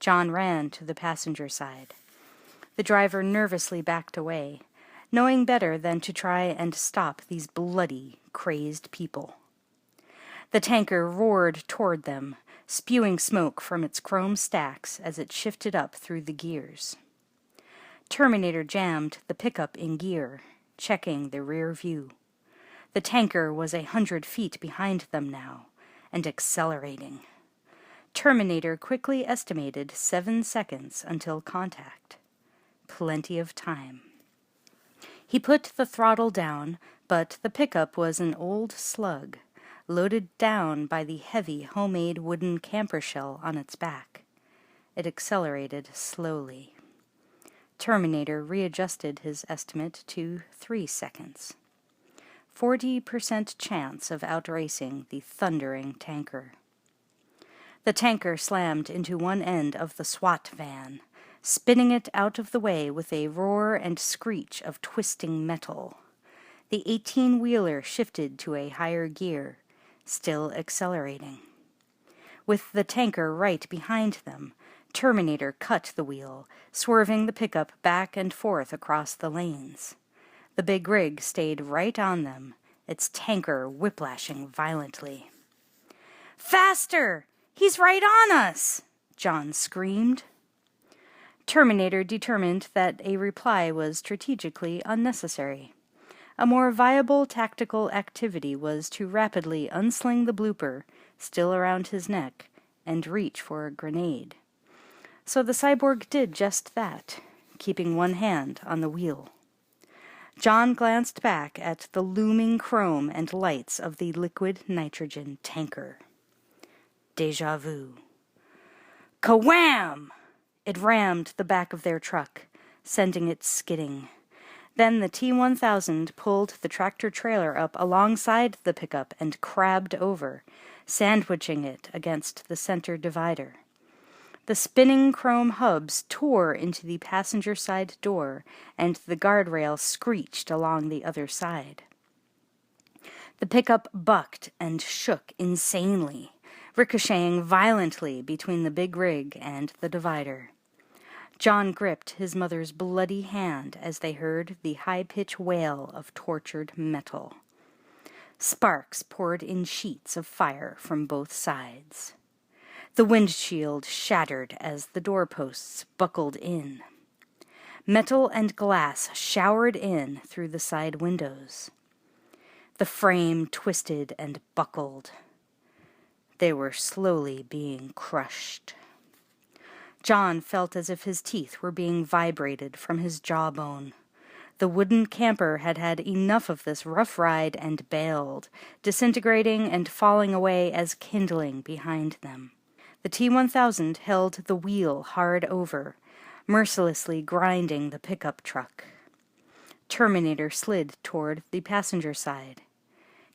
John ran to the passenger side. The driver nervously backed away, knowing better than to try and stop these bloody, crazed people. The tanker roared toward them, spewing smoke from its chrome stacks as it shifted up through the gears. Terminator jammed the pickup in gear, checking the rear view. The tanker was 100 feet behind them now, and accelerating. Terminator quickly estimated 7 seconds until contact. Plenty of time. He put the throttle down, but the pickup was an old slug, loaded down by the heavy homemade wooden camper shell on its back. It accelerated slowly. Terminator readjusted his estimate to 3 seconds. 40% chance of outracing the thundering tanker. The tanker slammed into one end of the SWAT van, spinning it out of the way with a roar and screech of twisting metal. The 18-wheeler shifted to a higher gear, still accelerating. With the tanker right behind them, Terminator cut the wheel, swerving the pickup back and forth across the lanes. The big rig stayed right on them, its tanker whiplashing violently. "Faster! He's right on us!" John screamed. Terminator determined that a reply was strategically unnecessary. A more viable tactical activity was to rapidly unsling the blooper, still around his neck, and reach for a grenade. So the cyborg did just that, keeping one hand on the wheel. John glanced back at the looming chrome and lights of the liquid nitrogen tanker. Déjà vu. Ka-wham! It rammed the back of their truck, sending it skidding. Then the T-1000 pulled the tractor-trailer up alongside the pickup and crabbed over, sandwiching it against the center divider. The spinning chrome hubs tore into the passenger side door, and the guardrail screeched along the other side. The pickup bucked and shook insanely, ricocheting violently between the big rig and the divider. John gripped his mother's bloody hand as they heard the high-pitched wail of tortured metal. Sparks poured in sheets of fire from both sides. The windshield shattered as the doorposts buckled in. Metal and glass showered in through the side windows. The frame twisted and buckled. They were slowly being crushed. John felt as if his teeth were being vibrated from his jawbone. The wooden camper had had enough of this rough ride and bailed, disintegrating and falling away as kindling behind them. The T-1000 held the wheel hard over, mercilessly grinding the pickup truck. Terminator slid toward the passenger side.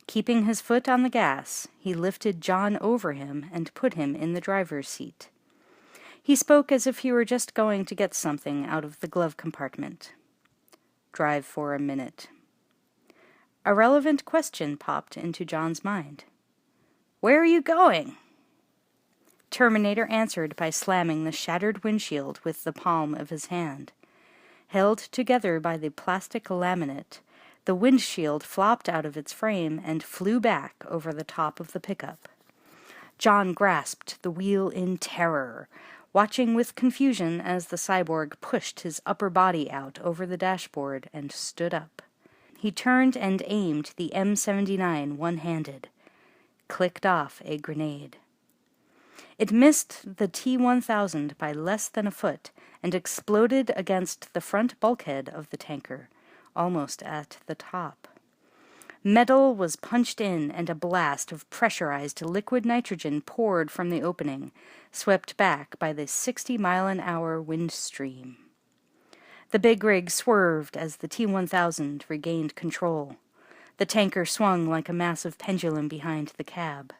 Keeping his foot on the gas, he lifted John over him and put him in the driver's seat. He spoke as if he were just going to get something out of the glove compartment. "Drive for a minute." A relevant question popped into John's mind. "Where are you going?" Terminator answered by slamming the shattered windshield with the palm of his hand. Held together by the plastic laminate, the windshield flopped out of its frame and flew back over the top of the pickup. John grasped the wheel in terror, watching with confusion as the cyborg pushed his upper body out over the dashboard and stood up. He turned and aimed the M79 one-handed, clicked off a grenade. It missed the T-1000 by less than a foot and exploded against the front bulkhead of the tanker, almost at the top. Metal was punched in, and a blast of pressurized liquid nitrogen poured from the opening, swept back by the 60-mile-an-hour wind stream. The big rig swerved as the T-1000 regained control. The tanker swung like a massive pendulum behind the cab.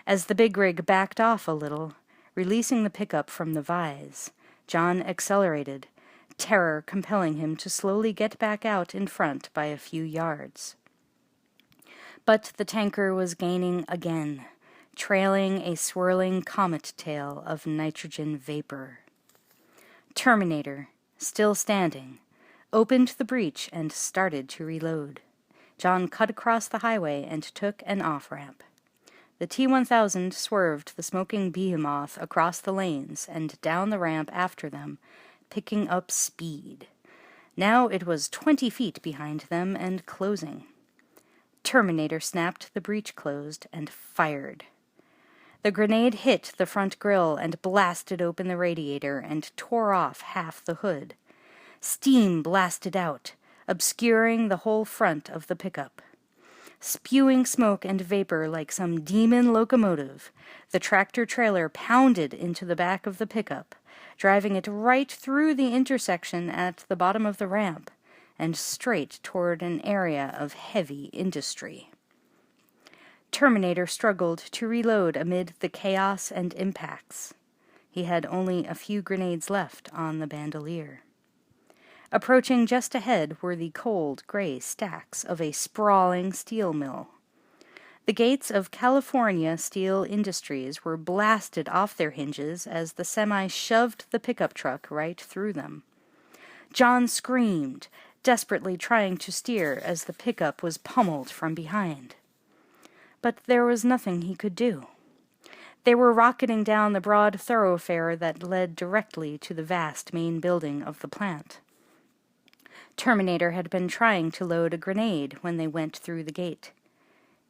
As the big rig backed off a little, releasing the pickup from the vise, John accelerated, terror compelling him to slowly get back out in front by a few yards. But the tanker was gaining again, trailing a swirling comet tail of nitrogen vapor. Terminator, still standing, opened the breech and started to reload. John cut across the highway and took an off-ramp. The T-1000 swerved the smoking behemoth across the lanes and down the ramp after them, picking up speed. Now it was 20 feet behind them and closing. Terminator snapped the breech closed and fired. The grenade hit the front grille and blasted open the radiator and tore off half the hood. Steam blasted out, obscuring the whole front of the pickup. Spewing smoke and vapor like some demon locomotive, the tractor-trailer pounded into the back of the pickup, driving it right through the intersection at the bottom of the ramp, and straight toward an area of heavy industry. Terminator struggled to reload amid the chaos and impacts. He had only a few grenades left on the bandolier. Approaching just ahead were the cold, gray stacks of a sprawling steel mill. The gates of California Steel Industries were blasted off their hinges as the semi shoved the pickup truck right through them. John screamed, desperately trying to steer as the pickup was pummeled from behind. But there was nothing he could do. They were rocketing down the broad thoroughfare that led directly to the vast main building of the plant. Terminator had been trying to load a grenade when they went through the gate.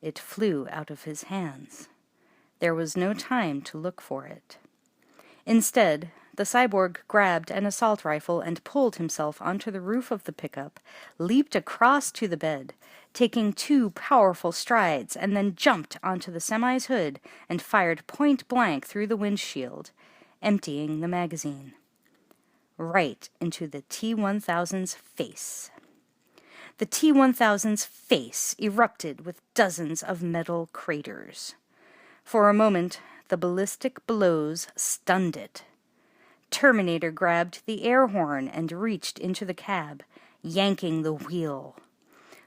It flew out of his hands. There was no time to look for it. Instead, the cyborg grabbed an assault rifle and pulled himself onto the roof of the pickup, leaped across to the bed, taking 2 powerful strides, and then jumped onto the semi's hood and fired point blank through the windshield, emptying the magazine. Right into the T-1000's face. The T-1000's face erupted with dozens of metal craters. For a moment, the ballistic blows stunned it. Terminator grabbed the air horn and reached into the cab, yanking the wheel.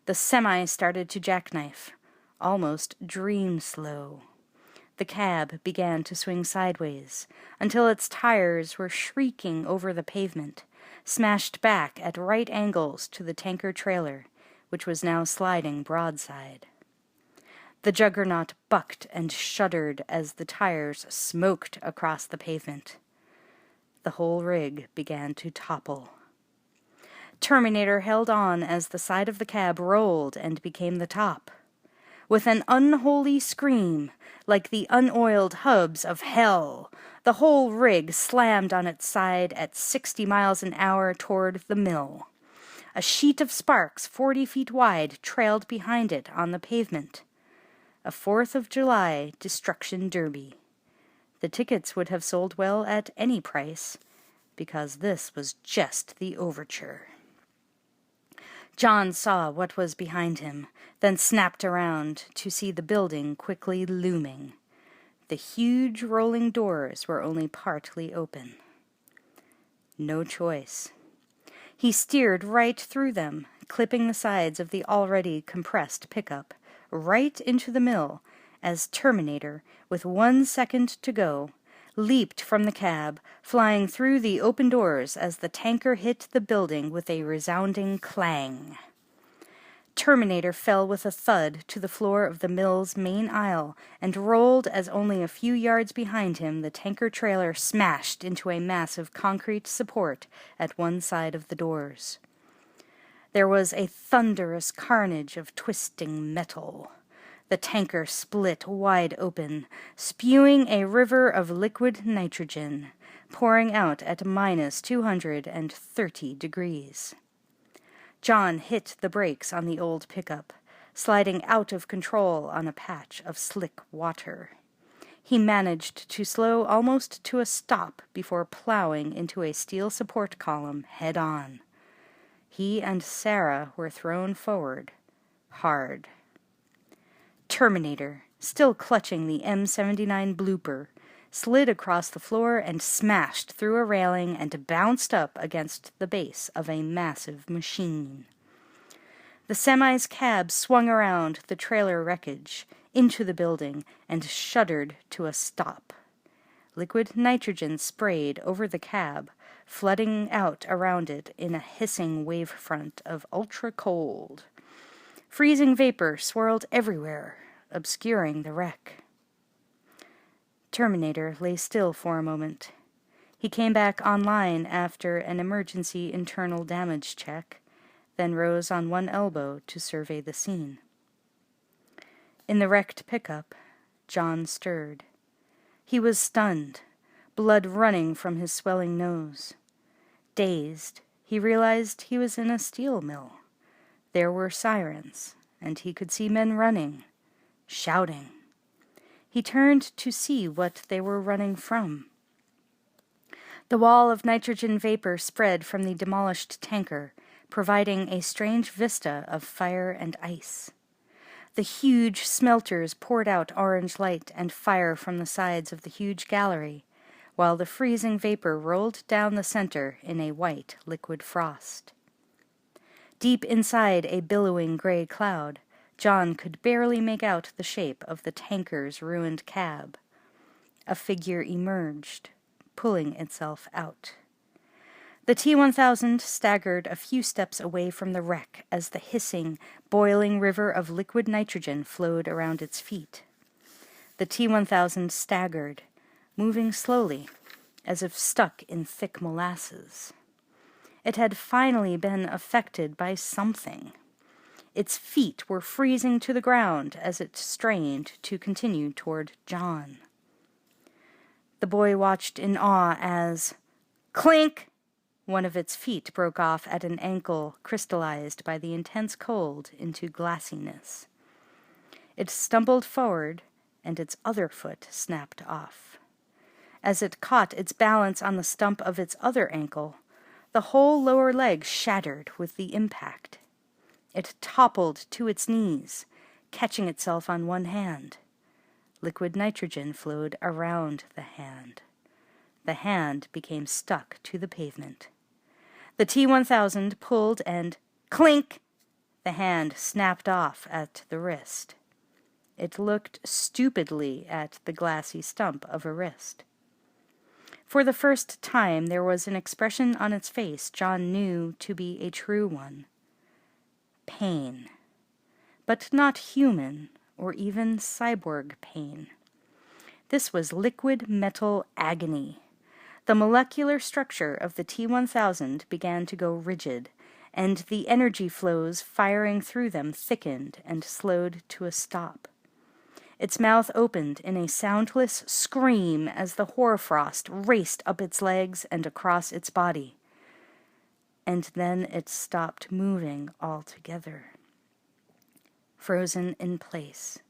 The semi started to jackknife, almost dream slow. The cab began to swing sideways, until its tires were shrieking over the pavement, smashed back at right angles to the tanker trailer, which was now sliding broadside. The juggernaut bucked and shuddered as the tires smoked across the pavement. The whole rig began to topple. Terminator held on as the side of the cab rolled and became the top. With an unholy scream, like the unoiled hubs of hell, the whole rig slammed on its side at 60 miles an hour toward the mill. A sheet of sparks 40 feet wide trailed behind it on the pavement. A 4th of July destruction derby. The tickets would have sold well at any price, because this was just the overture. John saw what was behind him, then snapped around to see the building quickly looming. The huge rolling doors were only partly open. No choice. He steered right through them, clipping the sides of the already compressed pickup, right into the mill, as Terminator, with 1 second to go, leaped from the cab, flying through the open doors as the tanker hit the building with a resounding clang. Terminator fell with a thud to the floor of the mill's main aisle and rolled as only a few yards behind him the tanker trailer smashed into a massive concrete support at one side of the doors. There was a thunderous carnage of twisting metal. The tanker split wide open, spewing a river of liquid nitrogen, pouring out at minus 230 degrees. John hit the brakes on the old pickup, sliding out of control on a patch of slick water. He managed to slow almost to a stop before plowing into a steel support column head-on. He and Sarah were thrown forward, hard. Terminator, still clutching the M79 blooper, slid across the floor and smashed through a railing and bounced up against the base of a massive machine. The semi's cab swung around the trailer wreckage, into the building, and shuddered to a stop. Liquid nitrogen sprayed over the cab, flooding out around it in a hissing wavefront of ultra-cold. Freezing vapor swirled everywhere, obscuring the wreck. Terminator lay still for a moment. He came back online after an emergency internal damage check, then rose on one elbow to survey the scene. In the wrecked pickup, John stirred. He was stunned, blood running from his swelling nose. Dazed, he realized he was in a steel mill. There were sirens, and he could see men running, shouting. He turned to see what they were running from. The wall of nitrogen vapor spread from the demolished tanker, providing a strange vista of fire and ice. The huge smelters poured out orange light and fire from the sides of the huge gallery, while the freezing vapor rolled down the center in a white liquid frost. Deep inside a billowing gray cloud, John could barely make out the shape of the tanker's ruined cab. A figure emerged, pulling itself out. The T-1000 staggered a few steps away from the wreck as the hissing, boiling river of liquid nitrogen flowed around its feet. The T-1000 staggered, moving slowly, as if stuck in thick molasses. It had finally been affected by something. Its feet were freezing to the ground as it strained to continue toward John. The boy watched in awe as, clink! One of its feet broke off at an ankle crystallized by the intense cold into glassiness. It stumbled forward, and its other foot snapped off. As it caught its balance on the stump of its other ankle, the whole lower leg shattered with the impact. It toppled to its knees, catching itself on one hand. Liquid nitrogen flowed around the hand. The hand became stuck to the pavement. The T-1000 pulled and, clink! The hand snapped off at the wrist. It looked stupidly at the glassy stump of a wrist. For the first time there was an expression on its face John knew to be a true one. Pain. But not human or even cyborg pain. This was liquid metal agony. The molecular structure of the T-1000 began to go rigid, and the energy flows firing through them thickened and slowed to a stop. Its mouth opened in a soundless scream as the hoarfrost raced up its legs and across its body. And then it stopped moving altogether. Frozen in place.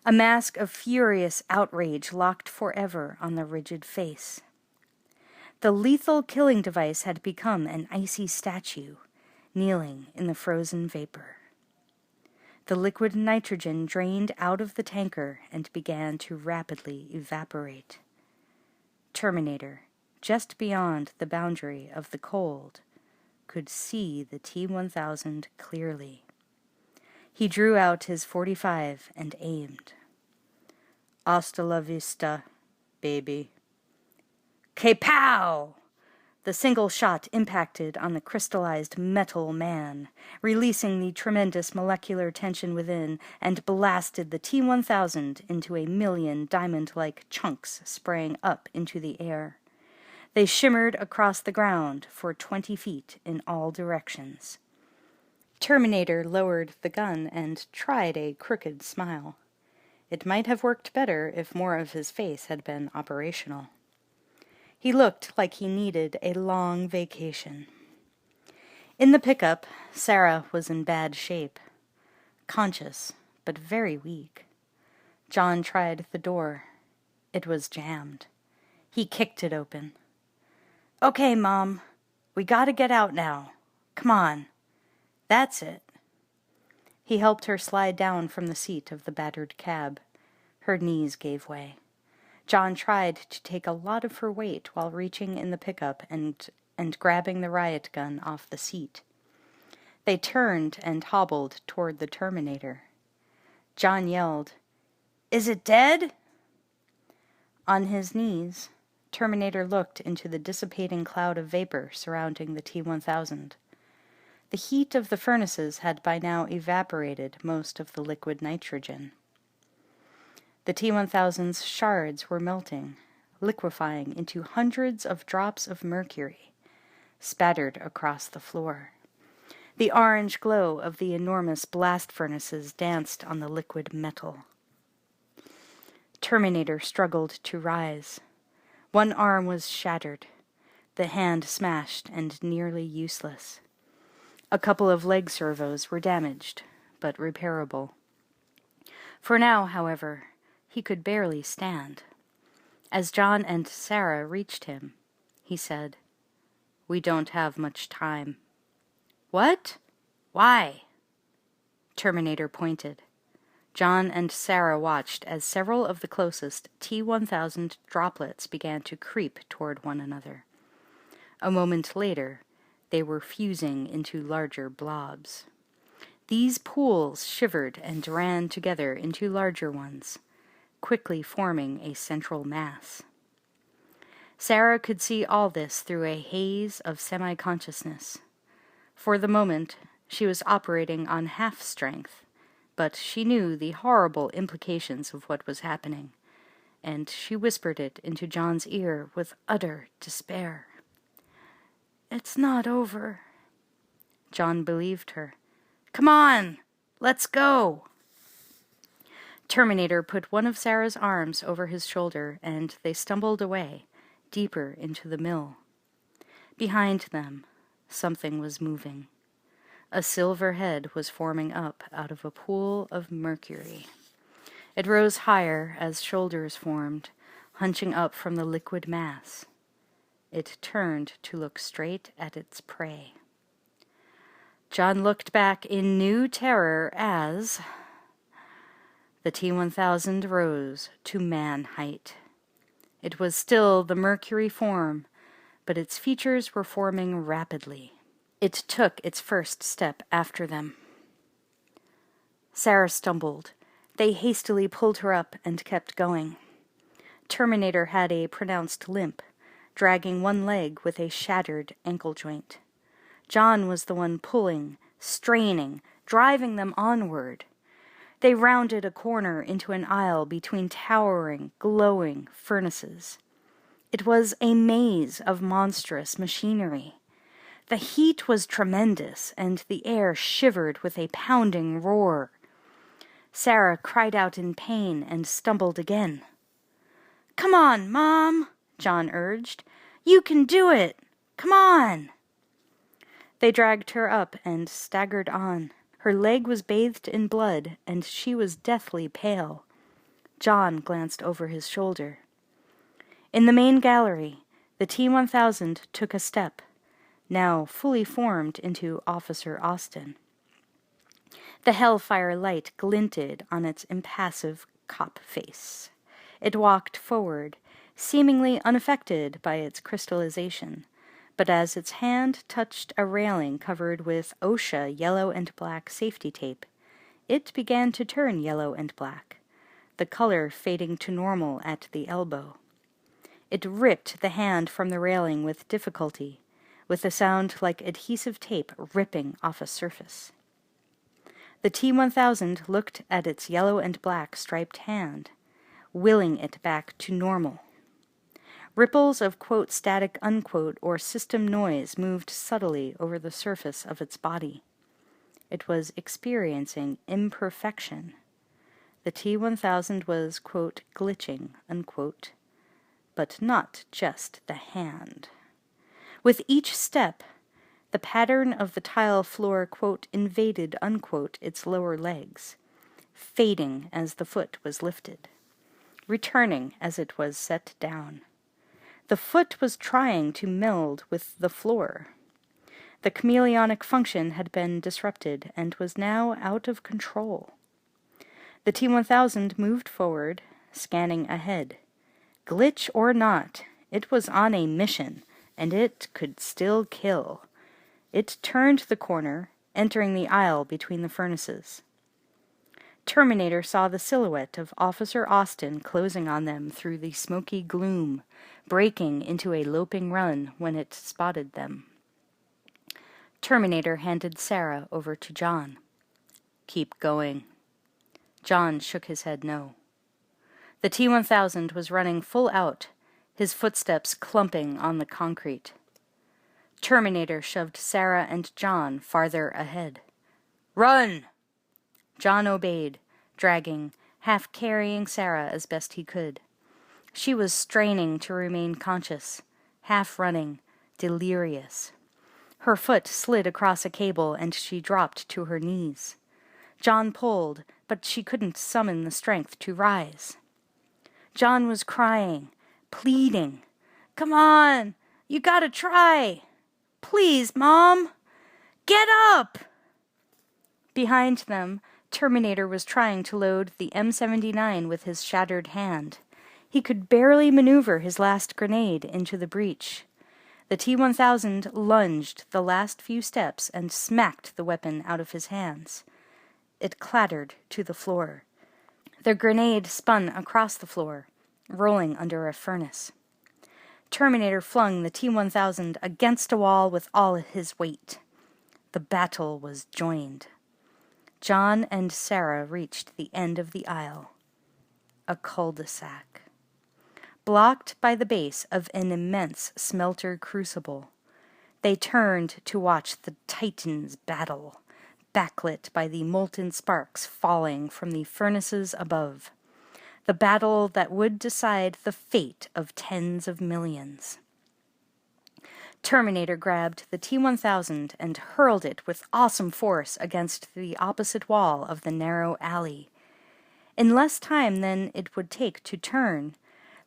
A mask of furious outrage locked forever on the rigid face. The lethal killing device had become an icy statue, kneeling in the frozen vapor. The liquid nitrogen drained out of the tanker and began to rapidly evaporate. Terminator, just beyond the boundary of the cold, could see the T-1000 clearly. He drew out his .45 and aimed. Hasta la vista, baby. Kapow! The single shot impacted on the crystallized metal man, releasing the tremendous molecular tension within, and blasted the T-1000 into a million diamond-like chunks spraying up into the air. They shimmered across the ground for 20 feet in all directions. Terminator lowered the gun and tried a crooked smile. It might have worked better if more of his face had been operational. He looked like he needed a long vacation. In the pickup, Sarah was in bad shape. Conscious, but very weak. John tried the door. It was jammed. He kicked it open. "Okay, Mom. We gotta get out now. Come on. That's it." He helped her slide down from the seat of the battered cab. Her knees gave way. John tried to take a lot of her weight while reaching in the pickup and grabbing the riot gun off the seat. They turned and hobbled toward the Terminator. John yelled, "Is it dead?" On his knees, Terminator looked into the dissipating cloud of vapor surrounding the T-1000. The heat of the furnaces had by now evaporated most of the liquid nitrogen. The T-1000's shards were melting, liquefying into hundreds of drops of mercury, spattered across the floor. The orange glow of the enormous blast furnaces danced on the liquid metal. Terminator struggled to rise. One arm was shattered, the hand smashed and nearly useless. A couple of leg servos were damaged, but repairable. For now, however, he could barely stand. As John and Sarah reached him, he said, "We don't have much time." "What? Why?" Terminator pointed. John and Sarah watched as several of the closest T-1000 droplets began to creep toward one another. A moment later, they were fusing into larger blobs. These pools shivered and ran together into larger ones, quickly forming a central mass. Sarah could see all this through a haze of semi-consciousness. For the moment, she was operating on half strength, but she knew the horrible implications of what was happening, and she whispered it into John's ear with utter despair. "It's not over." John believed her. "Come on, let's go." Terminator put one of Sarah's arms over his shoulder, and they stumbled away, deeper into the mill. Behind them, something was moving. A silver head was forming up out of a pool of mercury. It rose higher as shoulders formed, hunching up from the liquid mass. It turned to look straight at its prey. John looked back in new terror as the T-1000 rose to man height. It was still the mercury form, but its features were forming rapidly. It took its first step after them. Sarah stumbled. They hastily pulled her up and kept going. Terminator had a pronounced limp, dragging one leg with a shattered ankle joint. John was the one pulling, straining, driving them onward. They rounded a corner into an aisle between towering, glowing furnaces. It was a maze of monstrous machinery. The heat was tremendous, and the air shivered with a pounding roar. Sarah cried out in pain and stumbled again. "Come on, Mom," John urged. "You can do it. Come on." They dragged her up and staggered on. Her leg was bathed in blood, and she was deathly pale. John glanced over his shoulder. In the main gallery, the T-1000 took a step, now fully formed into Officer Austin. The hellfire light glinted on its impassive cop face. It walked forward, seemingly unaffected by its crystallization, but as its hand touched a railing covered with OSHA yellow and black safety tape, it began to turn yellow and black, the color fading to normal at the elbow. It ripped the hand from the railing with difficulty, with a sound like adhesive tape ripping off a surface. The T-1000 looked at its yellow and black striped hand, willing it back to normal. Ripples of, quote, static, unquote, or system noise moved subtly over the surface of its body. It was experiencing imperfection. The T-1000 was, quote, glitching, unquote, but not just the hand. With each step, the pattern of the tile floor, quote, invaded, unquote, its lower legs, fading as the foot was lifted, returning as it was set down. The foot was trying to meld with the floor. The chameleonic function had been disrupted and was now out of control. The T-1000 moved forward, scanning ahead. Glitch or not, it was on a mission, and it could still kill. It turned the corner, entering the aisle between the furnaces. Terminator saw the silhouette of Officer Austin closing on them through the smoky gloom, breaking into a loping run when it spotted them. Terminator handed Sarah over to John. "Keep going." John shook his head no. The T-1000 was running full out, his footsteps clumping on the concrete. Terminator shoved Sarah and John farther ahead. "Run!" John obeyed, dragging, half carrying Sarah as best he could. She was straining to remain conscious, half running, delirious. Her foot slid across a cable and she dropped to her knees. John pulled, but she couldn't summon the strength to rise. John was crying, pleading. "Come on! You gotta try! Please, Mom! Get up!" Behind them, Terminator was trying to load the M79 with his shattered hand. He could barely maneuver his last grenade into the breach. The T-1000 lunged the last few steps and smacked the weapon out of his hands. It clattered to the floor. The grenade spun across the floor, rolling under a furnace. Terminator flung the T-1000 against a wall with all his weight. The battle was joined. John and Sarah reached the end of the aisle. A cul-de-sac. Blocked by the base of an immense smelter crucible, they turned to watch the Titans battle, backlit by the molten sparks falling from the furnaces above. The battle that would decide the fate of tens of millions. Terminator grabbed the T-1000 and hurled it with awesome force against the opposite wall of the narrow alley. In less time than it would take to turn,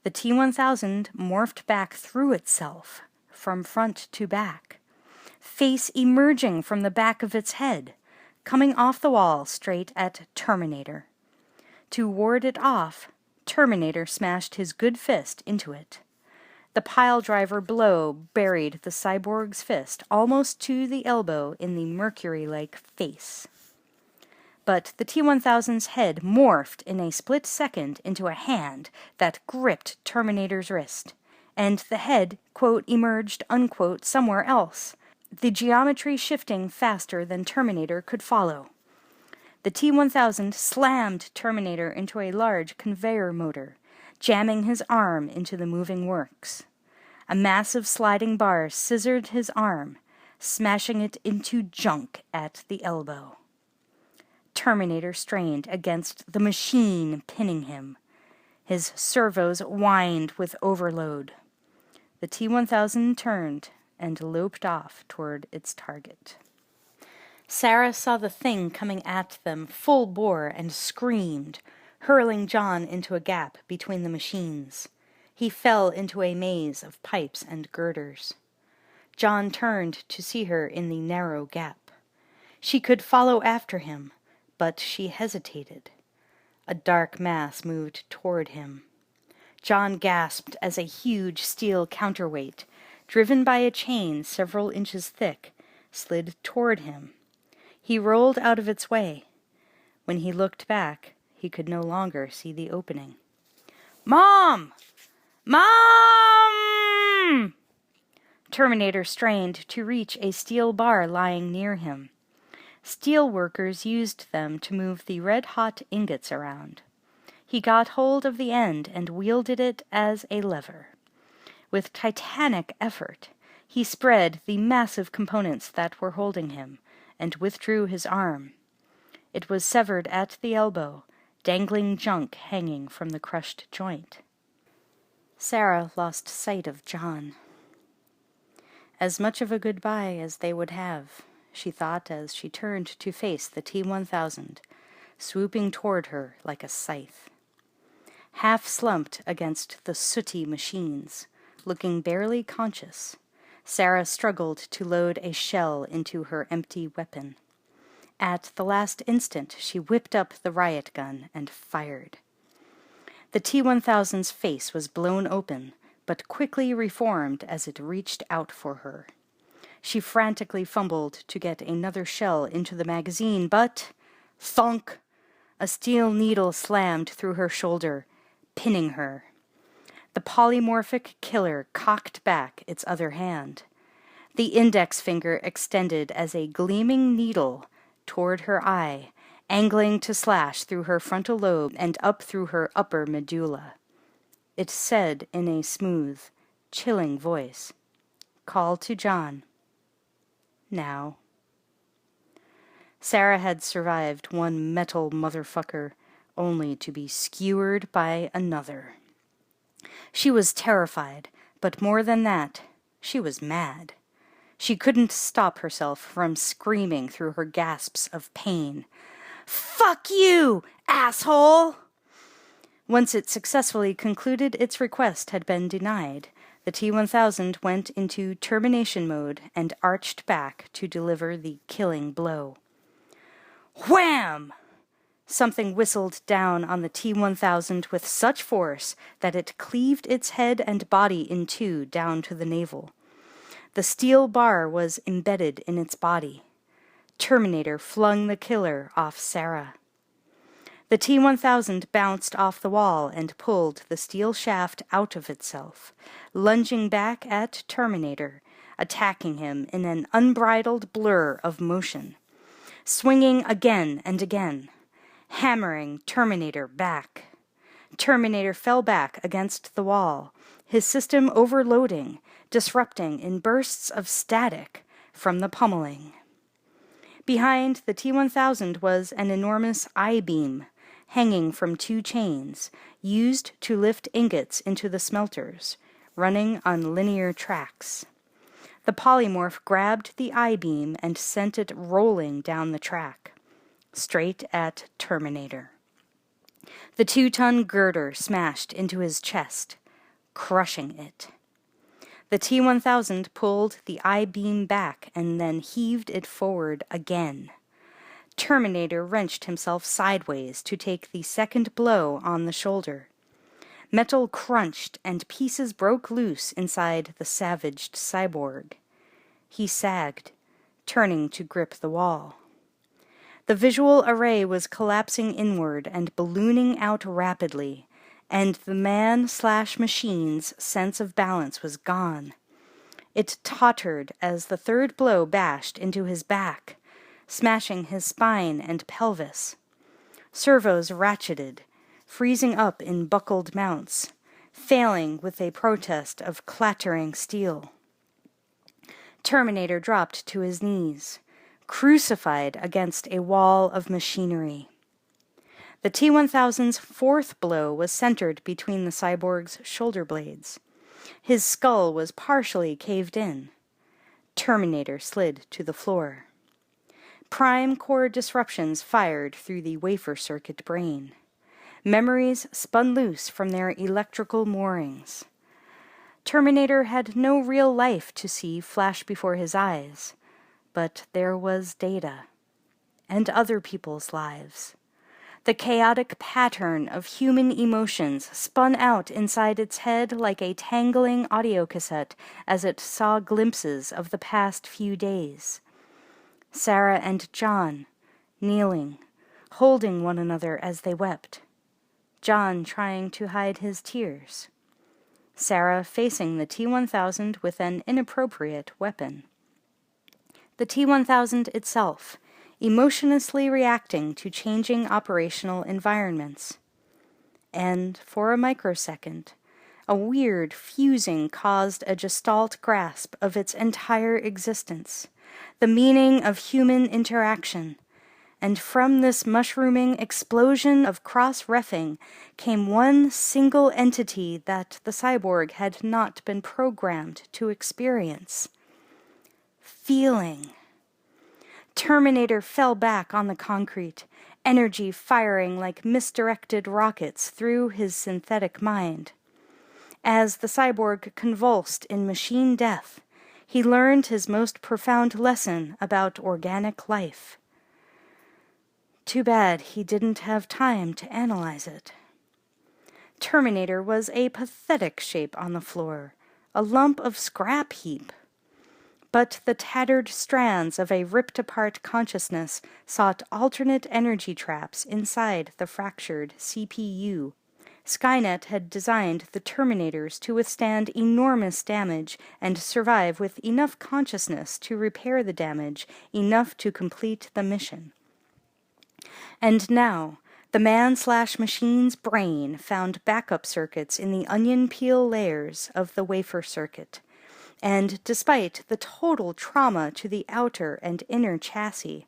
the T-1000 morphed back through itself, from front to back, face emerging from the back of its head, coming off the wall straight at Terminator. To ward it off, Terminator smashed his good fist into it. The piledriver blow buried the cyborg's fist almost to the elbow in the mercury-like face. But the T-1000's head morphed in a split second into a hand that gripped Terminator's wrist, and the head, quote, emerged, unquote, somewhere else, the geometry shifting faster than Terminator could follow. The T-1000 slammed Terminator into a large conveyor motor, jamming his arm into the moving works. A massive sliding bar scissored his arm, smashing it into junk at the elbow. Terminator strained against the machine pinning him. His servos whined with overload. The T-1000 turned and loped off toward its target. Sarah saw the thing coming at them full bore and screamed, hurling John into a gap between the machines. He fell into a maze of pipes and girders. John turned to see her in the narrow gap. She could follow after him, but she hesitated. A dark mass moved toward him. John gasped as a huge steel counterweight, driven by a chain several inches thick, slid toward him. He rolled out of its way. When he looked back, he could no longer see the opening. "Mom! Mom!" Terminator strained to reach a steel bar lying near him. Steel workers used them to move the red-hot ingots around. He got hold of the end and wielded it as a lever. With titanic effort, he spread the massive components that were holding him and withdrew his arm. It was severed at the elbow, dangling junk hanging from the crushed joint. Sarah lost sight of John. As much of a goodbye as they would have, she thought as she turned to face the T-1000, swooping toward her like a scythe. Half slumped against the sooty machines, looking barely conscious, Sarah struggled to load a shell into her empty weapon. At the last instant, she whipped up the riot gun and fired. The T-1000's face was blown open, but quickly reformed as it reached out for her. She frantically fumbled to get another shell into the magazine, but thunk! A steel needle slammed through her shoulder, pinning her. The polymorphic killer cocked back its other hand. The index finger extended as a gleaming needle toward her eye, angling to slash through her frontal lobe and up through her upper medulla. It said in a smooth, chilling voice, "Call to John. Now." Sarah had survived one metal motherfucker, only to be skewered by another. She was terrified, but more than that, she was mad. She couldn't stop herself from screaming through her gasps of pain. "Fuck you, asshole!" Once it successfully concluded its request had been denied, the T-1000 went into termination mode and arched back to deliver the killing blow. Wham! Something whistled down on the T-1000 with such force that it cleaved its head and body in two down to the navel. The steel bar was embedded in its body. Terminator flung the killer off Sarah. The T-1000 bounced off the wall and pulled the steel shaft out of itself, lunging back at Terminator, attacking him in an unbridled blur of motion, swinging again and again, hammering Terminator back. Terminator fell back against the wall, his system overloading, disrupting in bursts of static from the pummeling. Behind the T-1000 was an enormous I-beam, hanging from two chains, used to lift ingots into the smelters, running on linear tracks. The polymorph grabbed the I-beam and sent it rolling down the track, straight at Terminator. The 2-ton girder smashed into his chest, crushing it. The T-1000 pulled the I-beam back and then heaved it forward again. Terminator wrenched himself sideways to take the second blow on the shoulder. Metal crunched and pieces broke loose inside the savaged cyborg. He sagged, turning to grip the wall. The visual array was collapsing inward and ballooning out rapidly, and the man/machine's sense of balance was gone. It tottered as the third blow bashed into his back, smashing his spine and pelvis. Servos ratcheted, freezing up in buckled mounts, failing with a protest of clattering steel. Terminator dropped to his knees, crucified against a wall of machinery. The T-1000's fourth blow was centered between the cyborg's shoulder blades. His skull was partially caved in. Terminator slid to the floor. Prime core disruptions fired through the wafer circuit brain. Memories spun loose from their electrical moorings. Terminator had no real life to see flash before his eyes, but there was data, and other people's lives. The chaotic pattern of human emotions spun out inside its head like a tangling audio cassette as it saw glimpses of the past few days. Sarah and John, kneeling, holding one another as they wept. John trying to hide his tears. Sarah facing the T-1000 with an inappropriate weapon. The T-1000 itself, emotionlessly reacting to changing operational environments. And, for a microsecond, a weird fusing caused a gestalt grasp of its entire existence, the meaning of human interaction, and from this mushrooming explosion of cross-reffing came one single entity that the cyborg had not been programmed to experience. Feeling. Terminator fell back on the concrete, energy firing like misdirected rockets through his synthetic mind. As the cyborg convulsed in machine death, he learned his most profound lesson about organic life. Too bad he didn't have time to analyze it. Terminator was a pathetic shape on the floor, a lump of scrap heap. But the tattered strands of a ripped-apart consciousness sought alternate energy traps inside the fractured CPU. Skynet had designed the Terminators to withstand enormous damage and survive with enough consciousness to repair the damage, enough to complete the mission. And now, the man-slash-machine's brain found backup circuits in the onion peel layers of the wafer circuit. And despite the total trauma to the outer and inner chassis,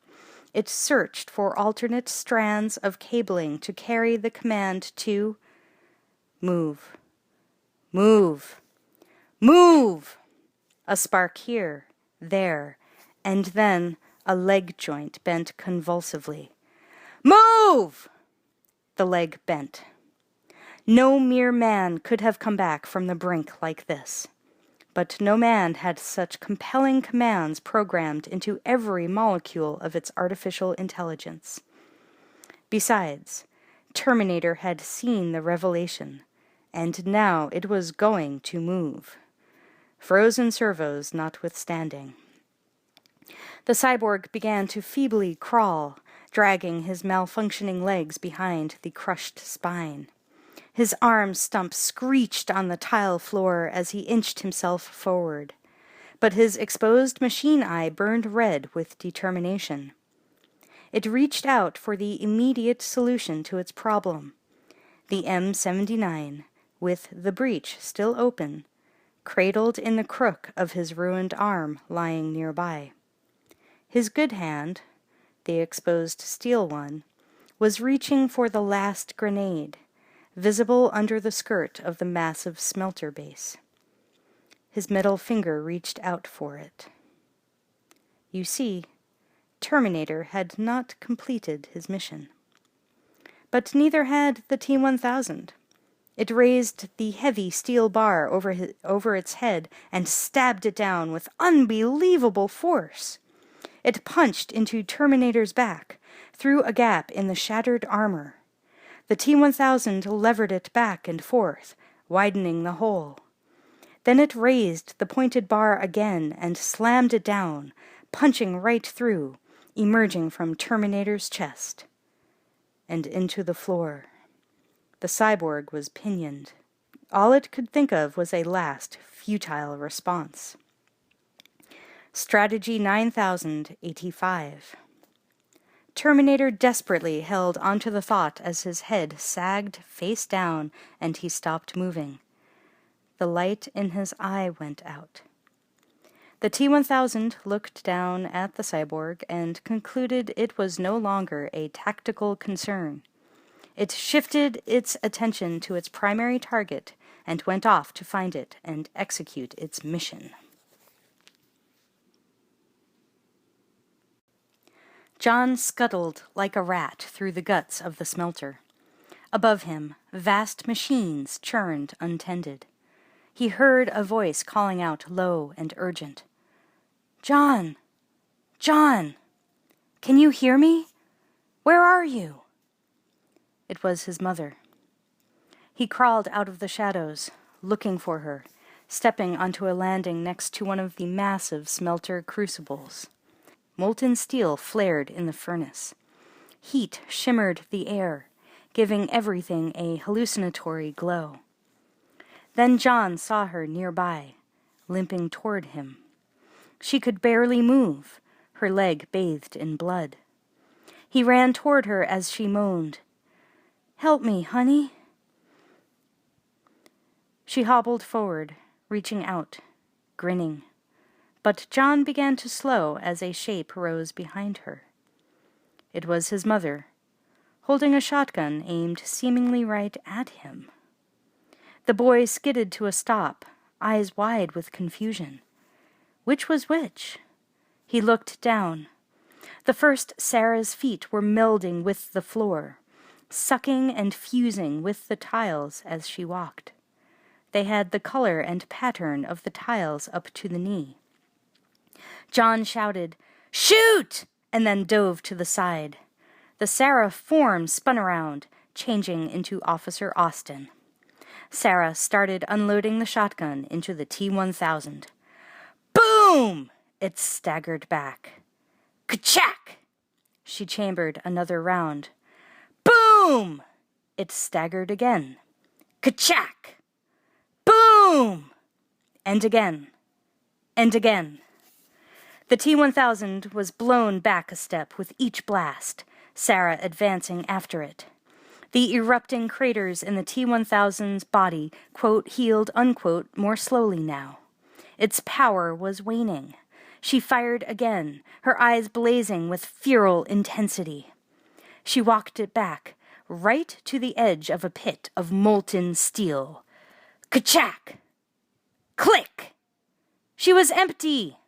it searched for alternate strands of cabling to carry the command to move, move, move! A spark here, there, and then a leg joint bent convulsively. Move! The leg bent. No mere man could have come back from the brink like this. But no man had such compelling commands programmed into every molecule of its artificial intelligence. Besides, Terminator had seen the revelation, and now it was going to move. Frozen servos notwithstanding. The cyborg began to feebly crawl, dragging his malfunctioning legs behind the crushed spine. His arm stump screeched on the tile floor as he inched himself forward, but his exposed machine eye burned red with determination. It reached out for the immediate solution to its problem. The M79, with the breech still open, cradled in the crook of his ruined arm lying nearby. His good hand, the exposed steel one, was reaching for the last grenade, visible under the skirt of the massive smelter base. His metal finger reached out for it. You see, Terminator had not completed his mission. But neither had the T-1000. It raised the heavy steel bar over its head and stabbed it down with unbelievable force. It punched into Terminator's back, through a gap in the shattered armor. The T-1000 levered it back and forth, widening the hole. Then it raised the pointed bar again and slammed it down, punching right through, emerging from Terminator's chest. And into the floor. The cyborg was pinioned. All it could think of was a last, futile response. Strategy 9085. Terminator desperately held onto the thought as his head sagged face down and he stopped moving. The light in his eye went out. The T-1000 looked down at the cyborg and concluded it was no longer a tactical concern. It shifted its attention to its primary target and went off to find it and execute its mission. John scuttled like a rat through the guts of the smelter. Above him, vast machines churned untended. He heard a voice calling out low and urgent. "John! John! Can you hear me? Where are you?" It was his mother. He crawled out of the shadows, looking for her, stepping onto a landing next to one of the massive smelter crucibles. Molten steel flared in the furnace. Heat shimmered the air, giving everything a hallucinatory glow. Then John saw her nearby, limping toward him. She could barely move, her leg bathed in blood. He ran toward her as she moaned, "Help me, honey." She hobbled forward, reaching out, grinning. But John began to slow as a shape rose behind her. It was his mother, holding a shotgun aimed seemingly right at him. The boy skidded to a stop, eyes wide with confusion. Which was which? He looked down. The first Sarah's feet were melding with the floor, sucking and fusing with the tiles as she walked. They had the color and pattern of the tiles up to the knee. John shouted, "Shoot!" and then dove to the side. The Sarah form spun around, changing into Officer Austin. Sarah started unloading the shotgun into the T-1000. Boom! It staggered back. Ka-chack! She chambered another round. Boom! It staggered again. Ka-chack! Boom! And again. And again. The T-1000 was blown back a step with each blast, Sarah advancing after it. The erupting craters in the T-1000's body, quote, healed, unquote, more slowly now. Its power was waning. She fired again, her eyes blazing with feral intensity. She walked it back, right to the edge of a pit of molten steel. Ka-chack! Click! She was empty!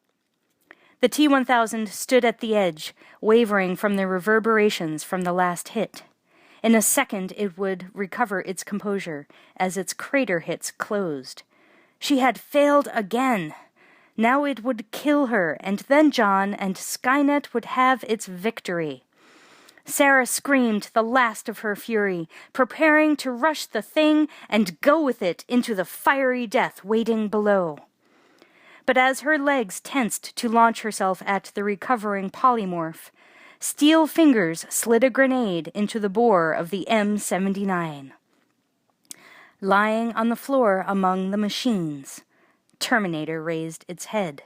The T-1000 stood at the edge, wavering from the reverberations from the last hit. In a second it would recover its composure as its crater hits closed. She had failed again. Now it would kill her, and then John and Skynet would have its victory. Sarah screamed the last of her fury, preparing to rush the thing and go with it into the fiery death waiting below. But as her legs tensed to launch herself at the recovering polymorph, steel fingers slid a grenade into the bore of the M79. Lying on the floor among the machines, Terminator raised its head.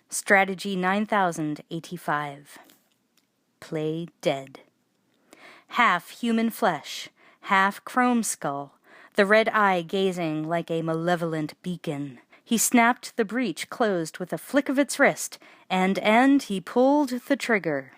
Strategy 9085. Play dead. Half human flesh, half chrome skull, the red eye gazing like a malevolent beacon. He snapped the breech closed with a flick of its wrist, and he pulled the trigger.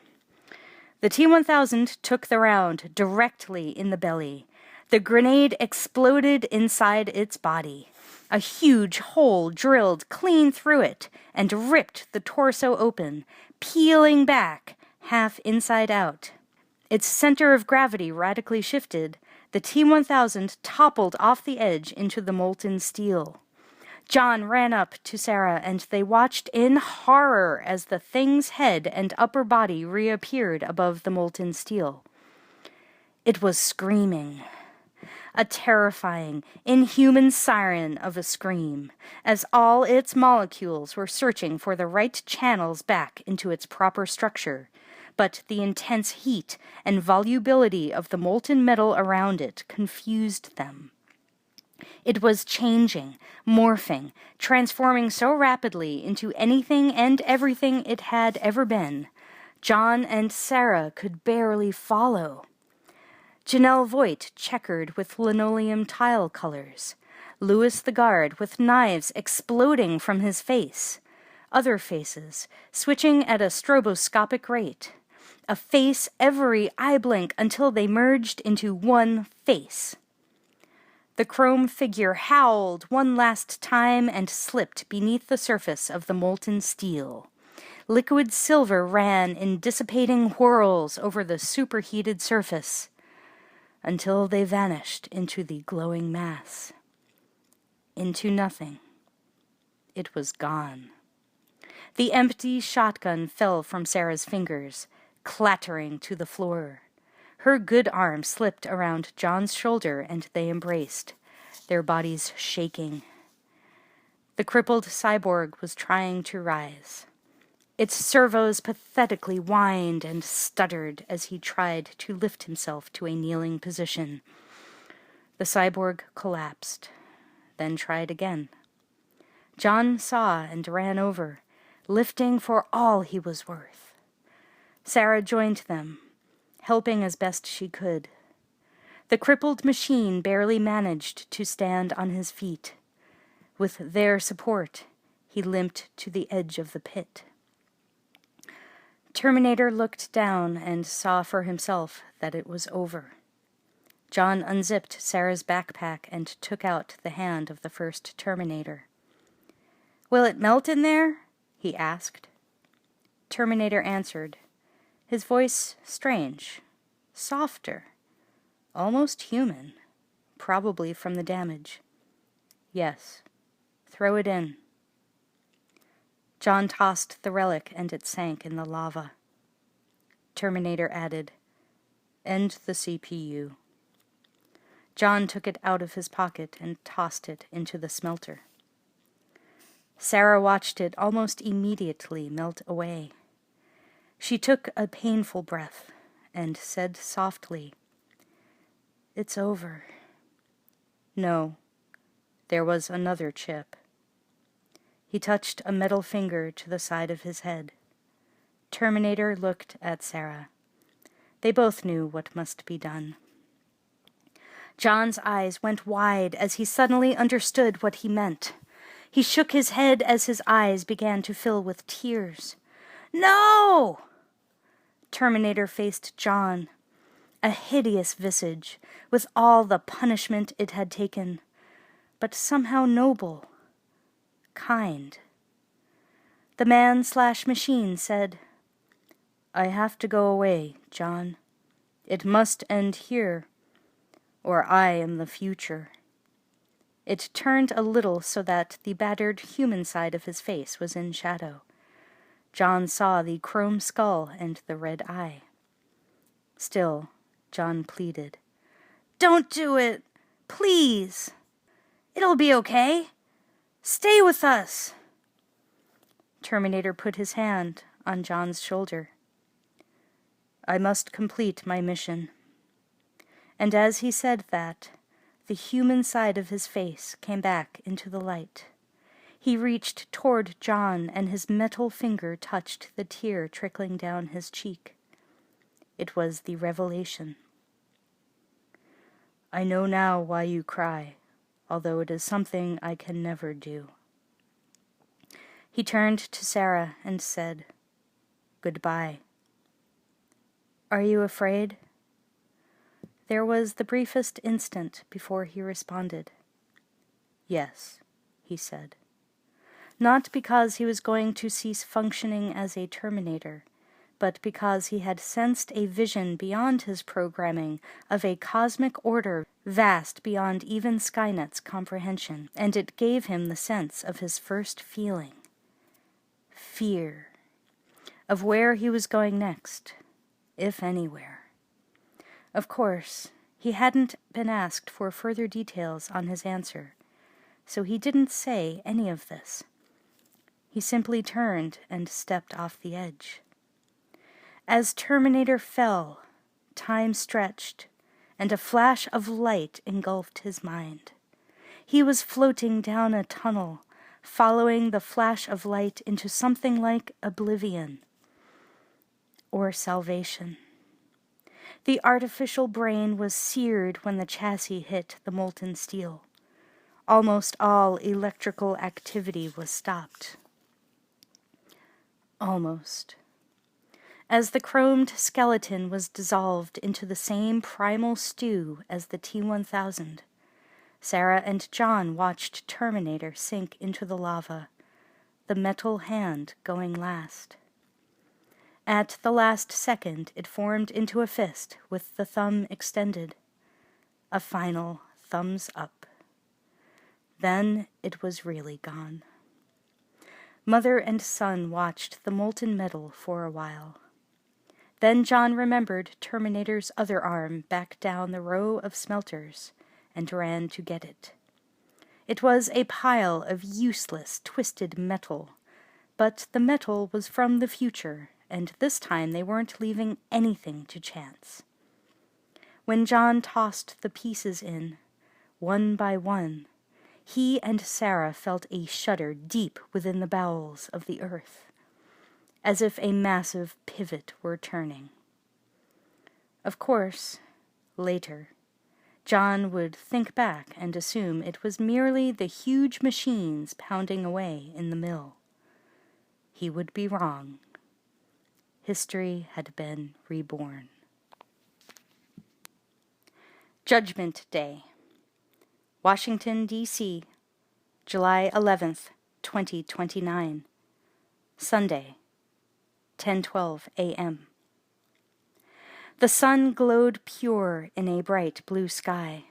The T-1000 took the round directly in the belly. The grenade exploded inside its body. A huge hole drilled clean through it and ripped the torso open, peeling back, half inside out. Its center of gravity radically shifted. The T-1000 toppled off the edge into the molten steel. John ran up to Sarah, and they watched in horror as the thing's head and upper body reappeared above the molten steel. It was screaming. A terrifying, inhuman siren of a scream, as all its molecules were searching for the right channels back into its proper structure. But the intense heat and volubility of the molten metal around it confused them. It was changing, morphing, transforming so rapidly into anything and everything it had ever been. John and Sarah could barely follow. Janelle Voit checkered with linoleum tile colors. Louis the guard with knives exploding from his face. Other faces, switching at a stroboscopic rate. A face every eye blink until they merged into one face. The chrome figure howled one last time and slipped beneath the surface of the molten steel. Liquid silver ran in dissipating whirls over the superheated surface, until they vanished into the glowing mass. Into nothing. It was gone. The empty shotgun fell from Sarah's fingers, clattering to the floor. Her good arm slipped around John's shoulder, and they embraced, their bodies shaking. The crippled cyborg was trying to rise. Its servos pathetically whined and stuttered as he tried to lift himself to a kneeling position. The cyborg collapsed. then tried again. John saw and ran over, lifting for all he was worth. Sarah joined them, helping as best she could. The crippled machine barely managed to stand on his feet. With their support, he limped to the edge of the pit. Terminator looked down and saw for himself that it was over. John unzipped Sarah's backpack and took out the hand of the first Terminator. "Will it melt in there?" he asked. Terminator answered, his voice strange, softer, almost human, probably from the damage. "Yes, throw it in." John tossed the relic and it sank in the lava. Terminator added, "End the CPU." John took it out of his pocket and tossed it into the smelter. Sarah watched it almost immediately melt away. She took a painful breath and said softly, "It's over." No, there was another chip. He touched a metal finger to the side of his head. Terminator looked at Sarah. They both knew what must be done. John's eyes went wide as he suddenly understood what he meant. He shook his head as his eyes began to fill with tears. "No!" Terminator faced John, a hideous visage, with all the punishment it had taken, but somehow noble, kind. The man/machine said, "I have to go away, John. It must end here, or I am the future." It turned a little so that the battered human side of his face was in shadow. John saw the chrome skull and the red eye. Still, John pleaded, "Don't do it! Please! It'll be okay! Stay with us!" Terminator put his hand on John's shoulder. "I must complete my mission." And as he said that, the human side of his face came back into the light. He reached toward John, and his metal finger touched the tear trickling down his cheek. It was the revelation. "I know now why you cry, although it is something I can never do." He turned to Sarah and said, "Goodbye." "Are you afraid?" There was the briefest instant before he responded. "Yes," he said. Not because he was going to cease functioning as a Terminator, but because he had sensed a vision beyond his programming of a cosmic order vast beyond even Skynet's comprehension, and it gave him the sense of his first feeling. Fear. Of where he was going next, if anywhere. Of course, he hadn't been asked for further details on his answer, so he didn't say any of this. He simply turned and stepped off the edge. As Terminator fell, time stretched, and a flash of light engulfed his mind. He was floating down a tunnel, following the flash of light into something like oblivion or salvation. The artificial brain was seared when the chassis hit the molten steel. Almost all electrical activity was stopped. Almost. As the chromed skeleton was dissolved into the same primal stew as the T-1000, Sarah and John watched Terminator sink into the lava, the metal hand going last. At the last second, it formed into a fist with the thumb extended. A final thumbs up. Then it was really gone. Mother and son watched the molten metal for a while. Then John remembered Terminator's other arm back down the row of smelters and ran to get it. It was a pile of useless, twisted metal, but the metal was from the future, and this time they weren't leaving anything to chance. When John tossed the pieces in, one by one, He and Sarah felt a shudder deep within the bowels of the earth, as if a massive pivot were turning. Of course, later, John would think back and assume it was merely the huge machines pounding away in the mill. He would be wrong. History had been reborn. Judgment Day, Washington, D.C., July 11th, 2029, Sunday, 10:12 a.m. The sun glowed pure in a bright blue sky.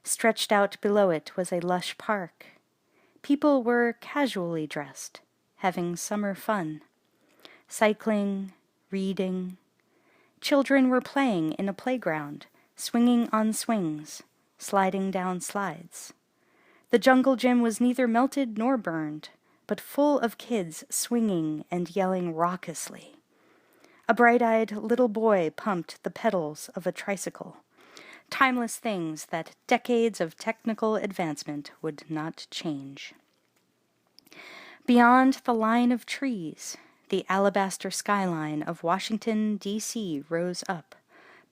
Stretched out below it was a lush park. People were casually dressed, having summer fun. Cycling, reading. Children were playing in a playground, swinging on swings, sliding down slides. The jungle gym was neither melted nor burned, but full of kids swinging and yelling raucously. A bright-eyed little boy pumped the pedals of a tricycle. Timeless things that decades of technical advancement would not change. Beyond the line of trees, the alabaster skyline of Washington, D.C. rose up,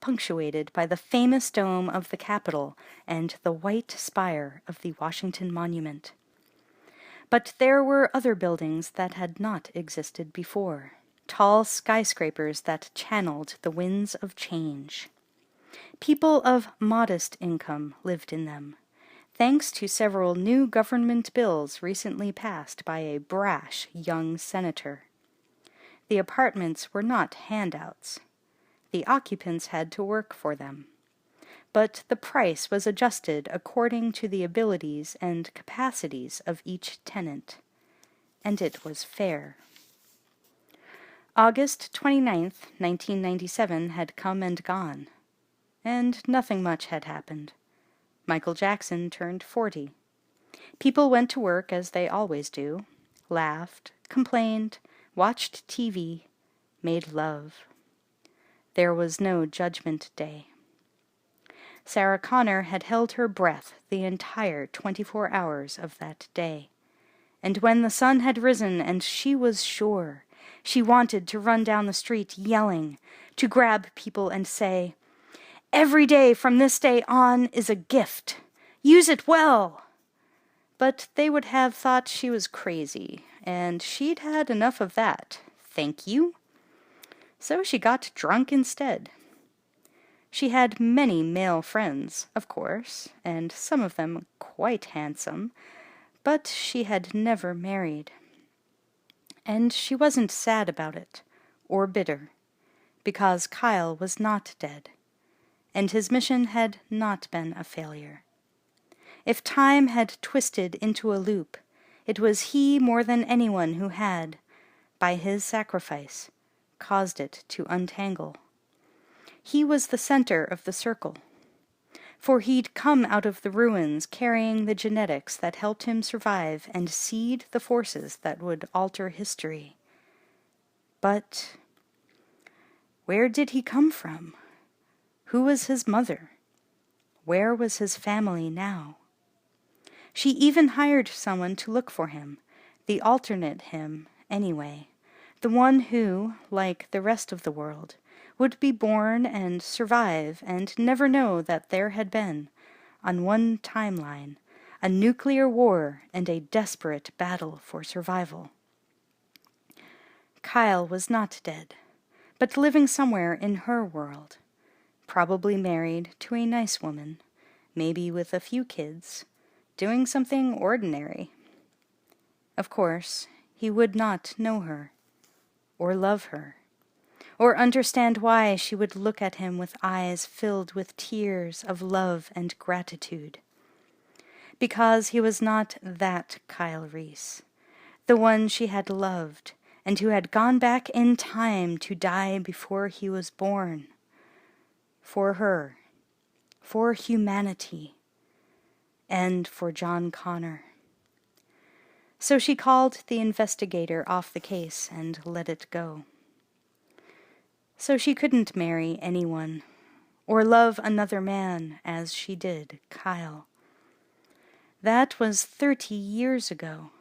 punctuated by the famous dome of the Capitol and the white spire of the Washington Monument. But there were other buildings that had not existed before, tall skyscrapers that channeled the winds of change. People of modest income lived in them, thanks to several new government bills recently passed by a brash young senator. The apartments were not handouts. The occupants had to work for them. But the price was adjusted according to the abilities and capacities of each tenant, and it was fair. August 29th, 1997 had come and gone, and nothing much had happened. Michael Jackson turned 40. People went to work as they always do, laughed, complained, watched TV, made love. There was no Judgment Day. Sarah Connor had held her breath the entire 24 hours of that day, and when the sun had risen and she was sure, she wanted to run down the street yelling, to grab people and say, "Every day from this day on is a gift. Use it well." But they would have thought she was crazy, and she'd had enough of that. Thank you. So she got drunk instead. She had many male friends, of course, and some of them quite handsome, but she had never married. And she wasn't sad about it, or bitter, because Kyle was not dead, and his mission had not been a failure. If time had twisted into a loop, it was he more than anyone who had, by his sacrifice, caused it to untangle. He was the center of the circle, for he'd come out of the ruins carrying the genetics that helped him survive and seed the forces that would alter history. But where did he come from? Who was his mother? Where was his family now? She even hired someone to look for him, the alternate him, anyway, the one who, like the rest of the world, would be born and survive and never know that there had been, on one timeline, a nuclear war and a desperate battle for survival. Kyle was not dead, but living somewhere in her world, probably married to a nice woman, maybe with a few kids, doing something ordinary. Of course, he would not know her, or love her, or understand why she would look at him with eyes filled with tears of love and gratitude. Because he was not that Kyle Reese, the one she had loved, and who had gone back in time to die before he was born. For her, for humanity, and for John Connor. So she called the investigator off the case and let it go. So she couldn't marry anyone, or love another man as she did Kyle. That was 30 years ago.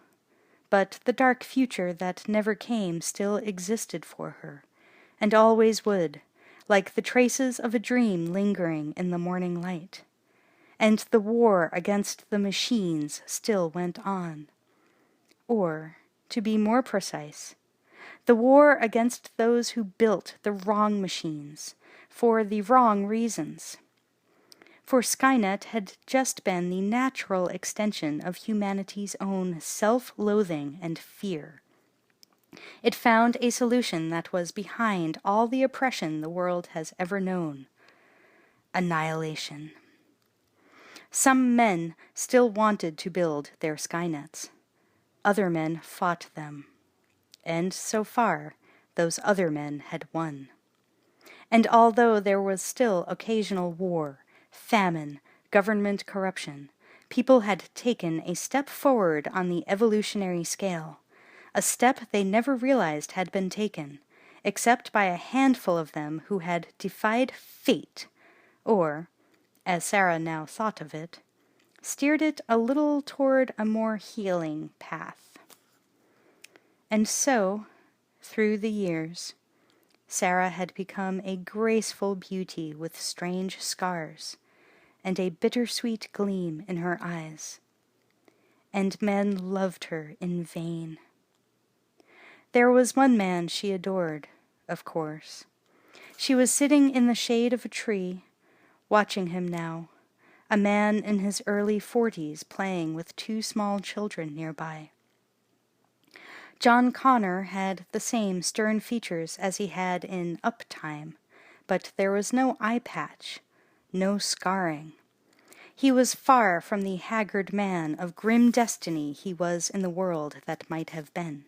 But the dark future that never came still existed for her, and always would, like the traces of a dream lingering in the morning light. And the war against the machines still went on. Or, to be more precise, the war against those who built the wrong machines, for the wrong reasons. For Skynet had just been the natural extension of humanity's own self-loathing and fear. It found a solution that was behind all the oppression the world has ever known: annihilation. Some men still wanted to build their Skynets. Other men fought them. And so far, those other men had won. And although there was still occasional war, famine, government corruption, people had taken a step forward on the evolutionary scale, a step they never realized had been taken, except by a handful of them who had defied fate, or, as Sarah now thought of it, steered it a little toward a more healing path. And so, through the years, Sarah had become a graceful beauty with strange scars, and a bittersweet gleam in her eyes. And men loved her in vain. There was one man she adored, of course. She was sitting in the shade of a tree, watching him now, a man in his early 40s playing with 2 small children nearby. John Connor had the same stern features as he had in Uptime, but there was no eye patch, no scarring. He was far from the haggard man of grim destiny he was in the world that might have been.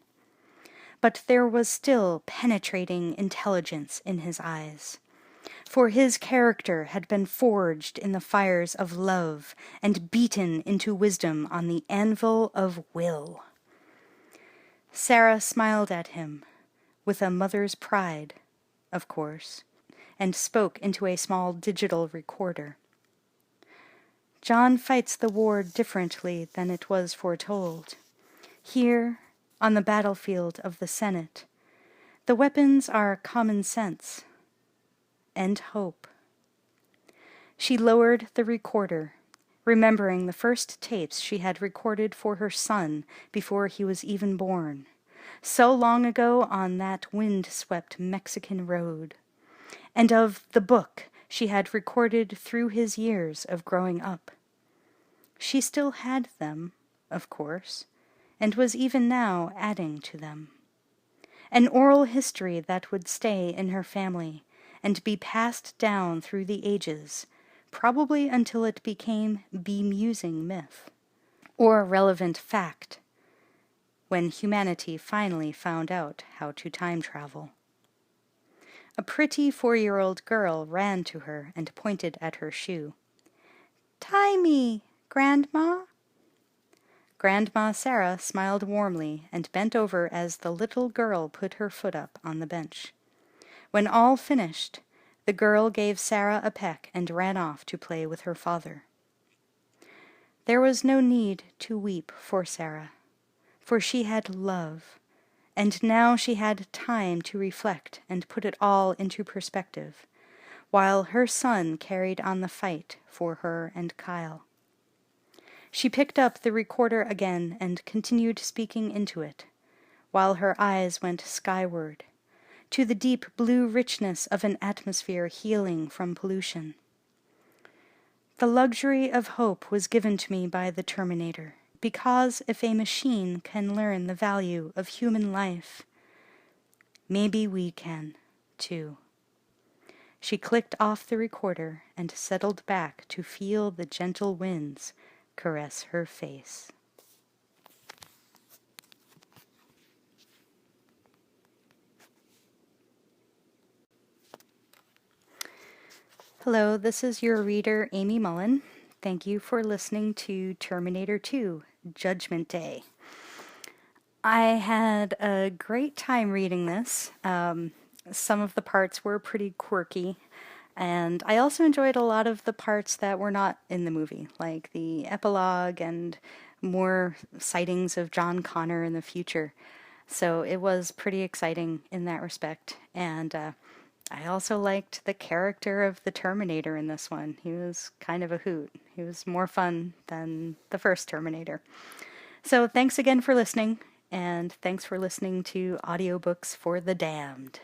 But there was still penetrating intelligence in his eyes, for his character had been forged in the fires of love and beaten into wisdom on the anvil of will. Sarah smiled at him, with a mother's pride, of course, and spoke into a small digital recorder. John fights the war differently than it was foretold. Here, on the battlefield of the Senate, the weapons are common sense and hope. She lowered the recorder, remembering the first tapes she had recorded for her son before he was even born, so long ago on that wind-swept Mexican road, and of the book she had recorded through his years of growing up. She still had them, of course, and was even now adding to them. An oral history that would stay in her family and be passed down through the ages, probably until it became bemusing myth, or relevant fact, when humanity finally found out how to time travel. A pretty 4-year-old girl ran to her and pointed at her shoe. "Tie me, Grandma." Grandma Sarah smiled warmly and bent over as the little girl put her foot up on the bench. When all finished, the girl gave Sarah a peck and ran off to play with her father. There was no need to weep for Sarah, for she had love, and now she had time to reflect and put it all into perspective, while her son carried on the fight for her and Kyle. She picked up the recorder again and continued speaking into it, while her eyes went skyward, to the deep blue richness of an atmosphere healing from pollution. The luxury of hope was given to me by the Terminator, because if a machine can learn the value of human life, maybe we can, too. She clicked off the recorder and settled back to feel the gentle winds caress her face. Hello, this is your reader, Amy Mullen. Thank you for listening to Terminator 2, Judgment Day. I had a great time reading this. Some of the parts were pretty quirky. And I also enjoyed a lot of the parts that were not in the movie, like the epilogue and more sightings of John Connor in the future. So it was pretty exciting in that respect. And I also liked the character of the Terminator in this one. He was kind of a hoot. He was more fun than the first Terminator. So thanks again for listening, and thanks for listening to Audiobooks for the Damned.